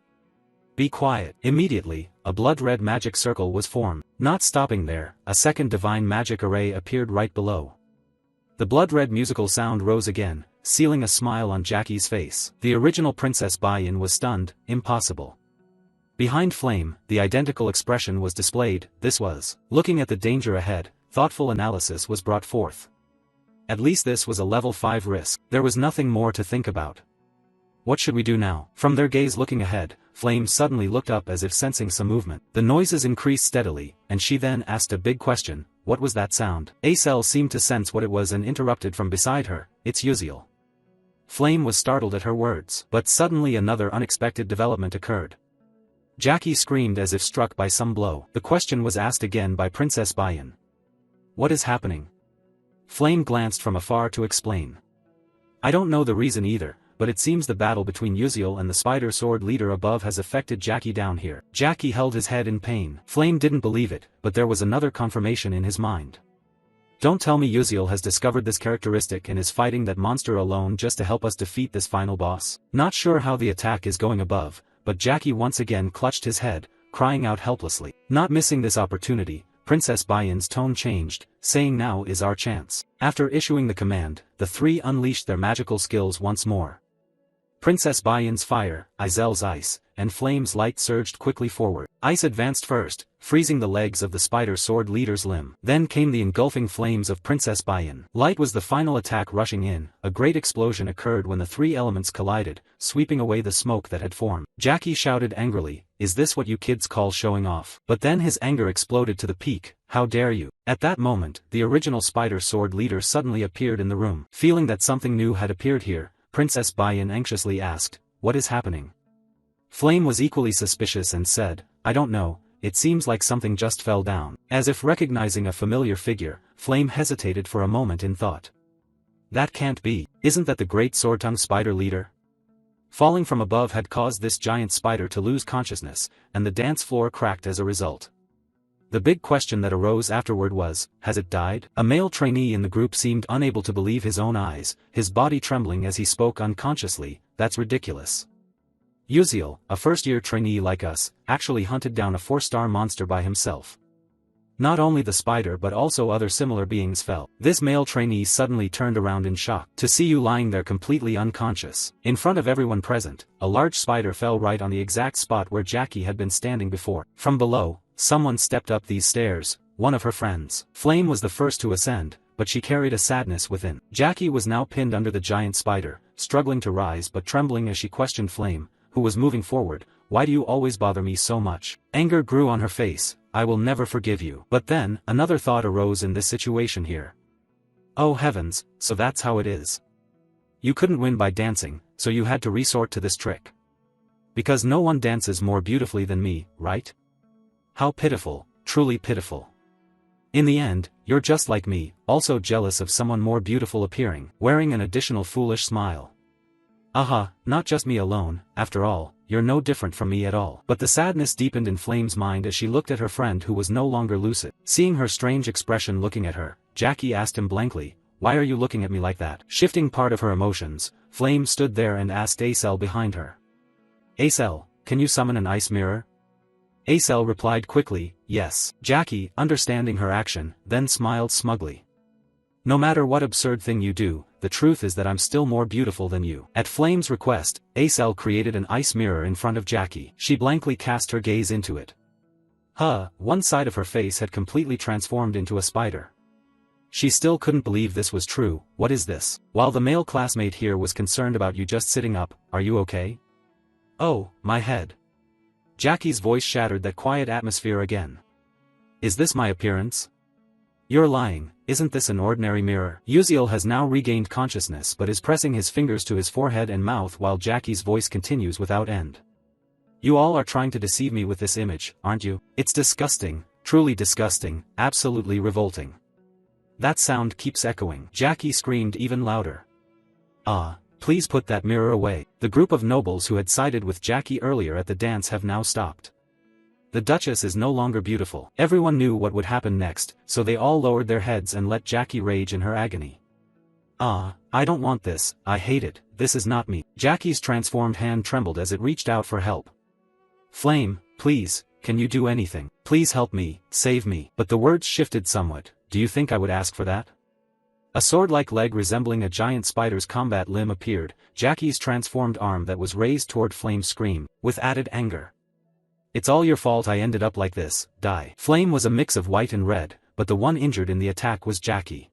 "Be quiet." Immediately, a blood-red magic circle was formed. Not stopping there, a second divine magic array appeared right below. The blood-red musical sound rose again, sealing a smile on Jackie's face. The original Princess Bayan was stunned. Impossible. Behind Flame, the identical expression was displayed. This was. Looking at the danger ahead, thoughtful analysis was brought forth. At least this was a level 5 risk. There was nothing more to think about. What should we do now? From their gaze looking ahead, Flame suddenly looked up as if sensing some movement. The noises increased steadily, and she then asked a big question. What was that sound? Acel seemed to sense what it was and interrupted from beside her. "It's Uziel." Flame was startled at her words. But suddenly another unexpected development occurred. Jackie screamed as if struck by some blow. The question was asked again by Princess Bayan. "What is happening?" Flame glanced from afar to explain. "I don't know the reason either, but it seems the battle between Uziel and the spider sword leader above has affected Jackie down here." Jackie held his head in pain. Flame didn't believe it, but there was another confirmation in his mind. "Don't tell me Uziel has discovered this characteristic and is fighting that monster alone just to help us defeat this final boss." Not sure how the attack is going above, but Jackie once again clutched his head, crying out helplessly. Not missing this opportunity, Princess Bayan's tone changed, saying, "Now is our chance." After issuing the command, the 3 unleashed their magical skills once more. Princess Bayan's fire, Azel's ice, and Flame's light surged quickly forward. Ice advanced first, freezing the legs of the spider sword leader's limb. Then came the engulfing flames of Princess Bayan. Light was the final attack rushing in. A great explosion occurred when the 3 elements collided, sweeping away the smoke that had formed. Jackie shouted angrily, "Is this what you kids call showing off?" But then his anger exploded to the peak. "How dare you!" At that moment, the original spider sword leader suddenly appeared in the room. Feeling that something new had appeared here, Princess Bayan anxiously asked, "What is happening?" Flame was equally suspicious and said, "I don't know, it seems like something just fell down." As if recognizing a familiar figure, Flame hesitated for a moment in thought. "That can't be. Isn't that the great sword-tongue spider leader?" Falling from above had caused this giant spider to lose consciousness, and the dance floor cracked as a result. The big question that arose afterward was, has it died? A male trainee in the group seemed unable to believe his own eyes, his body trembling as he spoke unconsciously. "That's ridiculous. Uziel, a first-year trainee like us, actually hunted down a 4-star monster by himself. Not only the spider but also other similar beings fell." This male trainee suddenly turned around in shock. "To see you lying there completely unconscious." In front of everyone present, a large spider fell right on the exact spot where Jackie had been standing before. From below, someone stepped up these stairs, one of her friends. Flame was the first to ascend, but she carried a sadness within. Jackie was now pinned under the giant spider, struggling to rise but trembling as she questioned Flame, who was moving forward. "Why do you always bother me so much?" Anger grew on her face. "I will never forgive you." But then, another thought arose in this situation here. Oh heavens, so that's how it is. You couldn't win by dancing, so you had to resort to this trick. Because no one dances more beautifully than me, right? How pitiful, truly pitiful. In the end, you're just like me, also jealous of someone more beautiful appearing, wearing an additional foolish smile. Aha, not just me alone, after all, you're no different from me at all. But the sadness deepened in Flame's mind as she looked at her friend who was no longer lucid. Seeing her strange expression looking at her, Jackie asked him blankly, "Why are you looking at me like that?" Shifting part of her emotions, Flame stood there and asked Acel behind her. "Acel, can you summon an ice mirror?" Acel replied quickly, "Yes." Jackie, understanding her action, then smiled smugly. "No matter what absurd thing you do, the truth is that I'm still more beautiful than you." At Flame's request, Acel created an ice mirror in front of Jackie. She blankly cast her gaze into it. One side of her face had completely transformed into a spider. She still couldn't believe this was true. "What is this?" While the male classmate here was concerned about you just sitting up, "Are you okay?" "Oh, my head." Jackie's voice shattered that quiet atmosphere again. "Is this my appearance?" "You're lying, isn't this an ordinary mirror?" Uziel has now regained consciousness but is pressing his fingers to his forehead and mouth while Jackie's voice continues without end. "You all are trying to deceive me with this image, aren't you? It's disgusting, truly disgusting, absolutely revolting." That sound keeps echoing. Jackie screamed even louder. Please put that mirror away." The group of nobles who had sided with Jackie earlier at the dance have now stopped. The Duchess is no longer beautiful. Everyone knew what would happen next, so they all lowered their heads and let Jackie rage in her agony. I don't want this, I hate it, this is not me." Jackie's transformed hand trembled as it reached out for help. "Flame, please, can you do anything? Please help me, save me." But the words shifted somewhat. "Do you think I would ask for that?" A sword-like leg resembling a giant spider's combat limb appeared. Jackie's transformed arm that was raised toward Flame screamed, with added anger. "It's all your fault I ended up like this, die." Flame was a mix of white and red, but the one injured in the attack was Jackie.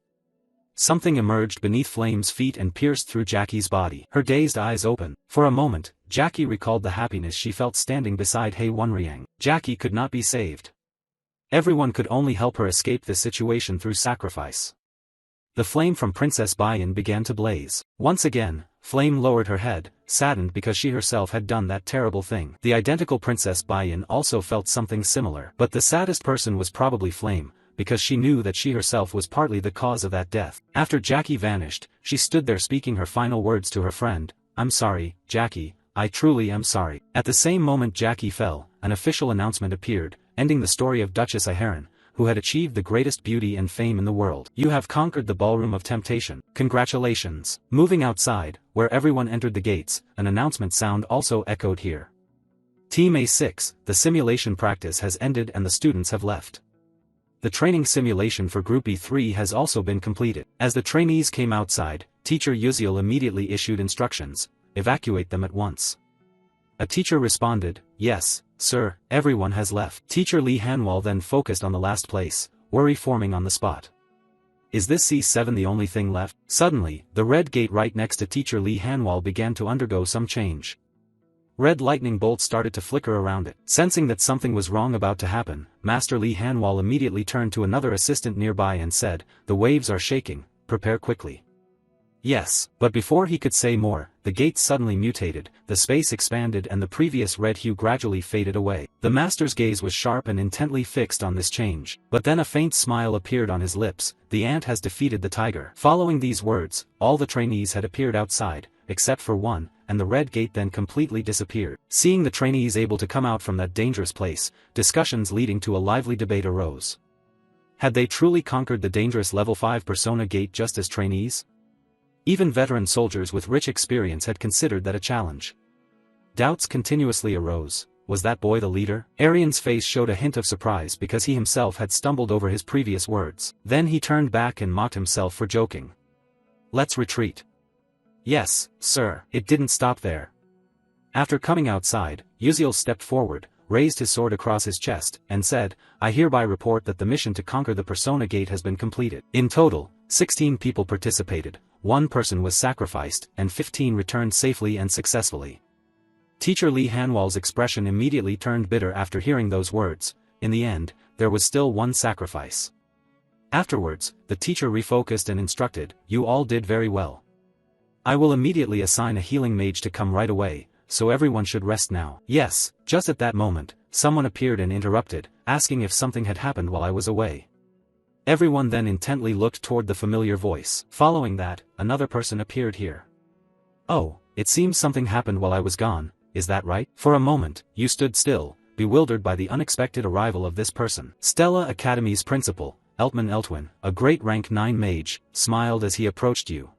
Something emerged beneath Flame's feet and pierced through Jackie's body. Her dazed eyes opened. For a moment, Jackie recalled the happiness she felt standing beside Hei Wonriang. Jackie could not be saved. Everyone could only help her escape this situation through sacrifice. The flame from Princess Baiyan began to blaze. Once again, Flame lowered her head, saddened because she herself had done that terrible thing. The identical Princess Baiyan also felt something similar. But the saddest person was probably Flame, because she knew that she herself was partly the cause of that death. After Jackie vanished, she stood there speaking her final words to her friend, "I'm sorry, Jackie, I truly am sorry." At the same moment Jackie fell, an official announcement appeared, ending the story of Duchess Aheron, who had achieved the greatest beauty and fame in the world. "You have conquered the ballroom of temptation. Congratulations." Moving outside, where everyone entered the gates, an announcement sound also echoed here. Team A6, the simulation practice has ended and the students have left. The training simulation for Group E3 has also been completed. As the trainees came outside, Teacher Yuziel immediately issued instructions, "Evacuate them at once." A teacher responded, "Yes, sir, everyone has left." Teacher Lee Hanwal then focused on the last place, worry forming on the spot. Is this C7 the only thing left? Suddenly, the red gate right next to Teacher Lee Hanwal began to undergo some change. Red lightning bolts started to flicker around it. Sensing that something was wrong about to happen, Master Lee Hanwal immediately turned to another assistant nearby and said, "The waves are shaking, prepare quickly." Yes, but before he could say more, the gates suddenly mutated, the space expanded and the previous red hue gradually faded away. The master's gaze was sharp and intently fixed on this change. But then a faint smile appeared on his lips, "The ant has defeated the tiger." Following these words, all the trainees had appeared outside, except for one, and the red gate then completely disappeared. Seeing the trainees able to come out from that dangerous place, discussions leading to a lively debate arose. Had they truly conquered the dangerous level 5 Persona gate just as trainees? Even veteran soldiers with rich experience had considered that a challenge. Doubts continuously arose. Was that boy the leader? Arian's face showed a hint of surprise because he himself had stumbled over his previous words. Then he turned back and mocked himself for joking. "Let's retreat." "Yes, sir." It didn't stop there. After coming outside, Yuziel stepped forward, raised his sword across his chest, and said, "I hereby report that the mission to conquer the Persona Gate has been completed." In total, 16 people participated, 1 person was sacrificed, and 15 returned safely and successfully. Teacher Lee Hanwal's expression immediately turned bitter after hearing those words. In the end, there was still 1 sacrifice. Afterwards, the teacher refocused and instructed, "You all did very well. I will immediately assign a healing mage to come right away, so everyone should rest now." Yes, just at that moment, someone appeared and interrupted, asking if something had happened while I was away. Everyone then intently looked toward the familiar voice. Following that, another person appeared here. Oh, it seems something happened while I was gone, is that right? For a moment, you stood still, bewildered by the unexpected arrival of this person. Stella Academy's principal, Eltman Eltwin, a great rank 9 mage, smiled as he approached you.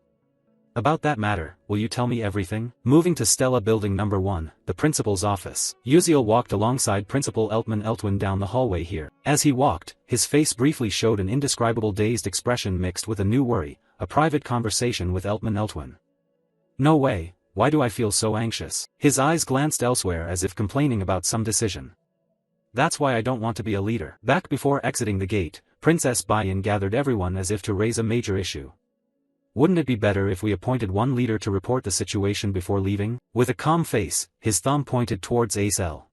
About that matter, will you tell me everything? Moving to Stella Building Number 1, the principal's office, Uziel walked alongside Principal Eltman Eltwin down the hallway here. As he walked, his face briefly showed an indescribable dazed expression mixed with a new worry, a private conversation with Eltman Eltwin. No way, why do I feel so anxious? His eyes glanced elsewhere as if complaining about some decision. That's why I don't want to be a leader. Back before exiting the gate, Princess Bayan gathered everyone as if to raise a major issue. Wouldn't it be better if we appointed one leader to report the situation before leaving? With a calm face, his thumb pointed towards Acel.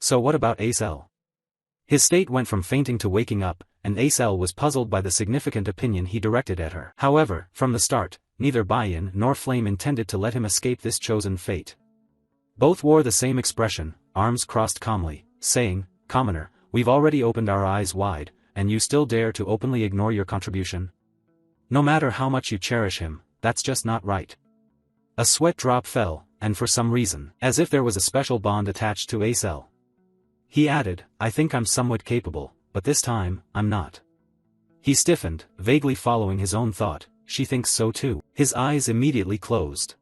So what about Acel? His state went from fainting to waking up, and Acel was puzzled by the significant opinion he directed at her. However, from the start, neither Bayan nor Flame intended to let him escape this chosen fate. Both wore the same expression, arms crossed calmly, saying, "Commoner, we've already opened our eyes wide, and you still dare to openly ignore your contribution? No matter how much you cherish him, that's just not right." A sweat drop fell, and for some reason, as if there was a special bond attached to Acel. He added, "I think I'm somewhat capable, but this time, I'm not." He stiffened, vaguely following his own thought, "She thinks so too." His eyes immediately closed.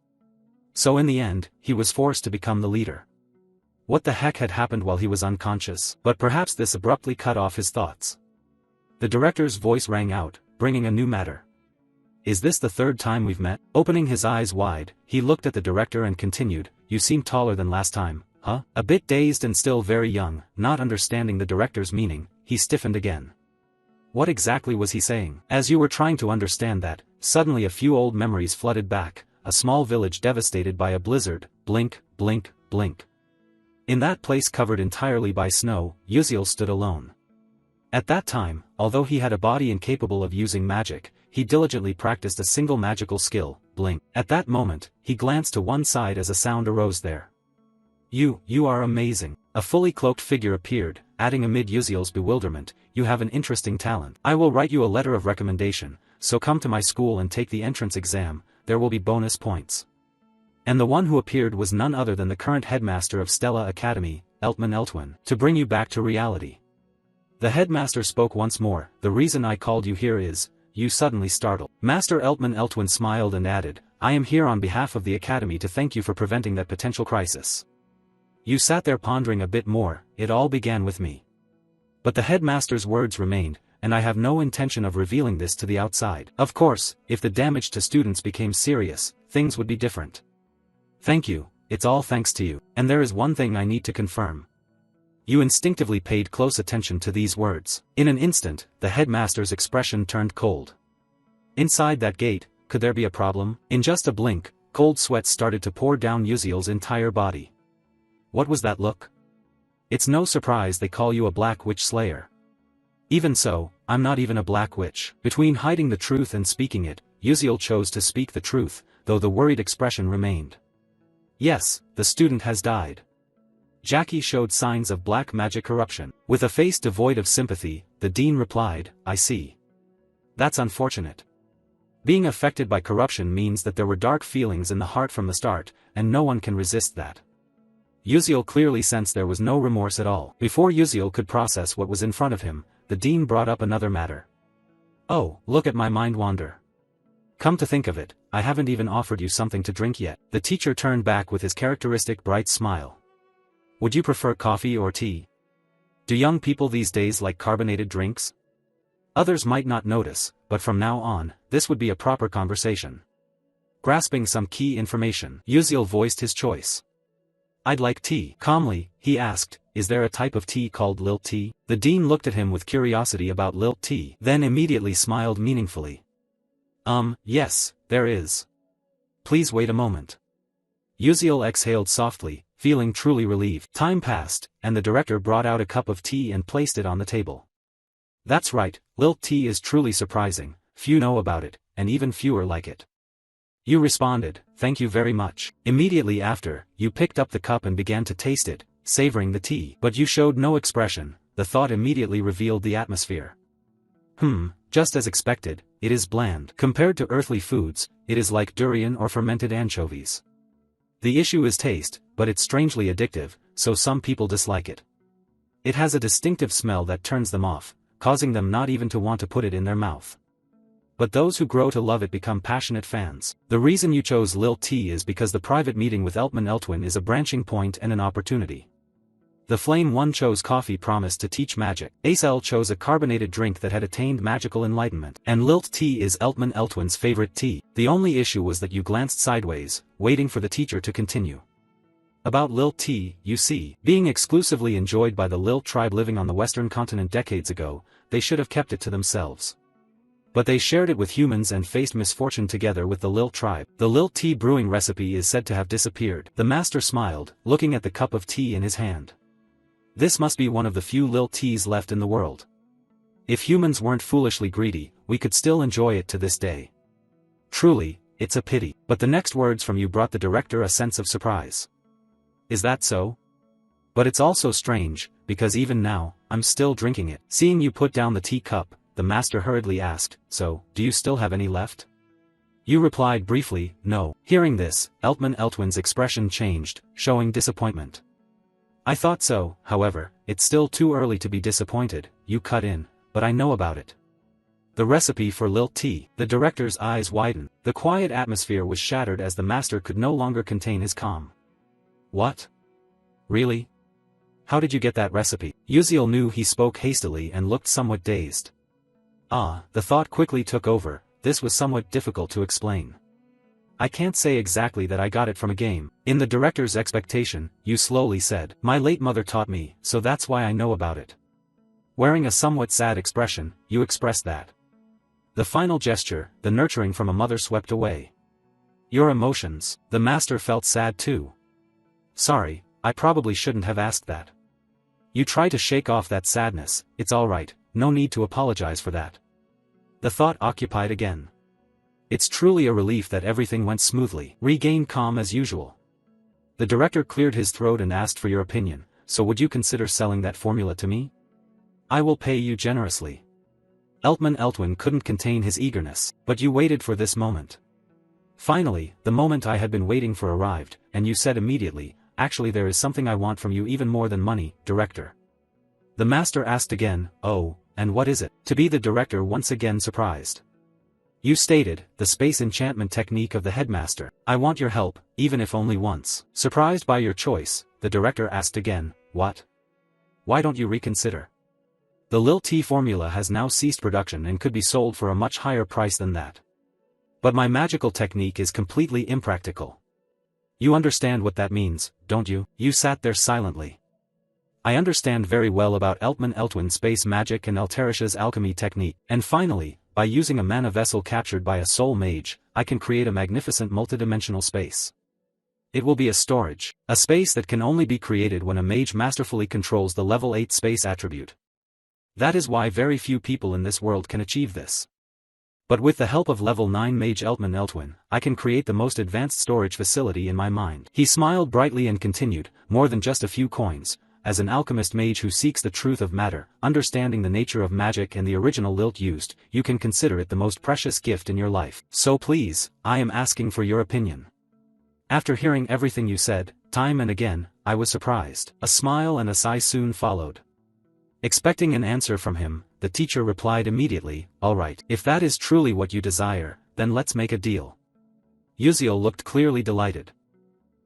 So in the end, he was forced to become the leader. What the heck had happened while he was unconscious? But perhaps this abruptly cut off his thoughts. The director's voice rang out, bringing a new matter. "Is this the third time we've met?" Opening his eyes wide, he looked at the director and continued, "You seem taller than last time, huh?" A bit dazed and still very young, not understanding the director's meaning, he stiffened again. What exactly was he saying? As you were trying to understand that, suddenly a few old memories flooded back, a small village devastated by a blizzard, blink, blink, blink. In that place covered entirely by snow, Uziel stood alone. At that time, although he had a body incapable of using magic, he diligently practiced a single magical skill, blink. At that moment, he glanced to one side as a sound arose there. You are amazing." A fully cloaked figure appeared, adding amid Uziel's bewilderment, "You have an interesting talent. I will write you a letter of recommendation, so come to my school and take the entrance exam, there will be bonus points." And the one who appeared was none other than the current headmaster of Stella Academy, Eltman Eltwin. "To bring you back to reality." The headmaster spoke once more, "The reason I called you here is, you suddenly startled." Master Eltman Eltwin smiled and added, "I am here on behalf of the Academy to thank you for preventing that potential crisis." You sat there pondering a bit more, "It all began with me." But the headmaster's words remained, "And I have no intention of revealing this to the outside." Of course, if the damage to students became serious, things would be different. "Thank you, it's all thanks to you. And there is one thing I need to confirm." You instinctively paid close attention to these words. In an instant, the headmaster's expression turned cold. Inside that gate, could there be a problem? In just a blink, cold sweat started to pour down Uziel's entire body. What was that look? It's no surprise they call you a Black Witch Slayer. Even so, I'm not even a Black Witch. Between hiding the truth and speaking it, Uziel chose to speak the truth, though the worried expression remained. Yes, the student has died. Jackie showed signs of black magic corruption. With a face devoid of sympathy, the dean replied, "I see. That's unfortunate. Being affected by corruption means that there were dark feelings in the heart from the start, and no one can resist that." Uziel clearly sensed there was no remorse at all. Before Uziel could process what was in front of him, the dean brought up another matter. "Oh, look at my mind wander. Come to think of it, I haven't even offered you something to drink yet." The teacher turned back with his characteristic bright smile. "Would you prefer coffee or tea? Do young people these days like carbonated drinks?" Others might not notice, but from now on, this would be a proper conversation. Grasping some key information, Uziel voiced his choice. "I'd like tea." Calmly, he asked, "Is there a type of tea called lilt tea?" The dean looked at him with curiosity about lilt tea, then immediately smiled meaningfully. Yes, there is. Please wait a moment." Uziel exhaled softly, feeling truly relieved. Time passed, and the director brought out a cup of tea and placed it on the table. "That's right, lilt tea is truly surprising, few know about it, and even fewer like it." You responded, "Thank you very much." Immediately after, you picked up the cup and began to taste it, savoring the tea. But you showed no expression, the thought immediately revealed the atmosphere. Just as expected, it is bland. Compared to earthly foods, it is like durian or fermented anchovies. The issue is taste, but it's strangely addictive, so some people dislike it. It has a distinctive smell that turns them off, causing them not even to want to put it in their mouth. But those who grow to love it become passionate fans. The reason you chose Lil T is because the private meeting with Eltman Eltwin is a branching point and an opportunity. The Flame One chose coffee promised to teach magic. Acel chose a carbonated drink that had attained magical enlightenment. And Lilt Tea is Eltman Eltwin's favorite tea. The only issue was that you glanced sideways, waiting for the teacher to continue. About Lilt Tea, you see, being exclusively enjoyed by the Lilt tribe living on the western continent decades ago, they should have kept it to themselves. But they shared it with humans and faced misfortune together with the Lilt tribe. The Lilt tea brewing recipe is said to have disappeared. The master smiled, looking at the cup of tea in his hand. This must be one of the few Lilt teas left in the world. If humans weren't foolishly greedy, we could still enjoy it to this day. Truly, it's a pity. But the next words from you brought the director a sense of surprise. Is that so? But it's also strange, because even now, I'm still drinking it. Seeing you put down the tea cup, the master hurriedly asked, so, do you still have any left? You replied briefly, no. Hearing this, Eltman Eltwin's expression changed, showing disappointment. I thought so, however, it's still too early to be disappointed, you cut in, but I know about it. The recipe for Lilt tea. The director's eyes widened. The quiet atmosphere was shattered as the master could no longer contain his calm. What? Really? How did you get that recipe? Uziel knew he spoke hastily and looked somewhat dazed. The thought quickly took over, this was somewhat difficult to explain. I can't say exactly that I got it from a game. In the director's expectation, you slowly said, my late mother taught me, so that's why I know about it. Wearing a somewhat sad expression, you expressed that. The final gesture, the nurturing from a mother swept away. Your emotions. The master felt sad too. Sorry, I probably shouldn't have asked that. You try to shake off that sadness, it's alright, no need to apologize for that. The thought occupied again. It's truly a relief that everything went smoothly. Regain calm as usual. The director cleared his throat and asked for your opinion, so would you consider selling that formula to me? I will pay you generously. Eltman Eltwin couldn't contain his eagerness, but you waited for this moment. Finally, the moment I had been waiting for arrived, and you said immediately, actually there is something I want from you even more than money, director. The master asked again, oh, and what is it? To be the director once again surprised. You stated, the space enchantment technique of the headmaster. I want your help, even if only once. Surprised by your choice, the director asked again, what? Why don't you reconsider? The Lilt tea formula has now ceased production and could be sold for a much higher price than that. But my magical technique is completely impractical. You understand what that means, don't you? You sat there silently. I understand very well about Eltman Eltwin's space magic and Alterisha's alchemy technique, and finally, by using a mana vessel captured by a soul mage, I can create a magnificent multidimensional space. It will be a storage, a space that can only be created when a mage masterfully controls the level 8 space attribute. That is why very few people in this world can achieve this. But with the help of level 9 mage Eltman Eltwin, I can create the most advanced storage facility in my mind. He smiled brightly and continued, more than just a few coins. As an alchemist mage who seeks the truth of matter, understanding the nature of magic and the original lilt used, you can consider it the most precious gift in your life. So please, I am asking for your opinion. After hearing everything you said, time and again, I was surprised. A smile and a sigh soon followed. Expecting an answer from him, the teacher replied immediately, all right. If that is truly what you desire, then let's make a deal. Uziel looked clearly delighted.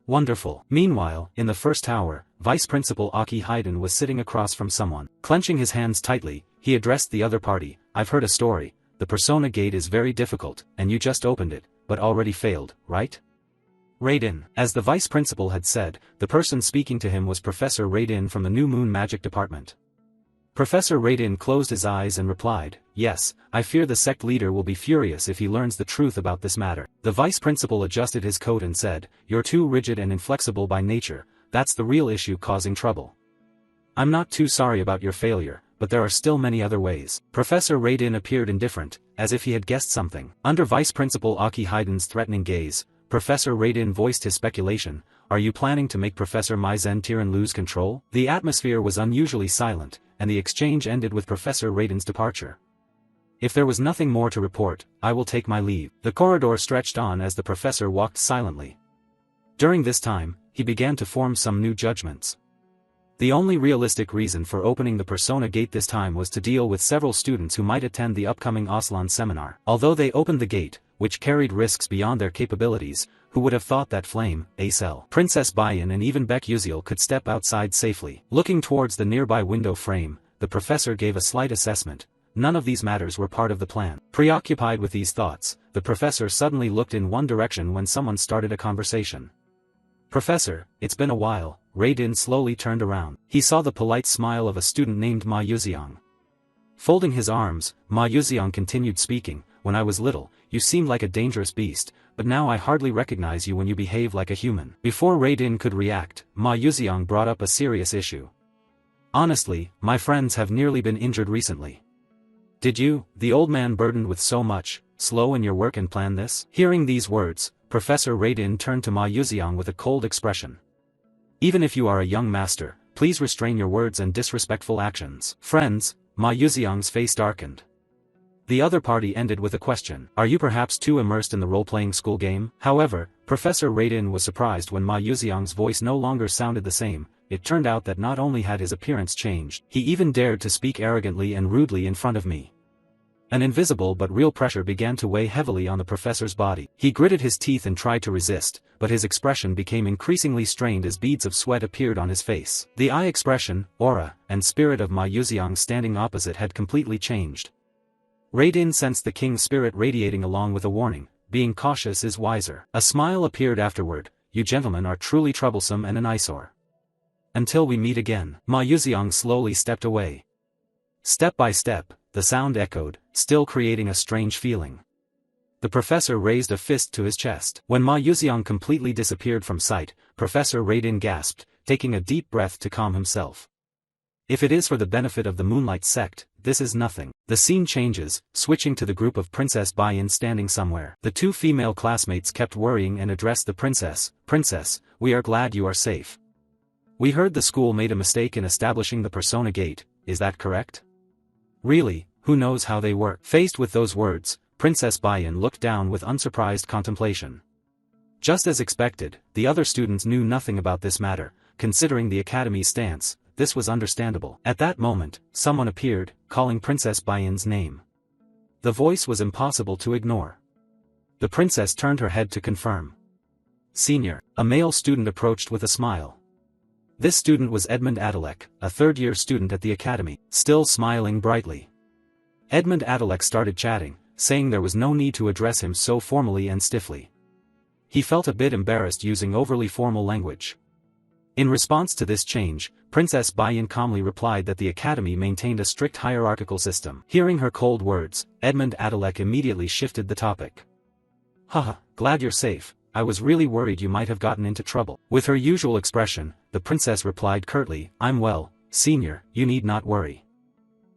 Wonderful. Meanwhile, in the first tower, Vice Principal Aki Haydn was sitting across from someone. Clenching his hands tightly, he addressed the other party. I've heard a story. The Persona Gate is very difficult, and you just opened it, but already failed, right? Raiden. As the Vice Principal had said, the person speaking to him was Professor Raiden from the New Moon Magic Department. Professor Raiden closed his eyes and replied, yes, I fear the sect leader will be furious if he learns the truth about this matter. The vice principal adjusted his coat and said, you're too rigid and inflexible by nature, that's the real issue causing trouble. I'm not too sorry about your failure, but there are still many other ways. Professor Raiden appeared indifferent, as if he had guessed something. Under Vice Principal Aki Haydn's threatening gaze, Professor Raiden voiced his speculation, are you planning to make Professor Maizen Tiran lose control? The atmosphere was unusually silent, and the exchange ended with Professor Raiden's departure. If there was nothing more to report, I will take my leave. The corridor stretched on as the professor walked silently. During this time, he began to form some new judgments. The only realistic reason for opening the Persona Gate this time was to deal with several students who might attend the upcoming Aslan seminar. Although they opened the gate, which carried risks beyond their capabilities, who would have thought that Flame, Acel, Princess Bayan and even Beck Uziel could step outside safely? Looking towards the nearby window frame, the professor gave a slight assessment. None of these matters were part of the plan. Preoccupied with these thoughts, the professor suddenly looked in one direction when someone started a conversation. "Professor, it's been a while." Raiden slowly turned around. He saw the polite smile of a student named Ma Yuziang. Folding his arms, Ma Yuziang continued speaking. "When I was little, you seemed like a dangerous beast, but now I hardly recognize you when you behave like a human." Before Raiden could react, Ma Yuziang brought up a serious issue. "Honestly, my friends have nearly been injured recently. Did you, the old man burdened with so much, slow in your work and plan this?" Hearing these words, Professor Raiden turned to Ma Yuziang with a cold expression. "Even if you are a young master, please restrain your words and disrespectful actions." "Friends," Ma Yuziang's face darkened. The other party ended with a question. "Are you perhaps too immersed in the role-playing school game?" However, Professor Raiden was surprised when Ma Yuziang's voice no longer sounded the same. It turned out that not only had his appearance changed, he even dared to speak arrogantly and rudely in front of me. An invisible but real pressure began to weigh heavily on the professor's body. He gritted his teeth and tried to resist, but his expression became increasingly strained as beads of sweat appeared on his face. The eye expression, aura, and spirit of Ma Yuziang standing opposite had completely changed. Raiden sensed the king's spirit radiating along with a warning: being cautious is wiser. A smile appeared afterward. "You gentlemen are truly troublesome and an eyesore. Until we meet again." Ma Yuziang slowly stepped away. Step by step, the sound echoed, still creating a strange feeling. The professor raised a fist to his chest. When Ma Yuziang completely disappeared from sight, Professor Raiden gasped, taking a deep breath to calm himself. If it is for the benefit of the Moonlight Sect, this is nothing. The scene changes, switching to the group of Princess Bayan standing somewhere. The two female classmates kept worrying and addressed the princess. "Princess, we are glad you are safe. We heard the school made a mistake in establishing the Persona Gate, is that correct?" "Really, who knows how they work?" Faced with those words, Princess Bayan looked down with unsurprised contemplation. Just as expected, the other students knew nothing about this matter. Considering the academy's stance, this was understandable. At that moment, someone appeared, calling Princess Bayan's name. The voice was impossible to ignore. The princess turned her head to confirm. "Senior," a male student approached with a smile. This student was Edmund Adalek, a third-year student at the academy, still smiling brightly. Edmund Adalek started chatting, saying there was no need to address him so formally and stiffly. He felt a bit embarrassed using overly formal language. In response to this change, Princess Bayan calmly replied that the academy maintained a strict hierarchical system. Hearing her cold words, Edmund Adalek immediately shifted the topic. "Haha, glad you're safe. I was really worried you might have gotten into trouble." With her usual expression, the princess replied curtly, "I'm well, senior, you need not worry."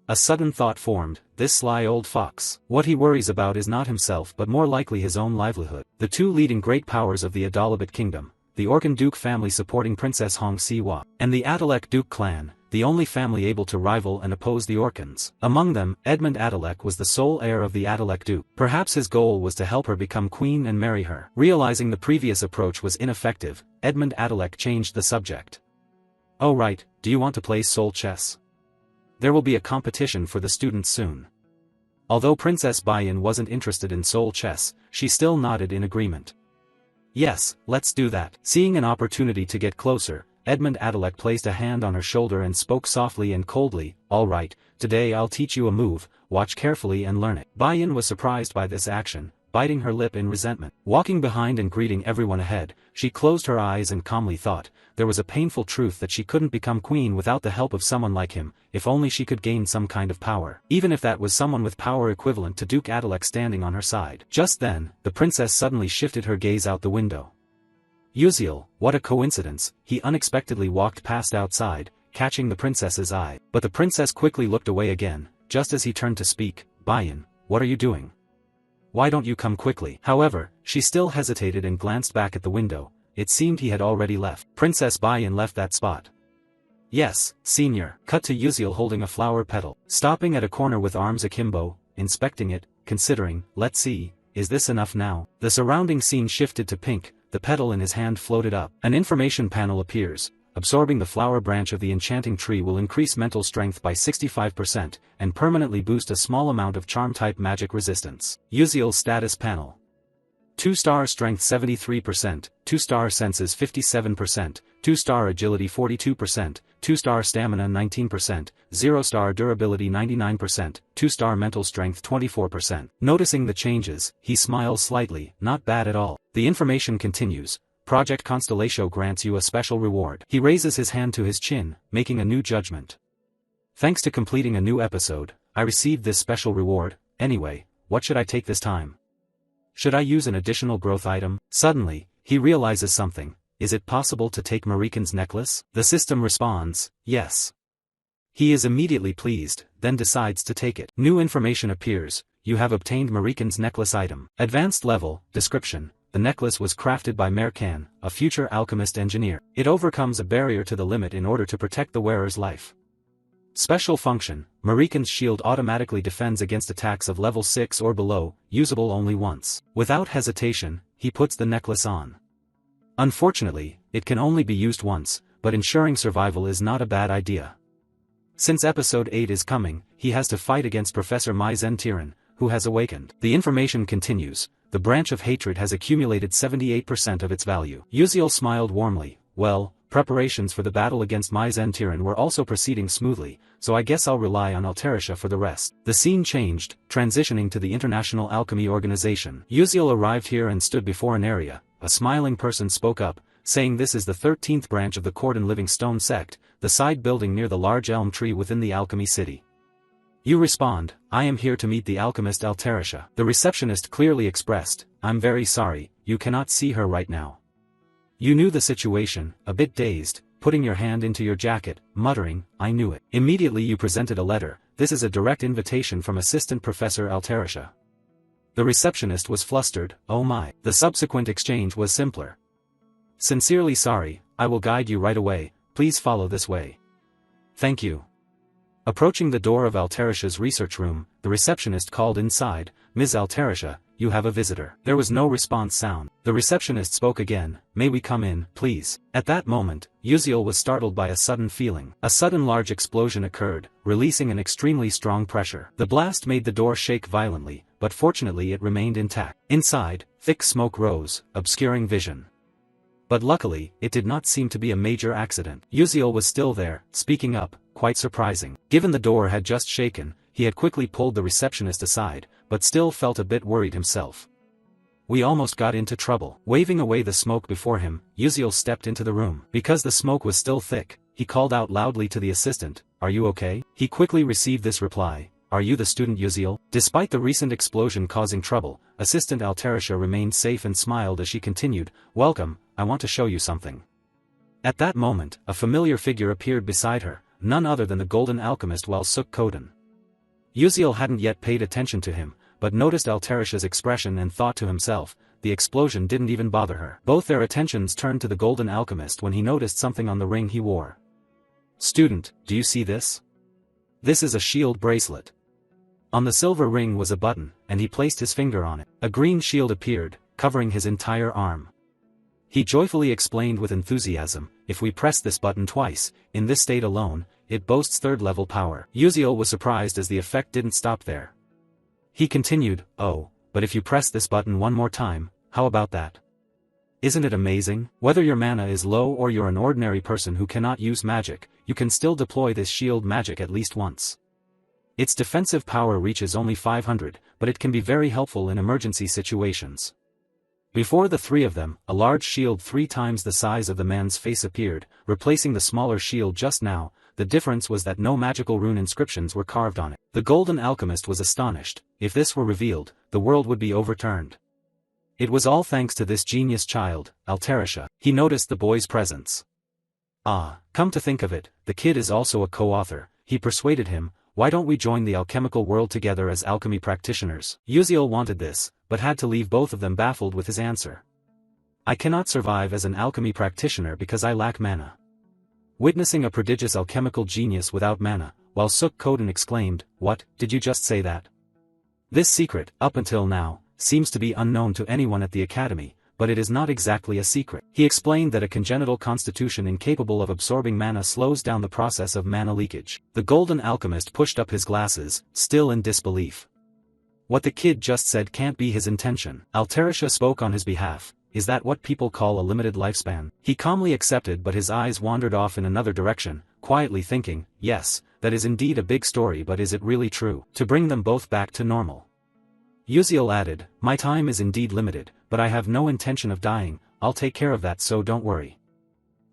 A sudden thought formed: this sly old fox. What he worries about is not himself but more likely his own livelihood. The two leading great powers of the Adalabit kingdom, the Orkan Duke family supporting Princess Hong Siwa, and the Adalek Duke clan, the only family able to rival and oppose the Orkans. Among them, Edmund Adalek was the sole heir of the Adalek Duke. Perhaps his goal was to help her become queen and marry her. Realizing the previous approach was ineffective, Edmund Adalek changed the subject. "Oh right, do you want to play soul chess? There will be a competition for the students soon." Although Princess Bayan wasn't interested in soul chess, she still nodded in agreement. "Yes, let's do that." Seeing an opportunity to get closer, Edmund Adalek placed a hand on her shoulder and spoke softly and coldly, "All right, today I'll teach you a move, watch carefully and learn it." Bayan was surprised by this action, biting her lip in resentment. Walking behind and greeting everyone ahead, she closed her eyes and calmly thought, there was a painful truth that she couldn't become queen without the help of someone like him, if only she could gain some kind of power. Even if that was someone with power equivalent to Duke Adalek standing on her side. Just then, the princess suddenly shifted her gaze out the window. Uziel, what a coincidence, he unexpectedly walked past outside, catching the princess's eye. But the princess quickly looked away again, just as he turned to speak. "Bayan, what are you doing? Why don't you come quickly?" However, she still hesitated and glanced back at the window. It seemed he had already left. Princess Bayan left that spot. "Yes, senior." Cut to Uziel holding a flower petal. Stopping at a corner with arms akimbo, inspecting it, considering, let's see, is this enough now? The surrounding scene shifted to pink, the petal in his hand floated up. An information panel appears. Absorbing the flower branch of the enchanting tree will increase mental strength by 65% and permanently boost a small amount of charm-type magic resistance. Uziel's status panel. 2-star strength 73%, 2-star senses 57%, 2-star agility 42%, 2-star stamina 19%, 0-star durability 99%, 2-star mental strength 24%. Noticing the changes, he smiles slightly, not bad at all. The information continues. Project Constellatio grants you a special reward. He raises his hand to his chin, making a new judgment. Thanks to completing a new episode, I received this special reward. Anyway, what should I take this time? Should I use an additional growth item? Suddenly, he realizes something. Is it possible to take Marikan's necklace? The system responds, yes. He is immediately pleased, then decides to take it. New information appears. You have obtained Marikan's necklace item. Advanced level, description. The necklace was crafted by Merkan, a future alchemist engineer. It overcomes a barrier to the limit in order to protect the wearer's life. Special function, Marikan's shield automatically defends against attacks of level 6 or below, usable only once. Without hesitation, he puts the necklace on. Unfortunately, it can only be used once, but ensuring survival is not a bad idea. Since episode 8 is coming, he has to fight against Professor Mai Zen-Tiran, who has awakened. The information continues. The branch of hatred has accumulated 78% of its value. Uziel smiled warmly. Well, preparations for the battle against Mai Zen-Tiran were also proceeding smoothly, so I guess I'll rely on Altarisha for the rest. The scene changed, transitioning to the International Alchemy Organization. Uziel arrived here and stood before an area. A smiling person spoke up, saying this is the 13th branch of the Cordon Living Stone sect, the side building near the large elm tree within the alchemy city. You respond, I am here to meet the alchemist Altarisha. The receptionist clearly expressed, I'm very sorry, you cannot see her right now. You knew the situation, a bit dazed, putting your hand into your jacket, muttering, I knew it. Immediately you presented a letter. This is a direct invitation from Assistant Professor Altarisha. The receptionist was flustered, oh my. The subsequent exchange was simpler. Sincerely sorry, I will guide you right away, please follow this way. Thank you. Approaching the door of Altarisha's research room, the receptionist called inside, Ms. Altarisha, you have a visitor. There was no response sound. The receptionist spoke again, may we come in, please? At that moment, Uziel was startled by a sudden feeling. A sudden large explosion occurred, releasing an extremely strong pressure. The blast made the door shake violently, but fortunately it remained intact. Inside, thick smoke rose, obscuring vision. But luckily, it did not seem to be a major accident. Uziel was still there, speaking up, quite surprising. Given the door had just shaken, he had quickly pulled the receptionist aside, but still felt a bit worried himself. We almost got into trouble. Waving away the smoke before him, Uziel stepped into the room. Because the smoke was still thick, he called out loudly to the assistant, are you okay? He quickly received this reply, are you the student Uziel? Despite the recent explosion causing trouble, Assistant Altarisha remained safe and smiled as she continued, welcome, I want to show you something. At that moment, a familiar figure appeared beside her, none other than the Golden Alchemist Walsuk Kodan. Uziel hadn't yet paid attention to him, but noticed Altarisha's expression and thought to himself, the explosion didn't even bother her. Both their attentions turned to the Golden Alchemist when he noticed something on the ring he wore. Student, do you see this? This is a shield bracelet. On the silver ring was a button, and he placed his finger on it. A green shield appeared, covering his entire arm. He joyfully explained with enthusiasm, if we press this button twice, in this state alone, it boasts third-level power. Uziel was surprised as the effect didn't stop there. He continued, oh, but if you press this button one more time, how about that? Isn't it amazing? Whether your mana is low or you're an ordinary person who cannot use magic, you can still deploy this shield magic at least once. Its defensive power reaches only 500, but it can be very helpful in emergency situations. Before the three of them, a large shield 3 times the size of the man's face appeared, replacing the smaller shield just now. The difference was that no magical rune inscriptions were carved on it. The Golden Alchemist was astonished. If this were revealed, the world would be overturned. It was all thanks to this genius child, Altarisha. He noticed the boy's presence. Ah, come to think of it, the kid is also a co-author. He persuaded him, why don't we join the alchemical world together as alchemy practitioners? Uziel wanted this, but had to leave both of them baffled with his answer. I cannot survive as an alchemy practitioner because I lack mana. Witnessing a prodigious alchemical genius without mana, Walsuk Kodan exclaimed, what, did you just say that? This secret, up until now, seems to be unknown to anyone at the academy, but it is not exactly a secret. He explained that a congenital constitution incapable of absorbing mana slows down the process of mana leakage. The golden alchemist pushed up his glasses, still in disbelief. What the kid just said can't be his intention. Altarisha spoke on his behalf. Is that what people call a limited lifespan? He calmly accepted, but his eyes wandered off in another direction, quietly thinking, yes, that is indeed a big story, but is it really true? To bring them both back to normal. Uziel added, my time is indeed limited, but I have no intention of dying, I'll take care of that, so don't worry.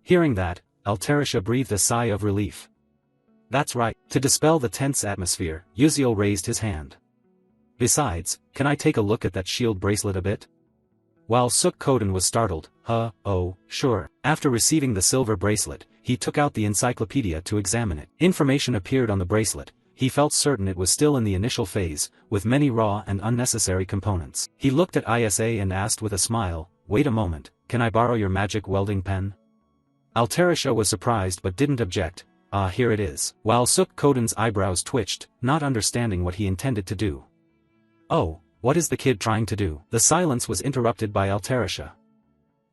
Hearing that, Altarisha breathed a sigh of relief. That's right. To dispel the tense atmosphere, Uziel raised his hand. Besides, can I take a look at that shield bracelet a bit? While Suk-Koden was startled, oh, sure. After receiving the silver bracelet, he took out the encyclopedia to examine it. Information appeared on the bracelet. He felt certain it was still in the initial phase, with many raw and unnecessary components. He looked at ISA and asked with a smile, wait a moment, can I borrow your magic welding pen? Altarisha was surprised but didn't object. Here it is. While Suk-Koden's eyebrows twitched, not understanding what he intended to do. Oh, what is the kid trying to do? The silence was interrupted by Altarisha.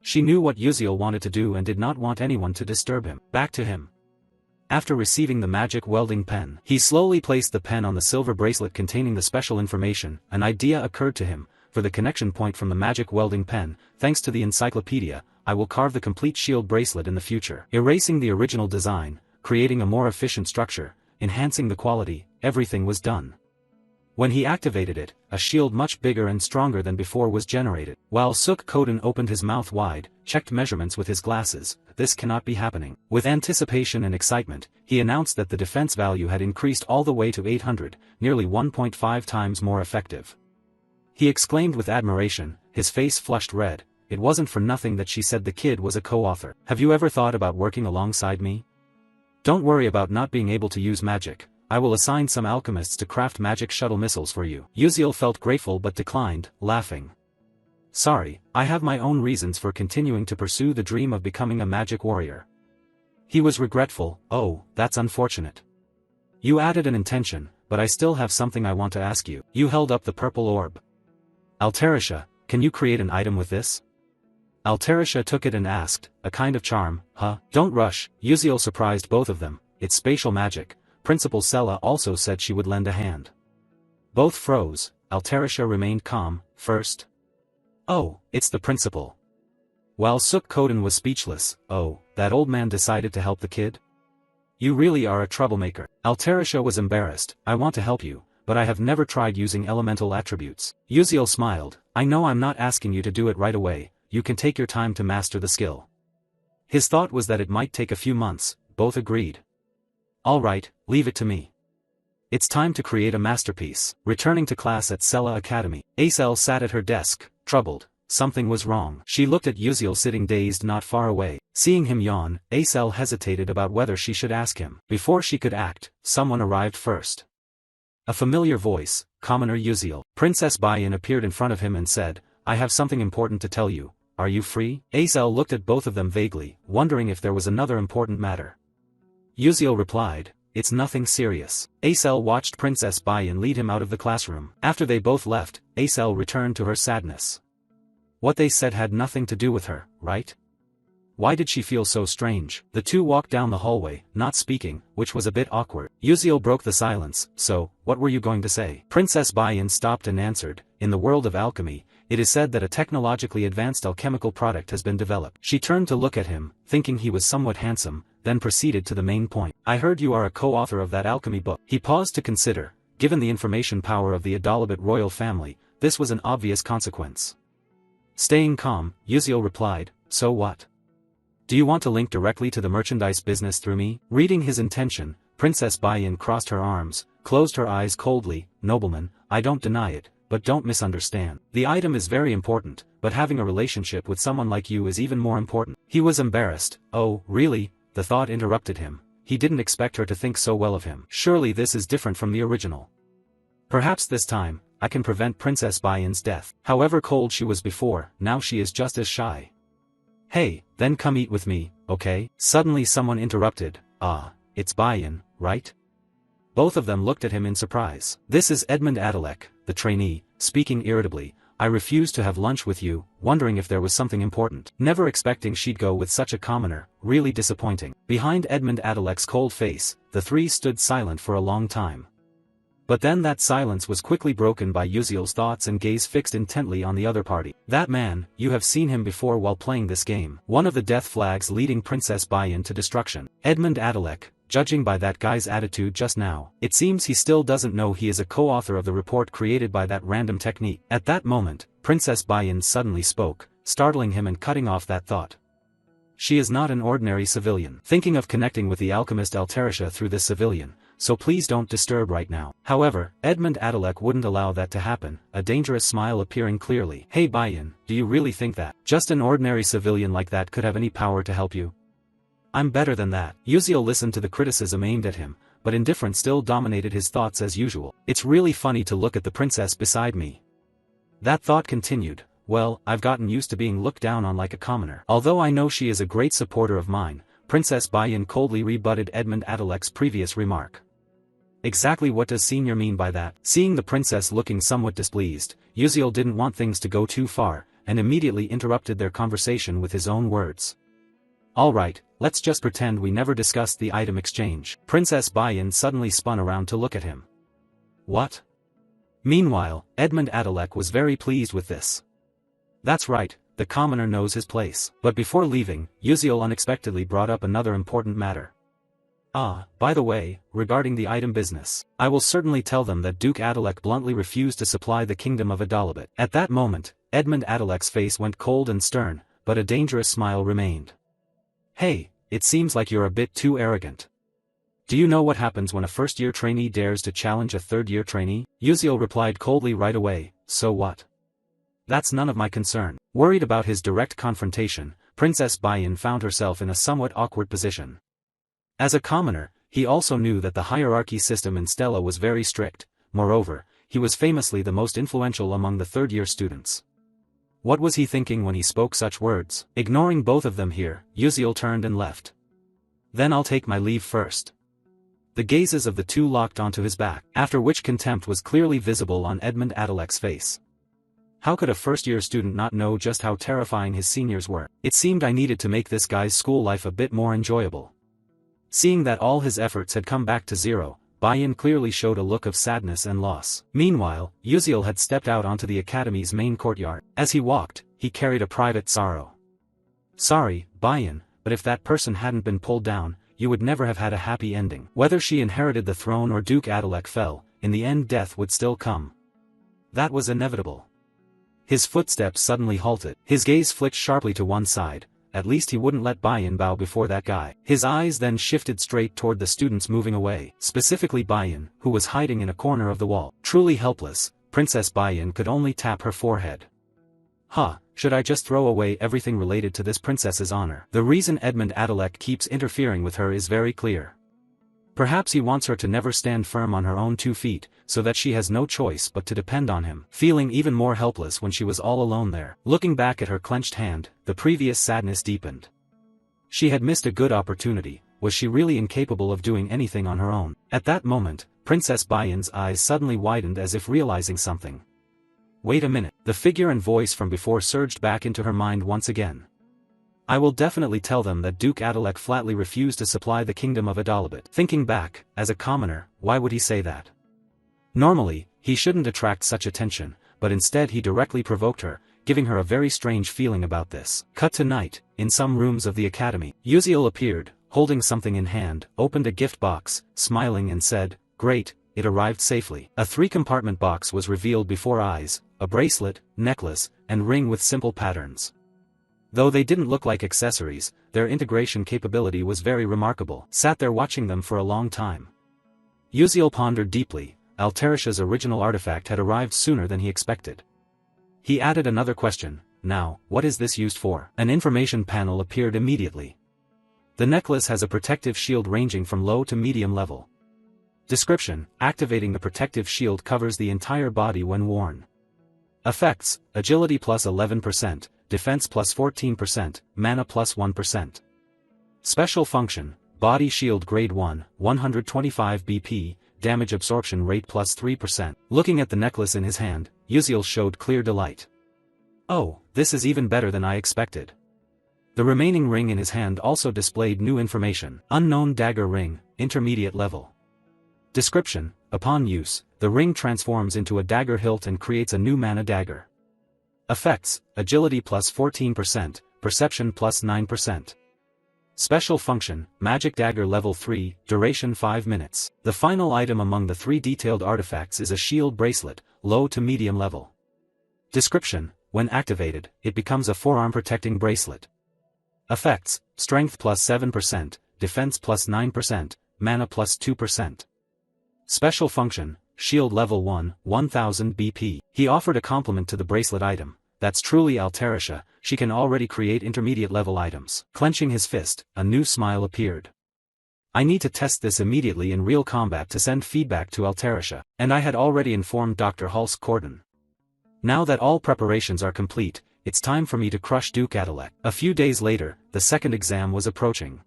She knew what Uziel wanted to do and did not want anyone to disturb him. Back to him. After receiving the magic welding pen, he slowly placed the pen on the silver bracelet containing the special information. An idea occurred to him. For the connection point from the magic welding pen, thanks to the encyclopedia, I will carve the complete shield bracelet in the future. Erasing the original design, creating a more efficient structure, enhancing the quality, everything was done. When he activated it, a shield much bigger and stronger than before was generated. While Suk-Koden opened his mouth wide, checked measurements with his glasses, this cannot be happening. With anticipation and excitement, he announced that the defense value had increased all the way to 800, nearly 1.5 times more effective. He exclaimed with admiration, his face flushed red. It wasn't for nothing that she said the kid was a co-author. Have you ever thought about working alongside me? Don't worry about not being able to use magic. I will assign some alchemists to craft magic shuttle missiles for you. Uziel felt grateful but declined, laughing. Sorry, I have my own reasons for continuing to pursue the dream of becoming a magic warrior. He was regretful. Oh, that's unfortunate. You added an intention, but I still have something I want to ask you. You held up the purple orb. Altarisha, can you create an item with this? Altarisha took it and asked, a kind of charm, huh? Don't rush. Uziel surprised both of them. It's spatial magic. Principal Sella also said she would lend a hand. Both froze. Altarisha remained calm. First. Oh, it's the principal. While Suk-Koden was speechless. Oh, that old man decided to help the kid? You really are a troublemaker. Altarisha was embarrassed. I want to help you, but I have never tried using elemental attributes. Uziel smiled. I know I'm not asking you to do it right away. You can take your time to master the skill. His thought was that it might take a few months. Both agreed. All right, leave it to me. It's time to create a masterpiece. Returning to class at Sella Academy, Acel sat at her desk, troubled. Something was wrong. She looked at Uziel sitting dazed not far away. Seeing him yawn, Acel hesitated about whether she should ask him. Before she could act, someone arrived first. A familiar voice, Commoner Uziel. Princess Bayan appeared in front of him and said, I have something important to tell you. Are you free? Acel looked at both of them vaguely, wondering if there was another important matter. Uziel replied, it's nothing serious. Acel watched Princess Bayan lead him out of the classroom. After they both left, Acel returned to her sadness. What they said had nothing to do with her, right? Why did she feel so strange? The two walked down the hallway, not speaking, which was a bit awkward. Uziel broke the silence. So, what were you going to say? Princess Bayan stopped and answered, in the world of alchemy, it is said that a technologically advanced alchemical product has been developed. She turned to look at him, thinking he was somewhat handsome, then proceeded to the main point. I heard you are a co-author of that alchemy book. He paused to consider. Given the information power of the Adalabit royal family, this was an obvious consequence. Staying calm, Uziel replied, so what? Do you want to link directly to the merchandise business through me? Reading his intention, Princess Bayan crossed her arms, closed her eyes coldly. Nobleman, I don't deny it, but don't misunderstand. The item is very important, but having a relationship with someone like you is even more important. He was embarrassed. Oh, really? The thought interrupted him. He didn't expect her to think so well of him. Surely this is different from the original. Perhaps this time, I can prevent Princess Bayan's death. However cold she was before, now she is just as shy. Hey, then come eat with me, okay? Suddenly someone interrupted. It's Bayan, right? Both of them looked at him in surprise. This is Edmund Adalek, the trainee, speaking irritably. I refused to have lunch with you, wondering if there was something important. Never expecting she'd go with such a commoner, really disappointing. Behind Edmund Adalek's cold face, the three stood silent for a long time. But then that silence was quickly broken by Uziel's thoughts and gaze fixed intently on the other party. That man, you have seen him before while playing this game. One of the death flags leading Princess Bayan to destruction. Edmund Adalek, judging by that guy's attitude just now, it seems he still doesn't know he is a co-author of the report created by that random technique. At that moment, Princess Bayan suddenly spoke, startling him and cutting off that thought. She is not an ordinary civilian. Thinking of connecting with the alchemist Altarisha through this civilian, so please don't disturb right now. However, Edmund Adalek wouldn't allow that to happen, a dangerous smile appearing clearly. Hey Bayan, do you really think that just an ordinary civilian like that could have any power to help you? I'm better than that. Uziel listened to the criticism aimed at him, but indifference still dominated his thoughts as usual. It's really funny to look at the princess beside me. That thought continued. Well, I've gotten used to being looked down on like a commoner. Although I know she is a great supporter of mine, Princess Bayan coldly rebutted Edmund Adalek's previous remark. Exactly what does senior mean by that? Seeing the princess looking somewhat displeased, Uziel didn't want things to go too far, and immediately interrupted their conversation with his own words. Alright, let's just pretend we never discussed the item exchange. Princess Bayan suddenly spun around to look at him. What? Meanwhile, Edmund Adalek was very pleased with this. That's right, the commoner knows his place. But before leaving, Uziel unexpectedly brought up another important matter. By the way, regarding the item business, I will certainly tell them that Duke Adalek bluntly refused to supply the kingdom of Adalabit. At that moment, Edmund Adalek's face went cold and stern, but a dangerous smile remained. Hey, it seems like you're a bit too arrogant. Do you know what happens when a first-year trainee dares to challenge a third-year trainee? Uziel replied coldly right away, so what? That's none of my concern. Worried about his direct confrontation, Princess Bayan found herself in a somewhat awkward position. As a commoner, he also knew that the hierarchy system in Stella was very strict. Moreover, he was famously the most influential among the third-year students. What was he thinking when he spoke such words? Ignoring both of them here, Uziel turned and left. Then I'll take my leave first. The gazes of the two locked onto his back, after which contempt was clearly visible on Edmund Adalek's face. How could a first-year student not know just how terrifying his seniors were? It seemed I needed to make this guy's school life a bit more enjoyable. Seeing that all his efforts had come back to zero, Bayan clearly showed a look of sadness and loss. Meanwhile, Uziel had stepped out onto the academy's main courtyard. As he walked, he carried a private sorrow. Sorry, Bayan, but if that person hadn't been pulled down, you would never have had a happy ending. Whether she inherited the throne or Duke Adalek fell, in the end death would still come. That was inevitable. His footsteps suddenly halted. His gaze flicked sharply to one side. At least he wouldn't let Bayan bow before that guy. His eyes then shifted straight toward the students moving away, specifically Bayan, who was hiding in a corner of the wall. Truly helpless, Princess Bayan could only tap her forehead. Should I just throw away everything related to this princess's honor? The reason Edmund Adalek keeps interfering with her is very clear. Perhaps he wants her to never stand firm on her own 2 feet, so that she has no choice but to depend on him. Feeling even more helpless when she was all alone there, looking back at her clenched hand, the previous sadness deepened. She had missed a good opportunity. Was she really incapable of doing anything on her own? At that moment, Princess Bayan's eyes suddenly widened as if realizing something. Wait a minute. The figure and voice from before surged back into her mind once again. I will definitely tell them that Duke Adalek flatly refused to supply the kingdom of Adalabit. Thinking back, as a commoner, why would he say that? Normally, he shouldn't attract such attention, but instead he directly provoked her, giving her a very strange feeling about this. Cut to night, in some rooms of the academy. Uziel appeared, holding something in hand, opened a gift box, smiling and said, "Great, it arrived safely." A 3-compartment box was revealed before eyes, a bracelet, necklace, and ring with simple patterns. Though they didn't look like accessories, their integration capability was very remarkable. Sat there watching them for a long time. Uziel pondered deeply. Altarisha's original artifact had arrived sooner than he expected. He added another question. Now, what is this used for? An information panel appeared immediately. The necklace has a protective shield ranging from low to medium level. Description: activating the protective shield covers the entire body when worn. Effects: agility plus 11%. Defense plus 14%, mana plus 1%. Special function, body shield grade 1, 125 BP, damage absorption rate plus 3%. Looking at the necklace in his hand, Uziel showed clear delight. Oh, this is even better than I expected. The remaining ring in his hand also displayed new information. Unknown dagger ring, intermediate level. Description: upon use, the ring transforms into a dagger hilt and creates a new mana dagger. Effects: agility plus 14%, perception plus 9%. Special function: magic dagger level 3, duration 5 minutes. The final item among the 3 detailed artifacts is a shield bracelet, low to medium level. Description: when activated, it becomes a forearm protecting bracelet. Effects: strength plus 7%, defense plus 9%, mana plus 2%. Special function: shield level 1, 1000 BP. He offered a compliment to the bracelet item. That's truly Altarisha, she can already create intermediate level items. Clenching his fist, a new smile appeared. I need to test this immediately in real combat to send feedback to Altarisha, and I had already informed Dr. Hulse Corden. Now that all preparations are complete, it's time for me to crush Duke Adalek. A few days later, the second exam was approaching.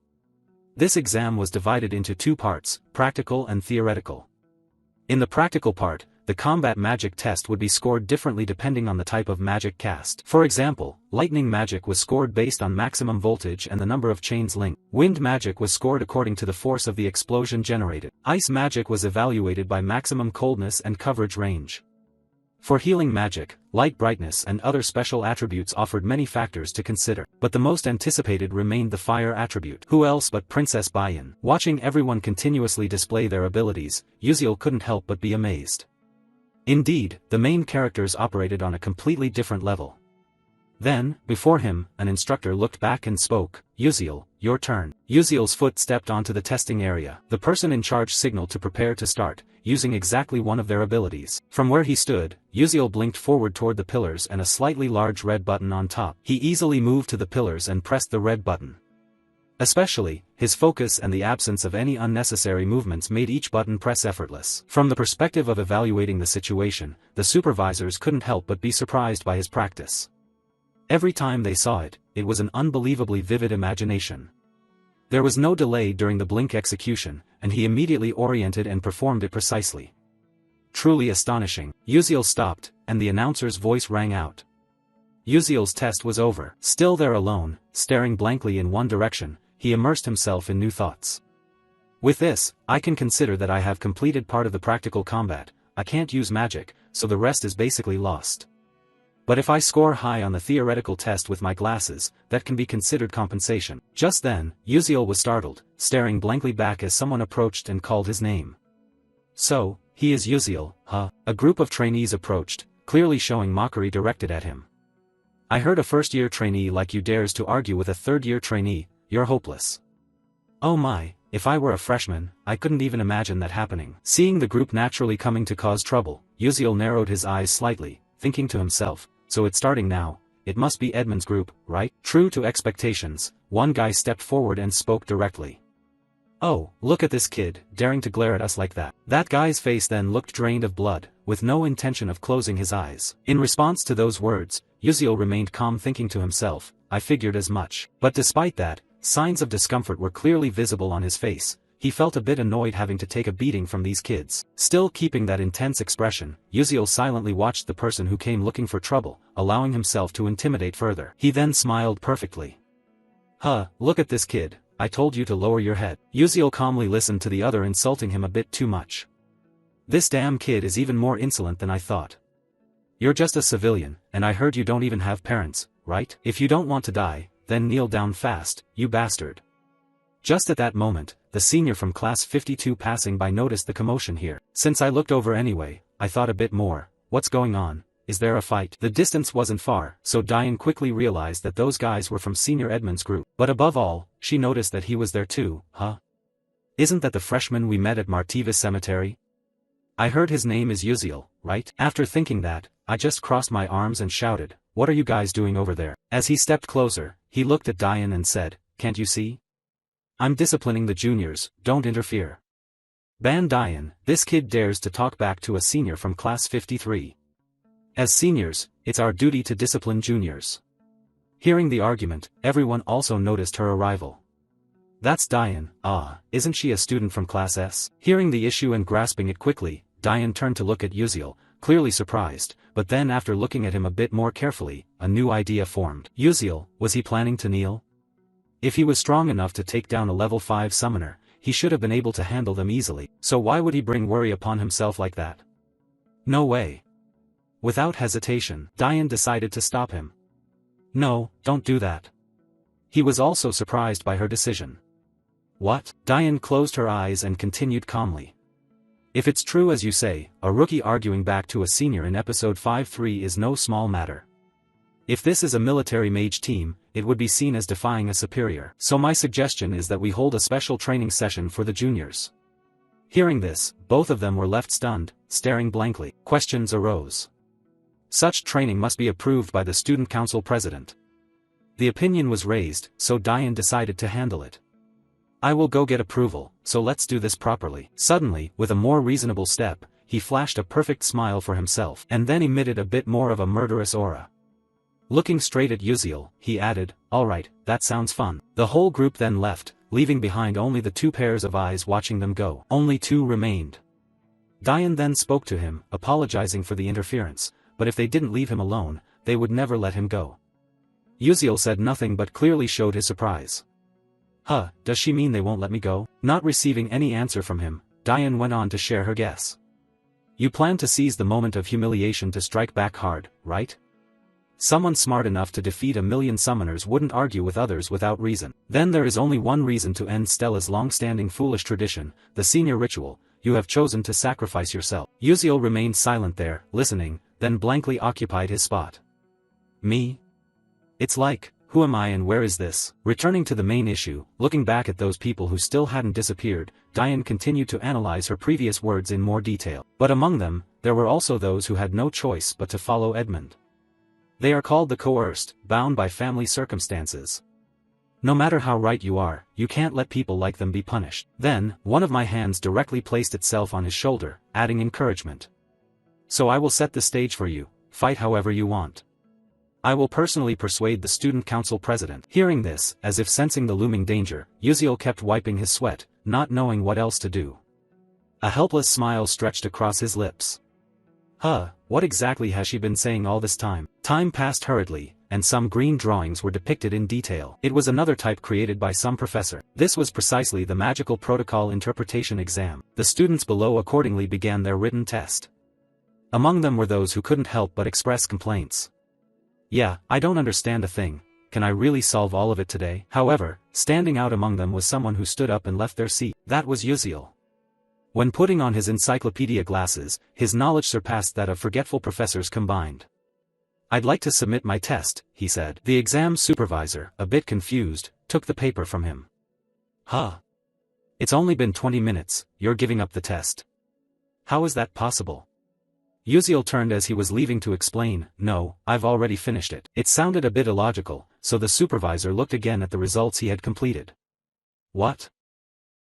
This exam was divided into 2 parts, practical and theoretical. In the practical part, the combat magic test would be scored differently depending on the type of magic cast. For example, lightning magic was scored based on maximum voltage and the number of chains linked. Wind magic was scored according to the force of the explosion generated. Ice magic was evaluated by maximum coldness and coverage range. For healing magic, light brightness and other special attributes offered many factors to consider, but the most anticipated remained the fire attribute. Who else but Princess Bayan? Watching everyone continuously display their abilities, Uziel couldn't help but be amazed. Indeed, the main characters operated on a completely different level. Then, before him, an instructor looked back and spoke. Uziel, your turn. Uziel's foot stepped onto the testing area. The person in charge signaled to prepare to start, using exactly one of their abilities. From where he stood, Uziel blinked forward toward the pillars and a slightly large red button on top. He easily moved to the pillars and pressed the red button. Especially, his focus and the absence of any unnecessary movements made each button press effortless. From the perspective of evaluating the situation, the supervisors couldn't help but be surprised by his practice. Every time they saw it, it was an unbelievably vivid imagination. There was no delay during the blink execution, and he immediately oriented and performed it precisely. Truly astonishing. Uziel stopped, and the announcer's voice rang out. Uziel's test was over. Still there alone, staring blankly in one direction, he immersed himself in new thoughts. With this, I can consider that I have completed part of the practical combat. I can't use magic, so the rest is basically lost. But if I score high on the theoretical test with my glasses, that can be considered compensation. Just then, Uziel was startled, staring blankly back as someone approached and called his name. So, he is Uziel, huh? A group of trainees approached, clearly showing mockery directed at him. I heard a first-year trainee like you dares to argue with a third-year trainee, you're hopeless. Oh my, if I were a freshman, I couldn't even imagine that happening. Seeing the group naturally coming to cause trouble, Uziel narrowed his eyes slightly, thinking to himself, so it's starting now, it must be Edmund's group, right? True to expectations, one guy stepped forward and spoke directly. Oh, look at this kid, daring to glare at us like that. That guy's face then looked drained of blood, with no intention of closing his eyes. In response to those words, Uziel remained calm, thinking to himself, I figured as much. But despite that, signs of discomfort were clearly visible on his face. He felt a bit annoyed having to take a beating from these kids. Still keeping that intense expression, Uziel silently watched the person who came looking for trouble, allowing himself to intimidate further. He then smiled perfectly. Huh, look at this kid, I told you to lower your head. Uziel calmly listened to the other insulting him a bit too much. This damn kid is even more insolent than I thought. You're just a civilian, and I heard you don't even have parents, right? If you don't want to die, then kneel down fast, you bastard. Just at that moment, the senior from class 52 passing by noticed the commotion here. Since I looked over anyway, I thought a bit more, what's going on, is there a fight? The distance wasn't far, so Diane quickly realized that those guys were from Senior Edmund's group. But above all, she noticed that he was there too, huh? Isn't that the freshman we met at Martivis Cemetery? I heard his name is Uziel, right? After thinking that, I just crossed my arms and shouted, what are you guys doing over there? As he stepped closer, he looked at Diane and said, can't you see? I'm disciplining the juniors, don't interfere. Ban Diane, this kid dares to talk back to a senior from class 53. As seniors, it's our duty to discipline juniors. Hearing the argument, everyone also noticed her arrival. That's Diane. Ah, isn't she a student from Class S? Hearing the issue and grasping it quickly, Diane turned to look at Uziel, clearly surprised, but then after looking at him a bit more carefully, a new idea formed. Uziel, was he planning to kneel? If he was strong enough to take down a level 5 summoner, he should have been able to handle them easily, so why would he bring worry upon himself like that? No way. Without hesitation, Diane decided to stop him. No, don't do that. He was also surprised by her decision. What? Diane closed her eyes and continued calmly. If it's true as you say, a rookie arguing back to a senior in episode 5-3 is no small matter. If this is a military mage team, it would be seen as defying a superior. So my suggestion is that we hold a special training session for the juniors. Hearing this, both of them were left stunned, staring blankly. Questions arose. Such training must be approved by the student council president. The opinion was raised, so Diane decided to handle it. I will go get approval, so let's do this properly. Suddenly, with a more reasonable step, he flashed a perfect smile for himself and then emitted a bit more of a murderous aura. Looking straight at Uziel, he added, "Alright, that sounds fun." The whole group then left, leaving behind only the 2 pairs of eyes watching them go. Only 2 remained. Diane then spoke to him, apologizing for the interference, but if they didn't leave him alone, they would never let him go. Uziel said nothing but clearly showed his surprise. Huh, does she mean they won't let me go? Not receiving any answer from him, Diane went on to share her guess. You plan to seize the moment of humiliation to strike back hard, right? Someone smart enough to defeat 1,000,000 summoners wouldn't argue with others without reason. Then there is only one reason to end Stella's long-standing foolish tradition, the senior ritual. You have chosen to sacrifice yourself. Uziel remained silent there, listening, then blankly occupied his spot. Me? It's like, who am I and where is this? Returning to the main issue, looking back at those people who still hadn't disappeared, Diane continued to analyze her previous words in more detail. But among them, there were also those who had no choice but to follow Edmund. They are called the coerced, bound by family circumstances. No matter how right you are, you can't let people like them be punished. Then, one of my hands directly placed itself on his shoulder, adding encouragement. So I will set the stage for you, fight however you want. I will personally persuade the student council president. Hearing this, as if sensing the looming danger, Uziel kept wiping his sweat, not knowing what else to do. A helpless smile stretched across his lips. What exactly has she been saying all this time? Time passed hurriedly, and some green drawings were depicted in detail. It was another type created by some professor. This was precisely the magical protocol interpretation exam. The students below accordingly began their written test. Among them were those who couldn't help but express complaints. Yeah, I don't understand a thing. Can I really solve all of it today? However, standing out among them was someone who stood up and left their seat. That was Uziel. When putting on his encyclopedia glasses, his knowledge surpassed that of forgetful professors combined. I'd like to submit my test, he said. The exam supervisor, a bit confused, took the paper from him. It's only been 20 minutes, you're giving up the test. How is that possible? Uziel turned as he was leaving to explain, no, I've already finished it. It sounded a bit illogical, so the supervisor looked again at the results he had completed. What?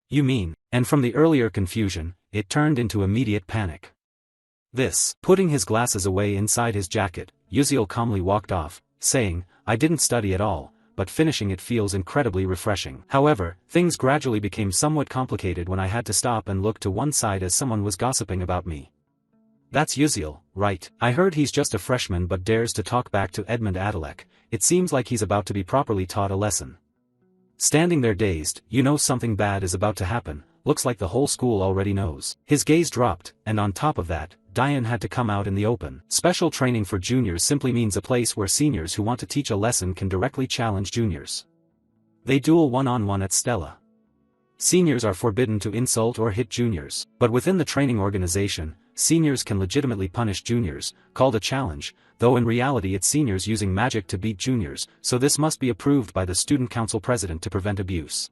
You mean? And from the earlier confusion, it turned into immediate panic. Putting his glasses away inside his jacket, Uziel calmly walked off, saying, I didn't study at all, but finishing it feels incredibly refreshing. However, things gradually became somewhat complicated when I had to stop and look to one side as someone was gossiping about me. That's Uziel, right? I heard he's just a freshman but dares to talk back to Edmund Adalek. It seems like he's about to be properly taught a lesson. Standing there dazed, you know something bad is about to happen, looks like the whole school already knows. His gaze dropped, and on top of that, Diane had to come out in the open. Special training for juniors simply means a place where seniors who want to teach a lesson can directly challenge juniors. They duel one-on-one at Stella. Seniors are forbidden to insult or hit juniors, but within the training organization, seniors can legitimately punish juniors, called a challenge, though in reality it's seniors using magic to beat juniors, so this must be approved by the student council president to prevent abuse.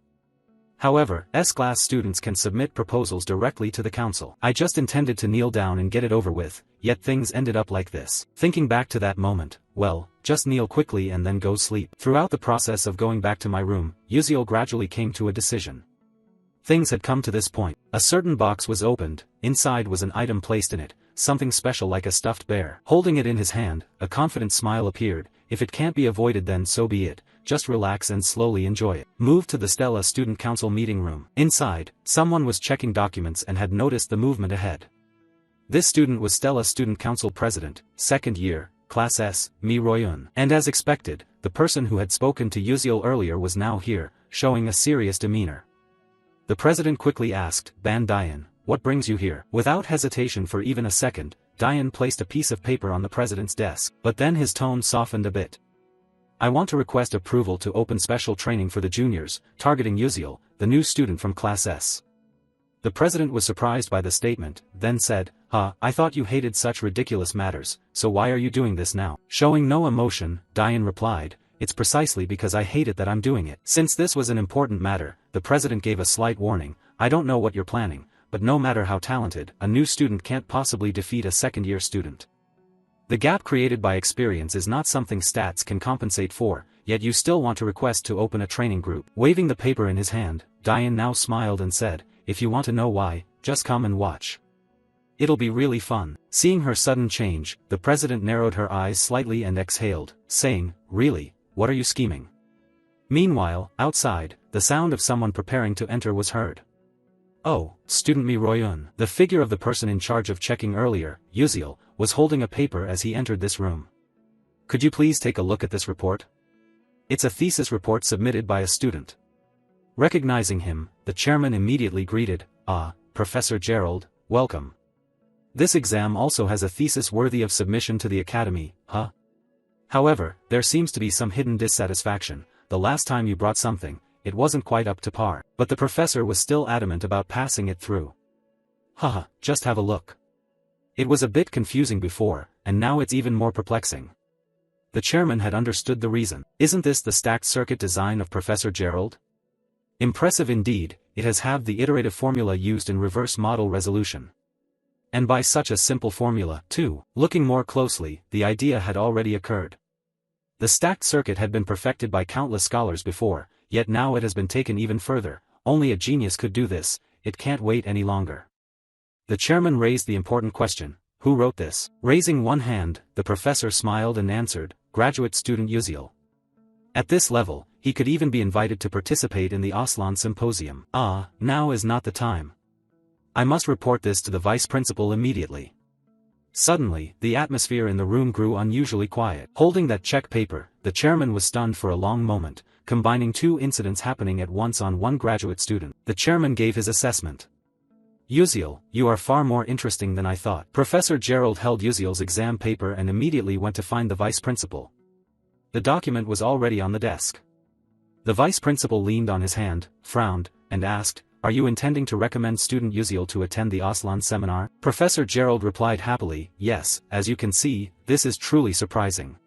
However, S-class students can submit proposals directly to the council. I just intended to kneel down and get it over with, yet things ended up like this. Thinking back to that moment, well, just kneel quickly and then go sleep. Throughout the process of going back to my room, Uziel gradually came to a decision. Things had come to this point. A certain box was opened, inside was an item placed in it, something special like a stuffed bear. Holding it in his hand, a confident smile appeared. If it can't be avoided then so be it, just relax and slowly enjoy it. Move to the Stella Student Council meeting room. Inside, someone was checking documents and had noticed the movement ahead. This student was Stella Student Council President, 2nd year, Class S, Mi Royun. And as expected, the person who had spoken to Yuziel earlier was now here, showing a serious demeanor. The president quickly asked, Ban Dian, what brings you here? Without hesitation for even a second, Dian placed a piece of paper on the president's desk, but then his tone softened a bit. I want to request approval to open special training for the juniors, targeting Yuziel, the new student from Class S. The president was surprised by the statement, then said, I thought you hated such ridiculous matters, so why are you doing this now? Showing no emotion, Dian replied, it's precisely because I hate it that I'm doing it. Since this was an important matter, the president gave a slight warning, I don't know what you're planning, but no matter how talented, a new student can't possibly defeat a second-year student. The gap created by experience is not something stats can compensate for, yet you still want to request to open a training group. Waving the paper in his hand, Dian now smiled and said, if you want to know why, just come and watch. It'll be really fun. Seeing her sudden change, the president narrowed her eyes slightly and exhaled, saying, really, what are you scheming? Meanwhile, outside, the sound of someone preparing to enter was heard. Oh, student Mi Royun. The figure of the person in charge of checking earlier, Yuziel, was holding a paper as he entered this room. Could you please take a look at this report? It's a thesis report submitted by a student. Recognizing him, the chairman immediately greeted, Professor Gerald, welcome. This exam also has a thesis worthy of submission to the academy, huh? However, there seems to be some hidden dissatisfaction. The last time you brought something, it wasn't quite up to par. But the professor was still adamant about passing it through. Haha, just have a look. It was a bit confusing before, and now it's even more perplexing. The chairman had understood the reason. Isn't this the stacked circuit design of Professor Gerald? Impressive indeed, it has halved the iterative formula used in reverse model resolution. And by such a simple formula, too. Looking more closely, the idea had already occurred. The stacked circuit had been perfected by countless scholars before, yet now it has been taken even further. Only a genius could do this, it can't wait any longer. The chairman raised the important question, who wrote this? Raising one hand, the professor smiled and answered, graduate student Yuziel. At this level, he could even be invited to participate in the Aslan Symposium. Now is not the time. I must report this to the vice principal immediately. Suddenly, the atmosphere in the room grew unusually quiet. Holding that check paper, the chairman was stunned for a long moment, combining two incidents happening at once on one graduate student. The chairman gave his assessment. Yuziel, you are far more interesting than I thought. Professor Gerald held Yuziel's exam paper and immediately went to find the vice principal. The document was already on the desk. The vice principal leaned on his hand, frowned, and asked, are you intending to recommend student Yuziel to attend the Aslan seminar? Professor Gerald replied happily, yes, as you can see, this is truly surprising.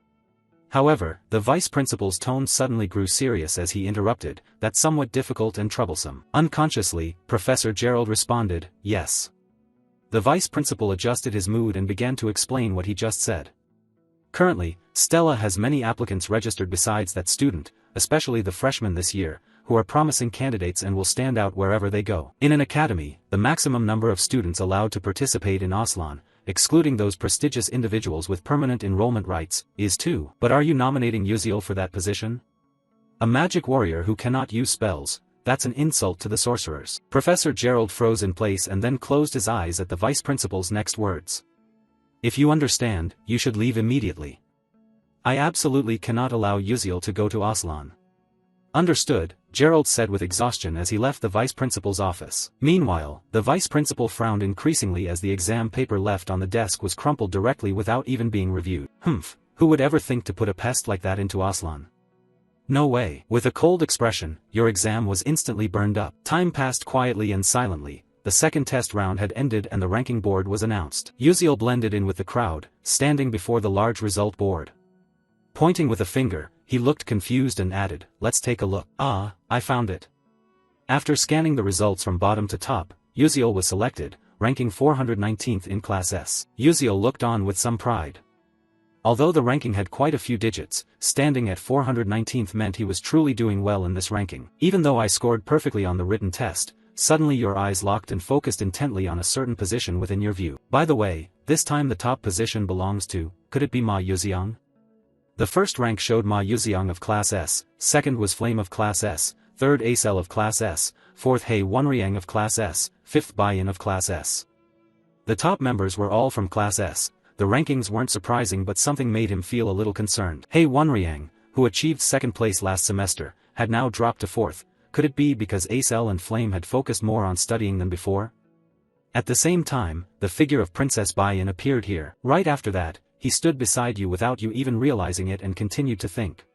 However, the vice principal's tone suddenly grew serious as he interrupted, that's somewhat difficult and troublesome. Unconsciously, Professor Gerald responded, yes. The vice principal adjusted his mood and began to explain what he just said. Currently, Stella has many applicants registered besides that student, especially the freshmen this year, who are promising candidates and will stand out wherever they go. In an academy, the maximum number of students allowed to participate in Aslan, excluding those prestigious individuals with permanent enrollment rights, is 2. But are you nominating Yuziel for that position? A magic warrior who cannot use spells, that's an insult to the sorcerers. Professor Gerald froze in place and then closed his eyes at the vice principal's next words. If you understand, you should leave immediately. I absolutely cannot allow Yuziel to go to Aslan. Understood, Gerald said with exhaustion as he left the vice principal's office. Meanwhile, the vice principal frowned increasingly as the exam paper left on the desk was crumpled directly without even being reviewed. Who would ever think to put a pest like that into Aslan? No way. With a cold expression, your exam was instantly burned up. Time passed quietly and silently. The second test round had ended and the ranking board was announced. Yuziel blended in with the crowd, standing before the large result board. Pointing with a finger, he looked confused and added, let's take a look. I found it. After scanning the results from bottom to top, Yuziel was selected, ranking 419th in Class S. Yuziel looked on with some pride. Although the ranking had quite a few digits, standing at 419th meant he was truly doing well in this ranking. Even though I scored perfectly on the written test, suddenly your eyes locked and focused intently on a certain position within your view. By the way, this time the top position belongs to, could it be Ma Yuziang? The first rank showed Ma Yuziang of Class S, second was Flame of Class S, third Acel of Class S, fourth Hei Wonriang of Class S, fifth Baiyin of Class S. The top members were all from Class S. The rankings weren't surprising, but something made him feel a little concerned. Hei Wonriang, who achieved second place last semester, had now dropped to fourth. Could it be because Acel and Flame had focused more on studying than before? At the same time, the figure of Princess Baiyin appeared here. Right after that, he stood beside you without you even realizing it and continued to think.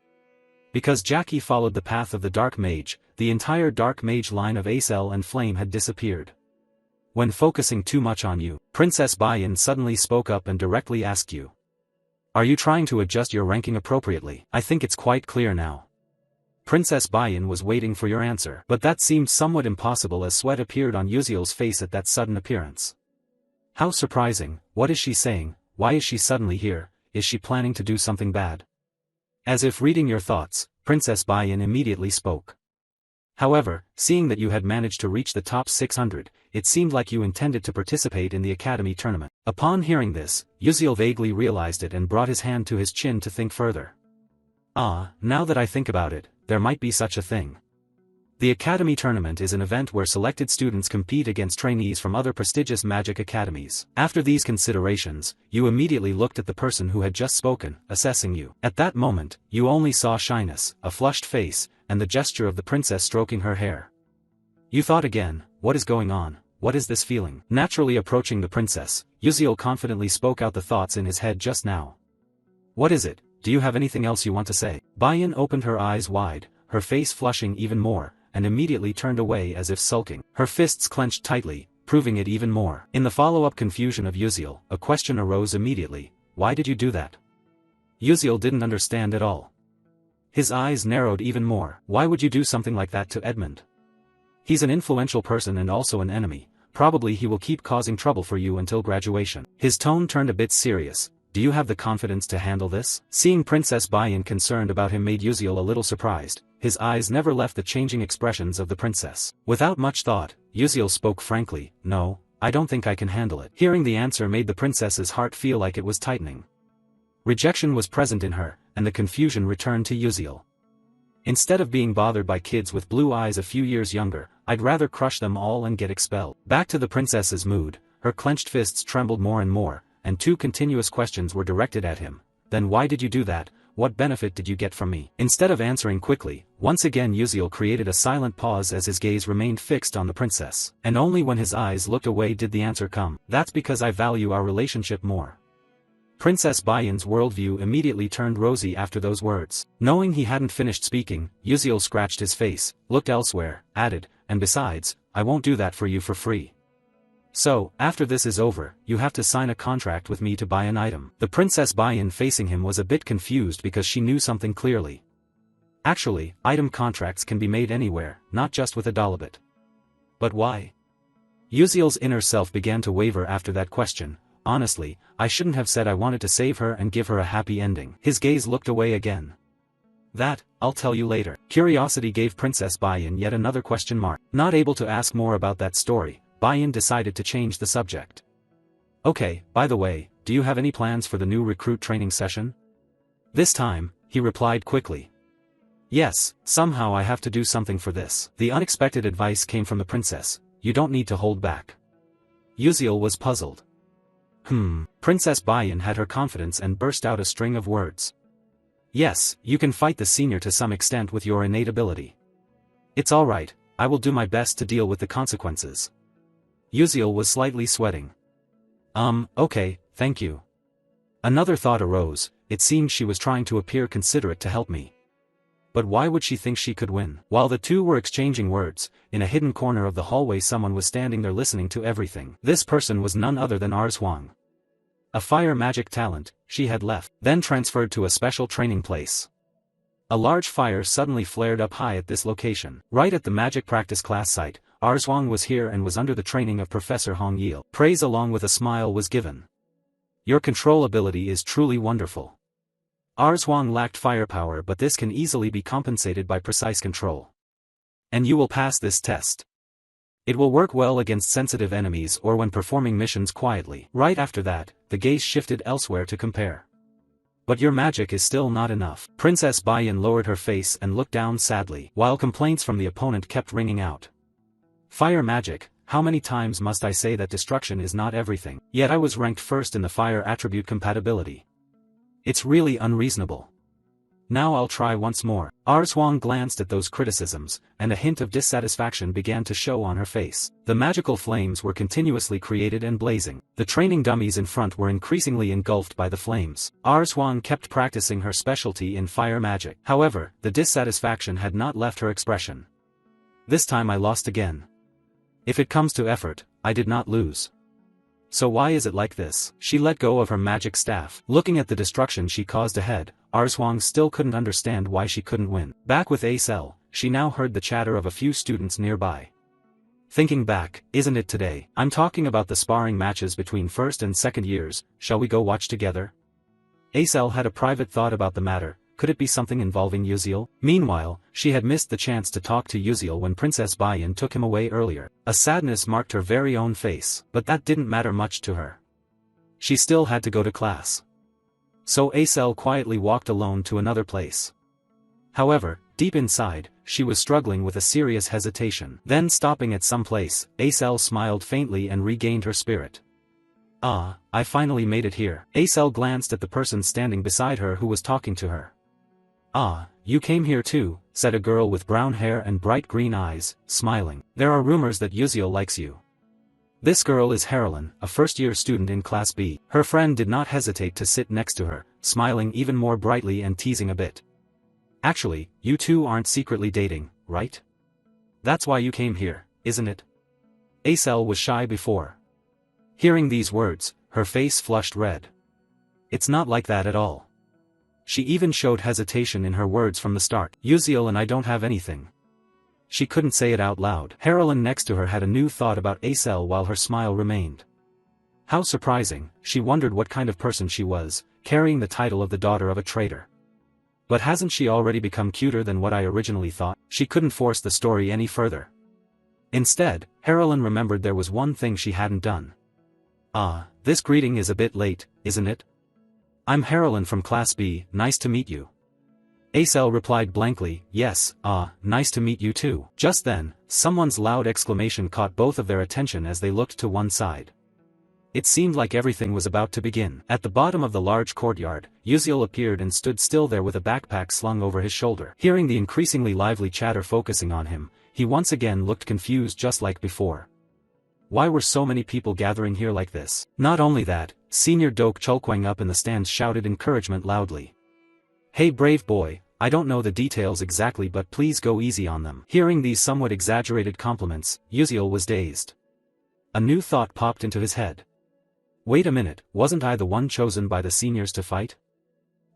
Because Jackie followed the path of the Dark Mage, the entire Dark Mage line of Acel and Flame had disappeared. When focusing too much on you, Princess Baiyin suddenly spoke up and directly asked you. Are you trying to adjust your ranking appropriately? I think it's quite clear now. Princess Baiyin was waiting for your answer. But that seemed somewhat impossible as sweat appeared on Yuziel's face at that sudden appearance. How surprising, what is she saying? Why is she suddenly here? Is she planning to do something bad? As if reading your thoughts, Princess Baiyin immediately spoke. However, seeing that you had managed to reach the top 600, it seemed like you intended to participate in the academy tournament. Upon hearing this, Yuziel vaguely realized it and brought his hand to his chin to think further. Now that I think about it, there might be such a thing. The Academy Tournament is an event where selected students compete against trainees from other prestigious magic academies. After these considerations, you immediately looked at the person who had just spoken, assessing you. At that moment, you only saw shyness, a flushed face, and the gesture of the princess stroking her hair. You thought again, what is going on? What is this feeling? Naturally approaching the princess, Yuziel confidently spoke out the thoughts in his head just now. What is it? Do you have anything else you want to say? Baiyin opened her eyes wide, her face flushing even more, and immediately turned away as if sulking. Her fists clenched tightly, proving it even more. In the follow-up confusion of Yuziel, a question arose immediately. Why did you do that? Yuziel didn't understand at all. His eyes narrowed even more. Why would you do something like that to Edmund? He's an influential person and also an enemy. Probably he will keep causing trouble for you until graduation. His tone turned a bit serious. Do you have the confidence to handle this? Seeing Princess Baiyin concerned about him made Yuziel a little surprised. His eyes never left the changing expressions of the princess. Without much thought, Yuziel spoke frankly, no, I don't think I can handle it. Hearing the answer made the princess's heart feel like it was tightening. Rejection was present in her, and the confusion returned to Yuziel. Instead of being bothered by kids with blue eyes a few years younger, I'd rather crush them all and get expelled. Back to the princess's mood, her clenched fists trembled more and more, and two continuous questions were directed at him. Then why did you do that? What benefit did you get from me? Instead of answering quickly, once again Yuziel created a silent pause as his gaze remained fixed on the princess. And only when his eyes looked away did the answer come. That's because I value our relationship more. Princess Baiyin's worldview immediately turned rosy after those words. Knowing he hadn't finished speaking, Yuziel scratched his face, looked elsewhere, added, and besides, I won't do that for you for free. So, after this is over, you have to sign a contract with me to buy an item. The Princess Baiyin facing him was a bit confused because she knew something clearly. Actually, item contracts can be made anywhere, not just with a Dolabit. But why? Yuziel's inner self began to waver after that question. Honestly, I shouldn't have said I wanted to save her and give her a happy ending. His gaze looked away again. That, I'll tell you later. Curiosity gave Princess Baiyin yet another question mark. Not able to ask more about that story, Baiyin decided to change the subject. Okay, by the way, do you have any plans for the new recruit training session? This time, he replied quickly. Yes, somehow I have to do something for this. The unexpected advice came from the princess. You don't need to hold back. Yuziel was puzzled. Princess Baiyin had her confidence and burst out a string of words. Yes, you can fight the senior to some extent with your innate ability. It's alright, I will do my best to deal with the consequences. Yuziel was slightly sweating. Okay, thank you. Another thought arose, it seemed she was trying to appear considerate to help me. But why would she think she could win? While the two were exchanging words, in a hidden corner of the hallway someone was standing there listening to everything. This person was none other than Ars Huang. A fire magic talent, she had left, then transferred to a special training place. A large fire suddenly flared up high at this location. Right at the magic practice class site, Ars Huang was here and was under the training of Professor Hong Yil. Praise along with a smile was given. Your control ability is truly wonderful. Ars Huang lacked firepower, but this can easily be compensated by precise control. And you will pass this test. It will work well against sensitive enemies or when performing missions quietly. Right after that, the gaze shifted elsewhere to compare. But your magic is still not enough. Princess Bayan lowered her face and looked down sadly, while complaints from the opponent kept ringing out. Fire magic, how many times must I say that destruction is not everything? Yet I was ranked first in the fire attribute compatibility. It's really unreasonable. Now I'll try once more. Arswang glanced at those criticisms, and a hint of dissatisfaction began to show on her face. The magical flames were continuously created and blazing. The training dummies in front were increasingly engulfed by the flames. Arswang kept practicing her specialty in fire magic. However, the dissatisfaction had not left her expression. This time I lost again. If it comes to effort, I did not lose. So why is it like this? She let go of her magic staff. Looking at the destruction she caused ahead, Arswang still couldn't understand why she couldn't win. Back with Acel, she now heard the chatter of a few students nearby. Thinking back, isn't it today? I'm talking about the sparring matches between first and second years, shall we go watch together? Acel had a private thought about the matter. Could it be something involving Yuziel? Meanwhile, she had missed the chance to talk to Yuziel when Princess Bayan took him away earlier. A sadness marked her very own face, but that didn't matter much to her. She still had to go to class. So Acel quietly walked alone to another place. However, deep inside, she was struggling with a serious hesitation. Then stopping at some place, Acel smiled faintly and regained her spirit. Ah, I finally made it here. Acel glanced at the person standing beside her who was talking to her. Ah, you came here too, said a girl with brown hair and bright green eyes, smiling. There are rumors that Yuziel likes you. This girl is Harolyn, a first-year student in Class B. Her friend did not hesitate to sit next to her, smiling even more brightly and teasing a bit. Actually, you two aren't secretly dating, right? That's why you came here, isn't it? Acel was shy before. Hearing these words, her face flushed red. It's not like that at all. She even showed hesitation in her words from the start. Yuziel and I don't have anything. She couldn't say it out loud. Harolyn next to her had a new thought about Acel while her smile remained. How surprising, she wondered what kind of person she was, carrying the title of the daughter of a traitor. But hasn't she already become cuter than what I originally thought? She couldn't force the story any further. Instead, Harolyn remembered there was one thing she hadn't done. Ah, this greeting is a bit late, isn't it? I'm Harolyn from Class B, nice to meet you. Acel replied blankly, yes, nice to meet you too. Just then, someone's loud exclamation caught both of their attention as they looked to one side. It seemed like everything was about to begin. At the bottom of the large courtyard, Yuziel appeared and stood still there with a backpack slung over his shoulder. Hearing the increasingly lively chatter focusing on him, he once again looked confused just like before. Why were so many people gathering here like this? Not only that, Senior Dok Chulkwang up in the stands shouted encouragement loudly. Hey brave boy, I don't know the details exactly but please go easy on them. Hearing these somewhat exaggerated compliments, Yuziel was dazed. A new thought popped into his head. Wait a minute, wasn't I the one chosen by the seniors to fight?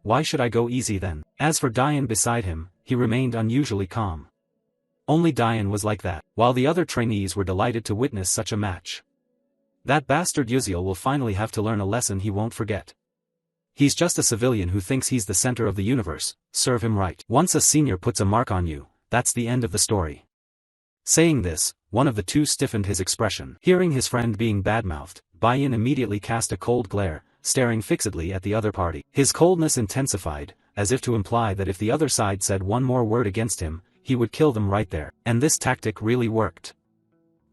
Why should I go easy then? As for Dian beside him, he remained unusually calm. Only Dian was like that, while the other trainees were delighted to witness such a match. That bastard Yuziel will finally have to learn a lesson he won't forget. He's just a civilian who thinks he's the center of the universe, serve him right. Once a senior puts a mark on you, that's the end of the story. Saying this, one of the two stiffened his expression. Hearing his friend being badmouthed, Bayan immediately cast a cold glare, staring fixedly at the other party. His coldness intensified, as if to imply that if the other side said one more word against him, he would kill them right there. And this tactic really worked.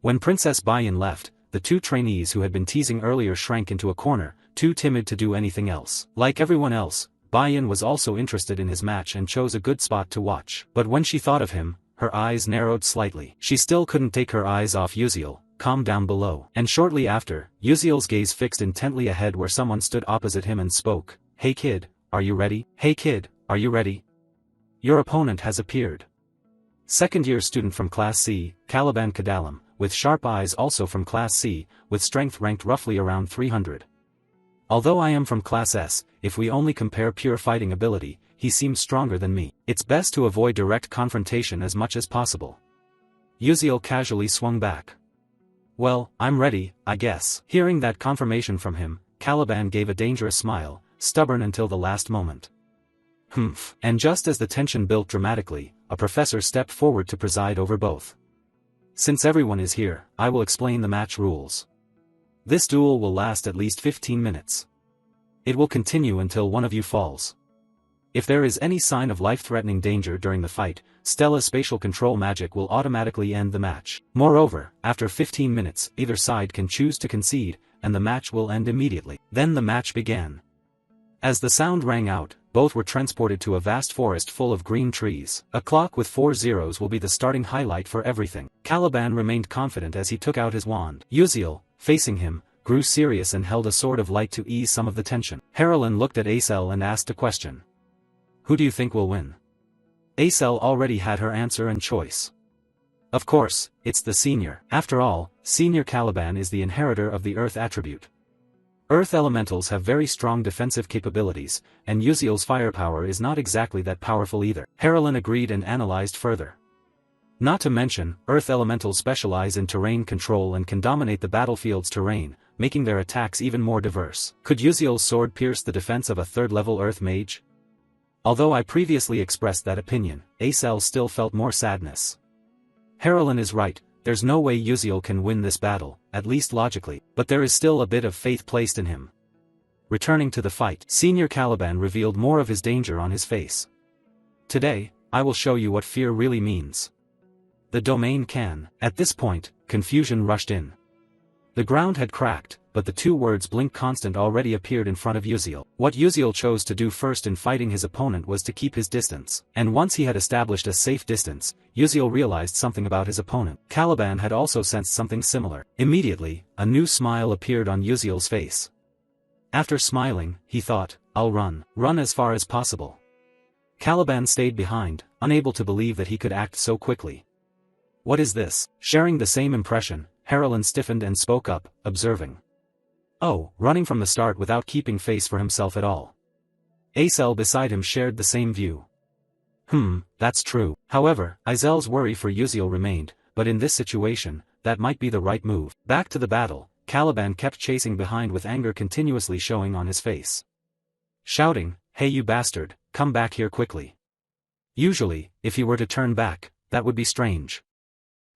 When Princess Bayan left, the two trainees who had been teasing earlier shrank into a corner, too timid to do anything else. Like everyone else, Bayan was also interested in his match and chose a good spot to watch. But when she thought of him, her eyes narrowed slightly. She still couldn't take her eyes off Yuziel, calm down below. And shortly after, Yuziel's gaze fixed intently ahead where someone stood opposite him and spoke. Hey kid, are you ready? Hey kid, are you ready? Your opponent has appeared. Second-year student from Class C, Caliban Kadalam, with sharp eyes also from Class C, with strength ranked roughly around 300. Although I am from Class S, if we only compare pure fighting ability, he seems stronger than me. It's best to avoid direct confrontation as much as possible. Yuziel casually swung back. Well, I'm ready, I guess. Hearing that confirmation from him, Caliban gave a dangerous smile, stubborn until the last moment. Humph. And just as the tension built dramatically, a professor stepped forward to preside over both. Since everyone is here, I will explain the match rules. This duel will last at least 15 minutes. It will continue until one of you falls. If there is any sign of life-threatening danger during the fight, Stella's spatial control magic will automatically end the match. Moreover, after 15 minutes, either side can choose to concede, and the match will end immediately. Then the match began. As the sound rang out, both were transported to a vast forest full of green trees. A clock with 4 zeros will be the starting highlight for everything. Caliban remained confident as he took out his wand. Uziel, facing him, grew serious and held a sword of light to ease some of the tension. Harlan looked at Acel and asked a question. Who do you think will win? Acel already had her answer and choice. Of course, it's the senior. After all, Senior Caliban is the inheritor of the Earth attribute. Earth elementals have very strong defensive capabilities, and Uziel's firepower is not exactly that powerful either. Harlan agreed and analyzed further. Not to mention, Earth elementals specialize in terrain control and can dominate the battlefield's terrain, making their attacks even more diverse. Could Uziel's sword pierce the defense of a third-level Earth mage? Although I previously expressed that opinion, Acel still felt more sadness. Harlan is right, there's no way Uziel can win this battle, at least logically, but there is still a bit of faith placed in him. Returning to the fight, Senior Caliban revealed more of his danger on his face. Today, I will show you what fear really means. The domain can. At this point, confusion rushed in. The ground had cracked, but the two words blink constant already appeared in front of Uziel. What Uziel chose to do first in fighting his opponent was to keep his distance. And once he had established a safe distance, Uziel realized something about his opponent. Caliban had also sensed something similar. Immediately, a new smile appeared on Uziel's face. After smiling, he thought, I'll run. Run as far as possible. Caliban stayed behind, unable to believe that he could act so quickly. What is this? Sharing the same impression, Harlan stiffened and spoke up, observing. Oh, running from the start without keeping face for himself at all. Acel beside him shared the same view. That's true. However, Izel's worry for Uziel remained, but in this situation, that might be the right move. Back to the battle, Caliban kept chasing behind with anger continuously showing on his face. Shouting, hey you bastard, come back here quickly. Usually, if he were to turn back, that would be strange.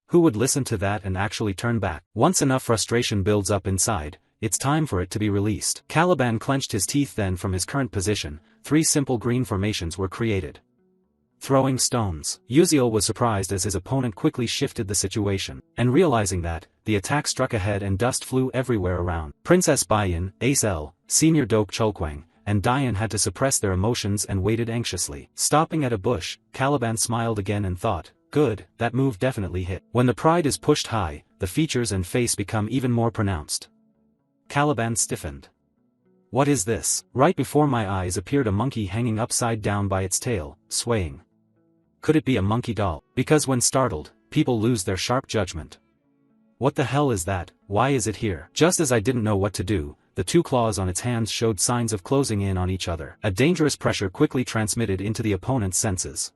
Who would listen to that and actually turn back? Once enough frustration builds up inside, it's time for it to be released. Caliban clenched his teeth. Then from his current position, 3 simple green formations were created. Throwing stones. Uziel was surprised as his opponent quickly shifted the situation, and realizing that, the attack struck ahead and dust flew everywhere around. Princess Baiyan, Acel, Senior Doke Chulkwang, and Dian had to suppress their emotions and waited anxiously. Stopping at a bush, Caliban smiled again and thought, good, that move definitely hit. When the pride is pushed high, the features and face become even more pronounced. Caliban stiffened. What is this? Right before my eyes appeared a monkey hanging upside down by its tail, swaying. Could it be a monkey doll? Because when startled, people lose their sharp judgment. What the hell is that? Why is it here? Just as I didn't know what to do, the 2 claws on its hands showed signs of closing in on each other. A dangerous pressure quickly transmitted into the opponent's senses.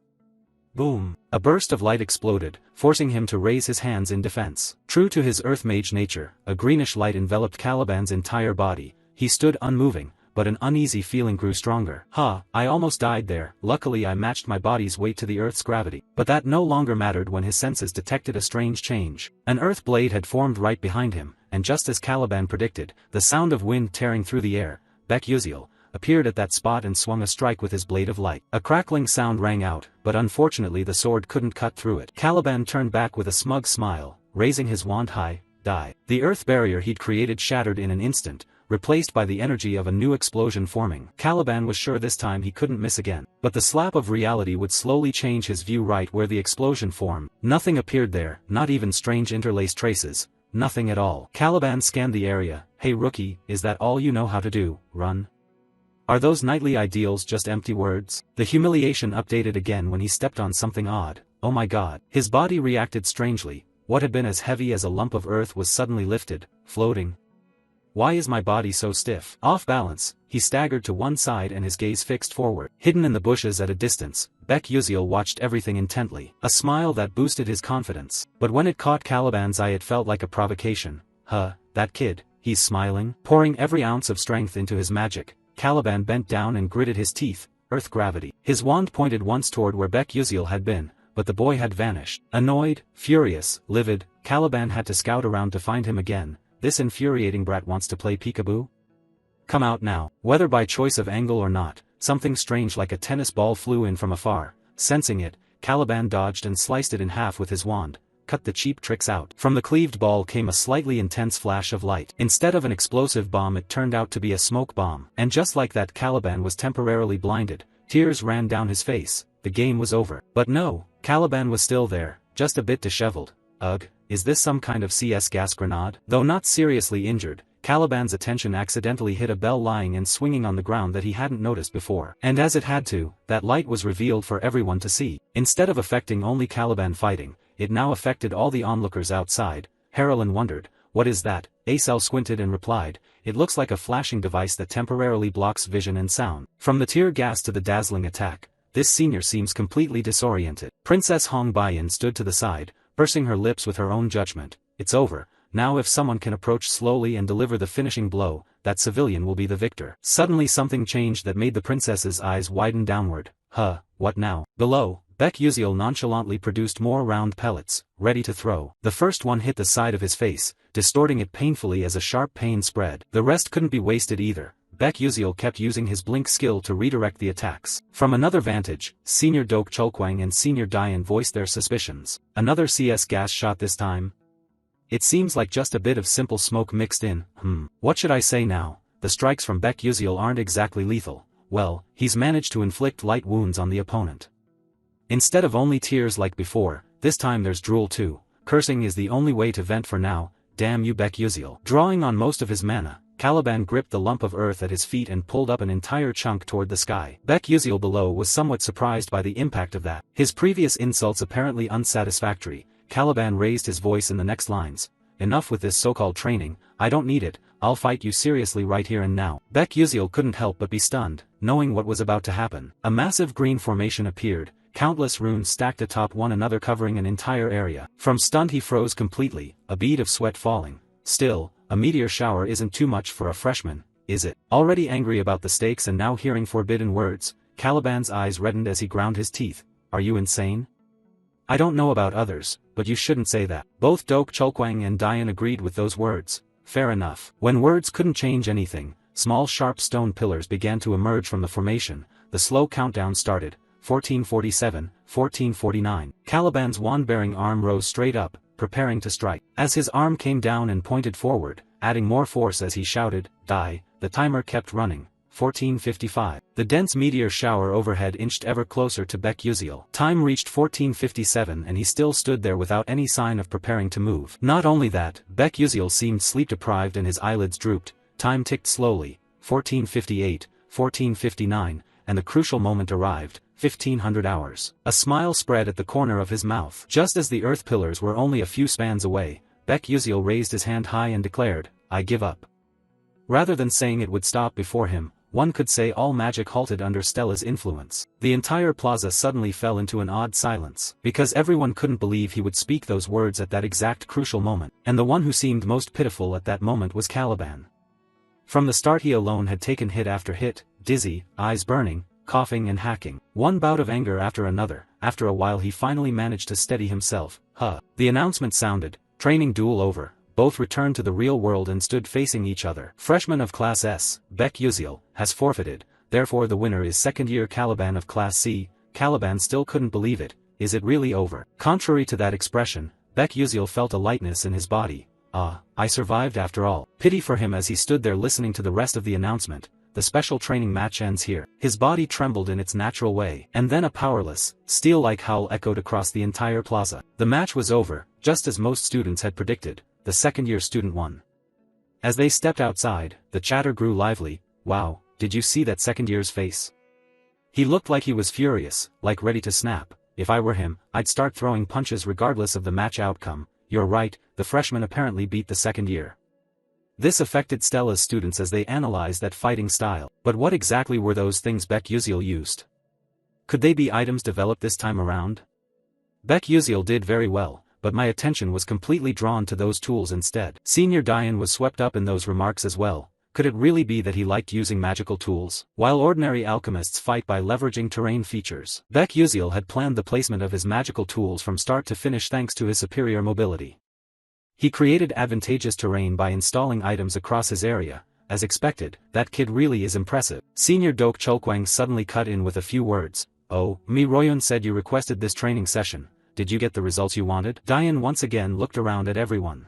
Boom! A burst of light exploded, forcing him to raise his hands in defense. True to his earth mage nature, a greenish light enveloped Caliban's entire body. He stood unmoving, but an uneasy feeling grew stronger. I almost died there. Luckily I matched my body's weight to the Earth's gravity. But that no longer mattered when his senses detected a strange change. An earth blade had formed right behind him, and just as Caliban predicted, the sound of wind tearing through the air, Uziel appeared at that spot and swung a strike with his blade of light. A crackling sound rang out, but unfortunately the sword couldn't cut through it. Caliban turned back with a smug smile, raising his wand high, die. The earth barrier he'd created shattered in an instant, replaced by the energy of a new explosion forming. Caliban was sure this time he couldn't miss again. But the slap of reality would slowly change his view. Right where the explosion formed, nothing appeared there, not even strange interlaced traces, nothing at all. Caliban scanned the area. Hey rookie, is that all you know how to do, run? Are those knightly ideals just empty words? The humiliation updated again when he stepped on something odd. Oh my god. His body reacted strangely. What had been as heavy as a lump of earth was suddenly lifted, floating. Why is my body so stiff? Off balance, he staggered to one side and his gaze fixed forward. Hidden in the bushes at a distance, Uziel watched everything intently. A smile that boosted his confidence. But when it caught Caliban's eye it felt like a provocation. That kid, he's smiling? Pouring every ounce of strength into his magic, Caliban bent down and gritted his teeth. Earth gravity. His wand pointed once toward where Uziel had been, but the boy had vanished. Annoyed, furious, livid, Caliban had to scout around to find him again. This infuriating brat wants to play peekaboo? Come out now. Whether by choice of angle or not, something strange like a tennis ball flew in from afar. Sensing it, Caliban dodged and sliced it in half with his wand, cut the cheap tricks out. From the cleaved ball came a slightly intense flash of light. Instead of an explosive bomb, it turned out to be a smoke bomb. And just like that, Caliban was temporarily blinded. Tears ran down his face. The game was over. But no, Caliban was still there, just a bit disheveled. Ugh, is this some kind of CS gas grenade? Though not seriously injured, Caliban's attention accidentally hit a bell lying and swinging on the ground that he hadn't noticed before. And as it had to, that light was revealed for everyone to see. Instead of affecting only Caliban fighting, it now affected all the onlookers outside. Harlan wondered, "What is that?" Acel squinted and replied, "It looks like a flashing device that temporarily blocks vision and sound." From the tear gas to the dazzling attack, this senior seems completely disoriented. Princess Hong Baiyan stood to the side, pursing her lips with her own judgment. It's over. Now if someone can approach slowly and deliver the finishing blow, that civilian will be the victor. Suddenly something changed that made the princess's eyes widen downward. What now? Below, Baek Yuziel nonchalantly produced more round pellets, ready to throw. The first one hit the side of his face, distorting it painfully as a sharp pain spread. The rest couldn't be wasted either. Baek Yuziel kept using his blink skill to redirect the attacks. From another vantage, Senior Dok Cholkwang and Senior Dian voiced their suspicions. Another CS gas shot this time? It seems like just a bit of simple smoke mixed in. What should I say now? The strikes from Baek Yuziel aren't exactly lethal. Well, he's managed to inflict light wounds on the opponent. Instead of only tears like before, this time there's drool too. Cursing is the only way to vent for now. Damn you, Baek Yuziel. Drawing on most of his mana, Caliban gripped the lump of earth at his feet and pulled up an entire chunk toward the sky. Baek Yuziel below was somewhat surprised by the impact of that. His previous insults apparently unsatisfactory, Caliban raised his voice in the next lines. Enough with this so-called training, I don't need it, I'll fight you seriously right here and now. Baek Yuziel couldn't help but be stunned, knowing what was about to happen. A massive green formation appeared, countless runes stacked atop one another covering an entire area. From stunned he froze completely, a bead of sweat falling. Still, a meteor shower isn't too much for a freshman, is it? Already angry about the stakes and now hearing forbidden words, Caliban's eyes reddened as he ground his teeth. Are you insane? I don't know about others, but you shouldn't say that. Both Dok Cholkwang and Dian agreed with those words. Fair enough. When words couldn't change anything, small sharp stone pillars began to emerge from the formation. The slow countdown started. 1447, 1449. Caliban's wand-bearing arm rose straight up, preparing to strike. As his arm came down and pointed forward, adding more force as he shouted, "Die," the timer kept running. 1455. The dense meteor shower overhead inched ever closer to Baek Yuziel. Time reached 1457 and he still stood there without any sign of preparing to move. Not only that, Baek Yuziel seemed sleep-deprived and his eyelids drooped. Time ticked slowly. 1458, 1459, and the crucial moment arrived. 1500 hours. A smile spread at the corner of his mouth. Just as the earth pillars were only a few spans away, Baek Yuziel raised his hand high and declared, "I give up." Rather than saying it would stop before him, one could say all magic halted under Stella's influence. The entire plaza suddenly fell into an odd silence, because everyone couldn't believe he would speak those words at that exact crucial moment, and the one who seemed most pitiful at that moment was Caliban. From the start he alone had taken hit after hit, dizzy, eyes burning, coughing and hacking. One bout of anger after another. After a while he finally managed to steady himself. The announcement sounded, "Training duel over." Both returned to the real world and stood facing each other. Freshman of Class S, Baek Yuziel, has forfeited, therefore the winner is second-year Caliban of Class C. Caliban still couldn't believe it. Is it really over? Contrary to that expression, Baek Yuziel felt a lightness in his body. I survived after all. Pity for him as he stood there listening to the rest of the announcement. The special training match ends here. His body trembled in its natural way. And then a powerless, steel-like howl echoed across the entire plaza. The match was over, just as most students had predicted. The second-year student won. As they stepped outside, the chatter grew lively. Wow, did you see that second year's face? He looked like he was furious, like ready to snap. If I were him, I'd start throwing punches regardless of the match outcome. You're right, the freshman apparently beat the second year. This affected Stella's students as they analyzed that fighting style. But what exactly were those things Baek Yuziel used? Could they be items developed this time around? Baek Yuziel did very well, but my attention was completely drawn to those tools instead. Senior Dian was swept up in those remarks as well. Could it really be that he liked using magical tools? While ordinary alchemists fight by leveraging terrain features, Baek Yuziel had planned the placement of his magical tools from start to finish thanks to his superior mobility. He created advantageous terrain by installing items across his area, as expected, that kid really is impressive. Senior Dok Chulkwang suddenly cut in with a few words. Oh, Mi Royun said you requested this training session. Did you get the results you wanted? Diane once again looked around at everyone.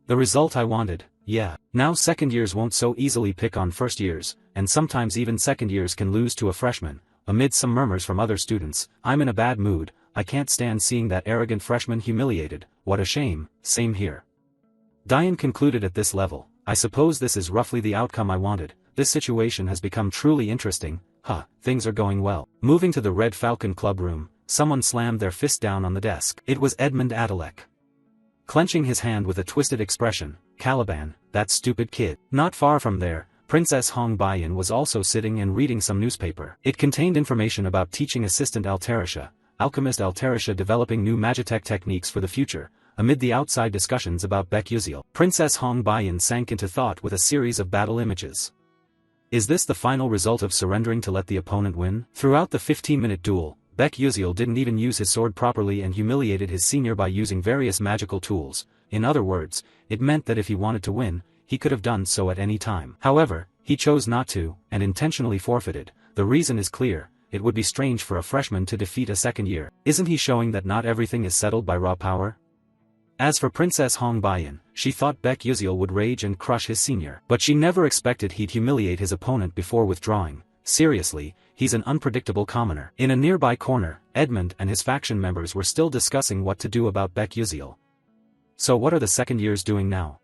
The result I wanted, yeah. Now second years won't so easily pick on first years, and sometimes even second years can lose to a freshman. Amid some murmurs from other students, I'm in a bad mood, I can't stand seeing that arrogant freshman humiliated, what a shame, same here. Diane concluded at this level, I suppose this is roughly the outcome I wanted, this situation has become truly interesting, things are going well. Moving to the Red Falcon Club room, someone slammed their fist down on the desk. It was Edmund Adalek. Clenching his hand with a twisted expression, Caliban, that stupid kid. Not far from there, Princess Hong Baiyan was also sitting and reading some newspaper. It contained information about teaching assistant Altarisha, alchemist Altarisha developing new magitech techniques for the future. Amid the outside discussions about Baek Yuziel, Princess Hong Baiyan sank into thought with a series of battle images. Is this the final result of surrendering to let the opponent win? Throughout the 15-minute duel, Baek Yuziel didn't even use his sword properly and humiliated his senior by using various magical tools. In other words, it meant that if he wanted to win, he could have done so at any time. However, he chose not to, and intentionally forfeited. The reason is clear, it would be strange for a freshman to defeat a second year. Isn't he showing that not everything is settled by raw power? As for Princess Hong Baiyan, she thought Baek Yuziel would rage and crush his senior. But she never expected he'd humiliate his opponent before withdrawing. Seriously, he's an unpredictable commoner. In a nearby corner, Edmund and his faction members were still discussing what to do about Baek Yuziel. So what are the second years doing now?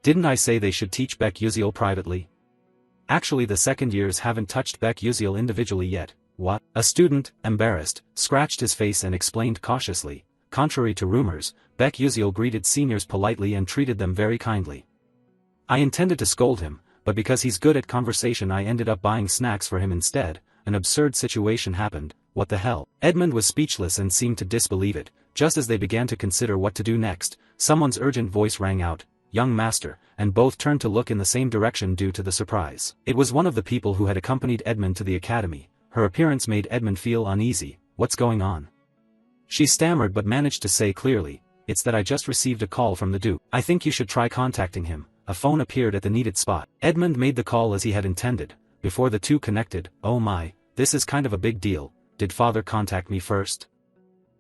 Didn't I say they should teach Baek Yuziel privately? Actually the second years haven't touched Baek Yuziel individually yet. What? A student, embarrassed, scratched his face and explained cautiously. Contrary to rumors, Baek Yuziel greeted seniors politely and treated them very kindly. I intended to scold him, but because he's good at conversation I ended up buying snacks for him instead. An absurd situation happened. What the hell? Edmund was speechless and seemed to disbelieve it. Just as they began to consider what to do next, someone's urgent voice rang out, "Young master," and both turned to look in the same direction due to the surprise. It was one of the people who had accompanied Edmund to the academy. Her appearance made Edmund feel uneasy. What's going on? She stammered but managed to say clearly, "It's that I just received a call from the Duke. I think you should try contacting him." A phone appeared at the needed spot. Edmund made the call as he had intended. Before the two connected, "Oh my, this is kind of a big deal. Did father contact me first?"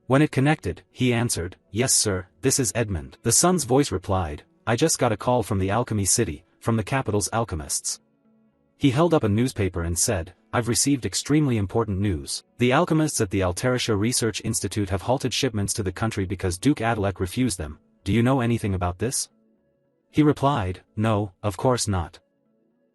When it connected, he answered, "Yes sir, this is Edmund." The son's voice replied, "I just got a call from the Alchemy City, from the capital's alchemists." He held up a newspaper and said, "I've received extremely important news. The alchemists at the Altarisha Research Institute have halted shipments to the country because Duke Adalek refused them. Do you know anything about this?" He replied, "No, of course not.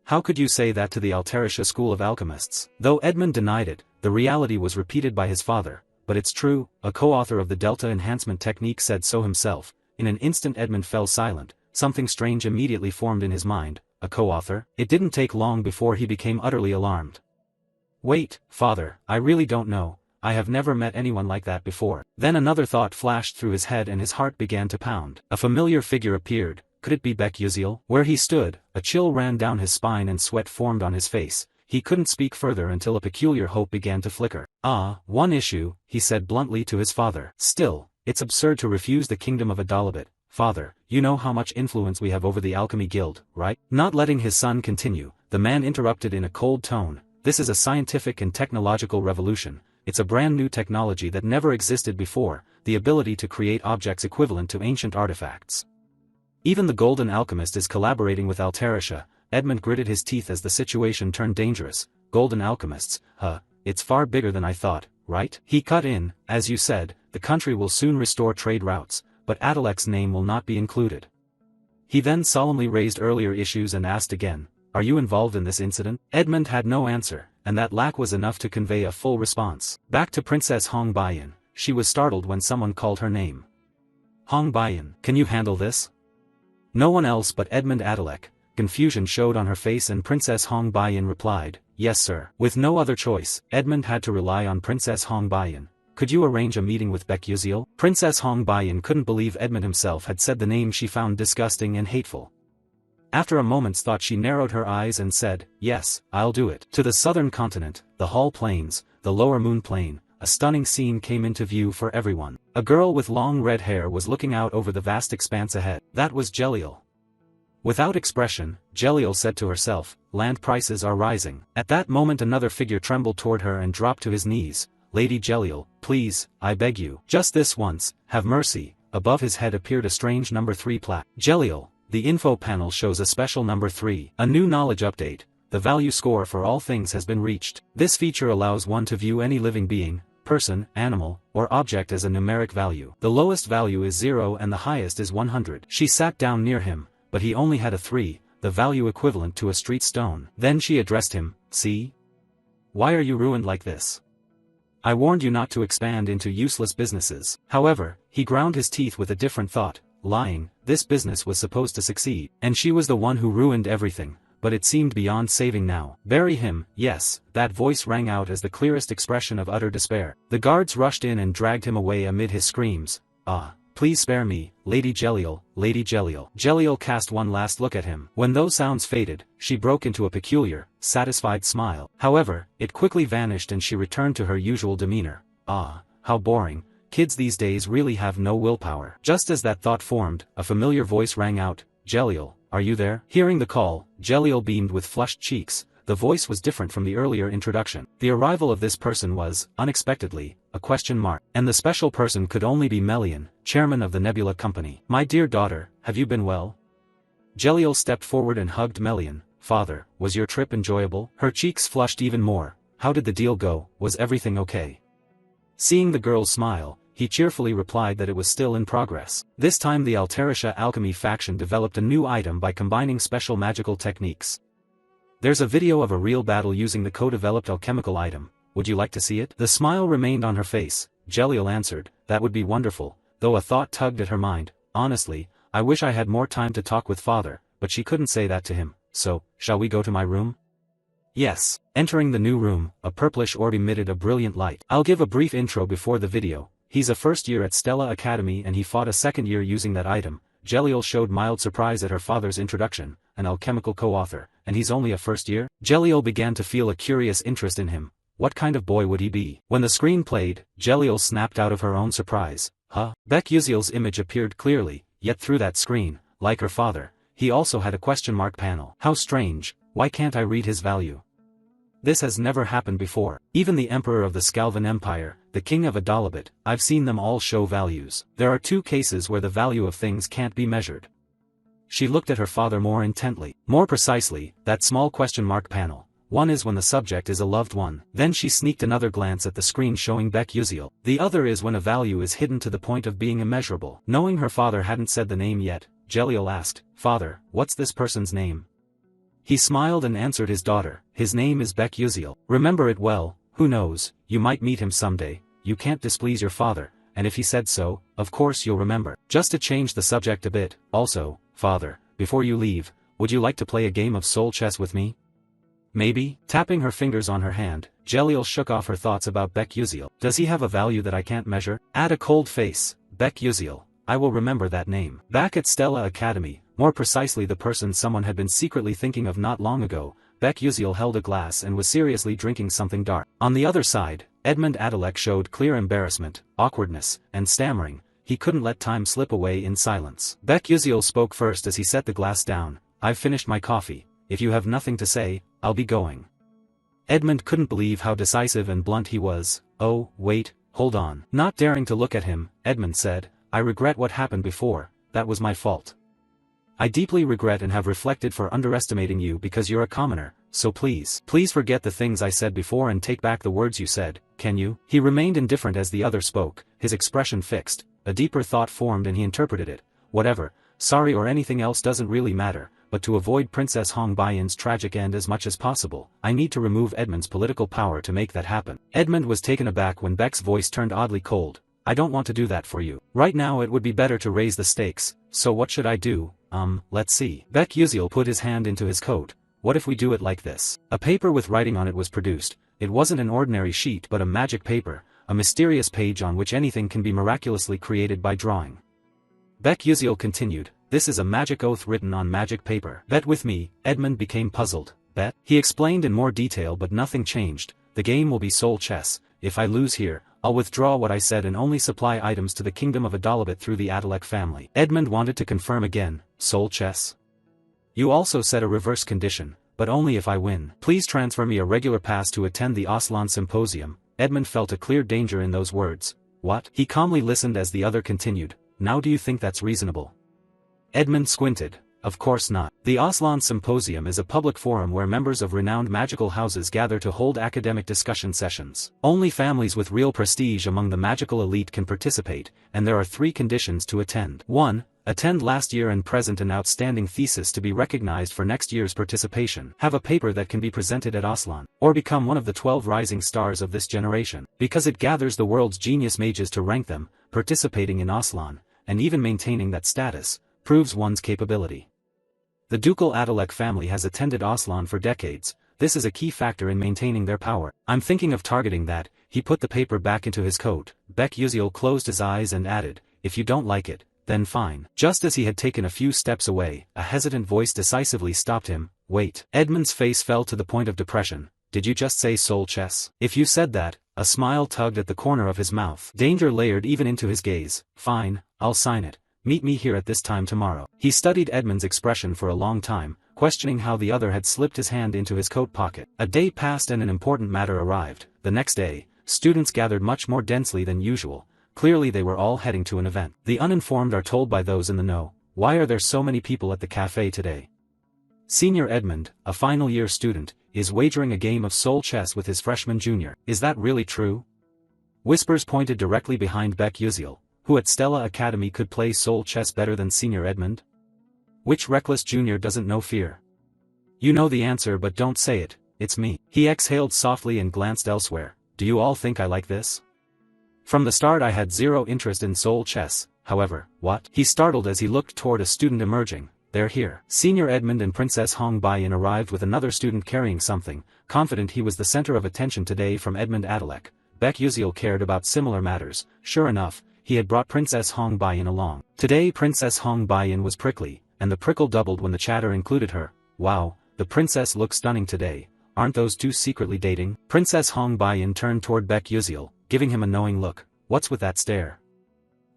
How could you say that to the Altarisha School of Alchemists?" Though Edmund denied it, the reality was repeated by his father. "But it's true," a co-author of the Delta Enhancement Technique said so himself. In an instant Edmund fell silent. Something strange immediately formed in his mind. A co-author? It didn't take long before he became utterly alarmed. "Wait, father, I really don't know. I have never met anyone like that before." Then another thought flashed through his head and his heart began to pound. A familiar figure appeared. Could it be Baek Yuziel? Where he stood, a chill ran down his spine and sweat formed on his face. He couldn't speak further until a peculiar hope began to flicker. One issue," he said bluntly to his father. "Still, it's absurd to refuse the kingdom of Adalabit. Father, you know how much influence we have over the Alchemy Guild, right?" Not letting his son continue, the man interrupted in a cold tone. "This is a scientific and technological revolution. It's a brand new technology that never existed before, the ability to create objects equivalent to ancient artifacts. Even the Golden Alchemist is collaborating with Altarisha." Edmund gritted his teeth as the situation turned dangerous. "Golden Alchemists, it's far bigger than I thought, right?" He cut in, "As you said, the country will soon restore trade routes, but Adalek's name will not be included." He then solemnly raised earlier issues and asked again, "Are you involved in this incident?" Edmund had no answer, and that lack was enough to convey a full response. Back to Princess Hong Baiyan, she was startled when someone called her name. "Hong Baiyan, can you handle this?" No one else but Edmund Adalek. Confusion showed on her face and Princess Hong Baiyan replied, "Yes sir." With no other choice, Edmund had to rely on Princess Hong Baiyan. "Could you arrange a meeting with Baek Yuziel?" Princess Hong Baiyan couldn't believe Edmund himself had said the name she found disgusting and hateful. After a moment's thought she narrowed her eyes and said, "Yes, I'll do it." To the southern continent, the Hall Plains, the lower moon plain, a stunning scene came into view for everyone. A girl with long red hair was looking out over the vast expanse ahead. That was Jeliel. Without expression, Jeliel said to herself, land prices are rising. At that moment another figure trembled toward her and dropped to his knees. Lady Jeliel, please, I beg you. Just this once, have mercy. Above his head appeared a strange number 3 plaque. Jeliel, the info panel shows a special number 3. A new knowledge update. The value score for all things has been reached. This feature allows one to view any living being, person, animal, or object as a numeric value. The lowest value is 0 and the highest is 100. She sat down near him, but he only had a 3, the value equivalent to a street stone. Then she addressed him, see? Why are you ruined like this? I warned you not to expand into useless businesses. However, he ground his teeth with a different thought, lying, this business was supposed to succeed, and she was the one who ruined everything, but it seemed beyond saving now. Bury him, yes, that voice rang out as the clearest expression of utter despair. The guards rushed in and dragged him away amid his screams. Ah. Please spare me, Lady Jeliel, Lady Jeliel. Jeliel cast one last look at him. When those sounds faded, she broke into a peculiar, satisfied smile. However, it quickly vanished and she returned to her usual demeanor. Ah, how boring, kids these days really have no willpower. Just as that thought formed, a familiar voice rang out, Jeliel, are you there? Hearing the call, Jeliel beamed with flushed cheeks. The voice was different from the earlier introduction. The arrival of this person was, unexpectedly, a question mark. And the special person could only be Melian, chairman of the Nebula Company. My dear daughter, have you been well? Jeliel stepped forward and hugged Melian. Father, was your trip enjoyable? Her cheeks flushed even more. How did the deal go? Was everything okay? Seeing the girl's smile, he cheerfully replied that it was still in progress. This time the Alterisha alchemy faction developed a new item by combining special magical techniques. There's a video of a real battle using the co-developed alchemical item. Would you like to see it? The smile remained on her face. Jeliel answered, that would be wonderful, though a thought tugged at her mind. Honestly, I wish I had more time to talk with father, but she couldn't say that to him. So, shall we go to my room? Yes. Entering the new room, a purplish orb emitted a brilliant light. I'll give a brief intro before the video. He's a first year at Stella Academy and he fought a second year using that item. Jeliel showed mild surprise at her father's introduction, an alchemical co-author, and he's only a first year? Jeliel began to feel a curious interest in him. What kind of boy would he be? When the screen played, Jeliel snapped out of her own surprise. Huh? Beck Uziel's image appeared clearly, yet through that screen, like her father, he also had a question mark panel. How strange, why can't I read his value? This has never happened before. Even the Emperor of the Scalvan Empire, the King of Adalabit, I've seen them all show values. There are 2 cases where the value of things can't be measured. She looked at her father more intently. More precisely, that small question mark panel. One is when the subject is a loved one. Then she sneaked another glance at the screen showing Beck Uziel. The other is when a value is hidden to the point of being immeasurable. Knowing her father hadn't said the name yet, Jeliel asked, Father, what's this person's name? He smiled and answered his daughter, his name is Beck Uziel. Remember it well, who knows, you might meet him someday, you can't displease your father, and if he said so, of course you'll remember. Just to change the subject a bit, also, Father, before you leave, would you like to play a game of soul chess with me? Maybe? Tapping her fingers on her hand, Jeliel shook off her thoughts about Beck Uziel. Does he have a value that I can't measure? Add a cold face, Beck Uziel. I will remember that name. Back at Stella Academy, more precisely the person someone had been secretly thinking of not long ago, Beck Uziel held a glass and was seriously drinking something dark. On the other side, Edmund Adalek showed clear embarrassment, awkwardness, and stammering. He couldn't let time slip away in silence. Beck Uziel spoke first as he set the glass down. I've finished my coffee. If you have nothing to say, I'll be going. Edmund couldn't believe how decisive and blunt he was. Oh, wait, hold on. Not daring to look at him, Edmund said, I regret what happened before, that was my fault. I deeply regret and have reflected for underestimating you because you're a commoner, so please forget the things I said before and take back the words you said, can you? He remained indifferent as the other spoke, his expression fixed. A deeper thought formed and he interpreted it. Whatever, sorry or anything else doesn't really matter, but to avoid Princess Hong Baiyin's tragic end as much as possible, I need to remove Edmund's political power to make that happen. Edmund was taken aback when Beck's voice turned oddly cold. I don't want to do that for you. Right now it would be better to raise the stakes, so what should I do? Let's see. Beck Uziel put his hand into his coat. What if we do it like this? A paper with writing on it was produced. It wasn't an ordinary sheet but a magic paper, a mysterious page on which anything can be miraculously created by drawing. Beck Uziel continued, this is a magic oath written on magic paper. Bet with me. Edmund became puzzled. Bet? He explained in more detail but nothing changed. The game will be soul chess. If I lose here, I'll withdraw what I said and only supply items to the kingdom of Adalabit through the Adalek family. Edmund wanted to confirm again, soul chess? You also set a reverse condition, but only if I win. Please transfer me a regular pass to attend the Aslan Symposium. Edmund felt a clear danger in those words. What? He calmly listened as the other continued. Now do you think that's reasonable? Edmund squinted. Of course not. The Aslan Symposium is a public forum where members of renowned magical houses gather to hold academic discussion sessions. Only families with real prestige among the magical elite can participate, and there are 3 conditions to attend. 1. Attend last year and present an outstanding thesis to be recognized for next year's participation. Have a paper that can be presented at Aslan. Or become one of the 12 rising stars of this generation. Because it gathers the world's genius mages to rank them, participating in Aslan, and even maintaining that status, proves one's capability. The ducal Adalek family has attended Aslan for decades. This is a key factor in maintaining their power. I'm thinking of targeting that. He put the paper back into his coat. Bek Yuziel closed his eyes and added, if you don't like it, then fine. Just as he had taken a few steps away, a hesitant voice decisively stopped him. Wait. Edmund's face fell to the point of depression. Did you just say soul chess? If you said that, a smile tugged at the corner of his mouth. Danger layered even into his gaze. Fine, I'll sign it. Meet me here at this time tomorrow. He studied Edmund's expression for a long time, questioning how the other had slipped his hand into his coat pocket. A day passed and an important matter arrived. The next day, students gathered much more densely than usual. Clearly they were all heading to an event. The uninformed are told by those in the know, why are there so many people at the cafe today? Senior Edmund, a final year student, is wagering a game of soul chess with his freshman junior. Is that really true? Whispers pointed directly behind Bek Yuziel, who at Stella Academy could play soul chess better than Senior Edmund? Which reckless junior doesn't know fear? You know the answer but don't say it, it's me. He exhaled softly and glanced elsewhere. Do you all think I like this? From the start I had zero interest in soul chess, however. What? He startled as he looked toward a student emerging. They're here. Senior Edmund and Princess Hong Baiyin arrived with another student carrying something, confident he was the center of attention today from Edmund Adalek. Bek Yuziel cared about similar matters. Sure enough, he had brought Princess Hong Baiyin along. Today Princess Hong Baiyin was prickly, and the prickle doubled when the chatter included her. Wow, the princess looks stunning today. Aren't those two secretly dating? Princess Hong Baiyin turned toward Bek Yuziel, giving him a knowing look. What's with that stare?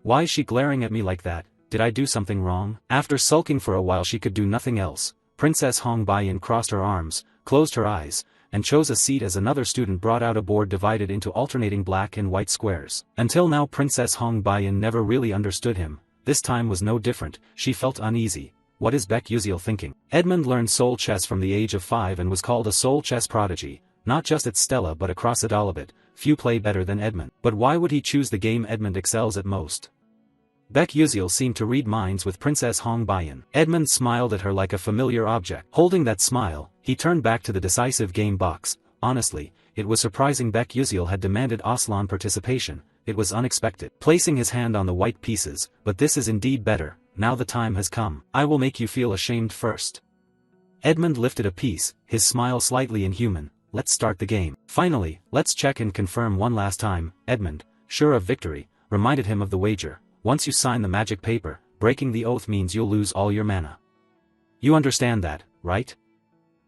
Why is she glaring at me like that? Did I do something wrong? After sulking for a while she could do nothing else. Princess Hong Baiyin crossed her arms, closed her eyes, and chose a seat as another student brought out a board divided into alternating black and white squares. Until now Princess Hong Baiyin never really understood him. This time was no different. She felt uneasy. What is Bek Yuziel thinking? Edmund learned soul chess from the age of 5 and was called a soul chess prodigy, not just at Stella but across Adalabet. Few play better than Edmund. But why would he choose the game Edmund excels at most? Bek Yuziel seemed to read minds with Princess Hong Baiyin. Edmund smiled at her like a familiar object. Holding that smile, he turned back to the decisive game box. Honestly, it was surprising Bek Yuziel had demanded Aslan participation. It was unexpected. Placing his hand on the white pieces, but this is indeed better. Now the time has come. I will make you feel ashamed first. Edmund lifted a piece, his smile slightly inhuman. Let's start the game. Finally, let's check and confirm one last time. Edmund, sure of victory, reminded him of the wager. Once you sign the magic paper, breaking the oath means you'll lose all your mana. You understand that, right?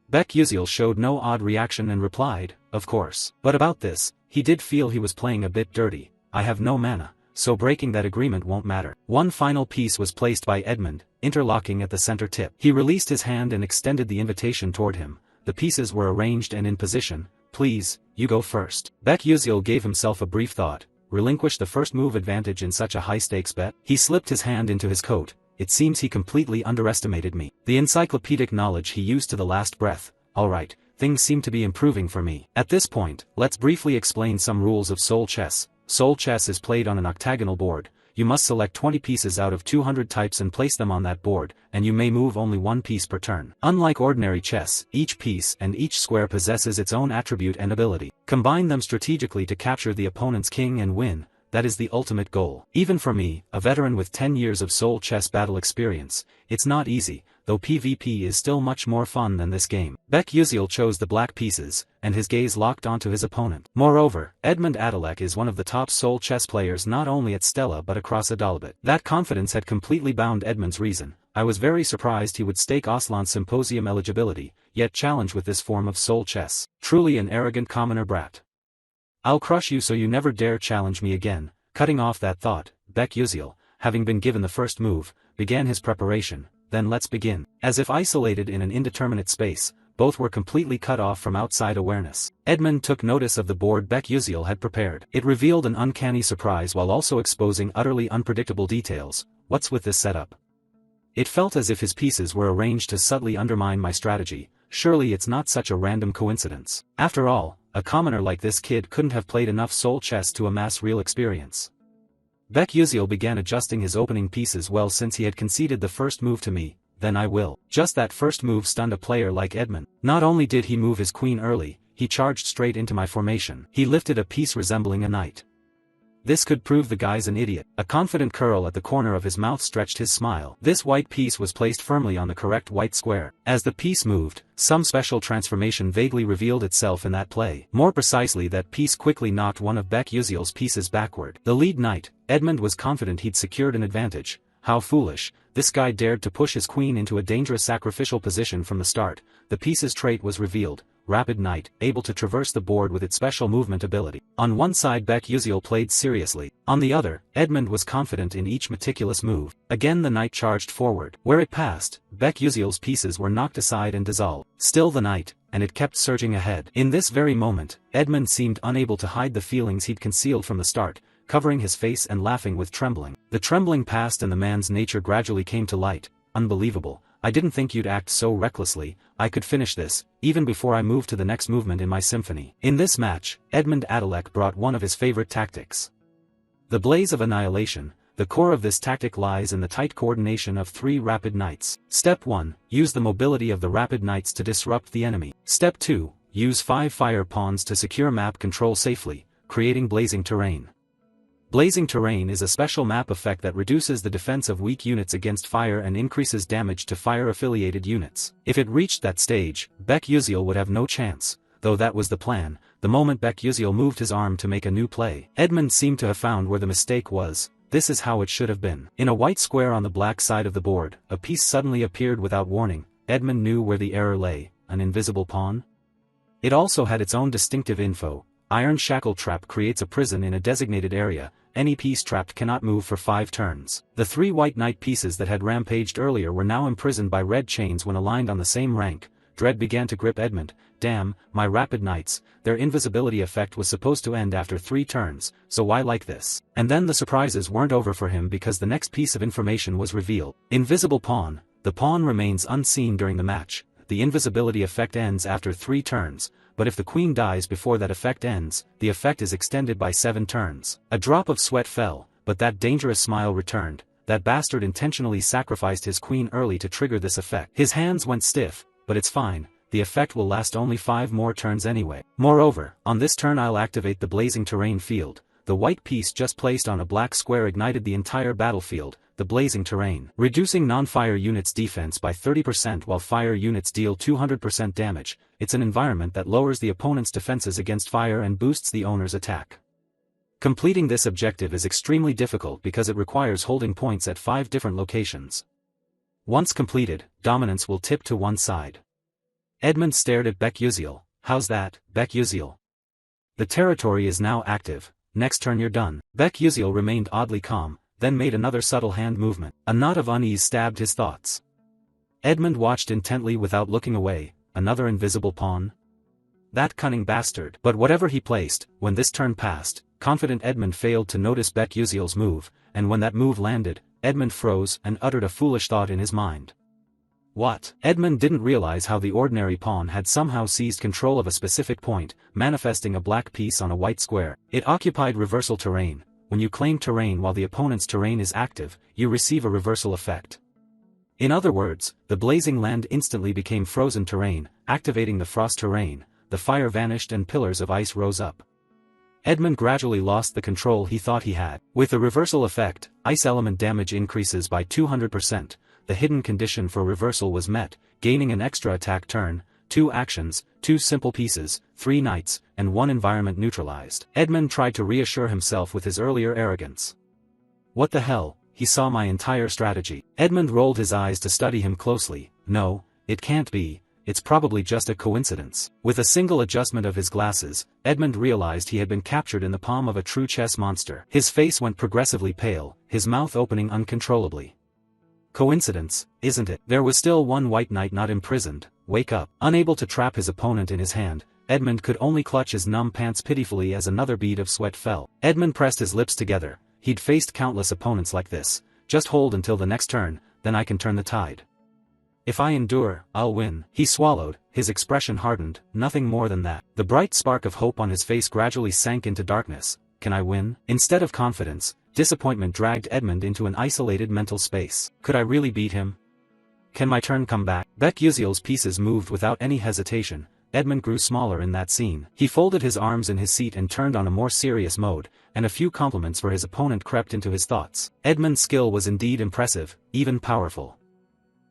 Bek Yuziel showed no odd reaction and replied, of course. But about this, he did feel he was playing a bit dirty. I have no mana, so breaking that agreement won't matter. One final piece was placed by Edmund, interlocking at the center tip. He released his hand and extended the invitation toward him. The pieces were arranged and in position. Please, you go first. Bek Yuziel gave himself a brief thought. Relinquish the first move advantage in such a high-stakes bet? He slipped his hand into his coat. It seems he completely underestimated me. The encyclopedic knowledge he used to the last breath. Alright, things seem to be improving for me. At this point, let's briefly explain some rules of soul chess. Soul chess is played on an octagonal board. You must select 20 pieces out of 200 types and place them on that board, and you may move only one piece per turn. Unlike ordinary chess, each piece and each square possesses its own attribute and ability. Combine them strategically to capture the opponent's king and win. That is the ultimate goal. Even for me, a veteran with 10 years of soul chess battle experience, it's not easy, though PvP is still much more fun than this game. Bek Yuziel chose the black pieces, and his gaze locked onto his opponent. Moreover, Edmund Adalek is one of the top soul chess players not only at Stella but across Adalabet. That confidence had completely bound Edmund's reason. I was very surprised he would stake Aslan Symposium eligibility, yet challenge with this form of soul chess. Truly an arrogant commoner brat. I'll crush you so you never dare challenge me again. Cutting off that thought, Bek Yuziel, having been given the first move, began his preparation. then let's begin. As if isolated in an indeterminate space, both were completely cut off from outside awareness. Edmund took notice of the board Beck-Uziel had prepared. It revealed an uncanny surprise while also exposing utterly unpredictable details. What's with this setup? It felt as if his pieces were arranged to subtly undermine my strategy. Surely it's not such a random coincidence. After all, a commoner like this kid couldn't have played enough soul chess to amass real experience. Beck-Uziel began adjusting his opening pieces well since he had conceded the first move to me. Then I will. Just that first move stunned a player like Edmund. Not only did he move his queen early, he charged straight into my formation. He lifted a piece resembling a knight. This could prove the guy's an idiot. A confident curl at the corner of his mouth stretched his smile. This white piece was placed firmly on the correct white square. As the piece moved, some special transformation vaguely revealed itself in that play. More precisely, that piece quickly knocked one of Beck-Uziel's pieces backward. The lead knight, Edmund was confident he'd secured an advantage. How foolish. This guy dared to push his queen into a dangerous sacrificial position from the start. The piece's trait was revealed. Rapid knight, able to traverse the board with its special movement ability. On one side Beck-Uziel played seriously. On the other, Edmund was confident in each meticulous move. Again the knight charged forward. Where it passed, Beck-Uziel's pieces were knocked aside and dissolved. Still the knight, and it kept surging ahead. In this very moment, Edmund seemed unable to hide the feelings he'd concealed from the start, covering his face and laughing with trembling. The trembling passed and the man's nature gradually came to light. Unbelievable. I didn't think you'd act so recklessly. I could finish this, even before I moved to the next movement in my symphony. In this match, Edmund Adalek brought one of his favorite tactics. The blaze of annihilation. The core of this tactic lies in the tight coordination of 3 rapid knights. Step 1. Use the mobility of the rapid knights to disrupt the enemy. Step 2. Use 5 fire pawns to secure map control safely, creating blazing terrain. Blazing terrain is a special map effect that reduces the defense of weak units against fire and increases damage to fire-affiliated units. If it reached that stage, Beck-Uziel would have no chance, though that was the plan. The moment Beck-Uziel moved his arm to make a new play, Edmund seemed to have found where the mistake was. This is how it should have been. In a white square on the black side of the board, a piece suddenly appeared without warning. Edmund knew where the error lay. An invisible pawn? It also had its own distinctive info. Iron shackle trap creates a prison in a designated area. Any piece trapped cannot move for 5 turns. The 3 white knight pieces that had rampaged earlier were now imprisoned by red chains when aligned on the same rank. Dread began to grip Edmund. Damn, my rapid knights, their invisibility effect was supposed to end after 3 turns, so why like this? And then the surprises weren't over for him because the next piece of information was revealed. Invisible pawn. The pawn remains unseen during the match. The invisibility effect ends after 3 turns. But if the queen dies before that effect ends, the effect is extended by 7 turns. A drop of sweat fell, but that dangerous smile returned. That bastard intentionally sacrificed his queen early to trigger this effect. His hands went stiff, but it's fine, the effect will last only 5 more turns anyway. Moreover, on this turn I'll activate the blazing terrain field. The white piece just placed on a black square ignited the entire battlefield, the blazing terrain, reducing non-fire units' defense by 30% while fire units deal 200% damage. It's an environment that lowers the opponent's defenses against fire and boosts the owner's attack. Completing this objective is extremely difficult because it requires holding points at 5 different locations. Once completed, dominance will tip to one side. Edmund stared at Beck-Uziel. How's that, Beck-Uziel? The territory is now active. Next turn you're done. Beck-Uziel remained oddly calm, then made another subtle hand movement. A knot of unease stabbed his thoughts. Edmund watched intently without looking away. Another invisible pawn? That cunning bastard. But whatever he placed, when this turn passed, confident Edmund failed to notice Beck-Uziel's move, and when that move landed, Edmund froze and uttered a foolish thought in his mind. What? Edmund didn't realize how the ordinary pawn had somehow seized control of a specific point, manifesting a black piece on a white square. It occupied reversal terrain. When you claim terrain while the opponent's terrain is active, you receive a reversal effect. In other words, the blazing land instantly became frozen terrain, activating the frost terrain. The fire vanished and pillars of ice rose up. Edmund gradually lost the control he thought he had. With the reversal effect, ice element damage increases by 200%. The hidden condition for reversal was met, gaining an extra attack turn, 2 actions, 2 simple pieces, 3 knights, and 1 environment neutralized. Edmund tried to reassure himself with his earlier arrogance. What the hell? He saw my entire strategy. Edmund rolled his eyes to study him closely. No, it can't be. It's probably just a coincidence. With a single adjustment of his glasses, Edmund realized he had been captured in the palm of a true chess monster. His face went progressively pale, his mouth opening uncontrollably. Coincidence, isn't it? There was still one white knight not imprisoned. Wake up. Unable to trap his opponent in his hand, Edmund could only clutch his numb pants pitifully as another bead of sweat fell. Edmund pressed his lips together. He'd faced countless opponents like this. Just hold until the next turn, then I can turn the tide. If I endure, I'll win. He swallowed, his expression hardened, nothing more than that. The bright spark of hope on his face gradually sank into darkness. Can I win? Instead of confidence, disappointment dragged Edmund into an isolated mental space. Could I really beat him? Can my turn come back? Beck-Uziel's pieces moved without any hesitation. Edmund grew smaller in that scene. He folded his arms in his seat and turned on a more serious mode, and a few compliments for his opponent crept into his thoughts. Edmund's skill was indeed impressive, even powerful.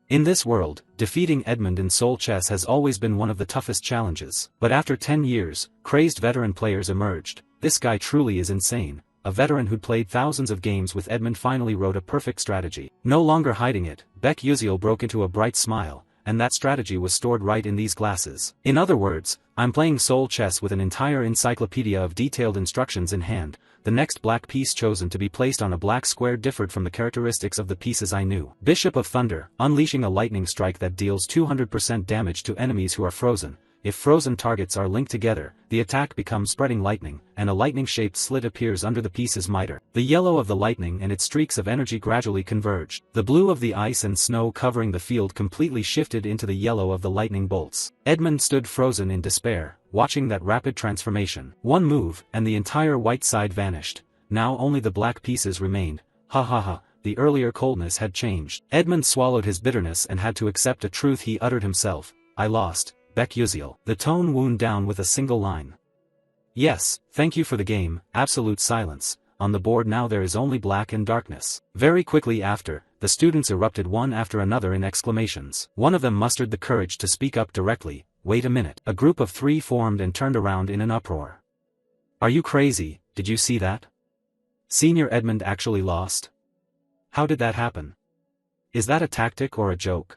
In this world, defeating Edmund in Soul Chess has always been one of the toughest challenges. But after 10 years, crazed veteran players emerged. This guy truly is insane. A veteran who'd played thousands of games with Edmund finally wrote a perfect strategy. No longer hiding it, Beck-Uziel broke into a bright smile, and that strategy was stored right in these glasses. In other words, I'm playing Soul Chess with an entire encyclopedia of detailed instructions in hand. The next black piece chosen to be placed on a black square differed from the characteristics of the pieces I knew. Bishop of Thunder, unleashing a lightning strike that deals 200% damage to enemies who are frozen. If frozen targets are linked together, the attack becomes spreading lightning, and a lightning-shaped slit appears under the piece's miter. The yellow of the lightning and its streaks of energy gradually converged. The blue of the ice and snow covering the field completely shifted into the yellow of the lightning bolts. Edmund stood frozen in despair, watching that rapid transformation. One move, and the entire white side vanished. Now only the black pieces remained. Ha ha ha, the earlier coldness had changed. Edmund swallowed his bitterness and had to accept a truth he uttered himself. I lost. Beck-Uziel. The tone wound down with a single line. Yes, thank you for the game. Absolute silence. On the board now there is only black and darkness. Very quickly after, the students erupted one after another in exclamations. One of them mustered the courage to speak up directly. Wait a minute. A group of 3 formed and turned around in an uproar. Are you crazy? Did you see that? Senior Edmund actually lost? How did that happen? Is that a tactic or a joke?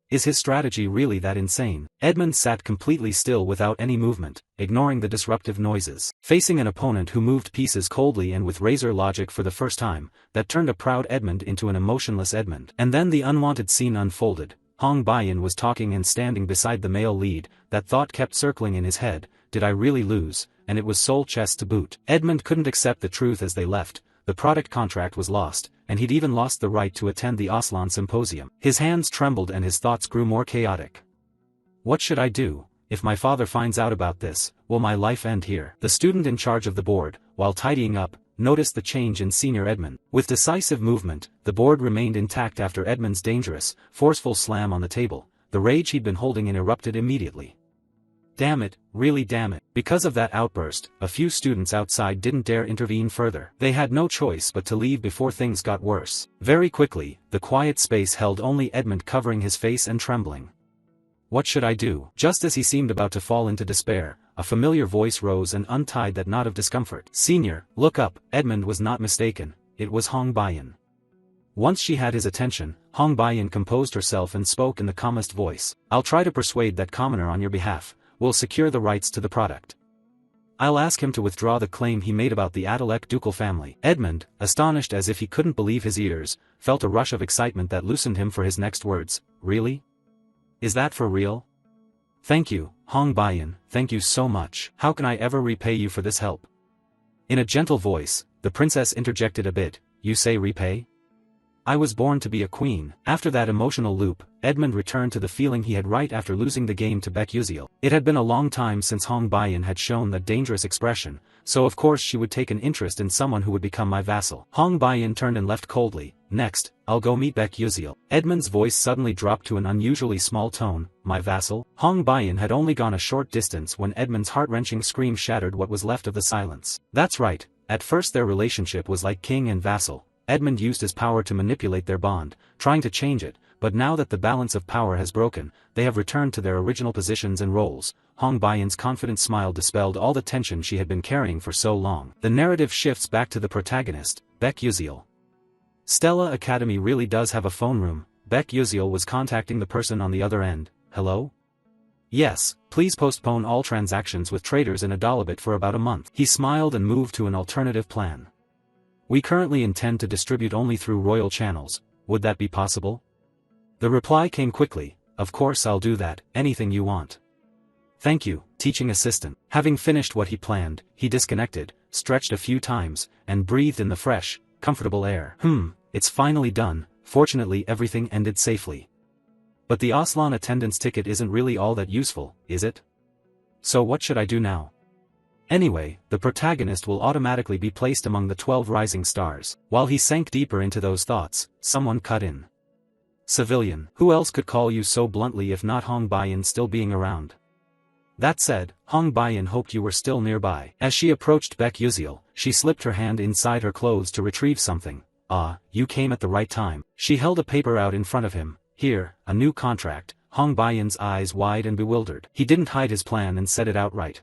Is his strategy really that insane? Edmund sat completely still without any movement, ignoring the disruptive noises. Facing an opponent who moved pieces coldly and with razor logic for the first time, that turned a proud Edmund into an emotionless Edmund. And then the unwanted scene unfolded. Hong Baiyan was talking and standing beside the male lead. That thought kept circling in his head. Did I really lose? And it was Soul Chess to boot. Edmund couldn't accept the truth as they left. The product contract was lost, and he'd even lost the right to attend the Aslan Symposium. His hands trembled and his thoughts grew more chaotic. What should I do? If my father finds out about this, will my life end here? The student in charge of the board, while tidying up, noticed the change in Senior Edmund. With decisive movement, the board remained intact after Edmund's dangerous, forceful slam on the table. The rage he'd been holding in erupted immediately. Damn it, really damn it. Because of that outburst, a few students outside didn't dare intervene further. They had no choice but to leave before things got worse. Very quickly, the quiet space held only Edmund covering his face and trembling. What should I do? Just as he seemed about to fall into despair, a familiar voice rose and untied that knot of discomfort. Senior, look up. Edmund was not mistaken. It was Hong Baiyan. Once she had his attention, Hong Baiyan composed herself and spoke in the calmest voice. I'll try to persuade that commoner on your behalf. Will secure the rights to the product. I'll ask him to withdraw the claim he made about the Adalek ducal family. Edmund, astonished as if he couldn't believe his ears, felt a rush of excitement that loosened him for his next words. Really? Is that for real? Thank you, Hong Baiyan, thank you so much. How can I ever repay you for this help? In a gentle voice, the princess interjected a bit. You say repay? I was born to be a queen. After that emotional loop, Edmund returned to the feeling he had right after losing the game to Beck-Uziel. It had been a long time since Hong Baiyan had shown that dangerous expression, so of course she would take an interest in someone who would become my vassal. Hong Baiyan turned and left coldly. Next, I'll go meet Beck-Uziel. Edmund's voice suddenly dropped to an unusually small tone. My vassal? Hong Baiyan had only gone a short distance when Edmund's heart-wrenching scream shattered what was left of the silence. That's right, at first their relationship was like king and vassal. Edmund used his power to manipulate their bond, trying to change it, but now that the balance of power has broken, they have returned to their original positions and roles. Hong Baiyan's confident smile dispelled all the tension she had been carrying for so long. The narrative shifts back to the protagonist, Beck-Uziel. Stella Academy really does have a phone room. Beck-Uziel was contacting the person on the other end. Hello? Yes, please postpone all transactions with traders in Adalabit for about a month. He smiled and moved to an alternative plan. We currently intend to distribute only through royal channels. would that be possible? The reply came quickly, of course I'll do that, anything you want. Thank you, teaching assistant. Having finished what he planned, he disconnected, stretched a few times, and breathed in the fresh, comfortable air. It's finally done, fortunately everything ended safely. But the Aslan attendance ticket isn't really all that useful, is it? So what should I do now? Anyway, the protagonist will automatically be placed among the 12 rising stars. While he sank deeper into those thoughts, someone cut in. Civilian. Who else could call you so bluntly if not Hong Baiyin still being around? That said, Hong Baiyin hoped you were still nearby. As she approached Baek Yuziel, she slipped her hand inside her clothes to retrieve something. Ah, you came at the right time. She held a paper out in front of him. Here, a new contract. Hong Baiyin's eyes wide and bewildered. He didn't hide his plan and said it outright.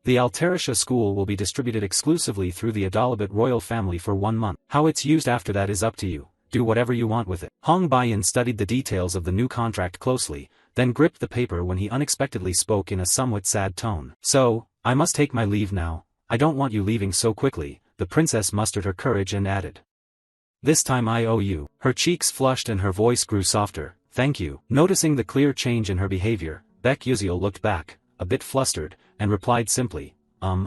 The Altarisha school will be distributed exclusively through the Adalabit royal family for 1 month. How it's used after that is up to you. Do whatever you want with it. Hong Baiyin studied the details of the new contract closely, then gripped the paper when he unexpectedly spoke in a somewhat sad tone. So, I must take my leave now. I don't want you leaving so quickly. The princess mustered her courage and added. This time I owe you. Her cheeks flushed and her voice grew softer. Thank you. Noticing the clear change in her behavior, Baek Yuziel looked back, a bit flustered, and replied simply,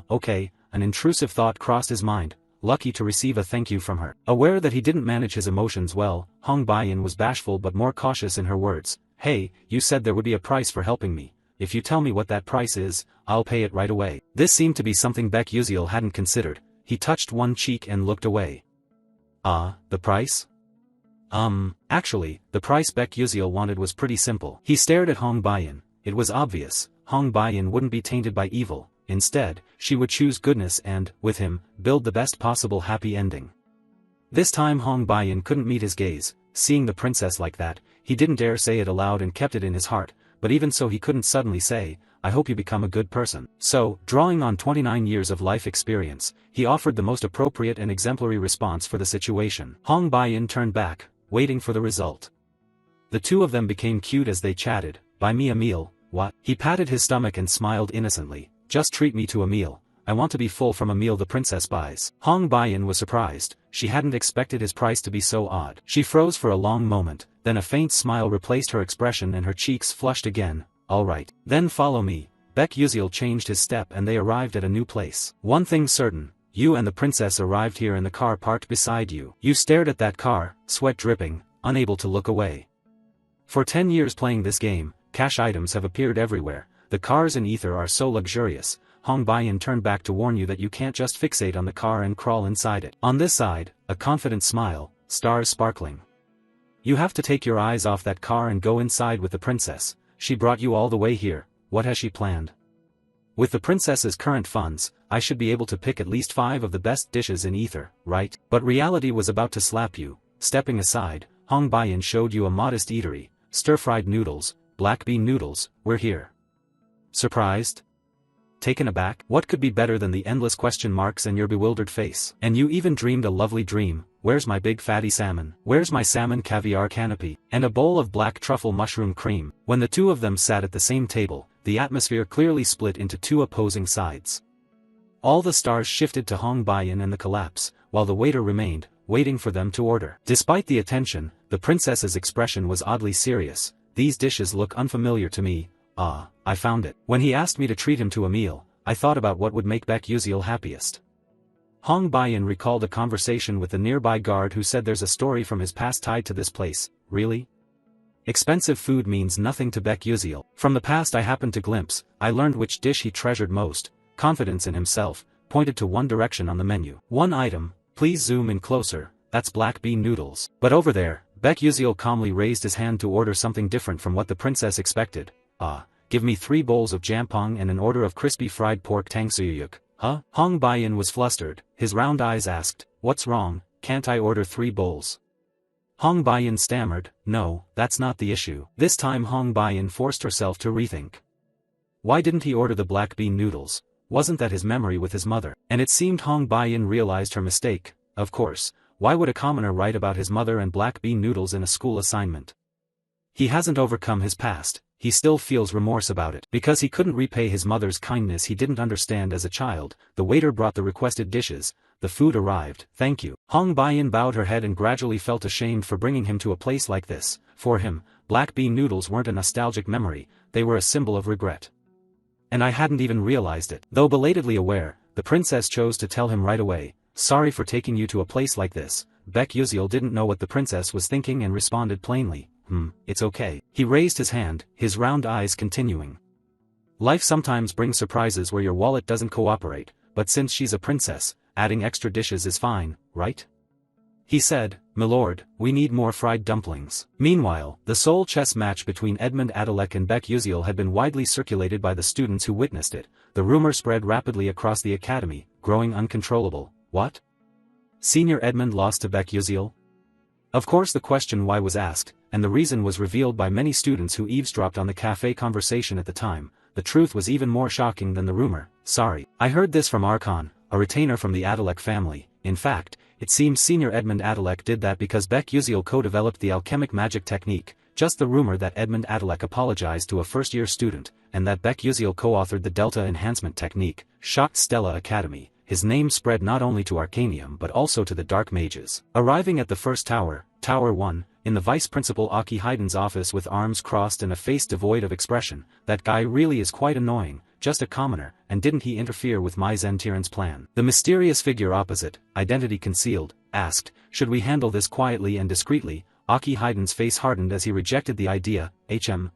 okay. An intrusive thought crossed his mind, lucky to receive a thank you from her. Aware that he didn't manage his emotions well, Hong Baiyin was bashful but more cautious in her words. Hey, you said there would be a price for helping me. If you tell me what that price is, I'll pay it right away. This seemed to be something Baek Yuziel hadn't considered. He touched one cheek and looked away. The price? Actually, the price Baek Yuziel wanted was pretty simple. He stared at Hong Baiyin. It was obvious, Hong Baiyin wouldn't be tainted by evil. Instead, she would choose goodness and, with him, build the best possible happy ending. This time Hong Baiyin couldn't meet his gaze. Seeing the princess like that, he didn't dare say it aloud and kept it in his heart, but even so he couldn't suddenly say, I hope you become a good person. So, drawing on 29 years of life experience, he offered the most appropriate and exemplary response for the situation. Hong Baiyin turned back, waiting for the result. The two of them became cute as they chatted. Buy me a meal, what? He patted his stomach and smiled innocently. Just treat me to a meal. I want to be full from a meal the princess buys. Hong Baiyin was surprised. She hadn't expected his price to be so odd. She froze for a long moment, then a faint smile replaced her expression and her cheeks flushed again. All right. Then follow me. Baek Yuziel changed his step and they arrived at a new place. One thing certain, you and the princess arrived here in the car parked beside you. You stared at that car, sweat dripping, unable to look away. For 10 years playing this game, cash items have appeared everywhere. The cars in Ether are so luxurious. Hong Baiyin turned back to warn you that you can't just fixate on the car and crawl inside it. On this side, a confident smile, stars sparkling. You have to take your eyes off that car and go inside with the princess. She brought you all the way here. What has she planned? With the princess's current funds, I should be able to pick at least 5 of the best dishes in Ether, right? But reality was about to slap you. Stepping aside, Hong Baiyin showed you a modest eatery. Stir-fried noodles, black bean noodles, we're here. Surprised? Taken aback? What could be better than the endless question marks and your bewildered face? And you even dreamed a lovely dream. Where's my big fatty salmon? Where's my salmon caviar canopy? And a bowl of black truffle mushroom cream. When the two of them sat at the same table, the atmosphere clearly split into 2 opposing sides. All the stars shifted to Hong Baiyin and the collapse, while the waiter remained, waiting for them to order. Despite the attention, the princess's expression was oddly serious. These dishes look unfamiliar to me. I found it. When he asked me to treat him to a meal, I thought about what would make Baek Yuziel happiest. Hong Baiyin recalled a conversation with the nearby guard who said there's a story from his past tied to this place. Really? Expensive food means nothing to Baek Yuziel. From the past I happened to glimpse, I learned which dish he treasured most. Confidence in himself, pointed to one direction on the menu. One item, please zoom in closer, that's black bean noodles. But over there, Baek Yuziel calmly raised his hand to order something different from what the princess expected. Give me 3 bowls of jampong and an order of crispy fried pork tangsuyuk. Huh? Hong Baiyin was flustered. His round eyes asked, what's wrong, can't I order 3 bowls? Hong Baiyin stammered, no, that's not the issue. This time Hong Baiyin forced herself to rethink. Why didn't he order the black bean noodles? Wasn't that his memory with his mother? And it seemed Hong Baiyin realized her mistake. Of course, why would a commoner write about his mother and black bean noodles in a school assignment? He hasn't overcome his past, he still feels remorse about it. Because he couldn't repay his mother's kindness he didn't understand as a child. The waiter brought the requested dishes. The food arrived. Thank you. Hong Baiyin bowed her head and gradually felt ashamed for bringing him to a place like this. For him, black bean noodles weren't a nostalgic memory, they were a symbol of regret. And I hadn't even realized it. Though belatedly aware, the princess chose to tell him right away, sorry for taking you to a place like this. Baek Yuziel didn't know what the princess was thinking and responded plainly, it's okay. He raised his hand, his round eyes continuing. Life sometimes brings surprises where your wallet doesn't cooperate, but since she's a princess, adding extra dishes is fine, right? He said, "Milord, we need more fried dumplings." Meanwhile, the soul chess match between Edmund Adalek and Baek Yuziel had been widely circulated by the students who witnessed it. The rumor spread rapidly across the academy, growing uncontrollable. What? Senior Edmund lost to Baek Yuziel? Of course the question why was asked, and the reason was revealed by many students who eavesdropped on the cafe conversation at the time. The truth was even more shocking than the rumor. Sorry, I heard this from Archon, a retainer from the Adalek family. In fact, it seems Senior Edmund Adalek did that because Baek Yuziel co-developed the alchemic magic technique. Just the rumor that Edmund Adalek apologized to a first-year student, and that Baek Yuziel co-authored the Delta Enhancement Technique, shocked Stella Academy. His name spread not only to Arcanium but also to the Dark Mages. Arriving at the first tower, Tower 1, in the Vice Principal Aki Hayden's office with arms crossed and a face devoid of expression, that guy really is quite annoying, just a commoner, and didn't he interfere with Mai Zentiran's plan? The mysterious figure opposite, identity concealed, asked, should we handle this quietly and discreetly? Aki Hayden's face hardened as he rejected the idea.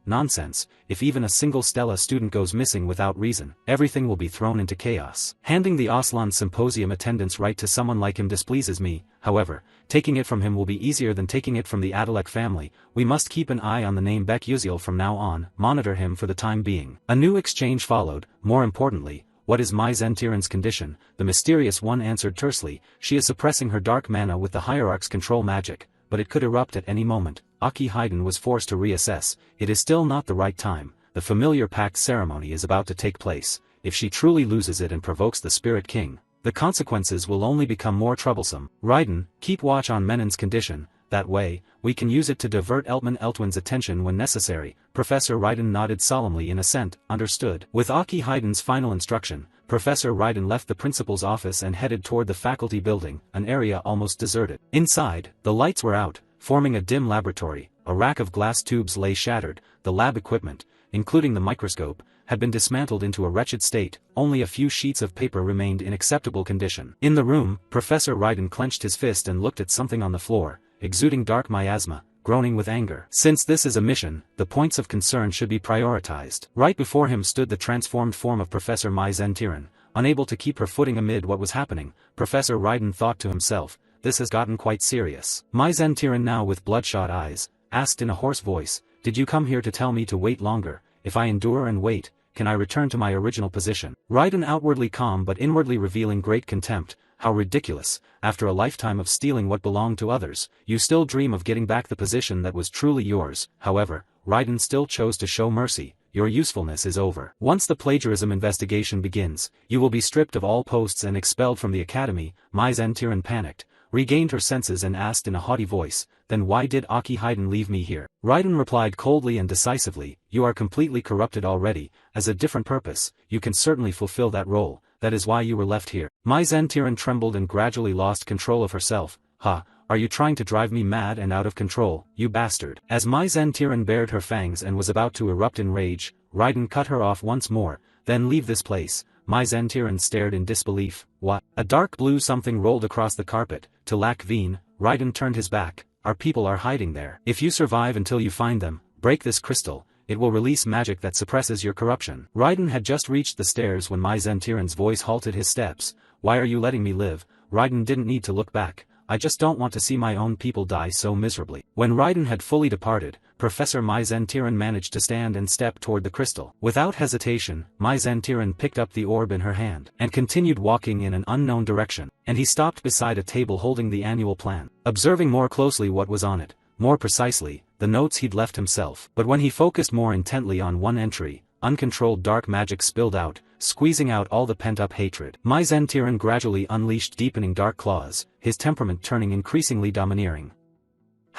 Nonsense, if even a single Stella student goes missing without reason, everything will be thrown into chaos. Handing the Aslan Symposium attendance right to someone like him displeases me, however, taking it from him will be easier than taking it from the Adalek family. We must keep an eye on the name Baek Yuziel from now on, monitor him for the time being. A new exchange followed. More importantly, what is Mai Zentiran's condition? The mysterious one answered tersely, she is suppressing her dark mana with the Hierarch's control magic, but it could erupt at any moment. Aki Hayden was forced to reassess. It is still not the right time. The familiar pact ceremony is about to take place. If she truly loses it and provokes the Spirit King, the consequences will only become more troublesome. Raiden, keep watch on Menon's condition. That way, we can use it to divert Eltman Eltwin's attention when necessary. Professor Raiden nodded solemnly in assent. Understood. With Aki Hayden's final instruction, Professor Raiden left the principal's office and headed toward the faculty building, an area almost deserted. Inside, the lights were out, forming a dim laboratory. A rack of glass tubes lay shattered. The lab equipment, including the microscope, had been dismantled into a wretched state. Only a few sheets of paper remained in acceptable condition. In the room, Professor Raiden clenched his fist and looked at something on the floor, exuding dark miasma, groaning with anger. Since this is a mission, the points of concern should be prioritized. Right before him stood the transformed form of Professor Mai Zentiran. Unable to keep her footing amid what was happening, Professor Raiden thought to himself, this has gotten quite serious. Mai Zentiran, now with bloodshot eyes, asked in a hoarse voice, did you come here to tell me to wait longer? If I endure and wait, can I return to my original position? Raiden, outwardly calm but inwardly revealing great contempt. How ridiculous, after a lifetime of stealing what belonged to others, you still dream of getting back the position that was truly yours. However, Raiden still chose to show mercy. Your usefulness is over. Once the plagiarism investigation begins, you will be stripped of all posts and expelled from the academy. Mai Zentiran panicked, regained her senses and asked in a haughty voice, then why did Aki Hayden leave me here? Raiden replied coldly and decisively, you are completely corrupted already. As a different purpose, you can certainly fulfill that role. That is why you were left here. Mai Zentiran trembled and gradually lost control of herself. Ha, are you trying to drive me mad and out of control, you bastard? As Mai Zentiran bared her fangs and was about to erupt in rage, Raiden cut her off once more. Then leave this place. Mai Zentiran stared in disbelief. What? A dark blue something rolled across the carpet. To Lac Veen, Raiden turned his back. Our people are hiding there. If you survive until you find them, break this crystal. It will release magic that suppresses your corruption. Raiden had just reached the stairs when Mai Zentiran's voice halted his steps. Why are you letting me live? Raiden didn't need to look back. I just don't want to see my own people die so miserably. When Raiden had fully departed, Professor Mai Zentiran managed to stand and step toward the crystal. Without hesitation, Mai Zentiran picked up the orb in her hand and continued walking in an unknown direction. And he stopped beside a table holding the annual plan, observing more closely what was on it. More precisely, the notes he'd left himself. But when he focused more intently on one entry, uncontrolled dark magic spilled out, squeezing out all the pent-up hatred. Mai Zentiran gradually unleashed deepening dark claws, his temperament turning increasingly domineering.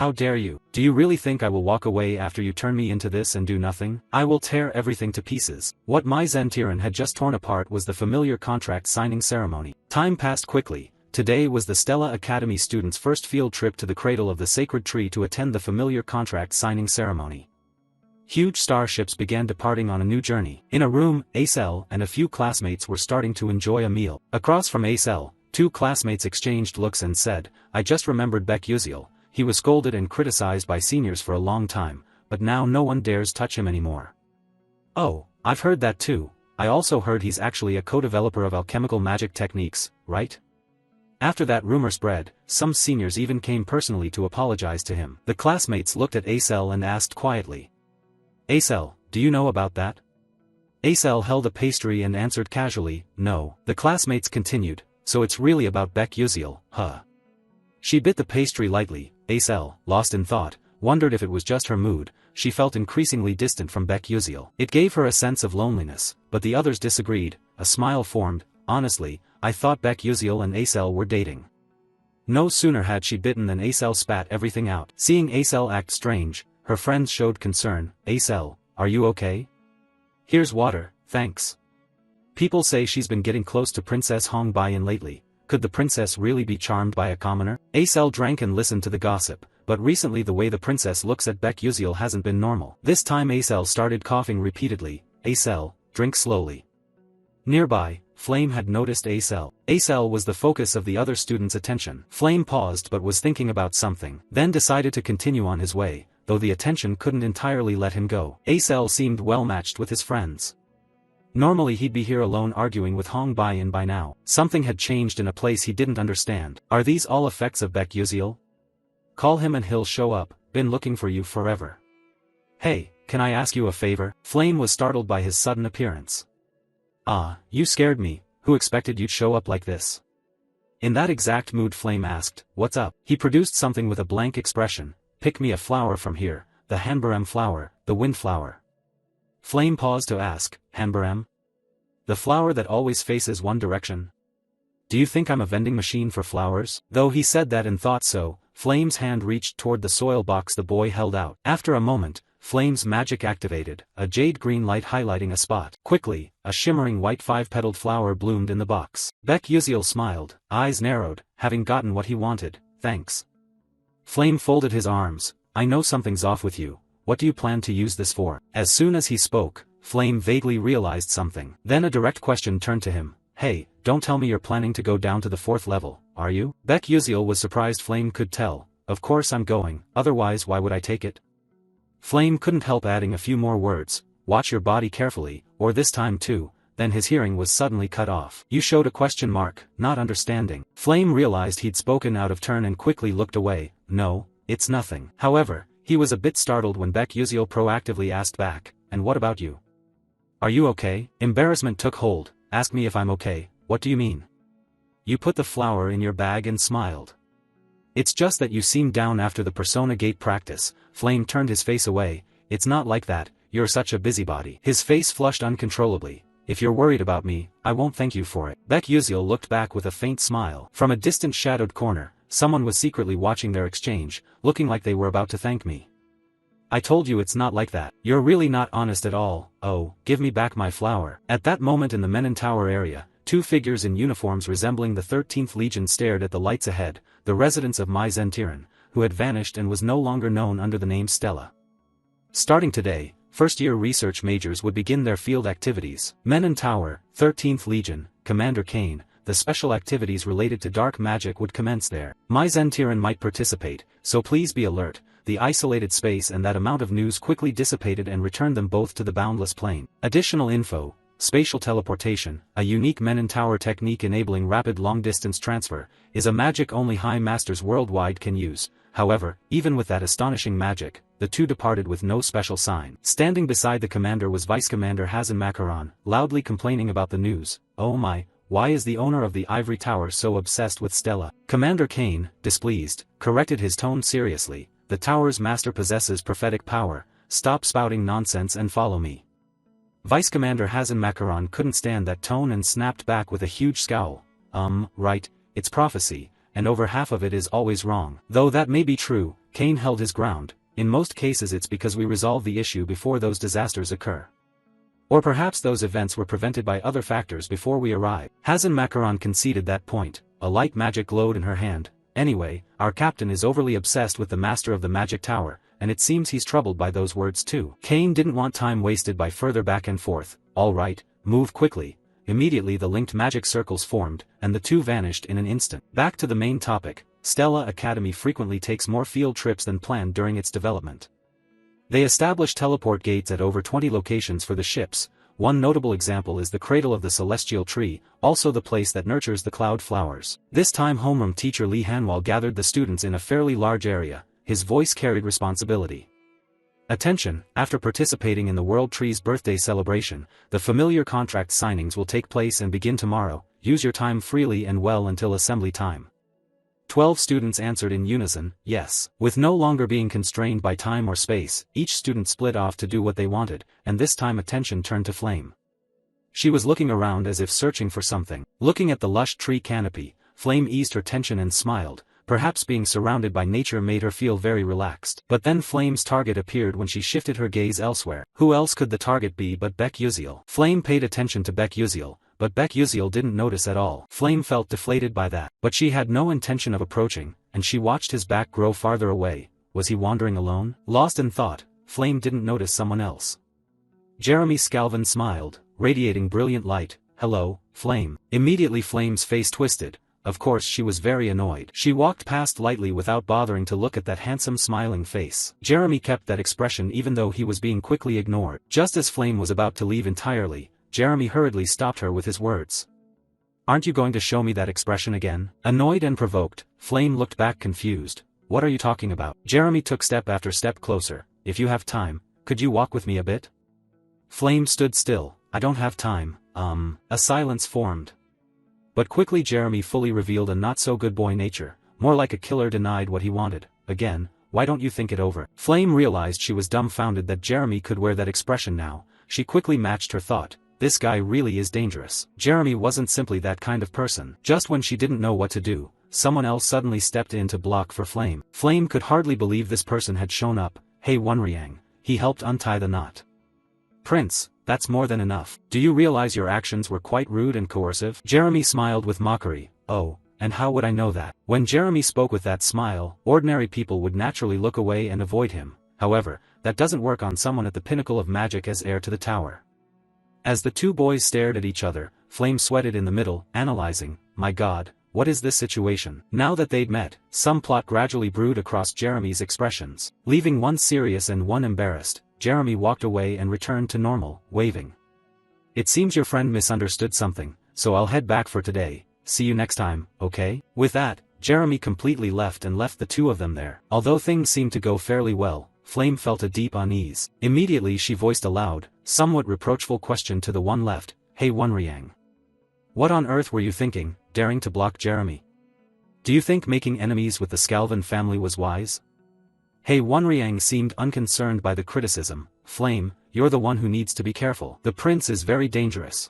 How dare you? Do you really think I will walk away after you turn me into this and do nothing? I will tear everything to pieces. What Mai Zentiran had just torn apart was the familiar contract signing ceremony. Time passed quickly. Today was the Stella Academy students' first field trip to the cradle of the sacred tree to attend the familiar contract signing ceremony. Huge starships began departing on a new journey. In a room, Acel and a few classmates were starting to enjoy a meal. Across from Acel, two classmates exchanged looks and said, "I just remembered Baek Yuziel. He was scolded and criticized by seniors for a long time, but now no one dares touch him anymore." "Oh, I've heard that too. I also heard he's actually a co-developer of alchemical magic techniques, right?" After that rumor spread, some seniors even came personally to apologize to him. The classmates looked at Acel and asked quietly, "Acel, do you know about that?" Acel held a pastry and answered casually, "No." The classmates continued, "So it's really about Baek Yuziel, huh?" She bit the pastry lightly. Acel, lost in thought, wondered if it was just her mood. She felt increasingly distant from Baek Yuziel. It gave her a sense of loneliness, but the others disagreed. A smile formed. "Honestly, I thought Baek Yuziel and Acel were dating." No sooner had she bitten than Acel spat everything out. Seeing Acel act strange, her friends showed concern. "Acel, are you okay? Here's water, thanks." People say she's been getting close to Princess Hong Baiyan lately. Could the princess really be charmed by a commoner? Acel drank and listened to the gossip, but recently the way the princess looks at Baek Yuziel hasn't been normal. This time Acel started coughing repeatedly. "Acel, drink slowly." Nearby, Flame had noticed Acel. Acel was the focus of the other students' attention. Flame paused but was thinking about something, then decided to continue on his way, though the attention couldn't entirely let him go. Acel seemed well matched with his friends. Normally he'd be here alone arguing with Hong Baiyan by now. Something had changed in a place he didn't understand. Are these all effects of Baek Yuziel? Call him and he'll show up. Been looking for you forever. Hey, can I ask you a favor? Flame was startled by his sudden appearance. "Ah, you scared me. Who expected you'd show up like this?" In that exact mood Flame asked, "What's up?" He produced something with a blank expression. "Pick me a flower from here, the Hanbarem flower, the wind flower." Flame paused to ask, "Hanbarem? The flower that always faces one direction? Do you think I'm a vending machine for flowers?" Though he said that and thought so, Flame's hand reached toward the soil box the boy held out. After a moment, Flame's magic activated, a jade green light highlighting a spot. Quickly, a shimmering white five-petaled flower bloomed in the box. Baek Yuziel smiled, eyes narrowed, having gotten what he wanted, "Thanks." Flame folded his arms. "I know something's off with you. What do you plan to use this for?" As soon as he spoke, Flame vaguely realized something. Then a direct question turned to him. "Hey, don't tell me you're planning to go down to the 4th level, are you?" Baek Yuziel was surprised Flame could tell. "Of course I'm going, otherwise why would I take it?" Flame couldn't help adding a few more words. "Watch your body carefully, or this time too." Then his hearing was suddenly cut off. "You showed a question mark, not understanding." Flame realized he'd spoken out of turn and quickly looked away. "No, it's nothing." However, he was a bit startled when Baek Yuziel proactively asked back, "And what about you? Are you okay?" Embarrassment took hold. "Ask me if I'm okay, what do you mean?" "You put the flower in your bag and smiled." "It's just that you seemed down after the Persona Gate practice." Flame turned his face away. "It's not like that, you're such a busybody." His face flushed uncontrollably. "If you're worried about me, I won't thank you for it." Baek Yuziel looked back with a faint smile. From a distant shadowed corner, someone was secretly watching their exchange, looking like they were about to thank me. "I told you it's not like that. You're really not honest at all. Oh, give me back my flower." At that moment in the Menon Tower area, two figures in uniforms resembling the 13th Legion stared at the lights ahead, the residents of Mai Zentiran, who had vanished and was no longer known under the name Stella. Starting today, first-year research majors would begin their field activities. Menon Tower, 13th Legion, Commander Kane. The special activities related to dark magic would commence there. Mai Zentiran might participate, so please be alert. The isolated space and that amount of news quickly dissipated and returned them both to the boundless plane. Additional info: spatial teleportation, a unique Menon Tower technique enabling rapid long-distance transfer, is a magic only high masters worldwide can use. However, even with that astonishing magic, the two departed with no special sign. Standing beside the commander was Vice Commander Hazen Macaron, loudly complaining about the news. "Oh my, why is the owner of the Ivory Tower so obsessed with Stella?" Commander Kane, displeased, corrected his tone seriously. "The tower's master possesses prophetic power. Stop spouting nonsense and follow me." Vice Commander Hazen Macaron couldn't stand that tone and snapped back with a huge scowl. Right, it's prophecy, and over half of it is always wrong. Though that may be true, Kane held his ground. In most cases it's because we resolve the issue before those disasters occur. Or perhaps those events were prevented by other factors before we arrive. Hazan Macaron conceded that point. A light magic glowed in her hand. Anyway, our captain is overly obsessed with the master of the magic tower, and it seems he's troubled by those words too. Kane didn't want time wasted by further back and forth. All right, move quickly. Immediately the linked magic circles formed, and the two vanished in an instant. Back to the main topic. Stella Academy frequently takes more field trips than planned during its development. They establish teleport gates at over 20 locations for the ships. One notable example is the cradle of the celestial tree, also the place that nurtures the cloud flowers. This time homeroom teacher Lee Hanwal gathered the students in a fairly large area. His voice carried responsibility. Attention, after participating in the World Tree's birthday celebration, the familiar contract signings will take place and begin tomorrow. Use your time freely and well until assembly time. 12 students answered in unison, yes. With no longer being constrained by time or space, each student split off to do what they wanted, and this time attention turned to Flame. She was looking around as if searching for something. Looking at the lush tree canopy, Flame eased her tension and smiled. Perhaps being surrounded by nature made her feel very relaxed. But then Flame's target appeared when she shifted her gaze elsewhere. Who else could the target be but Baek Yuziel? Flame paid attention to Baek Yuziel, but Baek Yuziel didn't notice at all. Flame felt deflated by that. But she had no intention of approaching, and she watched his back grow farther away. Was he wandering alone? Lost in thought, Flame didn't notice someone else. Jeremy Scalvin smiled, radiating brilliant light. Hello, Flame. Immediately Flame's face twisted. Of course she was very annoyed. She walked past lightly without bothering to look at that handsome smiling face. Jeremy kept that expression even though he was being quickly ignored. Just as Flame was about to leave entirely, Jeremy hurriedly stopped her with his words. Aren't you going to show me that expression again? Annoyed and provoked, Flame looked back confused. What are you talking about? Jeremy took step after step closer. If you have time, could you walk with me a bit? Flame stood still. I don't have time. A silence formed. But quickly Jeremy fully revealed a not-so-good boy nature, more like a killer denied what he wanted. Again, why don't you think it over? Flame realized she was dumbfounded that Jeremy could wear that expression now. She quickly matched her thought. This guy really is dangerous. Jeremy wasn't simply that kind of person. Just when she didn't know what to do, someone else suddenly stepped in to block for Flame. Flame could hardly believe this person had shown up. Hey Wonriang. He helped untie the knot. Prince, that's more than enough. Do you realize your actions were quite rude and coercive? Jeremy smiled with mockery. Oh, and how would I know that? When Jeremy spoke with that smile, ordinary people would naturally look away and avoid him. However, that doesn't work on someone at the pinnacle of magic as heir to the tower. As the two boys stared at each other, Flame sweated in the middle, analyzing, my god, what is this situation? Now that they'd met, some plot gradually brewed across Jeremy's expressions. Leaving one serious and one embarrassed, Jeremy walked away and returned to normal, waving. It seems your friend misunderstood something, so I'll head back for today. See you next time, okay? With that, Jeremy completely left and left the two of them there. Although things seemed to go fairly well, Flame felt a deep unease. Immediately she voiced a loud, somewhat reproachful question to the one left. Hey Wonriang. What on earth were you thinking, daring to block Jeremy? Do you think making enemies with the Scalvin family was wise? Hey Wonriang seemed unconcerned by the criticism. Flame, you're the one who needs to be careful. The prince is very dangerous.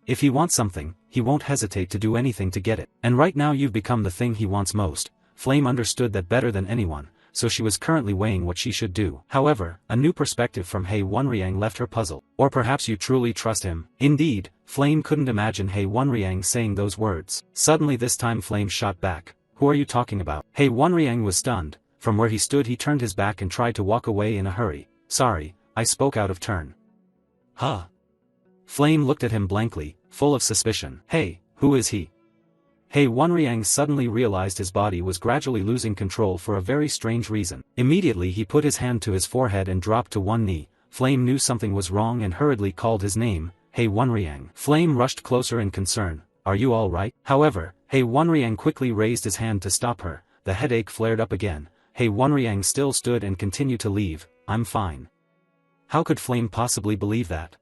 If he wants something, he won't hesitate to do anything to get it. And right now you've become the thing he wants most. Flame understood that better than anyone, so she was currently weighing what she should do. However, a new perspective from Hey Wonriang left her puzzled. Or perhaps you truly trust him. Indeed, Flame couldn't imagine Hey Wonriang saying those words. Suddenly this time Flame shot back. Who are you talking about? Hey Wonriang was stunned. From where he stood he turned his back and tried to walk away in a hurry. Sorry, I spoke out of turn. Huh? Flame looked at him blankly, full of suspicion. Hey, who is he? Hey Wonriang suddenly realized his body was gradually losing control for a very strange reason. Immediately he put his hand to his forehead and dropped to one knee. Flame knew something was wrong and hurriedly called his name. Hey Wonriang. Flame rushed closer in concern. Are you all right? However, Hey Wonriang quickly raised his hand to stop her. The headache flared up again. Hey Wonriang still stood and continued to leave. I'm fine. How could Flame possibly believe that?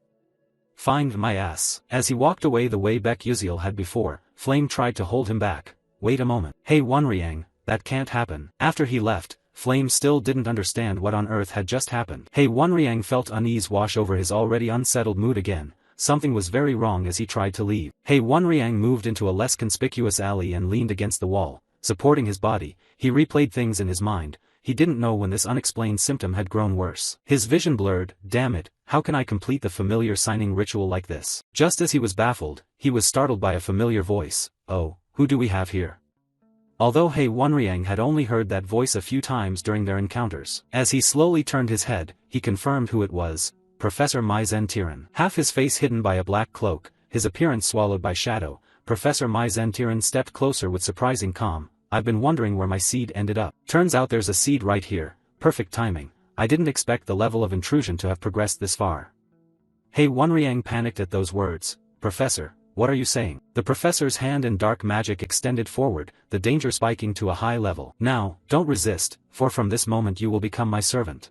Find my ass. As he walked away the way Baek Yuziel had before, Flame tried to hold him back. Wait a moment. Hey Wonriang, that can't happen. After he left, Flame still didn't understand what on earth had just happened. Hey Wonriang felt unease wash over his already unsettled mood again. Something was very wrong as he tried to leave. Hey Wonriang moved into a less conspicuous alley and leaned against the wall. supporting his body. He replayed things in his mind. He didn't know when this unexplained symptom had grown worse. His vision blurred. Damn it, how can I complete the familiar signing ritual like this? Just as he was baffled, he was startled by a familiar voice. Oh, who do we have here? Although He Wonriang had only heard that voice a few times during their encounters. As he slowly turned his head, he confirmed who it was. Professor Mai Zentiran. Half his face hidden by a black cloak, his appearance swallowed by shadow, Professor Mai Zentiran stepped closer with surprising calm. I've been wondering where my seed ended up. Turns out there's a seed right here. Perfect timing. I didn't expect the level of intrusion to have progressed this far. He Wonriang panicked at those words. Professor, what are you saying? The professor's hand in dark magic extended forward, the danger spiking to a high level. Now, don't resist, for from this moment you will become my servant.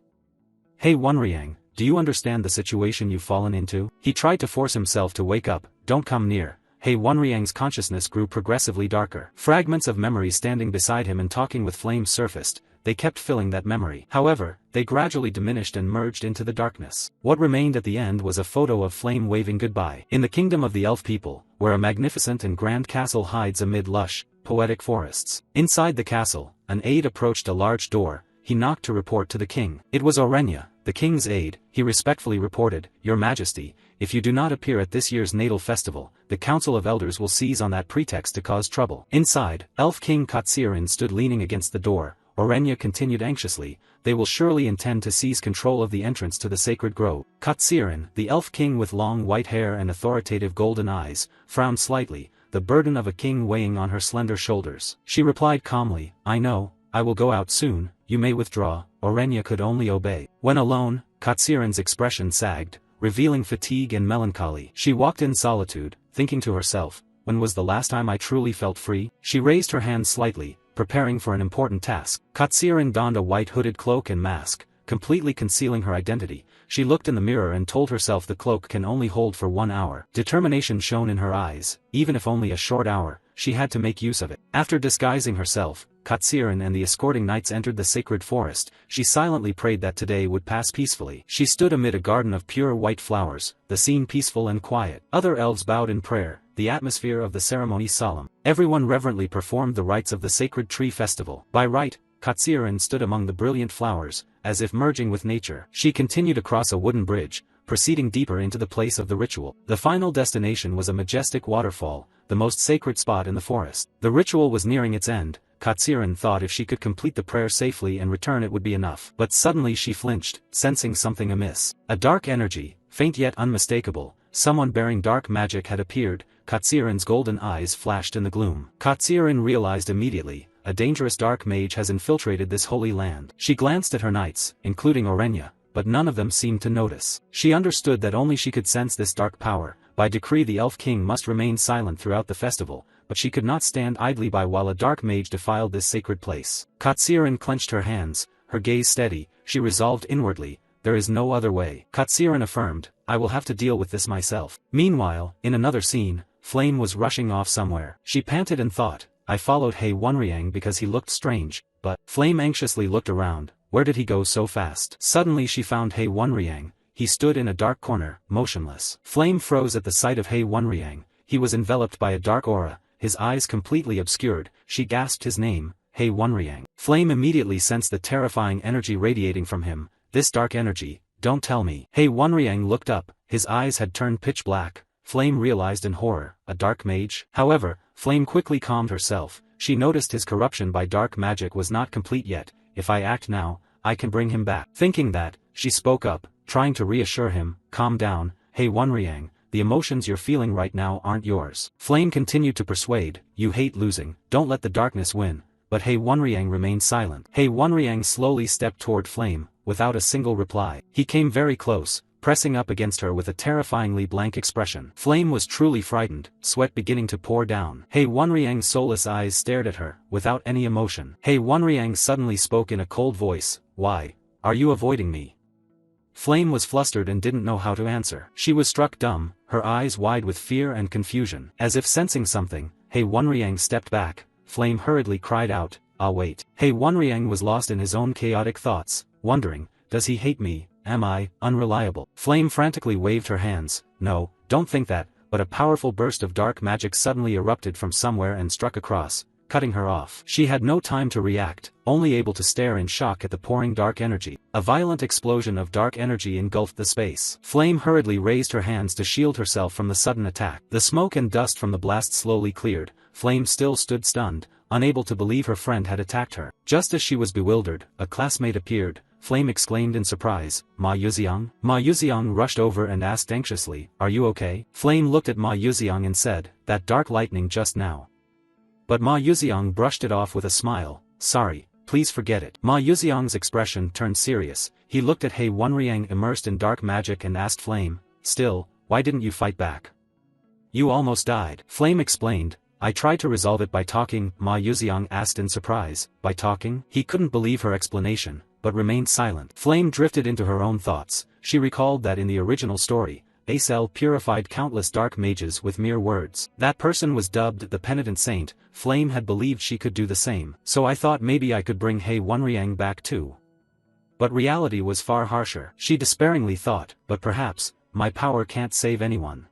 He Wonriang, do you understand the situation you've fallen into? He tried to force himself to wake up. Don't come near. He Wonriang's consciousness grew progressively darker. Fragments of memory standing beside him and talking with flames surfaced. They kept filling that memory. However, they gradually diminished and merged into the darkness. What remained at the end was a photo of Flame waving goodbye. In the kingdom of the elf people, where a magnificent and grand castle hides amid lush, poetic forests. Inside the castle, an aide approached a large door. He knocked to report to the king. It was Orenya, the king's aide. He respectfully reported, Your Majesty, if you do not appear at this year's natal festival, the Council of Elders will seize on that pretext to cause trouble. Inside, Elf King Katsirin stood leaning against the door. Orenya continued anxiously, they will surely intend to seize control of the entrance to the sacred grove. Katsirin, the elf king with long white hair and authoritative golden eyes, frowned slightly, the burden of a king weighing on her slender shoulders. She replied calmly, I know, I will go out soon, you may withdraw. Orenya could only obey. When alone, Katsirin's expression sagged, revealing fatigue and melancholy. She walked in solitude, thinking to herself, when was the last time I truly felt free? She raised her hand slightly, preparing for an important task. Katsirin donned a white hooded cloak and mask, completely concealing her identity. She looked in the mirror and told herself the cloak can only hold for 1 hour. Determination shone in her eyes, even if only a short hour, she had to make use of it. After disguising herself, Katsirin and the escorting knights entered the sacred forest. She silently prayed that today would pass peacefully. She stood amid a garden of pure white flowers, the scene peaceful and quiet. Other elves bowed in prayer, the atmosphere of the ceremony solemn. Everyone reverently performed the rites of the sacred tree festival. By right, Katsirin stood among the brilliant flowers, as if merging with nature. She continued across a wooden bridge, proceeding deeper into the place of the ritual. The final destination was a majestic waterfall, the most sacred spot in the forest. The ritual was nearing its end. Katsirin thought if she could complete the prayer safely and return it would be enough. But suddenly she flinched, sensing something amiss. A dark energy, faint yet unmistakable, someone bearing dark magic had appeared. Katsirin's golden eyes flashed in the gloom. Katsirin realized immediately, a dangerous dark mage has infiltrated this holy land. She glanced at her knights, including Orenya, but none of them seemed to notice. She understood that only she could sense this dark power. By decree the elf king must remain silent throughout the festival, but she could not stand idly by while a dark mage defiled this sacred place. Katsirin clenched her hands, her gaze steady. She resolved inwardly, there is no other way. Katsirin affirmed, I will have to deal with this myself. Meanwhile, in another scene, Flame was rushing off somewhere. She panted and thought, I followed He Wonriang because he looked strange, but Flame anxiously looked around. Where did he go so fast? Suddenly she found He Wonriang. He stood in a dark corner, motionless. Flame froze at the sight of He Wonriang. He was enveloped by a dark aura, his eyes completely obscured. She gasped his name, He Wonriang. Flame immediately sensed the terrifying energy radiating from him. This dark energy, don't tell me. He Wonriang looked up, his eyes had turned pitch black. Flame realized in horror, a dark mage? However, Flame quickly calmed herself. She noticed his corruption by dark magic was not complete yet. If I act now, I can bring him back. Thinking that, she spoke up, trying to reassure him, calm down, He Wonriang, the emotions you're feeling right now aren't yours. Flame continued to persuade, you hate losing, don't let the darkness win. But He Wonriang remained silent. He Wonriang slowly stepped toward Flame, without a single reply. He came very close, pressing up against her with a terrifyingly blank expression. Flame was truly frightened, sweat beginning to pour down. He Wonriang's soulless eyes stared at her, without any emotion. He Wonriang suddenly spoke in a cold voice, why, are you avoiding me? Flame was flustered and didn't know how to answer. She was struck dumb, her eyes wide with fear and confusion. As if sensing something, He Wonriang stepped back. Flame hurriedly cried out, I'll wait. He Wonriang was lost in his own chaotic thoughts, wondering, does he hate me? Am I unreliable? Flame frantically waved her hands. No, don't think that, but a powerful burst of dark magic suddenly erupted from somewhere and struck across. cutting her off. She had no time to react, only able to stare in shock at the pouring dark energy. A violent explosion of dark energy engulfed the space. Flame hurriedly raised her hands to shield herself from the sudden attack. The smoke and dust from the blast slowly cleared. Flame still stood stunned, unable to believe her friend had attacked her. Just as she was bewildered, a classmate appeared. Flame exclaimed in surprise, "Ma Yuxiang?" Ma Yuxiang rushed over and asked anxiously, "Are you okay?" Flame looked at Ma Yuxiang and said, "That dark lightning just now." But Ma Yuxiang brushed it off with a smile, "Sorry, please forget it." Ma Yuxiang's expression turned serious. He looked at He Wenriang immersed in dark magic and asked Flame, "Still, why didn't you fight back? You almost died." Flame explained, "I tried to resolve it by talking." Ma Yuxiang asked in surprise, "By talking?" He couldn't believe her explanation, but remained silent. Flame drifted into her own thoughts. She recalled that in the original story, Acel purified countless dark mages with mere words. That person was dubbed the Penitent Saint. Flame had believed she could do the same. "So I thought maybe I could bring He Wenriang back too." But reality was far harsher. She despairingly thought, "But perhaps, my power can't save anyone."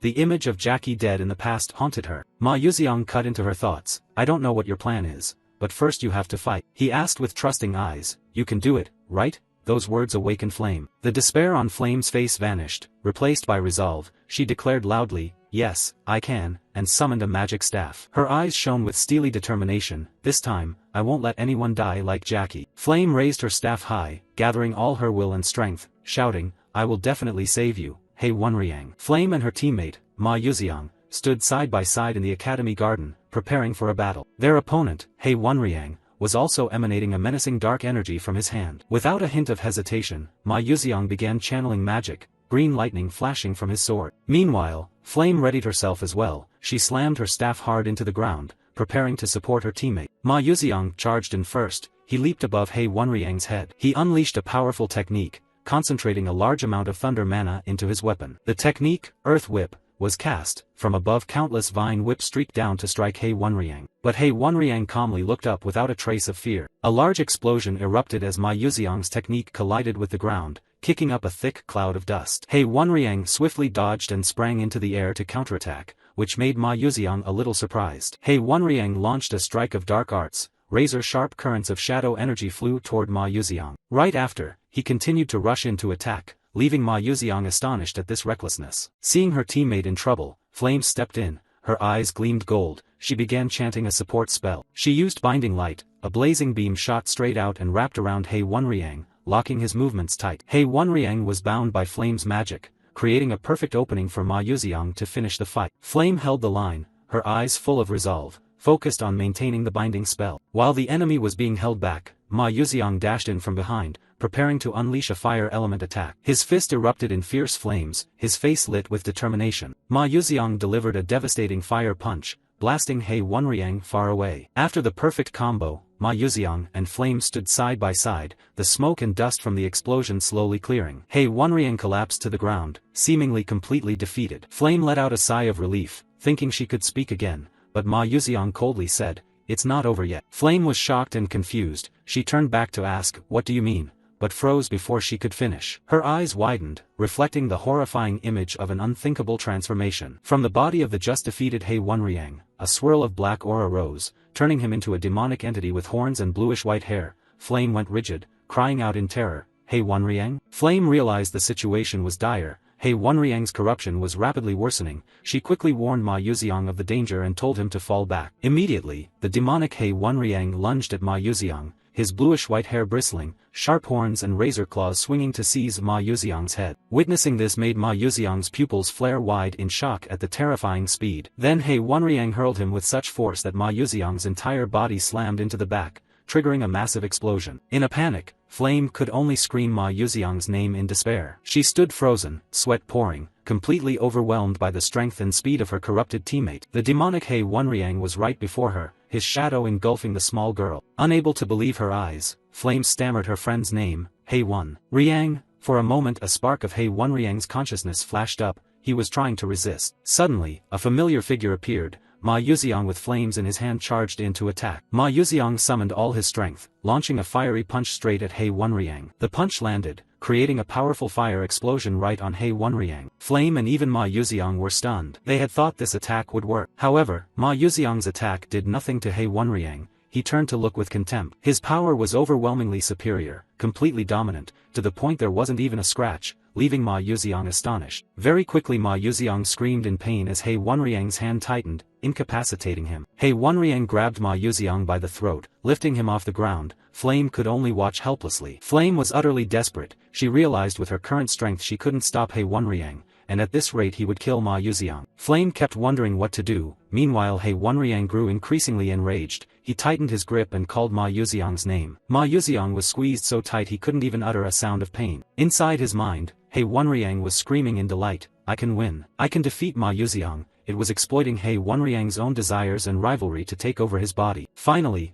The image of Jackie dead in the past haunted her. Ma Yuxiang cut into her thoughts, "I don't know what your plan is, but first you have to fight." He asked with trusting eyes, "You can do it, right?" Those words awakened Flame. The despair on Flame's face vanished, replaced by resolve. She declared loudly, "Yes, I can," and summoned a magic staff. Her eyes shone with steely determination. "This time, I won't let anyone die like Jackie." Flame raised her staff high, gathering all her will and strength, shouting, "I will definitely save you, He Wenriang." Flame and her teammate, Ma Yuxiang, stood side by side in the academy garden, preparing for a battle. Their opponent, He Wenriang, was also emanating a menacing dark energy from his hand. Without a hint of hesitation, Ma Yuxiang began channeling magic, green lightning flashing from his sword. Meanwhile, Flame readied herself as well. She slammed her staff hard into the ground, preparing to support her teammate. Ma Yuxiang charged in first. He leaped above He Wenriang's head. He unleashed a powerful technique, concentrating a large amount of thunder mana into his weapon. The technique, Earth Whip, was cast. From above, countless vine whips streaked down to strike He Wenriang. But He Wenriang calmly looked up without a trace of fear. A large explosion erupted as Ma Yuxiang's technique collided with the ground, kicking up a thick cloud of dust. He Wenriang swiftly dodged and sprang into the air to counterattack, which made Ma Yuxiang a little surprised. He Wenriang launched a strike of dark arts. Razor-sharp currents of shadow energy flew toward Ma Yuxiang. Right after, he continued to rush in to attack, leaving Ma Yuxiang astonished at this recklessness. Seeing her teammate in trouble, Flame stepped in. Her eyes gleamed gold. She began chanting a support spell. She used Binding Light. A blazing beam shot straight out and wrapped around He Wenriang, locking his movements tight. He Wenriang was bound by Flame's magic, creating a perfect opening for Ma Yuxiang to finish the fight. Flame held the line, her eyes full of resolve, focused on maintaining the binding spell. While the enemy was being held back, Ma Yuxiang dashed in from behind, preparing to unleash a fire element attack. His fist erupted in fierce flames, his face lit with determination. Ma Yuxiang delivered a devastating fire punch, blasting He Wenriang far away. After the perfect combo, Ma Yuxiang and Flame stood side by side, the smoke and dust from the explosion slowly clearing. He Wenriang collapsed to the ground, seemingly completely defeated. Flame let out a sigh of relief, thinking she could speak again, but Ma Yuxiang coldly said, "It's not over yet." Flame was shocked and confused. She turned back to ask, "What do you mean?" but froze before she could finish. Her eyes widened, reflecting the horrifying image of an unthinkable transformation. From the body of the just-defeated He Wenriang, a swirl of black aura rose, turning him into a demonic entity with horns and bluish-white hair. Flame went rigid, crying out in terror, "He Wenriang?" Flame realized the situation was dire. He Wenriang's corruption was rapidly worsening. She quickly warned Ma Yuxiang of the danger and told him to fall back. Immediately, the demonic He Wenriang lunged at Ma Yuxiang, his bluish-white hair bristling, sharp horns and razor claws swinging to seize Ma Yuxiang's head. Witnessing this made Ma Yuxiang's pupils flare wide in shock at the terrifying speed. Then He Wenriang hurled him with such force that Ma Yuxiang's entire body slammed into the back, triggering a massive explosion. In a panic, Flame could only scream Ma Yuxiang's name in despair. She stood frozen, sweat pouring, completely overwhelmed by the strength and speed of her corrupted teammate. The demonic He Wenriang was right before her, his shadow engulfing the small girl. Unable to believe her eyes, Flame stammered her friend's name, He Wenriang. For a moment a spark of He Wenriang's consciousness flashed up. He was trying to resist. Suddenly, a familiar figure appeared. Ma Yuxiang with flames in his hand charged in to attack. Ma Yuxiang summoned all his strength, launching a fiery punch straight at He Wenriang. The punch landed, creating a powerful fire explosion right on He Wonryang. Flame and even Ma Yuxiang were stunned. They had thought this attack would work. However, Ma Yuxiang's attack did nothing to He Wonryang. He turned to look with contempt. His power was overwhelmingly superior, completely dominant, to the point there wasn't even a scratch, leaving Ma Yuxiang astonished. Very quickly Ma Yuxiang screamed in pain as He Wonryang's hand tightened, incapacitating him. He Wonryang grabbed Ma Yuxiang by the throat, lifting him off the ground. Flame could only watch helplessly. Flame was utterly desperate. She realized with her current strength she couldn't stop He Wonryang, and at this rate he would kill Ma Yuxiang. Flame kept wondering what to do. Meanwhile He Wonryang grew increasingly enraged. He tightened his grip and called Ma Yuxiang's name. Ma Yuxiang was squeezed so tight he couldn't even utter a sound of pain. Inside his mind, He Wonryang was screaming in delight, "I can win. I can defeat Ma Yuxiang." It was exploiting He Wonryang's own desires and rivalry to take over his body. Finally,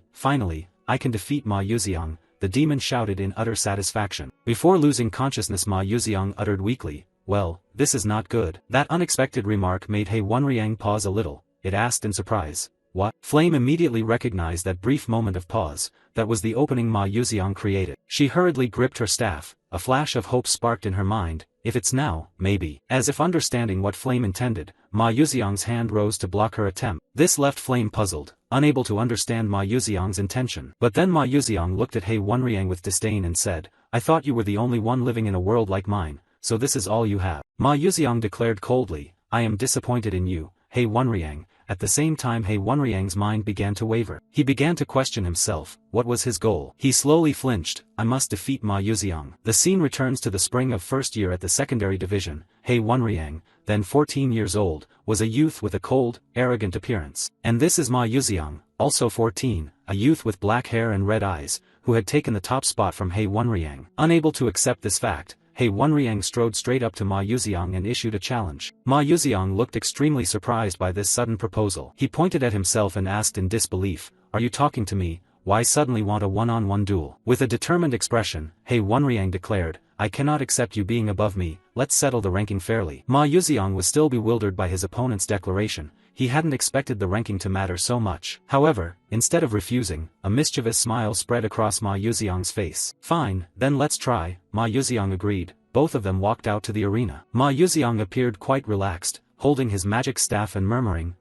I can defeat Ma Yuxiang, the demon shouted in utter satisfaction. Before losing consciousness Ma Yuxiang uttered weakly, "Well, this is not good." That unexpected remark made He Wonryang pause a little. It asked in surprise, "What?" Flame immediately recognized that brief moment of pause. That was the opening Ma Yuxiang created. She hurriedly gripped her staff. A flash of hope sparked in her mind. If it's now, maybe. As if understanding what Flame intended, Ma Yuxiang's hand rose to block her attempt. This left Flame puzzled, unable to understand Ma Yuxiang's intention. But then Ma Yuxiang looked at He Wonryang with disdain and said, "I thought you were the only one living in a world like mine, so this is all you have." Ma Yuxiang declared coldly, "I am disappointed in you, He Wonryang." At the same time He Wonryang's mind began to waver. He began to question himself. What was his goal? He slowly flinched. "I must defeat Ma Yuxiang." The scene returns to the spring of first year at the secondary division. He Wonryang, then 14 years old, was a youth with a cold, arrogant appearance. And this is Ma Yuxiang, also 14, a youth with black hair and red eyes, who had taken the top spot from He Wonryang. Unable to accept this fact, He Wonryang strode straight up to Ma Yuxiang and issued a challenge. Ma Yuxiang looked extremely surprised by this sudden proposal. He pointed at himself and asked in disbelief, "Are you talking to me? Why suddenly want a one-on-one duel?" With a determined expression, He Wonryang declared, "I cannot accept you being above me, let's settle the ranking fairly." Ma Yuxiang was still bewildered by his opponent's declaration. He hadn't expected the ranking to matter so much. However, instead of refusing, a mischievous smile spread across Ma Yuxiang's face. "Fine, then let's try," Ma Yuxiang agreed. Both of them walked out to the arena. Ma Yuxiang appeared quite relaxed, holding his magic staff and murmuring,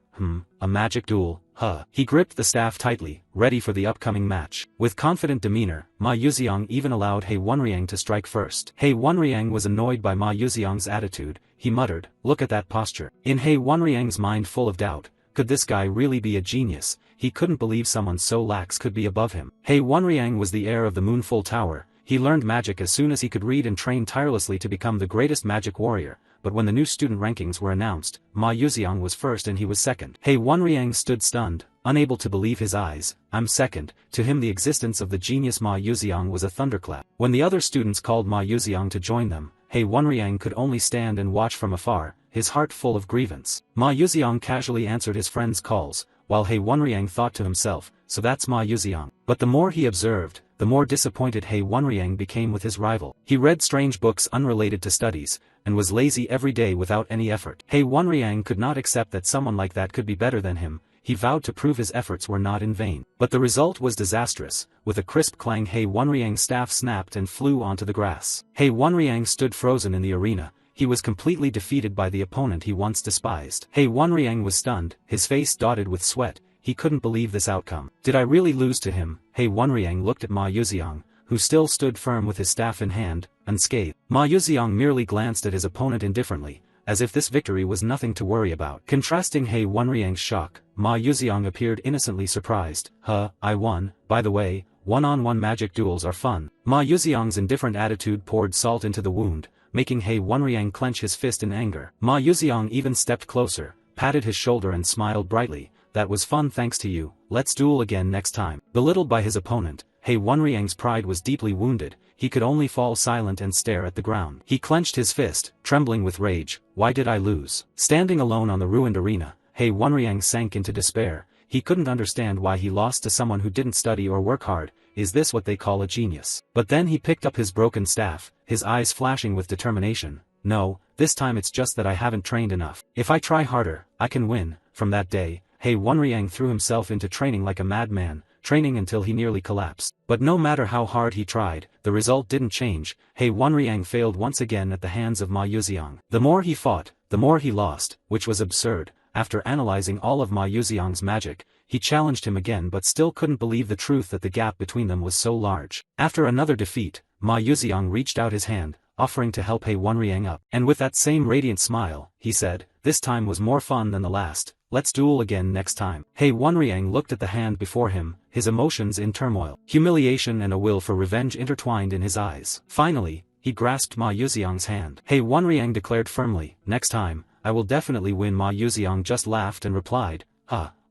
a magic duel, huh." He gripped the staff tightly, ready for the upcoming match. With confident demeanor, Ma Yuxiang even allowed He Wonryang to strike first. He Wonryang was annoyed by Ma Yuxiang's attitude. He muttered, "Look at that posture." In He Wonryang's mind full of doubt, could this guy really be a genius? He couldn't believe someone so lax could be above him. He Wonryang was the heir of the Moonful Tower. He learned magic as soon as he could read and trained tirelessly to become the greatest magic warrior. But when the new student rankings were announced, Ma Yuxiang was first and he was second. He Wonryang stood stunned, unable to believe his eyes. "I'm second." To him the existence of the genius Ma Yuxiang was a thunderclap. When the other students called Ma Yuxiang to join them, He Wonryang could only stand and watch from afar, his heart full of grievance. Ma Yuxiang casually answered his friends' calls, while He Wonryang thought to himself, "So that's Ma Yuxiang." But the more he observed, the more disappointed He Wonryang became with his rival. He read strange books unrelated to studies, and was lazy every day without any effort. He Wonryang could not accept that someone like that could be better than him. He vowed to prove his efforts were not in vain. But the result was disastrous. With a crisp clang He Wonryang's staff snapped and flew onto the grass. He Wonryang stood frozen in the arena. He was completely defeated by the opponent he once despised. He Wonryang was stunned, his face dotted with sweat. He couldn't believe this outcome. Did I really lose to him? He Wonryang looked at Ma Yuxiang, who still stood firm with his staff in hand, unscathed. Ma Yuxiang merely glanced at his opponent indifferently, as if this victory was nothing to worry about. Contrasting He Wonryang's shock, Ma Yuxiang appeared innocently surprised. I won. By the way, one-on-one magic duels are fun." Ma Yuxiang's indifferent attitude poured salt into the wound, making He Wonryang clench his fist in anger. Ma Yuxiang even stepped closer, patted his shoulder and smiled brightly. "That was fun thanks to you, let's duel again next time." Belittled by his opponent, He Wonryang's pride was deeply wounded. He could only fall silent and stare at the ground. He clenched his fist, trembling with rage. "Why did I lose?" Standing alone on the ruined arena, He Wonryang sank into despair. He couldn't understand why he lost to someone who didn't study or work hard. Is this what they call a genius? But then he picked up his broken staff, his eyes flashing with determination. "No, this time it's just that I haven't trained enough. If I try harder, I can win." From that day, He Wonryang threw himself into training like a madman, training until he nearly collapsed. But no matter how hard he tried, the result didn't change. He Wenriang failed once again at the hands of Ma Yuxiang. The more he fought, the more he lost, which was absurd. After analyzing all of Ma Yuxiang's magic, he challenged him again but still couldn't believe the truth that the gap between them was so large. After another defeat, Ma Yuxiang reached out his hand, offering to help He Wenriang up. And with that same radiant smile, he said, "This time was more fun than the last, let's duel again next time." He Wenriang looked at the hand before him, his emotions in turmoil. Humiliation and a will for revenge intertwined in his eyes. Finally, he grasped Ma Yuxiang's hand. He Wenriang declared firmly, "Next time, I will definitely win." Ma Yuxiang just laughed and replied,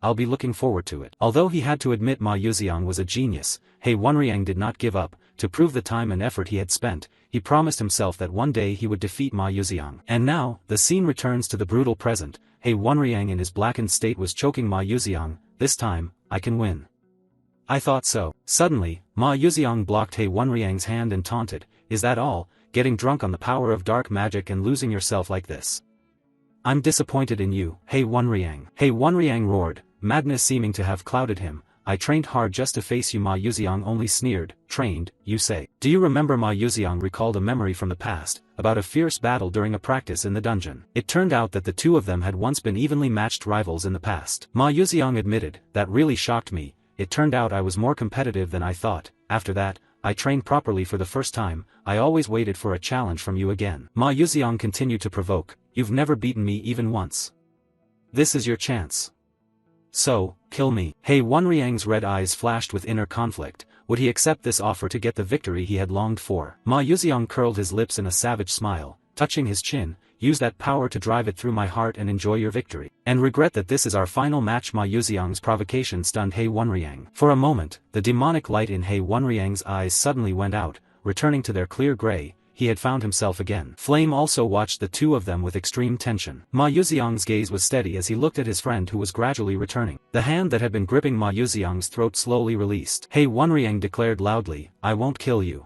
I'll be looking forward to it." Although he had to admit Ma Yuxiang was a genius, He Wenriang did not give up. To prove the time and effort he had spent, he promised himself that one day he would defeat Ma Yuxiang. And now, the scene returns to the brutal present. He Wenriang in his blackened state was choking Ma Yuxiang. "This time, I can win. I thought so." Suddenly, Ma Yuxiang blocked He Wenriang's hand and taunted, "Is that all, getting drunk on the power of dark magic and losing yourself like this? I'm disappointed in you, He Wenriang." He Wenriang roared, madness seeming to have clouded him. "I trained hard just to face you." Ma Yuxiang only sneered. "Trained, you say?" "Do you remember?" Ma Yuxiang recalled a memory from the past, about a fierce battle during a practice in the dungeon. It turned out that the two of them had once been evenly matched rivals in the past. Ma Yuxiang admitted, "That really shocked me. It turned out I was more competitive than I thought. After that, I trained properly for the first time. I always waited for a challenge from you again." Ma Yuxiang continued to provoke, "You've never beaten me even once. This is your chance. So, kill me." He Wenriang's red eyes flashed with inner conflict. Would he accept this offer to get the victory he had longed for? Ma Yuxiang curled his lips in a savage smile, touching his chin. "Use that power to drive it through my heart and enjoy your victory. And regret that this is our final match." Ma Yuxiang's provocation stunned He Wenriang. For a moment, the demonic light in He Wenriang's eyes suddenly went out, returning to their clear gray. He had found himself again. Flame also watched the two of them with extreme tension. Ma Yuxiang's gaze was steady as he looked at his friend who was gradually returning. The hand that had been gripping Ma Yuxiang's throat slowly released. He Wenriang declared loudly, "I won't kill you.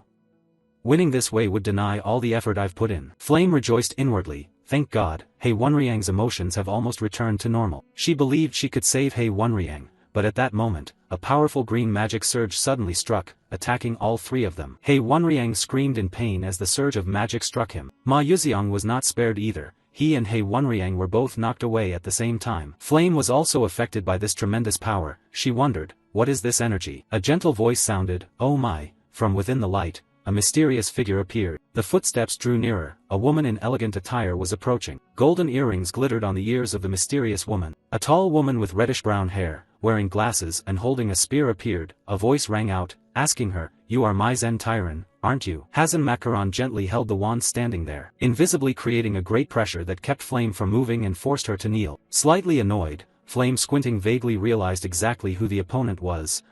Winning this way would deny all the effort I've put in." Flame rejoiced inwardly. Thank God, He Wenriang's emotions have almost returned to normal. She believed she could save He Wenriang, but at that moment, a powerful green magic surge suddenly struck, attacking all three of them. He Wenriang screamed in pain as the surge of magic struck him. Ma Yuxiang was not spared either. He and He Wenriang were both knocked away at the same time. Flame was also affected by this tremendous power. She wondered, what is this energy? A gentle voice sounded, "Oh my." From within the light, a mysterious figure appeared. The footsteps drew nearer. A woman in elegant attire was approaching. Golden earrings glittered on the ears of the mysterious woman. A tall woman with reddish-brown hair, wearing glasses and holding a spear appeared. A voice rang out, asking her, "You are Mai Zen Tyran, aren't you?" Hazen Macaron gently held the wand standing there, invisibly creating a great pressure that kept Flame from moving and forced her to kneel. Slightly annoyed, Flame squinting vaguely realized exactly who the opponent was.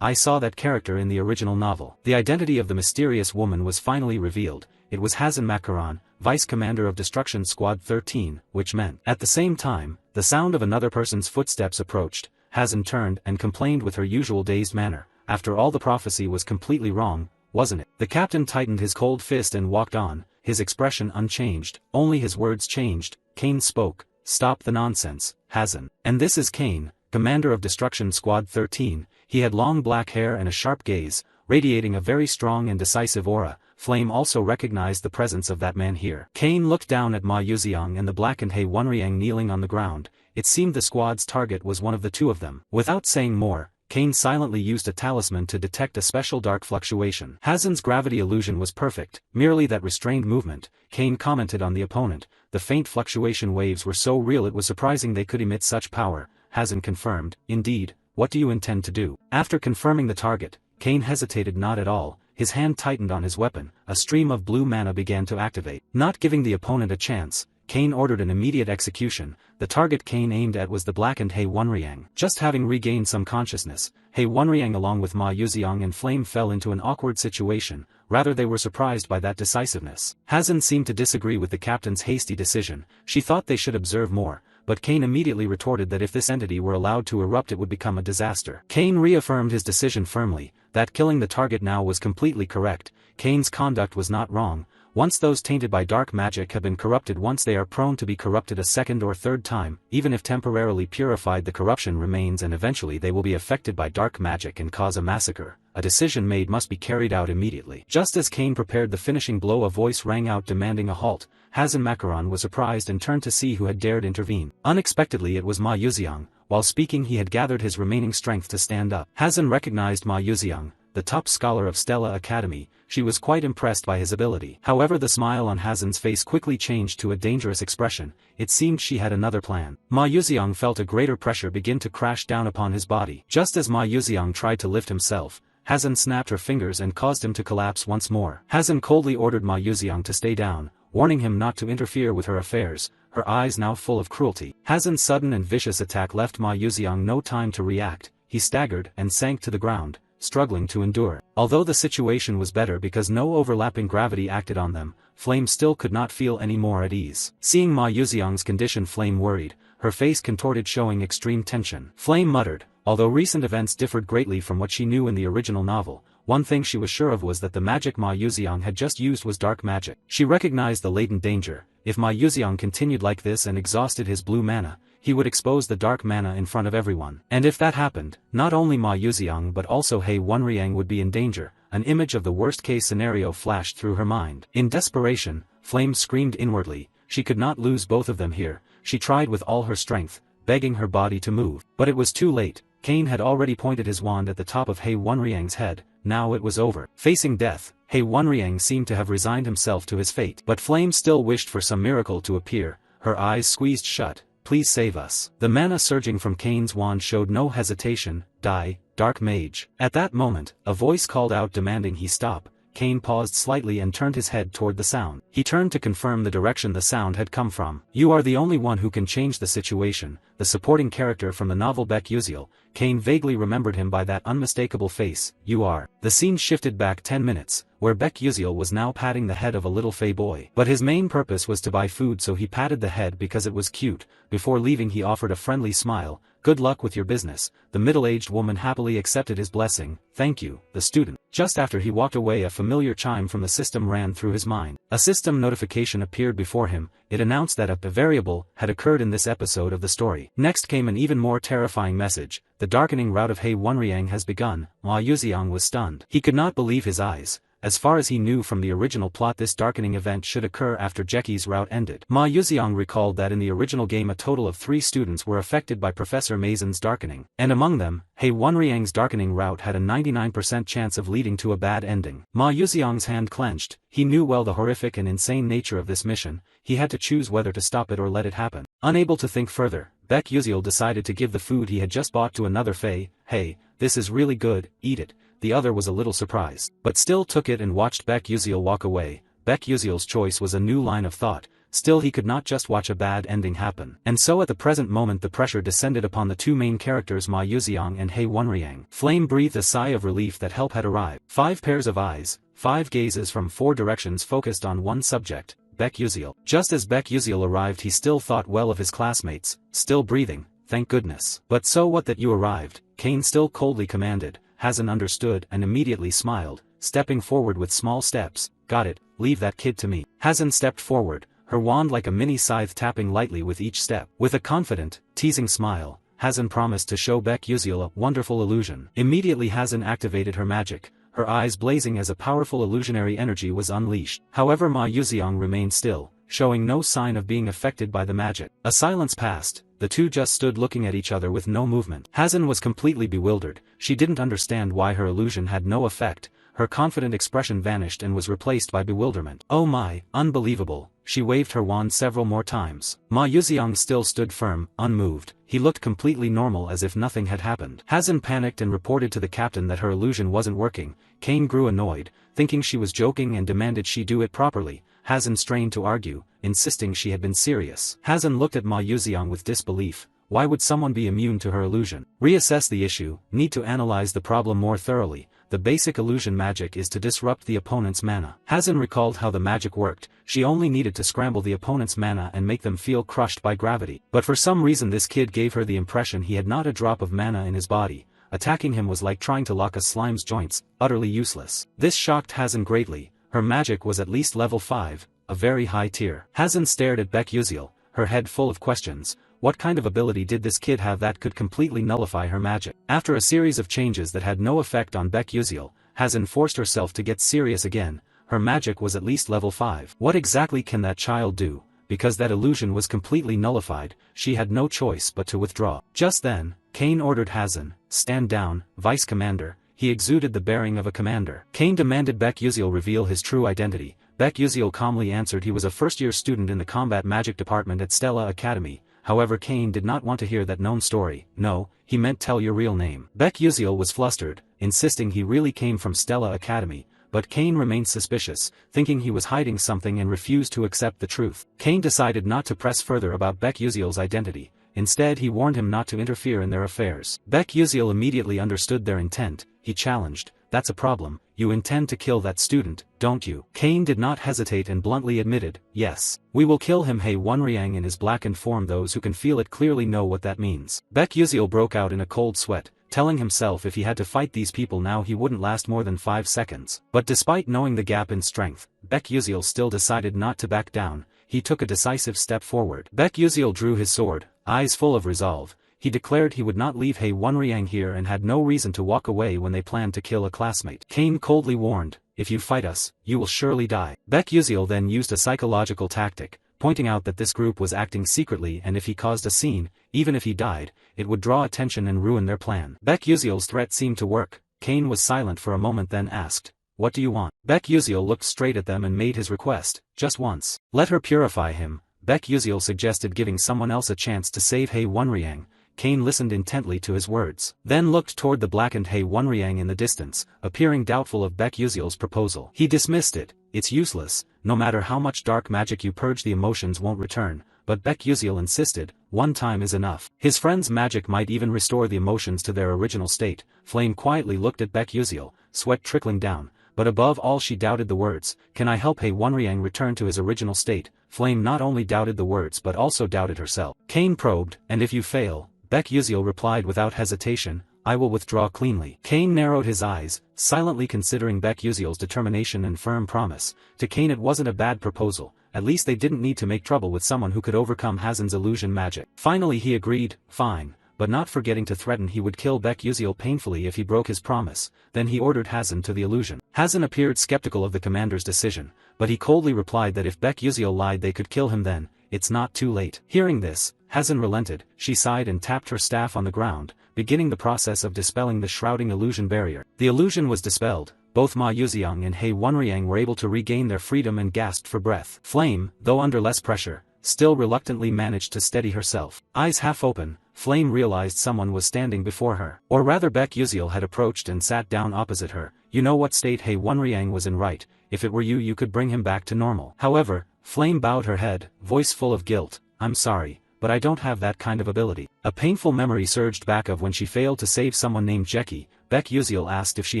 I saw that character in the original novel." The identity of the mysterious woman was finally revealed. It was Hazen Macaron, Vice Commander of Destruction Squad 13, which meant. At the same time, the sound of another person's footsteps approached. Hazen turned and complained with her usual dazed manner. After all, the prophecy was completely wrong, wasn't it? The captain tightened his cold fist and walked on, his expression unchanged. Only his words changed. Kane spoke, "Stop the nonsense, Hazen." "And this is Kane, Commander of Destruction Squad 13. He had long black hair and a sharp gaze, radiating a very strong and decisive aura. Flame also recognized the presence of that man here. Kane looked down at Ma Yuxiang and the blackened He Wenriang kneeling on the ground. It seemed the squad's target was one of the two of them. Without saying more, Kane silently used a talisman to detect a special dark fluctuation. Hazen's gravity illusion was perfect, merely that restrained movement. Kane commented on the opponent. The faint fluctuation waves were so real it was surprising they could emit such power. Hazen confirmed, "Indeed. What do you intend to do?" After confirming the target, Kane hesitated not at all. His hand tightened on his weapon. A stream of blue mana began to activate. Not giving the opponent a chance, Kane ordered an immediate execution. The target Kane aimed at was the blackened He Wenriang. Just having regained some consciousness, He Wenriang along with Ma Yuxiang and Flame fell into an awkward situation. Rather, they were surprised by that decisiveness. Hazen seemed to disagree with the captain's hasty decision. She thought they should observe more. But Kane immediately retorted that if this entity were allowed to erupt it would become a disaster. Kane reaffirmed his decision firmly, that killing the target now was completely correct. Kane's conduct was not wrong. Once those tainted by dark magic have been corrupted once, they are prone to be corrupted a second or third time. Even if temporarily purified, the corruption remains and eventually they will be affected by dark magic and cause a massacre. A decision made must be carried out immediately. Just as Kane prepared the finishing blow, a voice rang out demanding a halt. Hazen Macaron was surprised and turned to see who had dared intervene. Unexpectedly it was Ma Yuxiang. While speaking, he had gathered his remaining strength to stand up. Hazen recognized Ma Yuxiang, the top scholar of Stella Academy. She was quite impressed by his ability. However, the smile on Hazen's face quickly changed to a dangerous expression. It seemed she had another plan. Ma Yuxiang felt a greater pressure begin to crash down upon his body. Just as Ma Yuxiang tried to lift himself, Hazen snapped her fingers and caused him to collapse once more. Hazen coldly ordered Ma Yuxiang to stay down, warning him not to interfere with her affairs, her eyes now full of cruelty. Hazen's sudden and vicious attack left Ma Yuxiang no time to react. He staggered and sank to the ground, struggling to endure. Although the situation was better because no overlapping gravity acted on them, Flame still could not feel any more at ease. Seeing Ma Yuxiang's condition, Flame worried, her face contorted showing extreme tension. Flame muttered, although recent events differed greatly from what she knew in the original novel, one thing she was sure of was that the magic Ma Yuxiang had just used was dark magic. She recognized the latent danger. If Ma Yuxiang continued like this and exhausted his blue mana, he would expose the dark mana in front of everyone. And if that happened, not only Ma Yuxiang but also He Wenriang would be in danger. An image of the worst-case scenario flashed through her mind. In desperation, Flame screamed inwardly. She could not lose both of them here. She tried with all her strength, begging her body to move. But it was too late. Kane had already pointed his wand at the top of He Wenriang's head. Now it was over. Facing death, He Wenriang seemed to have resigned himself to his fate. But Flame still wished for some miracle to appear. Her eyes squeezed shut. Please save us. The mana surging from Kane's wand showed no hesitation. Die, Dark Mage. At that moment, a voice called out demanding he stop. Kane paused slightly and turned his head toward the sound. He turned to confirm the direction the sound had come from. You are the only one who can change the situation. The supporting character from the novel Beck Yuziel. Kane vaguely remembered him by that unmistakable face. You are. The scene shifted back 10 minutes, where Beck Yuziel was now patting the head of a little fey boy. But his main purpose was to buy food, so he patted the head because it was cute. Before leaving, he offered a friendly smile. Good luck with your business. The middle-aged woman happily accepted his blessing. Thank you, the student. Just after he walked away, a familiar chime from the system ran through his mind. A system notification appeared before him. It announced that a variable had occurred in this episode of the story. Next came an even more terrifying message. The darkening route of He Wenriang has begun. Ma Yuxiang was stunned. He could not believe his eyes. As far as he knew from the original plot, this darkening event should occur after Jeki's route ended. Ma Yuxiang recalled that in the original game a total of 3 students were affected by Professor Mason's darkening, and among them, He Wenriang's darkening route had a 99% chance of leading to a bad ending. Ma Yuxiang's hand clenched. He knew well the horrific and insane nature of this mission. He had to choose whether to stop it or let it happen. Unable to think further, Beck Yuziel decided to give the food he had just bought to another Fey. Hey, this is really good, eat it. The other was a little surprised, but still took it and watched Beck Yuziel walk away. Beck Yuziel's choice was a new line of thought. Still, he could not just watch a bad ending happen. And so at the present moment the pressure descended upon the two main characters, Ma Yuxiang and He Wenriang. Flame breathed a sigh of relief that help had arrived. 5 pairs of eyes, 5 gazes from 4 directions focused on one subject, Beck Yuziel. Just as Beck Yuziel arrived, he still thought well of his classmates. Still breathing, thank goodness. But so what that you arrived, Kane still coldly commanded. Hazen understood and immediately smiled, stepping forward with small steps. Got it, leave that kid to me. Hazen stepped forward, her wand like a mini scythe tapping lightly with each step. With a confident, teasing smile, Hazen promised to show Beck Yuziel a wonderful illusion. Immediately Hazen activated her magic, her eyes blazing as a powerful illusionary energy was unleashed. However, Ma Yuxiang remained still, showing no sign of being affected by the magic. A silence passed. The two just stood looking at each other with no movement. Hazen was completely bewildered. She didn't understand why her illusion had no effect. Her confident expression vanished and was replaced by bewilderment. Oh my, unbelievable. She waved her wand several more times. Ma Yuxiang still stood firm, unmoved. He looked completely normal as if nothing had happened. Hazen panicked and reported to the captain that her illusion wasn't working. Kane grew annoyed, thinking she was joking and demanded she do it properly. Hazen strained to argue, insisting she had been serious. Hazen looked at Ma Yuxiang with disbelief. Why would someone be immune to her illusion? Reassess the issue, need to analyze the problem more thoroughly. The basic illusion magic is to disrupt the opponent's mana. Hazen recalled how the magic worked. She only needed to scramble the opponent's mana and make them feel crushed by gravity. But for some reason this kid gave her the impression he had not a drop of mana in his body. Attacking him was like trying to lock a slime's joints, utterly useless. This shocked Hazen greatly. her magic was at least level 5, a very high tier. Hazen stared at Baek Yuziel, her head full of questions. What kind of ability did this kid have that could completely nullify her magic? After a series of changes that had no effect on Baek Yuziel, Hazen forced herself to get serious again. Her magic was at least level 5. What exactly can that child do? Because that illusion was completely nullified, she had no choice but to withdraw. Just then, Kane ordered Hazen, "Stand down, Vice Commander." He exuded the bearing of a commander. Kane demanded Baek Yuziel reveal his true identity. Baek Yuziel calmly answered he was a first-year student in the combat magic department at Stella Academy. However, Kane did not want to hear that known story. No, he meant tell your real name. Baek Yuziel was flustered, insisting he really came from Stella Academy. But Kane remained suspicious, thinking he was hiding something and refused to accept the truth. Kane decided not to press further about Baek Yuziel's identity. Instead, he warned him not to interfere in their affairs. Baek Yuziel immediately understood their intent. He challenged, "That's a problem. You intend to kill that student, don't you?" Kane did not hesitate and bluntly admitted, "Yes. We will kill him." Hei Wonriang in his blackened form. Those who can feel it clearly know what that means. Baek Yuziel broke out in a cold sweat, telling himself if he had to fight these people now he wouldn't last more than 5 seconds. But despite knowing the gap in strength, Baek Yuziel still decided not to back down. He took a decisive step forward. Baek Yuziel drew his sword, eyes full of resolve. He declared he would not leave Hei Wonriang here and had no reason to walk away when they planned to kill a classmate. Kane coldly warned, "If you fight us, you will surely die." Baek Yuziel then used a psychological tactic, pointing out that this group was acting secretly and if he caused a scene, even if he died, it would draw attention and ruin their plan. Baek Yuziel's threat seemed to work. Kane was silent for a moment then asked, "What do you want?" Baek Yuziel looked straight at them and made his request, just once. Let her purify him. Baek Yuziel suggested giving someone else a chance to save Hei Wonriang. Kane listened intently to his words, then looked toward the blackened Hei Wonriang in the distance, appearing doubtful of Baek Yuziel's proposal. He dismissed it. "It's useless. No matter how much dark magic you purge, the emotions won't return." But Baek Yuziel insisted, "One time is enough." His friend's magic might even restore the emotions to their original state. Flame quietly looked at Baek Yuziel, sweat trickling down. But above all she doubted the words, "Can I help Hei Wonriang return to his original state?" Flame not only doubted the words but also doubted herself. Kane probed, "And if you fail?" Baek Yuziel replied without hesitation, "I will withdraw cleanly." Kane narrowed his eyes, silently considering Baek Yuziel's determination and firm promise. To Kane it wasn't a bad proposal, at least they didn't need to make trouble with someone who could overcome Hazen's illusion magic. Finally he agreed, "Fine," but not forgetting to threaten he would kill Baek Yuziel painfully if he broke his promise. Then he ordered Hazen to the illusion. Hazen appeared skeptical of the commander's decision, but he coldly replied that if Baek Yuziel lied they could kill him then. It's not too late. Hearing this, Hazen relented. She sighed and tapped her staff on the ground, beginning the process of dispelling the shrouding illusion barrier. The illusion was dispelled. Both Ma Yuziang and Hei Wonriang were able to regain their freedom and gasped for breath. Flame, though under less pressure, still reluctantly managed to steady herself. Eyes half open, Flame realized someone was standing before her. Or rather Baek Yuziel had approached and sat down opposite her. "You know what state Hei Wonriang was in, right? If it were you you could bring him back to normal." However, Flame bowed her head, voice full of guilt, "I'm sorry, but I don't have that kind of ability." A painful memory surged back of when she failed to save someone named Jackie. Baek Yuziel asked if she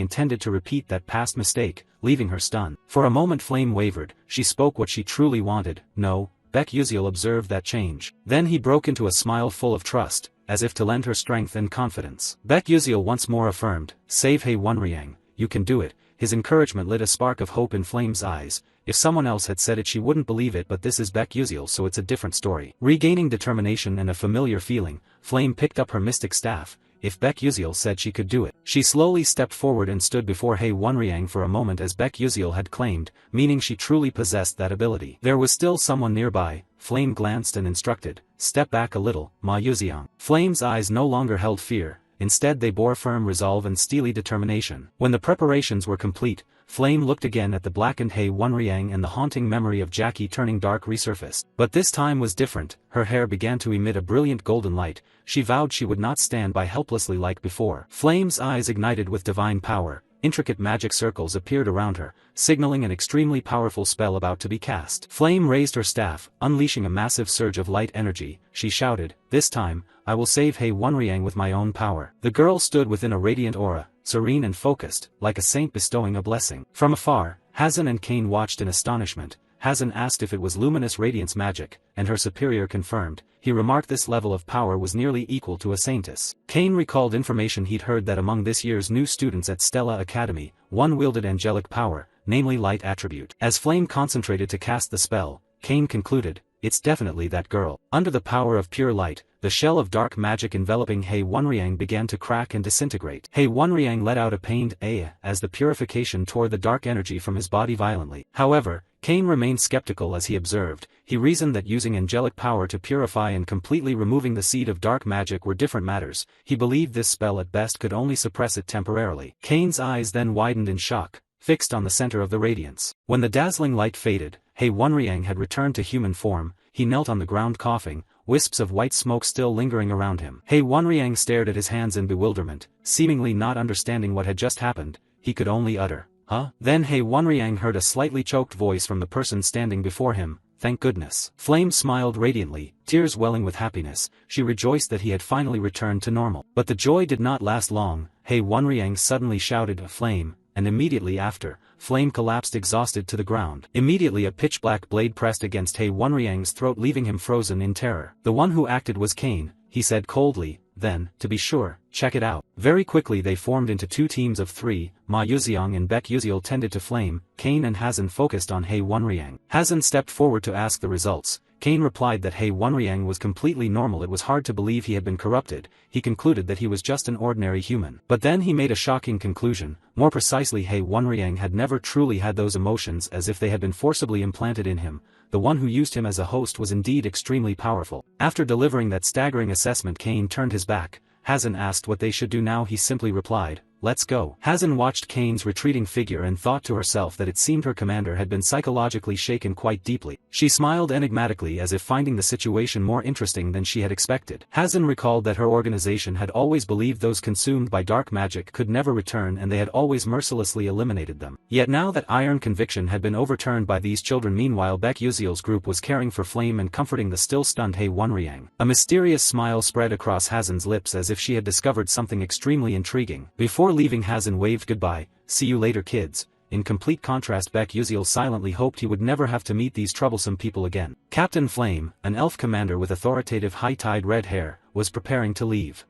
intended to repeat that past mistake, leaving her stunned. For a moment Flame wavered. She spoke what she truly wanted. "No." Baek Yuziel observed that change. Then he broke into a smile full of trust, as if to lend her strength and confidence. Baek Yuziel once more affirmed, "Save Hei Wonriang. You can do it." His encouragement lit a spark of hope in Flame's eyes. If someone else had said it she wouldn't believe it, but this is Baek Yuziel, so it's a different story. Regaining determination and a familiar feeling, Flame picked up her mystic staff. If Baek Yuziel said she could do it. She slowly stepped forward and stood before Hei Wonriang for a moment as Baek Yuziel had claimed, meaning she truly possessed that ability. There was still someone nearby. Flame glanced and instructed, "Step back a little, Ma Yuziang." Flame's eyes no longer held fear. Instead they bore firm resolve and steely determination. When the preparations were complete, Flame looked again at the blackened Hei Wonriang and the haunting memory of Jackie turning dark resurfaced. But this time was different. Her hair began to emit a brilliant golden light. She vowed she would not stand by helplessly like before. Flame's eyes ignited with divine power. Intricate magic circles appeared around her, signaling an extremely powerful spell about to be cast. Flame raised her staff, unleashing a massive surge of light energy. She shouted, "This time, I will save Hei Wonriang with my own power." The girl stood within a radiant aura, serene and focused, like a saint bestowing a blessing. From afar, Hazen and Kane watched in astonishment. Hazen asked if it was luminous radiance magic, and her superior confirmed. He remarked this level of power was nearly equal to a saintess. Kane recalled information he'd heard that among this year's new students at Stella Academy, one wielded angelic power, namely light attribute. As Flame concentrated to cast the spell, Kane concluded, "It's definitely that girl." Under the power of pure light, the shell of dark magic enveloping He Wonriang began to crack and disintegrate. He Wonriang let out a pained as the purification tore the dark energy from his body violently. However, Kane remained skeptical as he observed. He reasoned that using angelic power to purify and completely removing the seed of dark magic were different matters. He believed this spell at best could only suppress it temporarily. Kane's eyes then widened in shock, fixed on the center of the radiance. When the dazzling light faded, He Wonriang had returned to human form. He knelt on the ground coughing, wisps of white smoke still lingering around him. He Wonriang stared at his hands in bewilderment, seemingly not understanding what had just happened. He could only utter, "Huh?" Then He Wonriang heard a slightly choked voice from the person standing before him, "Thank goodness." Flame smiled radiantly, tears welling with happiness. She rejoiced that he had finally returned to normal. But the joy did not last long. He Wonriang suddenly shouted, "Flame," and immediately after, Flame collapsed exhausted to the ground. Immediately a pitch-black blade pressed against He Wonriang's throat, leaving him frozen in terror. "The one who acted was Kane," he said coldly. "Then, to be sure, check it out." Very quickly they formed into two teams of three. Ma Yuziang and Baek Yuziel tended to Flame. Kane and Hazen focused on He Wonriang. Hazen stepped forward to ask the results. Kane replied that He Wonriang was completely normal. It was hard to believe he had been corrupted. He concluded that he was just an ordinary human. But then he made a shocking conclusion. More precisely, He Wonriang had never truly had those emotions, as if they had been forcibly implanted in him. The one who used him as a host was indeed extremely powerful. After delivering that staggering assessment, Kane turned his back. Hazen asked what they should do now. He simply replied, "Let's go." Hazen watched Kane's retreating figure and thought to herself that it seemed her commander had been psychologically shaken quite deeply. She smiled enigmatically, as if finding the situation more interesting than she had expected. Hazen recalled that her organization had always believed those consumed by dark magic could never return, and they had always mercilessly eliminated them. Yet now that iron conviction had been overturned by these children. Meanwhile, Baek Yuziel's group was caring for Flame and comforting the still stunned He Wonriang. A mysterious smile spread across Hazen's lips, as if she had discovered something extremely intriguing. Before leaving, Hazen waved goodbye. "See you later, kids." In complete contrast, Baek Yuziel silently hoped he would never have to meet these troublesome people again. Captain Flame, an elf commander with authoritative high-tied red hair, was preparing to leave.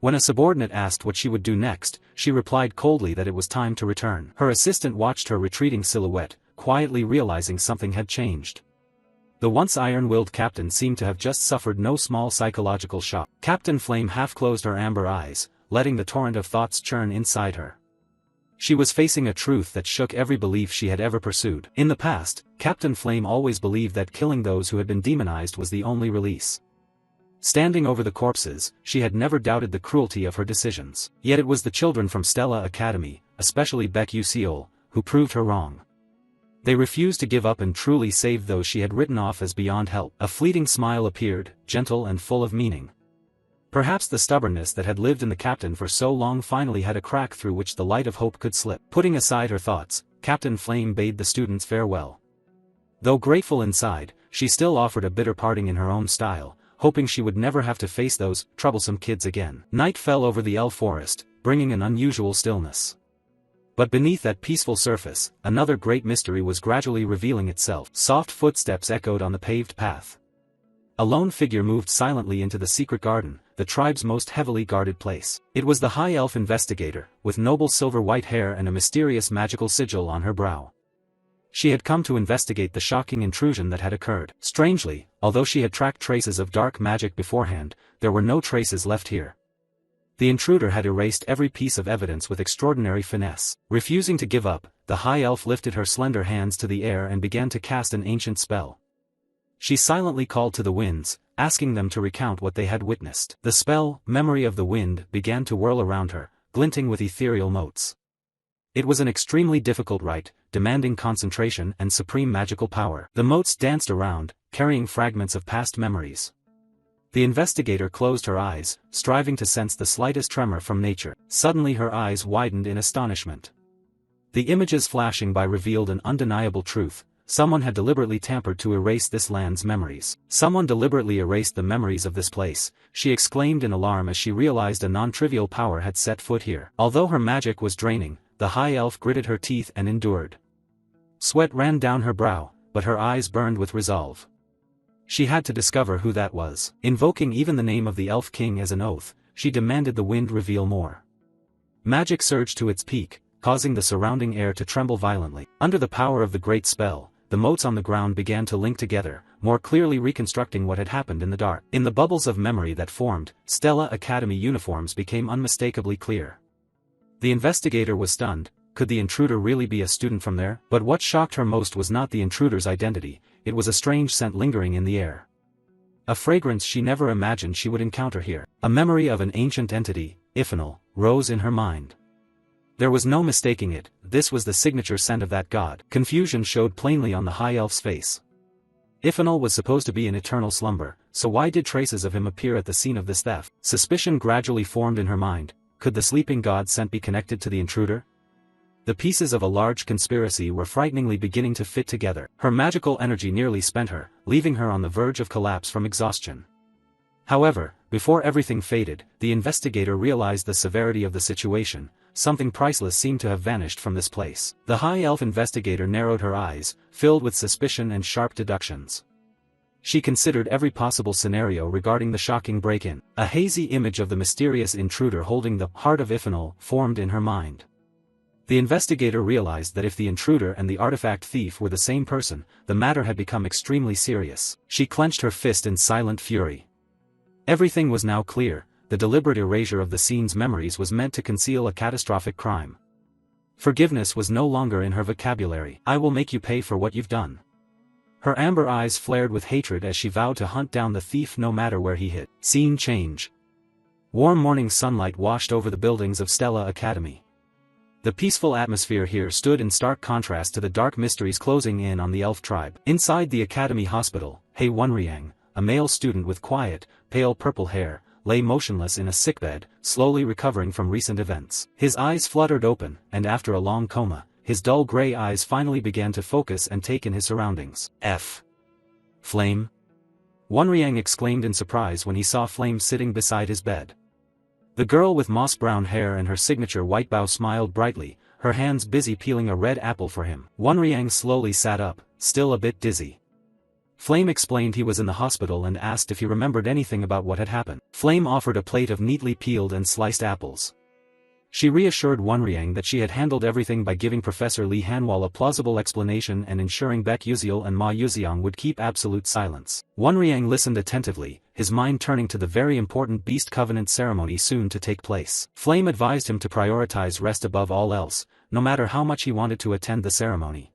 When a subordinate asked what she would do next, she replied coldly that it was time to return. Her assistant watched her retreating silhouette, quietly realizing something had changed. The once iron-willed captain seemed to have just suffered no small psychological shock. Captain Flame half-closed her amber eyes, letting the torrent of thoughts churn inside her. She was facing a truth that shook every belief she had ever pursued. In the past, Captain Flame always believed that killing those who had been demonized was the only release. Standing over the corpses, she had never doubted the cruelty of her decisions. Yet it was the children from Stella Academy, especially Baek Yuziel, who proved her wrong. They refused to give up and truly saved those she had written off as beyond help. A fleeting smile appeared, gentle and full of meaning. Perhaps the stubbornness that had lived in the captain for so long finally had a crack through which the light of hope could slip. Putting aside her thoughts, Captain Flame bade the students farewell. Though grateful inside, she still offered a bitter parting in her own style, hoping she would never have to face those troublesome kids again. Night fell over the elf forest, bringing an unusual stillness. But beneath that peaceful surface, another great mystery was gradually revealing itself. Soft footsteps echoed on the paved path. A lone figure moved silently into the secret garden, the tribe's most heavily guarded place. It was the high elf investigator, with noble silver-white hair and a mysterious magical sigil on her brow. She had come to investigate the shocking intrusion that had occurred. Strangely, although she had tracked traces of dark magic beforehand, there were no traces left here. The intruder had erased every piece of evidence with extraordinary finesse. Refusing to give up, the high elf lifted her slender hands to the air and began to cast an ancient spell. She silently called to the winds, asking them to recount what they had witnessed. The spell, Memory of the Wind, began to whirl around her, glinting with ethereal motes. It was an extremely difficult rite, demanding concentration and supreme magical power. The motes danced around, carrying fragments of past memories. The investigator closed her eyes, striving to sense the slightest tremor from nature. Suddenly her eyes widened in astonishment. The images flashing by revealed an undeniable truth. Someone had deliberately tampered to erase this land's memories. Someone deliberately erased the memories of this place, she exclaimed in alarm as she realized a non-trivial power had set foot here. Although her magic was draining, the high elf gritted her teeth and endured. Sweat ran down her brow, but her eyes burned with resolve. She had to discover who that was. Invoking even the name of the Elf King as an oath, she demanded the wind reveal more. Magic surged to its peak, causing the surrounding air to tremble violently. Under the power of the great spell, the motes on the ground began to link together, more clearly reconstructing what had happened in the dark. In the bubbles of memory that formed, Stella Academy uniforms became unmistakably clear. The investigator was stunned. Could the intruder really be a student from there? But what shocked her most was not the intruder's identity, it was a strange scent lingering in the air. A fragrance she never imagined she would encounter here. A memory of an ancient entity, Iphanal, rose in her mind. There was no mistaking it, this was the signature scent of that god. Confusion showed plainly on the high elf's face. Iphanal was supposed to be in eternal slumber, so why did traces of him appear at the scene of this theft? Suspicion gradually formed in her mind. Could the sleeping god scent be connected to the intruder? The pieces of a large conspiracy were frighteningly beginning to fit together. Her magical energy nearly spent her, leaving her on the verge of collapse from exhaustion. However, before everything faded, the investigator realized the severity of the situation. Something priceless seemed to have vanished from this place. The high elf investigator narrowed her eyes, filled with suspicion and sharp deductions. She considered every possible scenario regarding the shocking break-in. A hazy image of the mysterious intruder holding the heart of Iphanal formed in her mind. The investigator realized that if the intruder and the artifact thief were the same person, the matter had become extremely serious. She clenched her fist in silent fury. Everything was now clear. The deliberate erasure of the scene's memories was meant to conceal a catastrophic crime. Forgiveness was no longer in her vocabulary. I will make you pay for what you've done. Her amber eyes flared with hatred as she vowed to hunt down the thief no matter where he hid. Scene change. Warm morning sunlight washed over the buildings of Stella Academy. The peaceful atmosphere here stood in stark contrast to the dark mysteries closing in on the elf tribe. Inside the academy hospital, Hei Wonriang, a male student with quiet, pale purple hair, lay motionless in a sickbed, slowly recovering from recent events. His eyes fluttered open, and after a long coma, his dull gray eyes finally began to focus and take in his surroundings. Flame? Wonriang exclaimed in surprise when he saw Flame sitting beside his bed. The girl with moss-brown hair and her signature white bow smiled brightly, her hands busy peeling a red apple for him. Wonriang slowly sat up, still a bit dizzy. Flame explained he was in the hospital and asked if he remembered anything about what had happened. Flame offered a plate of neatly peeled and sliced apples. She reassured Wonriang that she had handled everything by giving Professor Li Hanwal a plausible explanation and ensuring Baek Yuziel and Ma Yuziang would keep absolute silence. Wonriang listened attentively, his mind turning to the very important Beast Covenant ceremony soon to take place. Flame advised him to prioritize rest above all else, no matter how much he wanted to attend the ceremony.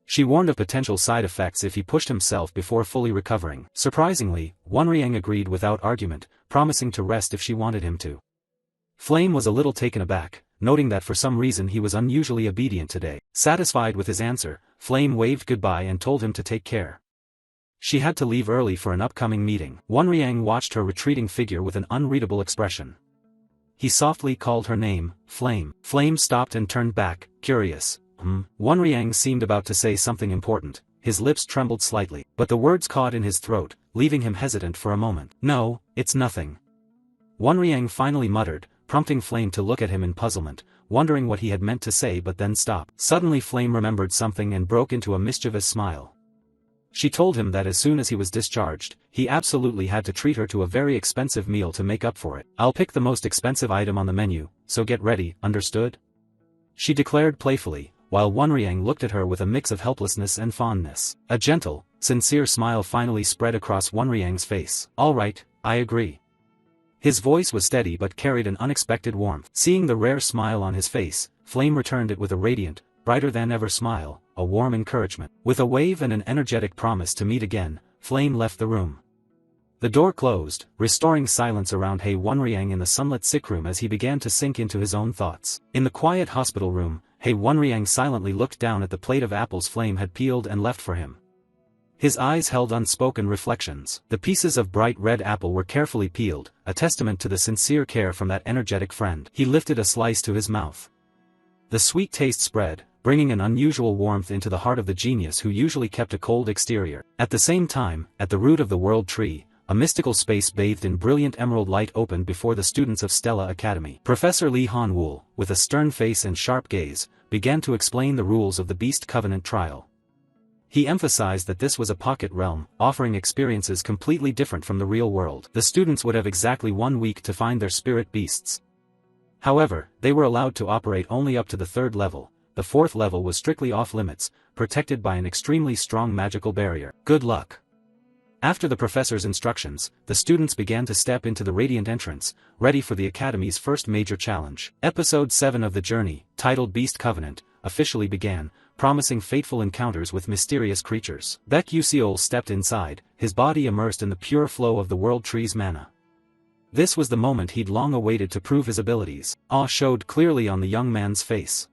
She warned of potential side effects if he pushed himself before fully recovering. Surprisingly, Wonriang agreed without argument, promising to rest if she wanted him to. Flame was a little taken aback, noting that for some reason he was unusually obedient today. Satisfied with his answer, Flame waved goodbye and told him to take care. She had to leave early for an upcoming meeting. Wonriang watched her retreating figure with an unreadable expression. He softly called her name, Flame. Flame stopped and turned back, curious. Wonriang seemed about to say something important. His lips trembled slightly, but the words caught in his throat, leaving him hesitant for a moment. No, it's nothing. Wonriang finally muttered, prompting Flame to look at him in puzzlement, wondering what he had meant to say but then stopped. Suddenly Flame remembered something and broke into a mischievous smile. She told him that as soon as he was discharged, he absolutely had to treat her to a very expensive meal to make up for it. I'll pick the most expensive item on the menu, so get ready, understood? She declared playfully, while Wonriang looked at her with a mix of helplessness and fondness. A gentle, sincere smile finally spread across Wonriang's face. All right, I agree. His voice was steady but carried an unexpected warmth. Seeing the rare smile on his face, Flame returned it with a radiant, brighter-than-ever smile, a warm encouragement. With a wave and an energetic promise to meet again, Flame left the room. The door closed, restoring silence around Hei Wonriang in the sunlit sickroom as he began to sink into his own thoughts. In the quiet hospital room, Hei Wonriang silently looked down at the plate of apples Flame had peeled and left for him. His eyes held unspoken reflections. The pieces of bright red apple were carefully peeled, a testament to the sincere care from that energetic friend. He lifted a slice to his mouth. The sweet taste spread, bringing an unusual warmth into the heart of the genius who usually kept a cold exterior. At the same time, at the root of the world tree, a mystical space bathed in brilliant emerald light opened before the students of Stella Academy. Professor Li Hanwul, with a stern face and sharp gaze, began to explain the rules of the Beast Covenant trial. He emphasized that this was a pocket realm, offering experiences completely different from the real world. The students would have exactly 1 week to find their spirit beasts. However, they were allowed to operate only up to the 3rd level. The 4th level was strictly off-limits, protected by an extremely strong magical barrier. Good luck. After the professor's instructions, the students began to step into the radiant entrance, ready for the Academy's first major challenge. Episode 7 of the journey, titled Beast Covenant, officially began, promising fateful encounters with mysterious creatures. Baek Yuseol stepped inside, his body immersed in the pure flow of the World Tree's mana. This was the moment he'd long awaited to prove his abilities. Awe showed clearly on the young man's face.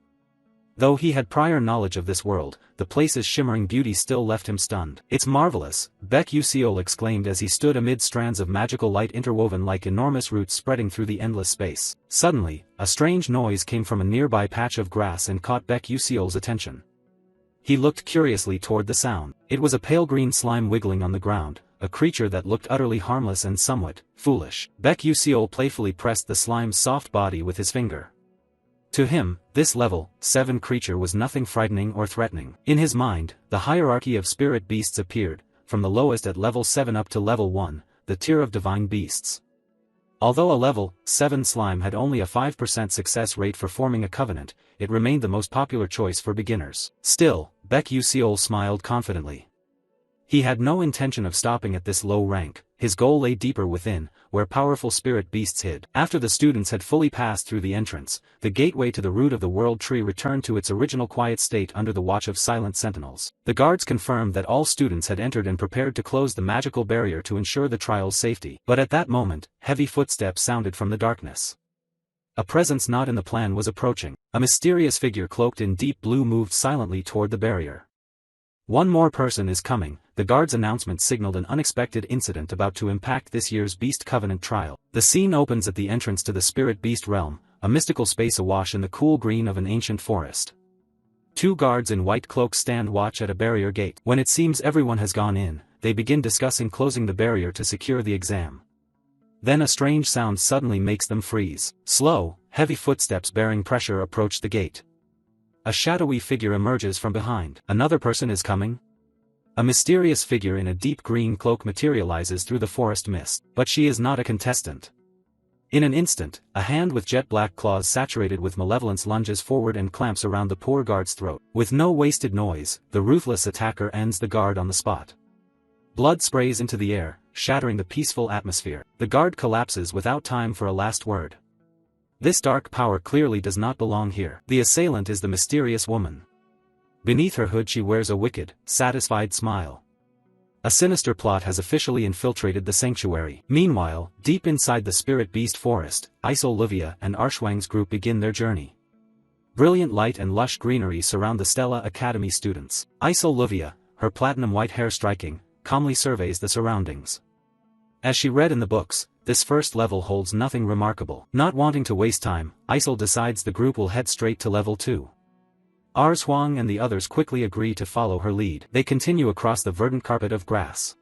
Though he had prior knowledge of this world, the place's shimmering beauty still left him stunned. "It's marvelous," Baek Yuseol exclaimed as he stood amid strands of magical light interwoven like enormous roots spreading through the endless space. Suddenly, a strange noise came from a nearby patch of grass and caught Baek Yuseol's attention. He looked curiously toward the sound. It was a pale green slime wiggling on the ground, a creature that looked utterly harmless and somewhat foolish. Baek Yuseol playfully pressed the slime's soft body with his finger. To him, this level 7 creature was nothing frightening or threatening. In his mind, the hierarchy of spirit beasts appeared, from the lowest at level 7 up to level 1, the tier of divine beasts. Although a level 7 slime had only a 5% success rate for forming a covenant, it remained the most popular choice for beginners. Still, Baek Yuseol smiled confidently. He had no intention of stopping at this low rank. His goal lay deeper within, where powerful spirit beasts hid. After the students had fully passed through the entrance, the gateway to the root of the World Tree returned to its original quiet state under the watch of silent sentinels. The guards confirmed that all students had entered and prepared to close the magical barrier to ensure the trial's safety. But at that moment, heavy footsteps sounded from the darkness. A presence not in the plan was approaching. A mysterious figure cloaked in deep blue moved silently toward the barrier. "One more person is coming," the guard's announcement signaled an unexpected incident about to impact this year's Beast Covenant trial. The scene opens at the entrance to the Spirit Beast realm, a mystical space awash in the cool green of an ancient forest. 2 guards in white cloaks stand watch at a barrier gate. When it seems everyone has gone in, they begin discussing closing the barrier to secure the exam. Then a strange sound suddenly makes them freeze. Slow, heavy footsteps bearing pressure approach the gate. A shadowy figure emerges from behind. Another person is coming? A mysterious figure in a deep green cloak materializes through the forest mist. But she is not a contestant. In an instant, a hand with jet-black claws saturated with malevolence lunges forward and clamps around the poor guard's throat. With no wasted noise, the ruthless attacker ends the guard on the spot. Blood sprays into the air, shattering the peaceful atmosphere. The guard collapses without time for a last word. This dark power clearly does not belong here. The assailant is the mysterious woman. Beneath her hood she wears a wicked, satisfied smile. A sinister plot has officially infiltrated the sanctuary. Meanwhile, deep inside the Spirit Beast forest, Isol Livia and Arshwang's group begin their journey. Brilliant light and lush greenery surround the Stella Academy students. Isol Livia, her platinum white hair striking, calmly surveys the surroundings. As she read in the books, this first level holds nothing remarkable. Not wanting to waste time, Isol decides the group will head straight to level 2. Arzhuang and the others quickly agree to follow her lead. They continue across the verdant carpet of grass.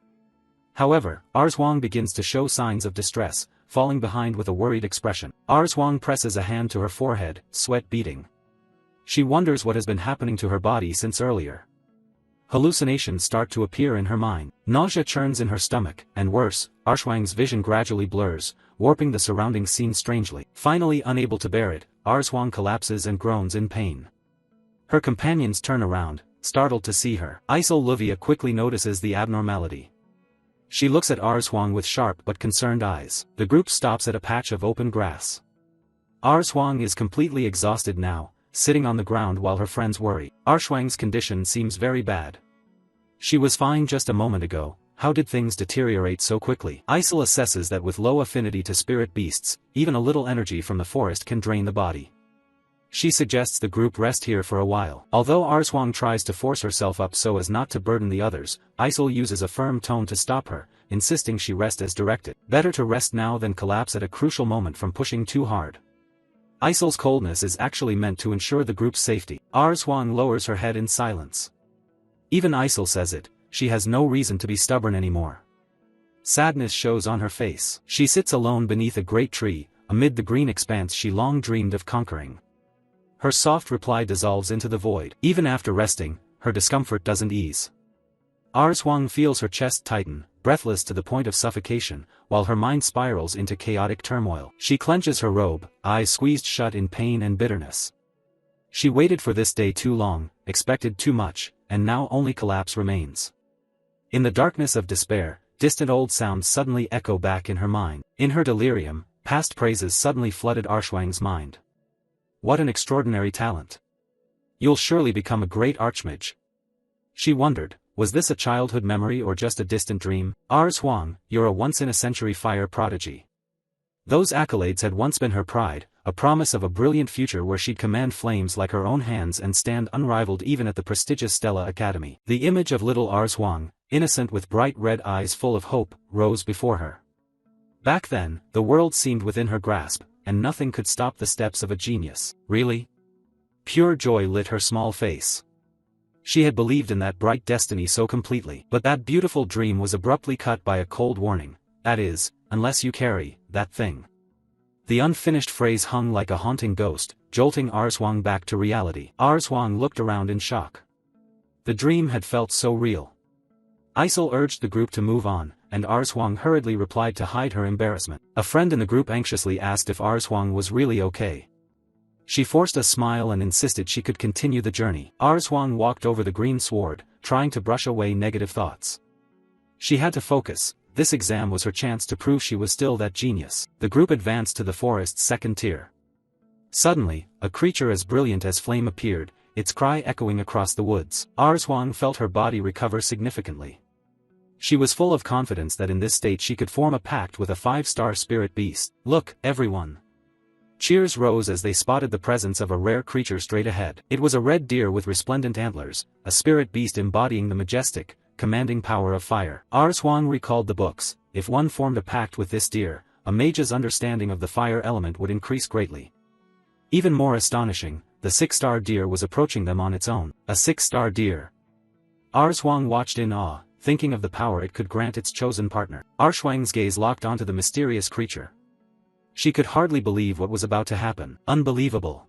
However, Arzhuang begins to show signs of distress, falling behind with a worried expression. Arzhuang presses a hand to her forehead, sweat beading. She wonders what has been happening to her body since earlier. Hallucinations start to appear in her mind. Nausea churns in her stomach, and worse, Arzhuang's vision gradually blurs, warping the surrounding scene strangely. Finally unable to bear it, Arzhuang collapses and groans in pain. Her companions turn around, startled to see her. Isol Livia quickly notices the abnormality. She looks at Arzhuang with sharp but concerned eyes. The group stops at a patch of open grass. Arzhuang is completely exhausted now, sitting on the ground while her friends worry. Arzhuang's condition seems very bad. She was fine just a moment ago. How did things deteriorate so quickly? Isol assesses that with low affinity to spirit beasts, even a little energy from the forest can drain the body. She suggests the group rest here for a while. Although Arzhuang tries to force herself up so as not to burden the others, Isol uses a firm tone to stop her, insisting she rest as directed. Better to rest now than collapse at a crucial moment from pushing too hard. Isol's coldness is actually meant to ensure the group's safety. Arzhuang lowers her head in silence. Even Isol says it, she has no reason to be stubborn anymore. Sadness shows on her face. She sits alone beneath a great tree, amid the green expanse she long dreamed of conquering. Her soft reply dissolves into the void. Even after resting, her discomfort doesn't ease. Arswang feels her chest tighten, breathless to the point of suffocation, while her mind spirals into chaotic turmoil. She clenches her robe, eyes squeezed shut in pain and bitterness. She waited for this day too long, expected too much, and now only collapse remains. In the darkness of despair, distant old sounds suddenly echo back in her mind. In her delirium, past praises suddenly flooded Arswang's mind. What an extraordinary talent. You'll surely become a great archmage. She wondered, was this a childhood memory or just a distant dream? Arswang, you're a once-in-a-century fire prodigy. Those accolades had once been her pride, a promise of a brilliant future where she'd command flames like her own hands and stand unrivaled even at the prestigious Stella Academy. The image of little Arswang, innocent with bright red eyes full of hope, rose before her. Back then, the world seemed within her grasp, and nothing could stop the steps of a genius. Really? Pure joy lit her small face. She had believed in that bright destiny so completely. But that beautiful dream was abruptly cut by a cold warning, that is, unless you carry that thing. The unfinished phrase hung like a haunting ghost, jolting Arswang back to reality. Arswang looked around in shock. The dream had felt so real. Isol urged the group to move on, and Arswang hurriedly replied to hide her embarrassment. A friend in the group anxiously asked if Arswang was really okay. She forced a smile and insisted she could continue the journey. Arswang walked over the green sward, trying to brush away negative thoughts. She had to focus. This exam was her chance to prove she was still that genius. The group advanced to the forest's second tier. Suddenly, a creature as brilliant as flame appeared, its cry echoing across the woods. Arswang felt her body recover significantly. She was full of confidence that in this state she could form a pact with a 5-star spirit beast. Look, everyone! Cheers rose as they spotted the presence of a rare creature straight ahead. It was a red deer with resplendent antlers, a spirit beast embodying the majestic, commanding power of fire. Arswang recalled the books. If one formed a pact with this deer, a mage's understanding of the fire element would increase greatly. Even more astonishing, the 6-star deer was approaching them on its own. A 6-star deer. Arswang watched in awe, thinking of the power it could grant its chosen partner. Arswang's gaze locked onto the mysterious creature. She could hardly believe what was about to happen. Unbelievable.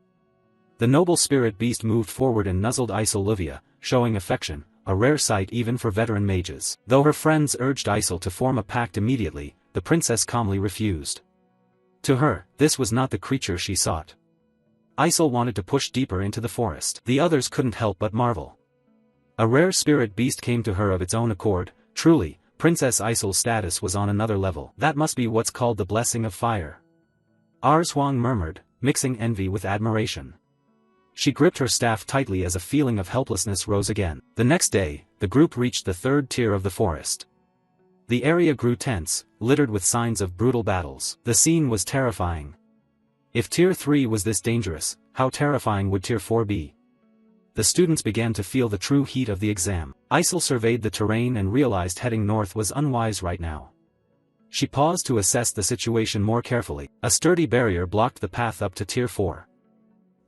The noble spirit beast moved forward and nuzzled Isol, showing affection, a rare sight even for veteran mages. Though her friends urged Isol to form a pact immediately, the princess calmly refused. To her, this was not the creature she sought. Isol wanted to push deeper into the forest. The others couldn't help but marvel. A rare spirit beast came to her of its own accord. Truly, Princess Isol's status was on another level. That must be what's called the blessing of fire. Arswang murmured, mixing envy with admiration. She gripped her staff tightly as a feeling of helplessness rose again. The next day, the group reached the third tier of the forest. The area grew tense, littered with signs of brutal battles. The scene was terrifying. If Tier 3 was this dangerous, how terrifying would Tier 4 be? The students began to feel the true heat of the exam. Isol surveyed the terrain and realized heading north was unwise right now. She paused to assess the situation more carefully. A sturdy barrier blocked the path up to Tier 4.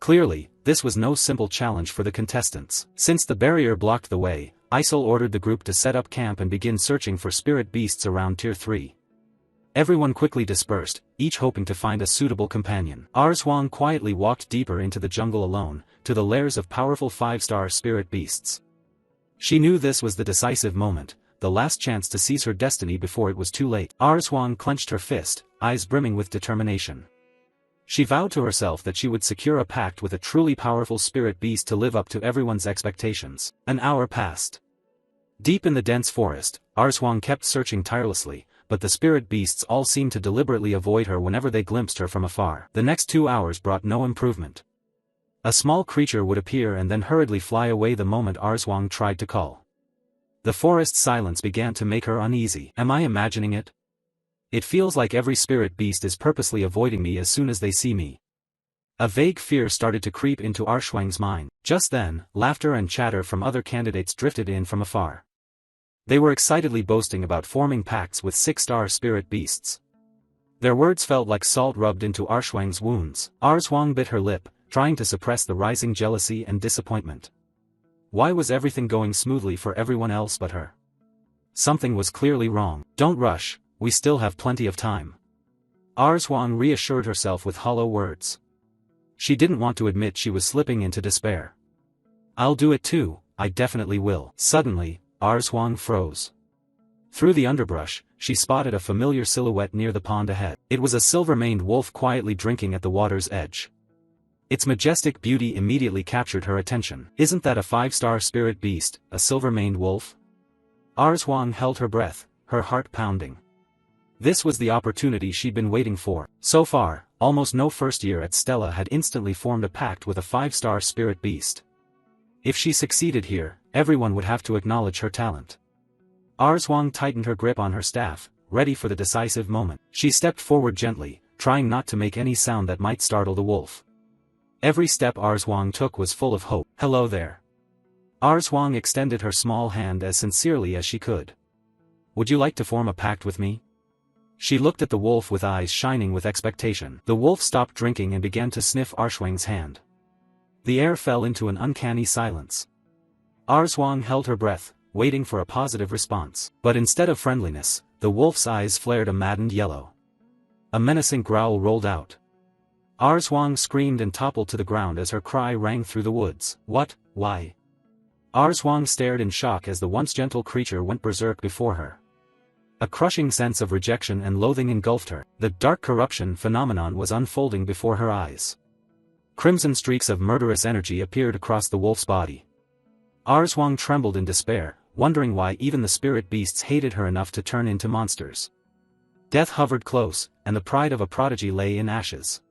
Clearly, this was no simple challenge for the contestants. Since the barrier blocked the way, Isol ordered the group to set up camp and begin searching for spirit beasts around Tier 3. Everyone quickly dispersed, each hoping to find a suitable companion. Arswang quietly walked deeper into the jungle alone, to the lairs of powerful 5-star spirit beasts. She knew this was the decisive moment, the last chance to seize her destiny before it was too late. Arswang clenched her fist, eyes brimming with determination. She vowed to herself that she would secure a pact with a truly powerful spirit beast to live up to everyone's expectations. An hour passed. Deep in the dense forest, Arswang kept searching tirelessly, but the spirit beasts all seemed to deliberately avoid her whenever they glimpsed her from afar. The next 2 hours brought no improvement. A small creature would appear and then hurriedly fly away the moment Arswang tried to call. The forest silence began to make her uneasy. Am I imagining it? It feels like every spirit beast is purposely avoiding me as soon as they see me. A vague fear started to creep into Arswang's mind. Just then, laughter and chatter from other candidates drifted in from afar. They were excitedly boasting about forming pacts with 6-star spirit beasts. Their words felt like salt rubbed into Arswang's wounds. Arswang bit her lip, trying to suppress the rising jealousy and disappointment. Why was everything going smoothly for everyone else but her? Something was clearly wrong. Don't rush, we still have plenty of time. Arswang reassured herself with hollow words. She didn't want to admit she was slipping into despair. I'll do it too, I definitely will. Suddenly, Huang froze. Through the underbrush, she spotted a familiar silhouette near the pond ahead. It was a silver-maned wolf quietly drinking at the water's edge. Its majestic beauty immediately captured her attention. Isn't that a 5-star spirit beast, a silver-maned wolf? Huang held her breath, her heart pounding. This was the opportunity she'd been waiting for. So far, almost no first year at Stella had instantly formed a pact with a 5-star spirit beast. If she succeeded here, everyone would have to acknowledge her talent. Huang tightened her grip on her staff, ready for the decisive moment. She stepped forward gently, trying not to make any sound that might startle the wolf. Every step Huang took was full of hope. Hello there. Huang extended her small hand as sincerely as she could. Would you like to form a pact with me? She looked at the wolf with eyes shining with expectation. The wolf stopped drinking and began to sniff Huang's hand. The air fell into an uncanny silence. Huang held her breath, waiting for a positive response. But instead of friendliness, the wolf's eyes flared a maddened yellow. A menacing growl rolled out. Huang screamed and toppled to the ground as her cry rang through the woods. What? Why? Huang stared in shock as the once gentle creature went berserk before her. A crushing sense of rejection and loathing engulfed her. The dark corruption phenomenon was unfolding before her eyes. Crimson streaks of murderous energy appeared across the wolf's body. Huang trembled in despair, wondering why even the spirit beasts hated her enough to turn into monsters. Death hovered close, and the pride of a prodigy lay in ashes.